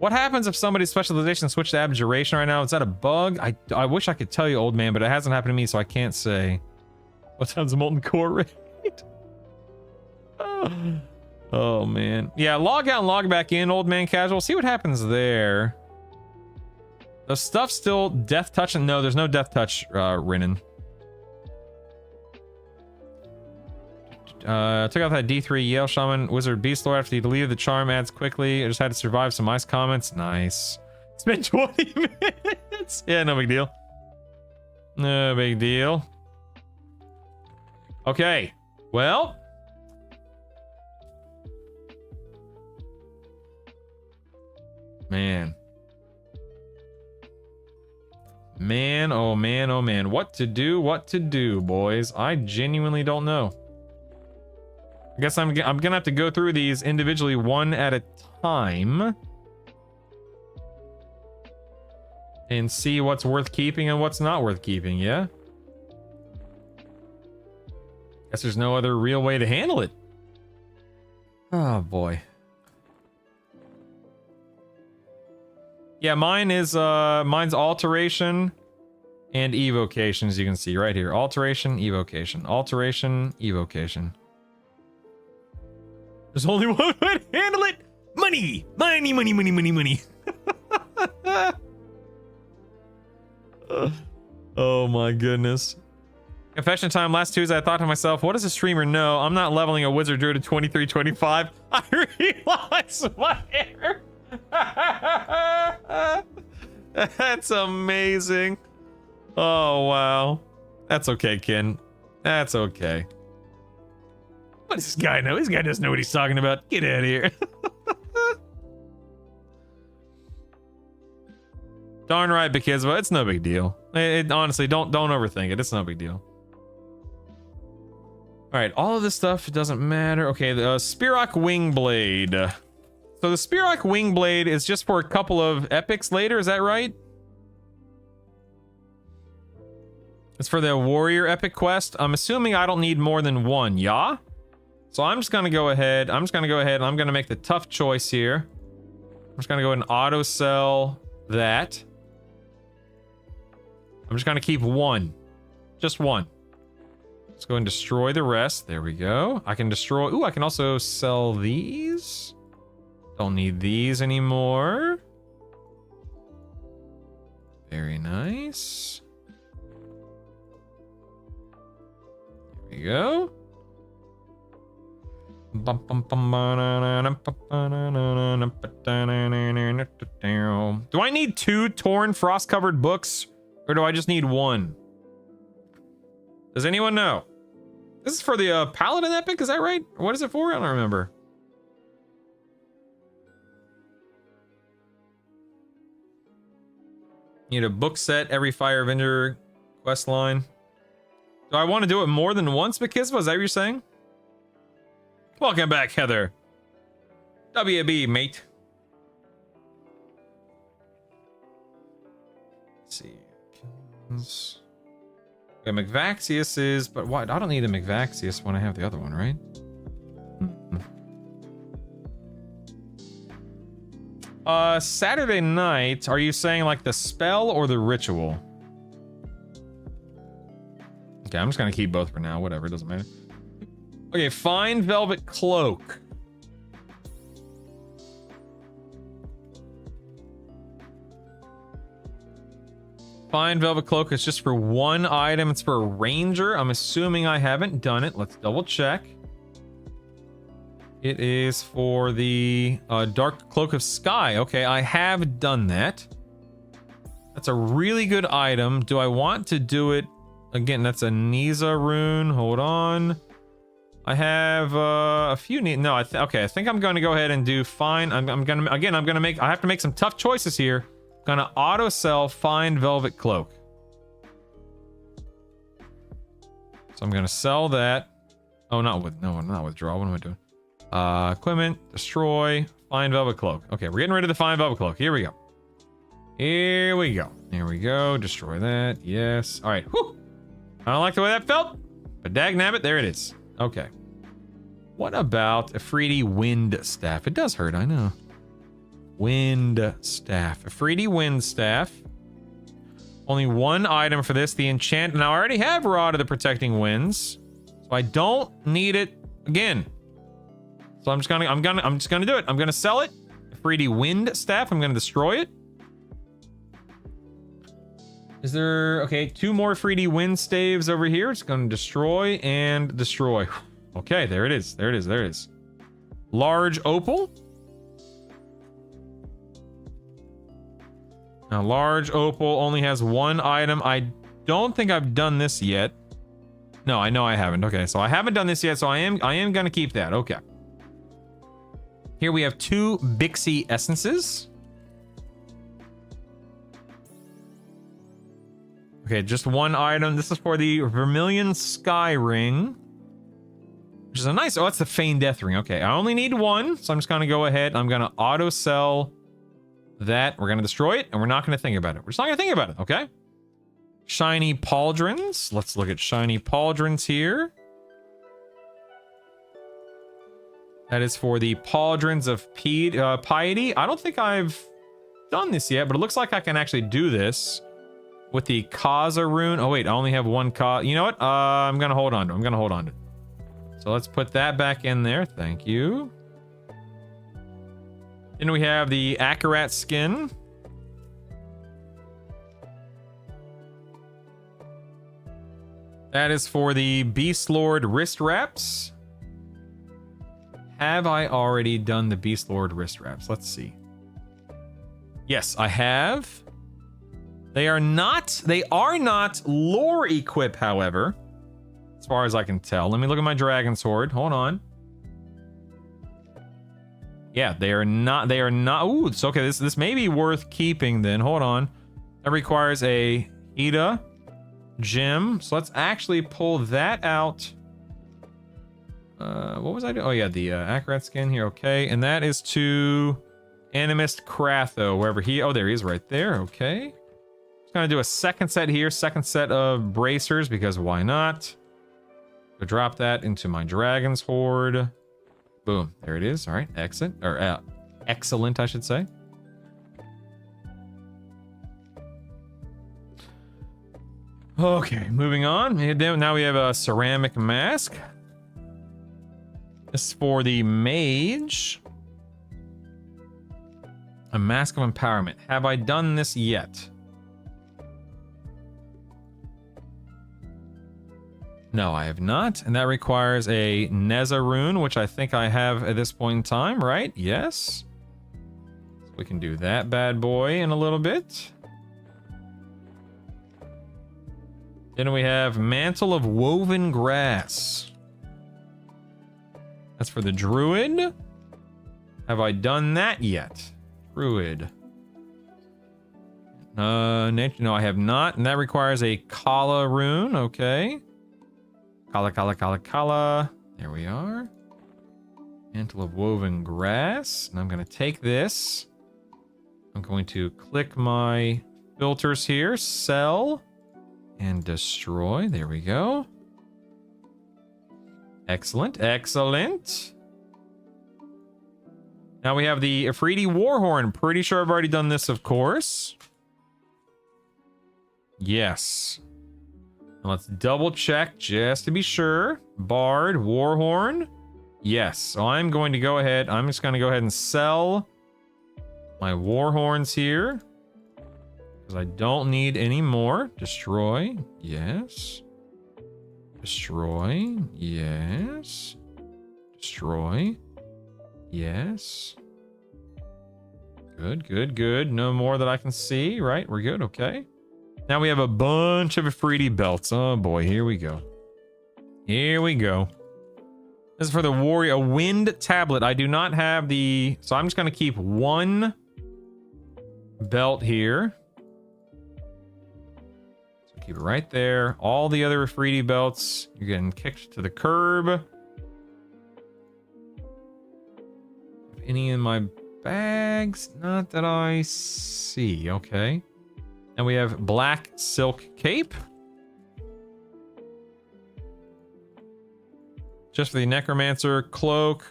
What happens if somebody's specialization switched to abjuration right now? Is that a bug? I wish I could tell you, old man, but it hasn't happened to me, so I can't say. What time's the molten core rate? Oh man. Yeah, log out and log back in, Old Man Casual. See what happens there. The stuff's still death touch. No, there's no death touch, Rinnan. Took out that D3 Yale Shaman Wizard Beast Lord after you deleted the charm adds quickly. I just had to survive some ice comments. Nice. It's been 20 minutes. Yeah, no big deal. No big deal. Okay. Well. Man. Man, oh man, oh man. What to do, boys? I genuinely don't know. I guess I'm gonna have to go through these individually one at a time. And see what's worth keeping and what's not worth keeping, yeah? Guess there's no other real way to handle it. Oh boy. Yeah, mine's alteration and evocation, as you can see right here. Alteration, evocation. Alteration, evocation. There's only one way to handle it. Money! Money, money, money, money, money. Oh my goodness. Confession time. Last Tuesday, I thought to myself, what does a streamer know? I'm not leveling a wizard druid to 2325. I realized my error. That's amazing. Oh wow. That's okay, Ken. That's okay. What does this guy know? This guy doesn't know what he's talking about. Get out of here. Darn right, Bikizwa. It's no big deal. Honestly, don't overthink it. It's no big deal. All right, all of this stuff doesn't matter. Okay, the Spirok Wingblade. So the Spirok Wingblade is just for a couple of epics later, is that right? It's for the Warrior Epic Quest. I'm assuming I don't need more than one, yeah? So I'm just gonna go ahead. I'm gonna make the tough choice here. I'm just gonna go ahead and auto sell that. I'm just gonna keep one. Just one. Let's go and destroy the rest. There we go. I can destroy. Ooh, I can also sell these. Don't need these anymore. Very nice. There we go. Do I need 2 torn frost-covered books, or do I just need 1? Does anyone know? This is for the Paladin Epic, is that right? What is it for? I don't remember. Need a book set every Fire Avenger quest line. Do I want to do it more than once, Bikizwa? Is that what you're saying? Welcome back, Heather. WB, mate. Let's see. Okay, McVaxius is, but what? I don't need a McVaxius when I have the other one, right? Saturday night, are you saying like the spell or the ritual? Okay, I'm just gonna keep both for now, whatever, it doesn't matter. Okay, Fine Velvet Cloak. Fine Velvet Cloak is just for 1 item. It's for a ranger. I'm assuming I haven't done it. Let's double check. It is for the Dark Cloak of Sky. Okay, I have done that. That's a really good item. Do I want to do it? Again, that's a Nisa rune. Hold on. I have a few need. No, okay. I think I'm going to go ahead and do fine. I'm gonna I have to make some tough choices here. Gonna auto sell fine velvet cloak. So I'm gonna sell that. Oh, not withdraw. What am I doing? Equipment, destroy, fine velvet cloak. Okay, we're getting rid of the fine velvet cloak. Here we go. Here we go. Here we go. Destroy that. Yes. All right. Whew. I don't like the way that felt, but dagnabbit, there it is. Okay. What about a Afridi wind staff? It does hurt, I know. Wind staff. Afridi wind staff. Only one item for this, the enchant. Now I already have Rod of the Protecting Winds, so I don't need it again. So I'm just gonna do it. I'm gonna sell it. Afridi wind staff. I'm gonna destroy it. Is there, okay, 2 more Afridi wind staves over here. It's gonna destroy and destroy. Okay, there it is. There it is. There it is. Large opal. Now, large opal only has 1 item. I don't think I've done this yet. No, I know I haven't. Okay, so I haven't done this yet, so I am gonna keep that. Okay. Here we have 2 Bixie essences. Okay, just 1 item. This is for the Vermilion Sky Ring, which is a nice. Oh, it's the Feigned Death Ring. Okay, I only need 1, so I'm just gonna go ahead. I'm gonna auto sell that. We're gonna destroy it, and we're not gonna think about it. We're just not gonna think about it. Okay. Shiny pauldrons. Let's look at shiny pauldrons here. That is for the pauldrons of piety. I don't think I've done this yet, but it looks like I can actually do this with the Kaza rune. Oh wait, I only have 1 Kaza. You know what? I'm gonna hold on to it. So let's put that back in there. Thank you. Then we have the Akarat skin. That is for the Beast Lord wrist wraps. Have I already done the Beast Lord wrist wraps? Let's see. Yes, I have. They are not lore equip, however, as far as I can tell. Let me look at my dragon sword. Hold on. Yeah, they are not. Ooh, it's okay. This may be worth keeping then. Hold on. That requires a Hida gem. So let's actually pull that out. What was I doing? Oh yeah, the Akarat skin here. Okay, and that is to Animist Kratho, wherever he. Oh, there he is, right there. Okay. Gonna do a second set here, second set of bracers, because why not? Go drop that into my dragon's horde. Boom, there it is. All right, excellent, or excellent, I should say. Okay, moving on. Now we have a ceramic mask. This is for the mage. A mask of empowerment. Have I done this yet? No, I have not, and that requires a Neza rune, which I think I have at this point in time, right? Yes. So we can do that bad boy in a little bit. Then we have Mantle of Woven Grass. That's for the Druid. Have I done that yet? Druid. No, I have not, and that requires a Kala rune, okay. Kala. There we are. Mantle of Woven Grass. And I'm going to take this. I'm going to click my filters here. Sell. And destroy. There we go. Excellent. Excellent. Now we have the Afridi Warhorn. Pretty sure I've already done this, of course. Yes. Let's double check just to be sure. Bard, Warhorn. Yes. So I'm going to go ahead. I'm just going to go ahead and sell my Warhorns here, because I don't need any more. Destroy. Yes. Destroy. Yes. Destroy. Yes. Good. No more that I can see. Right? We're good. Okay. Now we have a bunch of Afridi belts. Oh boy, here we go. Here we go. This is for the warrior, a wind tablet. I do not have the, so I'm just going to keep one belt here. So keep it right there. All the other Ifriti belts, you're getting kicked to the curb. Have any in my bags? Not that I see. Okay. And we have black silk cape. Just for the necromancer cloak.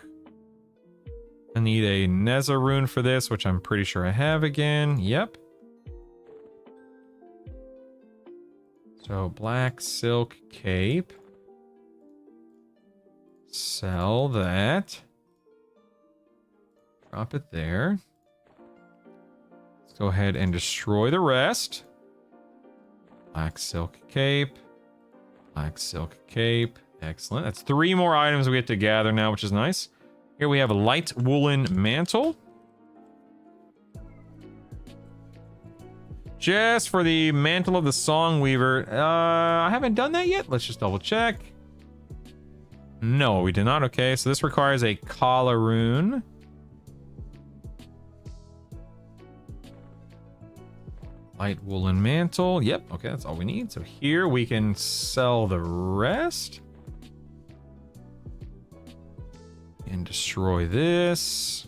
I need a Neza rune for this, which I'm pretty sure I have again. Yep. So black silk cape. Sell that. Drop it there. Let's go ahead and destroy the rest. Black silk cape. Black silk cape. Excellent. That's 3 more items we have to gather now, which is nice. Here we have a light woolen mantle. Just for the mantle of the Songweaver. I haven't done that yet. Let's just double check. No, we did not. Okay, so this requires a Kala rune. Light woolen mantle. Yep, okay, that's all we need. So here we can sell the rest. And destroy this.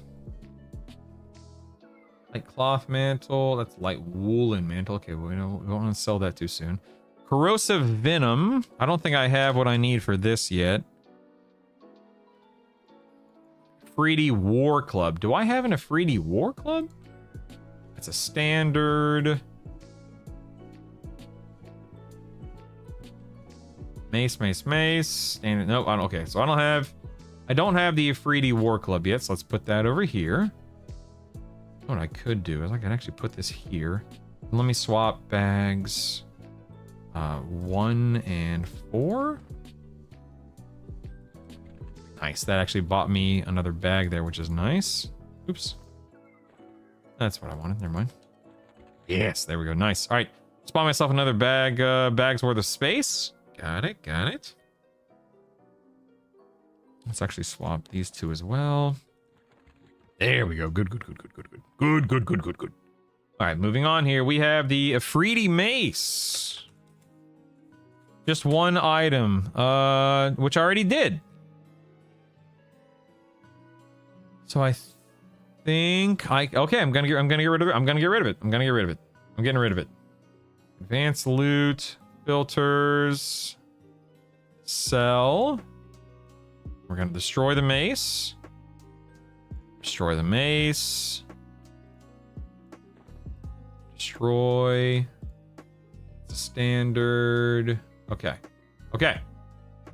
Light cloth mantle. That's light woolen mantle. Okay, we don't want to sell that too soon. Corrosive venom. I don't think I have what I need for this yet. Ifriti War Club. Do I have an Ifriti War Club? It's a standard. Mace, mace, mace. Standard. Nope, I don't. Okay, so I don't have the Ifriti War Club yet, so let's put that over here. What I could do is I can actually put this here. Let me swap bags 1 and 4. Nice, that actually bought me another bag there, which is nice. Oops. That's what I wanted, never mind. Yes, there we go, nice. All right, spawn myself another bag's worth of space. Got it, got it. Let's actually swap these 2 as well. There we go. Good, good, good, good, good, good. Good, good, good, good, good. All right, moving on here. We have the Ifriti mace. Just 1 item, which I already did. So I think okay, I'm gonna get rid of it. I'm getting rid of it. Advanced loot, filters, sell. We're gonna destroy the mace. Destroy the mace. Destroy the standard. Okay. Okay.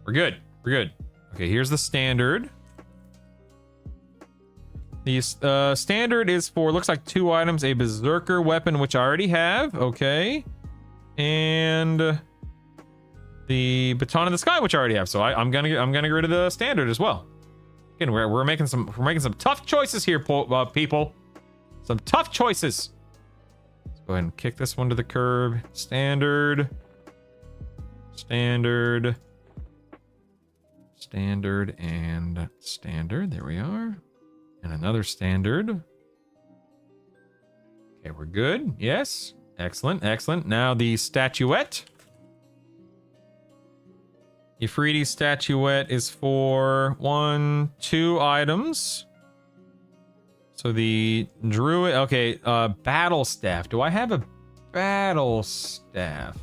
We're good. We're good. Okay, here's the standard. The standard is for, looks like 2 items. A berserker weapon, which I already have. Okay. And the baton in the sky, which I already have. So I'm gonna get rid of the standard as well. Again, we're making some tough choices here, people. Some tough choices. Let's go ahead and kick this one to the curb. Standard. Standard. Standard and standard. There we are. And another standard. Okay, we're good. Yes. Excellent, excellent. Now the statuette. Ifriti statuette is for 1, 2 items. So the druid, okay, battle staff. Do I have a battle staff?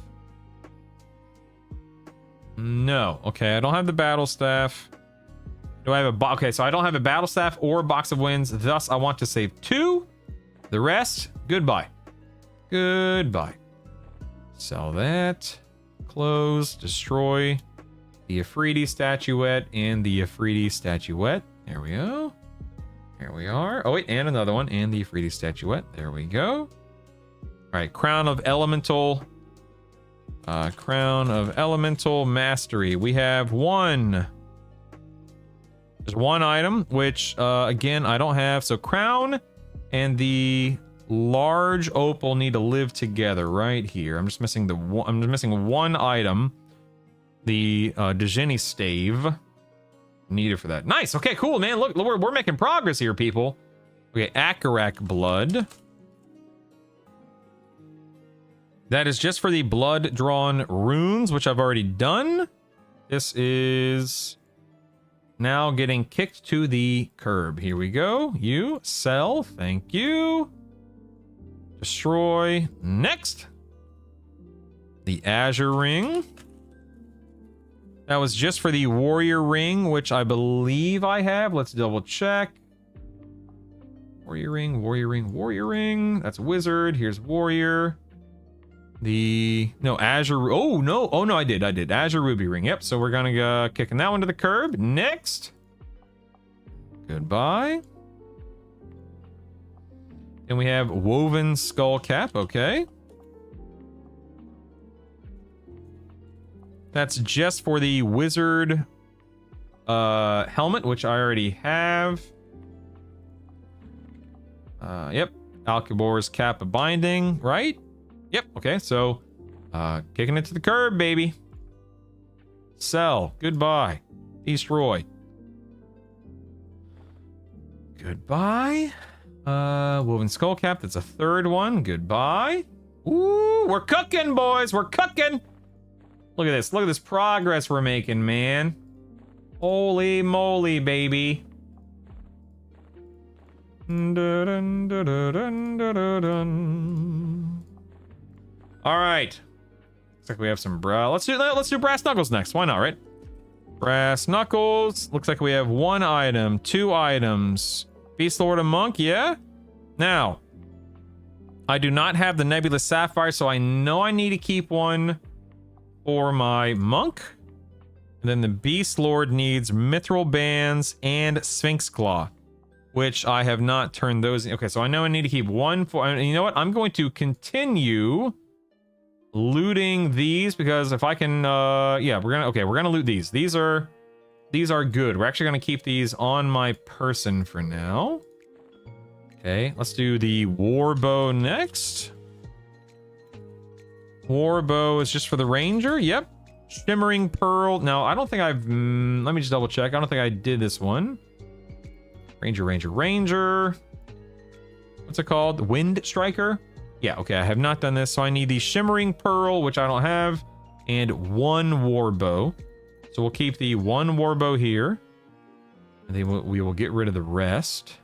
No. Okay, I don't have the battle staff. Do I have a okay, so I don't have a battle staff or a box of winds. Thus, I want to save 2. The rest, goodbye. Goodbye. Sell that. Close. Destroy. The Ifriti statuette and the Ifriti statuette. There we go. There we are. Oh, wait, and another one. And the Ifriti statuette. There we go. All right, Crown of Elemental. Crown of Elemental Mastery. We have 1. There's 1 item, which, again, I don't have. So Crown and the large opal need to live together right here. I'm just missing the one. I'm just missing 1 item. The Djinni stave. needed for that. Nice. Okay, cool, man. Look, we're making progress here, people. Okay, Akarak blood. That is just for the blood drawn runes, which I've already done. This is now getting kicked to the curb. Here we go. You sell. Thank you. Destroy. Next. The Azure Ring. That was just for the Warrior Ring, which I believe I have. Let's double check. Warrior Ring, Warrior Ring, Warrior Ring. That's Wizard. Here's Warrior. Azure. Oh no, I did. Azure Ruby Ring. Yep. So we're gonna go kicking that one to the curb. Next. Goodbye. And we have Woven Skull Cap. Okay. That's just for the Wizard helmet, which I already have. Yep. Alcabor's Cap of Binding, right? Yep. Okay, so kicking it to the curb, baby. Sell. Goodbye. Destroy. Goodbye. Woven Skull Cap. That's a third one. Goodbye. Ooh, we're cooking, boys. We're cooking. Look at this. Look at this progress we're making, man. Holy moly, baby. Dun, dun, dun, dun, dun, dun, dun. All right. Looks like we have some let's do brass knuckles next. Why not, right? Brass knuckles. Looks like we have 1 item, 2 items. Beast Lord and Monk, yeah? Now, I do not have the Nebulous Sapphire, so I know I need to keep one for my Monk. And then the Beast Lord needs Mithril Bands and Sphinx Claw, which I have not turned those in. Okay, so I know I need to keep one for, and you know what? I'm going to continue looting these because if I can, yeah, we're gonna loot these. These are good. We're actually gonna keep these on my person for now. Okay, let's do the Warbow next. Warbow is just for the Ranger. Yep. Shimmering Pearl. Now, I don't think I've... let me just double check. I don't think I did this one. Ranger. What's it called? Wind Striker? Yeah, okay. I have not done this. So I need the Shimmering Pearl, which I don't have, and 1 Warbow. So we'll keep the 1 Warbow here. And then we will get rid of the rest.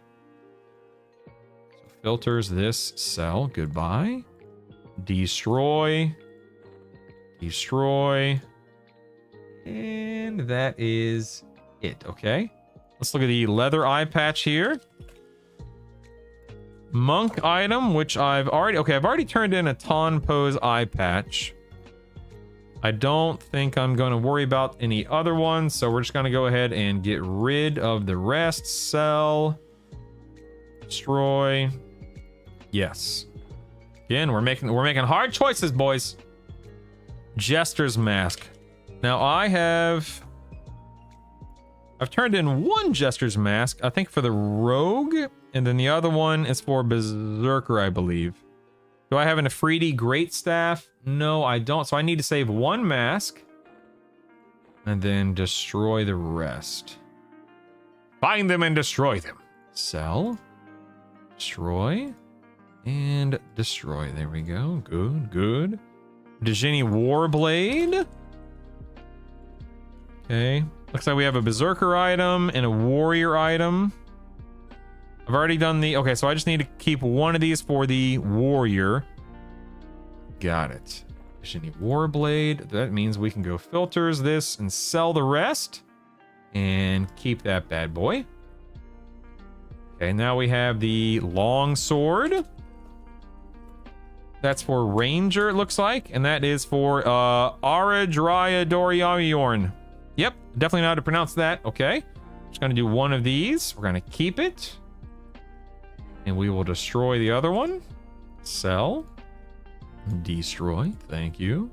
So filters this cell. Goodbye. Destroy. And that is it. Okay. Let's look at the leather eye patch here. Monk item, which I've already turned in a Ton Pose eye patch. I don't think I'm going to worry about any other ones, so we're just going to go ahead and get rid of the rest. Sell. Destroy. Yes. Again, we're making hard choices, boys. Jester's Mask. Now I've turned in 1 Jester's Mask, I think for the Rogue, and then the other one is for Berserker, I believe. Do I have an Afridi Greatstaff? No, I don't. So I need to save 1 mask and then destroy the rest. Find them and destroy them. Sell. Destroy. And destroy. There we go. Good. Djinni Warblade. Okay. Looks like we have a Berserker item and a Warrior item. I've already done the... okay, so I just need to keep 1 of these for the Warrior. Got it. Djinni Warblade. That means we can go filters this and sell the rest. And keep that bad boy. Okay, now we have the Long Sword. That's for Ranger, it looks like. And that is for Aradria Doriayorn. Yep, definitely know how to pronounce that. Okay. Just gonna do 1 of these. We're gonna keep it. And we will destroy the other one. Sell. Destroy. Thank you.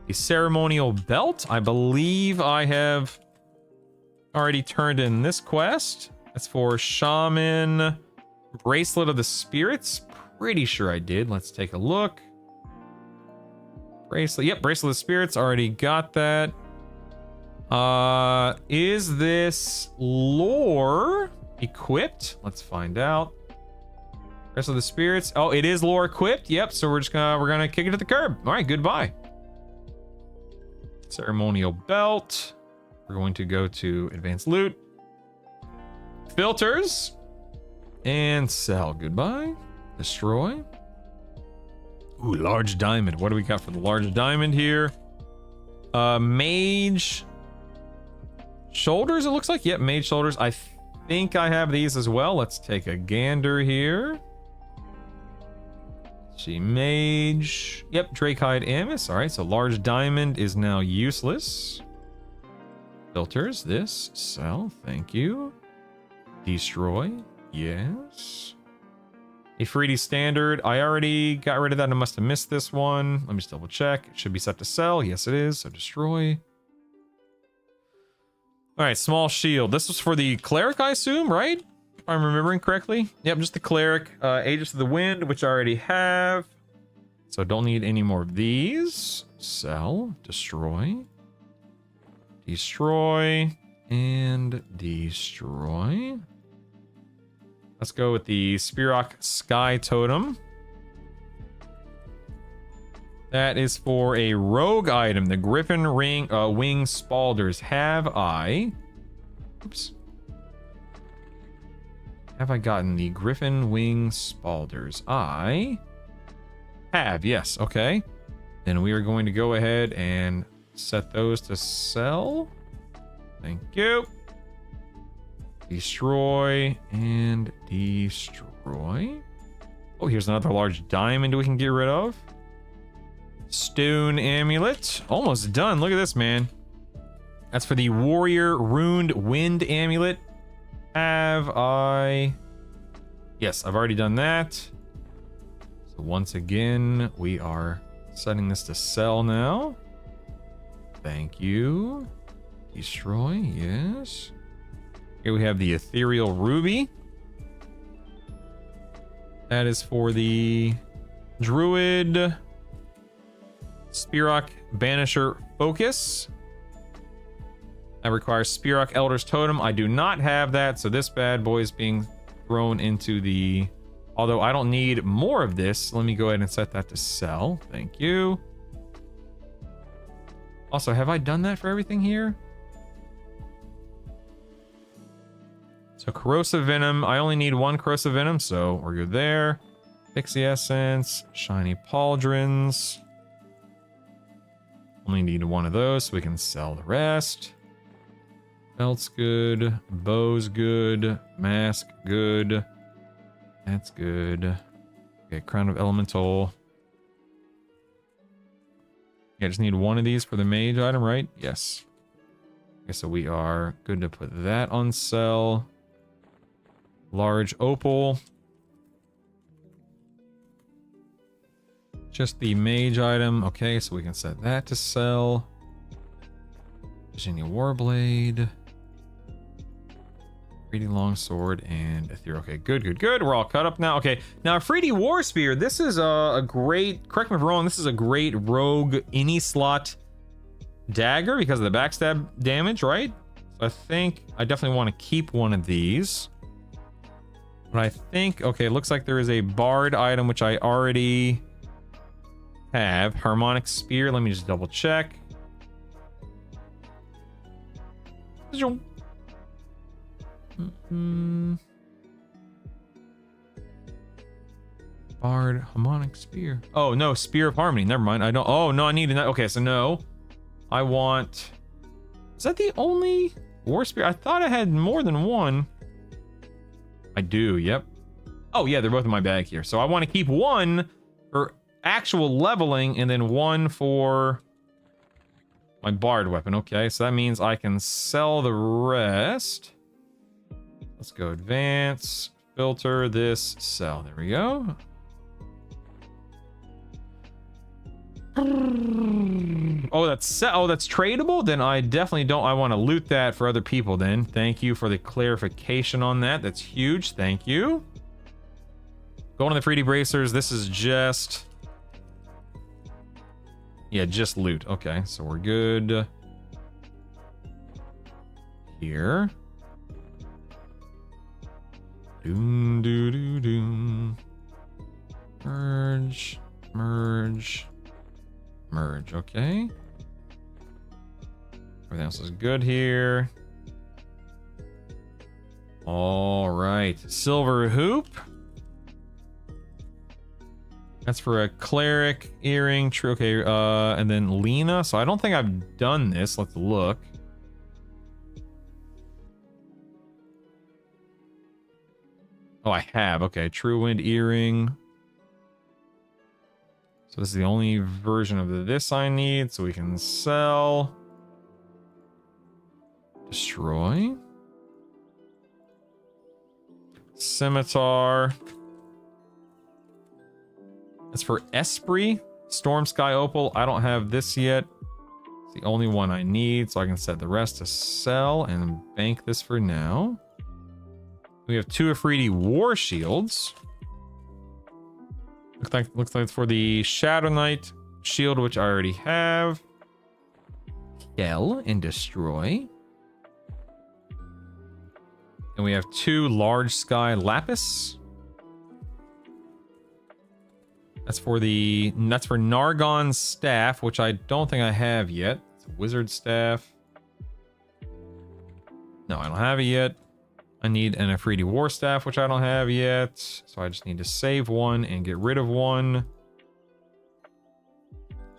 The Ceremonial Belt. I believe I have already turned in this quest. That's for Shaman Bracelet of the Spirits. Pretty sure I did. Let's take a look. Bracelet. Yep, Bracelet of the Spirits. Already got that. Is this lore equipped? Let's find out. Rest of the spirits. Oh, it is lore equipped. Yep. So we're gonna kick it to the curb. All right. Goodbye. Ceremonial belt. We're going to go to advanced loot, filters, and sell. Goodbye. Destroy. Ooh, large diamond. What do we got for the large diamond here? Mage shoulders, it looks like. Yep, mage shoulders. I think I have these as well. Let's take a gander here. See, mage. Yep, Dracehide Amos. All right, so large diamond is now useless. Filters, this, sell, thank you. Destroy, yes. A 3D standard, I already got rid of that. I must have missed this one. Let me just double check. It should be set to sell. Yes, it is, so destroy. All right, small shield. This was for the cleric, I assume, right? If I'm remembering correctly. Yep, just the cleric. Aegis of the Wind, which I already have. So don't need any more of these. Sell, destroy. Destroy, and destroy. Let's go with the Spirok Sky Totem. That is for a rogue item, the Griffin Wing Spalders. Have I... Oops. Have I gotten the Griffin Wing Spalders? I have, yes, okay. Then we are going to go ahead and set those to sell. Thank you. Destroy and destroy. Oh, here's another large diamond we can get rid of. Stone amulet. Almost done. Look at this, man. That's for the warrior runed wind amulet. Have I... Yes, I've already done that. So once again, we are setting this to sell now. Thank you. Destroy, yes. Here we have the ethereal ruby. That is for the druid Spirok Banisher Focus. That requires Spirok Elder's Totem. I do not have that, so this bad boy is being thrown into the... Although I don't need more of this, let me go ahead and set that to sell. Thank you. Also, have I done that for everything here? So corrosive venom, I only need one corrosive venom, so we're good there. Pixie essence, shiny pauldrons. Only need one of those, so we can sell the rest. Belt's good, bow's good, mask good. That's good. Okay, crown of elemental. Yeah, just need one of these for the mage item, right? Yes. Okay, so we are good to put that on sell. Large opal. Just the mage item. Okay, so we can set that to sell. Virginia Warblade. Reading Longsword and Ethereal. Okay, good, good, good. We're all cut up now. Okay, now 3D War Spear. This is a great, correct me if I'm wrong, this is a great rogue any slot dagger because of the backstab damage, right? So I think I definitely want to keep one of these. But I think, okay, it looks like there is a bard item which I already have. Harmonic Spear. Let me just double check. Bard, Harmonic Spear. Oh, no, Spear of Harmony. Never mind. I don't... Oh, no, I need that. Okay, so no. I want... Is that the only War Spear? I thought I had more than one. I do, yep. Oh, yeah, they're both in my bag here. So I want to keep one for actual leveling and then one for my Bard weapon. Okay, so that means I can sell the rest. Let's go advance, filter this, sell. There we go. Oh, that's tradable? Then I definitely don't. I want to loot that for other people then. Thank you for the clarification on that. That's huge. Thank you. Going to the 3D bracers. This is just... Yeah, just loot. Okay, so we're good. here. Doom, doo, doo, doom. Merge, merge, merge. Okay. Everything else is good here. All right. Silver hoop. That's for a cleric earring. True. Okay. And then Lena. So I don't think I've done this. Let's look. Oh, I have. Okay. True wind earring. So this is the only version of this I need. So we can sell. Destroy. Scimitar. That's for Esprit. Storm Sky Opal. I don't have this yet. It's the only one I need, so I can set the rest to sell and bank this for now. We have 2 Afridi War Shields. Looks like it's for the Shadow Knight shield, which I already have. Kill and destroy. And we have 2 Large Sky Lapis. That's for Nargon's staff, which I don't think I have yet. It's a wizard staff. No, I don't have it yet. I need an Afridi War Staff, which I don't have yet. So I just need to save one and get rid of one.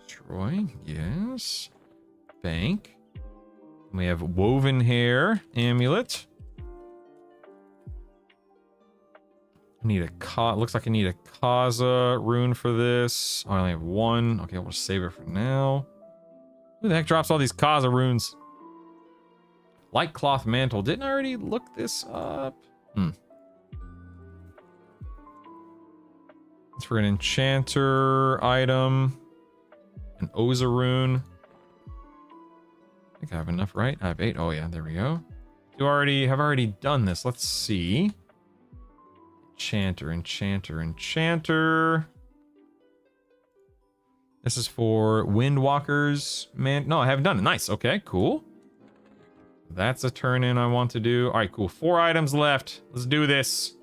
Destroy, yes. Bank. We have Woven Hair Amulet. I need a looks like I need a Kaza rune for this. I only have 1. Okay, we'll save it for now. Who the heck drops all these Kaza runes? Light cloth mantle. Didn't I already look this up? It's for an enchanter item. An Oza rune. I think I have enough, right? I have 8. Oh yeah, there we go. Have already done this. Let's see. Enchanter. This is for Windwalkers. Man, no, I haven't done it. Nice. Okay, cool. That's a turn in I want to do. All right, cool. 4 items left. Let's do this.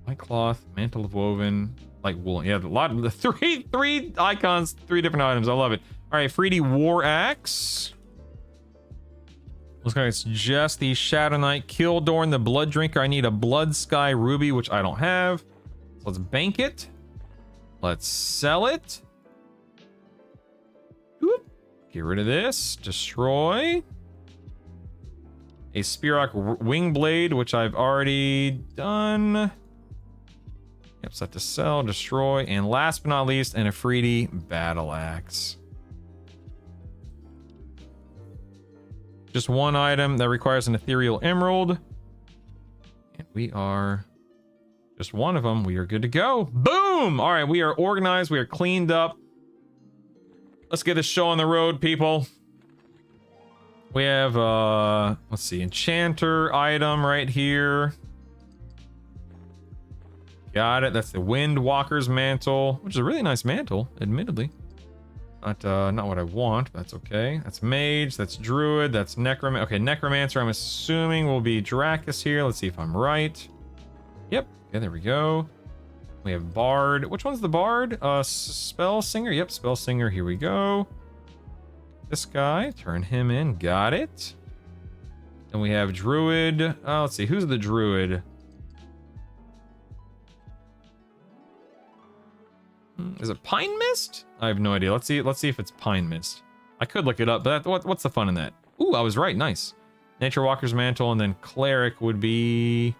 White cloth, mantle of woven, like wool. Yeah, a lot of the three icons, 3 different items. I love it. All right, Afridi War Axe. Looks like it's just the Shadow Knight Kildorn, the Blood Drinker. I need a Blood Sky Ruby, which I don't have. So let's bank it. Let's sell it. Whoop. Get rid of this. Destroy. A Spearrock Wing Blade, which I've already done. Yep, set to sell, destroy, and last but not least, an Afridi Battle Axe. Just 1 item that requires an Ethereal Emerald. And we are just 1 of them. We are good to go. Boom! All right, we are organized. We are cleaned up. Let's get this show on the road, people. We have, let's see, enchanter item right here. Got it. That's the Windwalker's mantle, which is a really nice mantle, admittedly. Not what I want, but that's okay. That's mage, that's druid, that's necromancer. Okay, necromancer, I'm assuming will be Dracus here. Let's see if I'm right. Yep. Okay, there we go. We have bard. Which one's the bard? Spell singer. Yep, spell singer. Here we go. This guy, turn him in. Got it. Then we have druid. Let's see, who's the druid? Is it Pine Mist? I have no idea. Let's see if it's Pine Mist. I could look it up, but what's the fun in that? Ooh, I was right. Nice. Nature Walker's Mantle, and then Cleric would be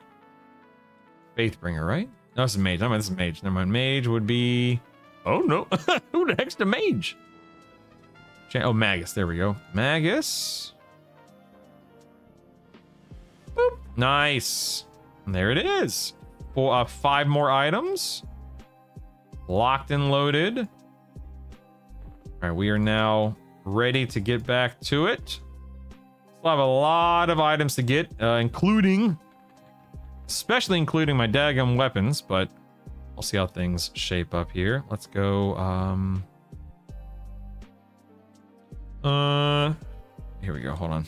Faithbringer, right? No, this is Mage. I mean, this is Mage. Never mind. Mage would be... Oh, no. Who the heck's the Mage? Oh, Magus. There we go. Magus. Boop. Nice. And there it is. 5 more items. Locked and loaded. All right, we are now ready to get back to it. We'll have a lot of items to get, especially including my daggum weapons, but We'll see how things shape up here. Let's go. Here we go. Hold on.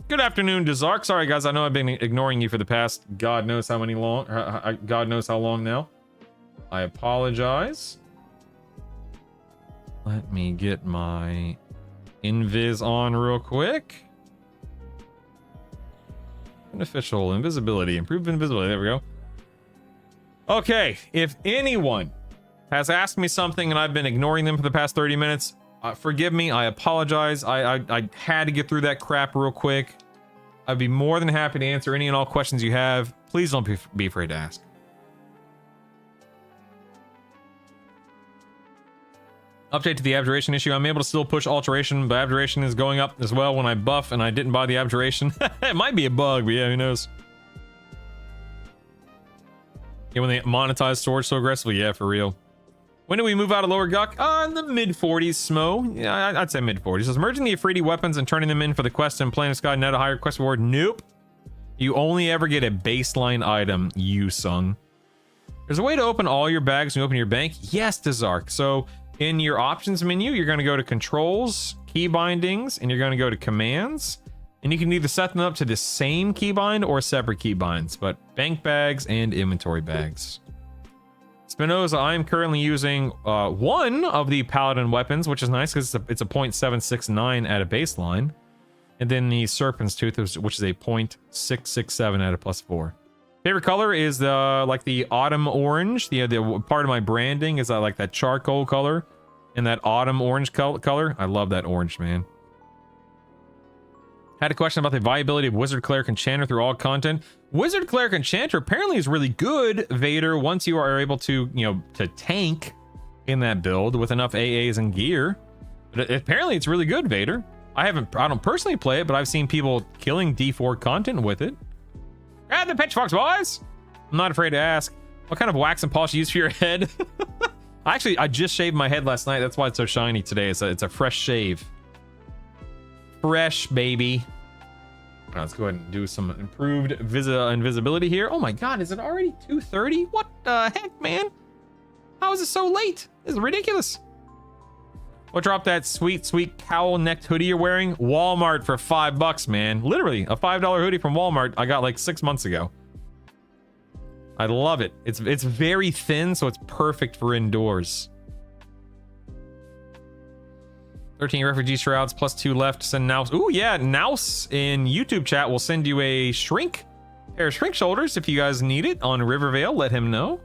Good afternoon, Dazark. Sorry, guys. I know I've been ignoring you for the past God knows how many long. God knows how long now. I apologize. Let me get my invis on real quick. Beneficial invisibility. Improved invisibility. There we go. Okay. If anyone has asked me something and I've been ignoring them for the past 30 minutes, forgive me. I apologize. I had to get through that crap real quick. I'd be more than happy to answer any and all questions you have. Please don't be afraid to ask. Update to the abjuration issue. I'm able to still push alteration, but abjuration is going up as well when I buff, and I didn't buy the abjuration. It might be a bug, but yeah, who knows? Yeah, when they monetize storage so aggressively, yeah, for real. When do we move out of lower Guck? In the mid-40s, Smo. Yeah, I'd say mid-40s. Just merging the Afridi weapons and turning them in for the quest and Planet Sky net a higher quest reward. Nope. You only ever get a baseline item, you sung. There's a way to open all your bags when you open your bank. Yes, Dazark. So in your options menu, you're going to go to controls, key bindings, and you're going to go to commands. And you can either set them up to the same keybind or separate keybinds, but bank bags and inventory bags. Spinoza, I'm currently using one of the paladin weapons, which is nice because it's a 0.769 at a baseline. And then the Serpent's Tooth, which is a 0.667 at a +4. Favorite color is like the autumn orange. The part of my branding is like that charcoal color and that autumn orange color. I love that orange, man. Had a question about the viability of Wizard, Cleric, Enchanter through all content. Wizard, Cleric, Enchanter apparently is really good, Vader, once you are able to, to tank in that build with enough AAs and gear. But apparently it's really good, Vader. I don't personally play it, but I've seen people killing D4 content with it. Grab the pitchforks, boys! I'm not afraid to ask. What kind of wax and polish you use for your head? I just shaved my head last night. That's why it's so shiny today. It's a fresh shave. Fresh, baby. Right, let's go ahead and do some improved invisibility here. Oh my god, is it already 2:30? What the heck, man? How is it so late? This is ridiculous. What dropped that sweet, sweet cowl-necked hoodie you're wearing? Walmart for $5, man. Literally, a $5 hoodie from Walmart I got like 6 months ago. I love it. It's very thin, so it's perfect for indoors. 13 refugee shrouds plus 2 left. Send Naus. Ooh, yeah, Naus in YouTube chat will send you a pair of shrink shoulders if you guys need it on Rivervale. Let him know.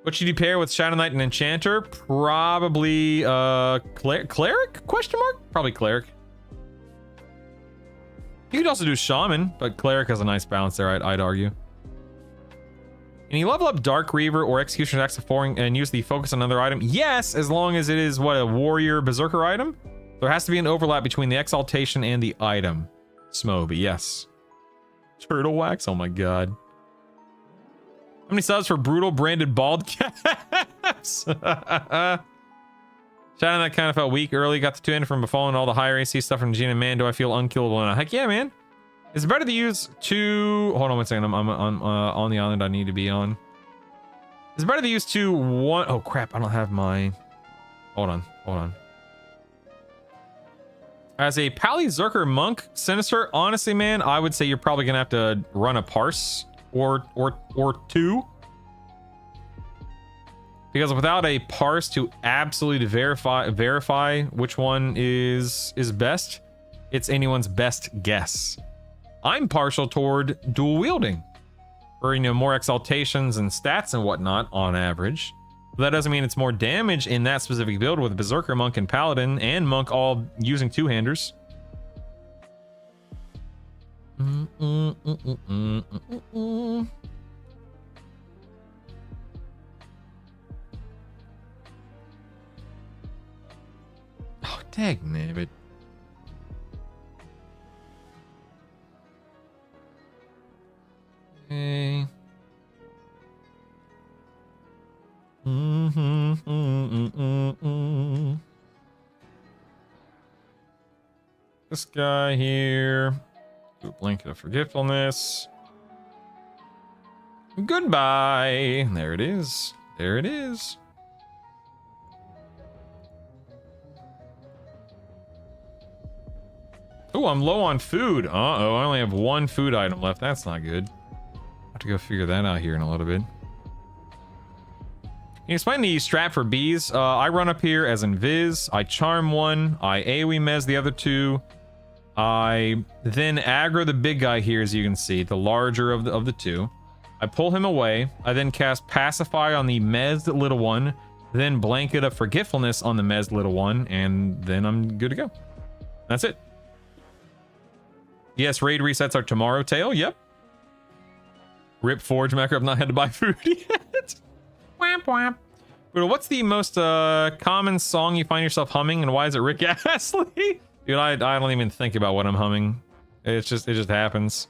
What should you pair with Shadow Knight and Enchanter? Probably Cleric? Question mark? Probably Cleric. You could also do Shaman, but Cleric has a nice balance there, I'd argue. Can you level up Dark Reaver or Executioner's Axe of Foring and use the focus on another item? Yes, as long as it is, a warrior berserker item? There has to be an overlap between the exaltation and the item. Smo, but yes. Turtle wax? Oh my god. How many subs for brutal branded bald caps? Shadow Knight kind of felt weak early. Got the 2-handed from Befallen, all the higher AC stuff from Gina. Man, do I feel unkillable now? Heck yeah, man. It's better to use 2. Hold on 1 second. I'm on the island I need to be on. It's better to use 2, 1. Oh crap! I don't have my. Hold on. As a Pally Zerker monk, Sinister. Honestly, man, I would say you're probably gonna have to run a parse or 2. Because without a parse to absolutely verify which one is best, it's anyone's best guess. I'm partial toward dual wielding, or more exaltations and stats and whatnot on average. But that doesn't mean it's more damage in that specific build with Berserker, Monk, and Paladin, and Monk all using 2-handers. Oh, dagnabbit. Okay. This guy here. Do a blanket of forgetfulness. Goodbye. There it is. There it is. Oh, I'm low on food. Uh-oh, I only have one food item left. That's not good. Have to go figure that out here in a little bit. Can you explain the strat for bees? I run up here as Invis. I charm one. I AoE mez the other two. I then aggro the big guy here, as you can see, the larger of the two. I pull him away. I then cast Pacify on the mezzed little one. Then Blanket of Forgetfulness on the mezzed little one. And then I'm good to go. That's it. Yes, raid resets are tomorrow, Tail. Yep. Rip Forge Macro. I've not had to buy food yet. Wamp wamp. But what's the most common song you find yourself humming, and why is it Rick Astley? Dude, I don't even think about what I'm humming. It just happens.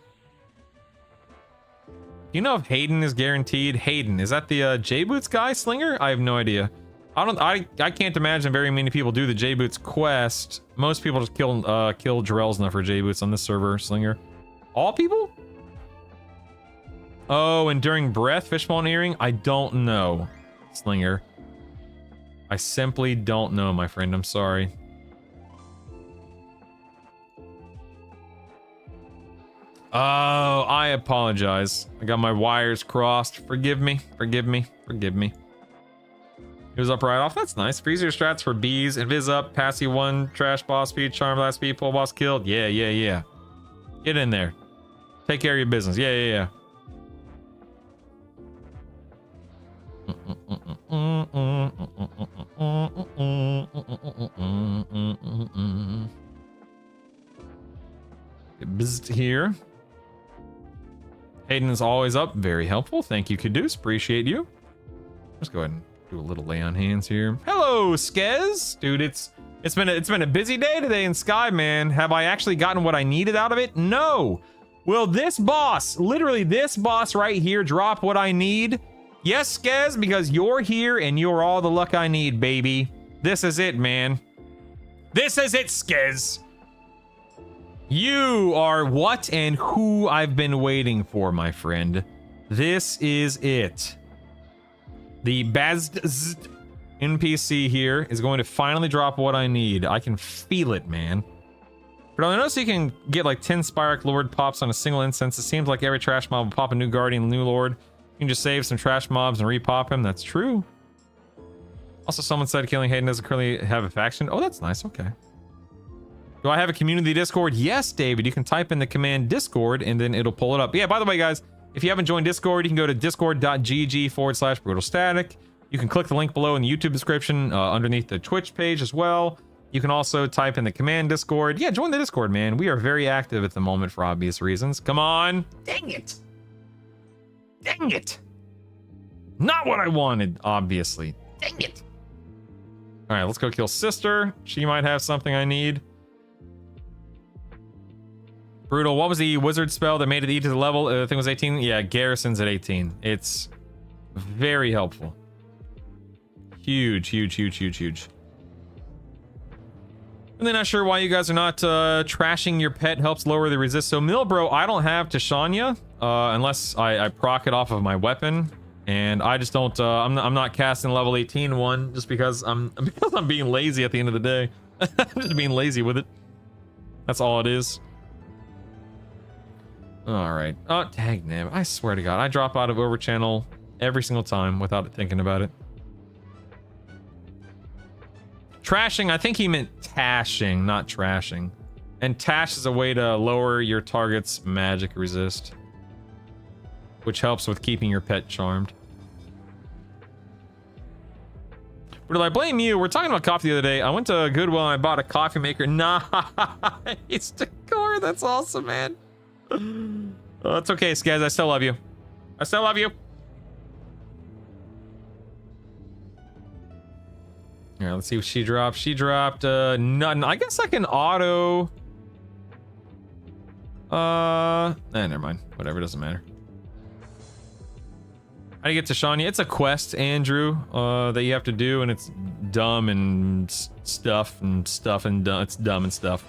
You know if Hayden is guaranteed? Hayden, is that the J-Boots guy, Slinger? I have no idea. I can't imagine very many people do the J-Boots quest. Most people just kill Jarrellsna for J-Boots on this server, Slinger. All people? Oh, and during breath, fishbone earring? I don't know, Slinger. I simply don't know, my friend. I'm sorry. Oh, I apologize. I got my wires crossed. Forgive me. Forgive me. Forgive me. He was up right off. That's nice. Freeze your strats for bees. Invis up. Passy 1. Trash boss speed. Charm last speed. Pull boss killed. Yeah, yeah, yeah. Get in there. Take care of your business. Yeah, yeah, yeah. Get buzzed here. Hayden is always up. Very helpful. Thank you, Caduce. Appreciate you. Let's go ahead and do a little lay on hands here. Hello, Skez. Dude, it's been a busy day today in Sky, man. Have I actually gotten what I needed out of it? No. Will this boss, literally this boss right here, drop what I need? Yes, Skez, because you're here and you're all the luck I need, baby. This is it, man. This is it, Skez. You are what and who I've been waiting for, my friend. This is it. The Bazd NPC here is going to finally drop what I need. I can feel it, man. But I notice you can get like 10 Spirek Lord pops on a single instance. It seems like every trash mob will pop a new Guardian, new Lord. You can just save some trash mobs and repop him. That's true. Also, someone said killing Hayden doesn't currently have a faction. Oh, that's nice. Okay. Do I have a community Discord? Yes, David. You can type in the command Discord and then it'll pull it up. Yeah, by the way, guys, if you haven't joined Discord, you can go to discord.gg/brutalstatic. You can click the link below in the YouTube description underneath the Twitch page as well. You can also type in the command Discord. Yeah, join the Discord, man. We are very active at the moment for obvious reasons. Come on. Dang it. Dang it. Not what I wanted, obviously. Dang it. All right, let's go kill Sister. She might have something I need. Brutal, what was the wizard spell that made it E to the level? I think it was 18. Yeah, Garrison's at 18. It's very helpful. Huge, huge, huge, huge, huge. And then not sure why you guys are not trashing your pet helps lower the resist. So Milbro, I don't have Tashanya unless I proc it off of my weapon. And I just don't, I'm not casting level 18 one just because I'm being lazy at the end of the day. I'm just being lazy with it. That's all it is. All right. Oh, tag name. I swear to God, I drop out of Overchannel every single time without thinking about it. Trashing, I think he meant tashing, not trashing. And tash is a way to lower your target's magic resist, which helps with keeping your pet charmed. But I blame you. We're talking about coffee the other day. I went to Goodwill and I bought a coffee maker. Nice, Decor. That's awesome, man. Oh, it's okay, Skaz. I still love you. I still love you. All right, let's see what she dropped. She dropped nothing. I guess I can auto. Never mind. Whatever, doesn't matter. How do you get to Shania? It's a quest, Andrew, that you have to do, and it's dumb and stuff and stuff and dumb. It's dumb and stuff.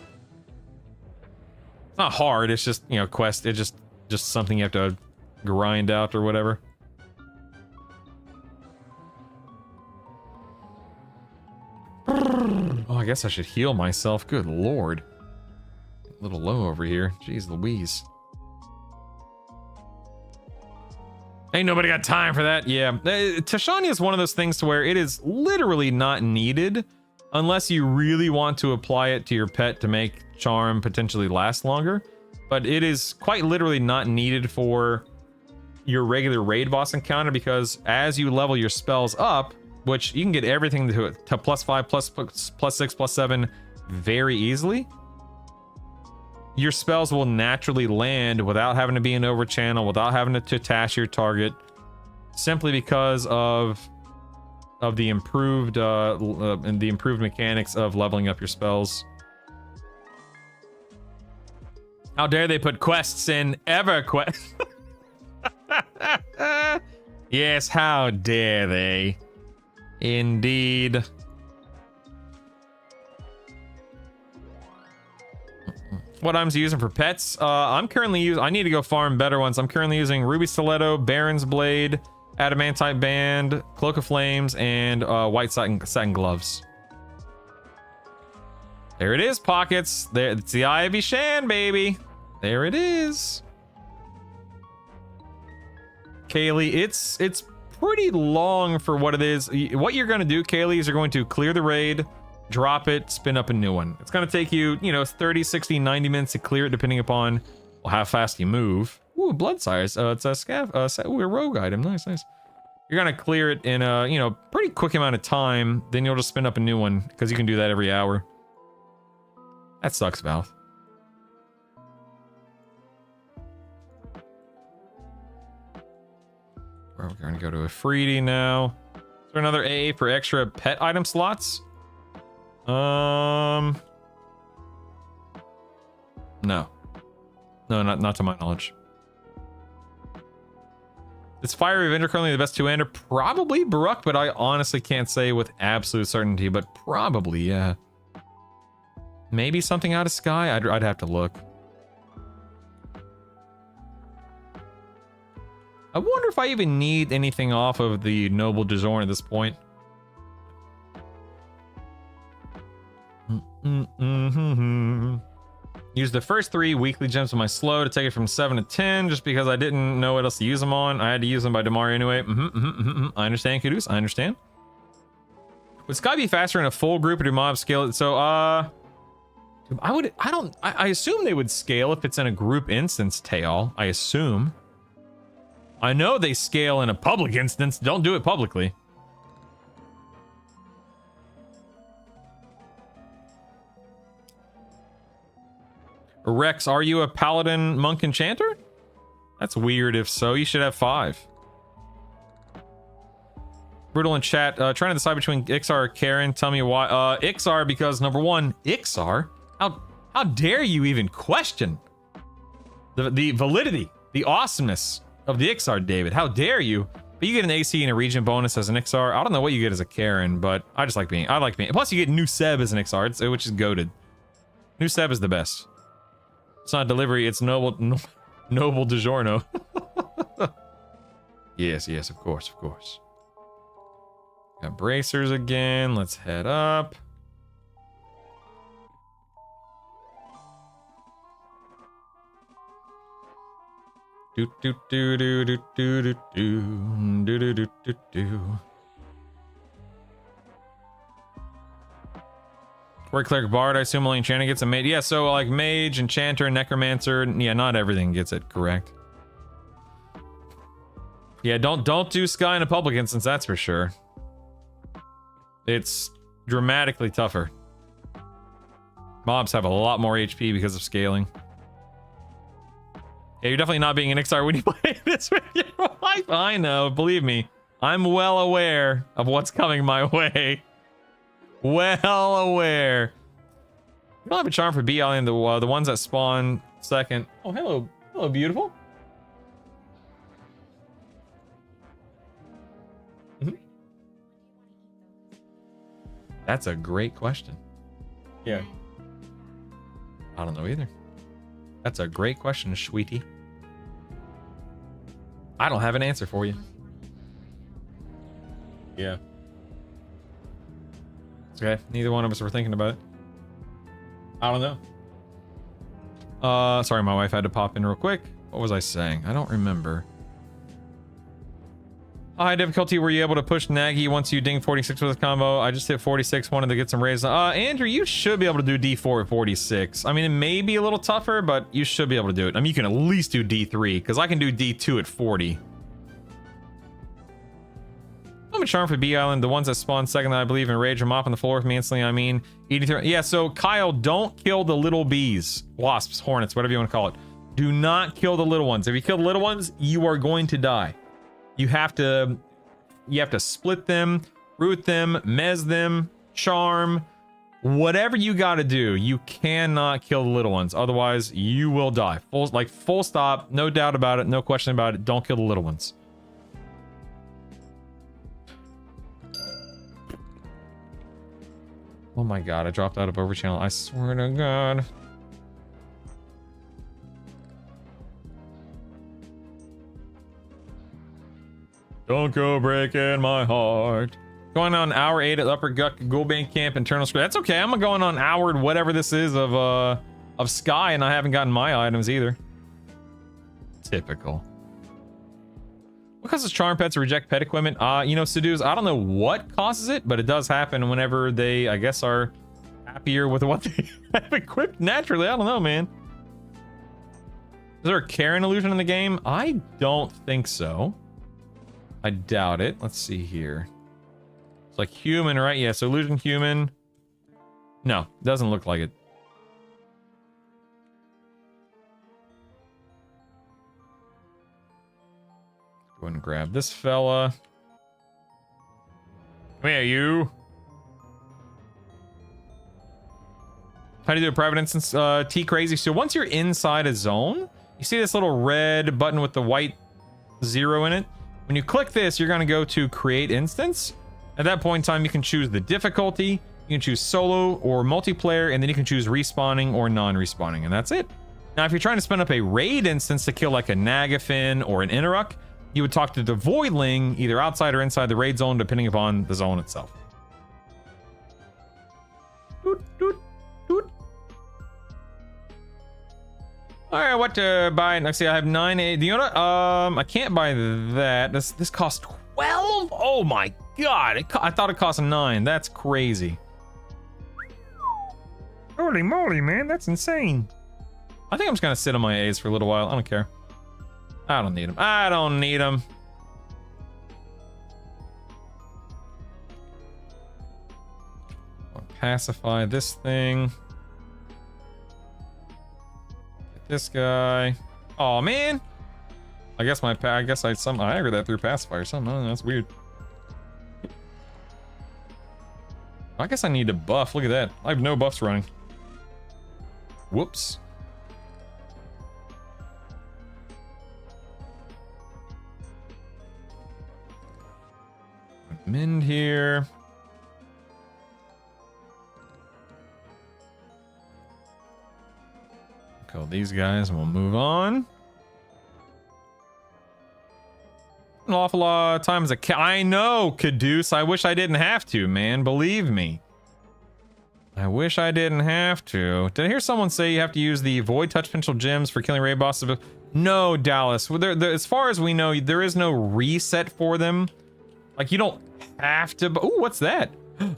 It's not hard. It's just, you know, quest. It's just something you have to grind out or whatever. Oh, I guess I should heal myself. Good lord. A little low over here. Jeez Louise. Ain't nobody got time for that. Yeah. Tashani is one of those things to where it is literally not needed unless you really want to apply it to your pet to make charm potentially last longer. But it is quite literally not needed for your regular raid boss encounter, because as you level your spells up, which you can get everything to +5, +6, +7 very easily, your spells will naturally land without having to be an overchannel, without having to tash your target, simply because of the improved mechanics of leveling up your spells. How dare they put quests in EverQuest? Yes, how dare they? Indeed. What I'm using for pets? I'm currently using. I need to go farm better ones. I'm currently using Ruby Stiletto, Baron's Blade, Adamantite Band, Cloak of Flames, and white satin gloves. There it is, Pockets. There, it's the Ivy Shan, baby. There it is. Kaylee, it's pretty long for what it is. What you're going to do, Kaylee, is you're going to clear the raid, drop it, spin up a new one. It's going to take you, 30, 60, 90 minutes to clear it, depending upon how fast you move. Ooh, blood size. It's a scav. Ooh, a rogue item. Nice, nice. You're going to clear it in a, pretty quick amount of time. Then you'll just spin up a new one, because you can do that every hour. That sucks, Valve. We're going to go to a Freedy now. Is there another AA for extra pet item slots? No. No, not to my knowledge. Is Fire Avenger currently the best two-hander? Probably Baruch, but I honestly can't say with absolute certainty, but probably, yeah. Maybe something out of Sky? I'd have to look. I wonder if I even need anything off of the Noble Dejorn at this point. Use the first 3 weekly gems of my slow to take it from 7 to 10, just because I didn't know what else to use them on. I had to use them by Damari anyway. I understand, Kudus. I understand. Would Sky be faster in a full group, or do mobs scale it? So, I assume they would scale if it's in a group instance, Teal. I assume. I know they scale in a public instance. Don't do it publicly. Rex, are you a paladin monk enchanter? That's weird. If so, you should have 5. Brutal in chat, trying to decide between Ixar or Karen. Tell me why. Ixar, because number one, Ixar. How dare you even question the validity, the awesomeness of the Ixar, David? How dare you? But you get an AC and a region bonus as an Ixar. I don't know what you get as a Karen, but I like being. Plus, you get New Seb as an Ixar, which is goated. New Seb is the best. It's not delivery, it's Noble DiGiorno. Yes, of course. Got bracers again. Let's head up. Do. Word Cleric Bard, I assume only Enchanter gets a mage. Yeah, so like Mage, Enchanter, Necromancer. Yeah, not everything gets it correct. Yeah, don't do Sky in a public instance, that's for sure. It's dramatically tougher. Mobs have a lot more HP because of scaling. Yeah, you're definitely not being an Ixar when you play this with your wife. I know, believe me. I'm well aware of what's coming my way. Well aware. We don't have a charm for BL in the ones that spawn second. Oh, hello, beautiful. That's a great question. Yeah. I don't know either. That's a great question, sweetie. I don't have an answer for you. Yeah. It's okay. Neither one of us were thinking about it. I don't know. Sorry, my wife had to pop in real quick. What was I saying? I don't remember. High difficulty, were you able to push Nagy once you ding 46 with this combo? I just hit 46, wanted to get some raises. Andrew, you should be able to do D4 at 46. I mean, it may be a little tougher, but you should be able to do it. I mean, you can at least do D3, because I can do D2 at 40. I'm a charm for B Island. The ones that spawn second that I believe in rage or mop on the floor with me instantly. I mean, eating. Yeah, so Kyle, don't kill the little bees, wasps, hornets, whatever you want to call it. Do not kill the little ones. If you kill the little ones, you are going to die. You have to split them, root them, mez them, charm, whatever you got to do. You cannot kill the little ones, otherwise you will die. Full stop, no doubt about it, no question about it. Don't kill the little ones. Oh my god, I dropped out of Overchannel. I swear to god. Don't go breaking my heart. Going on hour 8 at Upper Guck Ghoulbane Camp internal script. That's okay. I'm going on hour whatever this is of Sky, and I haven't gotten my items either. Typical. What causes charm pets to reject pet equipment? You know, Seduce, I don't know what causes it, but it does happen whenever they, I guess, are happier with what they have equipped naturally. I don't know, man. Is there a Karen illusion in the game? I don't think so. I doubt it. Let's see here. It's like human, right? Yeah, so illusion human. No, doesn't look like it. Go ahead and grab this fella. Come here, you. How do you do a private instance? T crazy. So once you're inside a zone, you see this little red button with the white 0 in it. When you click this, you're going to go to create instance. At that point in time, you can choose the difficulty. You can choose solo or multiplayer, and then you can choose respawning or non-respawning, and that's it. Now, if you're trying to spin up a raid instance to kill like a Nagafin or an Inaruk, you would talk to the Voidling either outside or inside the raid zone, depending upon the zone itself. Doot, doot, doot. All right, what to buy? Let's see, I have 9. Do you know what? I can't buy that. This costs 12. Oh my god! I thought it cost 9. That's crazy. Holy moly, man! That's insane. I think I'm just gonna sit on my A's for a little while. I don't care. I don't need them. I don't need them. I'll pacify this thing. This guy. Oh man. I guess I aggroed that through pacify or something. I don't know, that's weird. I guess I need to buff. Look at that. I have no buffs running. Whoops. Mend here. Kill these guys and we'll move on. An awful lot of times I know, Caduce. I wish I didn't have to, man. Believe me. I wish I didn't have to. Did I hear someone say you have to use the Void Touch Potential Gems for killing raid bosses? No, Dallas. As far as we know, there is no reset for them. Like, you don't have to. Oh, what's that?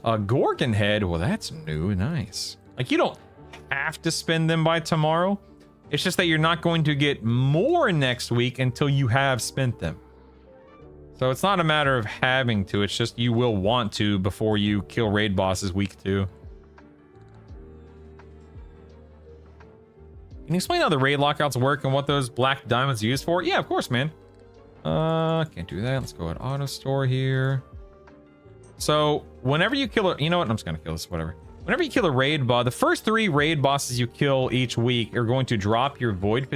A Gorgon head. Well, that's new. Nice. Like, you don't have to spend them by tomorrow. It's just that you're not going to get more next week until you have spent them. So it's not a matter of having to. It's just you will want to before you kill raid bosses week 2. Can you explain how the raid lockouts work and what those black diamonds are used for? Yeah, of course, man. Can't do that. Let's go at auto store here. So whenever you kill a, you know what? I'm just gonna kill this, whatever. Whenever you kill a raid boss, the first 3 raid bosses you kill each week are going to drop your void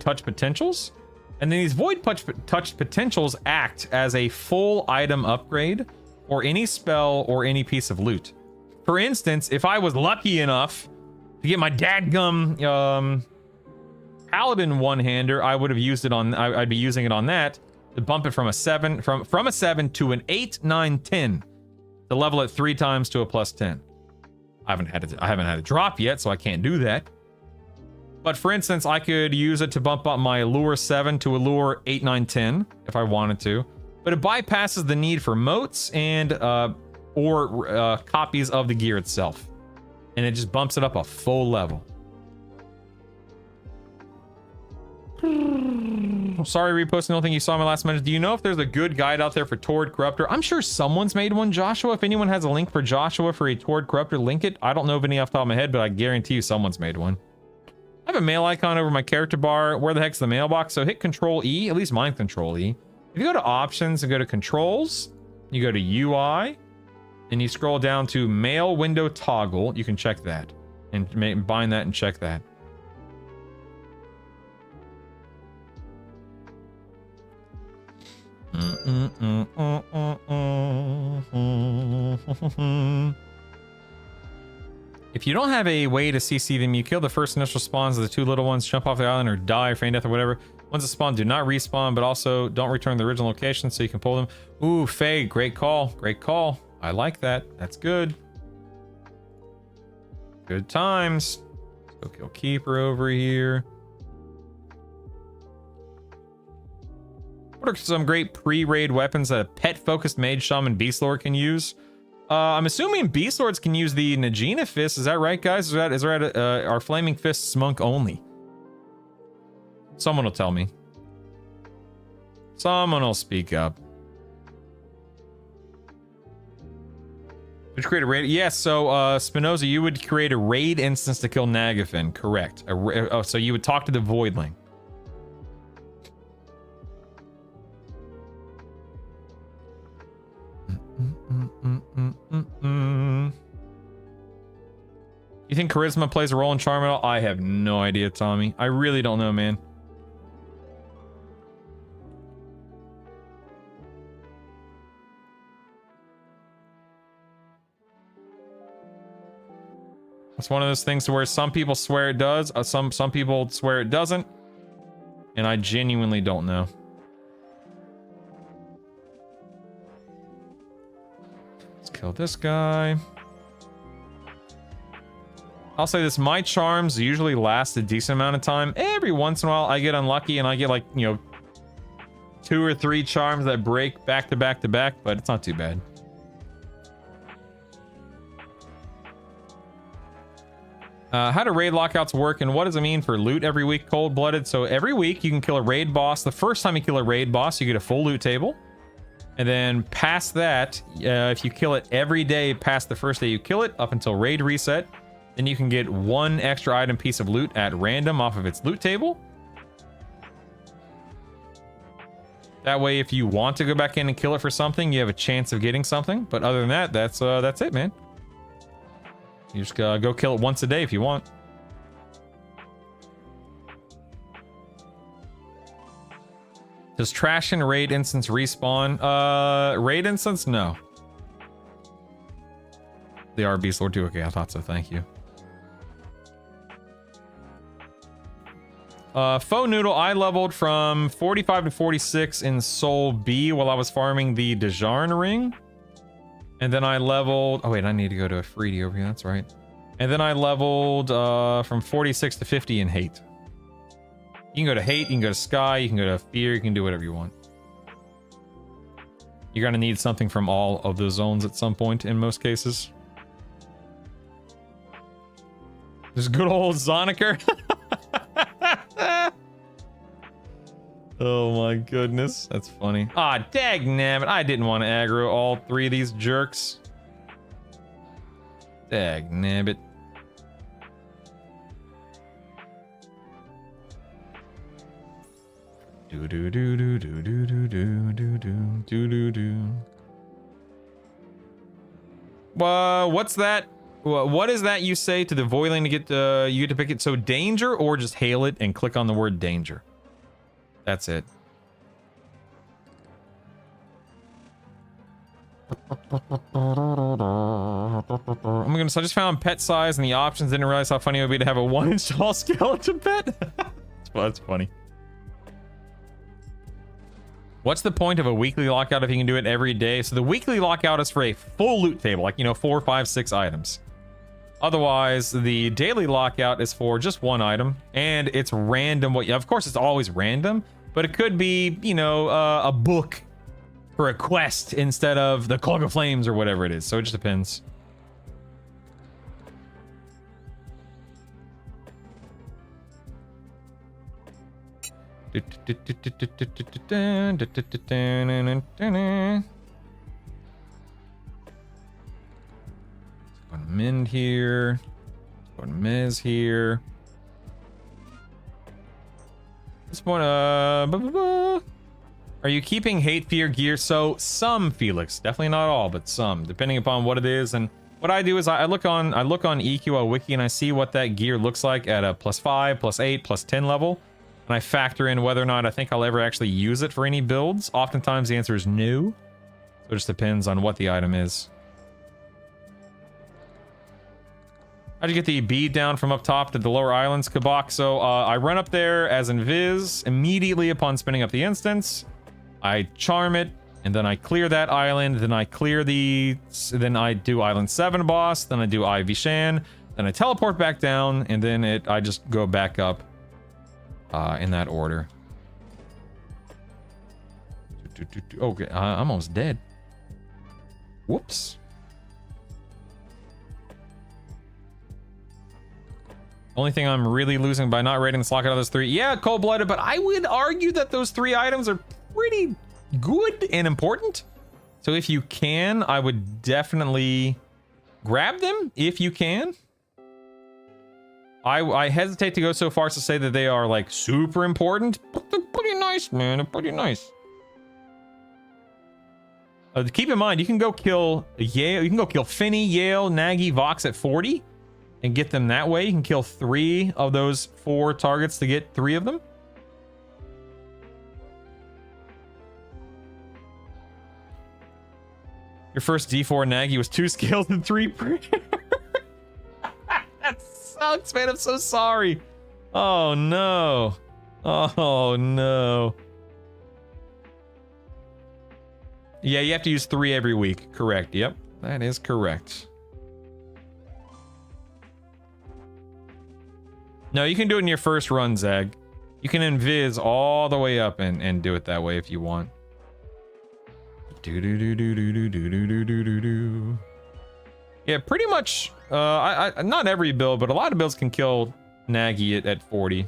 touch potentials. And then these void touch potentials act as a full item upgrade or any spell or any piece of loot. For instance, if I was lucky enough to get my dadgum paladin one-hander, I would have used it on, I'd be using it on that to bump it from a 7, from a 7 to an 8, 9, 10. To level it 3 times to a plus 10. I haven't had a drop yet, so I can't do that. But for instance, I could use it to bump up my Allure 7 to Allure 8, 9, 10 if I wanted to. But it bypasses the need for motes and or copies of the gear itself. And it just bumps it up a full level. Sorry, reposting. I don't think you saw my last message. Do you know if there's a good guide out there for Tord Corruptor? I'm sure someone's made one, Joshua. If anyone has a link for Joshua for a Tord Corruptor, link it. I don't know of any off the top of my head, but I guarantee you someone's made one. I have a mail icon over my character bar. Where the heck's the mailbox? So hit Control E. At least mine Control E. If you go to Options and go to Controls, you go to UI, and you scroll down to Mail Window Toggle. You can check that and bind that and check that. If you don't have a way to CC them, you kill the first initial spawns of the 2 little ones, jump off the island, or die or feign death or whatever. Once they spawn, do not respawn, but also don't return to the original location so you can pull them. Ooh, Faye, great call. Great call. I like that. That's good. Good times. Let's go kill Keeper over here. What are some great pre-raid weapons that a pet-focused mage shaman beast lord can use? I'm assuming beast lords can use the Najina fist. Is that right, guys? Is that our flaming fists monk only? Someone will tell me. Someone will speak up. Would you create a raid? Yes. So Spinoza, you would create a raid instance to kill Nagafin. Correct. So you would talk to the Voidling. You think charisma plays a role in charm at all? I have no idea, Tommy. I really don't know, man. It's one of those things where some people swear it does, some people swear it doesn't, and I genuinely don't know. Let's kill this guy. I'll say this, my charms usually last a decent amount of time. Every once in a while I get unlucky and I get like, you know, 2 or 3 charms that break back to back to back, but it's not too bad. How do raid lockouts work and what does it mean for loot every week? Cold-blooded. So every week you can kill a raid boss. The first time you kill a raid boss, you get a full loot table. And then past that, if you kill it every day past the first day you kill it, up until raid reset, then you can get 1 extra item piece of loot at random off of its loot table. That way, if you want to go back in and kill it for something, you have a chance of getting something. But other than that, that's it, man. You just go kill it once a day if you want. Does trash and raid instance respawn? Raid instance? No. They are Beast Lord too. Okay, I thought so. Thank you. Faux Noodle, I leveled from 45 to 46 in Soul B while I was farming the Dejarn ring. And then I leveled... Oh, wait, I need to go to a Freedy over here. That's right. And then I leveled from 46 to 50 in Hate. You can go to Hate, you can go to Sky, you can go to Fear, you can do whatever you want. You're going to need something from all of the zones at some point in most cases. This good old Zoniker. Oh my goodness, that's funny. Ah, dagnabbit, I didn't want to aggro all 3 of these jerks. Dagnabbit. Do do do do do do do do do do do do. What's that? What is that you say to the Voidling to get you get to pick it? So danger, or just hail it and click on the word danger. That's it. Oh my goodness, I just found pet size and the options. Didn't realize how funny it would be to have a 1-inch tall skeleton pet. It's That's funny. What's the point of a weekly lockout if you can do it every day? So the weekly lockout is for a full loot table, like, you know, 4, 5, 6 items. Otherwise, the daily lockout is for just one item, and it's random. Of course, it's always random, but it could be, you know, a book for a quest instead of the Clog of Flames or whatever it is. So it just depends. Mend here. Mez here. This point, Are you keeping hate fear gear? So some, Felix, definitely not all, but some, depending upon what it is. And what I do is I look on EQL wiki and I see what that gear looks like at a +5, +8, +10 level. And I factor in whether or not I think I'll ever actually use it for any builds. Oftentimes the answer is no. So it just depends on what the item is. How'd you get the bead down from up top to the lower islands, Kabak? So I run up there as invis immediately upon spinning up the instance. I charm it, and then I clear that island. Then I clear then I do Island 7 boss. Then I do Ivy Shan. Then I teleport back down, and then I just go back up in that order. Okay, I'm almost dead. Whoops. Only thing I'm really losing by not rating the slot out of those 3. Yeah, cold-blooded, but I would argue that those 3 items are pretty good and important. So if you can, I would definitely grab them if you can. I hesitate to go so far as to say that they are like super important, but they're pretty nice, man. They're pretty nice. Keep in mind, you can go kill Yale. You can go kill Finny, Yale, Nagy, Vox at 40. And get them that way. You can kill 3 of those 4 targets to get 3 of them. Your first D4 Nagy was 2 skills and 3 prayer. That sucks, man. I'm so sorry. Oh no. Oh no. Yeah, you have to use 3 every week. Correct. Yep, that is correct. No, you can do it in your first run, Zag. You can invis all the way up and do it that way if you want. Yeah, pretty much. Not every build, but a lot of builds can kill Nagy at 40.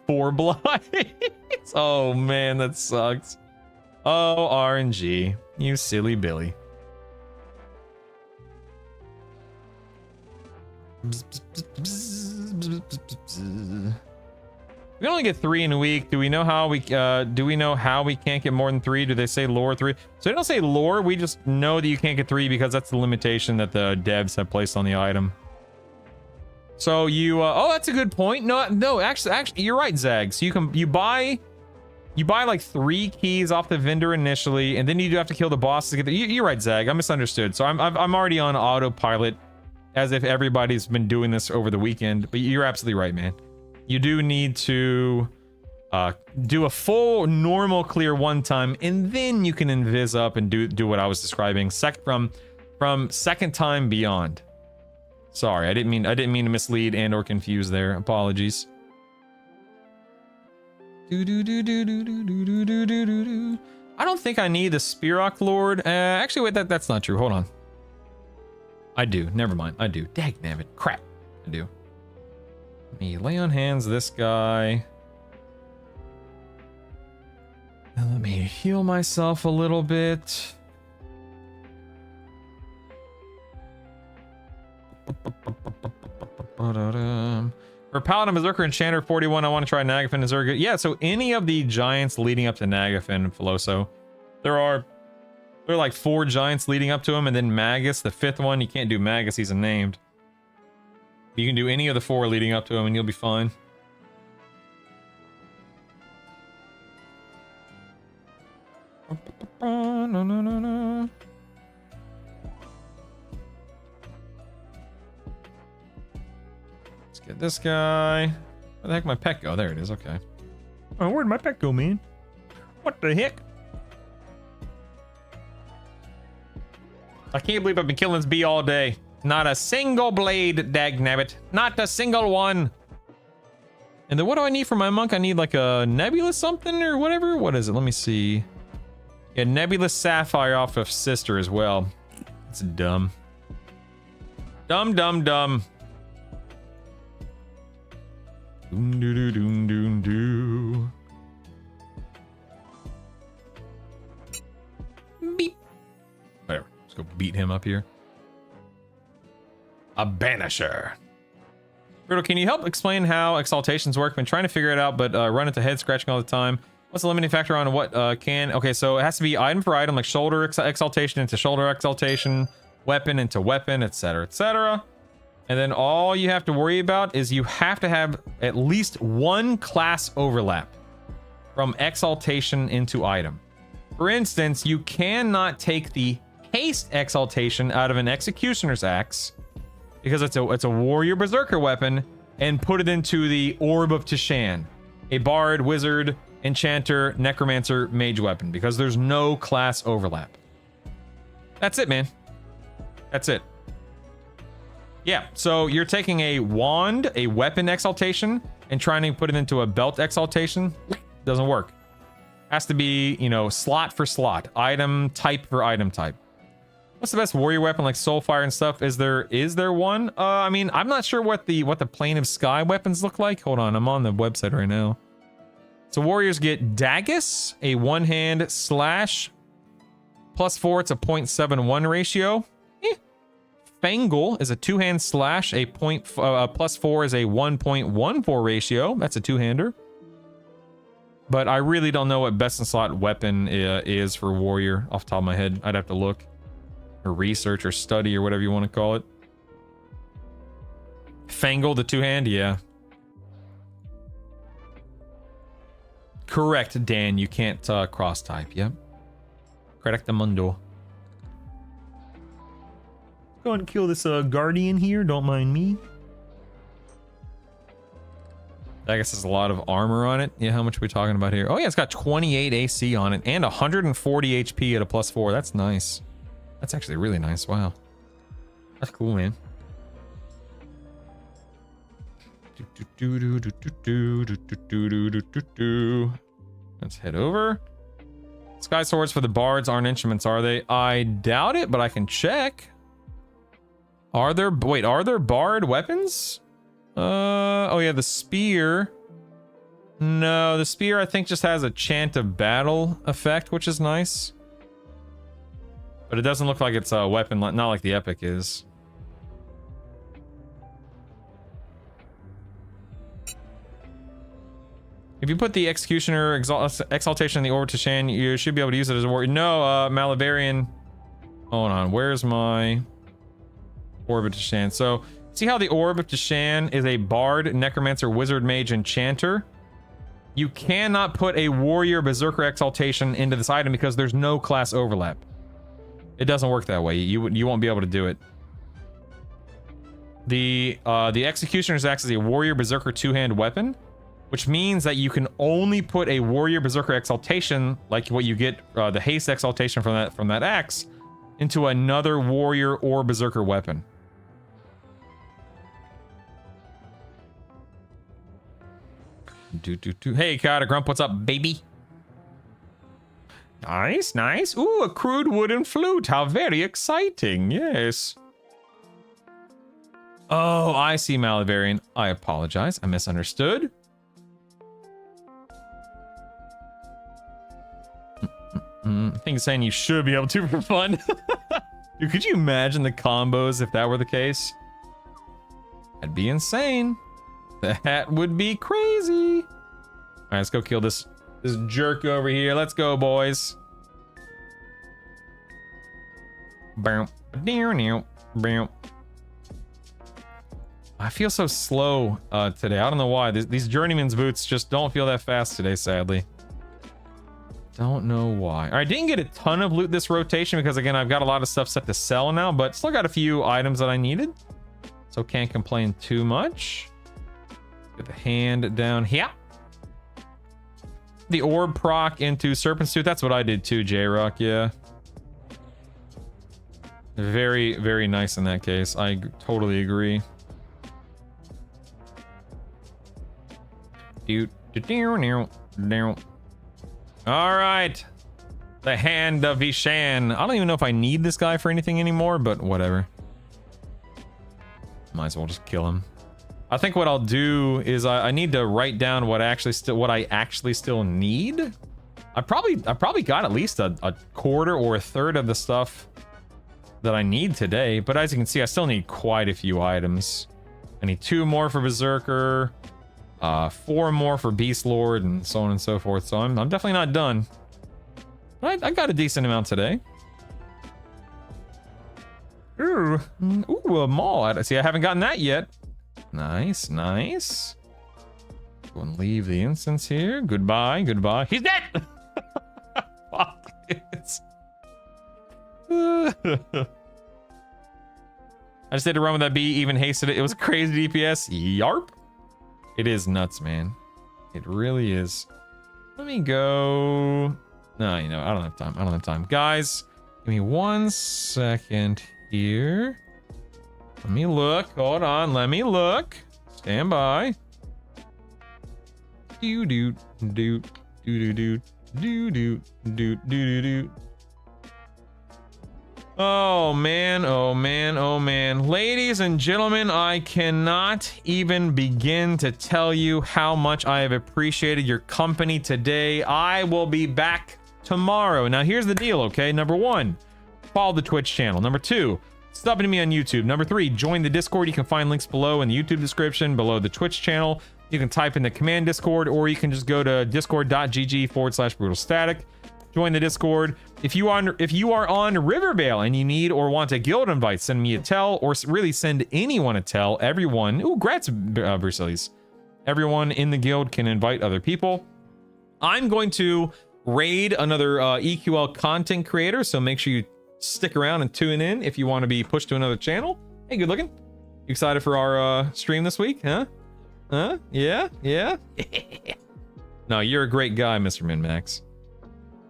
4 blinds. Oh man, that sucks. Oh, RNG, you silly Billy. We only get 3 in a week. Do we know how we can't get more than 3? Do they say lore 3? So they don't say lore. We just know that you can't get 3 because that's the limitation that the devs have placed on the item. So you oh, that's a good point. No, actually you're right, Zag. So you buy like 3 keys off the vendor initially, and then you do have to kill the boss to get the. You're right, Zag. I misunderstood. So I'm already on autopilot, as if everybody's been doing this over the weekend. But you're absolutely right, man. You do need to do a full normal clear one time, and then you can invis up and do what I was describing from second time beyond. Sorry, I didn't mean to mislead and or confuse there. Apologies. I don't think I need the Spirok Lord. Actually, wait, that's not true. Hold on. I do. Never mind. I do. Dagnabbit. Crap. I do. Let me lay on hands this guy. And let me heal myself a little bit. For Paladin, Berserker, Enchanter 41, I want to try Nagafin. Is there a good? Yeah, so any of the giants leading up to Nagafin, Filoso. There are like 4 giants leading up to him, and then Magus, the 5th one. You can't do Magus, he's unnamed. You can do any of the 4 leading up to him, and you'll be fine. No. Let's get this guy. Where the heck my pet go? There it is. Okay. Oh, where'd my pet go, man? What the heck? I can't believe I've been killing this bee all day. Not a single blade, dagnabbit. Not a single one. And then what do I need for my monk? I need like a nebulous something or whatever. What is it? Let me see. Yeah, nebulous sapphire off of sister as well. It's dumb. Dumb. Doom doo doo doom doom doo. Beep. Whatever. Let's go beat him up here. A banisher. Brutal, can you help explain how exaltations work? Been trying to figure it out, but run into head scratching all the time. What's the limiting factor on what can? Okay, so it has to be item for item, like shoulder exaltation into shoulder exaltation, weapon into weapon, etc., etc. And then all you have to worry about is you have to have at least one class overlap from exaltation into item. For instance, you cannot take the haste exaltation out of an executioner's axe because it's a warrior berserker weapon and put it into the Orb of Tishan, a bard, wizard, enchanter, necromancer, mage weapon, because there's no class overlap. That's it, man. That's it. Yeah, so you're taking a wand, a weapon exaltation, and trying to put it into a belt exaltation. Doesn't work. Has to be, you know, slot for slot, item type for item type. What's the best warrior weapon like Soulfire and stuff? Is there one? I mean, I'm not sure what the Plane of Sky weapons look like. Hold on, I'm on the website right now. So warriors get Dagus, a one-hand slash, +4, it's a 0.71 ratio. Fangle is a two-hand slash, a +4 is a 1.14 ratio. That's a two-hander. But I really don't know what best in slot weapon is for warrior off the top of my head. I'd have to look or research or study or whatever you want to call it. Fangle, the two-hand, yeah. Correct, Dan. You can't cross type. Yep. Correctamundo. Go and kill this guardian here. Don't mind me. I guess there's a lot of armor on it. Yeah, how much are we talking about here? Oh yeah, it's got 28 AC on it and 140 HP at a +4. That's nice. That's actually really nice. Wow. That's cool, man. Let's head over. Sky swords for the bards aren't instruments, are they? I doubt it, but I can check. Are there bard weapons? Oh yeah, the spear. No, the spear I think just has a chant of battle effect, which is nice. But it doesn't look like it's a weapon, not like the epic is. If you put the Executioner Exaltation in the Orb to Shan, you should be able to use it as a warrior. No, Malavarian. Hold on, where's my Orb of Tishan? So, see how the Orb of Tishan is a bard, necromancer, wizard, mage, enchanter? You cannot put a warrior berserker exaltation into this item because there's no class overlap. It doesn't work that way. You won't be able to do it. The Executioner's Axe is a warrior berserker two-hand weapon, which means that you can only put a warrior berserker exaltation, like what you get the haste exaltation from that axe, into another warrior or berserker weapon. Hey, Kata Grump, what's up, baby? Nice, nice. Ooh, a crude wooden flute. How very exciting. Yes. Oh, I see, Malavarian. I apologize. I misunderstood. I think it's saying you should be able to for fun. Dude, could you imagine the combos if that were the case? That'd be insane. That would be crazy. All right, let's go kill this jerk over here. Let's go, boys. I feel so slow today. I don't know why. These journeyman's boots just don't feel that fast today, sadly. Don't know why. All right, didn't get a ton of loot this rotation because, again, I've got a lot of stuff set to sell now, but still got a few items that I needed. So can't complain too much. Get the hand down here. The orb proc into Serpent's Tooth. That's what I did too, J-Rock. Yeah. Very, very nice in that case. I totally agree. All right. The Hand of Vishan. I don't even know if I need this guy for anything anymore, but whatever. Might as well just kill him. I think what I'll do is I need to write down what I actually still need. I probably got at least a quarter or a third of the stuff that I need today, but as you can see, I still need quite a few items. I need 2 more for Berserker, 4 more for Beast Lord, and so on and so forth. So I'm definitely not done. But I got a decent amount today. Ooh, a mall. See, I haven't gotten that yet. Nice, nice. Go and leave the instance here. Goodbye, goodbye. He's dead! Fuck it. I just had to run with that bee, even hasted it. It was crazy DPS. Yarp. It is nuts, man. It really is. Let me go. No, you know, I don't have time. I don't have time. Guys, give me 1 second here. Let me look. Hold on. Let me look. Stand by. Do do do do do do do do do do do. Oh man, oh man, oh man. Ladies and gentlemen, I cannot even begin to tell you how much I have appreciated your company today. I will be back tomorrow. Now here's the deal, okay? Number 1, follow the Twitch channel. Number 2, sub to me on YouTube. Number 3, join the Discord. You can find links below in the YouTube description, below the Twitch channel. You can type in the command Discord, or you can just go to discord.gg/brutalstatic. Join the Discord. If you are on Riverdale and you need or want a guild invite, send me a tell, or really send anyone a tell. Everyone, ooh, grats, Brucelis. Everyone in the guild can invite other people. I'm going to raid another EQL content creator, so make sure you stick around and tune in if you want to be pushed to another channel. Hey, good looking. You excited for our stream this week, huh? Huh? Yeah? Yeah? No, you're a great guy, Mr. Minmax.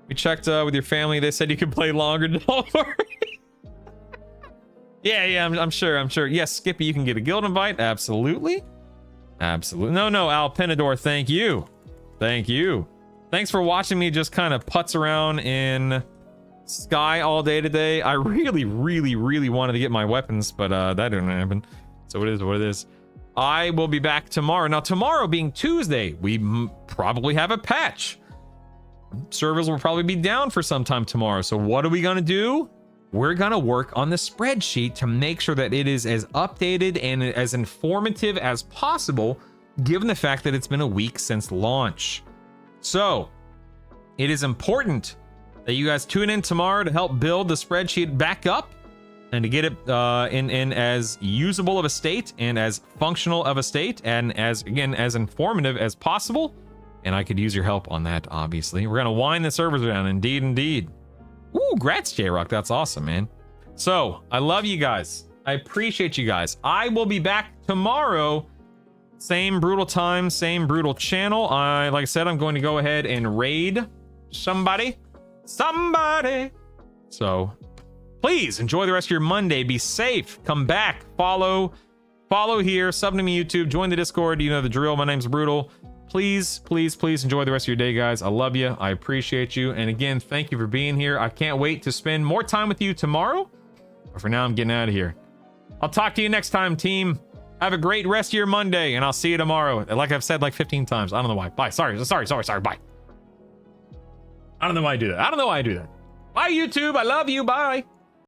We checked with your family. They said you could play longer. Don't worry. Yeah, I'm sure. Yes, Skippy, you can get a guild invite. Absolutely. Absolutely. No, Alpinador, thank you. Thank you. Thanks for watching me just kind of putz around in Sky all day today. I really wanted to get my weapons, but that didn't happen. So it is what it is. I will be back tomorrow. Now, tomorrow being Tuesday, we probably have a patch. Servers will probably be down for some time tomorrow. So what are we going to do? We're going to work on the spreadsheet to make sure that it is as updated and as informative as possible, given the fact that it's been a week since launch. So it is important that you guys tune in tomorrow to help build the spreadsheet back up and to get it in as usable of a state and as functional of a state and as informative as possible. And I could use your help on that, obviously. We're going to wind the servers down. Indeed. Ooh, grats, J-Rock. That's awesome, man. So, I love you guys. I appreciate you guys. I will be back tomorrow. Same brutal time, same brutal channel. Like I said, I'm going to go ahead and raid somebody. So, please enjoy the rest of your Monday. Be safe. Come back. Follow here. Sub to me YouTube. Join the Discord. You know the drill. My name's Brutal. Please enjoy the rest of your day, guys. I love you. I appreciate you. And again, thank you for being here. I can't wait to spend more time with you tomorrow. But for now, I'm getting out of here. I'll talk to you next time, team. Have a great rest of your Monday, and I'll see you tomorrow. Like I've said like 15 times. I don't know why. Bye. Sorry. Bye. I don't know why I do that. Bye, YouTube. I love you. Bye.